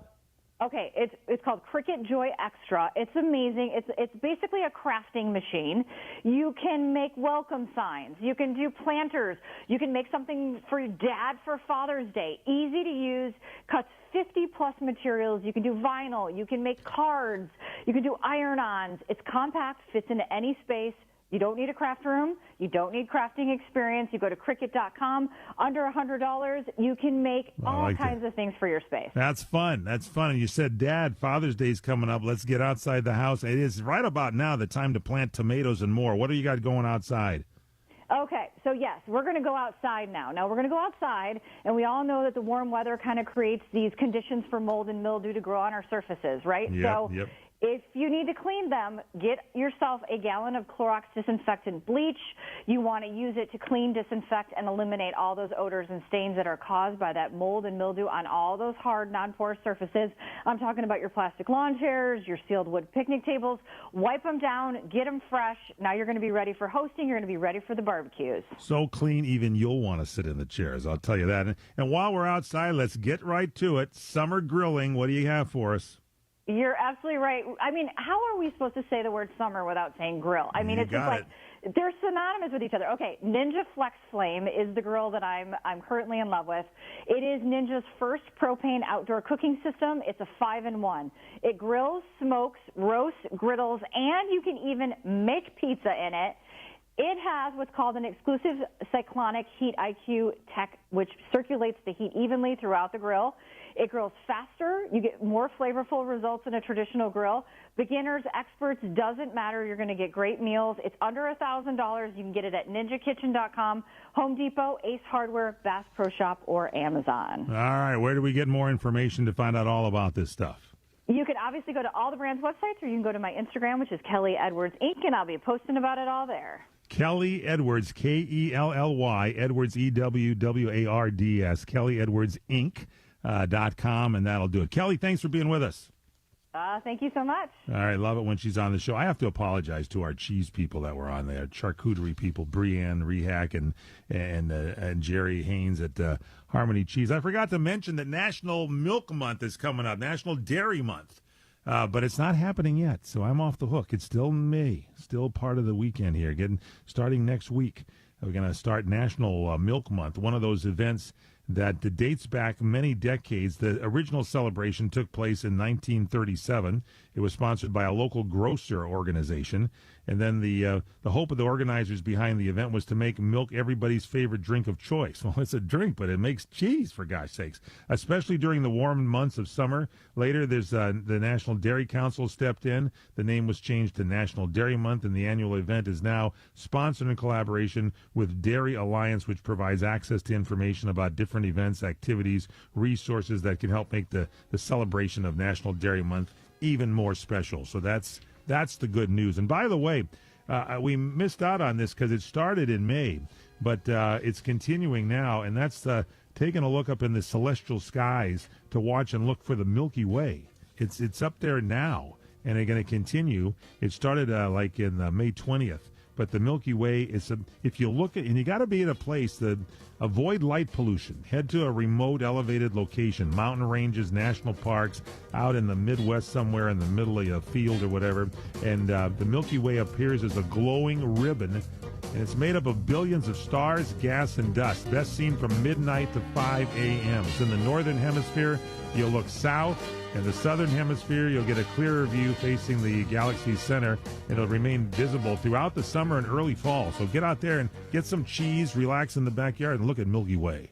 Okay, it's called Cricut Joy Extra. It's amazing. It's basically a crafting machine. You can make welcome signs. You can do planters. You can make something for your dad for Father's Day. Easy to use, cuts 50-plus materials. You can do vinyl. You can make cards. You can do iron-ons. It's compact, fits into any space. You don't need a craft room. You don't need crafting experience. You go to Cricut.com. Under $100, you can make all kinds of things for your space. That's fun. And you said, Dad, Father's Day's coming up. Let's get outside the house. It is right about now the time to plant tomatoes and more. What do you got going outside? Okay, so yes, we're going to go outside now. Now, we're going to go outside, and we all know that the warm weather kind of creates these conditions for mold and mildew to grow on our surfaces, right? Yep. If you need to clean them, get yourself a gallon of Clorox disinfectant bleach. You want to use it to clean, disinfect, and eliminate all those odors and stains that are caused by that mold and mildew on all those hard, non-porous surfaces. I'm talking about your plastic lawn chairs, your sealed wood picnic tables. Wipe them down, get them fresh. Now you're going to be ready for hosting. You're going to be ready for the barbecues. So clean, even you'll want to sit in the chairs, I'll tell you that. And while we're outside, let's get right to it. Summer grilling, what do you have for us? You're absolutely right. I mean, how are we supposed to say the word summer without saying grill? I mean, it's just like they're synonymous with each other. Okay, Ninja Flex Flame is the grill that I'm currently in love with. It is Ninja's first propane outdoor cooking system. It's a 5-in-1. It grills, smokes, roasts, griddles, and you can even make pizza in it. It has what's called an exclusive cyclonic heat IQ tech, which circulates the heat evenly throughout the grill. It grills faster. You get more flavorful results than a traditional grill. Beginners, experts, doesn't matter. You're going to get great meals. It's under $1,000. You can get it at ninjakitchen.com, Home Depot, Ace Hardware, Bass Pro Shop, or Amazon. All right. Where do we get more information to find out all about this stuff? You can obviously go to all the brand's websites, or you can go to my Instagram, which is Kelly Edwards Inc., and I'll be posting about it all there. Kelly Edwards, Kelly, Edwards, EWWARDS, Kelly Edwards Inc. .com, and that'll do it. Kelly, thanks for being with us. Thank you so much. All right, love it when she's on the show. I have to apologize to our cheese people that were on there, charcuterie people, Brianne Rehack and Jerry Haynes at Harmony Cheese. I forgot to mention that National Milk Month is coming up, National Dairy Month. But it's not happening yet, so I'm off the hook. It's still May, still part of the weekend here. Starting next week, we're going to start National Milk Month, one of those events that dates back many decades. The original celebration took place in 1937. It was sponsored by a local grocer organization. And then the hope of the organizers behind the event was to make milk everybody's favorite drink of choice. Well, it's a drink, but it makes cheese, for gosh sakes, especially during the warm months of summer. Later, there's the National Dairy Council stepped in. The name was changed to National Dairy Month, and the annual event is now sponsored in collaboration with Dairy Alliance, which provides access to information about different events, activities, resources that can help make the celebration of National Dairy Month even more special. So that's the good news. And by the way, we missed out on this because it started in May, but it's continuing now, and that's taking a look up in the celestial skies to watch and look for the Milky Way. It's up there now, and they're going to continue. It started like in May 20th But the Milky Way is, if you look at, and you got to be at a place that avoid light pollution. Head to a remote, elevated location, mountain ranges, national parks, out in the Midwest somewhere in the middle of a field or whatever. And the Milky Way appears as a glowing ribbon, and it's made up of billions of stars, gas, and dust. Best seen from midnight to 5 a.m. It's in the northern hemisphere. You'll look south. In the southern hemisphere, you'll get a clearer view facing the galaxy's center. It'll remain visible throughout the summer and early fall. So get out there and get some cheese, relax in the backyard, and look at Milky Way.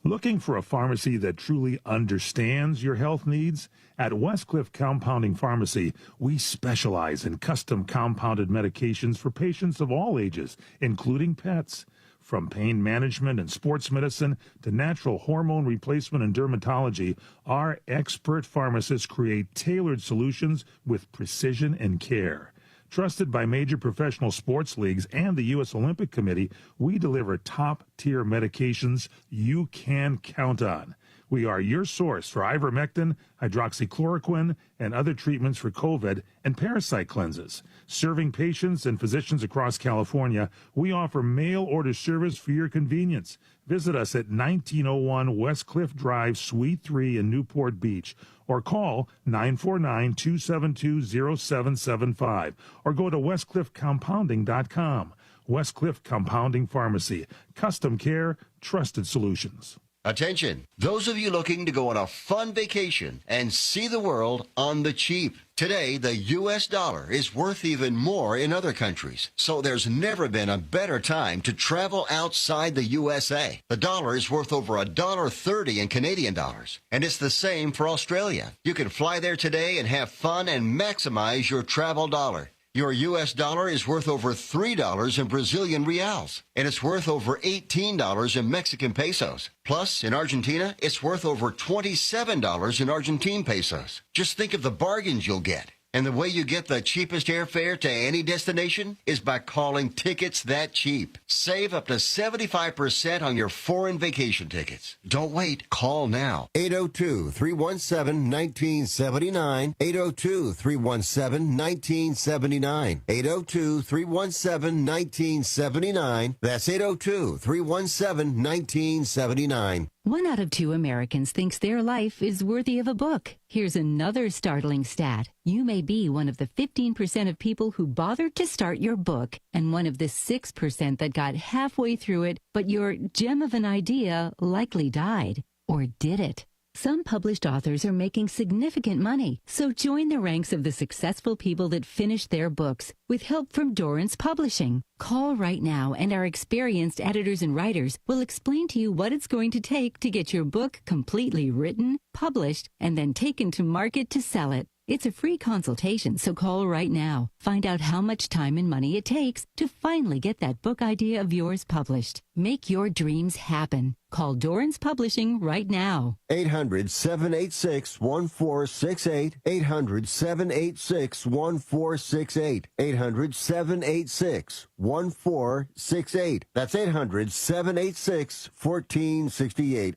Looking for a pharmacy that truly understands your health needs? At Westcliff Compounding Pharmacy, we specialize in custom compounded medications for patients of all ages, including pets. From pain management and sports medicine to natural hormone replacement and dermatology, our expert pharmacists create tailored solutions with precision and care. Trusted by major professional sports leagues and the U.S. Olympic Committee, we deliver top-tier medications you can count on. We are your source for ivermectin, hydroxychloroquine, and other treatments for COVID and parasite cleanses. Serving patients and physicians across California, we offer mail order service for your convenience. Visit us at 1901 West Cliff Drive, Suite 3 in Newport Beach, or call 949-272-0775, or go to westcliffcompounding.com. Westcliff Compounding Pharmacy. Custom care, trusted solutions. Attention, those of you looking to go on a fun vacation and see the world on the cheap. Today, the U.S. dollar is worth even more in other countries, so there's never been a better time to travel outside the USA. The dollar is worth over $1.30 in Canadian dollars, and it's the same for Australia. You can fly there today and have fun and maximize your travel dollar. Your U.S. dollar is worth over $3 in Brazilian reals, and it's worth over $18 in Mexican pesos. Plus, in Argentina, it's worth over $27 in Argentine pesos. Just think of the bargains you'll get. And the way you get the cheapest airfare to any destination is by calling Tickets That Cheap. Save up to 75% on your foreign vacation tickets. Don't wait. Call now. 802-317-1979. 802-317-1979. 802-317-1979. That's 802-317-1979. 1 out of 2 Americans thinks their life is worthy of a book. Here's another startling stat. You may be one of the 15% of people who bothered to start your book and one of the 6% that got halfway through it, but your gem of an idea likely died. Or did it? Some published authors are making significant money, so join the ranks of the successful people that finish their books with help from Dorrance Publishing. Call right now, and our experienced editors and writers will explain to you what it's going to take to get your book completely written, published, and then taken to market to sell it. It's a free consultation, so call right now. Find out how much time and money it takes to finally get that book idea of yours published. Make your dreams happen. Call Dorrance Publishing right now. 800-786-1468. 800-786-1468. 800-786-1468. That's 800-786-1468.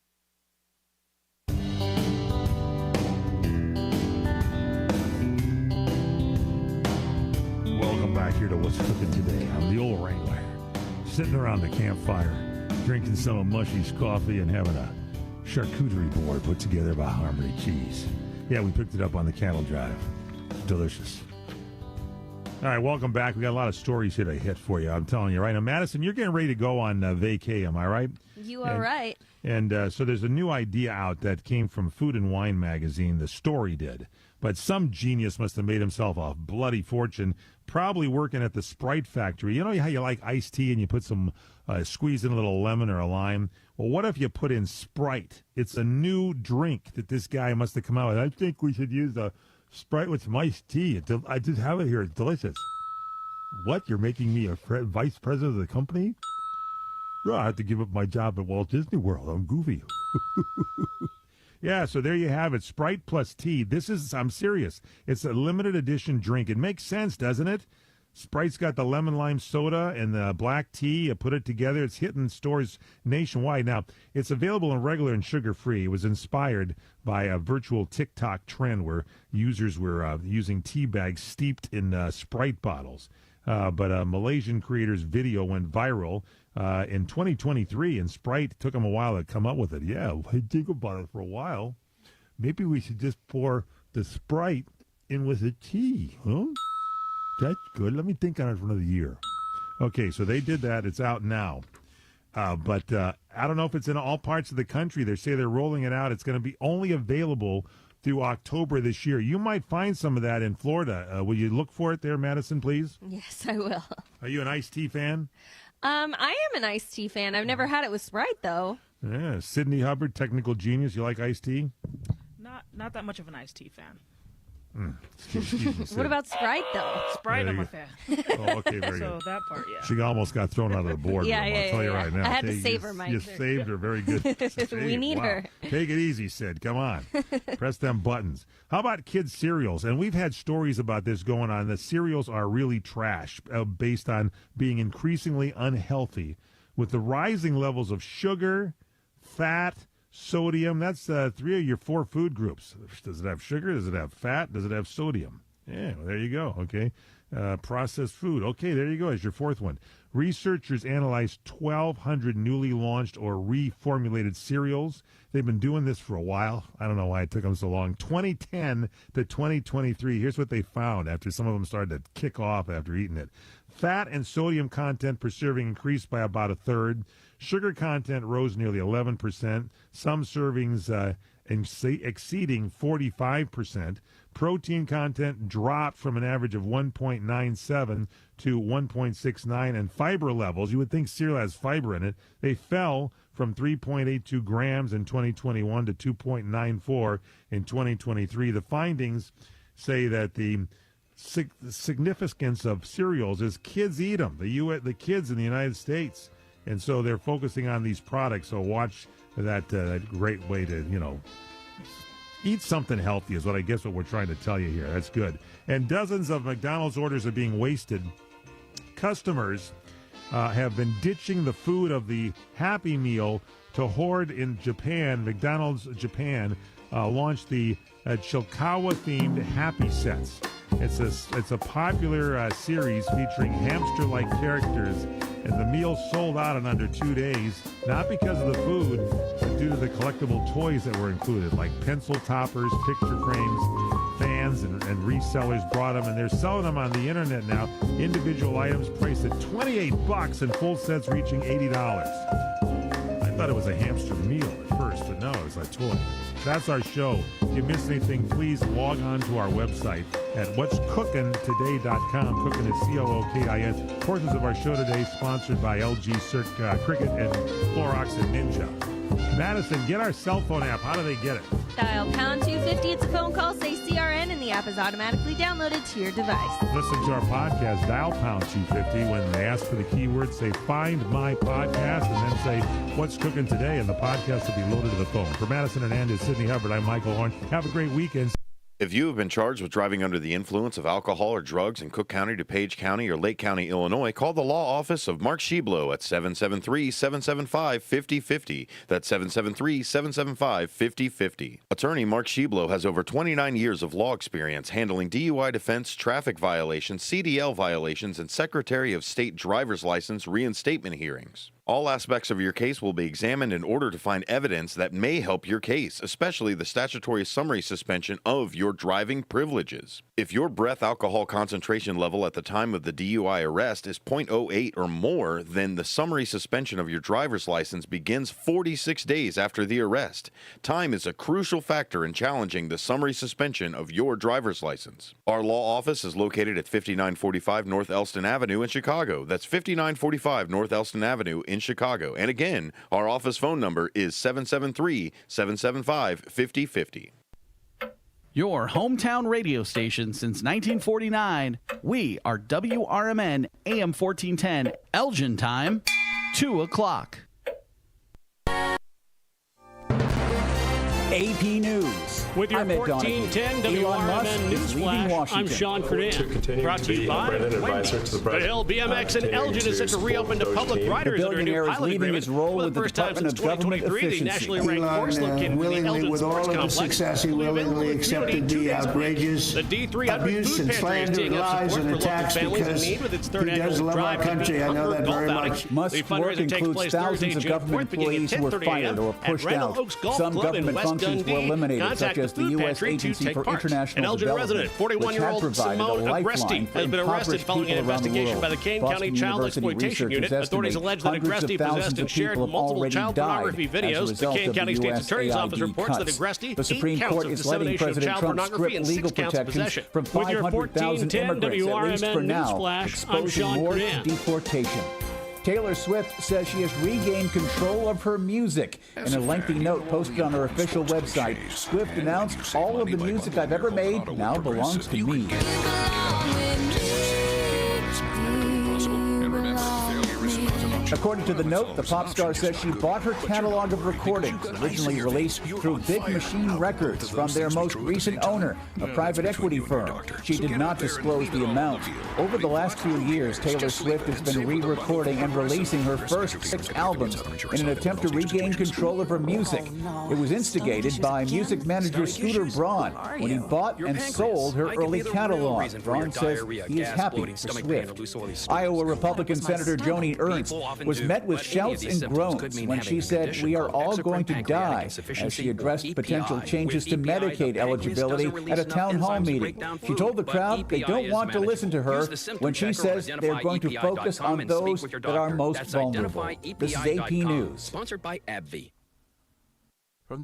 Welcome back here to What's Cooking Today. I'm the old Wrangler, sitting around the campfire, drinking some of Mushy's coffee and having a charcuterie board put together by Harmony Cheese. Yeah, we picked it up on the cattle drive. Delicious. All right, welcome back. We got a lot of stories here to hit for you. I'm telling you right now, Madison, you're getting ready to go on vacay, am I right? You are right. And so there's a new idea out that came from Food and Wine magazine. The Story did. But some genius must have made himself a bloody fortune, probably working at the Sprite factory. You know how you like iced tea and you put some, squeeze in a little lemon or a lime? Well, what if you put in Sprite? It's a new drink that this guy must have come out with. I think we should use the Sprite with some iced tea. I just have it here. It's delicious. What? You're making me a vice president of the company? Well, I have to give up my job at Walt Disney World. I'm goofy. Yeah, so there you have it. Sprite plus tea. I'm serious. It's a limited edition drink. It makes sense, doesn't it? Sprite's got the lemon lime soda and the black tea. You put it together. It's hitting stores nationwide. Now, it's available in regular and sugar-free. It was inspired by a virtual TikTok trend where users were using tea bags steeped in Sprite bottles. But a Malaysian creator's video went viral in 2023, and Sprite took them a while to come up with it. Yeah, I think about it for a while. Maybe we should just pour the Sprite in with the tea, huh? That's good. Let me think on it for another year. Okay, so they did that. It's out now. But I don't know if it's in all parts of the country. They say they're rolling it out. It's going to be only available through October this year. You might find some of that in Florida. Will you look for it there, Madison, please? Yes, I will. Are you an iced tea fan? I am an iced tea fan. I've never had it with Sprite, though. Yeah, Sydney Hubbard, technical genius. You like iced tea? Not that much of an iced tea fan. Excuse me, What about Sprite, though? Sprite, I'm a fan. Oh, okay, very So good. that part, yeah. She almost got thrown out of the board. Yeah, I'll tell you right now. I had to Okay, save her, Mike. You saved her. Very good. We need her. Take it easy, Sid. Come on. Press them buttons. How about kids' cereals? And we've had stories about this going on. The cereals are really trash based on being increasingly unhealthy. With the rising levels of sugar, fat, sodium, that's 3 of your 4 food groups. Does it have sugar? Does it have fat? Does it have sodium? Yeah, well, there you go. Okay. Processed food. Okay, there you go. As your 4th one. Researchers analyzed 1,200 newly launched or reformulated cereals. They've been doing this for a while. I don't know why it took them so long. 2010 to 2023. Here's what they found after some of them started to kick off after eating it. Fat and sodium content per serving increased by about a third. Sugar content rose nearly 11%. Some servings exceeding 45%. Protein content dropped from an average of 1.97 to 1.69. And fiber levels, you would think cereal has fiber in it, they fell from 3.82 grams in 2021 to 2.94 in 2023. The findings say that the significance of cereals is kids eat them, the kids in the United States. And so they're focusing on these products. So watch that great way to, eat something healthy is what I guess what we're trying to tell you here. That's good. And dozens of McDonald's orders are being wasted. Customers have been ditching the food of the Happy Meal to hoard in Japan. McDonald's Japan launched the Chilkawa-themed Happy Sets. It's a popular series featuring hamster-like characters, and the meal sold out in under 2 days, not because of the food, but due to the collectible toys that were included, like pencil toppers, picture frames. Fans and resellers brought them, and they're selling them on the internet now. Individual items priced at $28 and full sets reaching $80. I thought it was a hamster meal at first, but no, it was a toy. That's our show. If you missed anything, please log on to our website at what'scookintoday.com. Cooking is COOKIN. Portions of our show today sponsored by LG, Cirque, Cricket, and Clorox and Ninja. Madison, get our cell phone app. How do they get it? Dial pound 250. It's a phone call. Say CRN, and the app is automatically downloaded to your device. Listen to our podcast. Dial pound 250. When they ask for the keyword, say find my podcast, and then say what's cooking today, and the podcast will be loaded to the phone. For Madison Hernandez, Sydney Hubbard, I'm Michael Horn. Have a great weekend. If you have been charged with driving under the influence of alcohol or drugs in Cook County, DuPage County, or Lake County, Illinois, call the law office of Mark Sheblow at 773-775-5050. That's 773-775-5050. Attorney Mark Sheblow has over 29 years of law experience handling DUI defense, traffic violations, CDL violations, and Secretary of State driver's license reinstatement hearings. All aspects of your case will be examined in order to find evidence that may help your case, especially the statutory summary suspension of your driving privileges. If your breath alcohol concentration level at the time of the DUI arrest is 0.08 or more, then the summary suspension of your driver's license begins 46 days after the arrest. Time is a crucial factor in challenging the summary suspension of your driver's license. Our law office is located at 5945 North Elston Avenue in Chicago. That's 5945 North Elston Avenue in Chicago. And again, our office phone number is 773-775-5050. Your hometown radio station since 1949. We are WRMN AM 1410, Elgin time, 2 o'clock. AP News. With your I'm Ed 1410 Donahue. Elon Musk WRMN is leaving Newsflash, Washington. I'm Sean Curdan. Brought to you by the Hill BMX in Elgin is set to reopen to public riders under a new pilot agreement. For the first time since 2023, the nationally ranked course located in the Elgin Sports Complex will be available to the community 2 days a week. The D300 food pantry is teeing up support for local families in need with its third annual Drive to Beat Hunger golf outing. The fundraiser takes place Thursday, June 4th, beginning at 10:30 a.m. at Randall Oaks Golf Club in West Dundee. Contact the food pantry to take part. An Elgin resident, 41-year-old Simone Agresti, has been arrested following an investigation by the Kane County Child Exploitation Unit. Authorities allege that Agresti possessed and shared multiple child pornography videos. The Kane County State's Attorney's Office reports that Agresti, 8 counts of dissemination of child pornography and 6 counts of possession. With your 1410 WRMN Newsflash, I'm Sean Curdan. Deportation. Taylor Swift says she has regained control of her music. In a lengthy note posted on her official website, Swift announced, "All of the music I've ever made now belongs to me." According to the note, the pop star says she bought her catalog of recordings, originally released through Big Machine Records, from their most recent owner, a private equity firm. She did not disclose the amount. Over the last few years, Taylor Swift has been re-recording and releasing her first 6 albums in an attempt to regain control of her music. It was instigated by music manager Scooter Braun when he bought and sold her early catalog. Braun says he is happy for Swift. Iowa Republican Senator Joni Ernst was met with shouts and groans when she said, "We are all going to die," as she addressed potential changes to Medicaid eligibility at a town hall meeting. She told the crowd they don't want to listen to her when she says they're going to focus on those that are most vulnerable. This is AP News. Sponsored by AbbVie.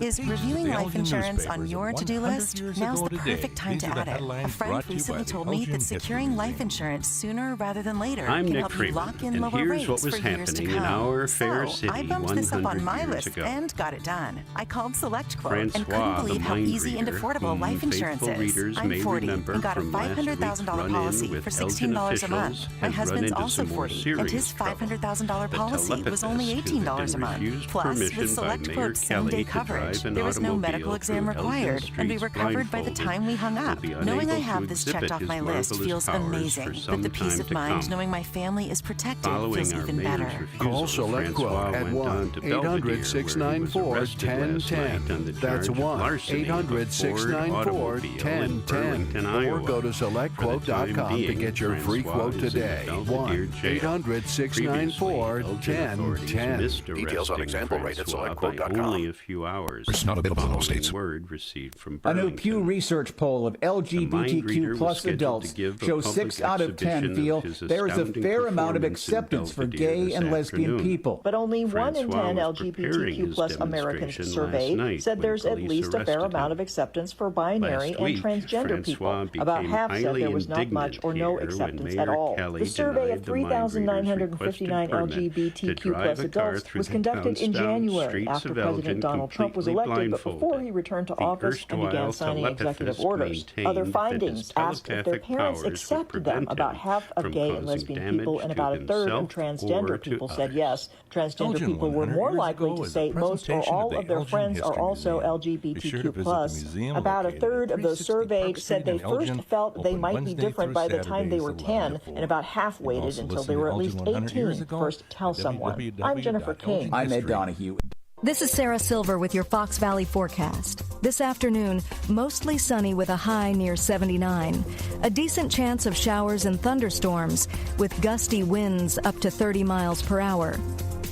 Is reviewing life insurance on your to-do list? Now's the perfect time to add it. A friend recently told me that securing life insurance sooner rather than later can help you lock in lower rates for years to come. So I bumped this up on my list and got it done. I called SelectQuote and couldn't believe how easy and affordable life insurance is. I'm 40 and got a $500,000 policy for $16 a month. My husband's also 40 and his $500,000 policy was only $18 a month. Plus, with SelectQuote's same-day coverage, there was no medical exam required, and we were covered by the time we hung up. Knowing I have this checked off my list feels amazing, but the peace of mind knowing my family is protected feels even better. Call SelectQuote at 1-800-694-1010. That's 1-800-694-1010. Or go to SelectQuote.com to get your free quote today. 1-800-694-1010. Details on example rate at SelectQuote.com. Only a few hours. It's not available in all states. Word received from A new Pew Research poll of LGBTQ plus adults shows 6 out of 10 feel there is a fair amount of acceptance for gay and lesbian people. But only 1 in 10 LGBTQ plus Americans surveyed said there's at least a fair amount of acceptance for binary and transgender people. About half said there was not much or no acceptance at all. The survey of 3,959 LGBTQ plus adults was conducted in January after President Donald Trump was elected, but before he returned to office and began signing executive orders. Other findings asked if their parents accepted them. About half of gay and lesbian people and about a third of transgender people said yes. Transgender people were more likely to say most or all of their friends are also LGBTQ+. About a third of those surveyed said they first felt they might be different by the time they were 10, and about half waited until they were at least 18 first to tell someone. I'm Jennifer King. I'm Ed Donahue. This is Sarah Silver with your Fox Valley forecast. This afternoon, mostly sunny with a high near 79. A decent chance of showers and thunderstorms with gusty winds up to 30 miles per hour.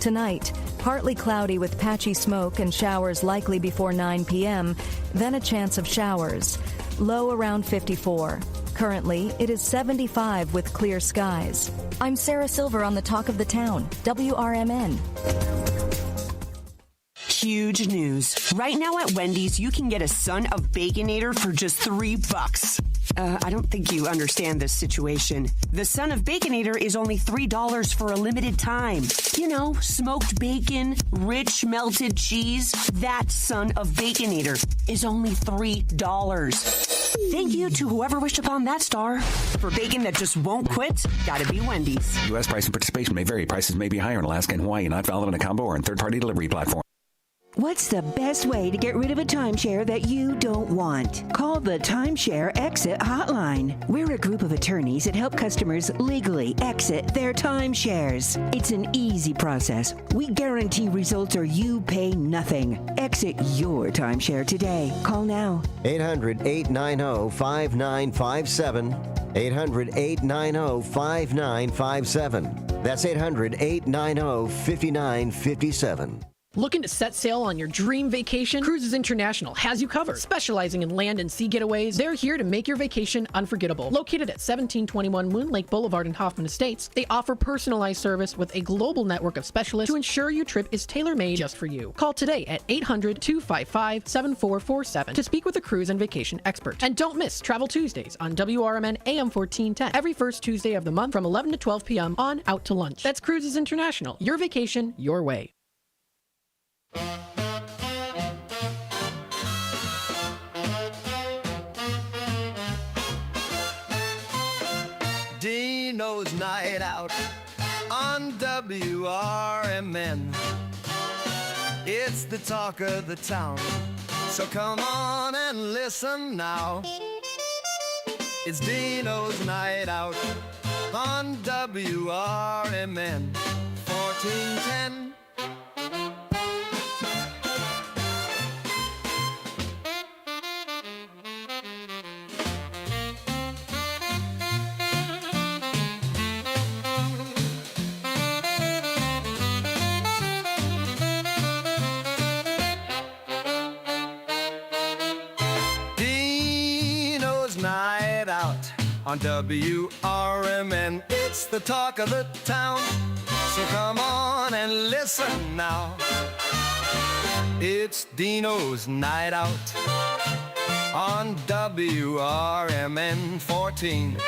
Tonight, partly cloudy with patchy smoke and showers likely before 9 p.m., then a chance of showers. Low around 54. Currently, it is 75 with clear skies. I'm Sarah Silver on the Talk of the Town, WRMN. Huge news. Right now at Wendy's, you can get a Son of Baconator for just $3. I don't think you understand this situation. The Son of Baconator is only $3 for a limited time. You know, smoked bacon, rich melted cheese. That Son of Baconator is only $3. Thank you to whoever wished upon that star. For bacon that just won't quit, gotta be Wendy's. U.S. price and participation may vary. Prices may be higher in Alaska and Hawaii, not valid on a combo or on third-party delivery platform. What's the best way to get rid of a timeshare that you don't want? Call the Timeshare Exit Hotline. We're a group of attorneys that help customers legally exit their timeshares. It's an easy process. We guarantee results or you pay nothing. Exit your timeshare today. Call now. 800-890-5957. 800-890-5957. That's 800-890-5957. Looking to set sail on your dream vacation? Cruises International has you covered. Specializing in land and sea getaways, they're here to make your vacation unforgettable. Located at 1721 Moon Lake Boulevard in Hoffman Estates, they offer personalized service with a global network of specialists to ensure your trip is tailor-made just for you. Call today at 800-255-7447 to speak with a cruise and vacation expert. And don't miss Travel Tuesdays on WRMN AM 1410 every first Tuesday of the month from 11 to 12 p.m. on Out to Lunch. That's Cruises International. Your vacation, your way. Dino's Night Out on WRMN. It's the talk of the town, so come on and listen now. It's Dino's Night Out on WRMN 1410. On WRMN, it's the talk of the town, so come on and listen now. It's Dino's Night Out on WRMN 1410.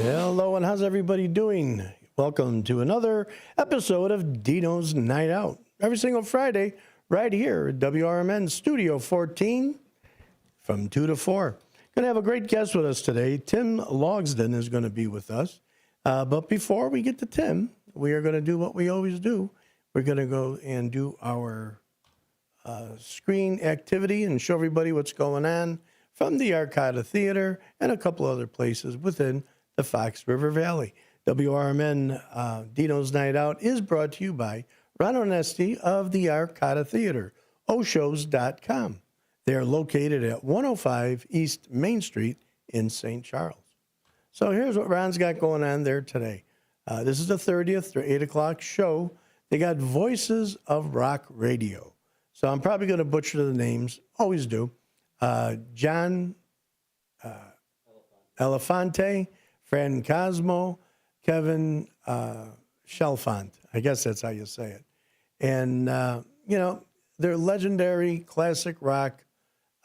Hello, and how's everybody doing? Welcome to another episode of Dino's Night Out. Every single Friday, right here at WRMN Studio 14 from 2 to 4. Going to have a great guest with us today. Tim Logsden is going to be with us. But before we get to Tim, we are going to do what we always do. We're going to go and do our screen activity and show everybody what's going on from the Arcata Theater and a couple other places within the Fox River Valley. WRMN Dino's Night Out is brought to you by Ron Onesti of the Arcata Theater, oshows.com. They are located at 105 East Main Street in St. Charles. So here's what Ron's got going on there today. This is the 30th, their 8 o'clock show. They got Voices of Rock Radio. So I'm probably going to butcher the names, always do. John Elefante, Fran Cosmo, Kevin Chalfant. I guess that's how you say it. And, they're legendary classic rock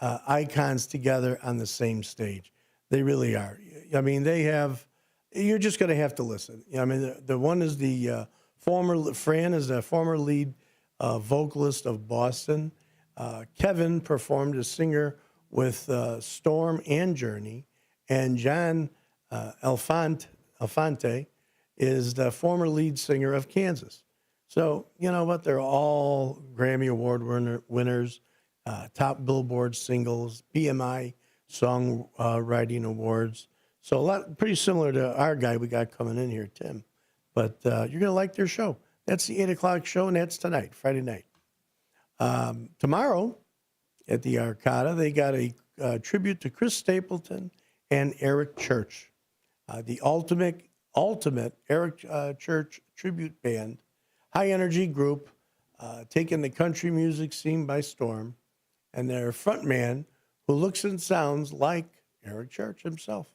icons together on the same stage. They really are. I mean, you're just going to have to listen. I mean, the one is Fran is the former lead vocalist of Boston. Kevin performed as singer with Storm and Journey. And John Elefante is the former lead singer of Kansas. So, you know what? They're all Grammy Award winners, top Billboard singles, BMI Songwriting Awards. So pretty similar to our guy we got coming in here, Tim. But you're going to like their show. That's the 8 o'clock show, and that's tonight, Friday night. Tomorrow at the Arcata, they got a tribute to Chris Stapleton and Eric Church, the ultimate Eric Church tribute band, high energy group, taking the country music scene by storm, and their frontman, who looks and sounds like Eric Church himself.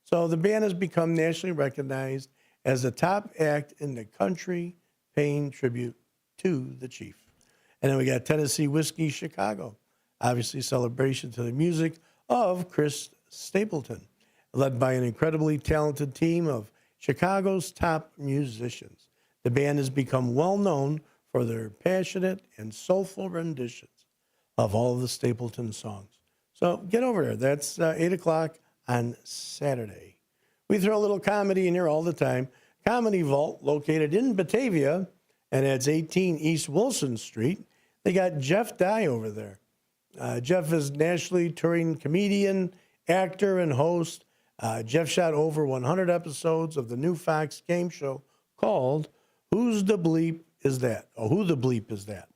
So the band has become nationally recognized as the top act in the country, paying tribute to the Chief. And then we got Tennessee Whiskey Chicago, obviously celebration to the music of Chris Stapleton, led by an incredibly talented team of Chicago's top musicians. The band has become well known for their passionate and soulful renditions of all of the Stapleton songs. So get over there. That's 8 o'clock on Saturday. We throw a little comedy in here all the time. Comedy Vault, located in Batavia, and it's 18 East Wilson Street. They got Jeff Dye over there. Jeff is nationally touring comedian, actor, and host. Jeff shot over 100 episodes of the new Fox game show called Who's the Bleep Is That? Or Who the Bleep Is That?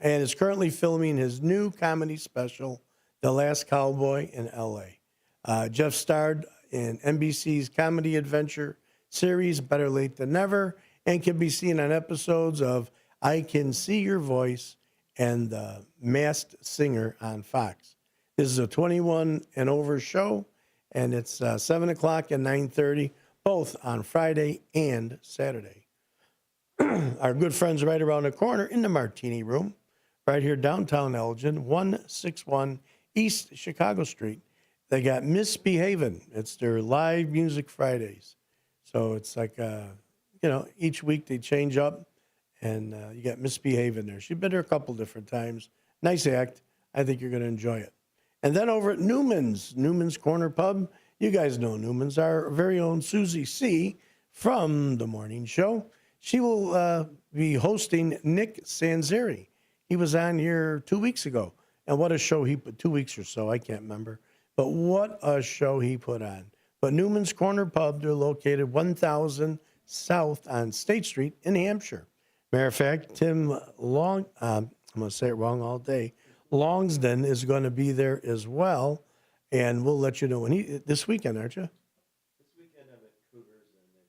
And is currently filming his new comedy special, The Last Cowboy in L.A. Jeff starred in NBC's comedy adventure series Better Late Than Never and can be seen on episodes of I Can See Your Voice and The Masked Singer on Fox. This is a 21 and over show, and it's 7 o'clock and 9:30, both on Friday and Saturday. Our good friends right around the corner in the Martini Room, right here downtown Elgin, 161 East Chicago Street. They got Misbehavin'. It's their live music Fridays. So it's like, each week they change up, and you got Misbehavin' there. She's been there a couple different times. Nice act. I think you're going to enjoy it. And then over at Newman's Corner Pub, you guys know Newman's, our very own Susie C. from The Morning Show. She will be hosting Nick Sanzeri. He was on here 2 weeks ago. And what a show he put, 2 weeks or so, I can't remember. But what a show he put on. But Newman's Corner Pub, they're located 1000 South on State Street in Hampshire. Matter of fact, Tim I'm going to say it wrong all day, Longsden is going to be there as well. And we'll let you know when this weekend, aren't you? This weekend I'm at Cougars, and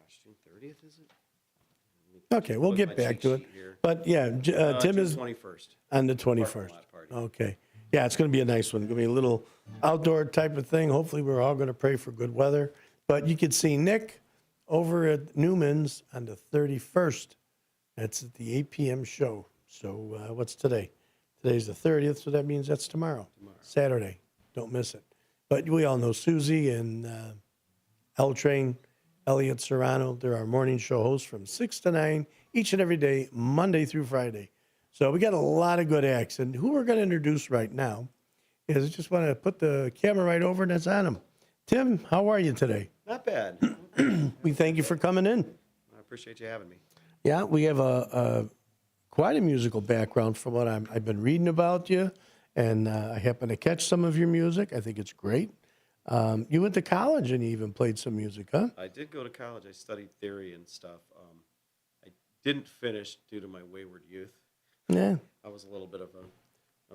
it's June 30th, is it? Okay, we'll get back to it. But yeah, Tim is 21st. On the 21st. Okay. Yeah, it's going to be a nice one. It's going to be a little outdoor type of thing. Hopefully, we're all going to pray for good weather. But you could see Nick over at Newman's on the 31st. That's at the 8 p.m. show. So what's today? Today's the 30th, so that means that's tomorrow. Saturday. Don't miss it. But we all know Susie and L-Train, Elliot Serrano. They're our morning show hosts from 6 to 9 each and every day, Monday through Friday. So we got a lot of good acts. And who we're going to introduce right now is I just want to put the camera right over and it's on him. Tim, how are you today? Not bad. We thank you for coming in. I appreciate you having me. Yeah, we have quite a musical background from what I've been reading about you. And I happen to catch some of your music. I think it's great. You went to college and you even played some music, huh? I did go to college. I studied theory and stuff. I didn't finish due to my wayward youth. Yeah. I was a little bit of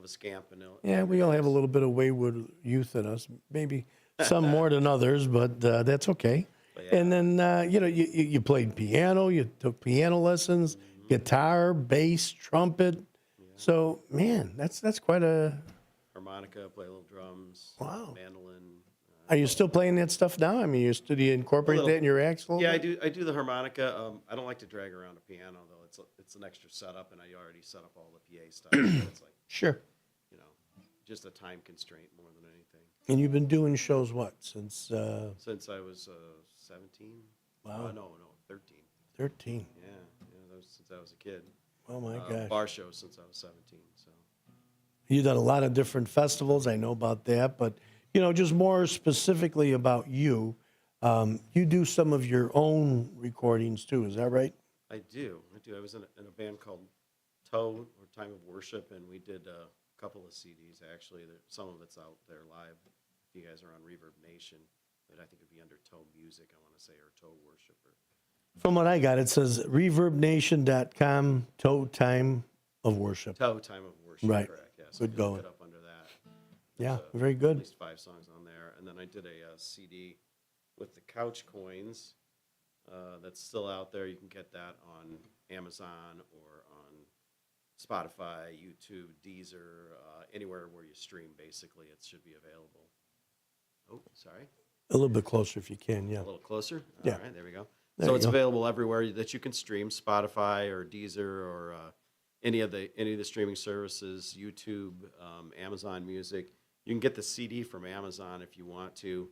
a scamp. Yeah, we all have a little bit of wayward youth in us. Maybe some more than others, but that's okay. But yeah. And then, you played piano. You took piano lessons, guitar, bass, trumpet. Yeah. So, man, that's quite a... Harmonica, play a little drums. Wow. Mandolin. Are you still playing that stuff now? I mean, do you incorporate that in your acts a little bit? I do the harmonica. I don't like to drag around a piano, though. It's an extra setup, and I already set up all the PA stuff. So it's like, sure. Just a time constraint more than anything. And you've been doing shows, what, since... Since I was 17. Wow. No, 13. 13. Yeah, that was since I was a kid. Oh, my gosh. Bar shows since I was 17, so... You've done a lot of different festivals. I know about that. But, just more specifically about you, you do some of your own recordings, too. Is that right? I do. I was in a band called Toe, or Time of Worship, and we did a couple of CDs, actually. Some of it's out there live. If you guys are on Reverb Nation, but I think it'd be under Toe Music, I want to say, or Toe Worship. From what I got, it says reverbnation.com, Toe Time of Worship. Toe Time of Worship, right. Correct. Yes. Good going. Look it up under that. Yeah, very good. At least 5 songs on there. And then I did a CD with the Couch Coins that's still out there. You can get that on Amazon or on Spotify, YouTube, Deezer, anywhere where you stream, basically. It should be available. Oh, sorry. A little bit closer if you can, yeah. A little closer? Yeah. All right, there we go. There it's available everywhere that you can stream, Spotify or Deezer or any of the streaming services, YouTube, Amazon Music. You can get the CD from Amazon if you want to.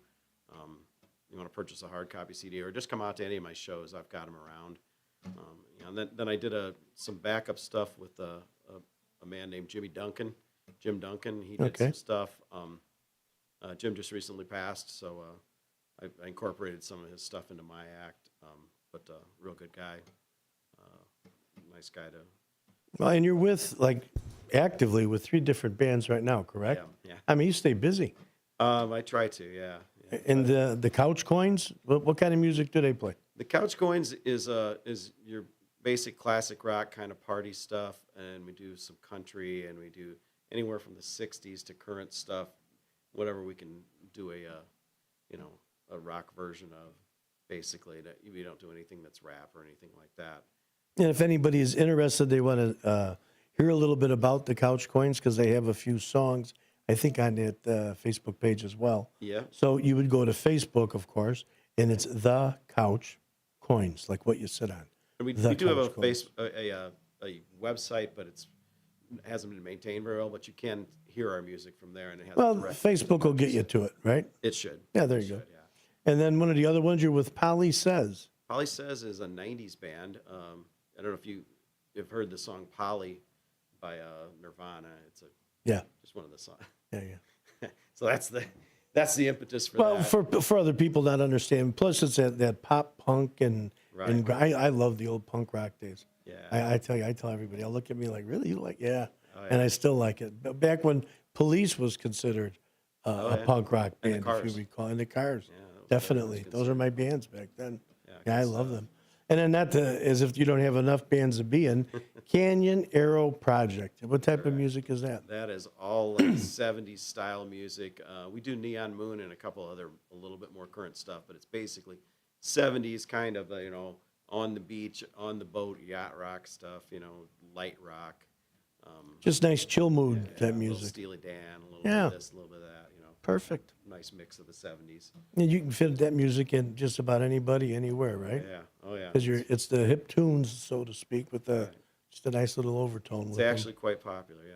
You want to purchase a hard copy CD or just come out to any of my shows. I've got them around. And then I did some backup stuff with a man named Jim Duncan. He did some stuff. Jim just recently passed, so I incorporated some of his stuff into my act. But real good guy, nice guy to. Well, and you're with actively with 3 different bands right now, correct? Yeah. I mean, you stay busy. I try to, yeah. And the Couch Coins, what kind of music do they play? The Couch Coins is your basic classic rock kind of party stuff, and we do some country, and we do anywhere from the '60s to current stuff, whatever we can do a rock version of. Basically, we don't do anything that's rap or anything like that. And if anybody is interested, they want to hear a little bit about the Couch Coins because they have a few songs, I think, on that Facebook page as well. Yeah. So you would go to Facebook, of course, and it's The Couch Coins, like what you sit on. And we do have a website, but it hasn't been maintained very well. But you can hear our music from there, and it has. Well, Facebook will get you to it, right? It should. Yeah, there you go. Yeah. And then one of the other ones, you're with Polly Says. Polly Says is a '90s band. I don't know if you've heard the song "Polly" by Nirvana. It's just one of the songs. Yeah. So that's the impetus for that. Well, for other people not understand. Plus, it's that pop punk and I love the old punk rock days. Yeah. I tell everybody. They'll look at me like, really? You like? Yeah. Oh, yeah. And I still like it. But back when Police was considered a punk rock band, if you recall, and the Cars, definitely. Those are my bands back then. Yeah, I love them. And then as if you don't have enough bands to be in, Canyon Arrow Project. What type of music is that? That is all 70s style music. We do Neon Moon and a couple other a little bit more current stuff, but it's basically 70s kind of, on the beach, on the boat, yacht rock stuff, light rock. Just nice chill mood type music. A little Steely Dan, a little bit of this, a little bit of that, Perfect. Nice mix of the 70s. And you can fit that music in just about anybody, anywhere, right? Yeah. Oh, yeah. Because it's the hip tunes, so to speak, with just a nice little overtone. It's actually quite popular, yeah.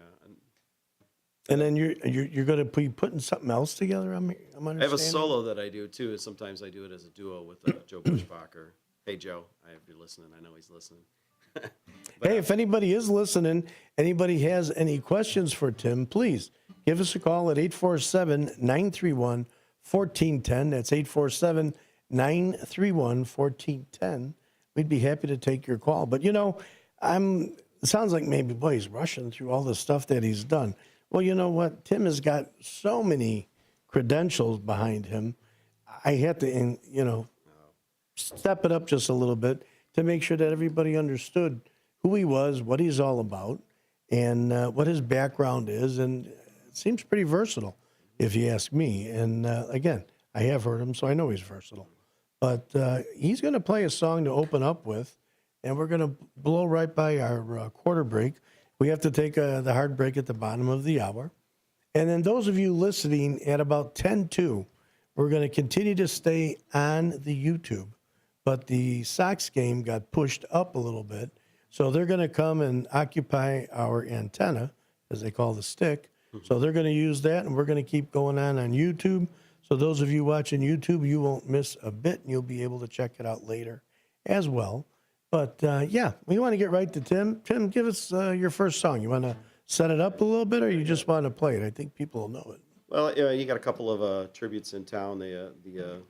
And then you're going to be putting something else together. I'm understanding. I have a solo that I do too. Sometimes I do it as a duo with Joe Bushbacher. Hey Joe, if you're listening, I know he's listening. Hey, if anybody is listening, anybody has any questions for Tim, please give us a call at 847-931-1410. That's 847-931-1410. We'd be happy to take your call. But, it sounds like maybe, boy, he's rushing through all the stuff that he's done. Well, you know what? Tim has got so many credentials behind him. I had to, step it up just a little bit to make sure that everybody understood who he was, what he's all about, and what his background is. And it seems pretty versatile, if you ask me. And again, I have heard him, so I know he's versatile. But he's going to play a song to open up with, and we're going to blow right by our quarter break. We have to take the hard break at the bottom of the hour. And then those of you listening at about 10:02, we're going to continue to stay on the YouTube. But the Sox game got pushed up a little bit. So they're going to come and occupy our antenna, as they call the stick. So they're going to use that, and we're going to keep going on YouTube. So those of you watching YouTube, you won't miss a bit, and you'll be able to check it out later as well. But, we want to get right to Tim. Tim, give us your first song. You want to set it up a little bit, or you just want to play it? I think people will know it. Well, you got a couple of tributes in town, the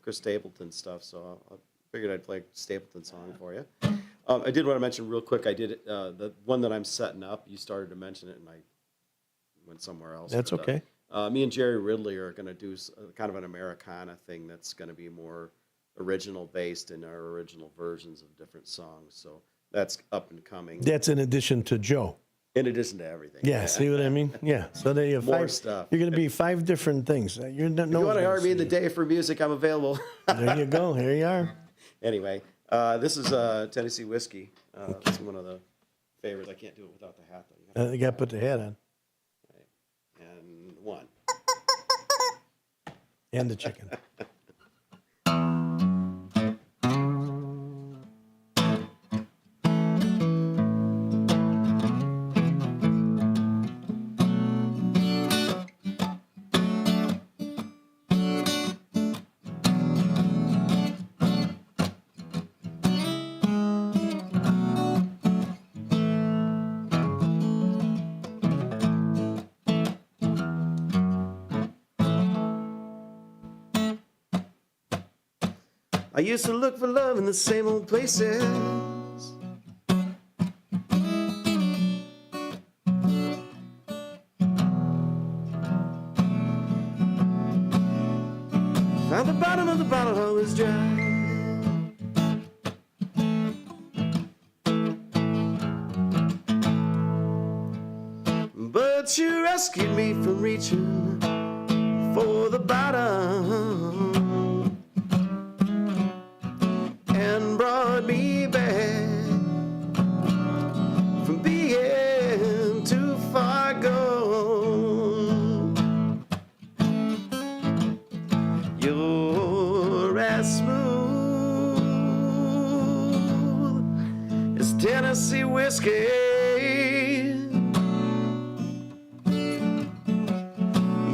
Chris Stapleton stuff, so I figured I'd play a Stapleton song for you. I did want to mention real quick, I did the one that I'm setting up. You started to mention it, and I went somewhere else. That's okay. Me and Jerry Ridley are going to do kind of an Americana thing that's going to be more original based in our original versions of different songs. So that's up and coming. That's in addition to Joe. In addition to everything. Yeah, see what I mean? Yeah. So they have more stuff. You're going to be 5 different things. If you want to hire me in the day for music, I'm available. There you go. Here you are. Anyway, this is Tennessee Whiskey. It's one of the favorites. I can't do it without the hat, though. You got to put the hat on. Right. And 1. And the chicken. I used to look for love in the same old places. Found the bottom of the bottle always dry. But you rescued me from reaching for the bottom and brought me back from being too far gone. You're as smooth as Tennessee whiskey.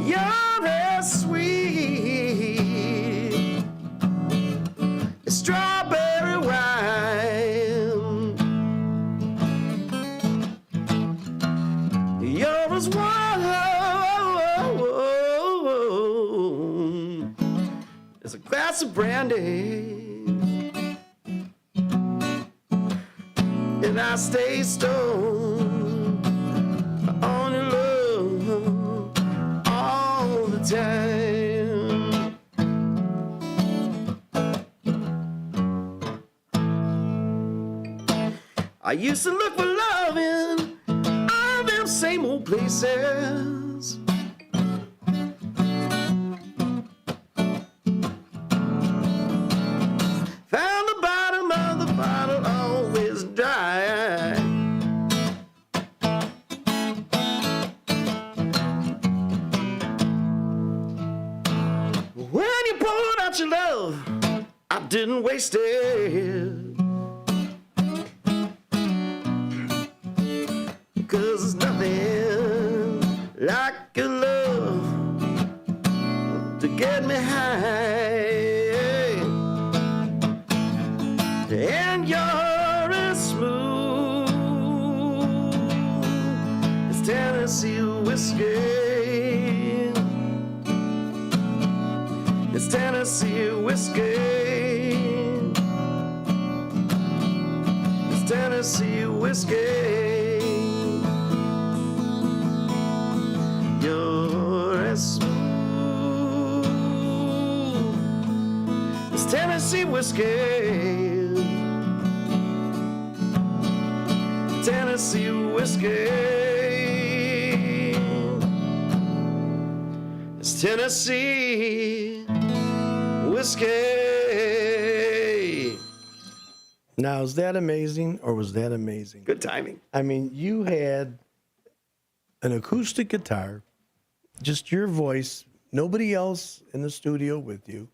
You're as sweet as strawberry wine. You're as warm as a glass of brandy. And I stay stoned on your love all the time. I used to look for love in all them same old places. Found the bottom of the bottle always dry. When you poured out your love, I didn't waste it. 'Cause there's nothing like your love to get me high. And you're as smooth as Tennessee whiskey. It's Tennessee whiskey. It's Tennessee whiskey. You're as smooth as Tennessee whiskey. Tennessee whiskey. It's Tennessee whiskey. Now, is that amazing or was that amazing? Good timing. I mean, you had an acoustic guitar, just your voice, nobody else in the studio with you,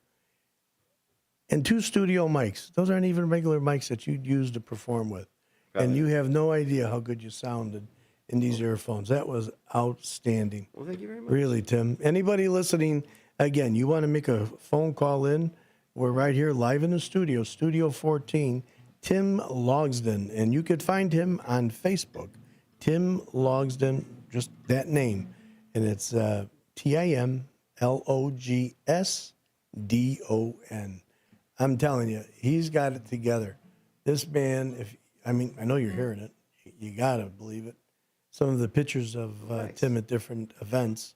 and 2 studio mics. Those aren't even regular mics that you'd use to perform with. And you have no idea how good you sounded in these earphones. That was outstanding. Well, thank you very much. Really, Tim. Anybody listening, again, you want to make a phone call in, we're right here live in the studio, Studio 14, Tim Logsden. And you could find him on Facebook, Tim Logsden, just that name. And it's TimLogsdon. I'm telling you, he's got it together. This man, I know you're hearing it. You got to believe it. Some of the pictures of Tim at different events.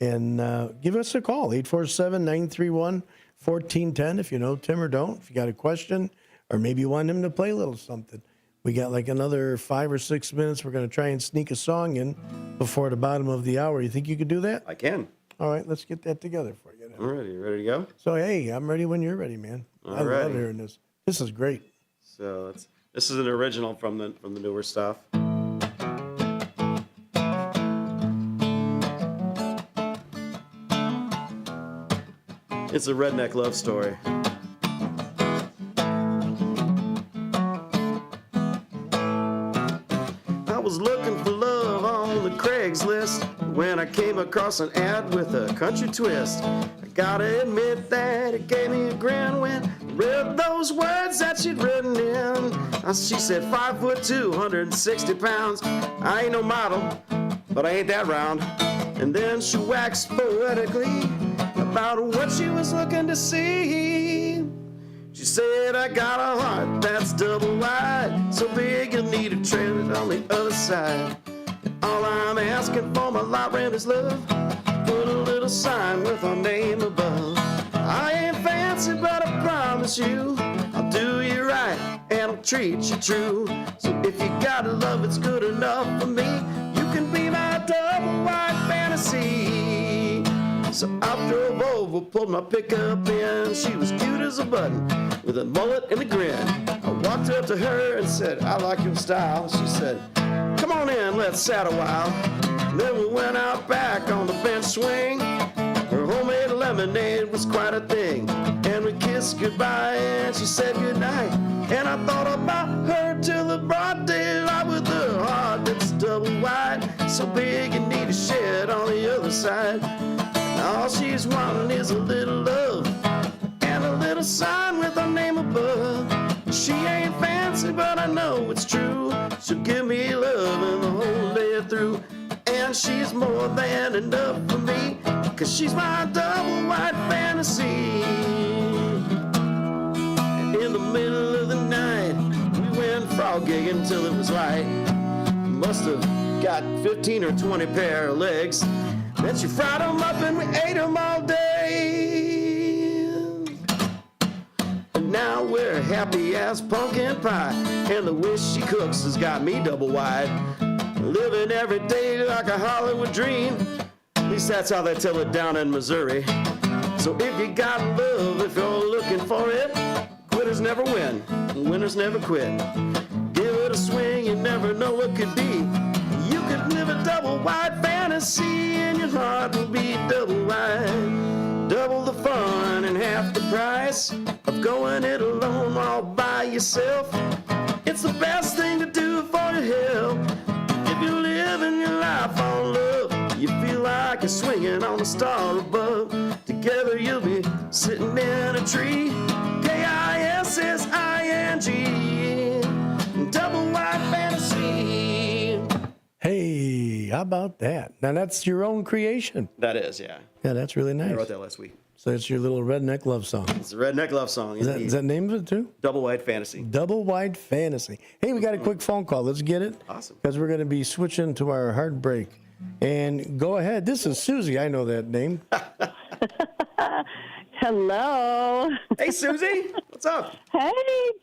And give us a call, 847-931-1410 if you know Tim or don't. If you got a question or maybe you want him to play a little something. We got like another 5 or 6 minutes. We're going to try and sneak a song in before the bottom of the hour. You think you could do that? I can. All right, let's get that together for you. I'm ready. You ready to go? So, hey, I'm ready when you're ready, man. I love hearing this. This is great. So this is an original from the newer stuff. It's a redneck love story. I was looking for love on the Craigslist when I came across an ad with a country twist. I gotta admit that it gave me a grin when I read those words that she'd written in. She said 5'2", 160 pounds. I ain't no model, but I ain't that round. And then she waxed poetically about what she was looking to see. She She said, I got a heart that's double wide, so big you'll need a trailer on the other side. All I'm asking for my lot rent is love. Put a little sign with our name above. I ain't fancy, but I promise you I'll do you right and I'll treat you true. So if you got love, it's good enough for me. You can be my double wide fantasy. So I drove over, pulled my pickup in. She was cute as a button with a mullet and a grin. I walked up to her and said, I like your style. She said, come on in, let's chat a while. Then we went out back on the bench swing. Her homemade lemonade was quite a thing. And we kissed goodbye and she said goodnight. And I thought about her till the broad daylight with her heart that's double wide. So big you need a shed on the other side. And all she's wanting is a little love and a little sign with her name above. She ain't fancy, but I know it's true. She'll give me love and the whole day through. And she's more than enough for me, 'cause she's my double wide fantasy. And in the middle of the night, we went frog gigging till it was light. Must have got 15 or 20 pair of legs. Then she fried them up and we ate them all day. And now we're happy as pumpkin pie, and the wish she cooks has got me double wide. Living every day like a Hollywood dream. At least that's how they tell it down in Missouri. So if you got love, if you're looking for it, quitters never win, winners never quit. Give it a swing, you never know what could be. You could live a double wide fantasy, and your heart will be double wide. Double the fun and half the price of going it alone all by yourself. It's the best thing to do for your health. If you're living your life on love, you feel like you're swinging on a star above. Together you'll be sitting in a tree. K-I-S-S-I-N-G. Double wide fantasy. Hey, how about that? Now that's your own creation. That is, yeah. Yeah, that's really nice. I wrote that last week. So it's your little redneck love song. It's a redneck love song. Is that the name of it too? Double wide fantasy. Double wide fantasy. Hey, we got a quick phone call. Let's get it. Awesome. Because we're going to be switching to our hard break. And go ahead. This is Susie. I know that name. Hello. Hey, Susie. What's up? Hey,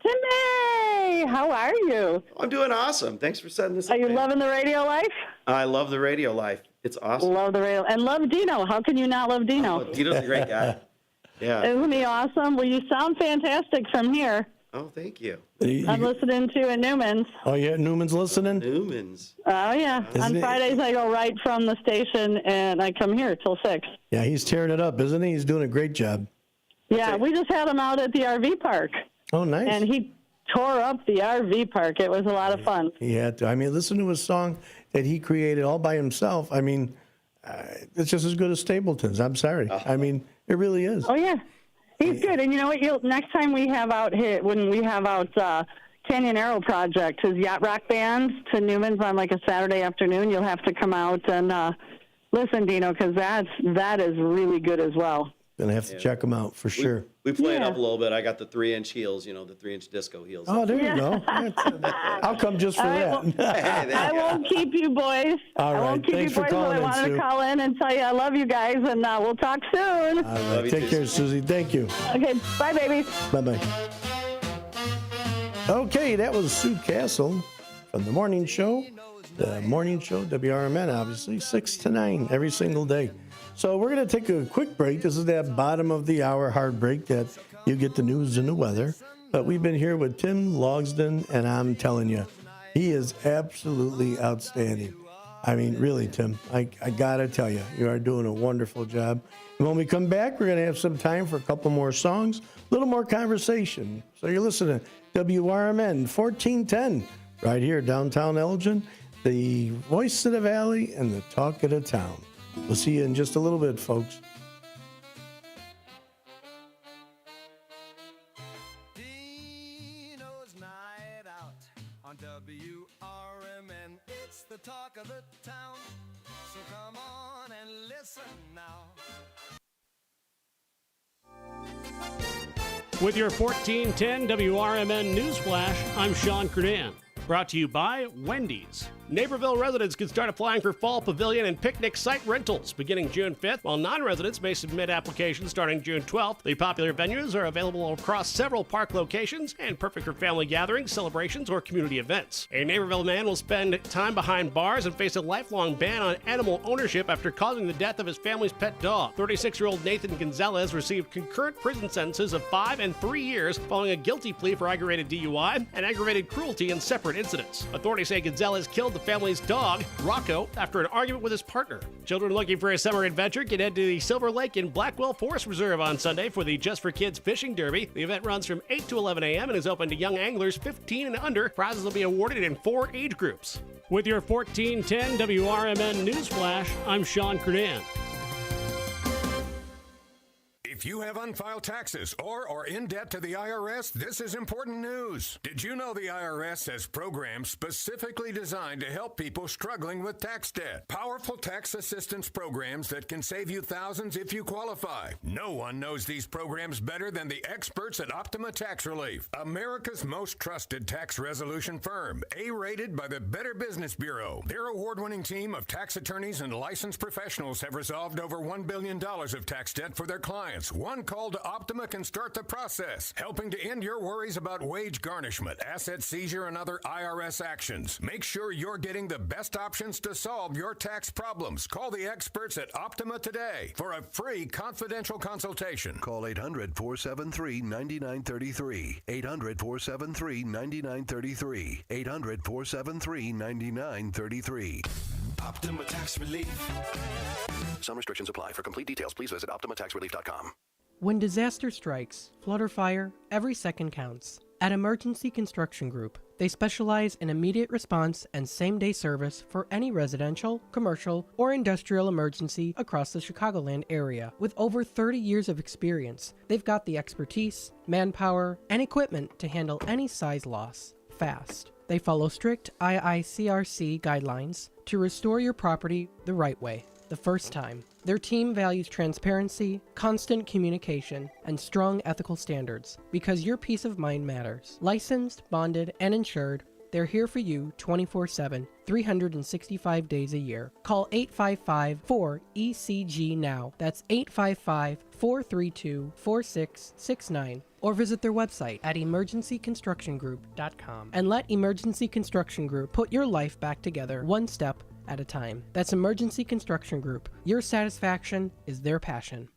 Timmy. How are you? I'm doing awesome. Thanks for setting this up. Are you loving the radio life? I love the radio life. It's awesome. Love the radio. And love Dino. How can you not love Dino? Oh, Dino's a great guy. Yeah. Isn't he awesome? Well, you sound fantastic from here. Oh, thank you. I'm listening to at Newman's. Oh, yeah, Newman's listening? Newman's. Oh, yeah. On Fridays, I go right from the station, and I come here till 6. Yeah, he's tearing it up, isn't he? He's doing a great job. Yeah, we just had him out at the RV park. Oh, nice. And he tore up the RV park. It was a lot of fun. He had to. I mean, listen to his song that he created all by himself. I mean, it's just as good as Stapleton's. I'm sorry. I mean, it really is. Oh, yeah. He's good. And you know what? Next time we have out here, when we have out Canyon Arrow Project, his yacht rock band to Newman's on like a Saturday afternoon, you'll have to come out and listen, Dino, because that is really good as well. Gonna have to check him out for sure. We play it up a little bit. I got the 3-inch heels, the 3-inch disco heels. Oh, there you go. I'll come just for that. I won't keep you boys. All right. I won't keep Thanks you for boys, calling but I in, wanted Sue. to call in and tell you I love you guys, and we'll talk soon. All right. Take care, Susie. Thank you. Okay, bye, baby. Bye-bye. Okay, that was Sue Castle from the morning show. The morning show, WRMN, obviously, 6 to 9 every single day. So we're going to take a quick break. This is that bottom of the hour hard break that you get the news and the weather. But we've been here with Tim Logsdon, and I'm telling you, he is absolutely outstanding. I mean, really, Tim, I got to tell you, you are doing a wonderful job. And when we come back, we're going to have some time for a couple more songs, a little more conversation. So you're listening to WRMN 1410 right here downtown Elgin, the voice of the valley and the talk of the town. We'll see you in just a little bit, folks. Dino's Night Out on WRMN. It's the talk of the town. So come on and listen now. With your 1410 WRMN Newsflash, I'm Sean Kernan. Brought to you by Wendy's. Naperville residents can start applying for fall pavilion and picnic site rentals beginning June 5th, while non-residents may submit applications starting June 12th. The popular venues are available across several park locations and perfect for family gatherings, celebrations, or community events. A Naperville man will spend time behind bars and face a lifelong ban on animal ownership after causing the death of his family's pet dog. 36-year-old Nathan Gonzalez received concurrent prison sentences of 5 and 3 years following a guilty plea for aggravated DUI and aggravated cruelty in separate incidents. Authorities say Gonzalez killed the family's dog, Rocco, after an argument with his partner. Children looking for a summer adventure can head to the Silver Lake in Blackwell Forest Reserve on Sunday for the Just for Kids Fishing Derby. The event runs from 8 to 11 a.m. and is open to young anglers 15 and under. Prizes will be awarded in 4 age groups. With your 1410 WRMN Newsflash, I'm Sean Kernan. If you have unfiled taxes or are in debt to the IRS, this is important news. Did you know the IRS has programs specifically designed to help people struggling with tax debt? Powerful tax assistance programs that can save you thousands if you qualify. No one knows these programs better than the experts at Optima Tax Relief, America's most trusted tax resolution firm, A-rated by the Better Business Bureau. Their award-winning team of tax attorneys and licensed professionals have resolved over $1 billion of tax debt for their clients. One call to Optima can start the process, helping to end your worries about wage garnishment, asset seizure, and other IRS actions. Make sure you're getting the best options to solve your tax problems. Call the experts at Optima today for a free confidential consultation. Call 800-473-9933. 800-473-9933. 800-473-9933. Optima Tax Relief. Some restrictions apply. For complete details, please visit OptimaTaxRelief.com. When disaster strikes, flood or fire, every second counts. At Emergency Construction Group, they specialize in immediate response and same-day service for any residential, commercial, or industrial emergency across the Chicagoland area. With over 30 years of experience, they've got the expertise, manpower, and equipment to handle any size loss fast. They follow strict IICRC guidelines to restore your property the right way, the first time. Their team values transparency, constant communication, and strong ethical standards because your peace of mind matters. Licensed, bonded, and insured, they're here for you 24/7, 365 days a year. Call 855-4ECG now. That's 855-432-4669. Or visit their website at emergencyconstructiongroup.com and let Emergency Construction Group put your life back together one step at a time. That's Emergency Construction Group. Your satisfaction is their passion.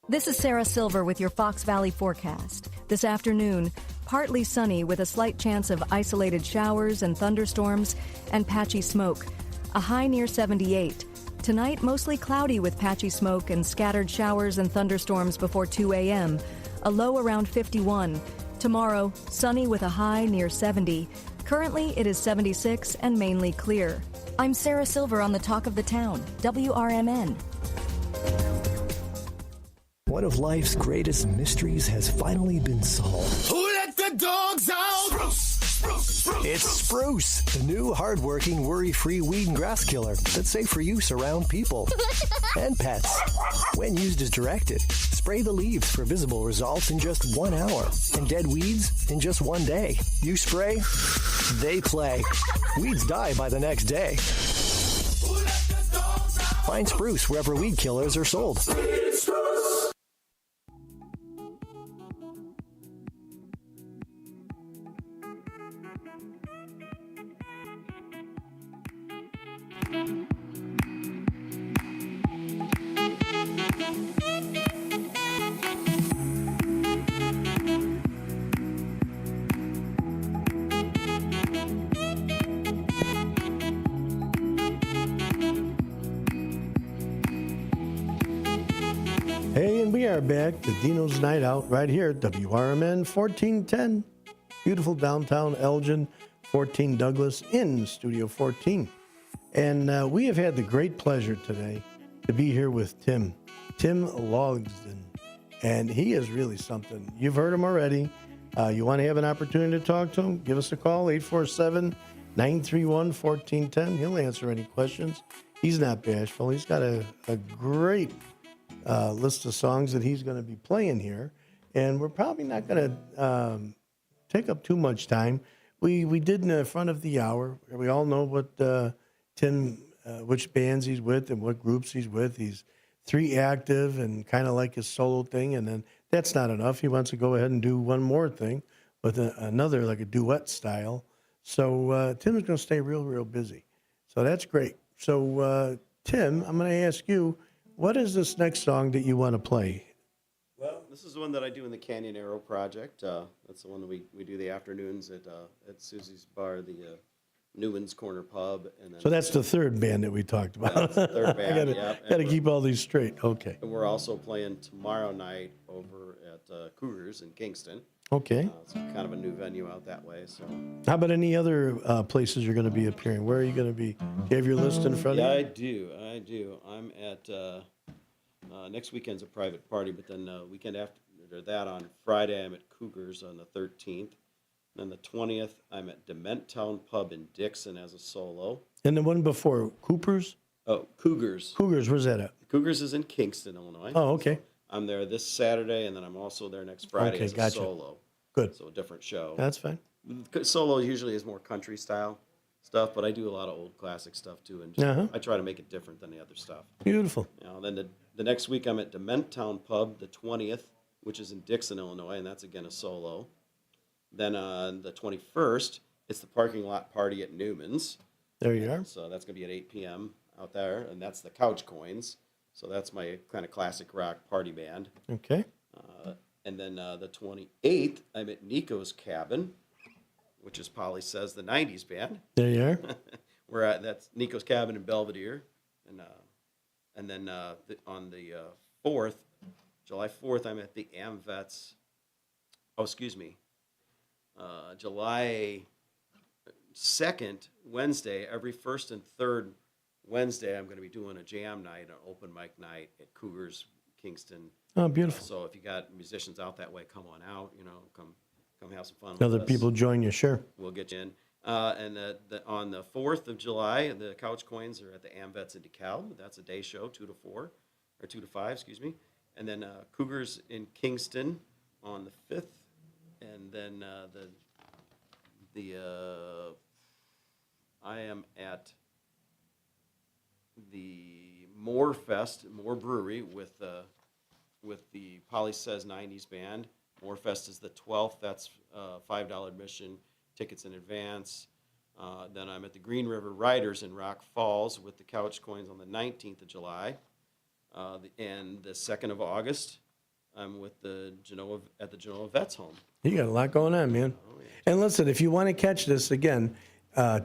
This is Sarah Silver with your Fox Valley forecast. This afternoon, partly sunny with a slight chance of isolated showers and thunderstorms and patchy smoke. A high near 78. Tonight, mostly cloudy with patchy smoke and scattered showers and thunderstorms before 2 a.m. A low around 51. Tomorrow, sunny with a high near 70. Currently, it is 76 and mainly clear. I'm Sarah Silver on the Talk of the Town, WRMN. One of life's greatest mysteries has finally been solved. Who let the dogs out? Spruce! It's Spruce, the new hard-working, worry-free weed and grass killer that's safe for use around people and pets. When used as directed, spray the leaves for visible results in just 1 hour and dead weeds in just 1 day. You spray, they play. Weeds die by the next day. Find Spruce wherever weed killers are sold. Hey, and we are back to Dino's Night Out right here at WRMN 1410. Beautiful downtown Elgin, 14 Douglas in Studio 14. And we have had the great pleasure today to be here with Tim Logsden. And he is really something. You've heard him already. You want to have an opportunity to talk to him? Give us a call, 847-931-1410. He'll answer any questions. He's not bashful. He's got a great list of songs that he's going to be playing here. and we're probably not going to take up too much time. We did in the front of the hour. We all know what Tim, which bands he's with and what groups he's with. He's 3 active and kind of like his solo thing, and then that's not enough. He wants to go ahead and do one more thing with another, like a duet style. So Tim's going to stay real busy. So that's great. So Tim, I'm going to ask you, what is this next song that you want to play? Well, this is the one that I do in the Canyon Arrow project. That's the one that we do the afternoons at Susie's Bar, the Newman's Corner Pub. And then So that's the third band that we talked about. That's the third band, Got to keep all these straight. Okay. And we're also playing tomorrow night over at Cougars in Kingston. Okay. It's kind of a new venue out that way. So. How about any other places you're going to be appearing? Where are you going to be? Do you have your list in front of you? I do. I'm at, next weekend's a private party, but then weekend after that on Friday, I'm at Cougars on the 13th. Then the 20th, I'm at Dement Town Pub in Dixon as a solo. And the one before, Cooper's? Oh, Cougars. Cougars, where's that at? Cougars is in Kingston, Illinois. Oh, okay. So I'm there this Saturday, and then I'm also there next Friday as a solo. Good. So a different show. That's fine. Solo usually is more country style stuff, but I do a lot of old classic stuff too, and just, I try to make it different than the other stuff. Beautiful. Then the next week I'm at Dement Town Pub, the 20th, which is in Dixon, Illinois, and that's again a solo. Then on the 21st, it's the parking lot party at Newman's. There you are. So that's going to be at 8 p.m. out there, and that's the Couch Coins. So that's my kind of classic rock party band. Okay. And then the 28th, I'm at Nico's Cabin, which is Polly Says the 90s band. There you are. We're at that's Nico's Cabin in Belvedere, and then on the 4th, July 4th, I'm at the AmVets. Oh, excuse me. July 2nd, Wednesday, every first and third Wednesday, I'm going to be doing a jam night, an open mic night at Cougars, Kingston. Oh, beautiful. So if you got musicians out that way, come on out. Come have some fun. Other with us. people join you, sure. We'll get you in. And on the 4th of July, the Couch Coins are at the AmVets in DeKalb. That's a day show, 2 to 4, or 2 to 5, excuse me. And then Cougars in Kingston on the 5th. And then I am at the Moore Brewery with the Polly Says 90s band. Moore Fest is the 12th. That's $5 admission, tickets in advance. Then I'm at the Green River Riders in Rock Falls with the Couch Coins on the 19th of July. And the 2nd of August, I'm with the Genoa Vets Home. You got a lot going on, man. Oh, yeah. And listen, if you want to catch this again,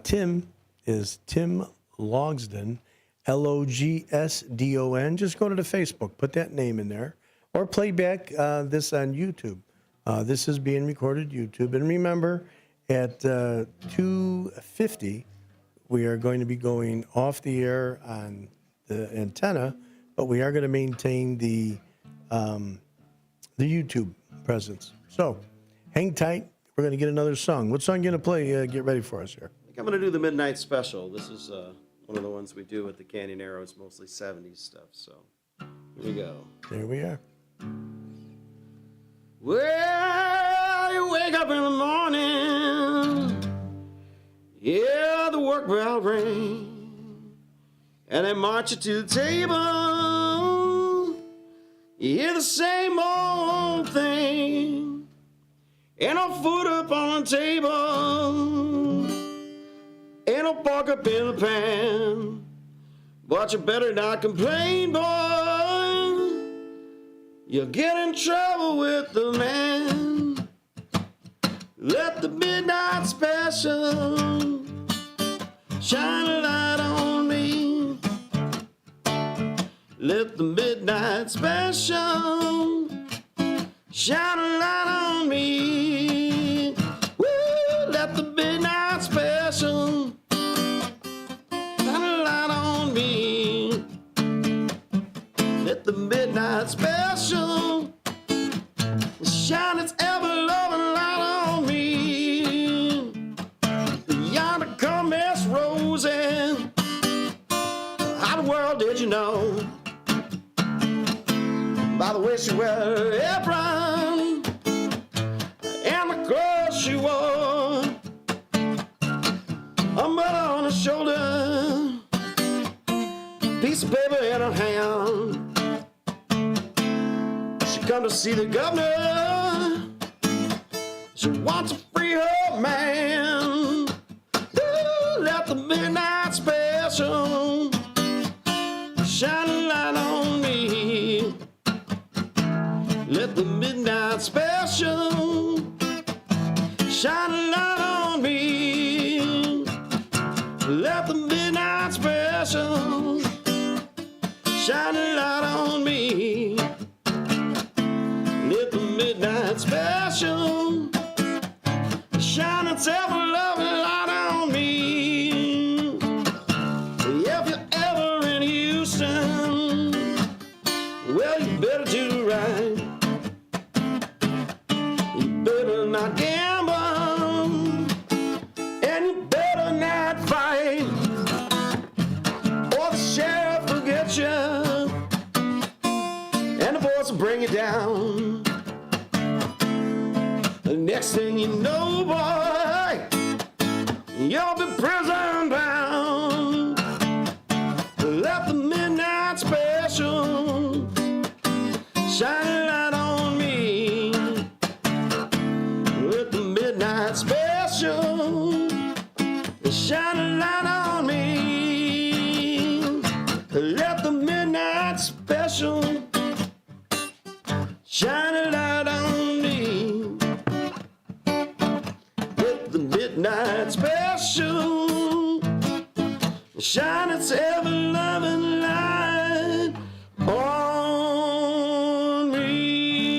Tim is Tim Logsdon, Logsdon. Just go to the Facebook, put that name in there, or play back this on YouTube. This is being recorded YouTube. And remember, at 2:50, we are going to be going off the air on the antenna, but we are going to maintain the YouTube presence. So hang tight. We're going to get another song. What song are you going to play? Get ready for us here. I think I'm going to do the Midnight Special. This is one of the ones we do with the Canyon Arrow. It's mostly 70s stuff. So here we go. There we are. Well, you wake up in the morning, yeah, the work bell ring, and they march you to the table. You hear the same old thing, ain't no food up on the table, ain't no pork up in the pan, but you better not complain, boy. You'll get in trouble with the man. Let the midnight special shine a light on me. Let the midnight special shine a light on me. Woo, let the midnight special shine a light on me. Let the midnight special shine its ever-loving light on me. Yonder come Miss Rosie. How the world did you know? By the way she wear her apron, come to see the governor. She wants to free her man. Ooh, let the midnight special shine a light on me. Let the midnight special shine a light on me. Let the midnight special shine a light on me. Let the midnight special shine its ever-loving light on me. If you're ever in Houston, well, you better do right. You better not gamble, and you better not fight, or the sheriff will get you, and the boys will bring you down. The next thing you know, boy, you'll be prison bound. Let the midnight special shine a light on me. Let the midnight special shine a light on me. Let the midnight special shine a light on me. Let the midnight special shine its ever-loving light on me.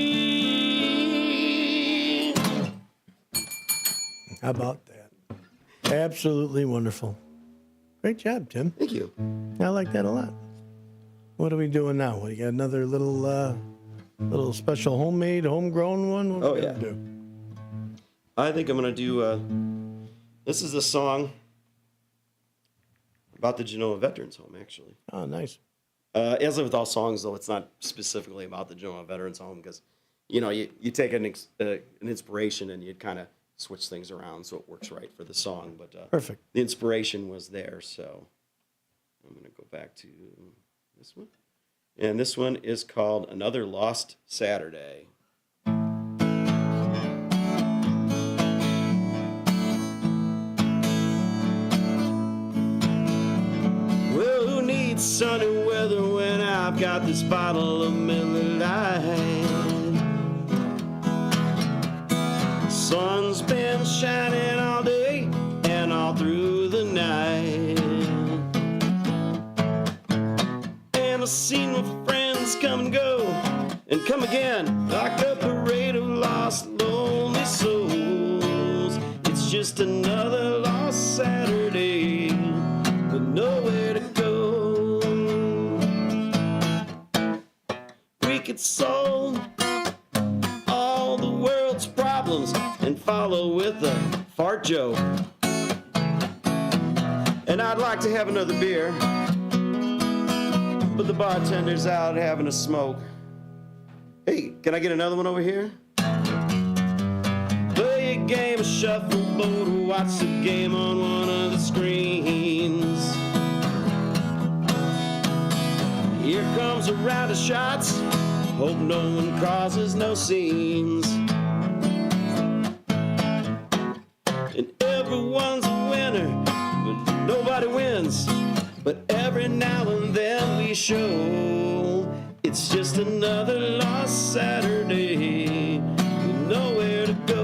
How about that? Absolutely wonderful. Great job, Tim. Thank you. I like that a lot. What are we doing now? We got another little special homemade, homegrown one? What are we gonna do? I think I'm going to do, this is a song about the Genoa Veterans Home, actually. Oh, nice. As with all songs, though, it's not specifically about the Genoa Veterans Home because, you know, you take an inspiration and you'd kind of switch things around so it works right for the song. But Perfect. The inspiration was there, so I'm going to go back to this one. And this one is called Another Lost Saturday. Well, who needs sunny weather when I've got this bottle of Miller Lite? Sun's been shining all day and all through the night. And I've seen my friends come and go and come again, like a parade of lost, lonely souls. It's just another lost Saturday with nowhere to go. We could solve all the world's problems and follow with a fart joke. And I'd like to have another beer, but the bartender's out having a smoke. Hey, can I get another one over here? Play a game of shuffleboard or watch the game on one of the screens. Here comes a round of shots. Hope no one causes no scenes. And everyone's a winner, but nobody wins. But every now and then we show it's just another lost Saturday with nowhere to go.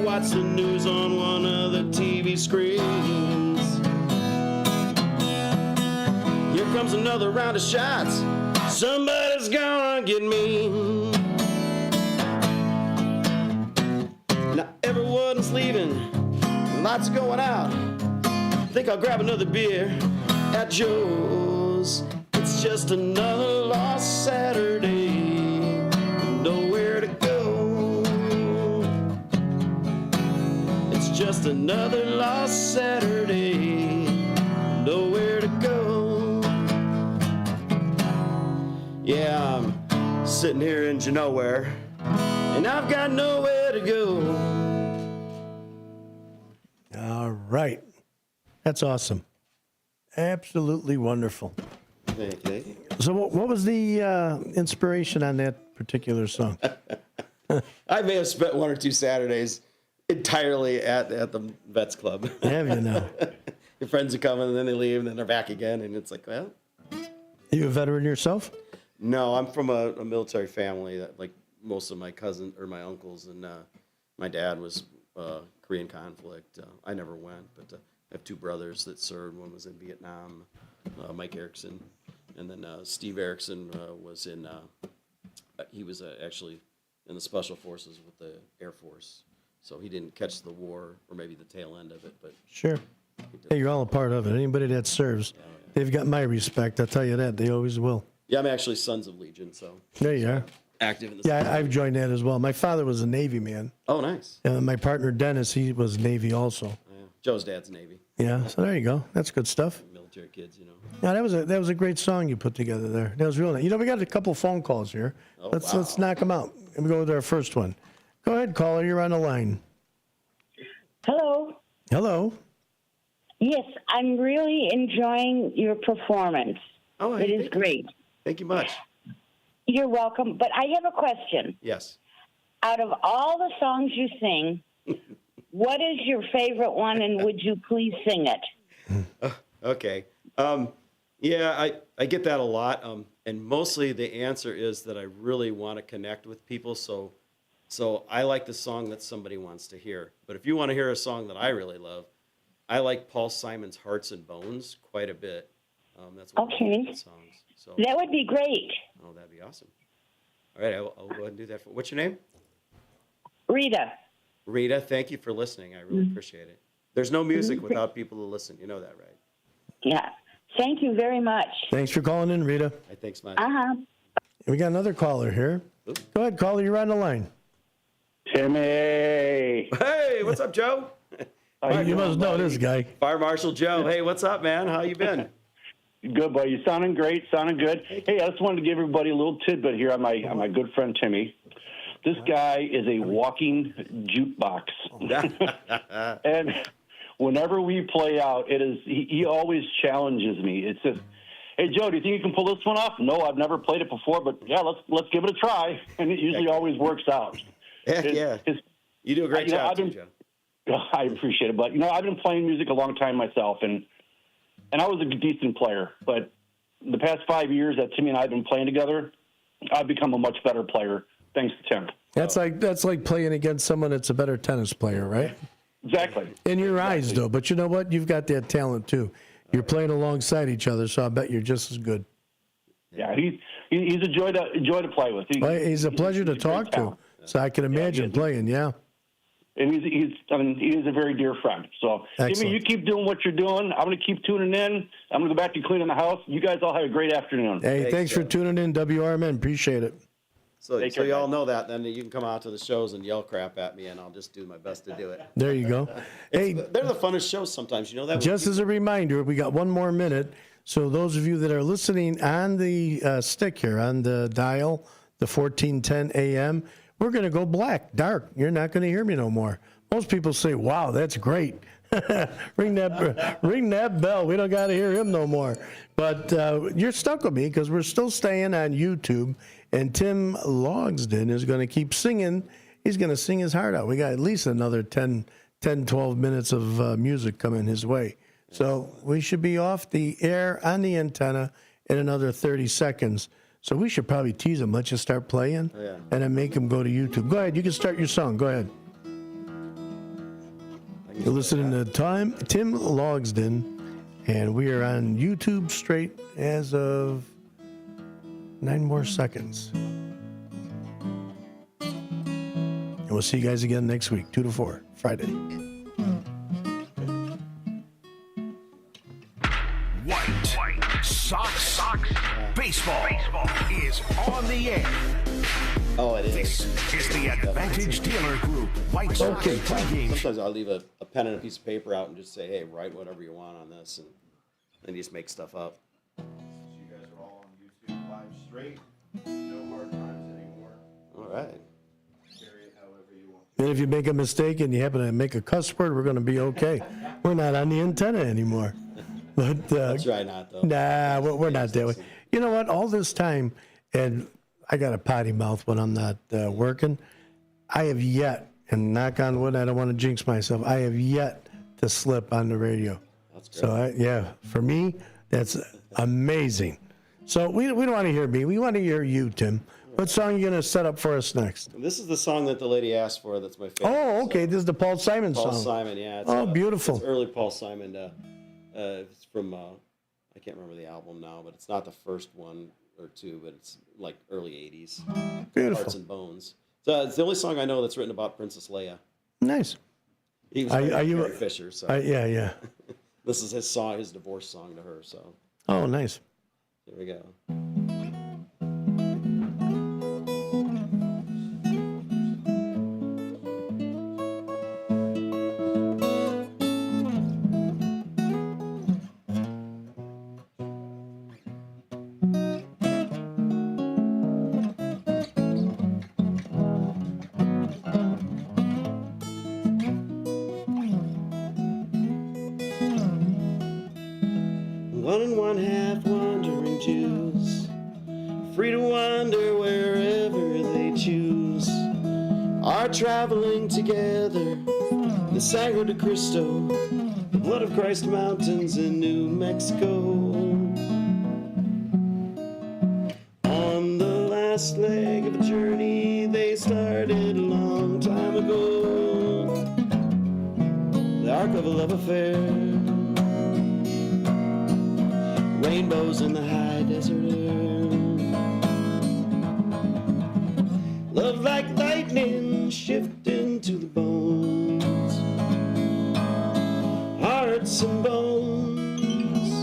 Watch the news on one of the TV screens. Here comes another round of shots. Somebody's gonna get me. Now everyone's leaving, lots going out. Think I'll grab another beer at Joe's. It's just another lost Saturday, nowhere to go. It's just another lost Saturday. Nowhere to go. Yeah, I'm sitting here in nowhere, and I've got nowhere to go. All right. That's awesome. Absolutely wonderful. Thank you. So what was the inspiration on that particular song? I may have spent 1 or 2 Saturdays entirely at the Vets Club. Have you now? Your friends are coming, and then they leave, and then they're back again, and it's like, well. Are you a veteran yourself? No, I'm from a military family that, like most of my cousins or my uncles, and my dad was Korean conflict. I never went, but I have 2 brothers that served. One was in Vietnam, Mike Erickson, and then Steve Erickson was in. He was actually in the Special Forces with the Air Force, so he didn't catch the war or maybe the tail end of it, but sure. Hey, you're all a part of it. Anybody that serves, they've got my respect. I'll tell you that. They always will. Yeah, I'm actually Sons of Legion, so. There you are. Active in the. Yeah, I've joined that as well. My father was a Navy man. Oh, nice. My partner Dennis, he was Navy also. Yeah. Joe's dad's Navy. Yeah, so there you go. That's good stuff. Military kids, you know. Yeah, that was a great song you put together there. That was real nice. You know, we got a couple phone calls here. Oh, Let's knock them out. And we go with our first one. Go ahead, caller. You're on the line. Hello. Hello. Yes, I'm really enjoying your performance. Oh, it is great. Thank you much. You're welcome. But I have a question. Yes. Out of all the songs you sing, what is your favorite one, and would you please sing it? Okay. Yeah, I get that a lot. And mostly the answer is that I really want to connect with people. So I like the song that somebody wants to hear. But if you want to hear a song that I really love, I like Paul Simon's Hearts and Bones quite a bit. That's one of my favorite songs. So that would be great. Oh, that'd be awesome. All right, I'll go ahead and do that. What's your name? Rita. Rita, thank you for listening. I really appreciate it. There's no music without people to listen. You know that, right? Yeah. Thank you very much. Thanks for calling in, Rita. Thanks, man. Uh-huh. We got another caller here. Oops. Go ahead, caller. You're on the line. Timmy. Hey, what's up, Joe? You must know this guy. Fire Marshal Joe. Hey, what's up, man? How you been? Good, buddy. You sounding great. Sounding good. Hey, I just wanted to give everybody a little tidbit here on my good friend Timmy. This guy is a walking jukebox. And whenever we play out, he always challenges me. It's just, hey, Joe, do you think you can pull this one off? No, I've never played it before, but yeah, let's give it a try. And it usually always works out. Heck yeah. You do a great job, Joe. I appreciate it, but I've been playing music a long time myself, and I was a decent player. But the past 5 years that Timmy and I have been playing together, I've become a much better player thanks to Tim. That's like playing against someone that's a better tennis player, right? Exactly. In your eyes, though. But you know what? You've got that talent too. You're playing alongside each other, so I bet you're just as good. Yeah, he's a joy to play with. He's a pleasure to talk to. So I can imagine playing. Yeah. And he is a very dear friend. So, Jimmy, you keep doing what you're doing. I'm going to keep tuning in. I'm going to go back to cleaning the house. You guys all have a great afternoon. Hey, thanks for tuning in, WRMN. Appreciate it. So you all know that. Then you can come out to the shows and yell crap at me, and I'll just do my best to do it. There you go. Hey, they're the funnest shows sometimes. You know that. Just as a reminder, we got one more minute. So those of you that are listening on the stick here, on the dial, the 1410 AM, we're going to go black, dark. You're not going to hear me no more. Most people say, wow, that's great. ring that bell. We don't got to hear him no more. But you're stuck with me because we're still staying on YouTube. And Tim Logsden is going to keep singing. He's going to sing his heart out. We got at least another 10, 12 minutes of music coming his way. So we should be off the air on the antenna in another 30 seconds. So we should probably tease him. Let's just start playing and then make him go to YouTube. Go ahead. You can start your song. Go ahead. You're listening to Tim Logsden, and we are on YouTube straight as of 9 more seconds. And we'll see you guys again next week, 2 to 4, Friday. White Sox Baseball is on the air. Oh, it is. This is the Advantage Dealer Group. White Sox pregame. Sometimes I'll leave a pen and a piece of paper out and just say, hey, write whatever you want on this, and then you just make stuff up. You guys are all on YouTube live straight. No hard times anymore. All right. Carry it however you want. And if you make a mistake and you happen to make a cuss word, we're going to be okay. We're not on the antenna anymore. But That's right, not though. Nah, we're not that way. You know what? All this time, and I got a potty mouth when I'm not working. I have yet, and knock on wood, I don't want to jinx myself. I have yet to slip on the radio. That's great. So for me, that's amazing. So we don't want to hear me. We want to hear you, Tim. What song are you going to set up for us next? This is the song that the lady asked for. That's my favorite. Oh, okay. This is the Paul Simon song. Paul Simon, yeah. It's, beautiful. It's early Paul Simon. It's from, I can't remember the album now, but it's not the first one or two, but it's like early 80s. Beautiful. Hearts and Bones. So it's the only song I know that's written about Princess Leia. Nice. He was Carrie Fisher. So. Yeah. This is his song, his divorce song to her. So. Oh, nice. Here we go. One and one half wandering Jews, free to wander wherever they choose, are traveling together. The Sangre de Cristo, the Blood of Christ Mountains in New Mexico. On the last leg of a journey they started a long time ago, the arc of a love affair. Rainbows in the high desert air. Love like lightning shifting to the bones. Hearts and bones.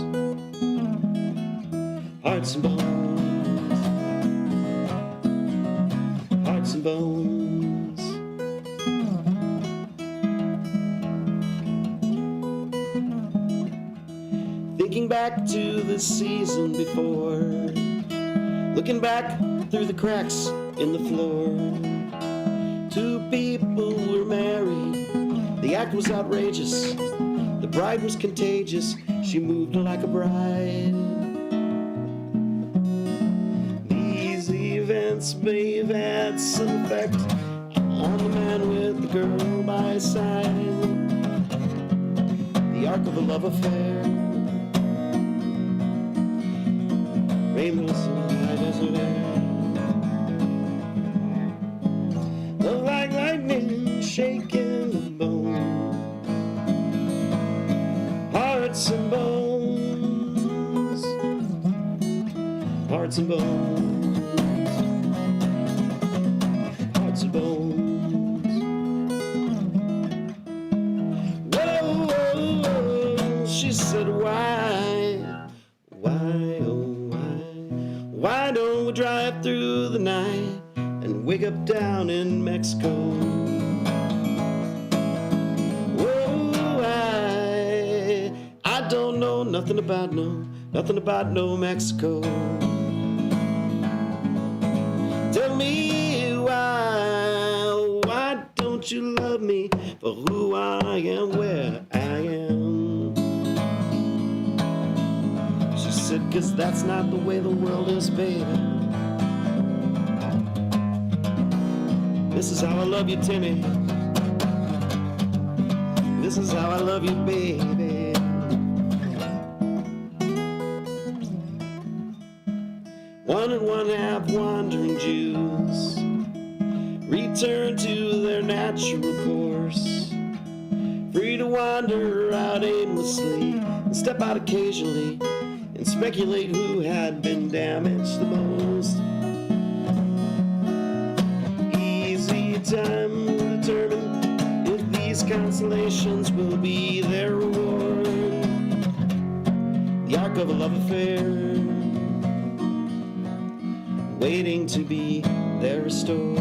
Hearts and bones. Hearts and bones. Thinking back to the season before, looking back through the cracks in the floor. Two people were married, the act was outrageous, the bride was contagious, she moved like a bride. These events may have had some effect on the man with the girl by his side. The arc of a love affair. Rainbows in the high desert air. Love like lightning shaking the bone. Hearts and bones. Hearts and bones. Hearts and bones. Whoa, whoa, whoa. She said, why don't we drive through the night and wake up down in Mexico? Whoa, I don't know nothing about no Mexico. Tell me why don't you love me for who I am, where I am? She said, 'cause that's not the way the world is, baby. This is how I love you, Timmy. This is how I love you, baby. One and one half wandering Jews return to their natural course, free to wander out aimlessly and step out occasionally and speculate who had been damaged the most. Easy time to determine if these constellations will be their reward. The arc of a love affair, waiting to be they're restored.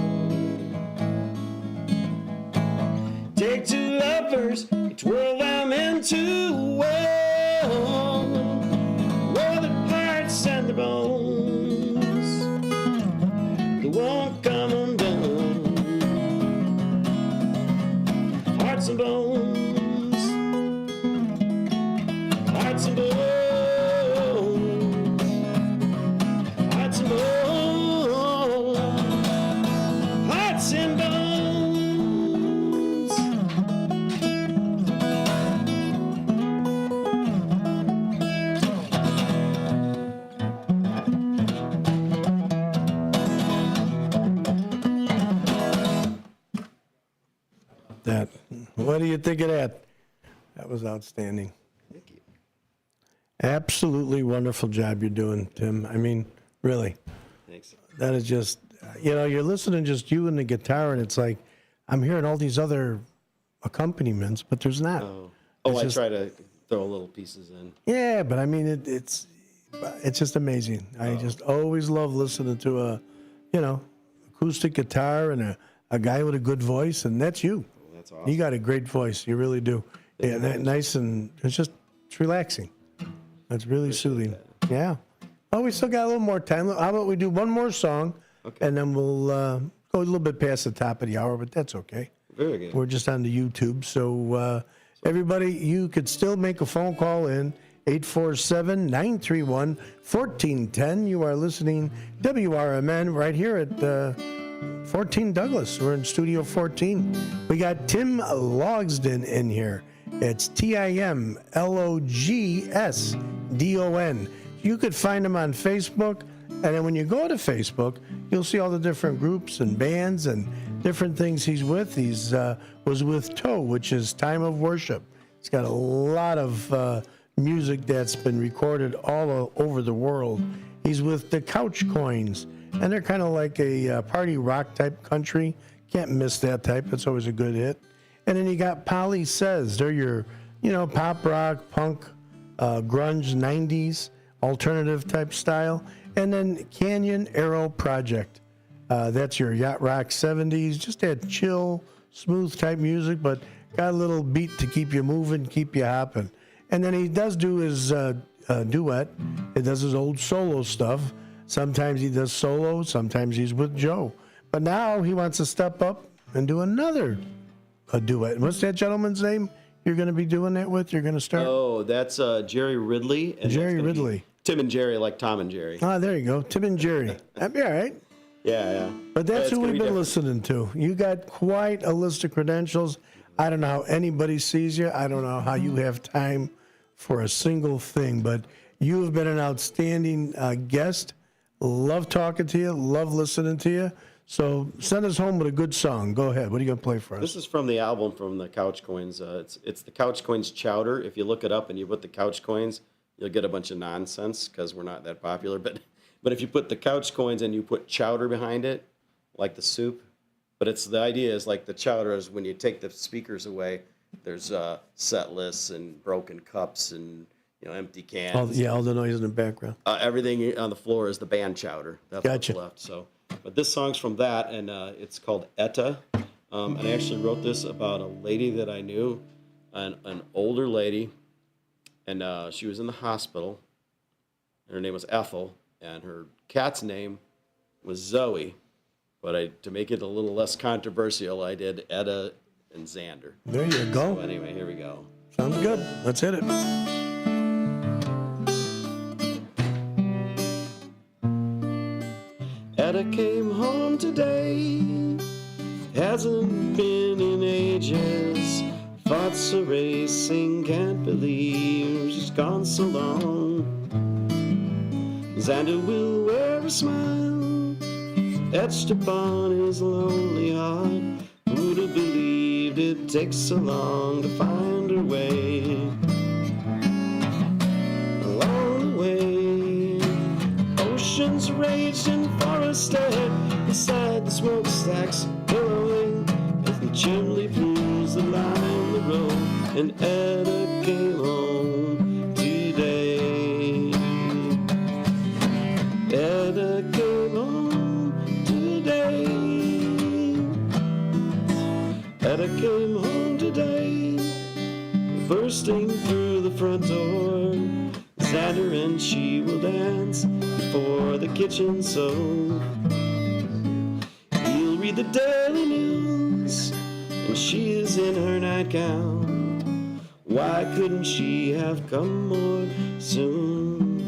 Take two lovers, twirl them into one, wear their hearts and their bones, they won't come undone. Hearts and bones, hearts and bones, hearts and bones, hearts and bones. That. What do you think of that? That was outstanding. Thank you. Absolutely wonderful job you're doing, Tim. I mean, really. Thanks. That is just, you're listening just you and the guitar, and it's like, I'm hearing all these other accompaniments, but there's not. I try to throw little pieces in. Yeah, but I mean, it's just amazing. I just always love listening to a, acoustic guitar and a guy with a good voice, and that's you. That's awesome. You got a great voice. You really do. Yeah, nice, and it's relaxing. It's really soothing. Yeah. Oh, we still got a little more time. How about we do one more song, and then we'll go a little bit past the top of the hour, but that's okay. Very good. We're just on the YouTube. So, everybody, you could still make a phone call in 847-931-1410. You are listening WRMN right here at 14 Douglas. We're in Studio 14. We got Tim Logsdon in here. It's TIMLOGSDON. You could find him on Facebook, and then when you go to Facebook, you'll see all the different groups and bands and different things he's with. He's was with Toe, which is Time of Worship. He's got a lot of music that's been recorded all over the world. He's with the Couch Coins, and they're kind of like a party rock type country. Can't miss that type. It's always a good hit. And then you got Polly Says. They're your, pop rock, punk, grunge, 90s, alternative type style. And then Canyon Arrow Project. That's your yacht rock 70s. Just that chill, smooth type music, but got a little beat to keep you moving, keep you hopping. And then he does do his duet. He does his old solo stuff. Sometimes he does solo, sometimes he's with Joe. But now he wants to step up and do a duet. What's that gentleman's name you're going to be doing that with? You're going to start? Oh, that's Jerry Ridley. And Jerry Ridley. Tim and Jerry, like Tom and Jerry. Ah, there you go. Tim and Jerry. That'd be all right. Yeah. But that's who we've been listening to. You got quite a list of credentials. I don't know how anybody sees you. I don't know how you have time for a single thing, but you have been an outstanding guest. Love talking to you. Love listening to you. So send us home with a good song. Go ahead. What are you going to play for us? This is from the album from the Couch Coins. It's the Couch Coins Chowder. If you look it up and you put the Couch Coins, you'll get a bunch of nonsense because we're not that popular. But if you put the Couch Coins and you put chowder behind it, like the soup, but the idea is like the chowder is when you take the speakers away, there's set lists and broken cups and empty cans. All the noise in the background. Everything on the floor is the band chowder. That's Gotcha. what's left. So, but this song's from that, and it's called Etta. And I actually wrote this about a lady that I knew, an older lady, and she was in the hospital. And her name was Ethel, and her cat's name was Zoe. But to make it a little less controversial, I did Etta and Xander. There you go. So anyway, here we go. Sounds good. Let's hit it. Etta came home today, hasn't been in ages. Thoughts are racing, can't believe she's gone so long. Xander will wear a smile etched upon his lonely heart. Who'd have believed it takes so long to find her way? Along the way, oceans raged and forests dead beside the smokestacks billowing as the chimney pools that line the road. And Etta came home today. Etta came home today. bursting through the front door. Xander and she will dance before the kitchen stove. He'll read the daily news, and she is in her nightgown. Why couldn't she have come more soon?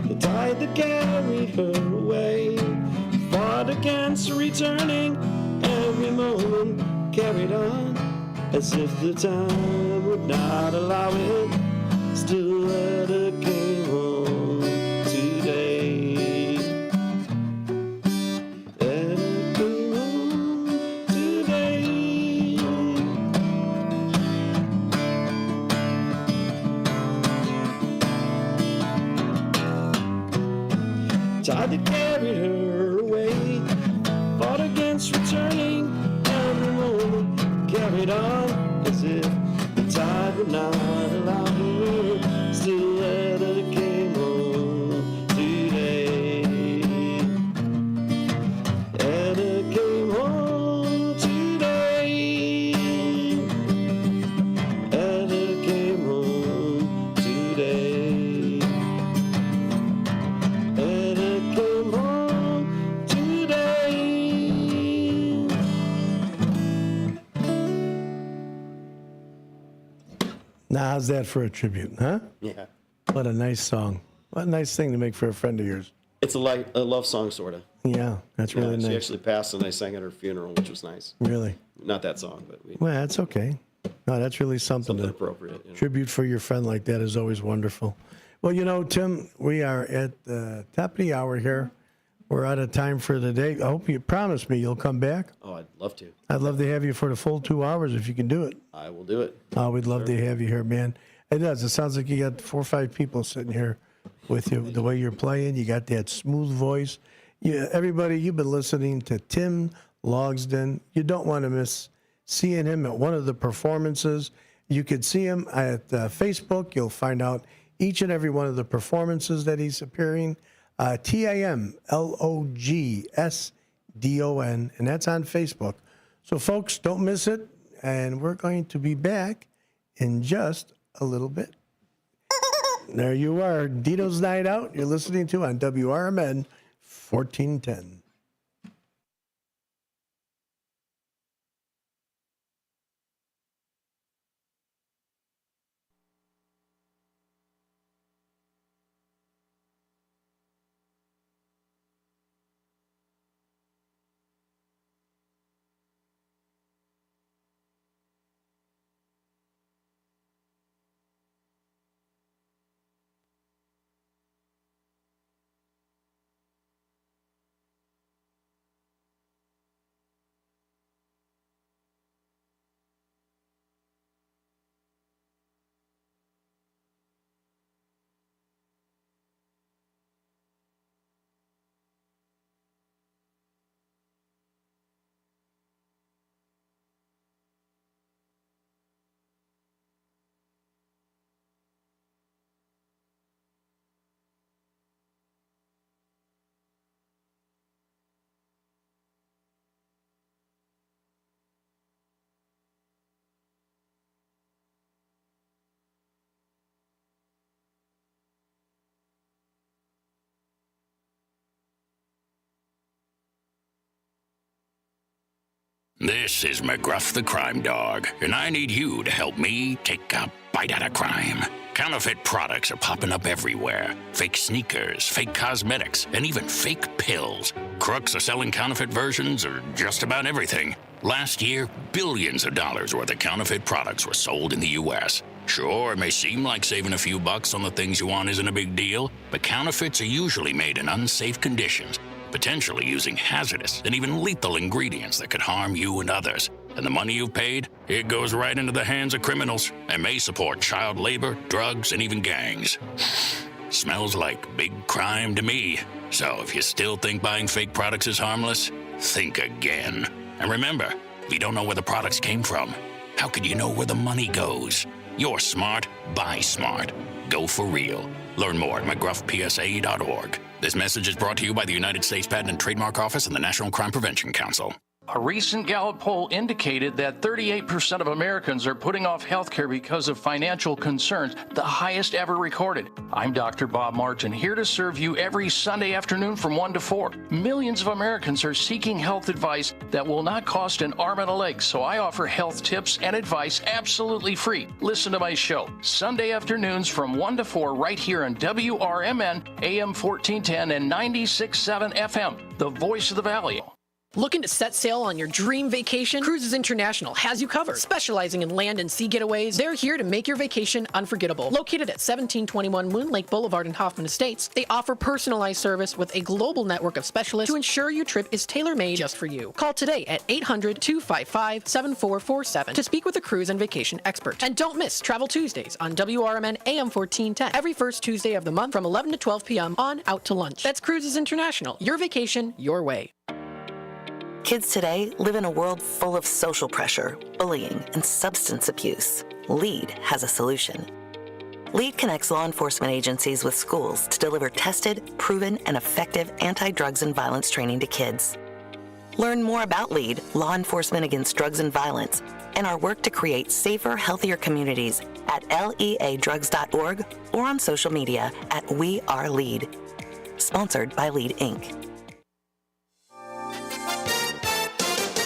The tide that carried her away fought against returning. Every moment carried on as if the time would not allow it. Still Etta came home today. Etta came home today. Tide that carried her away fought against returning. Every moment carried on as if the tide would not allow her. Still Etta came home today. Etta came home today. Etta came home today. Etta came home today. Now, how's that for a tribute, huh? Yeah. What a nice song. What a nice thing to make for a friend of yours. It's a love song, sort of. Yeah, that's really nice. She actually passed, and I sang at her funeral, which was nice. Really? Not that song, but Well, that's okay. No, that's really something appropriate. You know? Tribute for your friend like that is always wonderful. Well, you know, Tim, we are at the top of the hour here. We're out of time for the day. I hope you promise me you'll come back. Oh, I'd love to. I'd love to have you for the full 2 hours if you can do it. I will do it. Oh, we'd love to have you here, man. It does. It sounds like you got 4 or 5 people sitting here with you. The way you're playing, you got that smooth voice. Yeah, everybody, you've been listening to Tim Logsden. You don't want to miss seeing him at one of the performances. You could see him at Facebook. You'll find out each and every one of the performances that he's appearing. TIMLOGSDON, and that's on Facebook. So, folks, don't miss it. And we're going to be back in just a little bit. There you are, Dino's Night Out. You're listening to on WRMN 1410. This is McGruff the Crime Dog, and I need you to help me take a bite out of crime. Counterfeit products are popping up everywhere. Fake sneakers, fake cosmetics, and even fake pills. Crooks are selling counterfeit versions of just about everything. Last year, billions of dollars worth of counterfeit products were sold in the U.S. Sure, it may seem like saving a few bucks on the things you want isn't a big deal, but counterfeits are usually made in unsafe conditions, potentially using hazardous and even lethal ingredients that could harm you and others. And the money you've paid, it goes right into the hands of criminals and may support child labor, drugs, and even gangs. Smells like big crime to me. So if you still think buying fake products is harmless, think again. And remember, if you don't know where the products came from, how could you know where the money goes? You're smart, buy smart. Go for real. Learn more at McGruffPSA.org. This message is brought to you by the United States Patent and Trademark Office and the National Crime Prevention Council. A recent Gallup poll indicated that 38% of Americans are putting off health care because of financial concerns, the highest ever recorded. I'm Dr. Bob Martin, here to serve you every Sunday afternoon from 1 to 4. Millions of Americans are seeking health advice that will not cost an arm and a leg, so I offer health tips and advice absolutely free. Listen to my show, Sunday afternoons from 1 to 4 right here on WRMN, AM 1410 and 96.7 FM, the voice of the Valley. Looking to set sail on your dream vacation? Cruises International has you covered. Specializing in land and sea getaways, they're here to make your vacation unforgettable. Located at 1721 Moon Lake Boulevard in Hoffman Estates, they offer personalized service with a global network of specialists to ensure your trip is tailor-made just for you. Call today at 800-255-7447 to speak with a cruise and vacation expert. And don't miss Travel Tuesdays on WRMN AM 1410 every first Tuesday of the month from 11 to 12 p.m. on Out to Lunch. That's Cruises International. Your vacation, your way. Kids today live in a world full of social pressure, bullying, and substance abuse. LEAD has a solution. LEAD connects law enforcement agencies with schools to deliver tested, proven, and effective anti-drugs and violence training to kids. Learn more about LEAD, Law Enforcement Against Drugs and Violence, and our work to create safer, healthier communities at leadrugs.org or on social media at We Are LEAD. Sponsored by LEAD, Inc.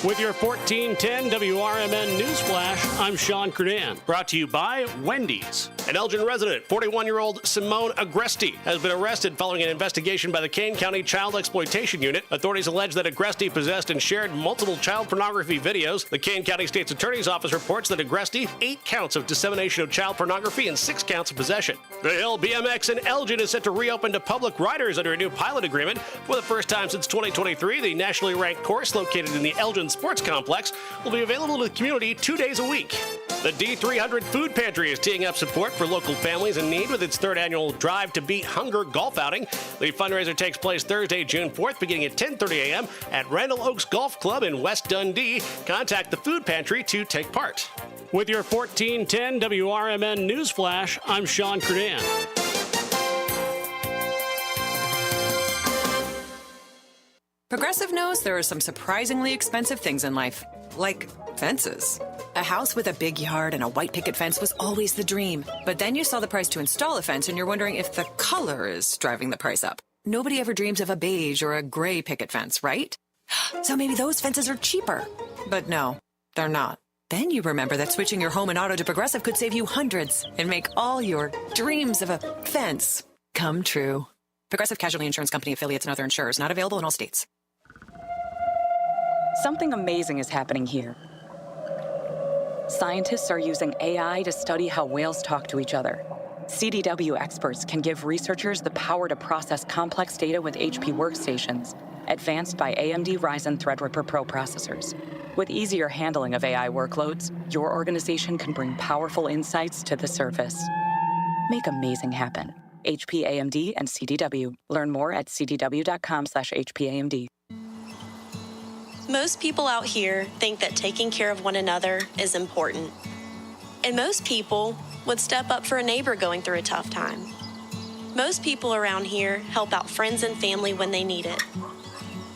With your 1410 WRMN Newsflash, I'm Sean Kernan. Brought to you by Wendy's. An Elgin resident, 41-year-old Simone Agresti, has been arrested following an investigation by the Kane County Child Exploitation Unit. Authorities allege that Agresti possessed and shared multiple child pornography videos. The Kane County State's Attorney's Office reports that Agresti, 8 counts of dissemination of child pornography and 6 counts of possession. The Hill BMX in Elgin is set to reopen to public riders under a new pilot agreement. For the first time since 2023, the nationally ranked course located in the Elgin Sports Complex will be available to the community 2 days a week. The D300 Food Pantry is teeing up support for local families in need with its 3rd annual Drive to Beat Hunger golf outing. The fundraiser takes place Thursday, June 4th, beginning at 10:30 a.m. at Randall Oaks Golf Club in West Dundee. Contact the Food Pantry to take part. With your 1410 WRMN Newsflash, I'm Sean Kernan. Progressive knows there are some surprisingly expensive things in life, like fences. A house with a big yard and a white picket fence was always the dream. But then you saw the price to install a fence and you're wondering if the color is driving the price up. Nobody ever dreams of a beige or a gray picket fence, right? So maybe those fences are cheaper. But no, they're not. Then you remember that switching your home and auto to Progressive could save you hundreds and make all your dreams of a fence come true. Progressive Casualty Insurance Company affiliates and other insurers, not available in all states. Something amazing is happening here. Scientists are using AI to study how whales talk to each other. CDW experts can give researchers the power to process complex data with HP workstations, advanced by AMD Ryzen Threadripper Pro processors. With easier handling of AI workloads, your organization can bring powerful insights to the surface. Make amazing happen. HP, AMD, and CDW. Learn more at cdw.com/HPAMD. Most people out here think that taking care of one another is important. And most people would step up for a neighbor going through a tough time. Most people around here help out friends and family when they need it.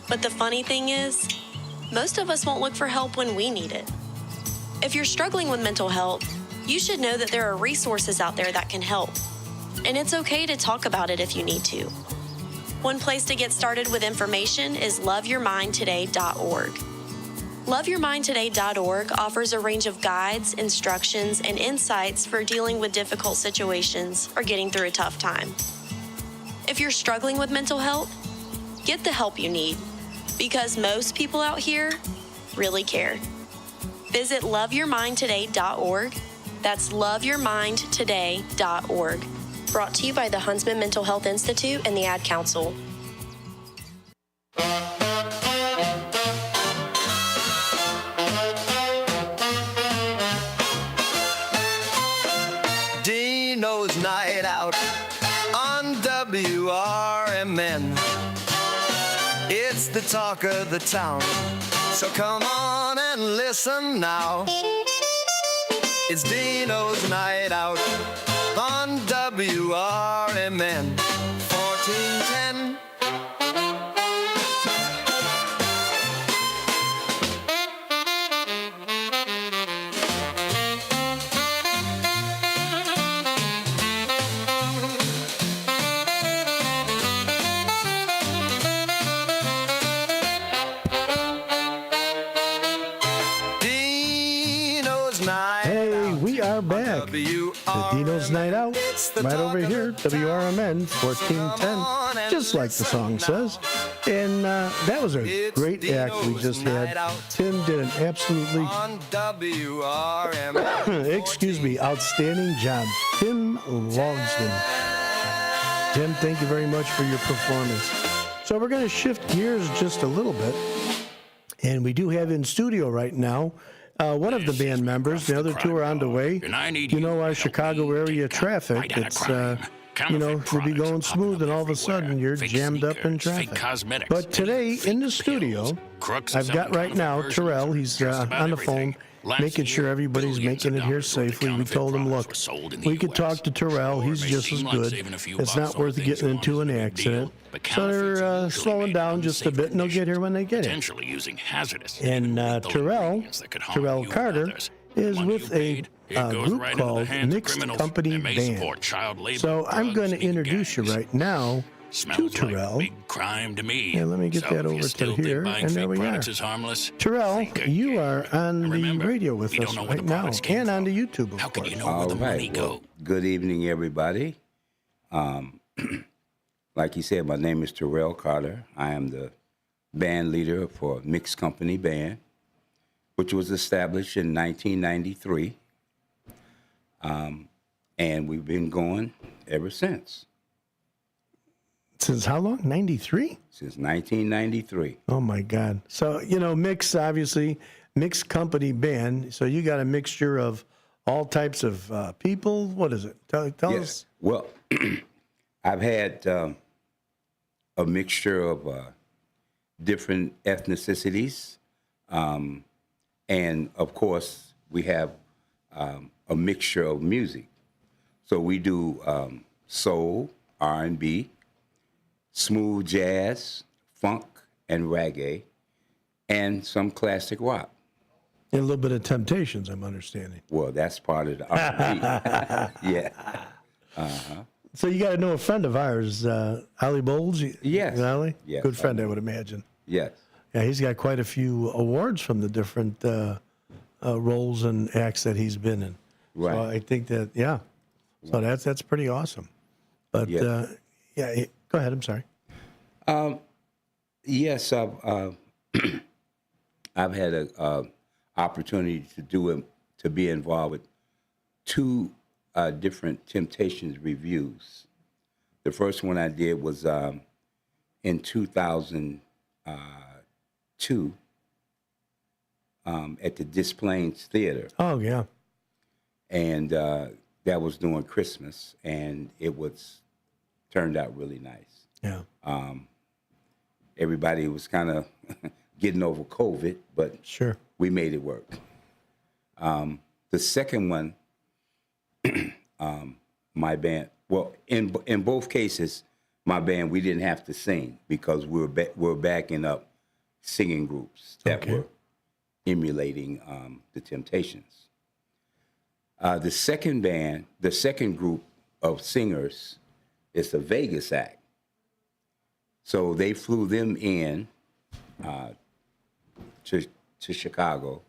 But the funny thing is, most of us won't look for help when we need it. If you're struggling with mental health, you should know that there are resources out there that can help. And it's okay to talk about it if you need to. One place to get started with information is loveyourmindtoday.org. Loveyourmindtoday.org offers a range of guides, instructions, and insights for dealing with difficult situations or getting through a tough time. If you're struggling with mental health, get the help you need, because most people out here really care. Visit loveyourmindtoday.org. That's loveyourmindtoday.org. Brought to you by the Huntsman Mental Health Institute and the Ad Council. Dino's Night Out on WRMN. It's the talk of the town, so come on and listen now. It's Dino's Night Out on WRMN 1410. Dino's Night Hey, Out. we are back. The Dino's Night Out, right over here, WRMN 1410, just like the song says. And that was a great act we just had. Tim did an absolutely, On WRMN. excuse me, outstanding job. Tim Logsdon. Tim, thank you very much for your performance. So we're going to shift gears just a little bit. And we do have in studio right now one of the band members. The other two are on the way. You know, our Chicago area traffic, it's, you know, you'll be going smooth and all of a sudden you're jammed up in traffic. But today in the studio, I've got right now Terrell. He's on the phone, making sure everybody's making it here safely. We told him, look, we could talk to Terrell. He's just as good. It's not worth getting into an accident. So they're slowing down just a bit, and they'll get here when they get here. And Terrell Carter, is with a group called Mixed Company Band. So I'm going to introduce you right now to Terrell. And let me get that over to here, and there we are. Terrell, you are on the radio with us right now, and on the YouTube, of course. All right. Well, good evening, everybody. Like you said, my name is Terrell Carter. I am the band leader for Mixed Company Band, which was established in 1993. And we've been going ever since. Since how long? 93? Since 1993. Oh, my God. So, you know, obviously, Mixed Company Band. So you got a mixture of all types of people. What is it? Tell us. Well, I've had a mixture of different ethnicities. And, of course, we have a mixture of music. So we do soul, R&B, smooth jazz, funk, and reggae, and some classic rock. And a little bit of Temptations, I'm understanding. Well, that's part of the R&B. Yeah. Uh-huh. So you got to know a friend of ours, Ollie Bowles. Yes. Ollie? Yes. Good friend, I would imagine. Yes. Yeah, he's got quite a few awards from the different roles and acts that he's been in. Right. So I think that, yeah. So that's pretty awesome. But, Yes. Go ahead. I'm sorry. Yes, I've had a opportunity to be involved with two different Temptations reviews. The first one I did was in 2002 at the Des Plaines Theater. Oh, yeah. And that was during Christmas, and it turned out really nice. Yeah. Everybody was kind of getting over COVID, but sure, we made it work. The second one, my band. Well, in both cases, my band, we didn't have to sing because we're backing up singing groups that were emulating the Temptations. The second group of singers is a Vegas act. So they flew them in to Chicago,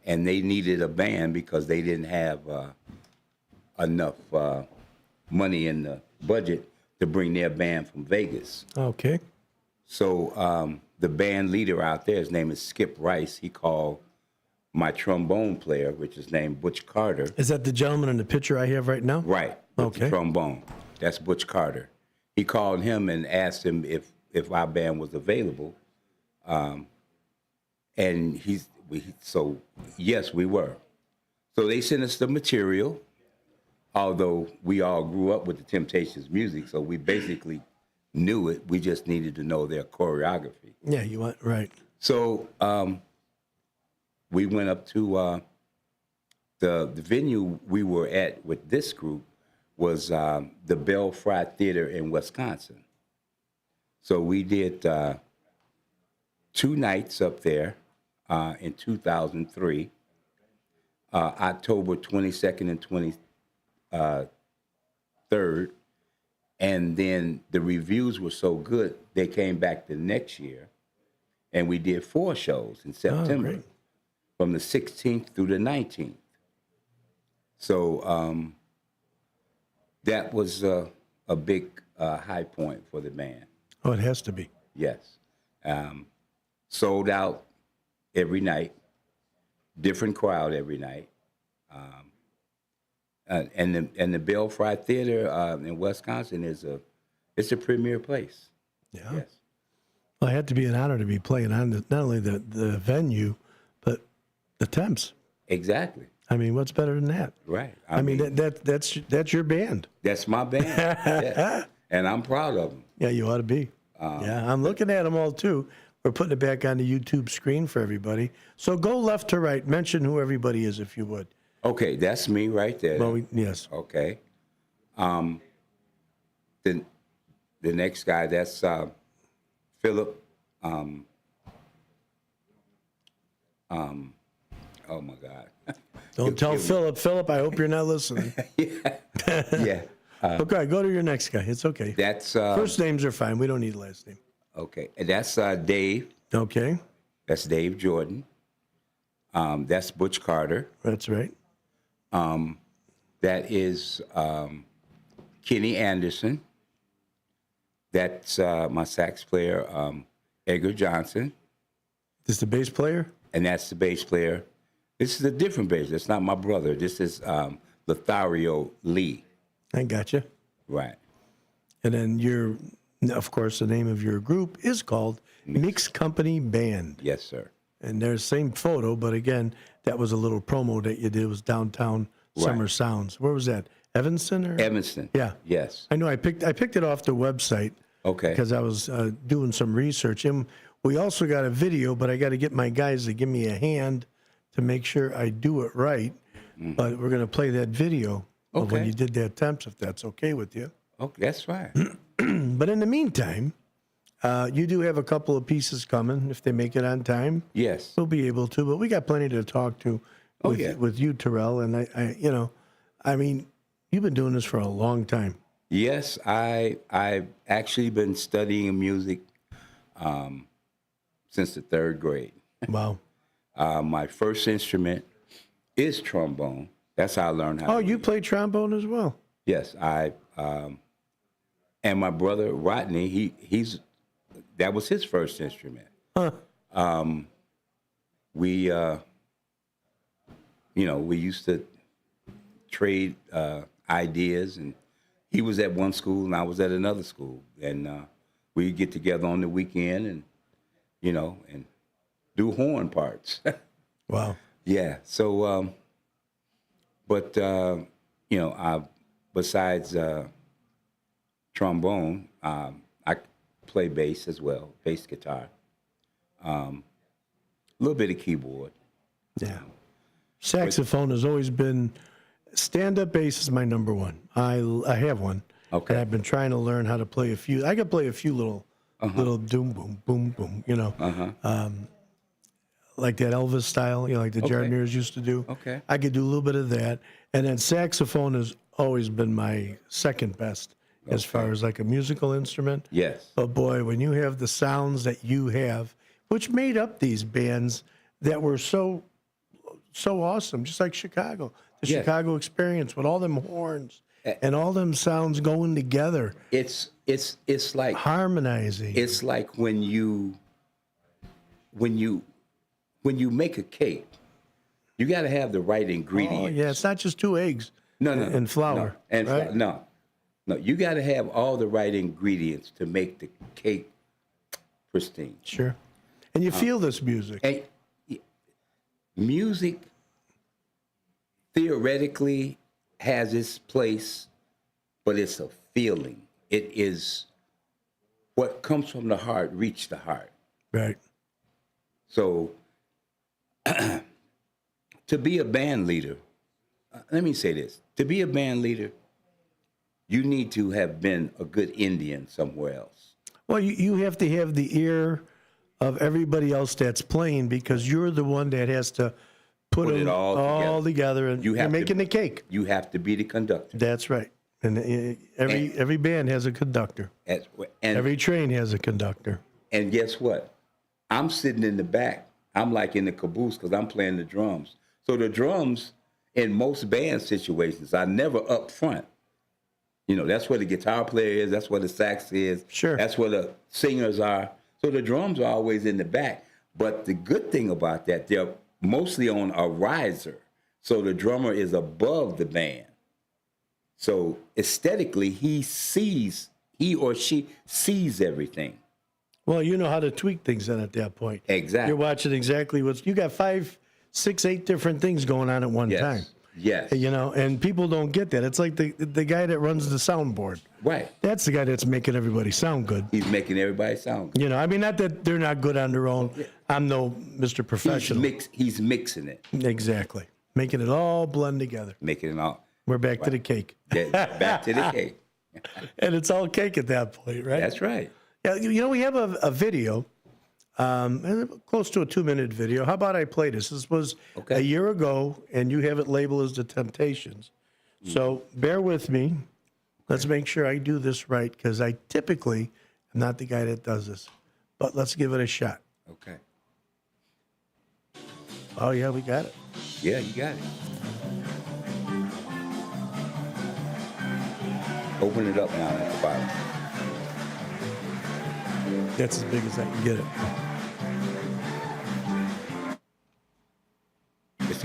and they needed a band because they didn't have enough money in the budget to bring their band from Vegas. Okay. So the band leader out there, his name is Skip Rice. He called my trombone player, which is named Butch Carter. Is that the gentleman in the picture I have right now? Right. With the trombone. That's Butch Carter. He called him and asked him if our band was available. And so yes, we were. So they sent us the material, although we all grew up with the Temptations music, so we basically knew it. We just needed to know their choreography. Yeah, you went, right. So we went up to the venue we were at with this group was the Belfry Theater in Wisconsin. So we did 2 nights up there in 2003, October 22nd and 23rd. And then the reviews were so good, they came back the next year, and we did 4 shows in September, from the 16th through the 19th. So that was a big high point for the band. Oh, it has to be. Yes. Sold out every night, different crowd every night. And the Belfry Theater in Wisconsin it's a premier place. Yeah. Yes. Well, it had to be an honor to be playing on not only the venue, but the Temps. Exactly. I mean, what's better than that? Right. I mean that's your band. That's my band. Yeah. And I'm proud of them. Yeah, you ought to be. Yeah, I'm looking at them all too. We're putting it back on the YouTube screen for everybody. So go left to right. Mention who everybody is, if you would. Okay, that's me right there. Well, yes. Okay. The next guy, that's Philip. Oh my God. Don't tell Philip. Philip, I hope you're not listening. Yeah. Okay, go to your next guy. It's okay. That's first names are fine. We don't need last name. Okay, and that's Dave. Okay. That's Dave Jordan. That's Butch Carter. That's right. That is Kenny Anderson. That's my sax player, Edgar Johnson. This is the bass player? And that's the bass player. This is a different bass. That's not my brother. This is Lothario Lee. I gotcha. Right. And then of course, the name of your group is called Mixed Company Band. Yes, sir. And there's the same photo, but again, that was a little promo that you did. It was downtown Summer Sounds. Where was that? Evanston? Evanston. Yeah. Yes. I know. I picked it off the website. Okay. Because I was doing some research. And we also got a video, but I got to get my guys to give me a hand to make sure I do it right. Mm-hmm. But we're going to play that video of when you did that Temps, if that's okay with you. Okay, that's right. But in the meantime, you do have a couple of pieces coming. If they make it on time, yes, we'll be able to. But we got plenty to talk to with you, Terrell. And I mean, you've been doing this for a long time. Yes, I've actually been studying music since the 3rd grade. Wow. My first instrument is trombone. That's how I learned how. Oh, you play trombone as well? Yes, and my brother Rodney, that was his first instrument. Huh. We used to trade ideas, and he was at one school and I was at another school, and we'd get together on the weekend and and do horn parts. Wow. Yeah. So, besides trombone, I play bass as well, bass guitar. A little bit of keyboard. Yeah. Saxophone has always been, stand-up bass is my number one. I have one. Okay. And I've been trying to learn how to play a few. I could play a few little doom, boom, boom, boom, like that Elvis style, like the Jardineers used to do. Okay. I could do a little bit of that. And then saxophone has always been my second best as far as like a musical instrument. Yes. But boy, when you have the sounds that you have, which made up these bands that were so awesome, just like Chicago. The Chicago experience with all them horns and all them sounds going together. It's like harmonizing. It's like when you make a cake, you got to have the right ingredients. Oh, yeah, it's not just 2 eggs and flour. No, you got to have all the right ingredients to make the cake pristine. Sure. And you feel this music. And music theoretically has its place, but it's a feeling. It is what comes from the heart, reach the heart. Right. So to be a band leader, let me say this. To be a band leader, you need to have been a good Indian somewhere else. Well, you have to have the ear of everybody else that's playing, because you're the one that has to put it all together, and you're making the cake. You have to be the conductor. That's right. And every band has a conductor. And every train has a conductor. And guess what? I'm sitting in the back. I'm like in the caboose because I'm playing the drums. So the drums in most band situations are never up front. You know, that's where the guitar player is. That's where the sax is. Sure. That's where the singers are. So the drums are always in the back. But the good thing about that, they're mostly on a riser. So the drummer is above the band. So aesthetically, he or she sees everything. Well, you know how to tweak things then at that point. Exactly. You're watching exactly you got 5, 6, 8 different things going on at one time. Yes. You know, and people don't get that. It's like the guy that runs the soundboard. Right. That's the guy that's making everybody sound good. He's making everybody sound good. You know, I mean, not that they're not good on their own. I'm no Mr. Professional. He's mixing it. Exactly. Making it all blend together. Making it all. We're back to the cake. Yeah, back to the cake. And it's all cake at that point, right? That's right. Yeah, you know, we have a video, close to a 2-minute video. How about I play this? This was a year ago, and you have it labeled as The Temptations. So bear with me. Let's make sure I do this right, because I typically am not the guy that does this. But let's give it a shot. Okay. Oh, yeah, we got it. Yeah, you got it. Open it up now at the bottom. That's as big as I can get it. It's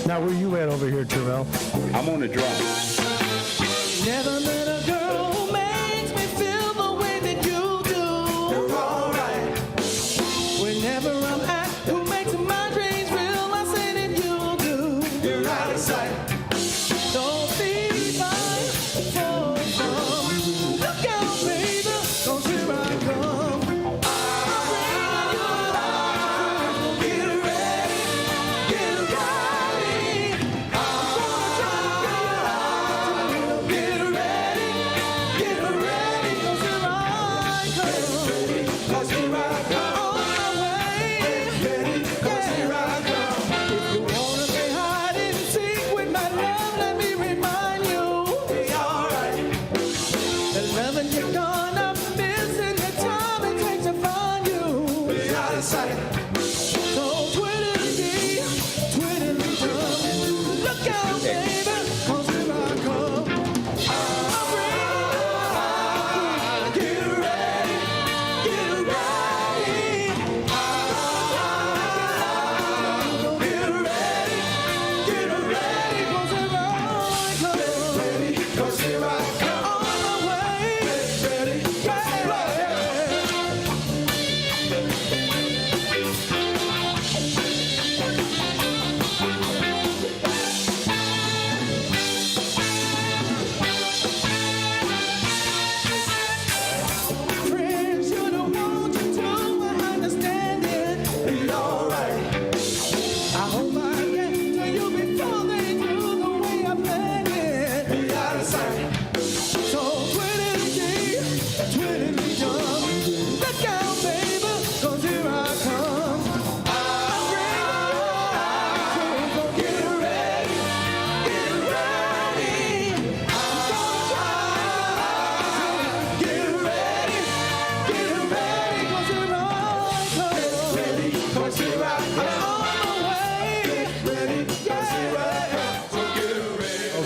Now, where you at over here, Terrell? I'm on the drum. Never met a girl who makes me feel the way that you do. You're alright. Whenever I'm at, who makes my dreams real, I say that you do. You're out of sight. Don't be mine for some. Look out, baby, 'cause here I come. I'll bring you along. Get ready, get ready.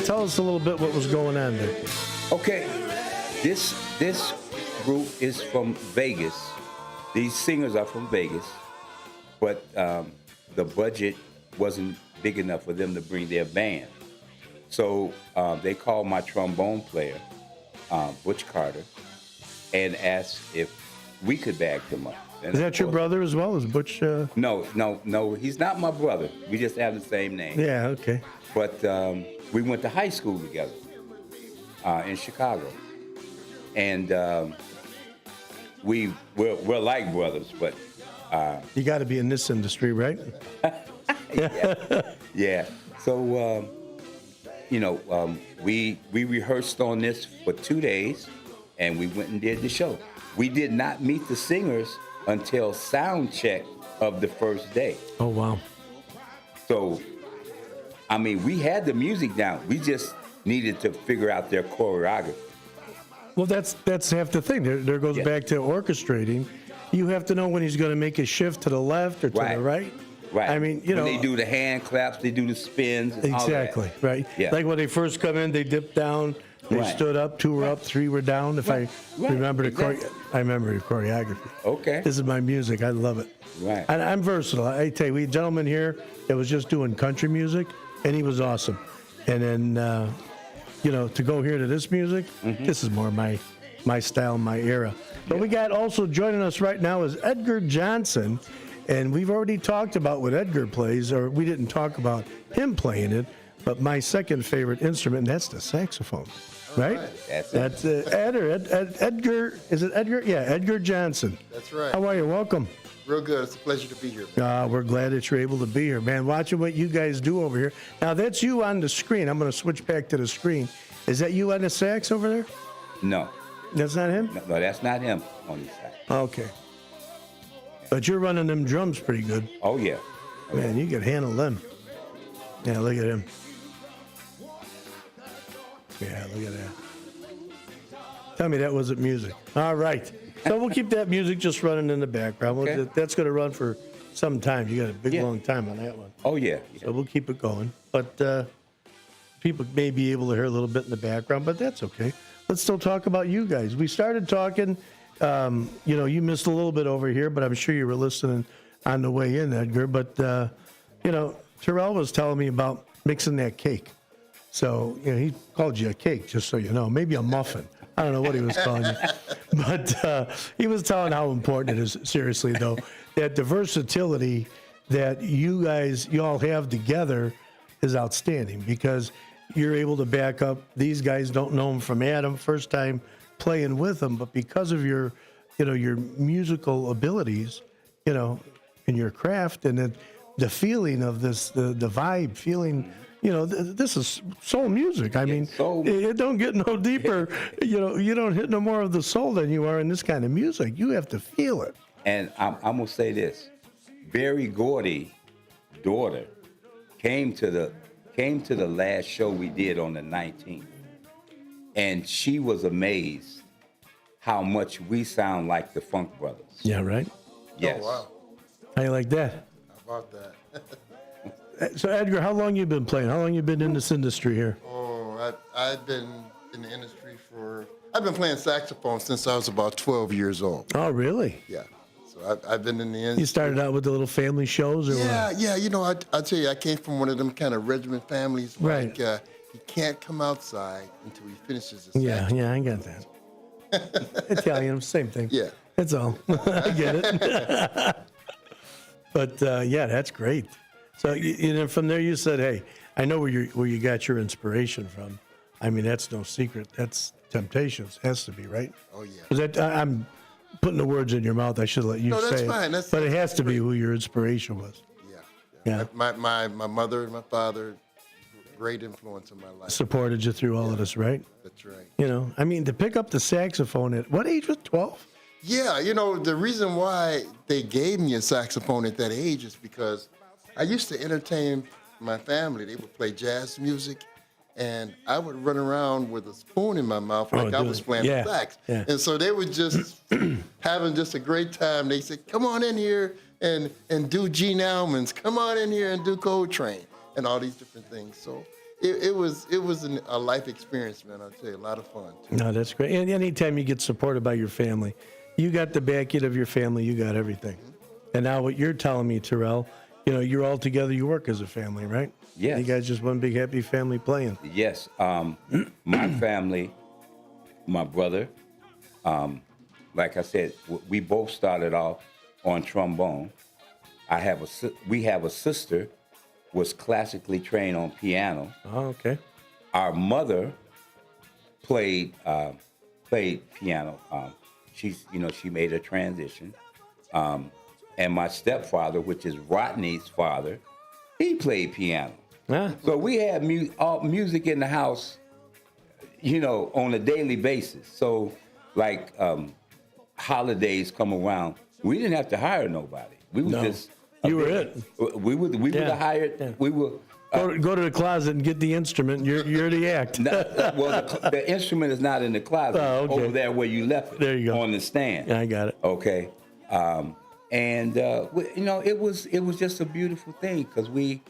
Tell us a little bit what was going on there. Okay, this group is from Vegas. These singers are from Vegas, but the budget wasn't big enough for them to bring their band. So they called my trombone player, Butch Carter, and asked if we could back them up. And is that your brother as well? Is Butch? No, he's not my brother. We just have the same name. Yeah, okay. But we went to high school together in Chicago, and we're like brothers. But you got to be in this industry, right? yeah. So we rehearsed on this for 2 days, and we went and did the show. We did not meet the singers until sound check of the first day. Oh, wow. So, I mean, we had the music down. We just needed to figure out their choreography. Well, that's half the thing. There goes back to orchestrating. You have to know when he's going to make a shift to the left or to the right. Right. I mean, when they do the hand claps, they do the spins. And exactly. All that. Right. Yeah. Like when they first come in, they dip down. They stood up. 2 were up. 3 were down. If I remember I remember the choreography. Okay. This is my music. I love it. Right. And I'm versatile. I tell you, we had a gentleman here that was just doing country music, and he was awesome. And then, to go here to this music, this is more my style, my era. But we got also joining us right now is Edgar Johnson. And we've already talked about what Edgar plays, or we didn't talk about him playing it, but my second favorite instrument, and that's the saxophone, right? That's Edgar, is it Edgar? Yeah, Edgar Johnson. That's right. How are you? Welcome. Real good. It's a pleasure to be here. We're glad that you're able to be here, man. Watching what you guys do over here. Now, that's you on the screen. I'm going to switch back to the screen. Is that you on the sax over there? No. That's not him? No, that's not him on the side. Okay. But you're running them drums pretty good. Oh, yeah. Man, you can handle them. Yeah, look at him. Yeah, look at that. Tell me that wasn't music. All right. So we'll keep that music just running in the background. Okay. That's going to run for some time. You got a big, long time on that one. Oh, yeah. So we'll keep it going. But people may be able to hear a little bit in the background, but that's okay. Let's still talk about you guys. We started talking, you missed a little bit over here, but I'm sure you were listening on the way in, Edgar. But, Terrell was telling me about mixing that cake. So, he called you a cake, just so you know. Maybe a muffin. I don't know what he was calling you. But he was telling how important it is, seriously, though, that the versatility that you all have together is outstanding because you're able to back up. These guys don't know him from Adam, first time playing with him, but because of your musical abilities, and your craft and the feeling of this, the vibe, feeling, this is soul music. I mean, it don't get no deeper. You don't hit no more of the soul than you are in this kind of music. You have to feel it. And I'm gonna say this: Barry Gordy's daughter came to the last show we did on the 19th, and she was amazed how much we sound like the Funk Brothers. Yeah, right? Yes. Oh, wow. How you like that? How about that? So, Edgar, how long you been playing? How long you been in this industry here? Oh, I've been in the industry I've been playing saxophone since I was about 12 years old. Oh, really? Yeah. So I've been in the industry. You started out with the little family shows, or what? Yeah. I tell you, I came from one of them kind of regiment families. Right. Like, he can't come outside until he finishes his Yeah, I got that. Italian, same thing. Yeah. That's all. I get it. But, that's great. So, from there you said, hey, I know where you got your inspiration from. I mean, that's no secret. That's Temptations. Has to be, right? Oh, yeah. Because I'm putting the words in your mouth. I should let you No, that's say fine. it. But it has to be who your inspiration was. Yeah. My mother and my father, great influence in my life. Supported you through all of this, right? That's right. To pick up the saxophone at what age was 12? Yeah, the reason why they gave me a saxophone at that age is because I used to entertain my family. They would play jazz music, and I would run around with a spoon in my mouth like I was playing the sax. Yeah. And so they were just having just a great time. They said, come on in here and do Gene Almonds. Come on in here and do Coltrane and all these different things. So it was a life experience, man. I'll tell you, a lot of fun. Too. No, that's great. And anytime you get supported by your family, you got the back end of your family, you got everything. And now what you're telling me, Terrell, you're all together, you work as a family, right? Yes. You guys just one big happy family playing. Yes. My family, my brother, like I said, we both started off on trombone. We have a sister was classically trained on piano. Oh, okay. Our mother played piano. She made a transition. And my stepfather, which is Rodney's father, he played piano. So we had music in the house, on a daily basis. So like holidays come around, we didn't have to hire nobody. We was just you were it. We would have hired. Yeah. We were go to the closet and get the instrument. You're the act. Well, the instrument is not in the closet. Over there where you left it. There you go. On the stand. I got it. Okay. It was just a beautiful thing because we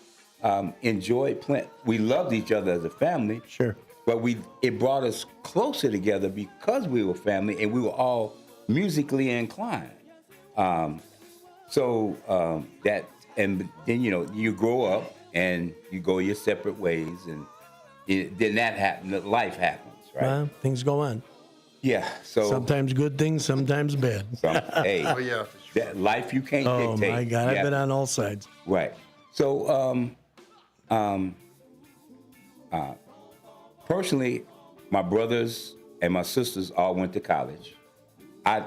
enjoyed playing. We loved each other as a family. Sure. But it brought us closer together because we were family and we were all musically inclined. And then you grow up and you go your separate ways, and then that happens. Life happens, right? Well, things go on. Yeah. So sometimes good things, sometimes bad. Hey, that life you can't dictate. Oh my God, I've been on all sides. Right. So personally, my brothers and my sisters all went to college. I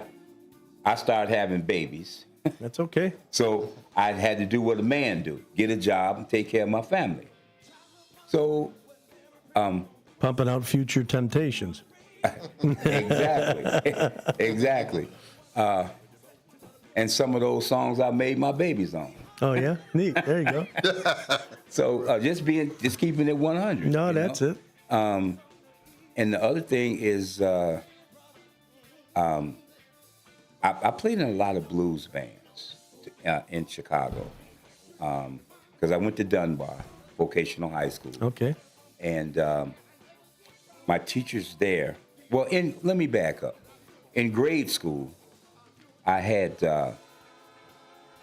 started having babies. That's okay. So I had to do what a man do: get a job and take care of my family. So, pumping out future temptations. Exactly. And some of those songs I made my babies on. Oh yeah, neat. There you go. So just keeping it 100. No, that's it. And the other thing is, I played in a lot of blues bands in Chicago because I went to Dunbar Vocational High School. Okay. And my teachers there. Well, let me back up. In grade school, I had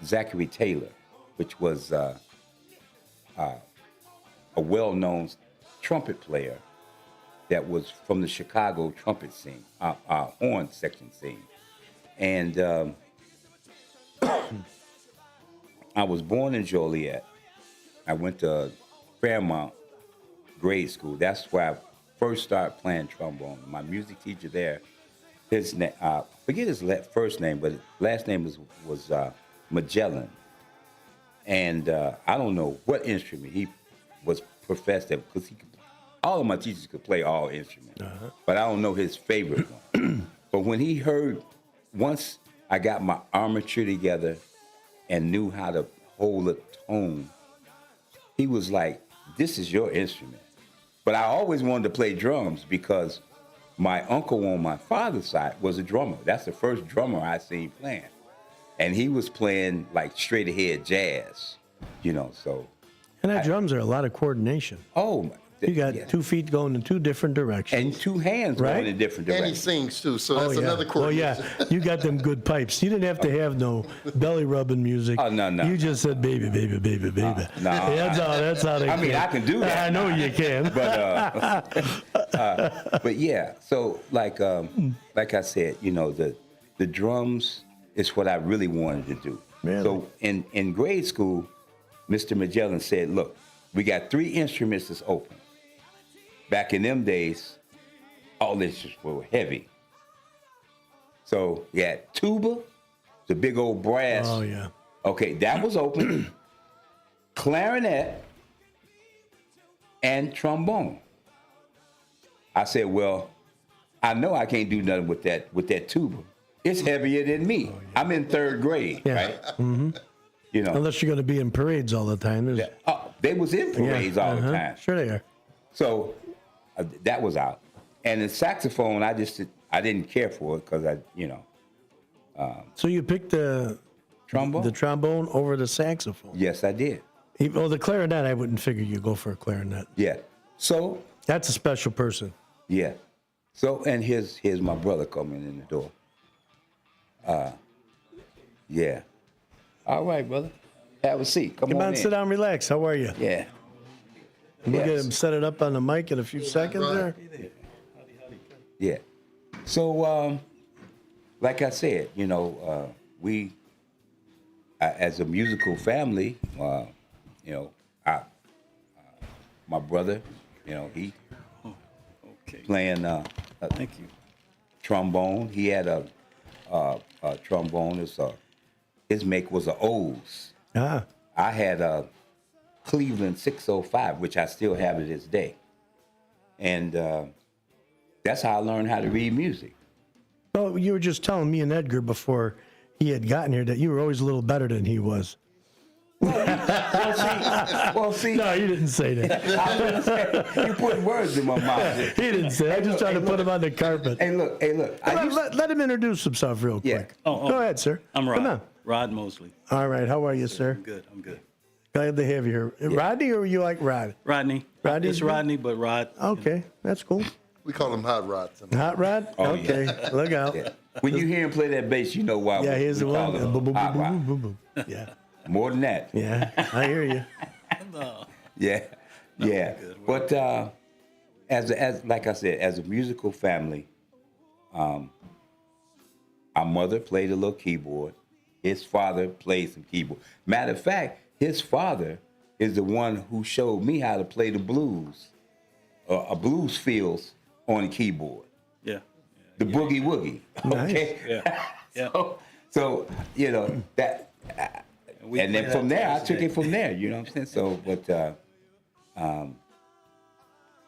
Zachary Taylor, which was a well-known trumpet player that was from the Chicago trumpet scene, horn section scene. And I was born in Joliet. I went to Fairmount grade school. That's where I first started playing trombone. My music teacher there, his name, forget his first name, but his last name was Magellan. And I don't know what instrument he was professed at, because all of my teachers could play all instruments, but I don't know his favorite one. But when he heard, once I got my armature together and knew how to hold a tone, he was like, "This is your instrument." But I always wanted to play drums because my uncle on my father's side was a drummer. That's the first drummer I seen playing. And he was playing like straight ahead jazz, so. And drums are a lot of coordination. Oh, you got 2 feet going in 2 different directions. And 2 hands going in different directions. And he sings too, so that's another coordination. Oh yeah, you got them good pipes. You didn't have to have no belly rubbing music. Oh no. You just said baby, baby, baby, baby. No. That's how they. I mean, I can do that. I know you can. But yeah. So like I said, the drums is what I really wanted to do. Really? So in grade school, Mr. Magellan said, "Look, we got 3 instruments that's open." Back in them days, all instruments were heavy. So you had tuba, the big old brass. Oh yeah. Okay, that was open. Clarinet and trombone. I said, well, I know I can't do nothing with that tuba. It's heavier than me. Oh, yeah. I'm in 3rd grade, right? Mm-hmm. Unless you're going to be in parades all the time. They was in parades all the time. Sure they are. So that was out. And the saxophone, I didn't care for it because so you picked the trombone over the saxophone? Yes, I did. Well, the clarinet, I wouldn't figure you'd go for a clarinet. Yeah. So that's a special person. Yeah. So, and here's my brother coming in the door. Yeah. All right, brother. Have a seat. Come on in. Sit down, relax. How are you? Yeah. We'll get him set it up on the mic in a few seconds there. Yeah. So, like I said, we, as a musical family, my brother, he playing thank you. Trombone. He had a trombone. His make was a O's. Ah. I had Cleveland 605, which I still have to this day. And that's how I learned how to read music. Well, you were just telling me and Edgar before he had gotten here that you were always a little better than he was. Well, see. No, you didn't say that. I wouldn't say, you put words in my mouth. He didn't say that. I just tried to put him on the carpet. Hey, look. Let him introduce himself real quick. Go ahead, sir. I'm Rod. Come on. Rod Mosley. All right. How are you, sir? I'm good. Glad to have you here. Rodney, or you like Rod? Rodney. Rodney? It's Rodney, but Rod. Okay, that's cool. We call him Hot Rod sometimes. Hot Rod? Oh, okay, yeah. look out. Yeah. When you hear him play that bass, you know why. Yeah, here's the one. call him Boom, boom, Hot boom, Rod. boom, boom, boom. Yeah. More than that. Yeah, I hear you. Yeah. But as like I said, as a musical family, our mother played a little keyboard. His father played some keyboard. Matter of fact, his father is the one who showed me how to play the blues, a blues fills on the keyboard. Yeah. The boogie woogie. Okay. Yeah. So you know that. And then from there, I took it from there. You know what I'm saying? So, but,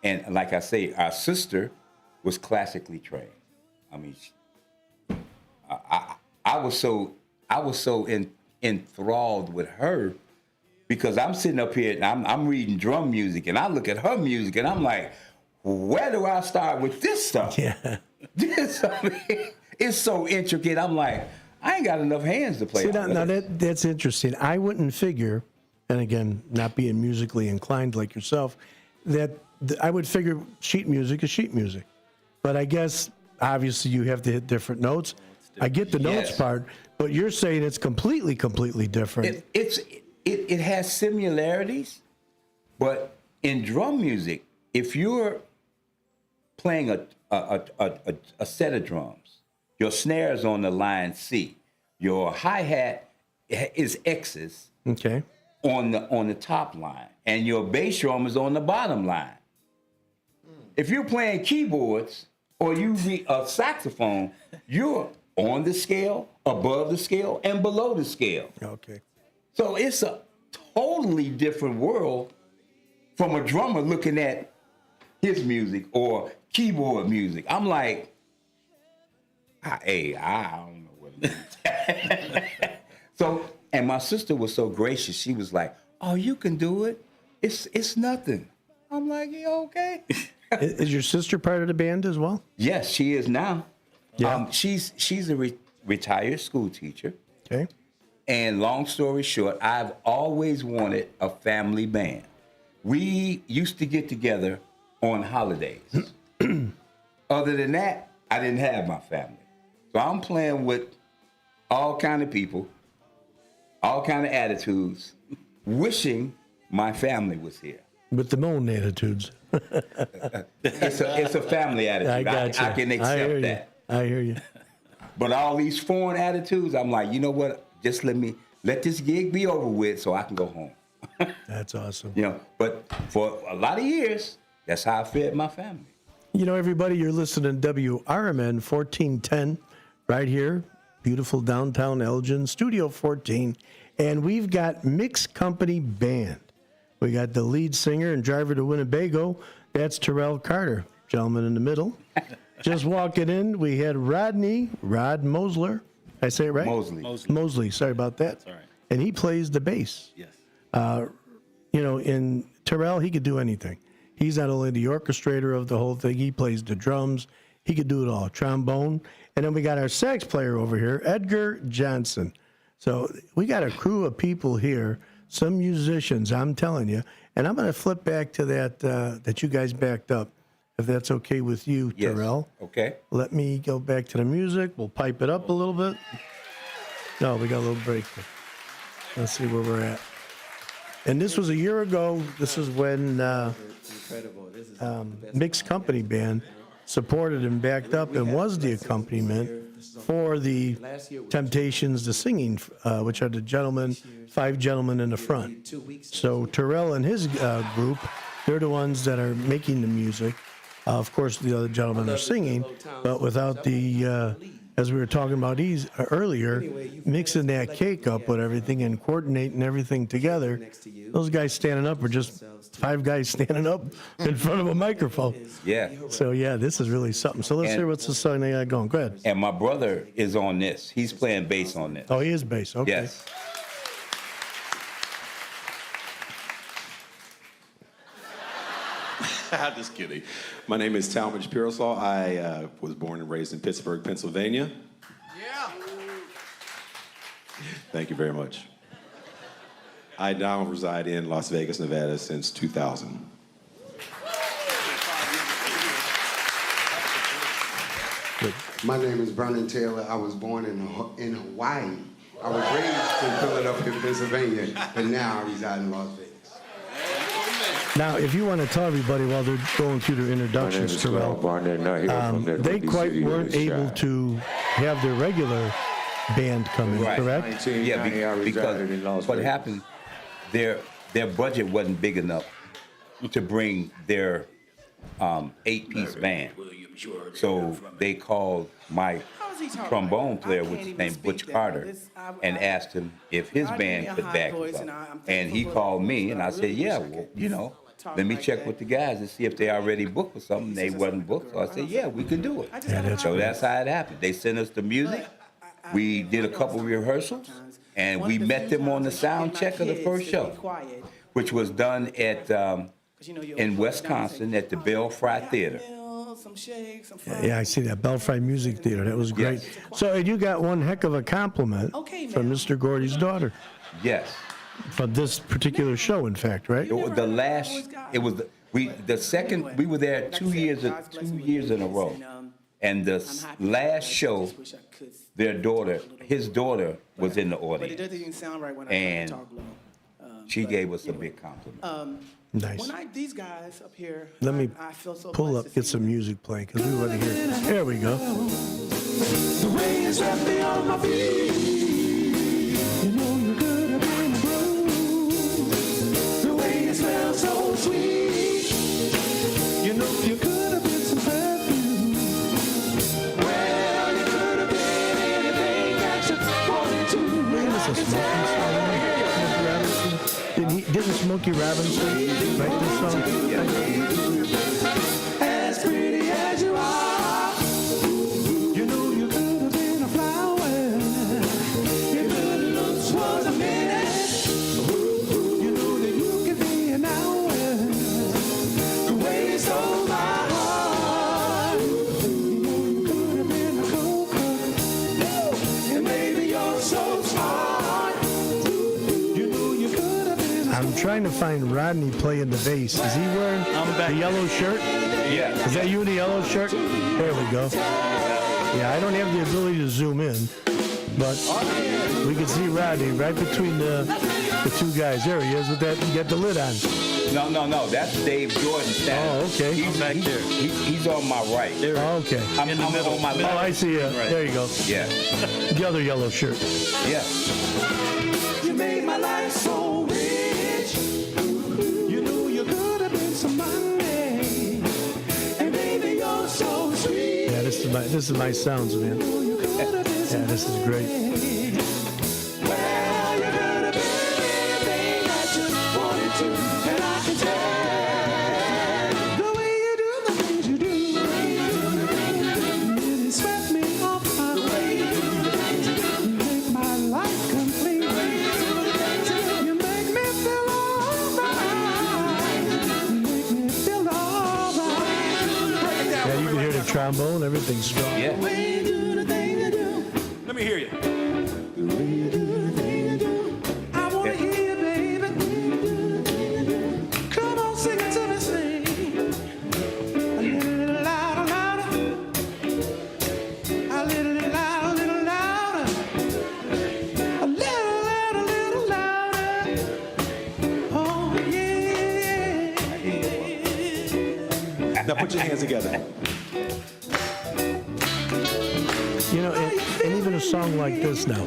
and like I say, our sister was classically trained. I mean, I was so enthralled with her because I'm sitting up here and I'm reading drum music and I look at her music and I'm like, where do I start with this stuff? Yeah. It's so intricate. I'm like, I ain't got enough hands to play. See, now that's interesting. I wouldn't figure, and again, not being musically inclined like yourself, that I would figure sheet music is sheet music. But I guess, obviously, you have to hit different notes. I get the notes part, but you're saying it's completely different. It has similarities, but in drum music, if you're playing a set of drums, your snare is on the line C. Your hi-hat is X's on the top line, and your bass drum is on the bottom line. If you're playing keyboards or you read a saxophone, you're on the scale, above the scale, and below the scale. Okay. So it's a totally different world from a drummer looking at his music or keyboard music. I'm like, hey, I don't know what it is. So, and my sister was so gracious. She was like, oh, you can do it. It's nothing. I'm like, yeah, okay. Is your sister part of the band as well? Yes, she is now. Yeah. She's a retired school teacher. Okay. And long story short, I've always wanted a family band. We used to get together on holidays. Other than that, I didn't have my family. So I'm playing with all kind of people, all kind of attitudes, wishing my family was here. With the own attitudes. It's a family attitude. I got you. I can accept that. I hear you. But all these foreign attitudes, I'm like, you know what? Just let this gig be over with so I can go home. That's awesome. You know, but for a lot of years, that's how I fed my family. You know, everybody, you're listening to WRMN 1410 right here, beautiful downtown Elgin, Studio 14. And we've got Mixed Company Band. We got the lead singer and driver to Winnebago. That's Terrell Carter, gentleman in the middle. Just walking in, we had Rod Mosler. I say it right? Mosley. Sorry about that. That's all right. And he plays the bass. Yes. You know, in Terrell, he could do anything. He's not only the orchestrator of the whole thing, he plays the drums. He could do it all, trombone. And then we got our sax player over here, Edgar Johnson. So we got a crew of people here, some musicians, I'm telling you. And I'm going to flip back to that you guys backed up, if that's okay with you, Terrell. Okay. Let me go back to the music. We'll pipe it up a little bit. No, we got a little break there. Let's see where we're at. And this was a year ago. This is when Mixed Company Band supported and backed up and was the accompaniment for the Temptations, the singing, which are the 5 gentlemen in the front. So Terrell and his group, they're the ones that are making the music. Of course, the other gentlemen are singing, but without the as we were talking about earlier, mixing that cake up with everything and coordinating everything together. Those guys standing up are just 5 guys standing up in front of a microphone. Yeah. So, yeah, this is really something. So let's hear what's the song they got going. Go ahead. And my brother is on this. He's playing bass on this. Oh, he is bass. Okay. Yes. Just kidding. My name is Talmadge Pearsall. I was born and raised in Pittsburgh, Pennsylvania. Yeah. Thank you very much. I now reside in Las Vegas, Nevada since 2000. My name is Vernon Taylor. I was born in Hawaii. I was raised in Philadelphia, Pennsylvania, but now I reside in Las Vegas. Now, if you want to tell everybody while they're going through their introductions, Terrell, they quite weren't able to have their regular band come in, correct? Yeah, because what happened, their budget wasn't big enough to bring their 8-piece band. So they called my trombone player, which is named Butch Carter, and asked him if his band could back him up. And he called me, and I said, yeah, well, you know, let me check with the guys and see if they already booked or something. They wasn't booked, so I said, yeah, we can do it. So that's how it happened. They sent us the music. We did a couple rehearsals, and we met them on the sound check of the first show, which was done at in Wisconsin at the Belfry Theater. Yeah, I see that. Belfry Music Theater. That was great. Yes. So you got one heck of a compliment from Mr. Gordy's daughter. Yes. For this particular show, in fact, right? The last, it was the second. We were there 2 years in a row, and the last show, his daughter, was in the audience, and she gave us a big compliment. Nice. These guys up here, Let me I feel so pull up, get some music playing, because we want to hear. There we go. The way you swept me on my feet, you know you could have been a bruise. The way you smell so sweet, you know you could have been some perfume. Well, you could have been anything that you wanted to. This is Didn't Smokey Robinson write this song? As pretty as you are, you know you could have been a flower. Your good looks was a minute. You know that you could be an hour. The way you stole my heart, you know you could have been a cocoa. And maybe you're so smart. I'm trying to find Rodney playing the bass. Is he wearing the yellow shirt? Yeah. Is that you in the yellow shirt? There we go. Yeah, I don't have the ability to zoom in, but we can see Rodney right between the two guys. There he is with that. You got the lid on. No. That's Dave Jordan standing. Oh, okay. He's back there. He's on my right. Oh, okay. I'm in the middle. On my left. Oh, I see you. Right. There you go. Yeah. The other yellow shirt. Yeah. You made my life so rich. You knew you could have been some money. And baby, you're so sweet. Yeah, this is my sounds, man. Yeah, this is great. Well, you could have been anything that you wanted to. And I can tell the way you do the things you do. Really swept me off my way. You make my life complete. You make me feel alright. You make me feel alright. Yeah, you can hear the trombone. Everything's strong. Yeah. Let me hear you. I wanna hear you, baby. Come on, sing it to me, sing. A little louder, louder. A little louder, little louder. A little louder. Oh yeah. Now put your hands together. You know, and even a song like this now,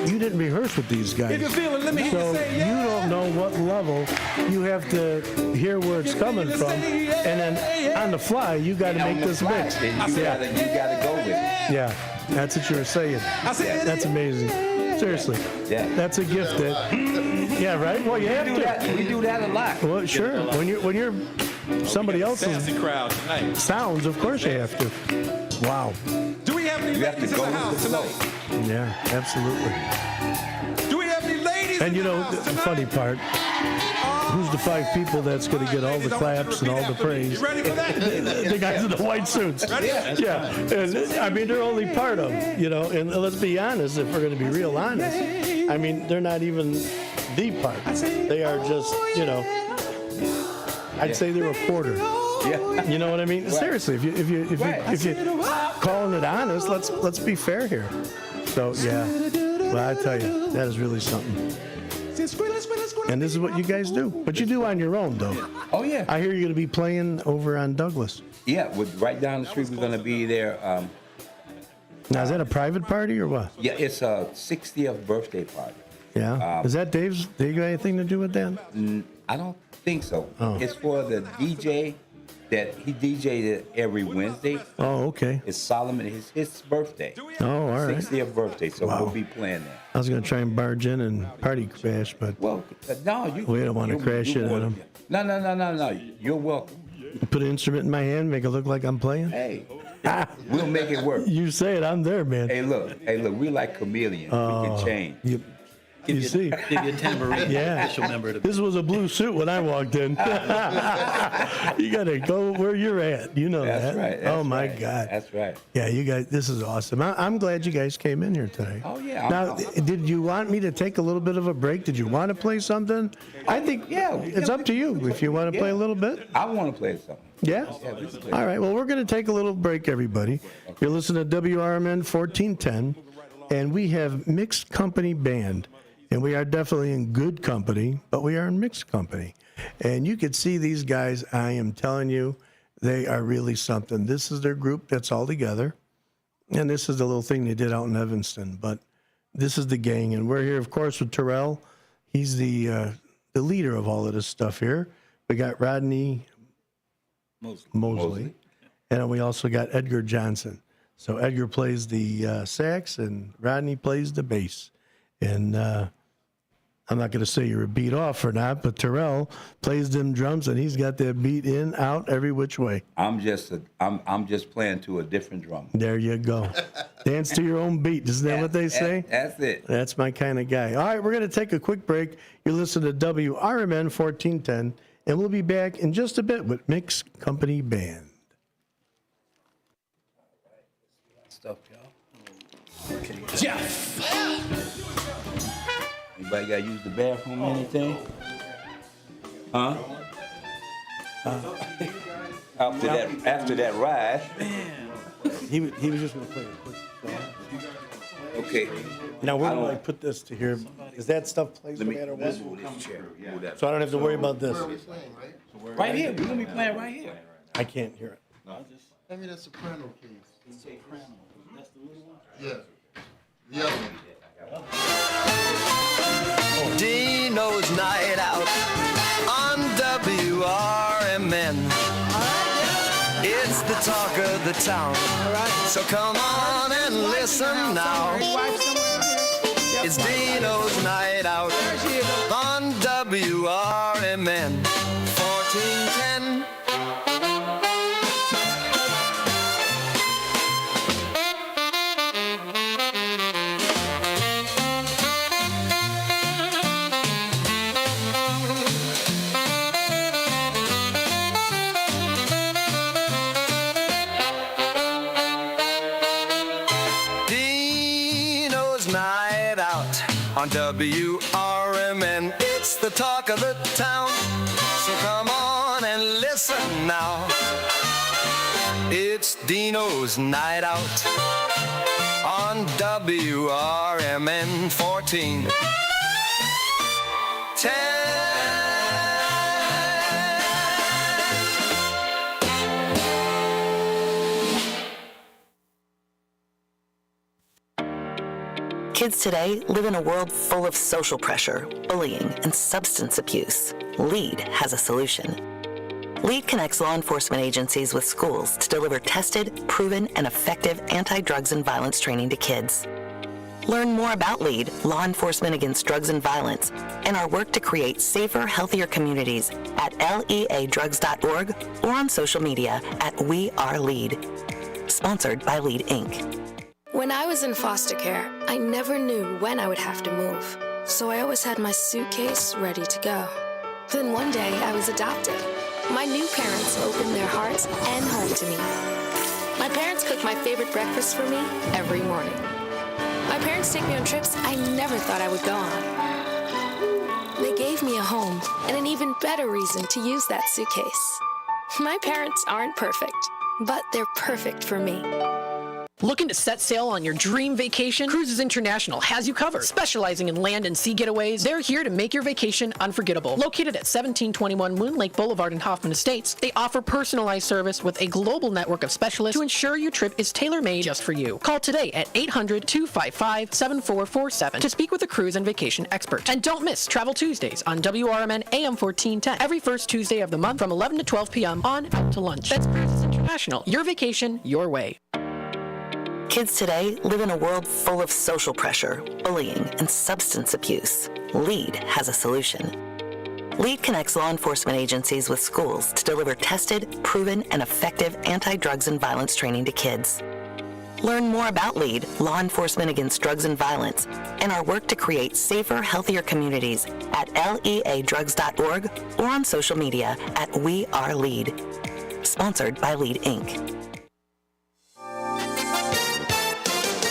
you didn't rehearse with these guys. If you feel it, let me hear so you say yeah. you don't know what level you have to hear where it's coming from, and then on the fly you got to make this mix. And you gotta go with it. Yeah. That's what you were saying. That's amazing. Seriously. Yeah. That's a gift that. Yeah, right? Well, you have to. We do that a lot. Well, sure. When you're somebody else's crowd tonight. sounds, of course you have to. Wow. Do we have any ladies in the house tonight? Yeah, absolutely. Do we have any ladies And in you the know, house the tonight? funny part, who's the 5 people that's going to get all the claps and all the praise? You ready for that? The guys in the white suits. Ready? Yeah. And, I mean, they're only part of, and let's be honest, if we're going to be real honest, I mean, they're not even the part. They are just, I'd say they're a quarter. Yeah. You know what I mean? Right. Seriously, if you calling it honest, let's be fair here. So yeah, well, I tell you, that is really something. And this is what you guys do. But you do on your own, though. Oh yeah. I hear you're going to be playing over on Douglas. Yeah, right down the street. We're going to be there. Now, is that a private party or what? Yeah, it's a 60th birthday party. Yeah. Is that Dave's? Dave got anything to do with that? I don't think so. Oh. It's for the DJ that he DJ'd it every Wednesday. Oh, okay. It's Solomon. It's his birthday. Oh, all right. 60th birthday. So Wow. we'll be playing that. I was going to try and barge in and party crash, but Well, no, you. we don't want to crash in on him. No. You're welcome. Put an instrument in my hand, make it look like I'm playing. Hey, we'll make it work. You say it, I'm there, man. Hey, look, we like chameleons. We can change. You see? Give you a tambourine. Yeah. Official member of the This was a blue suit when I walked in. You got to go where you're at. You know That's that. right. Oh, my God. That's right. Yeah, you guys, this is awesome. I'm glad you guys came in here today. Oh, yeah. Now, did you want me to take a little bit of a break? Did you want to play something? I think, it's up to you if you want to play a little bit. I want to play something. Yeah? we can play All right. Well, we're going to take a little break, everybody. You're listening to WRMN 1410, and we have Mixed Company Band. And we are definitely in good company, but we are in mixed company. And you could see these guys, I am telling you, they are really something. This is their group that's all together. And this is the little thing they did out in Evanston. But this is the gang. And we're here, of course, with Terrell. He's the leader of all of this stuff here. We got Rodney Mosley. And we also got Edgar Johnson. So Edgar plays the sax and Rodney plays the bass. And I'm not going to say you're a beat off or not, but Terrell plays them drums and he's got that beat in, out, every which way. I'm just playing to a different drum. There you go. Dance to your own beat. Isn't that what they say? That's it. That's my kind of guy. All right, we're going to take a quick break. You're listening to WRMN 1410, and we'll be back in just a bit with Mixed Company Band. Stuff, y'all. Jeff. Anybody got to use the bathroom or anything? Huh? After that ride. He was just going to play a quick song. Okay. Now, where do I put this to here? Is that stuff plays no matter what? So I don't have to worry about this. Right here. We're going to be playing right here. I can't hear it. Hand me that soprano, please. Soprano. That's the little one? Yeah. Dino's Night Out on WRMN. It's the talk of the town. So come on and listen now. It's Dino's Night Out on WRMN 1410. On WRMN, it's the talk of the town. So come on and listen now. It's Dino's Night Out on WRMN 1410. Kids today live in a world full of social pressure, bullying, and substance abuse. LEAD has a solution. LEAD connects law enforcement agencies with schools to deliver tested, proven, and effective anti-drugs and violence training to kids. Learn more about LEAD, Law Enforcement Against Drugs and Violence, and our work to create safer, healthier communities at leadrugs.org or on social media at We Are LEAD. Sponsored by LEAD, Inc. When I was in foster care, I never knew when I would have to move, so I always had my suitcase ready to go. Then one day, I was adopted. My new parents opened their hearts and home to me. My parents cook my favorite breakfast for me every morning. My parents take me on trips I never thought I would go on. They gave me a home and an even better reason to use that suitcase. My parents aren't perfect, but they're perfect for me. Looking to set sail on your dream vacation? Cruises International has you covered. Specializing in land and sea getaways, they're here to make your vacation unforgettable. Located at 1721 Moon Lake Boulevard in Hoffman Estates, they offer personalized service with a global network of specialists to ensure your trip is tailor-made just for you. Call today at 800-255-7447 to speak with a cruise and vacation expert. And don't miss Travel Tuesdays on WRMN AM 1410 every first Tuesday of the month from 11 to 12 p.m. on Out to Lunch. That's Cruises International. Your vacation, your way. Kids today live in a world full of social pressure, bullying, and substance abuse. LEAD has a solution. LEAD connects law enforcement agencies with schools to deliver tested, proven, and effective anti-drugs and violence training to kids. Learn more about LEAD, Law Enforcement Against Drugs and Violence, and our work to create safer, healthier communities at leadrugs.org or on social media at We Are LEAD. Sponsored by LEAD, Inc.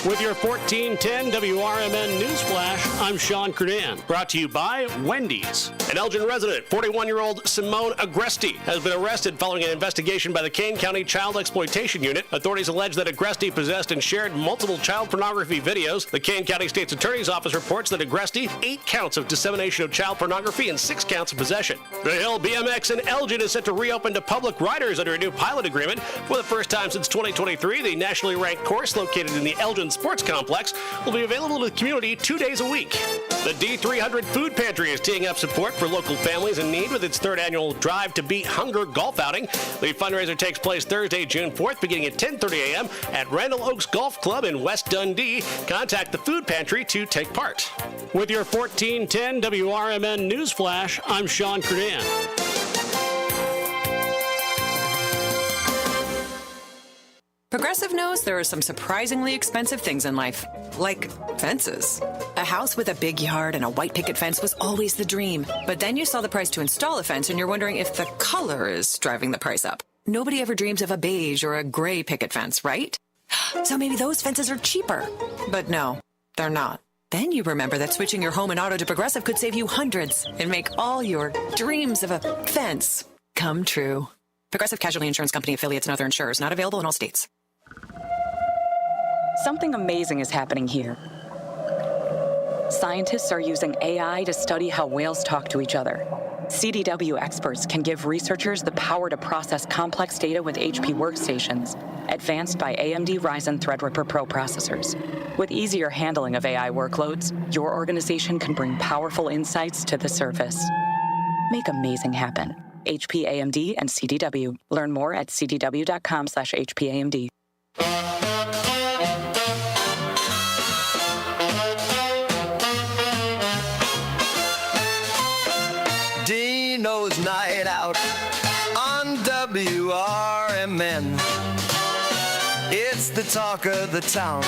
With your 1410 WRMN Newsflash, I'm Sean Kernan. Brought to you by Wendy's. An Elgin resident, 41-year-old Simone Agresti, has been arrested following an investigation by the Kane County Child Exploitation Unit. Authorities allege that Agresti possessed and shared multiple child pornography videos. The Kane County State's Attorney's Office reports that Agresti 8 counts of dissemination of child pornography and 6 counts of possession. The Hill BMX in Elgin is set to reopen to public riders under a new pilot agreement. For the first time since 2023, the nationally ranked course located in the Elgin Sports Complex will be available to the community 2 days a week. The D300 Food Pantry is teeing up support for local families in need with its 3rd annual Drive to Beat Hunger golf outing. The fundraiser takes place Thursday, June 4th, beginning at 10:30 a.m. at Randall Oaks Golf Club in West Dundee. Contact the Food Pantry to take part. With your 1410 WRMN Newsflash, I'm Sean Kernan. Progressive knows there are some surprisingly expensive things in life, like fences. A house with a big yard and a white picket fence was always the dream, but then you saw the price to install a fence and you're wondering if the color is driving the price up. Nobody ever dreams of a beige or a gray picket fence, right? So maybe those fences are cheaper. But no, they're not. Then you remember that switching your home and auto to Progressive could save you hundreds and make all your dreams of a fence come true. Progressive Casualty Insurance Company affiliates and other insurers, not available in all states. Something amazing is happening here. Scientists are using AI to study how whales talk to each other. CDW experts can give researchers the power to process complex data with HP workstations, advanced by AMD Ryzen Threadripper Pro processors. With easier handling of AI workloads, your organization can bring powerful insights to the surface. Make amazing happen. HP, AMD, and CDW. Learn more at cdw.com/HPAMD. Dino's Night Out on WRMN. It's the talk of the town,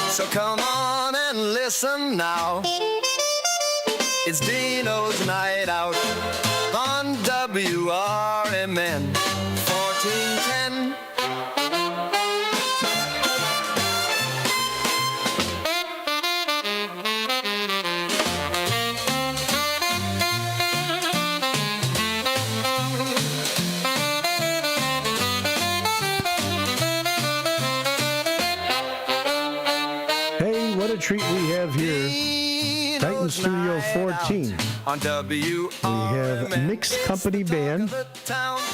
so come on and listen now. It's Dino's Night Out on WRMN 1410. Hey, what a treat we have here. Titan Studio 14. On We have Mixed Company Band,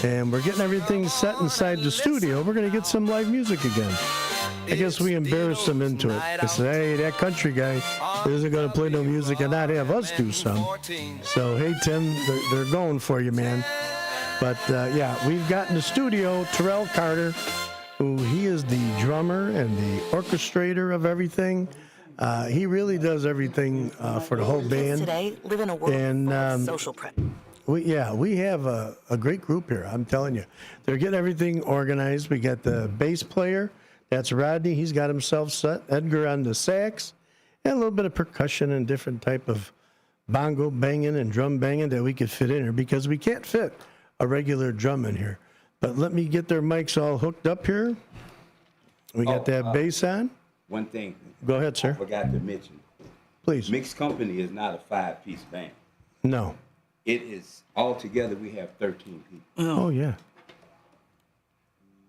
and we're getting everything set inside the studio. We're going to get some live music again. I guess we embarrassed them into it. I said, hey, that country guy isn't going to play no music and not have us do some. So, hey, Tim, they're going for you, man. But yeah, we've got in the studio Terrell Carter, who he is the drummer and the orchestrator of everything. He really does everything for the whole band. Today, live in a world full of social pressure. We have a great group here. I'm telling you, they're getting everything organized. We got the bass player, that's Rodney. He's got himself set. Edgar on the sax, and a little bit of percussion and different type of bongo banging and drum banging that we could fit in here because we can't fit a regular drum in here. But let me get their mics all hooked up here. We got that bass on. One thing. Go ahead, sir. I forgot to mention. Please. Mixed Company is not a 5-piece band. No. It is, altogether, we have 13 people. Oh, yeah.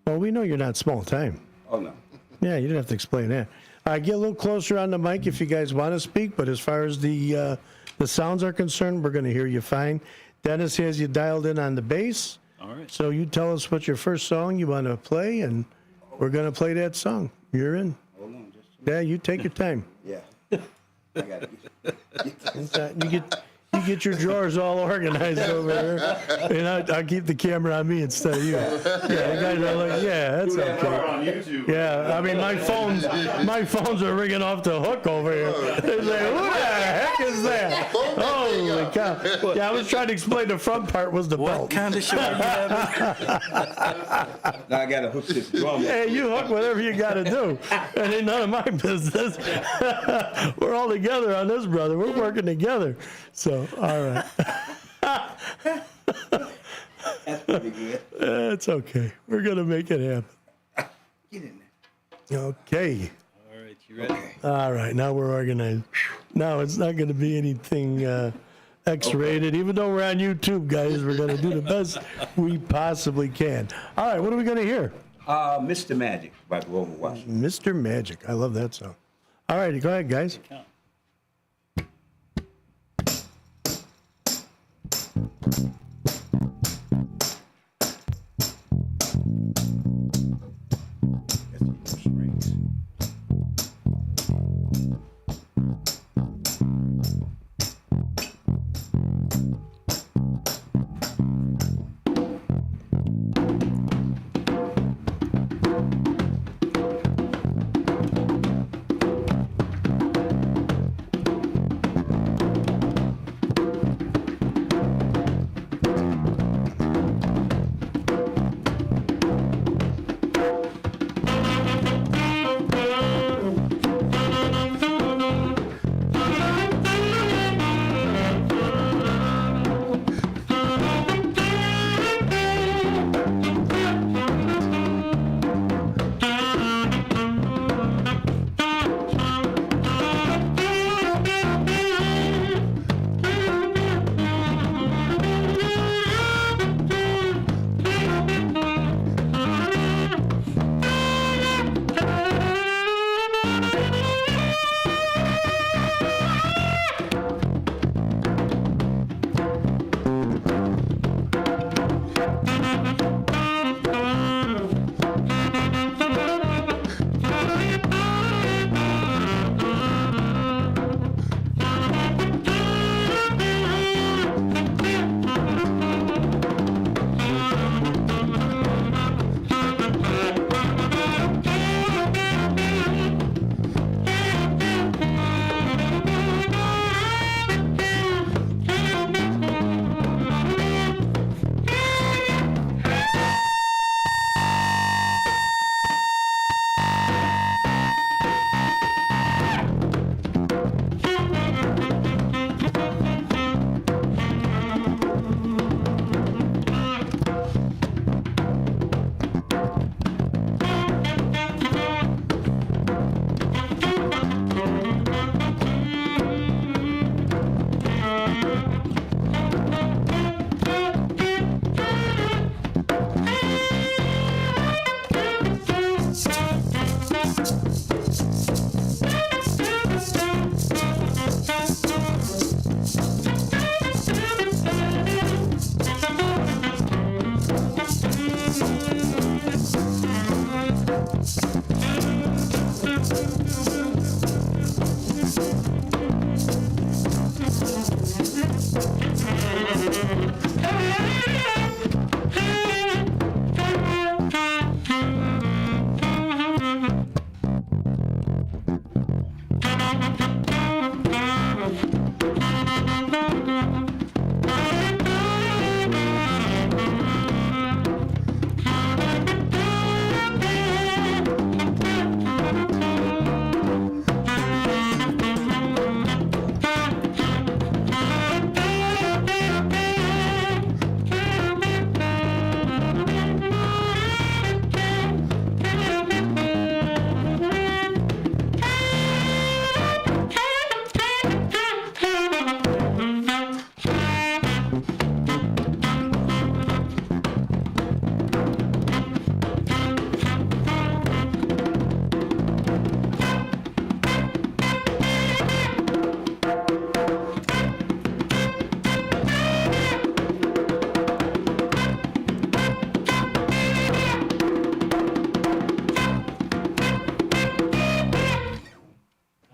Well, we know you're not small time. Oh, no. Yeah, you didn't have to explain that. Get a little closer on the mic if you guys want to speak, but as far as the sounds are concerned, we're going to hear you fine. Dennis has you dialed in on the bass. All right. So you tell us what your first song you want to play, and we're going to play that song. You're in. Hold on, just Yeah, you take your time. Yeah. I got it. You get your drawers all organized over here, and I'll keep the camera on me instead of you. Yeah, you guys are like, yeah, that's okay. On YouTube. Yeah, I mean, my phones are ringing off the hook over here. They're like, who the heck is that? Holy cow. Yeah, I was trying to explain the front part was the belt. What kind of show are you having? Now I got to hook this drum. Hey, you hook whatever you got to do. It ain't none of my business. We're all together on this, brother. We're working together. So, all right. That's pretty good. It's okay. We're going to make it happen. Get in there. Okay. All right, you ready? All right, now we're organized. Now it's not going to be anything X-rated. Even though we're on YouTube, guys, we're going to do the best we possibly can. All right, what are we going to hear? Mr. Magic by Grover Washington. Mr. Magic. I love that song. All righty, go ahead, guys.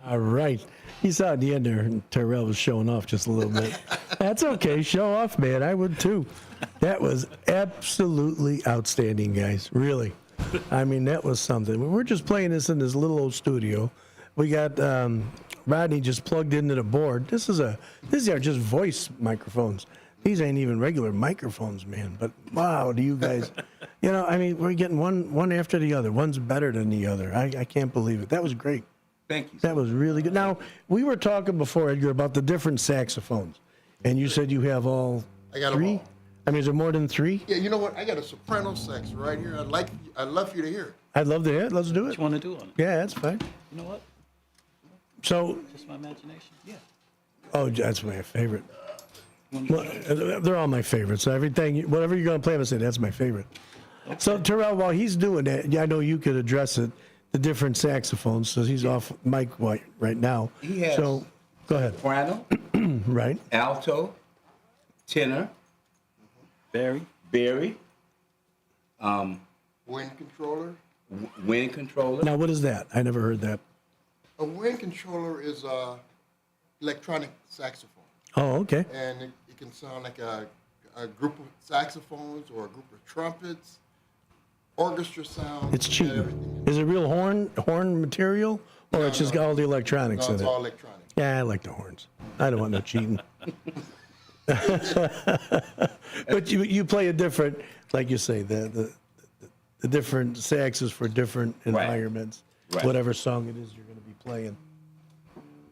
All right. You saw at the end there, Terrell was showing off just a little bit. That's okay. Show off, man. I would too. That was absolutely outstanding, guys. Really. I mean, that was something. We're just playing this in this little old studio. We got Rodney just plugged into the board. These are just voice microphones. These ain't even regular microphones, man. But wow, do you guys, I mean, we're getting one after the other. One's better than the other. I can't believe it. That was great. Thank you. That was really good. Now, we were talking before, Edgar, about the different saxophones. And you said you have all I got 3? them all. I mean, is there more than 3? Yeah, you know what? I got a soprano sax right here. I'd love for you to hear it. I'd love to hear it. Let's do it. What you want to do on it? Yeah, that's fine. You know what? So, Just my imagination. Yeah. oh, that's my favorite. Well, they're all my favorites. So everything, whatever you're going to play, I'm going to say that's my favorite. Okay. So, Terrell, while he's doing that, I know you could address it, the different saxophones, so he's off mic right now. He has so, go ahead. Soprano, right? Alto, tenor, Barry, Wind controller. wind controller. Now, what is that? I never heard that. A wind controller is a electronic saxophone. Oh, okay. And it can sound like a group of saxophones or a group of trumpets, orchestra sound. It's cheating. Is it real horn material, or it's just got all the electronics No, in it's it? all electronic. Yeah, I like the horns. I don't want no cheating. But you play a different, like you say, the different saxes for different environments, Right. whatever song it is you're going to be playing.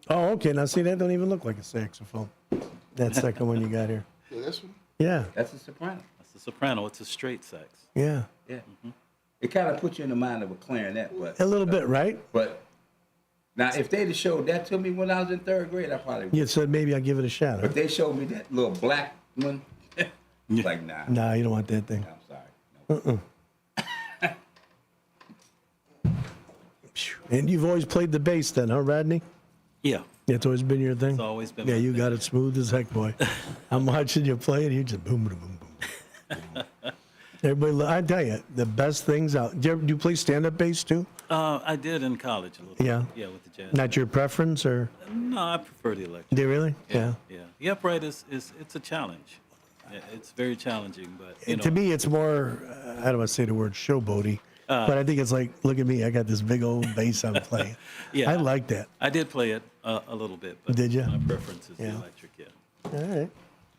Oh, okay. Now, see, that don't even look like a saxophone. That second one you got here. Yeah, this one? Yeah. That's a soprano. That's a soprano. It's a straight sax. Yeah. Yeah. It kind of puts you in the mind of a clarinet, but A little bit, right? But now, if they'd have showed that to me when I was in 3rd grade, I probably would. You said maybe I'll give it a shot. But they showed me that little black one. Like, nah. Nah, you don't want that thing. I'm sorry. And you've always played the bass then, huh, Rodney? Yeah. It's always been your thing? It's always been Yeah, my you thing. got it smooth as heck, boy. I'm watching you play, and you just boom, boom, boom, boom. Everybody, I tell you, the best things out. Do you play stand-up bass, too? I did in college a little Yeah. bit. Yeah, with the jazz. Not your preference, or? No, I prefer the electric. Do you really? Yeah. The upright it's a challenge. It's very challenging, but To me, it's more, I don't want to say the word showboaty, but I think it's like, look at me, I got this big old bass I'm playing. Yeah. I like that. I did play it a little bit. But Did you? My preference is the electric. Yeah. All right.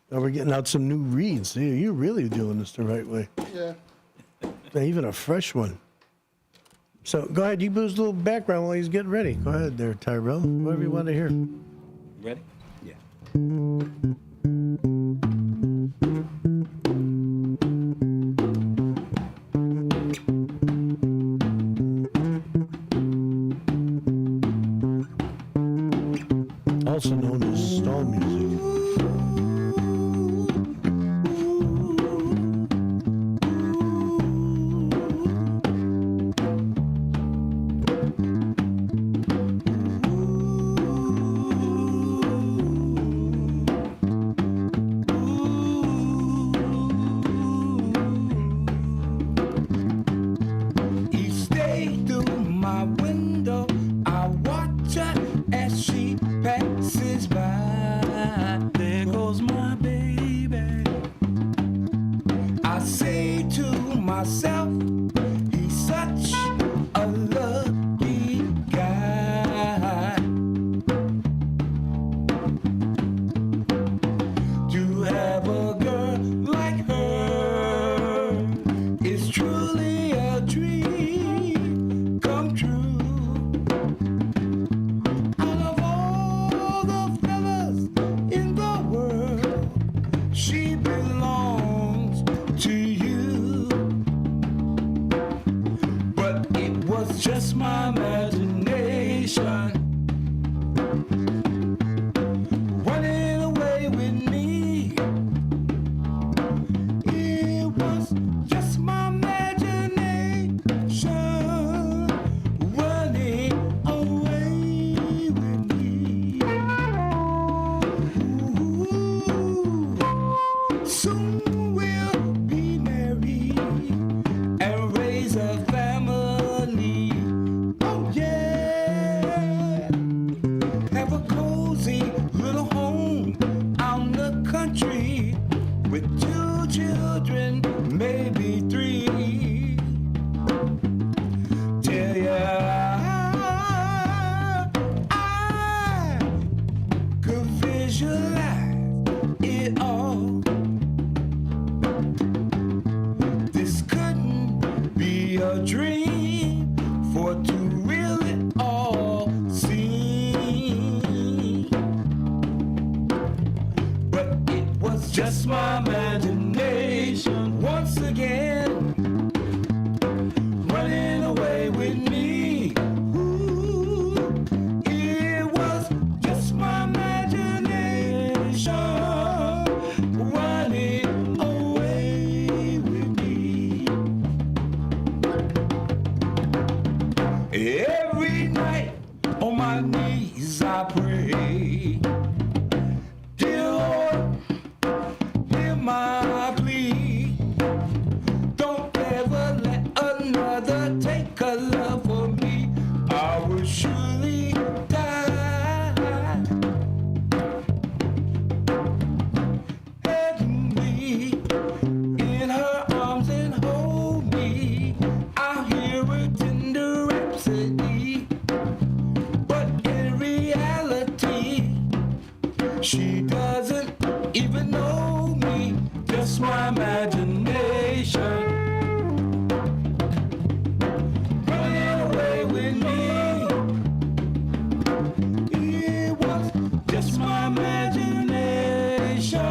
Now we're getting out some new reeds. See, you're really doing this the right way. Yeah. Even a fresh one. So go ahead, you boost a little background while he's getting ready. Go ahead there, Tyrell. Whatever you want to hear. Ready? Yeah. Also known as stall music. Each day through my window, I watch her as she passes by. There goes my baby. I say to myself, he's such a lucky guy. To have a girl like her is truly a dream come true. Out of all the fellas in the world, she belongs to you. But it was just my imagination running away with me. It was just my imagination running away with me. Ooh, soon we'll be married and raise a family. Oh yeah. my knees I pray. Dear Lord, hear my plea. Don't ever let another take a love for me. I will surely die. Heavenly, in her arms and hold me. I'll hear a tender rhapsody, but in reality, she doesn't even know me. Just my imagination running away with me. It was just my imagination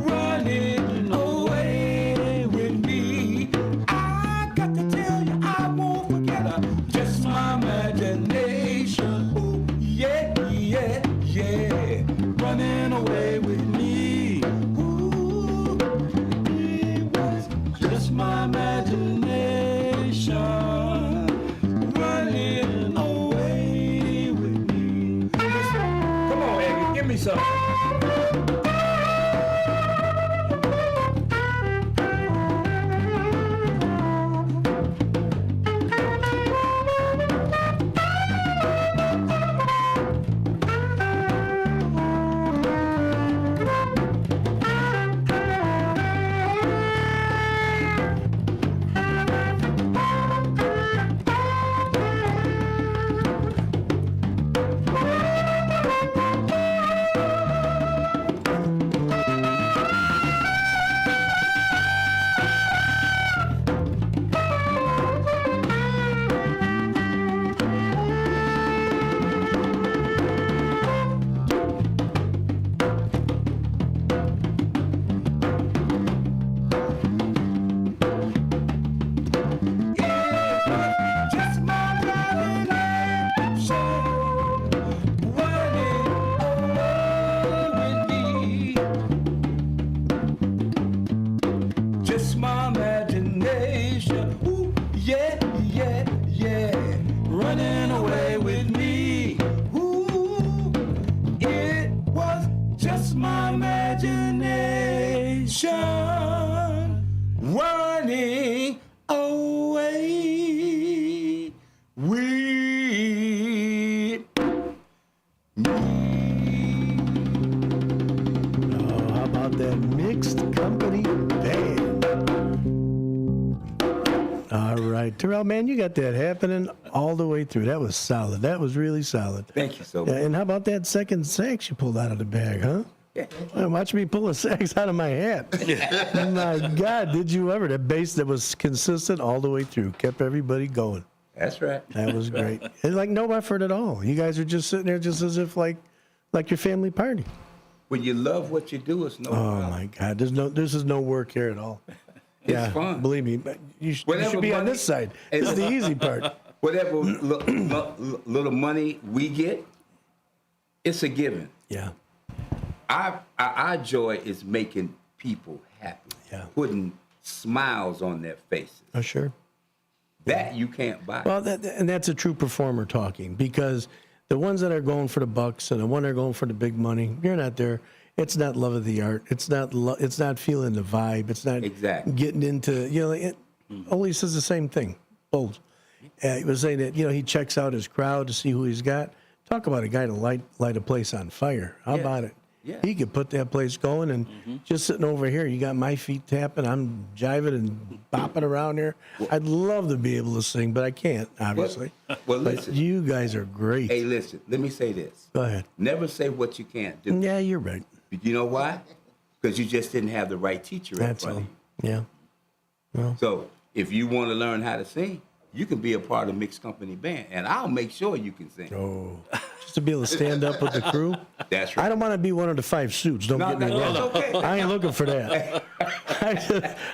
running away with me. I got to tell you, I won't forget her. Just my imagination. Ooh, yeah, yeah, yeah. Running away with me. Ooh, it was just my imagination running away with me. Come on, Elgin, give me some. Just my imagination running away with me. Just my imagination, ooh, yeah, yeah, yeah, running away with me. Ooh, it was just my imagination running away with me. Oh, how about that mixed company band? All right, Terrell, man, you got that happening all the way through. That was solid. That was really solid. Thank you so much. Yeah, and how about that second sax you pulled out of the bag, huh? Yeah. Watch me pull a sax out of my hat. My God, did you ever? That bass that was consistent all the way through, kept everybody going. That's right. That was great. And like no effort at all. You guys are just sitting there just as if like your family party. When you love what you do, it's no problem. My God, this is no work here at all. It's fun. Believe me, but you should be on this side. This is the easy part. Whatever little money we get, it's a given. Yeah. Our joy is making people happy. Yeah. Putting smiles on their faces. Oh, sure. That you can't buy. Well, and that's a true performer talking, because the ones that are going for the bucks and the one that are going for the big money, you're not there. It's not love of the art. It's not it's not feeling the vibe. It's not getting into, Ole says the same thing. Both. He was saying that, he checks out his crowd to see who he's got. Talk about a guy to light a place on fire. How about it? Yeah. He could put that place going, and just sitting over here, you got my feet tapping, I'm jiving and bopping around here. I'd love to be able to sing, but I can't, obviously. Well, but listen. you guys are great. Hey, listen, let me say this. Go ahead. Never say what you can't do. Yeah, you're right. You know why? Because you just didn't have the right teacher in front of you. Yeah. Well. So if you want to learn how to sing, you can be a part of mixed company band, and I'll make sure you can sing. Oh, just to be able to stand up with the crew. That's right. I don't want to be one of the 5 suits. Don't get me wrong. That's okay. I ain't looking for that.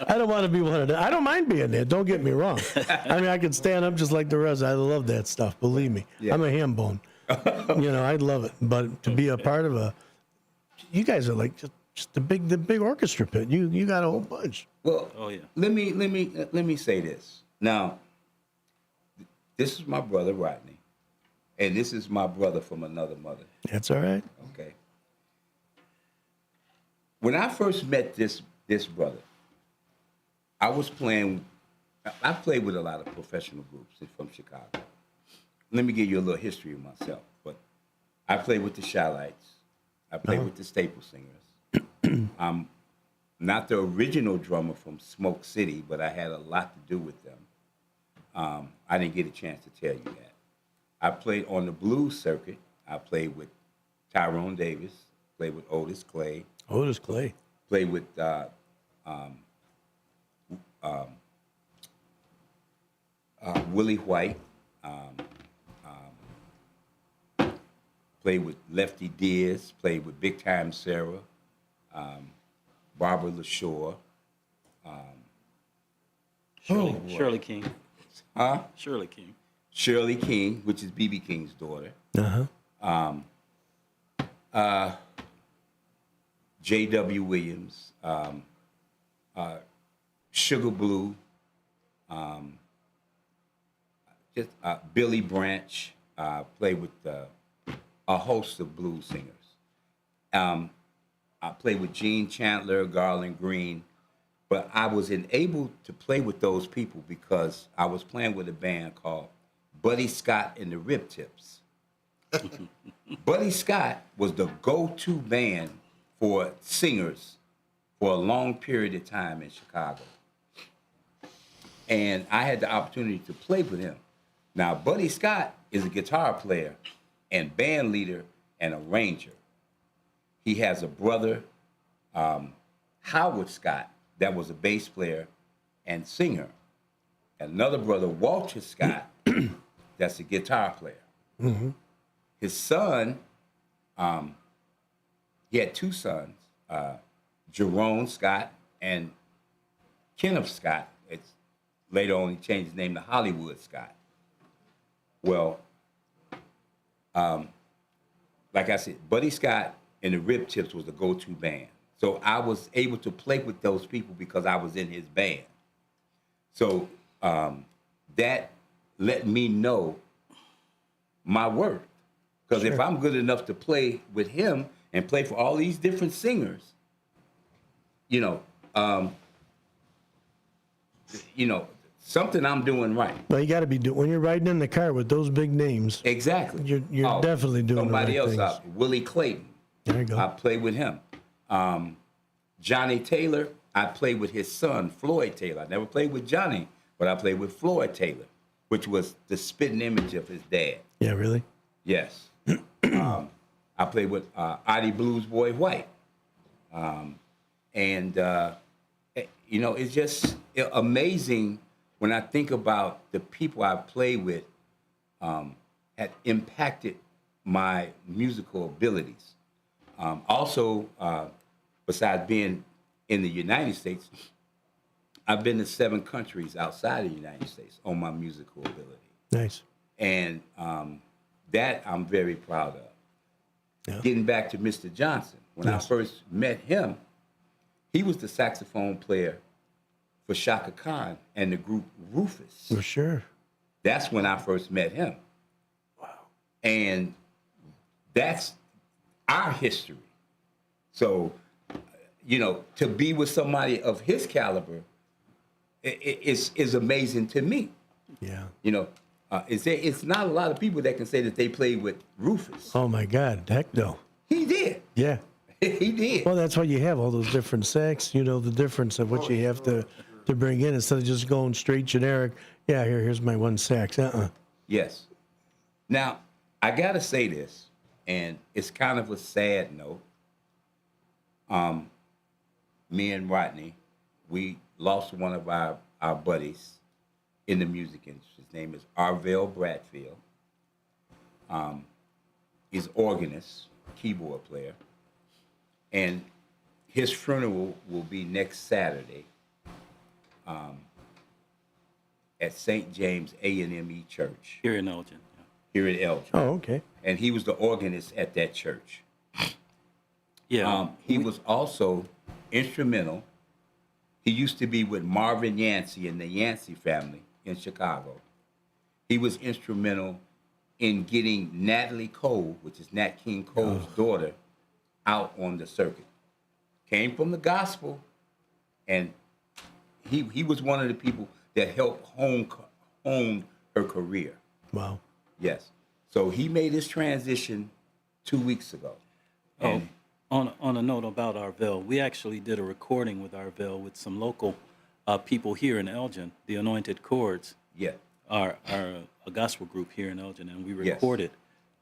I don't want to be one of them. I don't mind being there. Don't get me wrong. I mean, I can stand up just like the rest. I love that stuff. Believe me, I'm a ham bone. I'd love it. But to be a part of you guys are like just the big orchestra pit. You got a whole bunch. Well, let me say this. Now, this is my brother Rodney, And this is my brother from another mother. That's all right. Okay. When I first met this brother, I played with a lot of professional groups from Chicago. Let me give you a little history of myself. But I played with the Shy-Lights. I played with the Staple Singers. I'm not the original drummer from Smoke City, but I had a lot to do with them. I didn't get a chance to tell you that. I played on the blues circuit. I played with Tyrone Davis, played with Otis Clay. Otis Clay. Played with Willie White. Played with Lefty Diaz. Played with Big Time Sarah. Barbara LaShore. Shirley King. Huh? Shirley King. Shirley King, which is B.B. King's daughter. J.W. Williams, Sugar Blue, Billy Branch, played with a host of blues singers. I played with Gene Chandler, Garland Green, but I was enabled to play with those people because I was playing with a band called Buddy Scott and the Rip Tips. Buddy Scott was the go-to band for singers for a long period of time in Chicago. And I had the opportunity to play with him. Now, Buddy Scott is a guitar player and band leader and arranger. He has a brother, Howard Scott, that was a bass player and singer. Another brother, Walter Scott, that's a guitar player. Mm-hmm. His son, he had two sons, Jerome Scott and Kenneth Scott. It's later on he changed his name to Hollywood Scott. Well, like I said, Buddy Scott and the Rip Tips was the go-to band. So I was able to play with those people because I was in his band. So that let me know my worth. Because if I'm good enough to play with him and play for all these different singers, something I'm doing right. Well, you got to be doing when you're riding in the car with those big names. Exactly. You're definitely doing somebody the right else things. out. Willie Clayton. There you go. I played with him. Johnny Taylor, I played with his son, Floyd Taylor. I never played with Johnny, but I played with Floyd Taylor, which was the spitting image of his dad. Yeah, really? Yes. I played with Oddie Blues Boy White. It's just amazing when I think about the people I played with had impacted my musical abilities. Also, besides being in the United States, I've been to 7 countries outside of the United States on my musical ability. Nice. And that I'm very proud of. Yeah. Getting back to Mr. Johnson, when I first met him, he was the saxophone player for Shaka Khan and the group Rufus. For sure. That's when I first met him. Wow. And that's our history. So, to be with somebody of his caliber is amazing to me. Yeah. It's not a lot of people that can say that they played with Rufus. Oh my God, heck no. He did. Yeah. He did. Well, that's why you have all those different sax. The difference of what you have to bring in instead of just going straight generic. Yeah, here's my one sax. Yes. Now, I gotta say this, and it's kind of a sad note. Me and Rodney, we lost one of our buddies in the music industry. His name is Arvell Bradfield. He's organist, keyboard player. And his funeral will be next Saturday at St. James A&ME Church. Here in Elgin. Here in Elgin. Oh, okay. And he was the organist at that church. Yeah. He was also instrumental. He used to be with Marvin Yancey and the Yancey family in Chicago. He was instrumental in getting Natalie Cole, which is Nat King Cole's daughter, out on the circuit. Came from the gospel, and he was one of the people that helped hone her career. Wow. Yes. So he made his transition 2 weeks ago. And On a note about Arvell, we actually did a recording with Arvell with some local people here in Elgin, the Anointed Chords. Yeah. Are a gospel group here in Elgin, and we recorded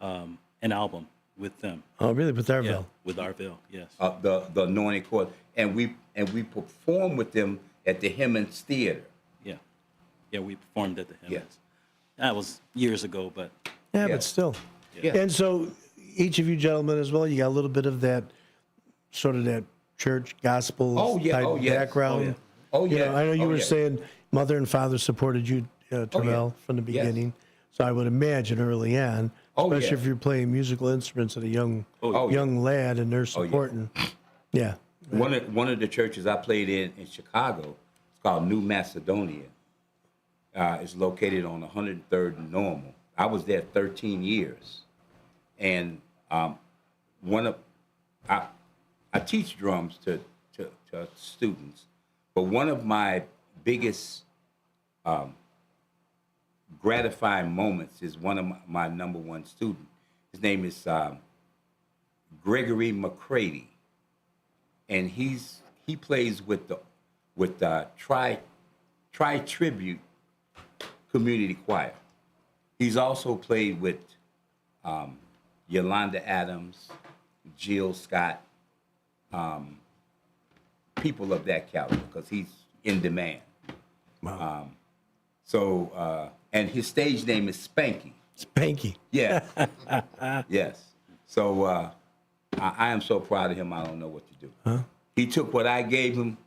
an album with them. Oh, really? With Arvell? Yeah, with Arvell, yes. The Anointed Chord, and we performed with them at the Hemmons Theater. Yeah, we performed at the Hemmons. That was years ago, but Yeah, but still. Yeah. And so each of you gentlemen as well, you got a little bit of that sort of that church gospel type background. Oh, You yeah. know, I know you Oh, were yeah. saying mother and father supported you, Terrell, from the Yes. beginning. So I would imagine early on, Oh, especially yeah. if you're playing musical instruments at a young lad and they're supporting. Yeah. One of the churches I played in Chicago, it's called New Macedonia. It's located on 103rd and Normal. I was there 13 years, and I teach drums to students, but one of my biggest gratifying moments is one of my number one student. His name is Gregory McCready, and he plays with the Tri Tribute Community Choir. He's also played with Yolanda Adams, Jill Scott, people of that caliber, because he's in demand. Wow. And his stage name is Spanky. Spanky. Yeah. Yes. So I am so proud of him, I don't know what to do. Huh? He took what I gave him.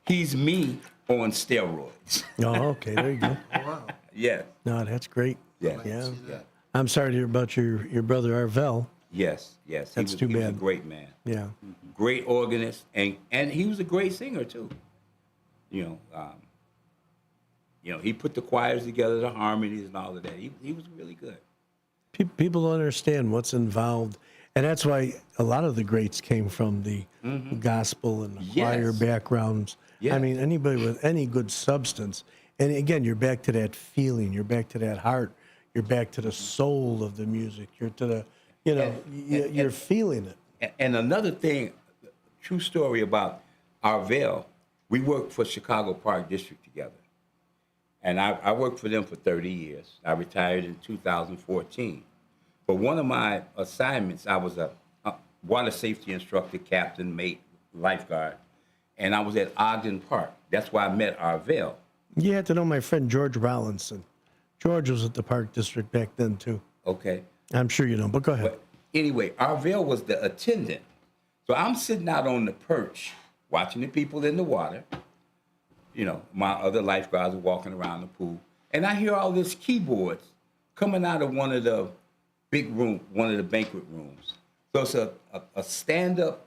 He's me on steroids. Oh, okay. There you go. Wow. Yeah. No, that's great. Yeah. Yeah. Yeah. I'm sorry to hear about your brother Arvell. Yes. That's too He was a bad. great man. Yeah. Great organist, and he was a great singer too. You know, he put the choirs together, the harmonies and all of that. He was really good. People don't understand what's involved, and that's why a lot of the greats came from the gospel and the choir backgrounds. Yeah. I mean, anybody with any good substance, and again, you're back to that feeling, you're back to that heart, you're back to the soul of the music. You're to the, you're feeling it. And another thing, true story about Arvell, we worked for Chicago Park District together. And I worked for them for 30 years. I retired in 2014. But one of my assignments, I was a water safety instructor, captain, mate, lifeguard. And I was at Ogden Park. That's where I met Arvell. You had to know my friend George Rollinson. George was at the Park District back then, too. Okay. I'm sure you know, but go ahead. But anyway, Arvell was the attendant. So I'm sitting out on the perch, watching the people in the water. You know, my other lifeguards are walking around the pool. And I hear all this keyboards coming out of one of the big room, one of the banquet rooms. So it's a stand-up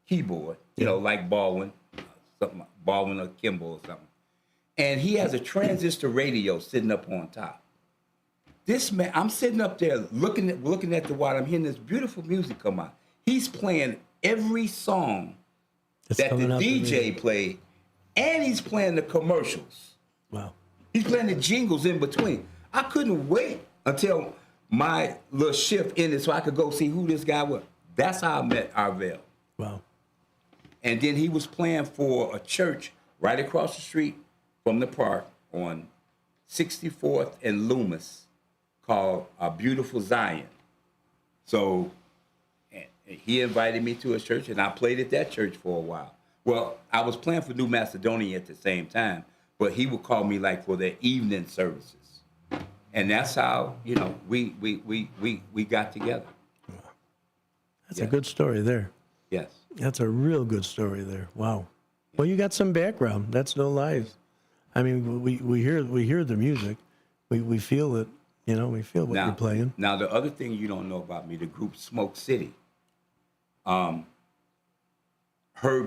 keyboard, you know, like Baldwin or Kimball or something. And he has a transistor radio sitting up on top. This man, I'm sitting up there looking at the water. I'm hearing this beautiful music come out. He's playing every song that the DJ played, and he's playing the commercials. Wow. He's playing the jingles in between. I couldn't wait until my little shift ended so I could go see who this guy was. That's how I met Arvell. Wow. And then he was playing for a church right across the street from the park on 64th and Loomis called Beautiful Zion. So he invited me to his church, and I played at that church for a while. Well, I was playing for New Macedonia at the same time, but he would call me like for their evening services. And that's how, you know, we got together. That's a good story there. Yes. That's a real good story there. Wow. Well, you got some background. That's no lies. I mean, we hear the music. We feel it. You know, we feel what you're playing. Now, the other thing you don't know about me, the group Smoke City. Herb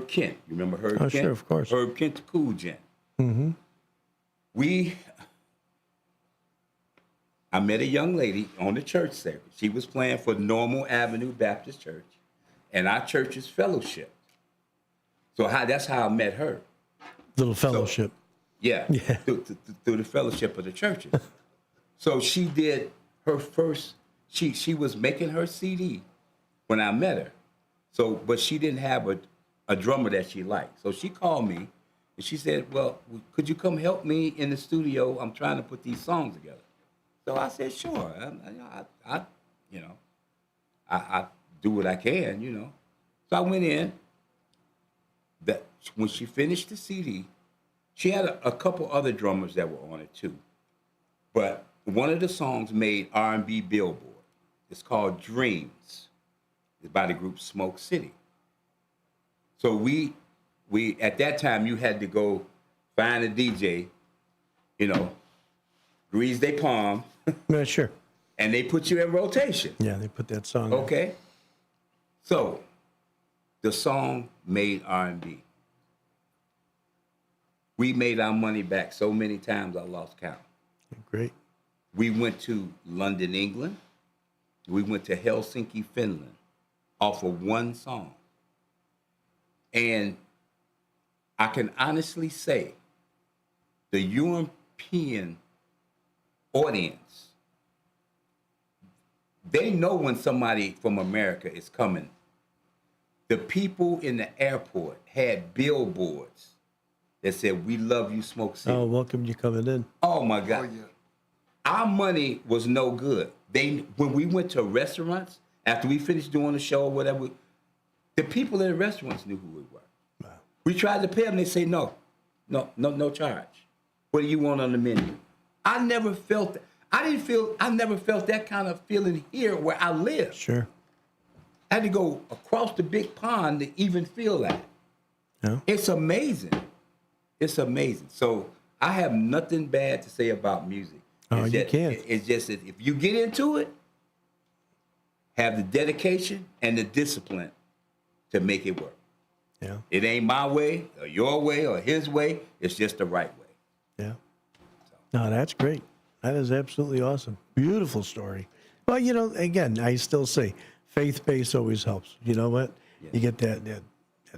Kent. You remember Herb Kent? Oh, sure, of course. Herb Kent, the Cool Gent. Mm-hmm. I met a young lady on the church circuit. She was playing for Normal Avenue Baptist Church, and our church is fellowship. So that's how I met her. Little fellowship. Yeah. Through the fellowship of the churches. So she did her first. She was making her CD when I met her. So, but she didn't have a drummer that she liked. So she called me and she said, "Well, could you come help me in the studio? I'm trying to put these songs together." So I said, "Sure. I do what I can, you know." So I went in. That when she finished the CD, she had a couple other drummers that were on it too. But one of the songs made R&B Billboard. It's called Dreams. It's by the group Smoke City. So we at that time you had to go find a DJ, you know, grease their palm. Yeah, sure. And they put you in rotation. Yeah, they put that song. Okay. So the song made R&B. We made our money back so many times I lost count. Great. We went to London, England. We went to Helsinki, Finland, off of one song. And I can honestly say the European audience, they know when somebody from America is coming. The people in the airport had billboards that said, "We love you, Smoke City." Oh, welcome you coming in. Oh my God. Oh, yeah. Our money was no good. When we went to restaurants, after we finished doing the show or whatever, the people in the restaurants knew who we were. Wow. We tried to pay them, they say no charge. What do you want on the menu? I never felt that. I never felt that kind of feeling here where I live. Sure. I had to go across the big pond to even feel that. Yeah. It's amazing. It's amazing. So I have nothing bad to say about music. Oh, you can't. It's just that if you get into it, have the dedication and the discipline to make it work. Yeah. It ain't my way or your way or his way. It's just the right way. Yeah. No, that's great. That is absolutely awesome. Beautiful story. Well, you know, again, I still say faith-based always helps. You know what? Yeah. You get that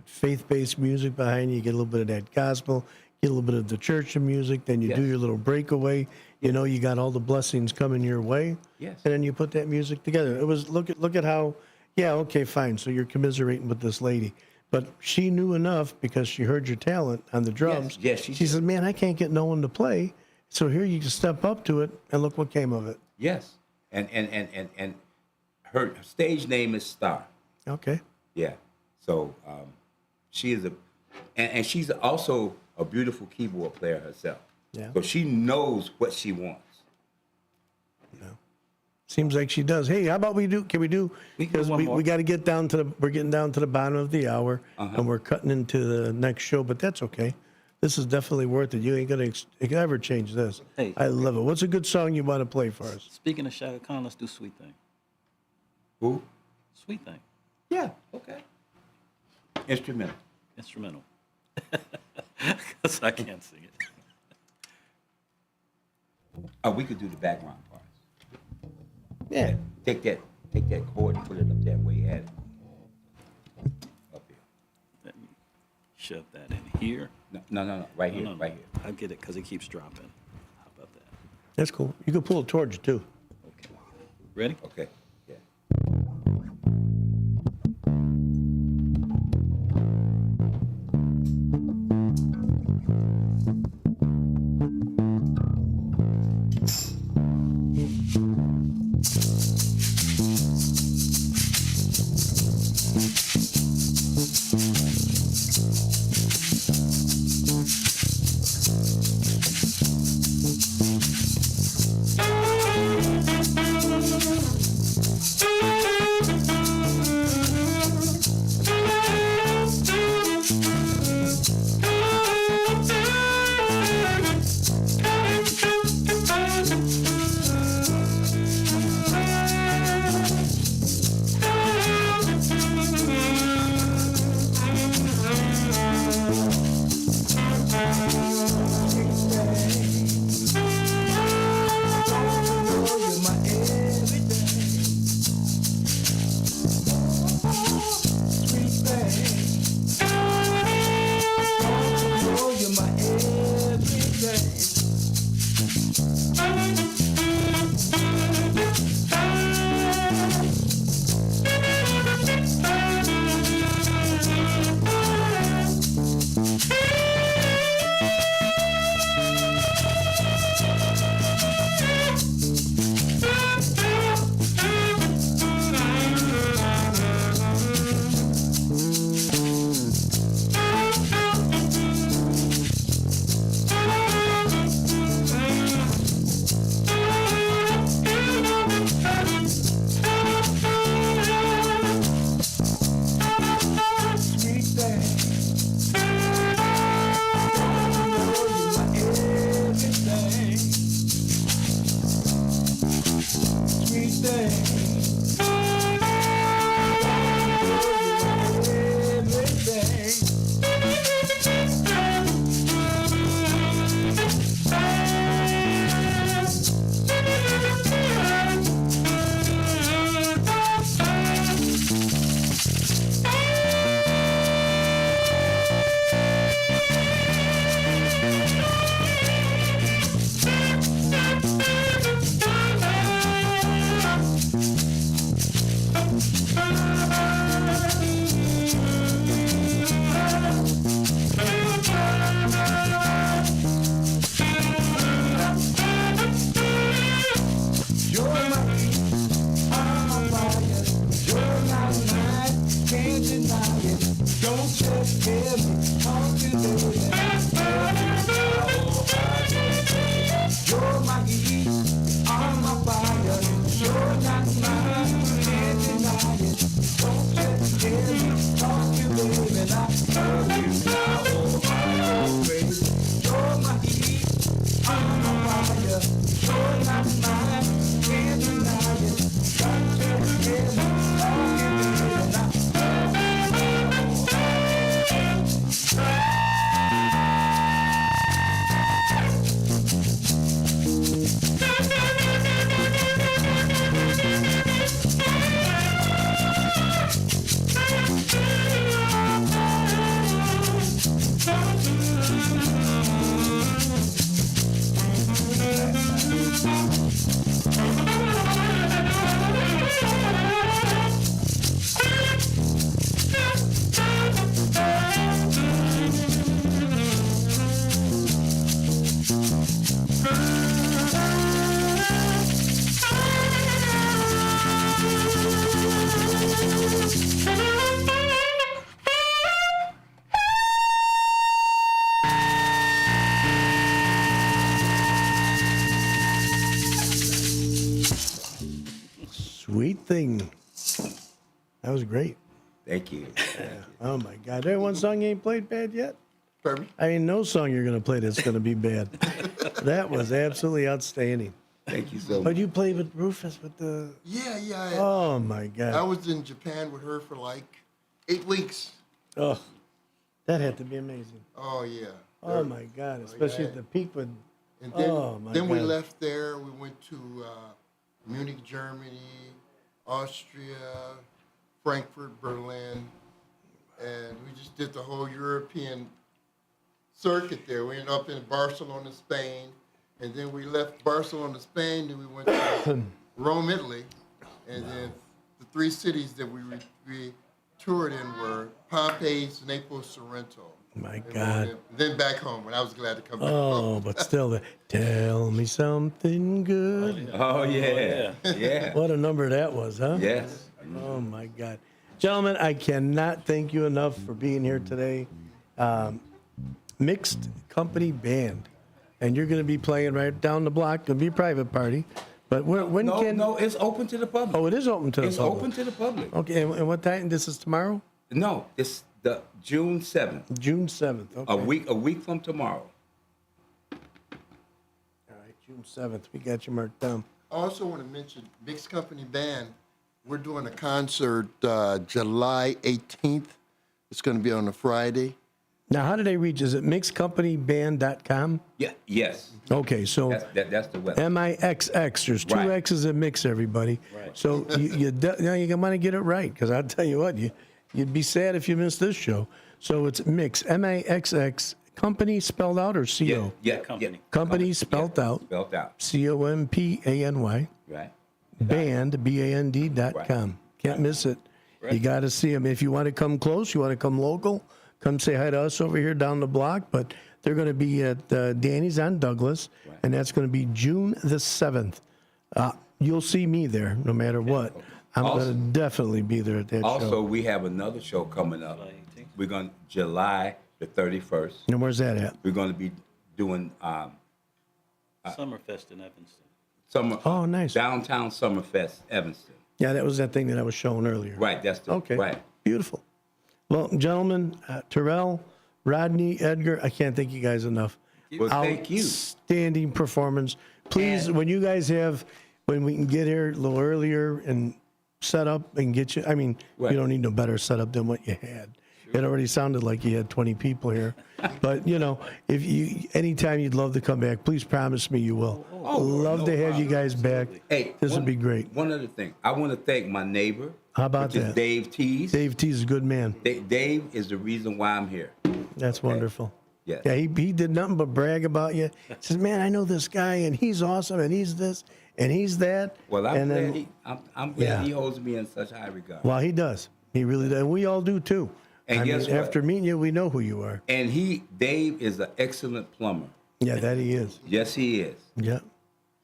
faith-based music behind you. You get a little bit of that gospel, get a little bit of the church music. Then you do your little breakaway. You know, you got all the blessings coming your way. Yes. And then you put that music together. It was look at how. Yeah. Okay. Fine. So you're commiserating with this lady, but she knew enough because she heard your talent on the drums. Yes. She said, "Man, I can't get no one to play." So here you just step up to it, and look what came of it. Yes. And her stage name is Star. Okay. Yeah. So she is and she's also a beautiful keyboard player herself. Yeah. So she knows what she wants. Yeah. Seems like she does. Hey, how about we do? Can we do? Because we got to get down to we're getting down to the bottom of the hour, and we're cutting into the next show. But that's okay. This is definitely worth it. You ain't gonna ever change this. Hey. I love it. What's a good song you want to play for us? Speaking of Shaka Khan, let's do Sweet Thing. Who? Sweet Thing. Yeah. Okay. Instrumental. Because I can't sing it. Oh, we could do the background parts. Yeah. Take that chord and put it up that way at it. Up here. Let me shove that in here. No. Right here. Right here. I'll get it because it keeps dropping. How about that? That's cool. You can pull it towards you too. Okay. Ready? Okay. Yeah. Sweet thing. That was great. Thank you. Oh my God! There one song you ain't played bad yet? Pardon? I mean, no song you're gonna play that's gonna be bad. That was absolutely outstanding. Thank you so much. But you played with Rufus with the. Yeah. Oh my God! I was in Japan with her for like 8 weeks. Oh, that had to be amazing. Oh yeah. Oh my God! Especially at the peak with. And then, oh my then God. we left there. We went to Munich, Germany, Austria, Frankfurt, Berlin, and we just did the whole European circuit there. We ended up in Barcelona, Spain, and then we left Barcelona, Spain, and we went to Rome, Italy, and then the 3 cities that we toured in were Pompeii, Naples, Sorrento. My And God. then back home, and I was glad to come back Oh, home. but still, tell me something good. Oh, yeah. Yeah. What a number that was, huh? Yes. Oh, my God. Gentlemen, I cannot thank you enough for being here today. Mixed Company Band. And you're going to be playing right down the block. It'll be a private party. But when can... No, it's open to the public. Oh, it is open to the public. It's open to the public. Okay, and what time? This is tomorrow? No, it's the June 7th. June 7th, okay. A week from tomorrow. All right, June 7th. We got you marked down. I also want to mention Mixed Company Band. We're doing a concert July 18th. It's going to be on a Friday. Now, how do they reach? Is it mixedcompany.band.com? Yeah. Yes. Okay, so That's the website. MIXX. There's 2 Right. X's in mix, everybody. Right. So you want to get it right, because I'll tell you what, you'd be sad if you missed this show. So it's mix, MIXX, company spelled out or CO? Yeah, company. Company spelled out. Spelled out. COMPANY. Right. Band, BAND.com. Can't miss it. You got to see them. If you want to come close, you want to come local, come say hi to us over here down the block. But they're going to be at Danny's on Douglas, and that's going to be June the 7th. You'll see me there no matter what. I'm going to definitely be there at that show. Also, we have another show coming up. We're going July the 31st. And where's that at? We're going to be doing Summerfest in Evanston. Oh, nice. Downtown Summerfest, Evanston. Yeah, that was that thing that I was showing earlier. Right, that's the Okay. right. Beautiful. Well, gentlemen, Terrell, Rodney, Edgar, I can't thank you guys enough. Well, thank you. Outstanding performance. Please, when you guys have when we can get here a little earlier and set up and get you. I mean, Right. you don't need no better setup than what you had. It already sounded like you had 20 people here. But, if you anytime you'd love to come back, please promise me you will. Love no to have problem. you guys back. Hey, this would be great. One other thing. I want to thank my neighbor. How about which that? Is Dave Tees. Dave Tees is a good man. Dave is the reason why I'm here. That's wonderful. Yes. Yeah, he did nothing but brag about you. He says, man, I know this guy, and he's awesome, and he's this, and he's that. Well, and I'm glad he holds me in such high regard. Well, he does. He really does. And we all do, too. And guess what? After meeting you, we know who you are. And Dave is an excellent plumber. Yeah, that he is. Yes, he is. Yeah.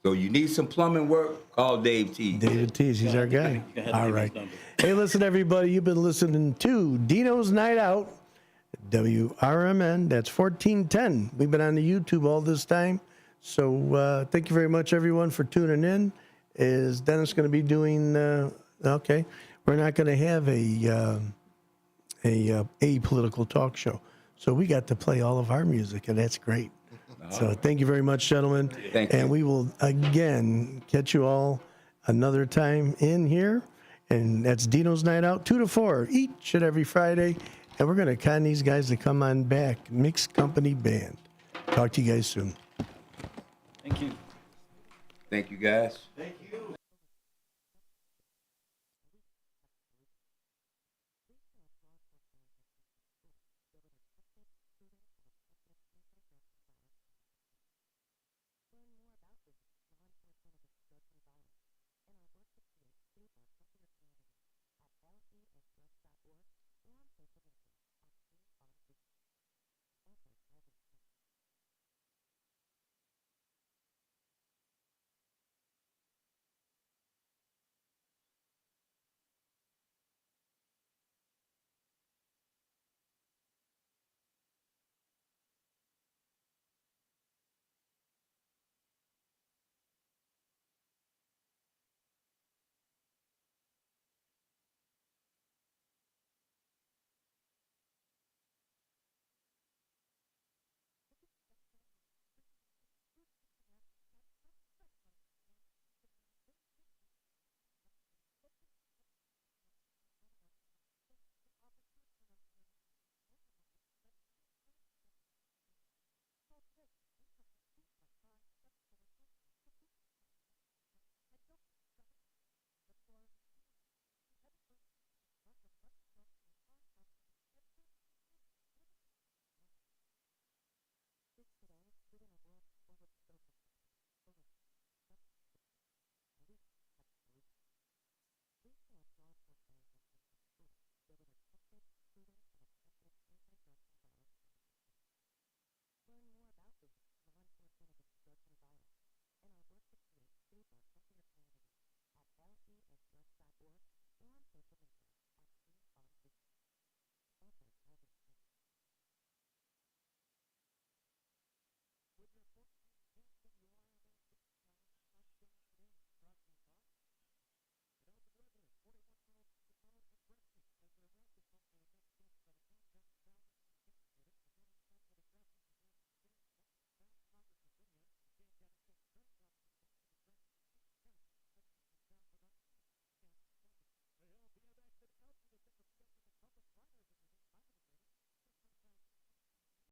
So you need some plumbing work, call Dave Tees. David Tees, he's our guy. All right. Hey, listen, everybody, you've been listening to Dino's Night Out, WRMN, that's 1410. We've been on the YouTube all this time. So thank you very much, everyone, for tuning in. Is Dennis going to be doing, okay, we're not going to have a apolitical talk show. So we got to play all of our music, and that's great. So thank you very much, gentlemen. Thank you. And we will, again, catch you all another time in here. And that's Dino's Night Out, 2 to 4, each and every Friday. And we're going to con these guys to come on back. Mixed Company Band. Talk to you guys soon. Thank you. Thank you, guys. Thank you.